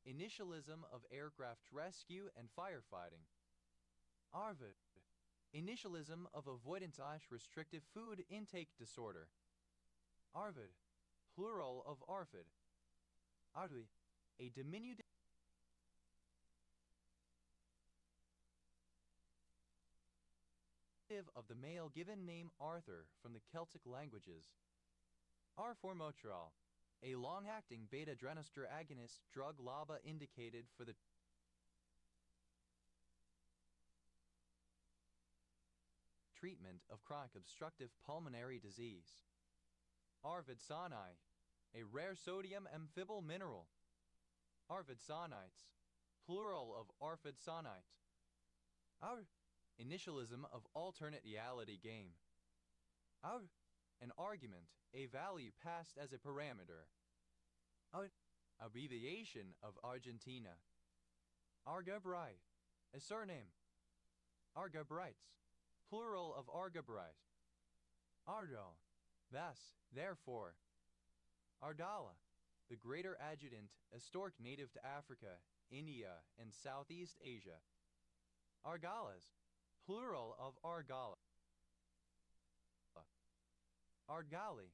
Initialism of aircraft rescue and firefighting. Arvid, initialism of avoidance/restrictive food intake disorder. Arvid, plural of Arvid. Ardui, a diminutive of the male given name Arthur from the Celtic languages. Arformoterol, a long-acting beta-adrenoster agonist drug LABA indicated for the treatment of chronic obstructive pulmonary disease. Arvidsonite, a rare sodium amphibal mineral. Arvidsonites, plural of arphadsonite. Our initialism of alternate reality game. Our an argument, a value passed as a parameter. Our abbreviation of Argentina. Argebrite, a surname. Argebrites, plural of Argebrite. Ardo, thus, therefore. Ardala, the greater adjutant, a stork native to Africa, India, and Southeast Asia. Argalas, plural of Argala. Argali,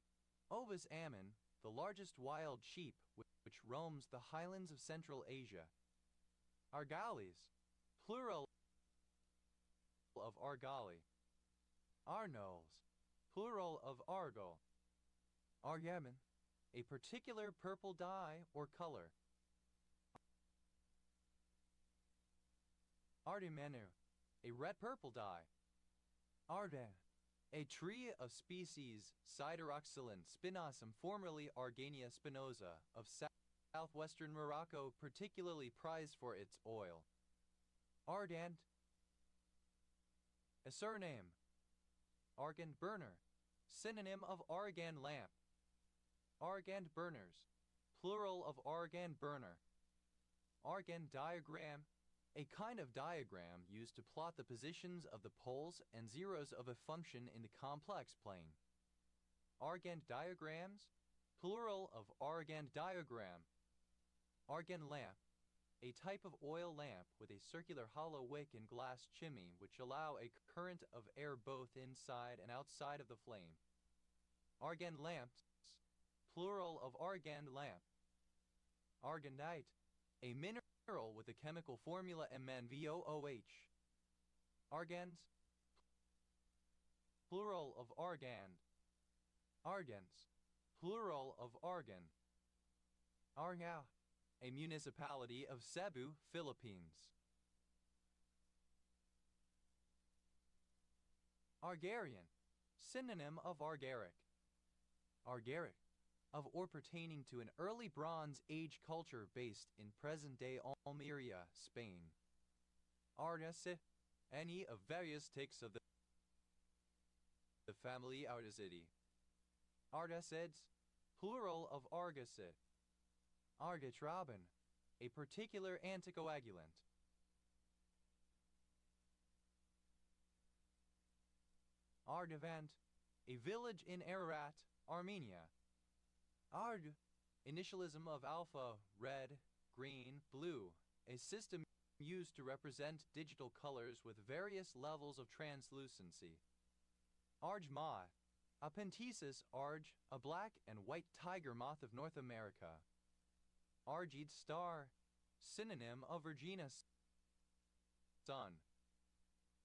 Ovis ammon, the largest wild sheep which roams the highlands of Central Asia. Argalis, plural of Argali. Arnols, plural of Argol. Aryaman, a particular purple dye or color. Ardimenu, a red-purple dye. Arden, a tree of species Sideroxylon spinosum, formerly Argania spinosa, of southwestern Morocco, particularly prized for its oil. Ardent, a surname. Argand burner, synonym of argan lamp. Argand burners, plural of argan burner. Argan diagram, a kind of diagram used to plot the positions of the poles and zeros of a function in the complex plane. Argand diagrams, plural of argand diagram. Argan lamp, a type of oil lamp with a circular hollow wick and glass chimney which allow a current of air both inside and outside of the flame. Argan lamps, plural of argand lamp. Argandite, a mineral with a chemical formula MnVOOH. Argans, plural of argand. Argans, plural of argan. Arngao, a municipality of Cebu, Philippines. Argarian, synonym of argaric. Argaric, of or pertaining to an early Bronze Age culture based in present-day Almeria, Spain. Arnese, any of various ticks of the family Artesidae. Artesids, plural of Argacid. Argetraben, a particular anticoagulant. Ardevant, a village in Ararat, Armenia. Ard, initialism of alpha, red, green, blue, a system used to represent digital colors with various levels of translucency. Argma, Apenthesis arge, a black and white tiger moth of North America. Argid star, synonym of Virginis sun.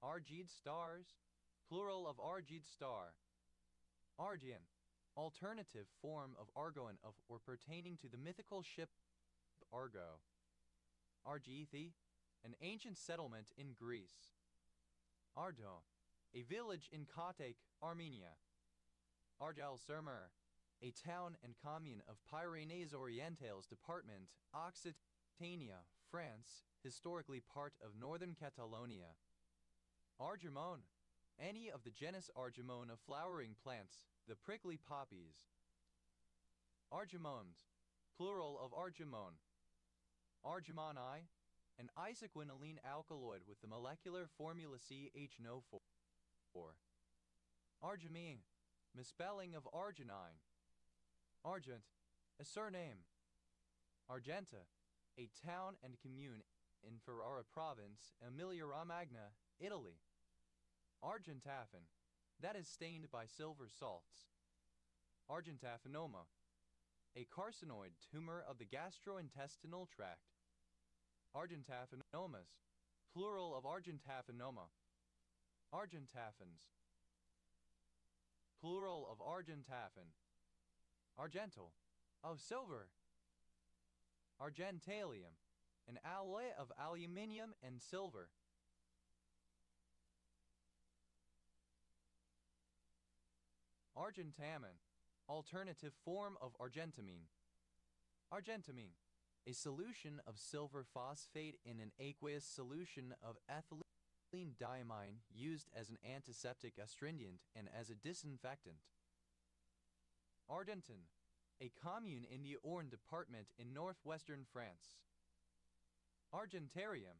Argid stars, plural of Argid star. Argian, alternative form of Argoan of or pertaining to the mythical ship Argo. Argithi, an ancient settlement in Greece. Ardo, a village in Kotayk, Armenia. Argel Surmer, a town and commune of Pyrénées-Orientales department, Occitania, France, historically part of northern Catalonia. Argemone, any of the genus Argemone of flowering plants, the prickly poppies. Argemones, plural of argemone. Argemoni, an isoquinoline alkaloid with the molecular formula CH4. Argemine, misspelling of arginine. Argent, a surname. Argenta, a town and commune in Ferrara province, Emilia-Romagna, Italy. Argentaphon, that is stained by silver salts. Argentaphinoma, a carcinoid tumor of the gastrointestinal tract. Argentaphinomas, plural of argentaphinoma. Argentaphons, plural of argentaphon. Argental, of silver. Argentalium, an alloy of aluminium and silver. Argentamine, alternative form of argentamine. Argentamine, a solution of silver phosphate in an aqueous solution of ethylene diamine used as an antiseptic astringent and as a disinfectant. Argentan, a commune in the Orne department in northwestern France. Argentarium,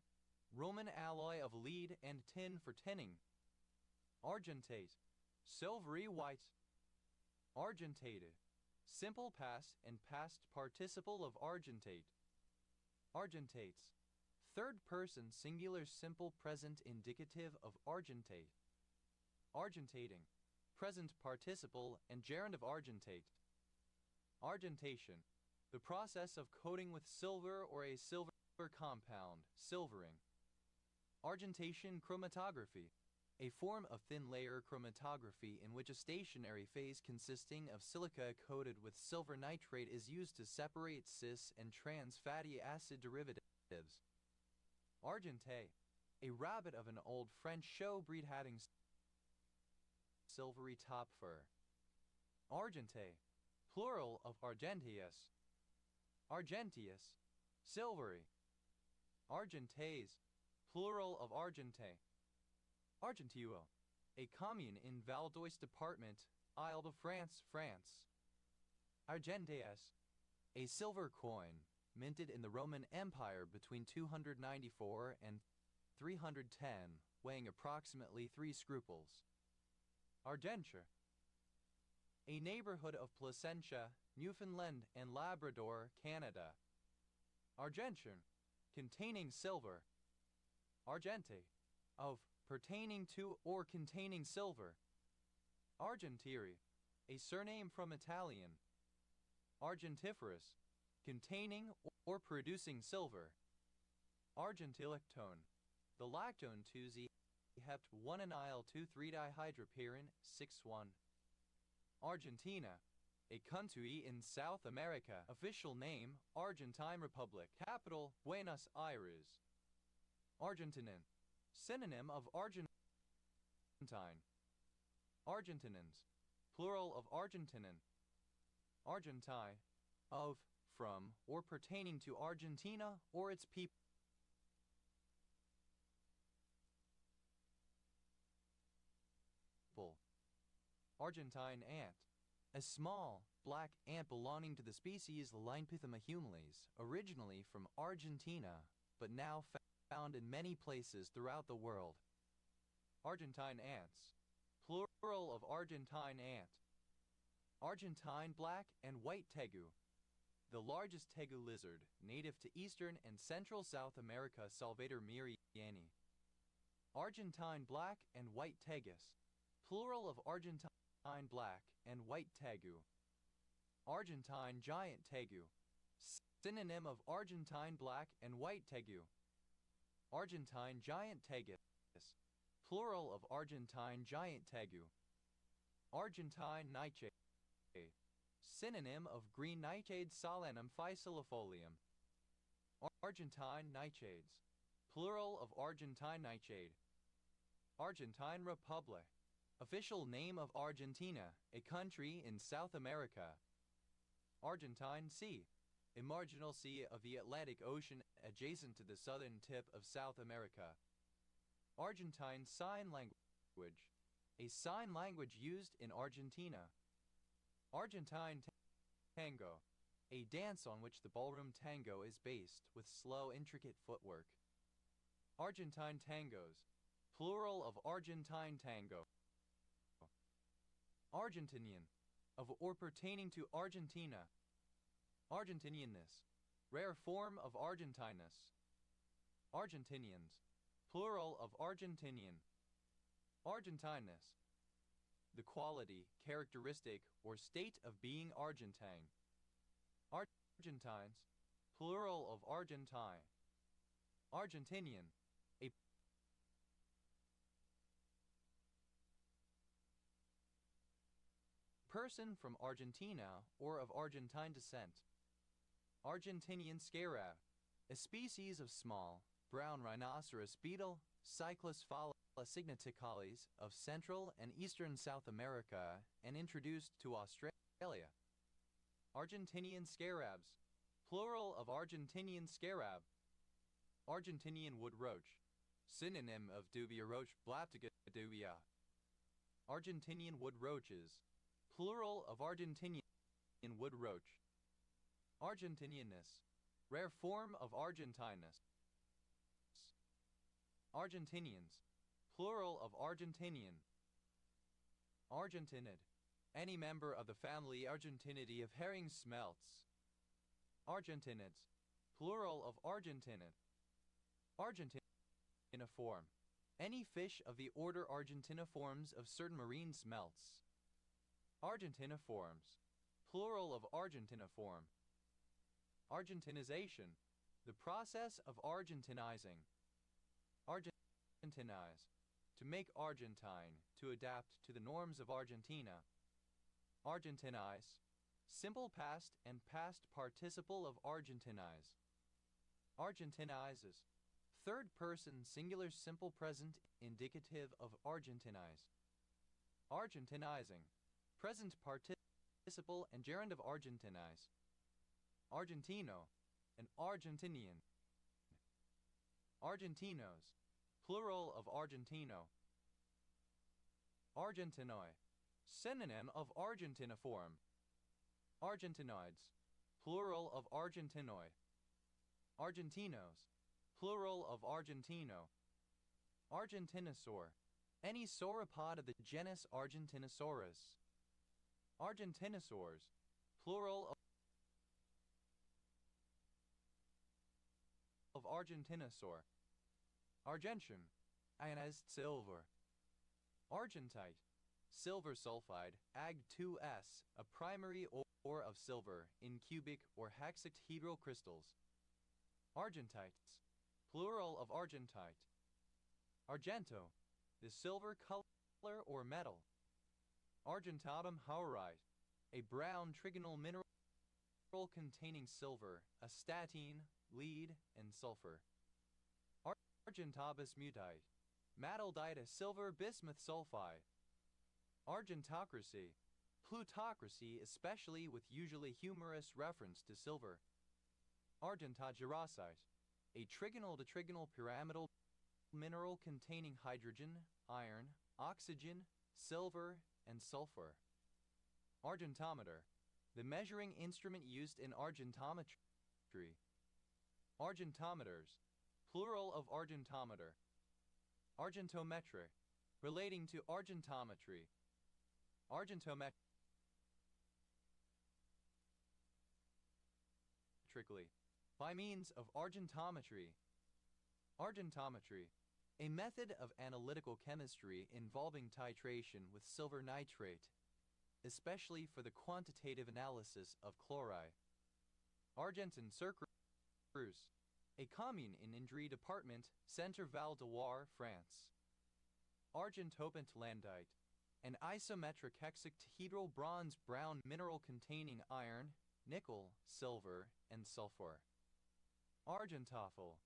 Roman alloy of lead and tin for tinning. Argentate, silvery white. Argentated, simple past and past participle of argentate. Argentates, third person singular simple present indicative of argentate. Argentating, present participle and gerund of argentate. Argentation, the process of coating with silver or a silver compound, silvering. Argentation chromatography, a form of thin layer chromatography in which a stationary phase consisting of silica coated with silver nitrate is used to separate cis and trans fatty acid derivatives. Argenté, a rabbit of an old French show breed having silvery top fur. Argenté, plural of argentius. Argentius, silvery. Argentées, plural of argenté. Argenteuil, a commune in Val d'Oise department, Île-de-France, France. Argenteas, a silver coin, minted in the Roman Empire between 294 and 310, weighing approximately 3 scruples. Ardenture, a neighborhood of Placentia, Newfoundland and Labrador, Canada. Argenture, containing silver. Argente, of pertaining to or containing silver. Argentieri, a surname from Italian. Argentiferous, containing or producing silver. Argentilactone, the lactone 2Z hept 1-anyl 2,3-dihydropyrin 6,1. Argentina, a country in South America. Official name, Argentine Republic. Capital, Buenos Aires. Argentinin, synonym of Argentine. Argentinins, plural of Argentinin. Argenti, of, from, or pertaining to Argentina or its people. Argentine ant, a small, black ant belonging to the species Leinpithema humilis, originally from Argentina, but now found in many places throughout the world. Argentine ants, plural of Argentine ant. Argentine black and white tegu, the largest tegu lizard, native to eastern and central South America. Salvator miriani. Argentine black and white tegus, plural of Argentine black and white tegu. Argentine giant tegu, synonym of Argentine black and white tegu. Argentine giant tegus, plural of Argentine giant tegu. Argentine nightshade, synonym of green nightshade Solanum phycillifolium. Argentine nightshades, plural of Argentine nightshade. Argentine Republic, official name of Argentina, a country in South America. Argentine Sea, a marginal sea of the Atlantic Ocean adjacent to the southern tip of South America. Argentine Sign Language, a sign language used in Argentina. Argentine Tango, a dance on which the ballroom tango is based with slow, intricate footwork. Argentine tangos, plural of Argentine tango. Argentinian, of or pertaining to Argentina. Argentinianness, rare form of Argentinus. Argentinians, plural of Argentinian. Argentineness, the quality, characteristic, or state of being Argentine. Argentines, plural of Argentine. Argentinian, a person from Argentina or of Argentine descent. Argentinian scarab, a species of small, brown rhinoceros beetle, Cyclosphala significalis, of Central and Eastern South America and introduced to Australia. Argentinian scarabs, plural of Argentinian scarab. Argentinian wood roach, synonym of dubia roach blaptica dubia. Argentinian wood roaches, plural of Argentinian wood roach. Argentinianness, rare form of Argentinus. Argentinians, plural of Argentinian. Argentinid, any member of the family Argentinidae of herring smelts. Argentinids, plural of Argentinid. Argentiniform, any fish of the order Argentiniforms of certain marine smelts. Argentiniforms, plural of Argentiniform. Argentinization, the process of Argentinizing. Argentinize, to make Argentine, to adapt to the norms of Argentina. Argentinize, simple past and past participle of Argentinize. Argentinizes, third person singular simple present indicative of Argentinize. Argentinizing, present participle and gerund of Argentinize. Argentino, an Argentinian. Argentinos, plural of Argentino. Argentinoi, synonym of Argentiniform. Argentinoids, plural of Argentinoi. Argentinos, plural of Argentino. Argentinosaur, any sauropod of the genus Argentinosaurus. Argentinosaurs, plural of Argentinosaur. Argentium, ionized silver. Argentite, silver sulfide, Ag2S, a primary ore of silver in cubic or hexaedral crystals. Argentites, plural of argentite. Argento, the silver color or metal. Argentatum haurite, a brown trigonal mineral containing silver, astatine, lead, and sulfur. Argentabus mutite, metaldite a silver bismuth sulfide. Argentocracy, plutocracy especially with usually humorous reference to silver. Argentogyrosite, a trigonal to trigonal pyramidal mineral containing hydrogen, iron, oxygen, silver, and sulfur. Argentometer, the measuring instrument used in argentometry. Argentometers, plural of argentometer. Argentometric, relating to argentometry. Argentometrically, by means of argentometry. Argentometry, a method of analytical chemistry involving titration with silver nitrate, especially for the quantitative analysis of chloride. Argentin sur Creuse, a commune in Indre Department, Centre Val de Loire, France. Argentopentlandite, an isometric hexaedral bronze brown mineral containing iron, nickel, silver, and sulfur. Argentophil,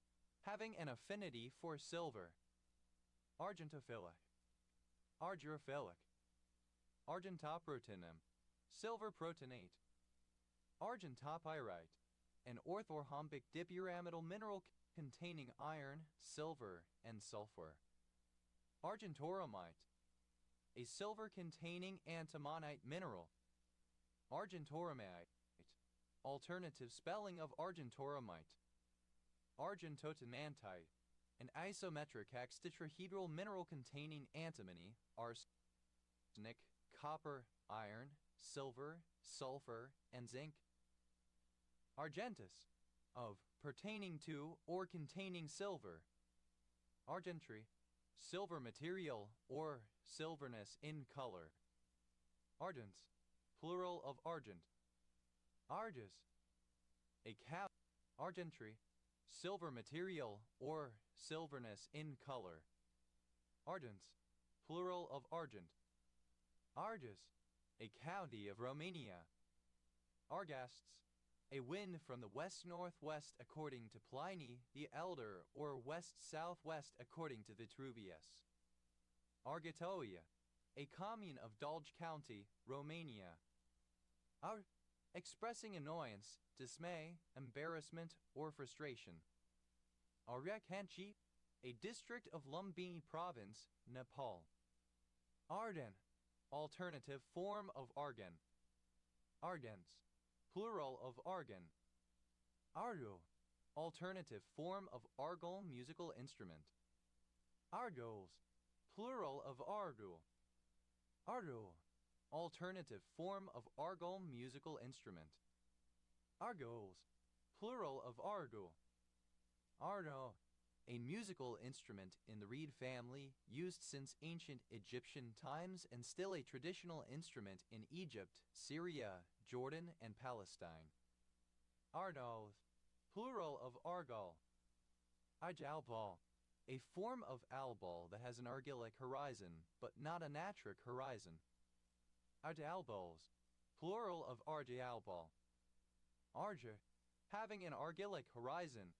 having an affinity for silver. Argentophilic. Argyrophilic. Argentoprotonum, silver protonate. Argentopyrite, an orthorhombic dipyramidal mineral containing iron, silver, and sulfur. Argentoromite, a silver-containing antimonite mineral. Argentoromite, alternative spelling of argentoromite. Argentotimantite, an isometric hexatetrahedral mineral containing antimony, arsenic, copper, iron, silver, sulfur, and zinc. Argentus, of, pertaining to, or containing silver. Argentry, silver material, or silverness in color. Argents, plural of argent. Argus, a cow. Argentry, silver material, or silverness in color. Argents, plural of argent. Argus, a county of Romania. Argasts, a wind from the west-northwest according to Pliny the Elder, or west-southwest according to Vitruvius. Argetoia, a commune of Dolj County, Romania. expressing annoyance, dismay, embarrassment, or frustration. Aurangzeb, a district of Lumbini Province, Nepal. Arden, alternative form of argan. Argans, plural of argan. Ardu, alternative form of argal musical instrument. Argols, plural of ardu. Ardu, alternative form of argal musical instrument. Argols, plural of ardu. Ardo, a musical instrument in the reed family used since ancient Egyptian times and still a traditional instrument in Egypt, Syria, Jordan, and Palestine. Ardoth, plural of argal. Ijalbal, a form of albal that has an argillic horizon, but not a natric horizon. Ardialbals, plural of ardialbal. Arge, having an argillic horizon.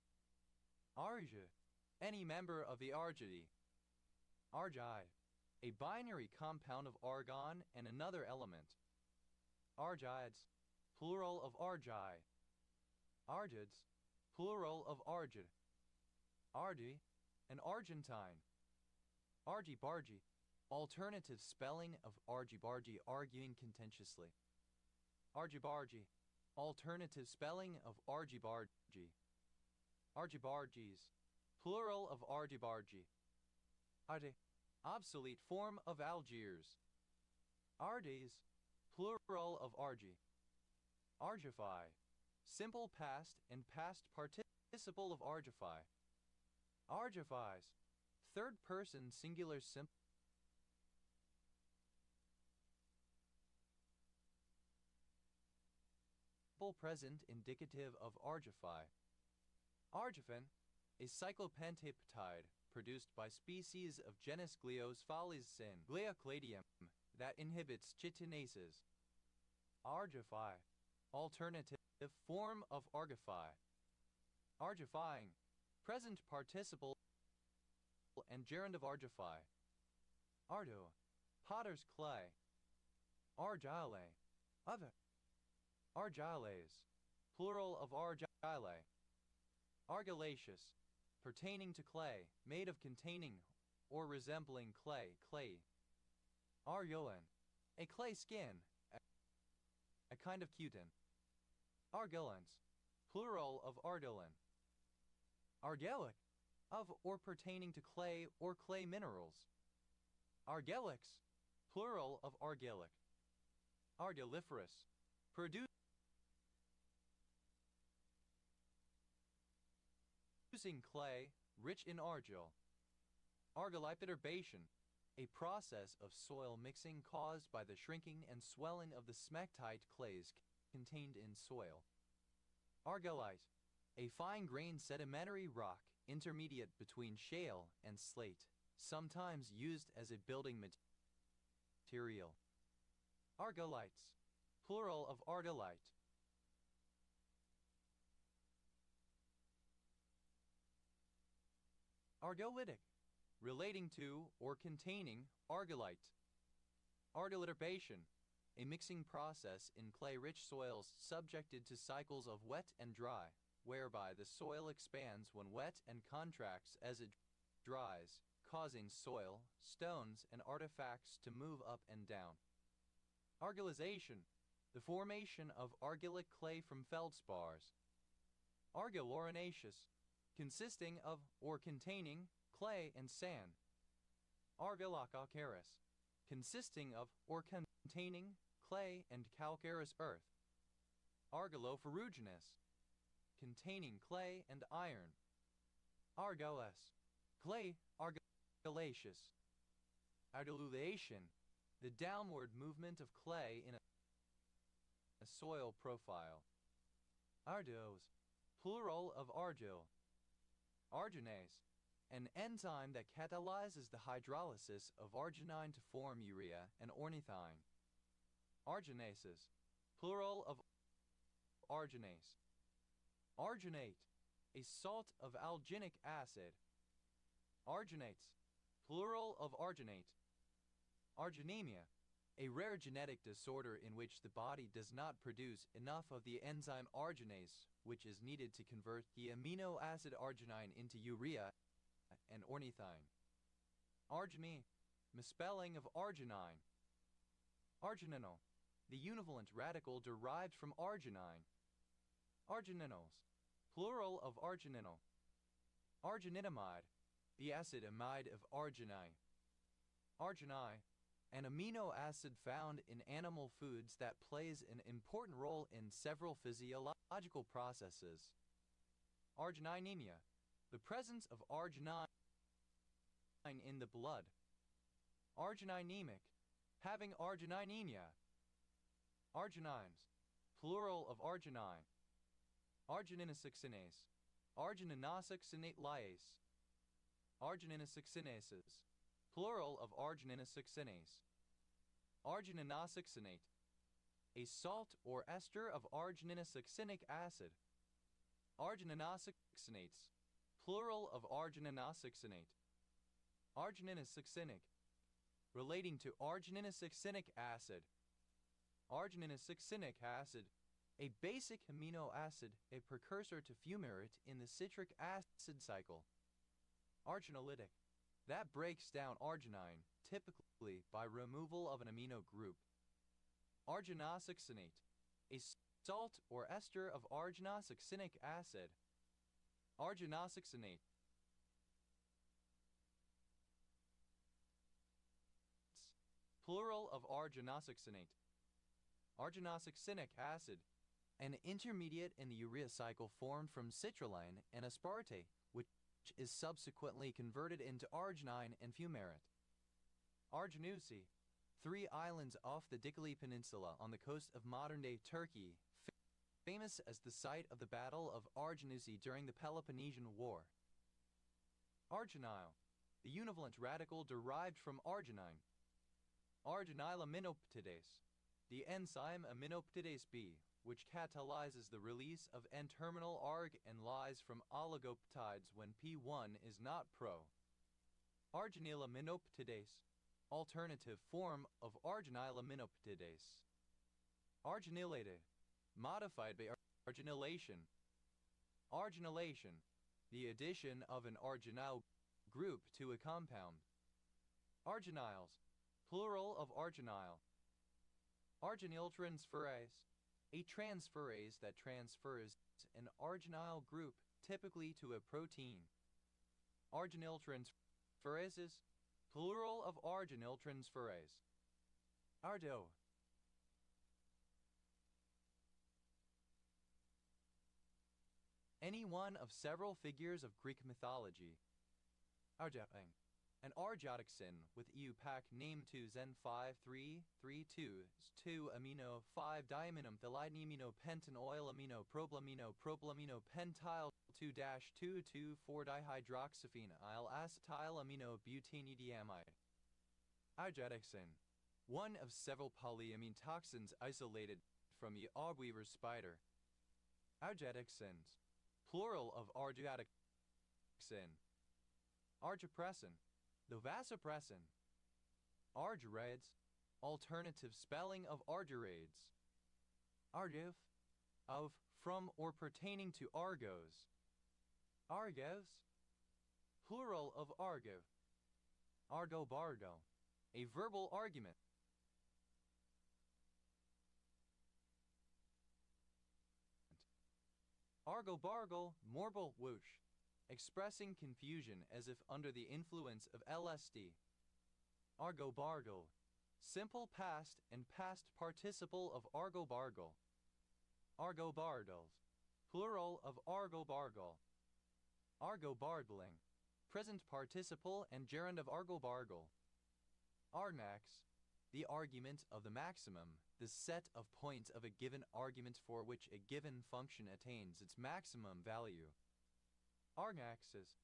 Arge, any member of the argidae. Argi, a binary compound of argon and another element. Argides, plural of argi. Argids, plural of argid. Ardi, an Argentine. Argy-bargy, alternative spelling of argy-bargy, arguing contentiously. Argy-bargy, alternative spelling of argy-bargy. Argy-bargies, plural of argy-bargy. Arde, obsolete form of Algiers. Ardes, plural of argy. Argify, simple past and past participle of argify. Argifies, third person singular simple present indicative of argify. Argifen, a cyclopentapeptide produced by species of genus Gliosphalicin Gliocladium that inhibits chitinases. Argify, alternative form of argify. Argifying, present participle and gerund of argify. Ardo, potter's clay. Argile, other. Argiles, plural of argile. Argillaceous, pertaining to clay, made of containing or resembling clay, clay. Argillan, a clay skin, a kind of cutin. Argillans, plural of argillan. Argelic, of or pertaining to clay or clay minerals. Argelics, plural of argillic. Argilliferous, producing clay rich in argil. Argillipiturbation, a process of soil mixing caused by the shrinking and swelling of the smectite clays contained in soil. Argillite, a fine-grained sedimentary rock intermediate between shale and slate, sometimes used as a building material. Argillites, plural of ardilite. Argillitic, relating to or containing argillite. Argilliturbation, a mixing process in clay-rich soils subjected to cycles of wet and dry, whereby the soil expands when wet and contracts as it dries, causing soil, stones, and artifacts to move up and down. Argillization, the formation of argillic clay from feldspars. Argillorinaceous, consisting of or containing clay and sand. Argillocalcareous, consisting of or containing clay and calcareous earth. Argilloferruginous, containing clay and iron. Argillous, clay argillaceous. Argillulation, the downward movement of clay in a soil profile. Ardos, plural of argil. Arginase, an enzyme that catalyzes the hydrolysis of arginine to form urea and ornithine. Arginases, plural of arginase. Arginate, a salt of alginic acid. Arginates, plural of arginate. Arginemia, a rare genetic disorder in which the body does not produce enough of the enzyme arginase, which is needed to convert the amino acid arginine into urea and ornithine. Arginine, misspelling of arginine. Argininal, the univalent radical derived from arginine. Argininols, plural of argininal. Argininamide, the acid amide of arginine. Arginine, an amino acid found in animal foods that plays an important role in several physiological processes. Argininemia, the presence of arginine in the blood. Argininemic, having argininemia. Arginines, plural of arginine. Argininosuccinase, argininosuccinate lyase. Argininosuccinases, plural of argininosuccinase. Argininosuccinate, a salt or ester of argininosuccinic acid. Argininosuccinates, plural of argininosuccinate. Argininosuccinic, relating to argininosuccinic acid. Argininosuccinic acid, a basic amino acid, a precursor to fumarate in the citric acid cycle. Arginolytic, that breaks down arginine, typically by removal of an amino group. Arginosuccinate, a salt or ester of arginosuccinic acid. Arginosuccinate, plural of arginosuccinate. Arginosuccinic acid, an intermediate in the urea cycle formed from citrulline and aspartate, which is subsequently converted into arginine and fumarate. Arginusi, 3 islands off the Dikili Peninsula on the coast of modern-day Turkey, famous as the site of the Battle of Arginusi during the Peloponnesian War. Arginyl, the univalent radical derived from arginine. Arginylaminopeptidase, the enzyme aminopeptidase B, which catalyzes the release of N-terminal arg and lies from oligopeptides when P1 is not pro. Arginylaminopeptidase, alternative form of arginylaminopeptidase. Arginylated, modified by arginylation. Arginylation, the addition of an arginyl group to a compound. Arginyls, plural of arginyl. Arginyltransferase, a transferase that transfers an arginyl group typically to a protein. Arginyltransferases, plural of arginyltransferase. Ardo, any one of several figures of Greek mythology. Arjapang, an argotoxin with EU pack name 2 Zen 5332 2 amino 5 diaminum thalidomino pentan oil amino proplamino pentyl 2-224 dihydroxyphenyl acetyl amino butadienediamide. Argotoxin, one of several polyamine toxins isolated from the orb-weaver spider. Argotoxins, plural of argotoxin. Argipressin, the vasopressin. Argyrades, alternative spelling of argyrades. Argiv, of, from, or pertaining to Argos. Argos, plural of argiv. Argobargo, a verbal argument. Argobargo, morbal whoosh, expressing confusion as if under the influence of LSD. Argobargo, simple past and past participle of argobargo. Argobardles, plural of argobargle. Argobardling, present participle and gerund of argobargle. Argnax, the argument of the maximum, the set of points of a given argument for which a given function attains its maximum value. Argnaxes,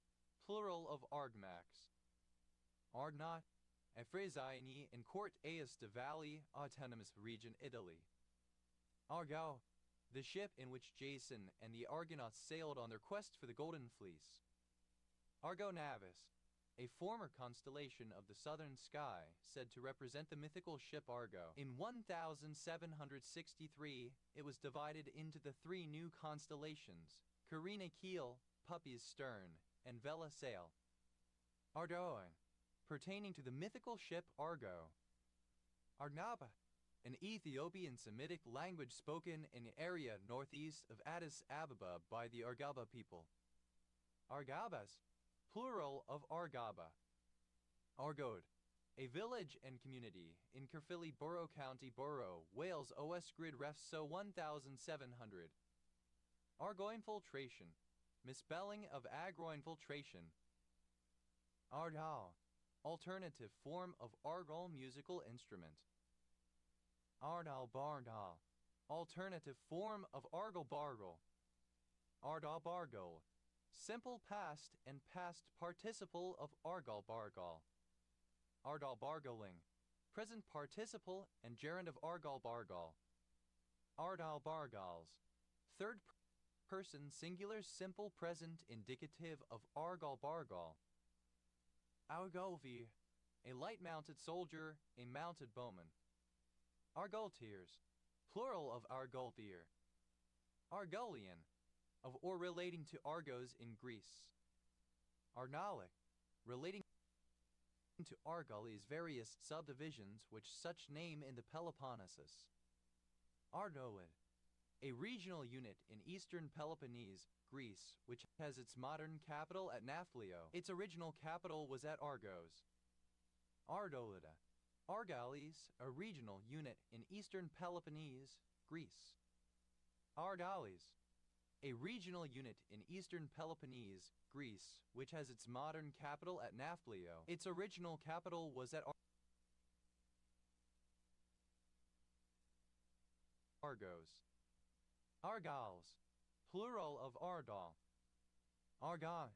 plural of argmax. Argnat, Efreziani in Court Aosta Valley, Autonomous Region, Italy. Argo, the ship in which Jason and the Argonauts sailed on their quest for the Golden Fleece. Argo Navis, a former constellation of the southern sky, said to represent the mythical ship Argo. In 1763, it was divided into the three new constellations, Carina Keel, Puppy's Stern, and Vela Sail. Ardoin, pertaining to the mythical ship Argo. Arnaba, an Ethiopian Semitic language spoken in the area northeast of Addis Ababa by the Argaba people. Argabas, plural of Argaba. Argode, a village and community in Caerphilly Borough County Borough, Wales OS Grid Ref So 1700. Argo-infiltration, misspelling of agro-infiltration. Ardal, alternative form of Argol musical instrument. Ardal Bardal, alternative form of Argol Bargol. Ardal Bargol, simple past and past participle of Argol Bargol. Ardal Bargoling, present participle and gerund of Argol Bargol. Ardal Bargals, third person singular simple present indicative of Argol Bargol. Argolvir, a light-mounted soldier, a mounted bowman. Argoltiers, plural of Argoltir. Argolian, of or relating to Argos in Greece. Arnalic, relating to Argoli's various subdivisions which such name in the Peloponnesus. Ardoid, a regional unit in eastern Peloponnese, Greece, which has its modern capital at Nafplio. Its original capital was at Argos. Ardolida, Argalis, a regional unit in eastern Peloponnese, Greece. Ardalis, a regional unit in eastern Peloponnese, Greece, which has its modern capital at Nafplio. Its original capital was at Argos. Argals, plural of Ardal. Argon,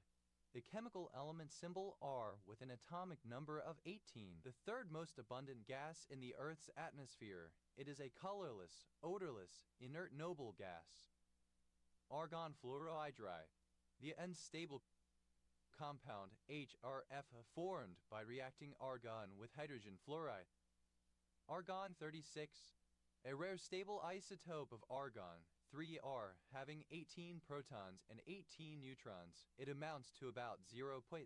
the chemical element symbol R with an atomic number of 18, the third most abundant gas in the Earth's atmosphere. It is a colorless, odorless, inert noble gas. Argon fluorohydride, the unstable compound HRF formed by reacting argon with hydrogen fluoride. Argon 36, a rare stable isotope of argon, 3R, having 18 protons and 18 neutrons. It amounts to about 0.3%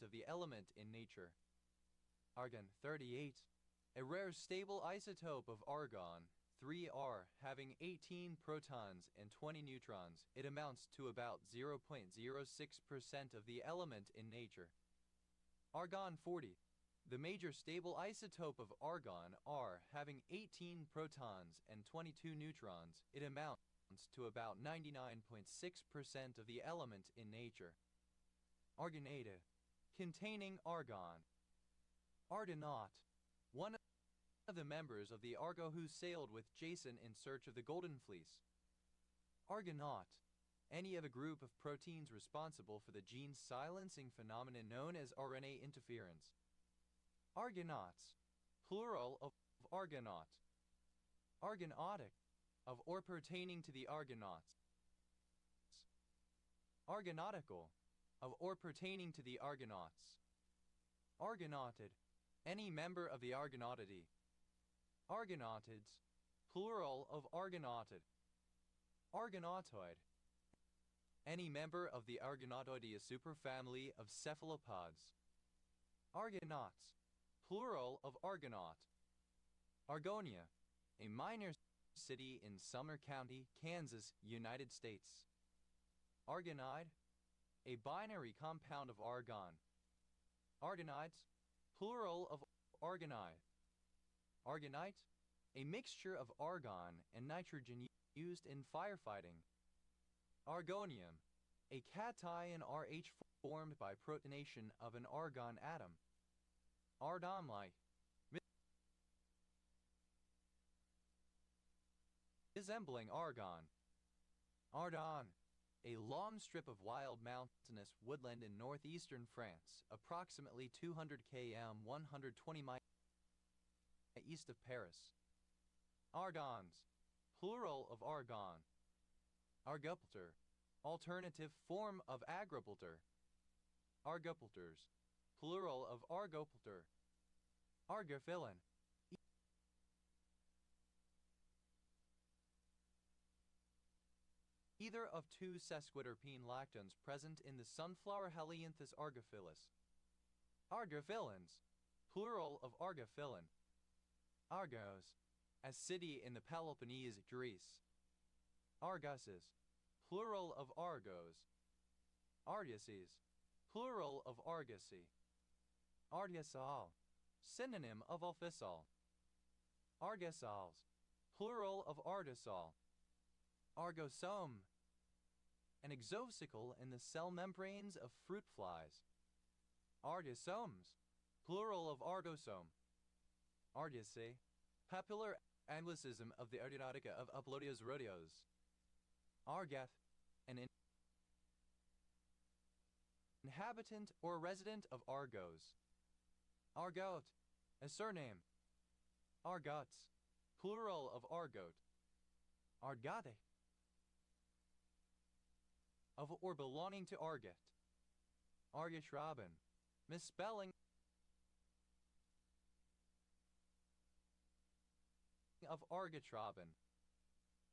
of the element in nature. Argon 38, a rare stable isotope of argon, 3R, having 18 protons and 20 neutrons. It amounts to about 0.06% of the element in nature. Argon 40, the major stable isotope of argon, R, having 18 protons and 22 neutrons. It amounts to about 99.6% of the element in nature. Argonated, containing argon. Argonaut, one of the members of the Argo who sailed with Jason in search of the Golden Fleece. Argonaut, any of a group of proteins responsible for the gene silencing phenomenon known as RNA interference. Argonauts, plural of Argonaut. Argonautic, of or pertaining to the Argonauts. Argonautical, of or pertaining to the Argonauts. Argonauted, any member of the Argonautidae. Argonautids, plural of Argonauted. Argonautoid, any member of the Argonautoidea superfamily of cephalopods. Argonauts, plural of Argonaut. Argonia, a minor city in Sumner County, Kansas, United States. Argonide, a binary compound of argon. Argonides, plural of argonide. Argonite, a mixture of argon and nitrogen used in firefighting. Argonium, a cation RH formed by protonation of an argon atom. Ardomlite, resembling argon. Ardon, a long strip of wild mountainous woodland in northeastern France, approximately 200 km 120 miles east of Paris. Ardons, plural of argon. Argopulter, alternative form of agriculture. Argopulters, plural of argopter, argophyllin. Either of two sesquiterpene lactones present in the sunflower Helianthus argophyllus. Argophyllins, plural of argophyllin. Argos, a city in the Peloponnese, Greece. Arguses, plural of Argos. Argoses, plural of Argosy. Argesal, synonym of Alfisol. Argesals, plural of Argesol. Argosome, an exosicle in the cell membranes of fruit flies. Argosomes, plural of argosome. Argose, popular anglicism of the Aeronautica of Apollodius Rhodius. Argath, an inhabitant or resident of Argos. Argot, a surname. Argots, plural of argot. Argate, of or belonging to Argot. Argeschraben, misspelling of Argetraben.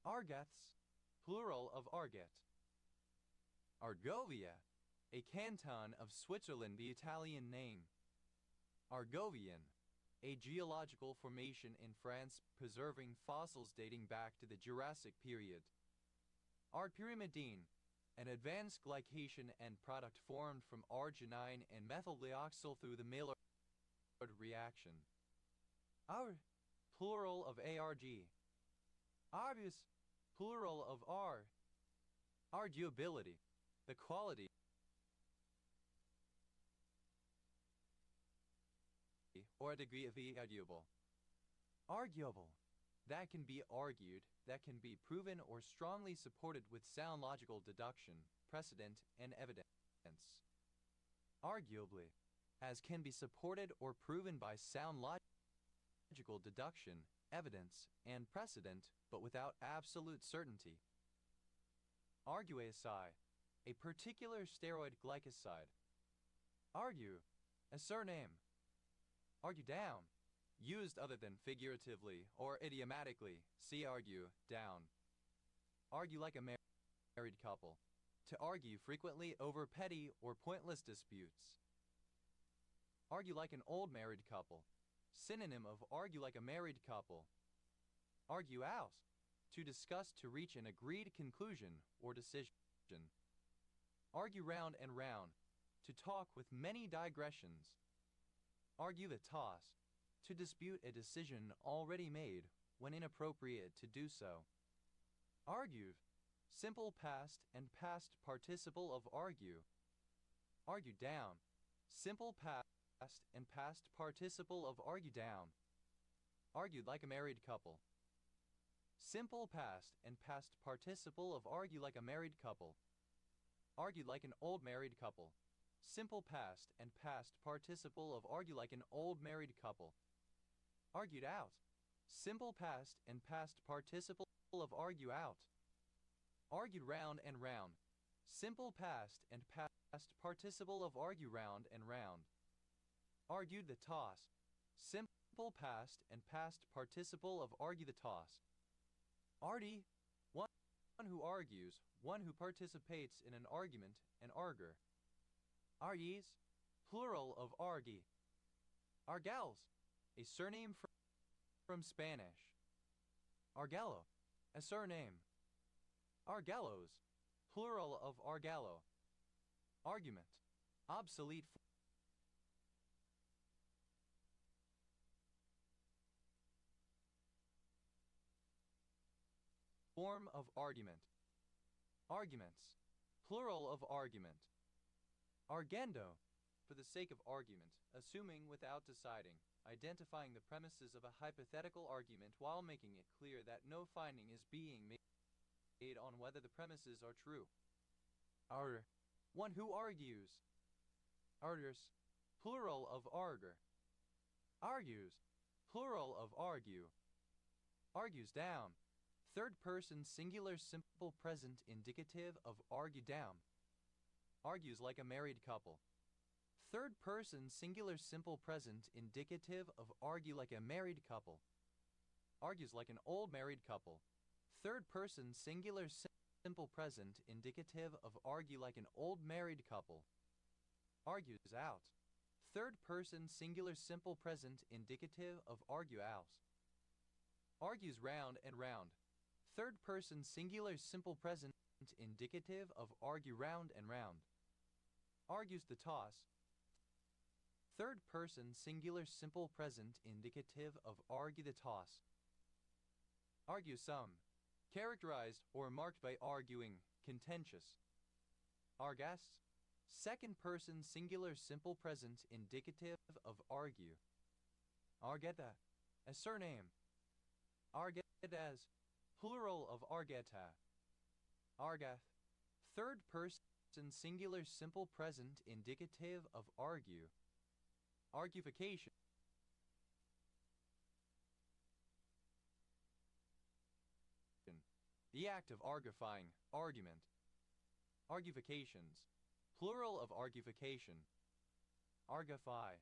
Argeths, plural of Arget. Argovia, a canton of Switzerland, the Italian name. Argovian, a geological formation in France preserving fossils dating back to the Jurassic period. Ardpyrimidine, an advanced glycation end product formed from arginine and methyldioxyl through the Maillard reaction. Plural of ARG. Arbus, plural of R. Arguability, the quality or a degree of being arguable. Arguable, that can be argued, that can be proven or strongly supported with sound logical deduction, precedent, and evidence. Arguably, as can be supported or proven by sound logical deduction, evidence, and precedent, but without absolute certainty. Arguacide, a particular steroid glycoside. Argue, a surname. Argue down, used other than figuratively or idiomatically, see argue, down. Argue like a married couple, to argue frequently over petty or pointless disputes. Argue like an old married couple, synonym of argue like a married couple. Argue out, to discuss to reach an agreed conclusion or decision. Argue round and round, to talk with many digressions. Argue the toss, to dispute a decision already made when inappropriate to do so. Argued, simple past and past participle of argue. Argue down, simple past and past participle of argue down. Argued like a married couple. Simple past and past participle of argue like a married couple. Argued like an old married couple. Simple past and past participle of argue like an old married couple. Argued out. Simple past and past participle of argue out. Argued round and round. Simple past and past participle of argue round and round. Argued the toss. Simple past and past participle of argue the toss. Arty, one who argues, one who participates in an argument, an arger. Argies, plural of argi. Argals, a surname from Spanish. Argallo, a surname. Argallos, plural of argallo. Argument, obsolete form of argument. Arguments, plural of argument. Arguendo, for the sake of argument, assuming without deciding, identifying the premises of a hypothetical argument while making it clear that no finding is being made on whether the premises are true. Arger, one who argues. Argers, plural of arger. Argues, plural of argue. Argues down, third person singular simple present indicative of argue down. Argues like a married couple. Third person singular simple present indicative of argue like a married couple. Argues like an old married couple. Third person singular simple present indicative of argue like an old married couple. Argues out. Third person singular simple present indicative of argue out. Argues round and round. Third person singular simple present indicative of argue round and round. Argues the toss. Third person singular simple present indicative of argue the toss. Argue some. Characterized or marked by arguing, contentious. Argast. Second person singular simple present indicative of argue. Argeta. A surname. Argetas. Plural of argeta. Argath. Third person singular simple present indicative of argue. Argufication. The act of argufying, argument. Argufications. Plural of argufication. Argufy.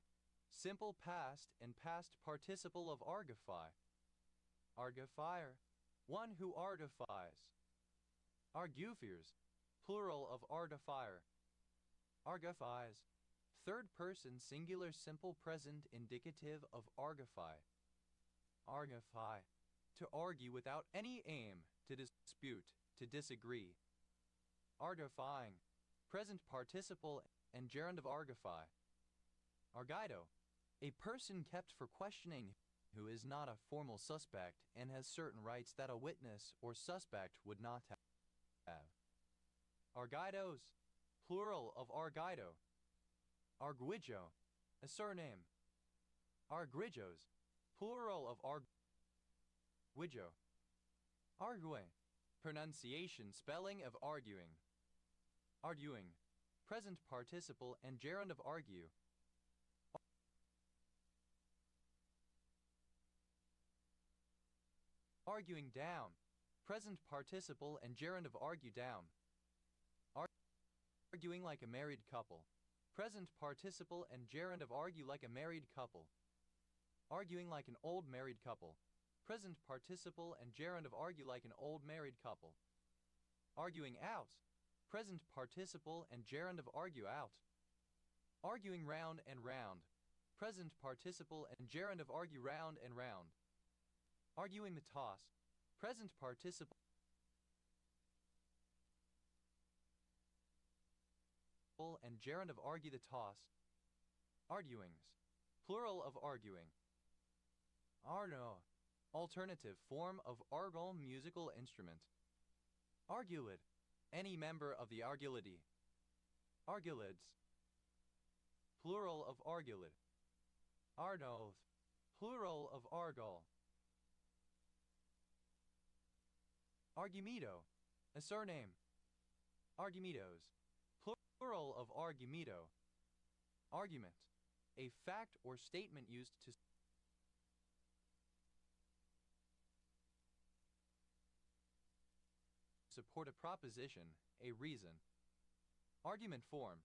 Simple past and past participle of argufy. Argufier. One who argufies. Argufiers. Plural of argufier. Argufies. Third person singular simple present indicative of argufy. Argufy. To argue without any aim, to dispute, to disagree. Argufying. Present participle and gerund of argufy. Argido. A person kept for questioning who is not a formal suspect and has certain rights that a witness or suspect would not have. Argidos. Plural of argido. Arguijo. A surname. Arguijos. Plural of arguijo. Arguing. Pronunciation, spelling of arguing. Arguing. Present participle and gerund of argue. Arguing down. Present participle and gerund of argue down. Arguing like a married couple. Present participle and gerund of argue like a married couple. Arguing like an old married couple. Present participle and gerund of argue like an old married couple. Arguing out. Present participle and gerund of argue out. Arguing round and round. Present participle and gerund of argue round and round. Arguing the toss. Present participle and gerund of argue the toss. Arguings. Plural of arguing. Arno. Alternative form of argal musical instrument. Argulid. Any member of the argulidae. Argulids. Plural of argulid. Arnoth. Plural of argal. Argumido. A surname. Argumidos. Plural of argumido. Argument. A fact or statement used to support a proposition, a reason. Argument form.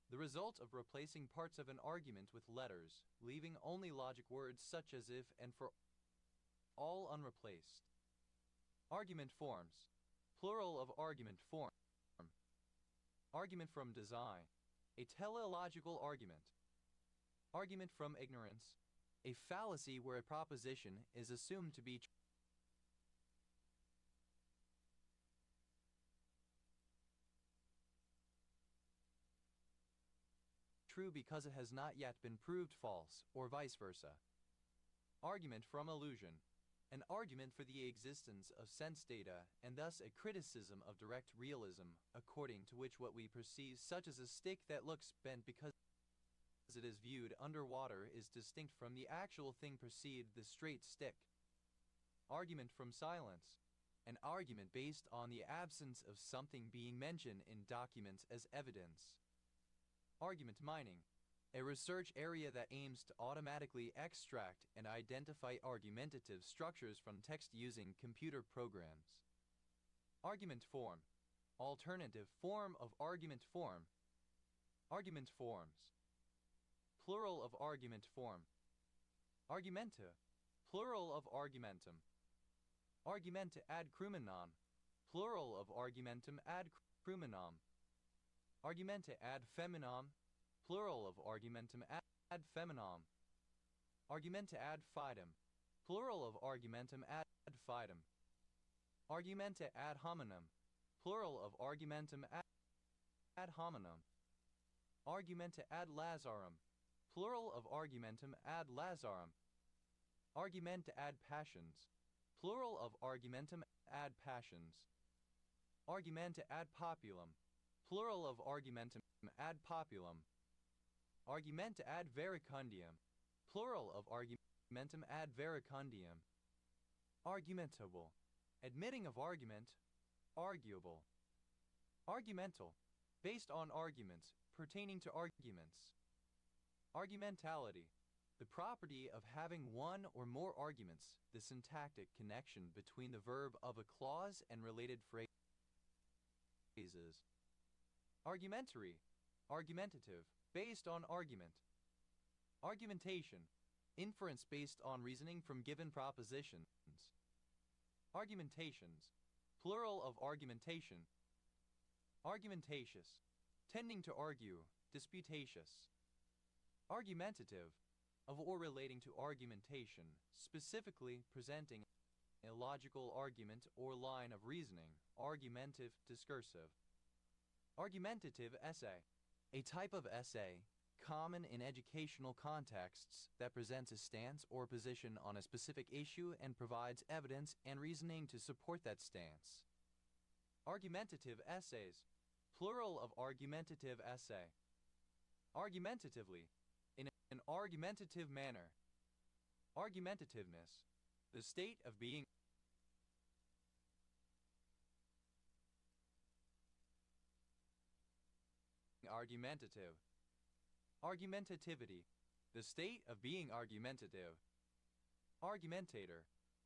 The result of replacing parts of an argument with letters, leaving only logic words such as if and for all unreplaced. Argument forms. Plural of argument form. Argument from design. A teleological argument. Argument from ignorance. A fallacy where a proposition is assumed to be true because it has not yet been proved false, or vice versa. Argument from illusion. An argument for the existence of sense data, and thus a criticism of direct realism, according to which what we perceive, such as a stick that looks bent because it is viewed underwater, is distinct from the actual thing perceived, the straight stick. Argument from silence. An argument based on the absence of something being mentioned in documents as evidence. Argument mining. A research area that aims to automatically extract and identify argumentative structures from text using computer programs. Argument form. Alternative form of argument form. Argument forms. plural of argument form. Argumenta, plural of argumentum. Argumenta ad crumenam, plural of argumentum ad crumenam. Argumenta ad feminam, plural of argumentum ad feminam. Argumenta ad fidem, plural of argumentum ad fidem. Argumenta ad hominem, plural of argumentum ad hominem. Argumenta ad Lazarum, plural of argumentum ad Lazarum. Argumenta ad passions, plural of argumentum ad passions. Argumenta ad populum, plural of argumentum ad populum. Argumenta ad verecundium, plural of argumentum ad verecundium. Argumentable, admitting of argument, arguable. Argumental, based on arguments, pertaining to arguments. Argumentality, the property of having one or more arguments, the syntactic connection between the verb of a clause and related phrases. Argumentary, argumentative, based on argument. Argumentation, inference based on reasoning from given propositions. Argumentations, plural of argumentation. Argumentatious, tending to argue, disputatious. Argumentative, of or relating to argumentation, specifically presenting a logical argument or line of reasoning, argumentive discursive. Argumentative essay, a type of essay common in educational contexts that presents a stance or position on a specific issue and provides evidence and reasoning to support that stance. Argumentative essays, plural of argumentative essay. Argumentatively, in an argumentative manner. Argumentativeness, the state of being argumentative. Argumentativity, the state of being argumentative. Argumentator,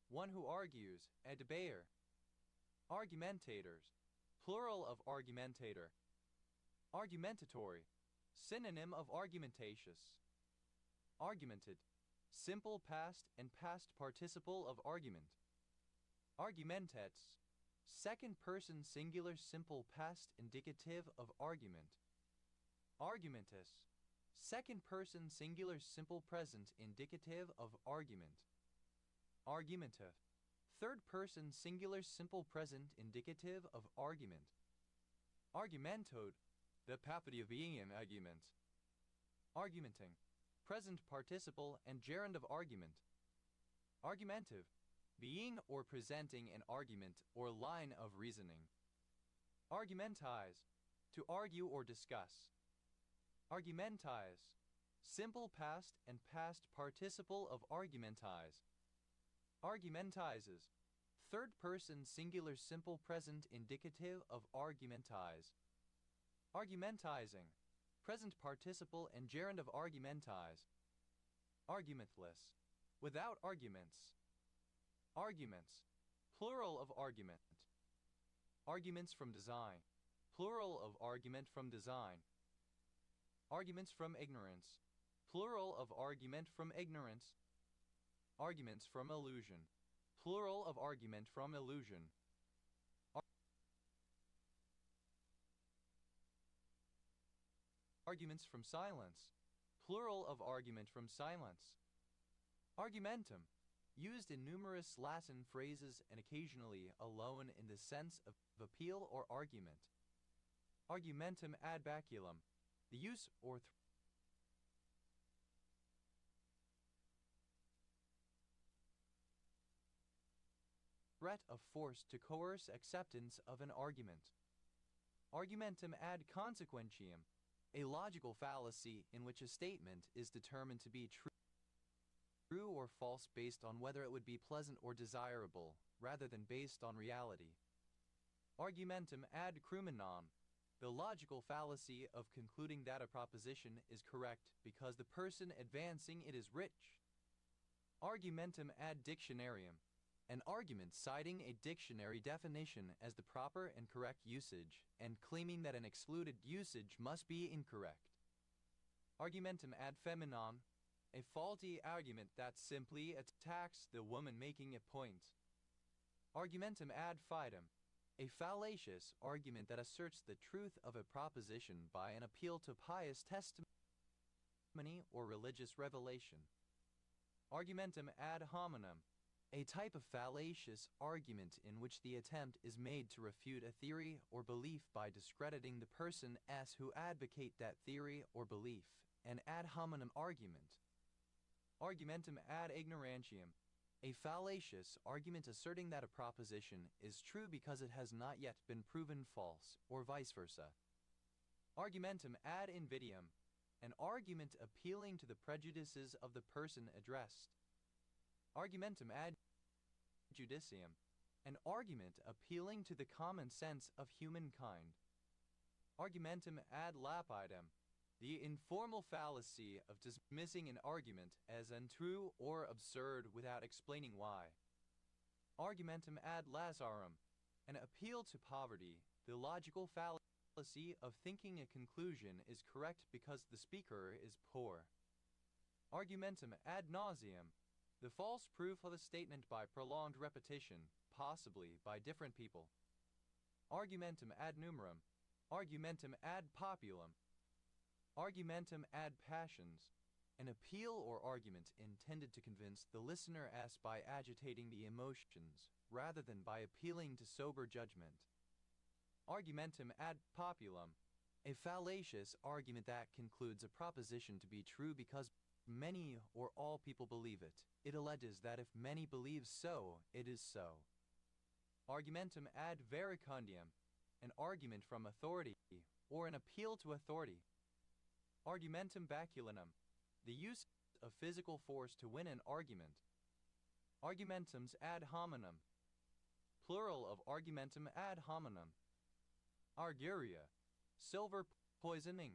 one who argues, a debater. Argumentators, plural of argumentator. Argumentatory, synonym of argumentatious. Argumented, simple past and past participle of argument. Argumentets, second person singular simple past indicative of argument. Argumentus, second person singular simple present indicative of argument. Argumenta, third person singular simple present indicative of argument. Argumentode, the property of being an argument. Argumenting, present participle and gerund of argument. Argumentive, being or presenting an argument or line of reasoning. Argumentize, to argue or discuss. Argumentize, simple past and past participle of argumentize. Argumentizes, third person singular simple present indicative of argumentize. Argumentizing, present participle and gerund of argumentize. Argumentless, without arguments. Arguments, plural of argument. Arguments from design, plural of argument from design. Arguments from ignorance, plural of argument from ignorance. Arguments from illusion, plural of argument from illusion. Arguments from silence, plural of argument from silence. Argumentum, used in numerous Latin phrases and occasionally alone in the sense of appeal or argument. Argumentum ad baculum, the use or threat of force to coerce acceptance of an argument. Argumentum ad consequentiam, a logical fallacy in which a statement is determined to be true or false based on whether it would be pleasant or desirable, rather than based on reality. Argumentum ad crumenam, the logical fallacy of concluding that a proposition is correct because the person advancing it is rich. Argumentum ad dictionarium, an argument citing a dictionary definition as the proper and correct usage and claiming that an excluded usage must be incorrect. Argumentum ad feminam, a faulty argument that simply attacks the woman making a point. Argumentum ad fidem, a fallacious argument that asserts the truth of a proposition by an appeal to pious testimony or religious revelation. Argumentum ad hominem, a type of fallacious argument in which the attempt is made to refute a theory or belief by discrediting the person as who advocate that theory or belief, an ad hominem argument. Argumentum ad ignorantiam, a fallacious argument asserting that a proposition is true because it has not yet been proven false, or vice versa. Argumentum ad invidiam, an argument appealing to the prejudices of the person addressed. Argumentum ad judicium, an argument appealing to the common sense of humankind. Argumentum ad lapidem, the informal fallacy of dismissing an argument as untrue or absurd without explaining why. Argumentum ad lazarum, an appeal to poverty, the logical fallacy of thinking a conclusion is correct because the speaker is poor. Argumentum ad nauseam, the false proof of a statement by prolonged repetition, possibly by different people. Argumentum ad numerum, argumentum ad populum, argumentum ad passions, an appeal or argument intended to convince the listener as by agitating the emotions, rather than by appealing to sober judgment. Argumentum ad populum, a fallacious argument that concludes a proposition to be true because many or all people believe it. It alleges that if many believe so, it is so. Argumentum ad verecundiam, an argument from authority, or an appeal to authority. Argumentum baculinum, the use of physical force to win an argument. Argumentums ad hominem, plural of argumentum ad hominem. Arguria, silver poisoning.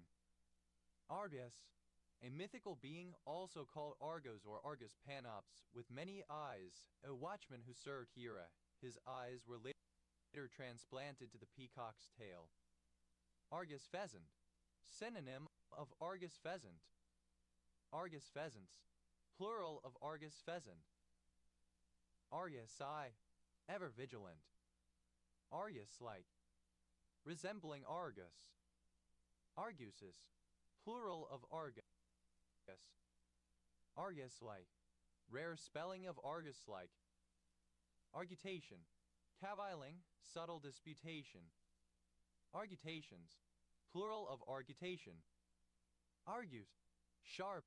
Argus, a mythical being also called Argos or Argus Panops, with many eyes, a watchman who served Hera. His eyes were later transplanted to the peacock's tail. Argus pheasant, synonym of Argus pheasant. Argus pheasants, plural of Argus pheasant. Argusi, ever vigilant. Argus-like, resembling Argus. Arguses, plural of Argus. Argus-like, rare spelling of Argus-like. Argutation, caviling, subtle disputation. Argutations, plural of argutation. Argues, sharp.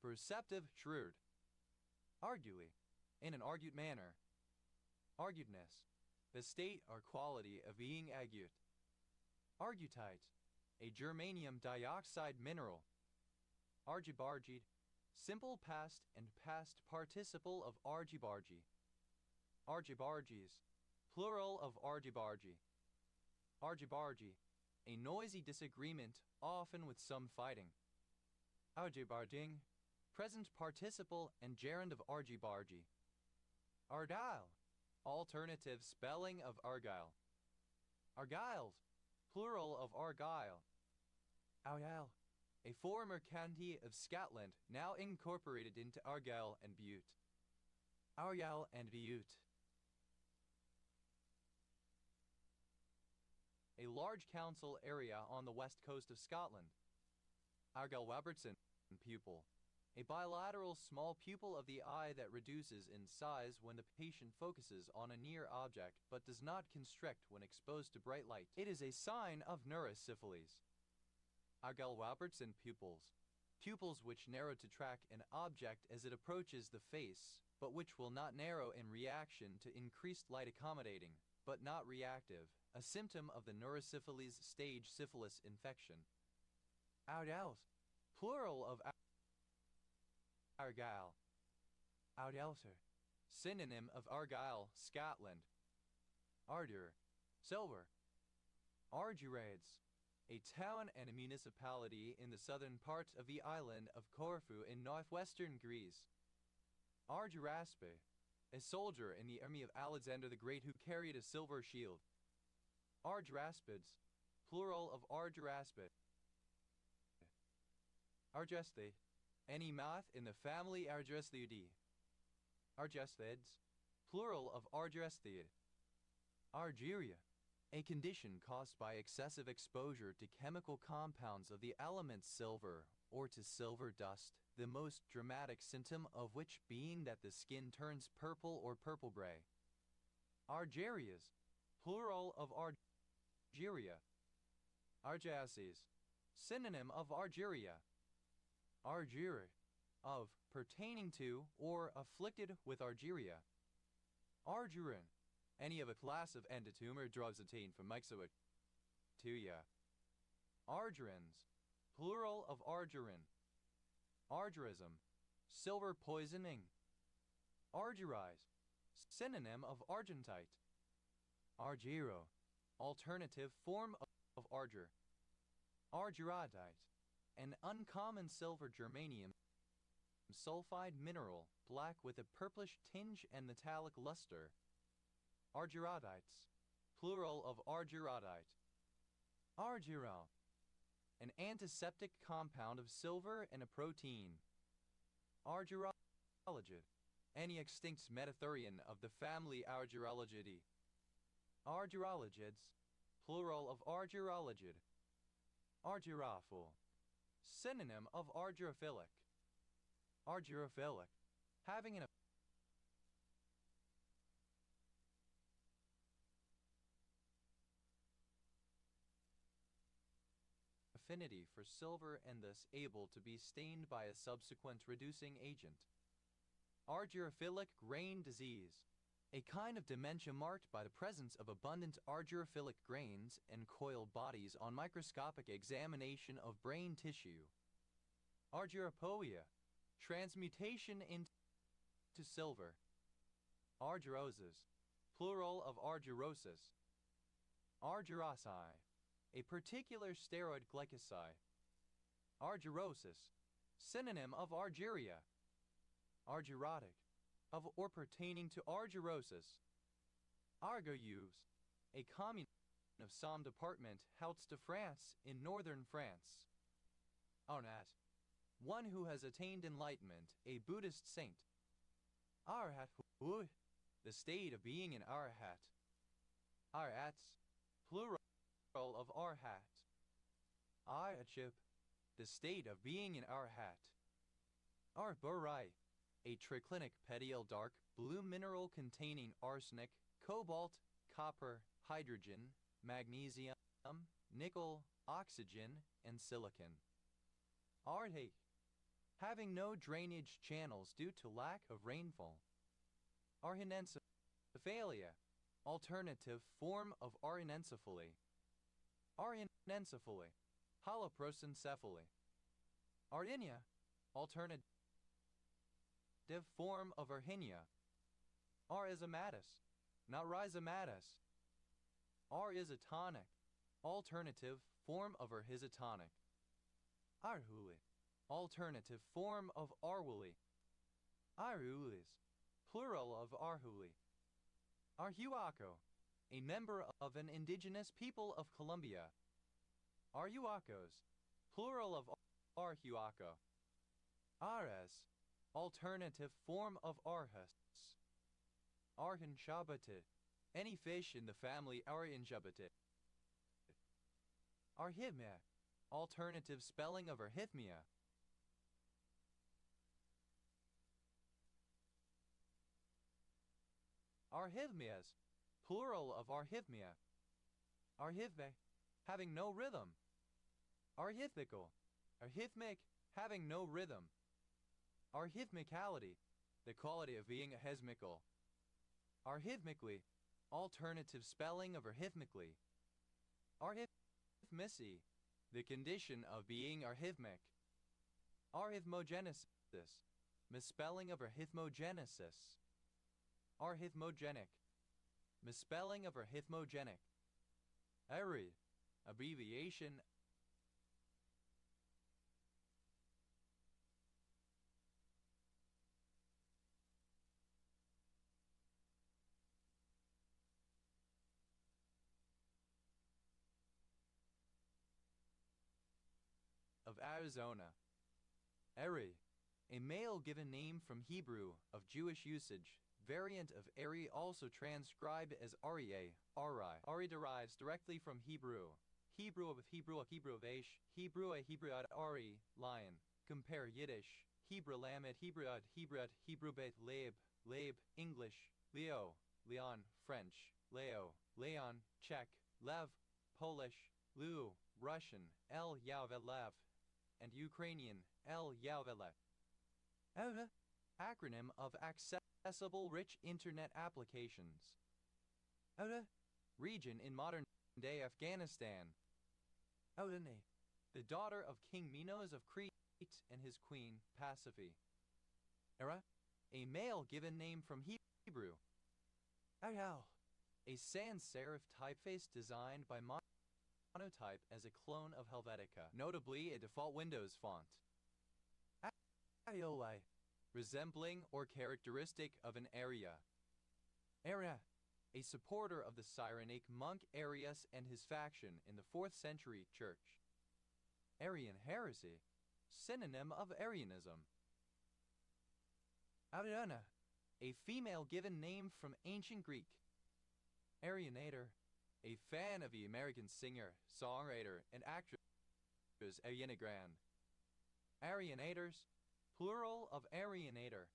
Perceptive, shrewd. Arguely, in an argued manner. Arguedness, the state or quality of being agute. Argutite, a germanium dioxide mineral. Argibargied, simple past and past participle of argibargi. Argibargies, plural of argibargi. Argibargi, a noisy disagreement, often with some fighting. Argibarding, present participle and gerund of argibargi. Argyle, alternative spelling of Argyle. Argyles, plural of Argyle. Argyll, a former county of Scotland, now incorporated into Argyll and Bute. Argyll and Bute. A large council area on the west coast of Scotland. Argyll-Robertson pupil, a bilateral small pupil of the eye that reduces in size when the patient focuses on a near object but does not constrict when exposed to bright light. It is a sign of neurosyphilis. Argyll-Robertson pupils, pupils which narrow to track an object as it approaches the face, but which will not narrow in reaction to increased light accommodating, but not reactive, a symptom of the neurosyphilis stage syphilis infection. Argyll, plural of Argyll. Argyllser, synonym of Argyll, Scotland. Ardour, silver. Argyrads, a town and a municipality in the southern part of the island of Corfu in northwestern Greece. Argyraspe, a soldier in the army of Alexander the Great who carried a silver shield. Argyraspids, plural of argyraspid. Argesthe, any moth in the family Argesthidae. Argesthids, plural of Argesthiid. Argyria, a condition caused by excessive exposure to chemical compounds of the element silver or to silver dust, the most dramatic symptom of which being that the skin turns purple or purple-gray. Argerias, plural of Argyria. Argiaces, synonym of Argyria. Argyri, of, pertaining to, or afflicted with Argyria. Argyrin, any of a class of endotumor drugs obtained from Myxoatuia. Argyrins, plural of argyrin. Argyrism, silver poisoning. Argyrize, synonym of argentite. Argyro, alternative form of argyr. Argyrodite, an uncommon silver germanium sulfide mineral, black with a purplish tinge and metallic luster. Argyrodites, plural of argyrodite. Argyrol, an antiseptic compound of silver and a protein. Argyrologid, any extinct metathurian of the family Argyrologidae. Argyrologids, plural of argyrologid. Argyrophil, synonym of argyrophilic. Argyrophilic, having an affinity for silver and thus able to be stained by a subsequent reducing agent. Argyrophilic grain disease, a kind of dementia marked by the presence of abundant argyrophilic grains and coiled bodies on microscopic examination of brain tissue. Argyropoia, transmutation into silver. Argyroses, plural of argyrosis. Argyrosi, a particular steroid glycoside. Argyrosis, synonym of argyria. Argyrotic, of or pertaining to argyrosis. Argoyuves, a commune of Somme department, Hauts de France in northern France. Arnat, one who has attained enlightenment, a Buddhist saint. Arhat, the state of being an arhat. Arhats, plural of arhat. Arhatship, the state of being an arhat. Arborai, a triclinic petiole dark blue mineral containing arsenic, cobalt, copper, hydrogen, magnesium, nickel, oxygen, and silicon. Ardhake, having no drainage channels due to lack of rainfall. Arhinencephalia, alternative form of arhinencephaly. Arhinencephaly, holoprosencephaly. Arhinia, alternative form of arhinia. Rhizomatis, not rhizomatis. Rhizotonic, alternative form of arhizotonic. Arhuli, alternative form of arwuli. Arhulis, plural of arhuli. Arhuaco, a member of an indigenous people of Colombia. Arhuacos, plural of arhuaco. Ares, alternative form of arhus. Arhinshabate, any fish in the family Arhinshabate. Arhithmia, alternative spelling of arrhythmia. Arrhythmias, plural of arrhythmia. Arrhythmic, having no rhythm. Arrhythmical, arrhythmic, having no rhythm. Arrhythmicality, the quality of being arrhythmical. Arrhythmically, alternative spelling of arrhythmically. Arrhythmicity, the condition of being arrhythmic. Arrhythmogenesis, misspelling of arrhythmogenesis. Arrhythmogenic, misspelling of arrhythmogenic. Arid, abbreviation Arizona. Eri, a male given name from Hebrew of Jewish usage, variant of Eri also transcribed as Aryeh, Ari. Ari derives directly from Hebrew. Hebrew of Hebrew of Aish, Hebrew a Hebrew ad Ari, lion. Compare Yiddish, Hebrew lamed, Hebrew bet lab, English, Leo, Leon, French, Leo, Leon, Czech, Lev, Polish, Lu, Russian, El Yavelev, and Ukrainian, El Yavele. Acronym of Accessible Rich Internet Applications. Region in modern-day Afghanistan. The daughter of King Minos of Crete and his queen, Pasiphae. Era, a male given name from Hebrew. A sans serif typeface designed by Monotype as a clone of Helvetica, notably a default Windows font. Resembling or characteristic of an area. A supporter of the Cyrenaic monk Arius and his faction in the 4th century church. Arian heresy, synonym of Arianism. Ariana, a female given name from ancient Greek. Arianator, a fan of the American singer, songwriter, and actress Ariana Grande. Arianators, plural of Arianator.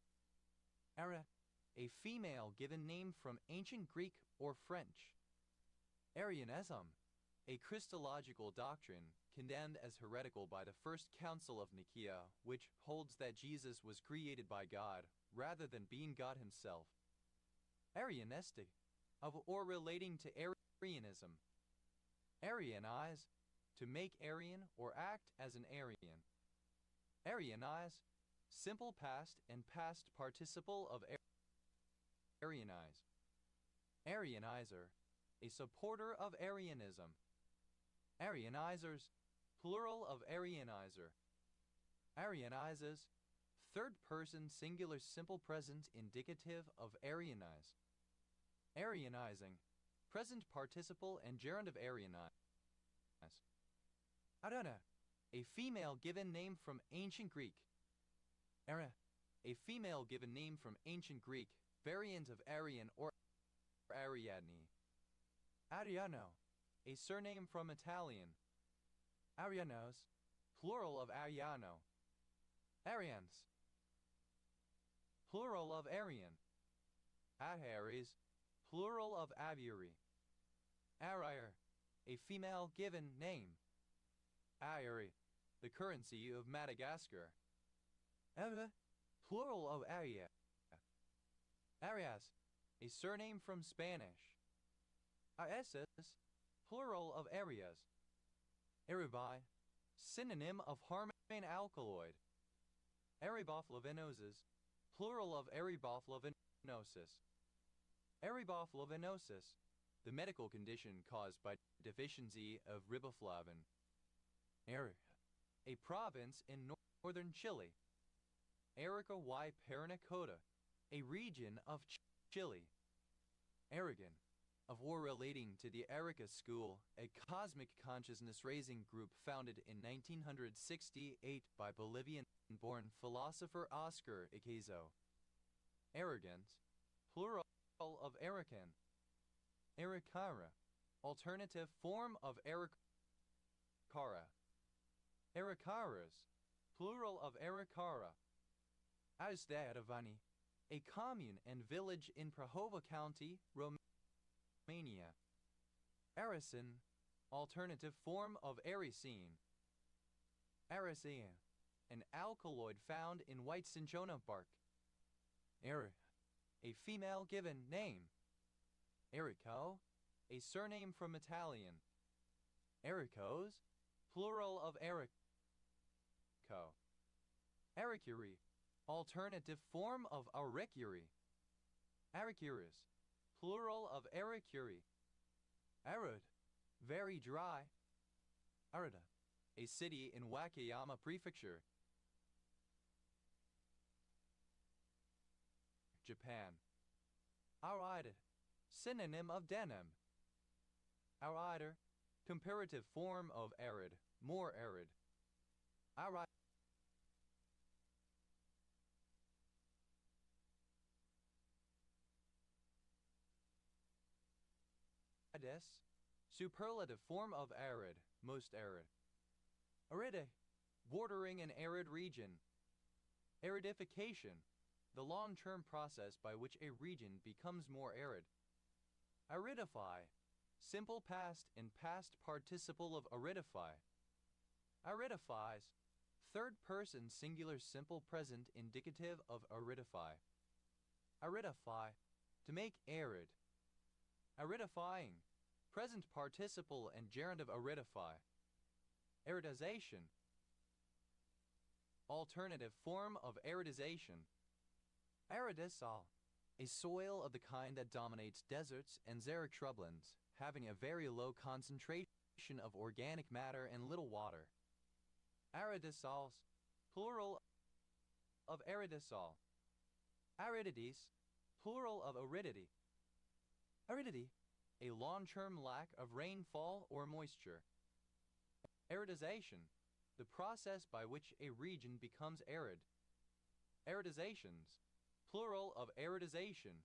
Ara, a female given name from ancient Greek or French. Arianism, a Christological doctrine condemned as heretical by the First Council of Nicaea, which holds that Jesus was created by God rather than being God himself. Arianistic, of or relating to Arianism. Aryanize, to make Aryan or act as an Aryan. Aryanize, simple past and past participle of Aryanize. Aryanizer, a supporter of Arianism. Aryanizers, plural of Aryanizer. Aryanizes, third person singular simple present indicative of Aryanize. Aryanizing, present participle and gerund of Aryanize. Arana, a female given name from ancient Greek. Ara, a female given name from ancient Greek, variant of Aryan or Ariadne. Ariano, a surname from Italian. Arianos, plural of Ariano. Arians, plural of Aryan. Adharies, plural of Aviary. Arair, a female given name. Ayari, the currency of Madagascar. Eva, plural of Aria. Arias, a surname from Spanish. Aeses, plural of Arias. Eribai, synonym of harmine alkaloid. Eriboflavenosis, plural of eriboflavenosis. Eriboflavenosis, the medical condition caused by deficiency of riboflavin. A province in northern Chile. Arica y Parinacota, a region of Chile. Aragon, of or relating to the Arica School, a cosmic consciousness-raising group founded in 1968 by Bolivian-born philosopher Oscar Icazo. Arrogant, plural of Aracan. Aracara, alternative form of Aracara. Aracaras, plural of Aracara. Azdaravani, a commune and village in Prahova County, Romania. Aracin, alternative form of Aricine. Aracine, an alkaloid found in white cinchona bark. Eric, a female given name. Erico, a surname from Italian. Ericos, plural of Erico. Aricuri, alternative form of auricuri. Aricuris, plural of aricuri. Arid, very dry. Arida, a city in Wakayama Prefecture. Japan. Arid, synonym of denim. Arider, comparative form of arid, more arid. Aridus, superlative form of arid, most arid. Aride, bordering an arid region. Aridification, the long-term process by which a region becomes more arid. Aridify, simple past and past participle of aridify. Aridifies, third person singular simple present indicative of aridify. Aridify, to make arid. Aridifying, present participle and gerund of aridify. Aridization, alternative form of aridization. Aridisol, a soil of the kind that dominates deserts and xeric shrublands, having a very low concentration of organic matter and little water. Aridisols, plural of aridisol. Aridides, plural of aridity. Aridity, a long-term lack of rainfall or moisture. Aridization, the process by which a region becomes arid. Aridizations, plural of aridization.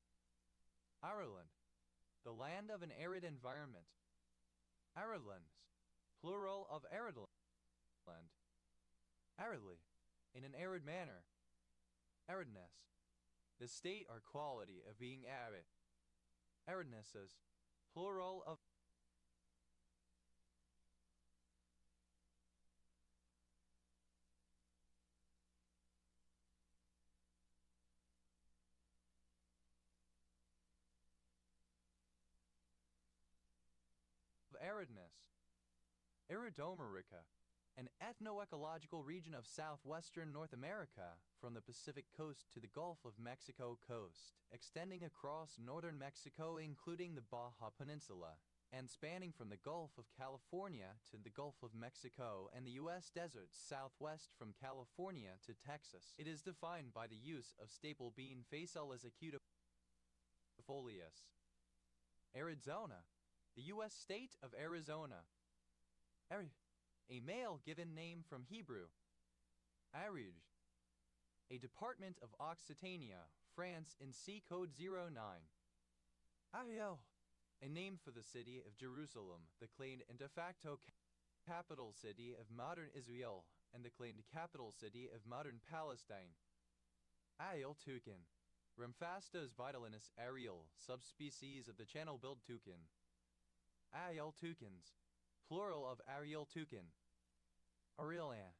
Ireland, the land of an arid environment. Aridlands, plural of aridland. Aridly, in an arid manner. Aridness, the state or quality of being arid. Aridnesses, plural of aridness. Iridomerica, an ethno-ecological region of southwestern North America, from the Pacific coast to the Gulf of Mexico coast, extending across northern Mexico including the Baja Peninsula, and spanning from the Gulf of California to the Gulf of Mexico and the U.S. deserts southwest from California to Texas. It is defined by the use of staple bean Phaceolus acutafolius. Arizona, the U.S. state of Arizona. A male given name from Hebrew. Ariège, a department of Occitania, France in C code 09. Ariel, a name for the city of Jerusalem, the claimed and de facto capital city of modern Israel and the claimed capital city of modern Palestine. Ariel toucan, Ramphastos vitalinus ariel, subspecies of the channel-billed toucan. Ariel toucans, plural of Ariel toucan. Aurelian,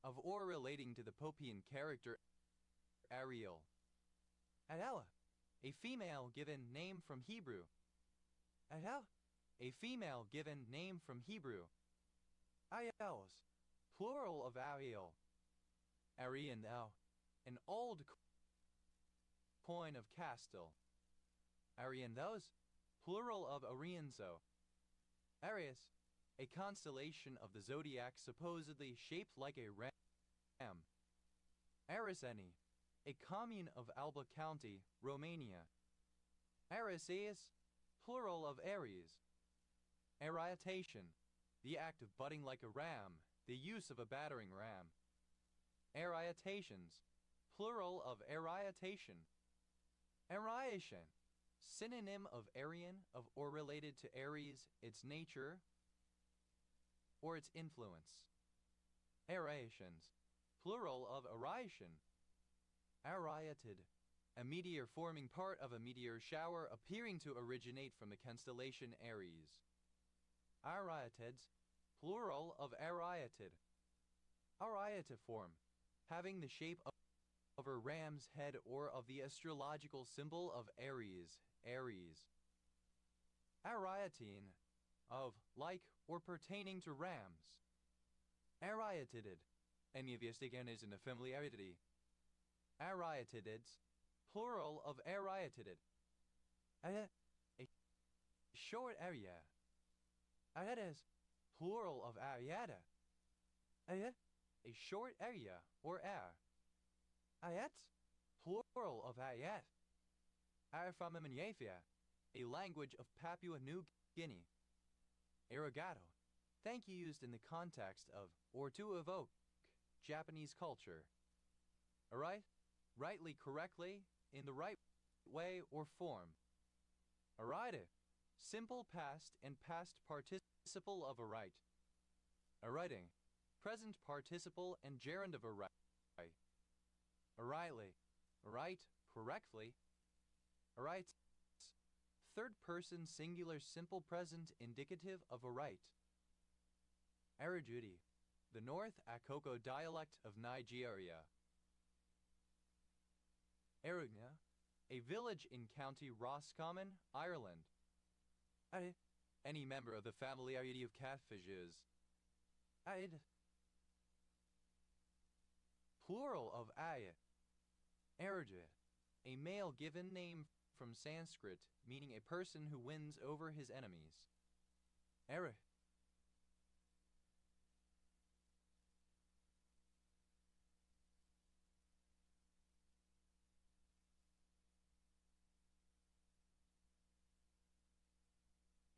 of or relating to the Popian character Ariel. Adela, a female given name from Hebrew. Adel, a female given name from Hebrew. Ariels, plural of Ariel. Ariandel, an old coin of Castile. Ariandos, plural of Arianzo. Arius, a constellation of the zodiac supposedly shaped like a ram. Ariseni, a commune of Alba County, Romania. Ariseus, plural of Aries. Arietation, the act of butting like a ram, the use of a battering ram. Arietations, plural of arietation. Ariation, synonym of Aryan, of or related to Aries, its nature, or its influence. Aerations, plural of aeration. Arietid, a meteor forming part of a meteor shower appearing to originate from the constellation Aries. Arietids, plural of arietid. Arietiform, having the shape of a ram's head or of the astrological symbol of Aries, Aries. Arietine, of, like, or pertaining to rams. Arietidid, any of is in a familiarity. Arietidids, plural of arietidid. A short area. Arietas, plural of arieta. A short area, or air. Ayets, plural of ayet. frm9kvmrea, a language of Papua New Guinea. Arigato, thank you used in the context of, or to evoke. Japanese culture. Alright? Rightly, correctly, in the right way or form. Alright? Simple past and past participle of a right. Alrighting. Present participle and gerund of a right. Alrightly. Right, correctly. Alright. Third person singular simple present indicative of a right. Arajuti. The North Akoko dialect of Nigeria. Erugna. A village in County Roscommon, Ireland. Any member of the familiarity of catfishes. Plural of ayat. Erujit. A male given name from Sanskrit meaning a person who wins over his enemies. Erich.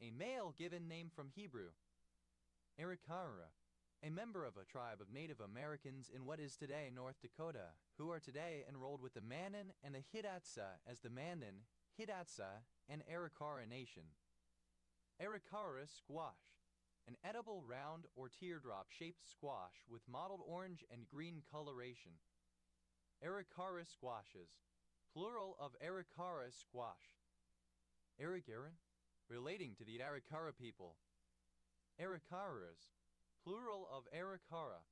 A male given name from Hebrew. Arikara, a member of a tribe of Native Americans in what is today North Dakota, who are today enrolled with the Manin and the Hidatsa as the Manin, Hidatsa, and Arikara Nation. Arikara squash, an edible round or teardrop-shaped squash with mottled orange and green coloration. Arikara squashes, plural of Arikara squash. Arigaran, relating to the Arikara people. Arikaras, plural of Arikara.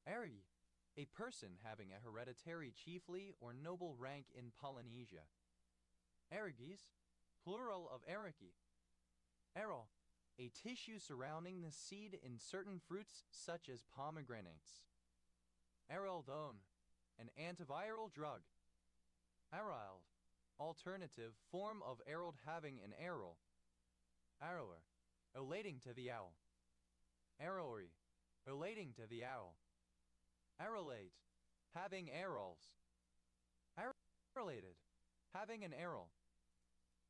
Ari, a person having a hereditary chiefly or noble rank in Polynesia. Arigis, plural of Ariki. Aril, a tissue surrounding the seed in certain fruits such as pomegranates. Araldone, an antiviral drug. Arild, alternative form of arald having an aril. Arrower, relating to the owl. Arrowry, relating to the owl. Arrelate, having arils. Arrelated, having an aril.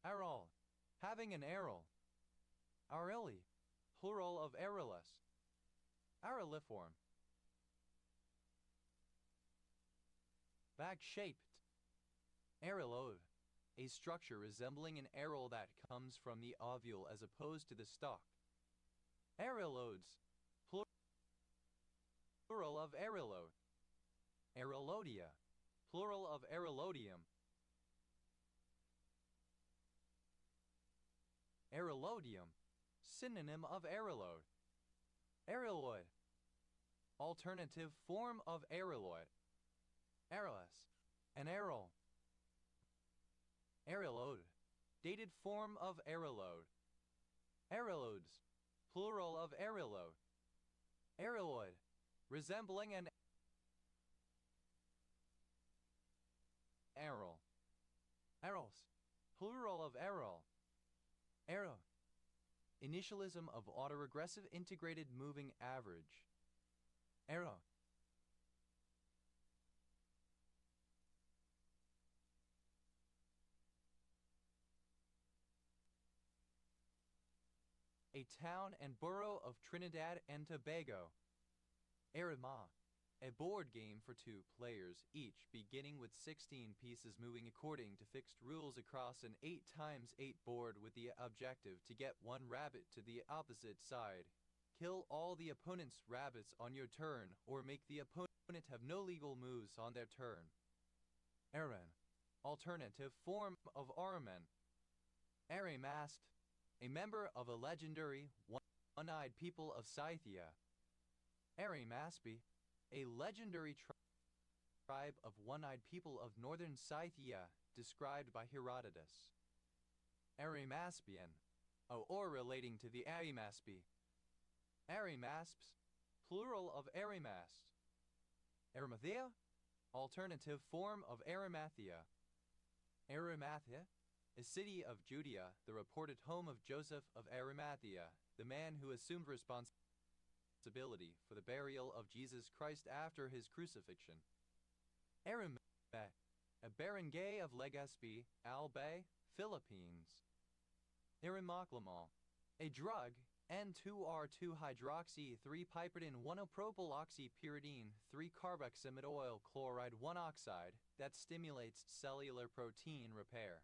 Aril, having an aril. Arili, plural of arilus. Ariliform. Bag-shaped. Arilode, a structure resembling an aril that comes from the ovule as opposed to the stalk. Arilodes, plural of arilode. Arilodia, plural of arilodium. Arilodium, synonym of arilode. Ariloid, alternative form of ariloid. Arilus, an aril. Arilode, dated form of arilode. Arilodes, plural of arilode. Ariloid, resembling an aril. Arils, plural of aril. Arrow, initialism of autoregressive integrated moving average. Arrow. A town and borough of Trinidad and Tobago. Arima, a board game for 2 players each, beginning with 16 pieces moving according to fixed rules across an 8x8 board with the objective to get 1 rabbit to the opposite side. Kill all the opponent's rabbits on your turn, or make the opponent have no legal moves on their turn. Aren, alternative form of Aramen. Arimast, a member of a legendary one-eyed people of Scythia. Arimaspi, a legendary tribe of one-eyed people of northern Scythia described by Herodotus. Arimaspian, or relating to the Arimaspi. Arimasps, plural of Arimast. Arimathea, alternative form of Arimathea. Arimathea, a city of Judea, the reported home of Joseph of Arimathea, the man who assumed responsibility for the burial of Jesus Christ after his crucifixion. Arimbe, a barangay of Legazpi, Albay, Philippines. Arimoclamol, a drug N2R2-hydroxy-3-piperidine-1-propyloxypyridine 3-carboxamide oil chloride 1 oxide that stimulates cellular protein repair.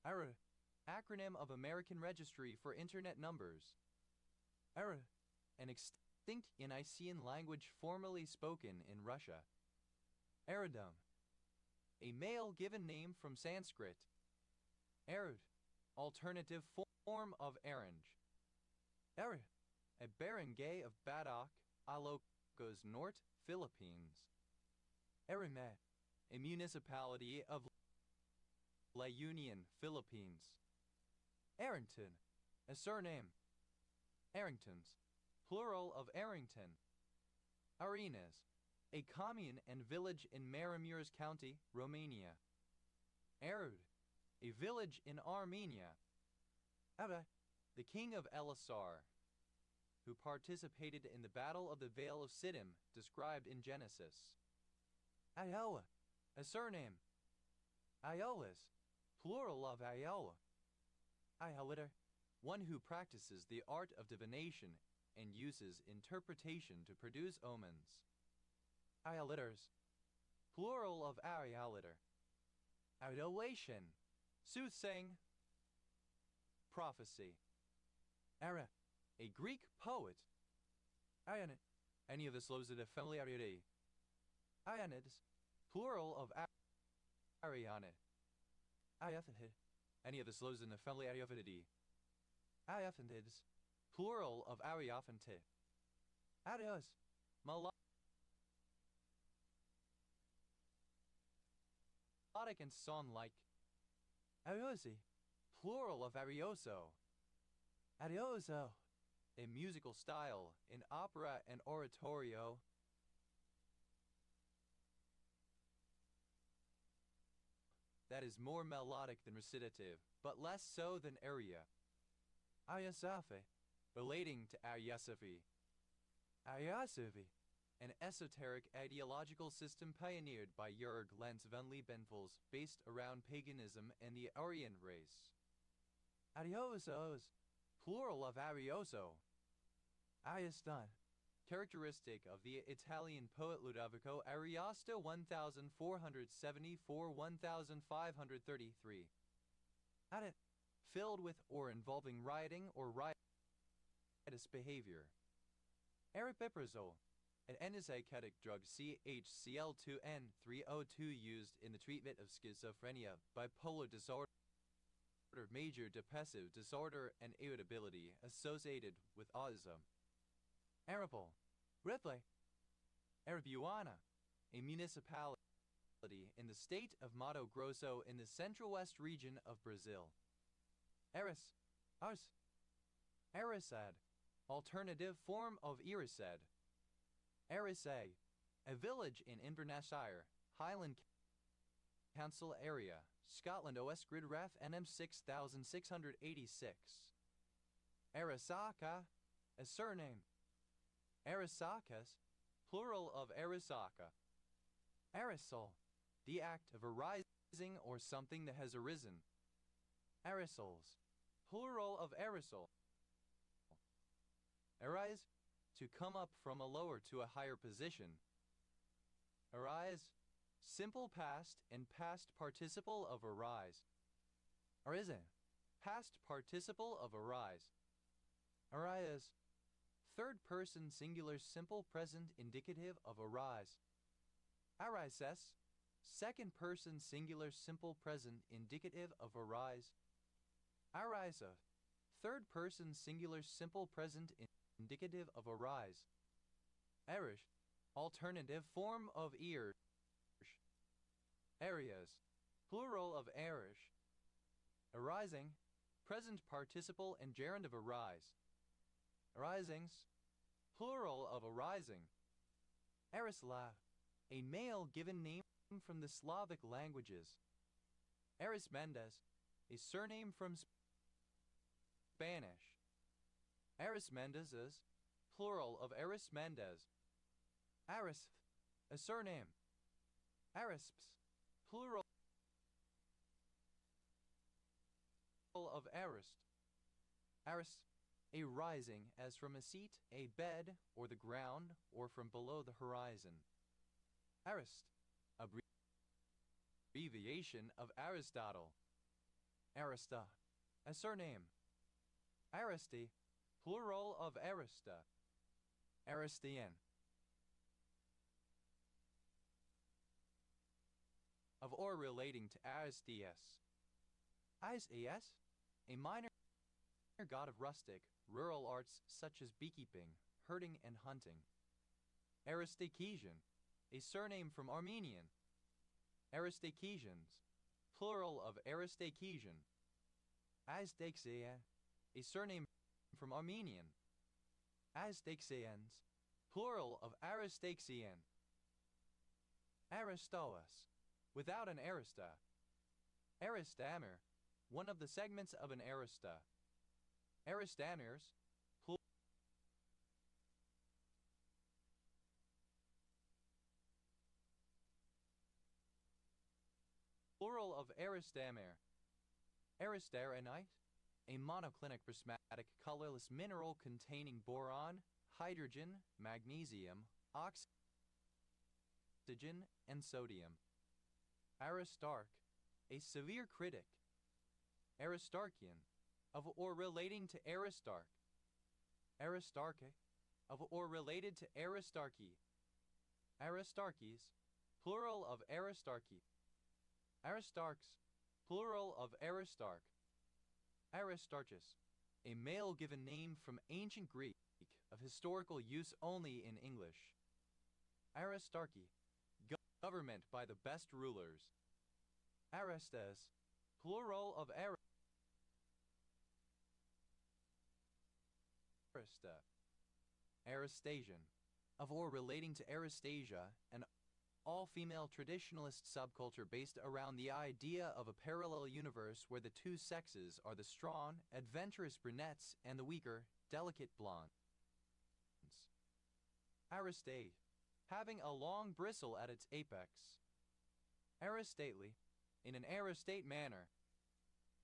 Acronym of American Registry for Internet Numbers. An extinct Nicene language formerly spoken in Russia. Aridum, a male given name from Sanskrit. Arid, alternative form of orange. Arid, a barangay of Badak, Ilocos Norte, Philippines. Arime, a municipality of La Union, Philippines. Arrington, a surname. Arringtons, plural of Arrington. Arenas, a commune and village in Maramureş County, Romania. Arud, a village in Armenia. Abba, the king of Elisar, who participated in the Battle of the Vale of Siddim, described in Genesis. Iowa, a surname. Iolas, plural of Iowa. Iowiter, one who practices the art of divination and uses interpretation to produce omens. Ioliters, plural of Ioliter. Iolation, soothsaying. Prophecy. Ara, a Greek poet. Ionid, any of the slows of the familiarity. Ionids, plural of Arionid. Iothid, any of the slows in the familiarity. Iothinids, plural of Ariophantid. Adios, melodic and song-like. Ariosi, plural of arioso. Arioso, a musical style in opera and oratorio. That is more melodic than recitative, but less so than aria. Ayasafe, relating to Ayasafi. Ayasafi, an esoteric ideological system pioneered by Jurg Lenz van Liebenfels based around paganism and the Aryan race. Ariosos, plural of Arioso. Ariostan, characteristic of the Italian poet Ludovico Ariosto 1474-1533. Adit, filled with or involving rioting or riotous behavior. Aripiprazole, an antipsychotic drug CHCl2N302 used in the treatment of schizophrenia, bipolar disorder, major depressive disorder, and irritability associated with autism. Aripol, Ripley. Arabuana, a municipality in the state of Mato Grosso in the central-west region of Brazil. Aris, Ars. Arisad, alternative form of Irisad. Arisay, a village in Inverness Shire, Highland Council area, Scotland OS Grid Ref NM 6686. Arisaka, a surname. Arisakas, plural of Arisaka. Arisol, the act of arising or something that has arisen. Arisols, plural of arisol. Arise, to come up from a lower to a higher position. Arise, simple past and past participle of arise. Arisen, past participle of arise. Arise, third person singular simple present indicative of arise. Arises, second person singular simple present indicative of arise. Arisa, third person singular simple present indicative of arise. Arish, alternative form of ear. Areas, plural of arish. Arising, present participle and gerund of arise. Arisings, plural of arising. Arislav, a male given name from the Slavic languages. Arismendes, a surname from Spanish. Arismendes, plural of Arismendes. Aristh, a surname. Arisps, plural of Arist. Aris, a rising as from a seat, a bed, or the ground, or from below the horizon. Arist, abbreviation of Aristotle. Arista, a surname. Aristi, plural of Arista. Aristian. Of or relating to Aristias. Aristias, a minor god of rustic, rural arts such as beekeeping, herding, and hunting. Aristechesian, a surname from Armenian. Aristechesians, plural of Aristechesian. Aztexia, a surname from Armenian. Aztexians, plural of Aristaxian. Aristoas, without an arista. Aristamer, one of the segments of an arista. Aristamers, plural of Aristamer. Aristarenite, a monoclinic prismatic colorless mineral containing boron, hydrogen, magnesium, oxygen, and sodium. Aristarch, a severe critic. Aristarchian, of or relating to Aristarch. Aristarche, of or related to Aristarchy. Aristarches, plural of Aristarchy. Aristarchs, plural of Aristarch. Aristarchus, a male given name from ancient Greek, of historical use only in English. Aristarchy, government by the best rulers. Aristes, plural of Arista. Aristasian, of or relating to Aristasia, an all-female traditionalist subculture based around the idea of a parallel universe where the two sexes are the strong, adventurous brunettes and the weaker, delicate blondes. Aristate, having a long bristle at its apex. Aristately, in an aristate manner.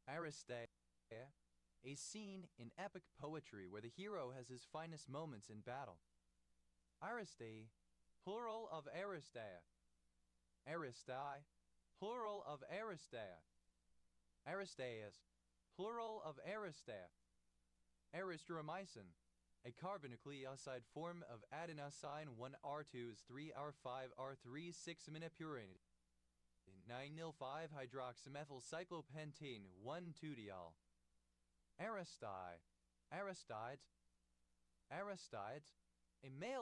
Aristaea, a scene in epic poetry where the hero has his finest moments in battle. Aristae, plural of Aristaea. Aristae, plural of Aristaea. Aristaeus, plural of Aristea. Aristromycin, a carbonucleoside form of adenosine 1R2's 3R5R3 6-aminopurine 9-nil-5-hydroxymethylcyclopentane 1,2-diol. Aristides, a male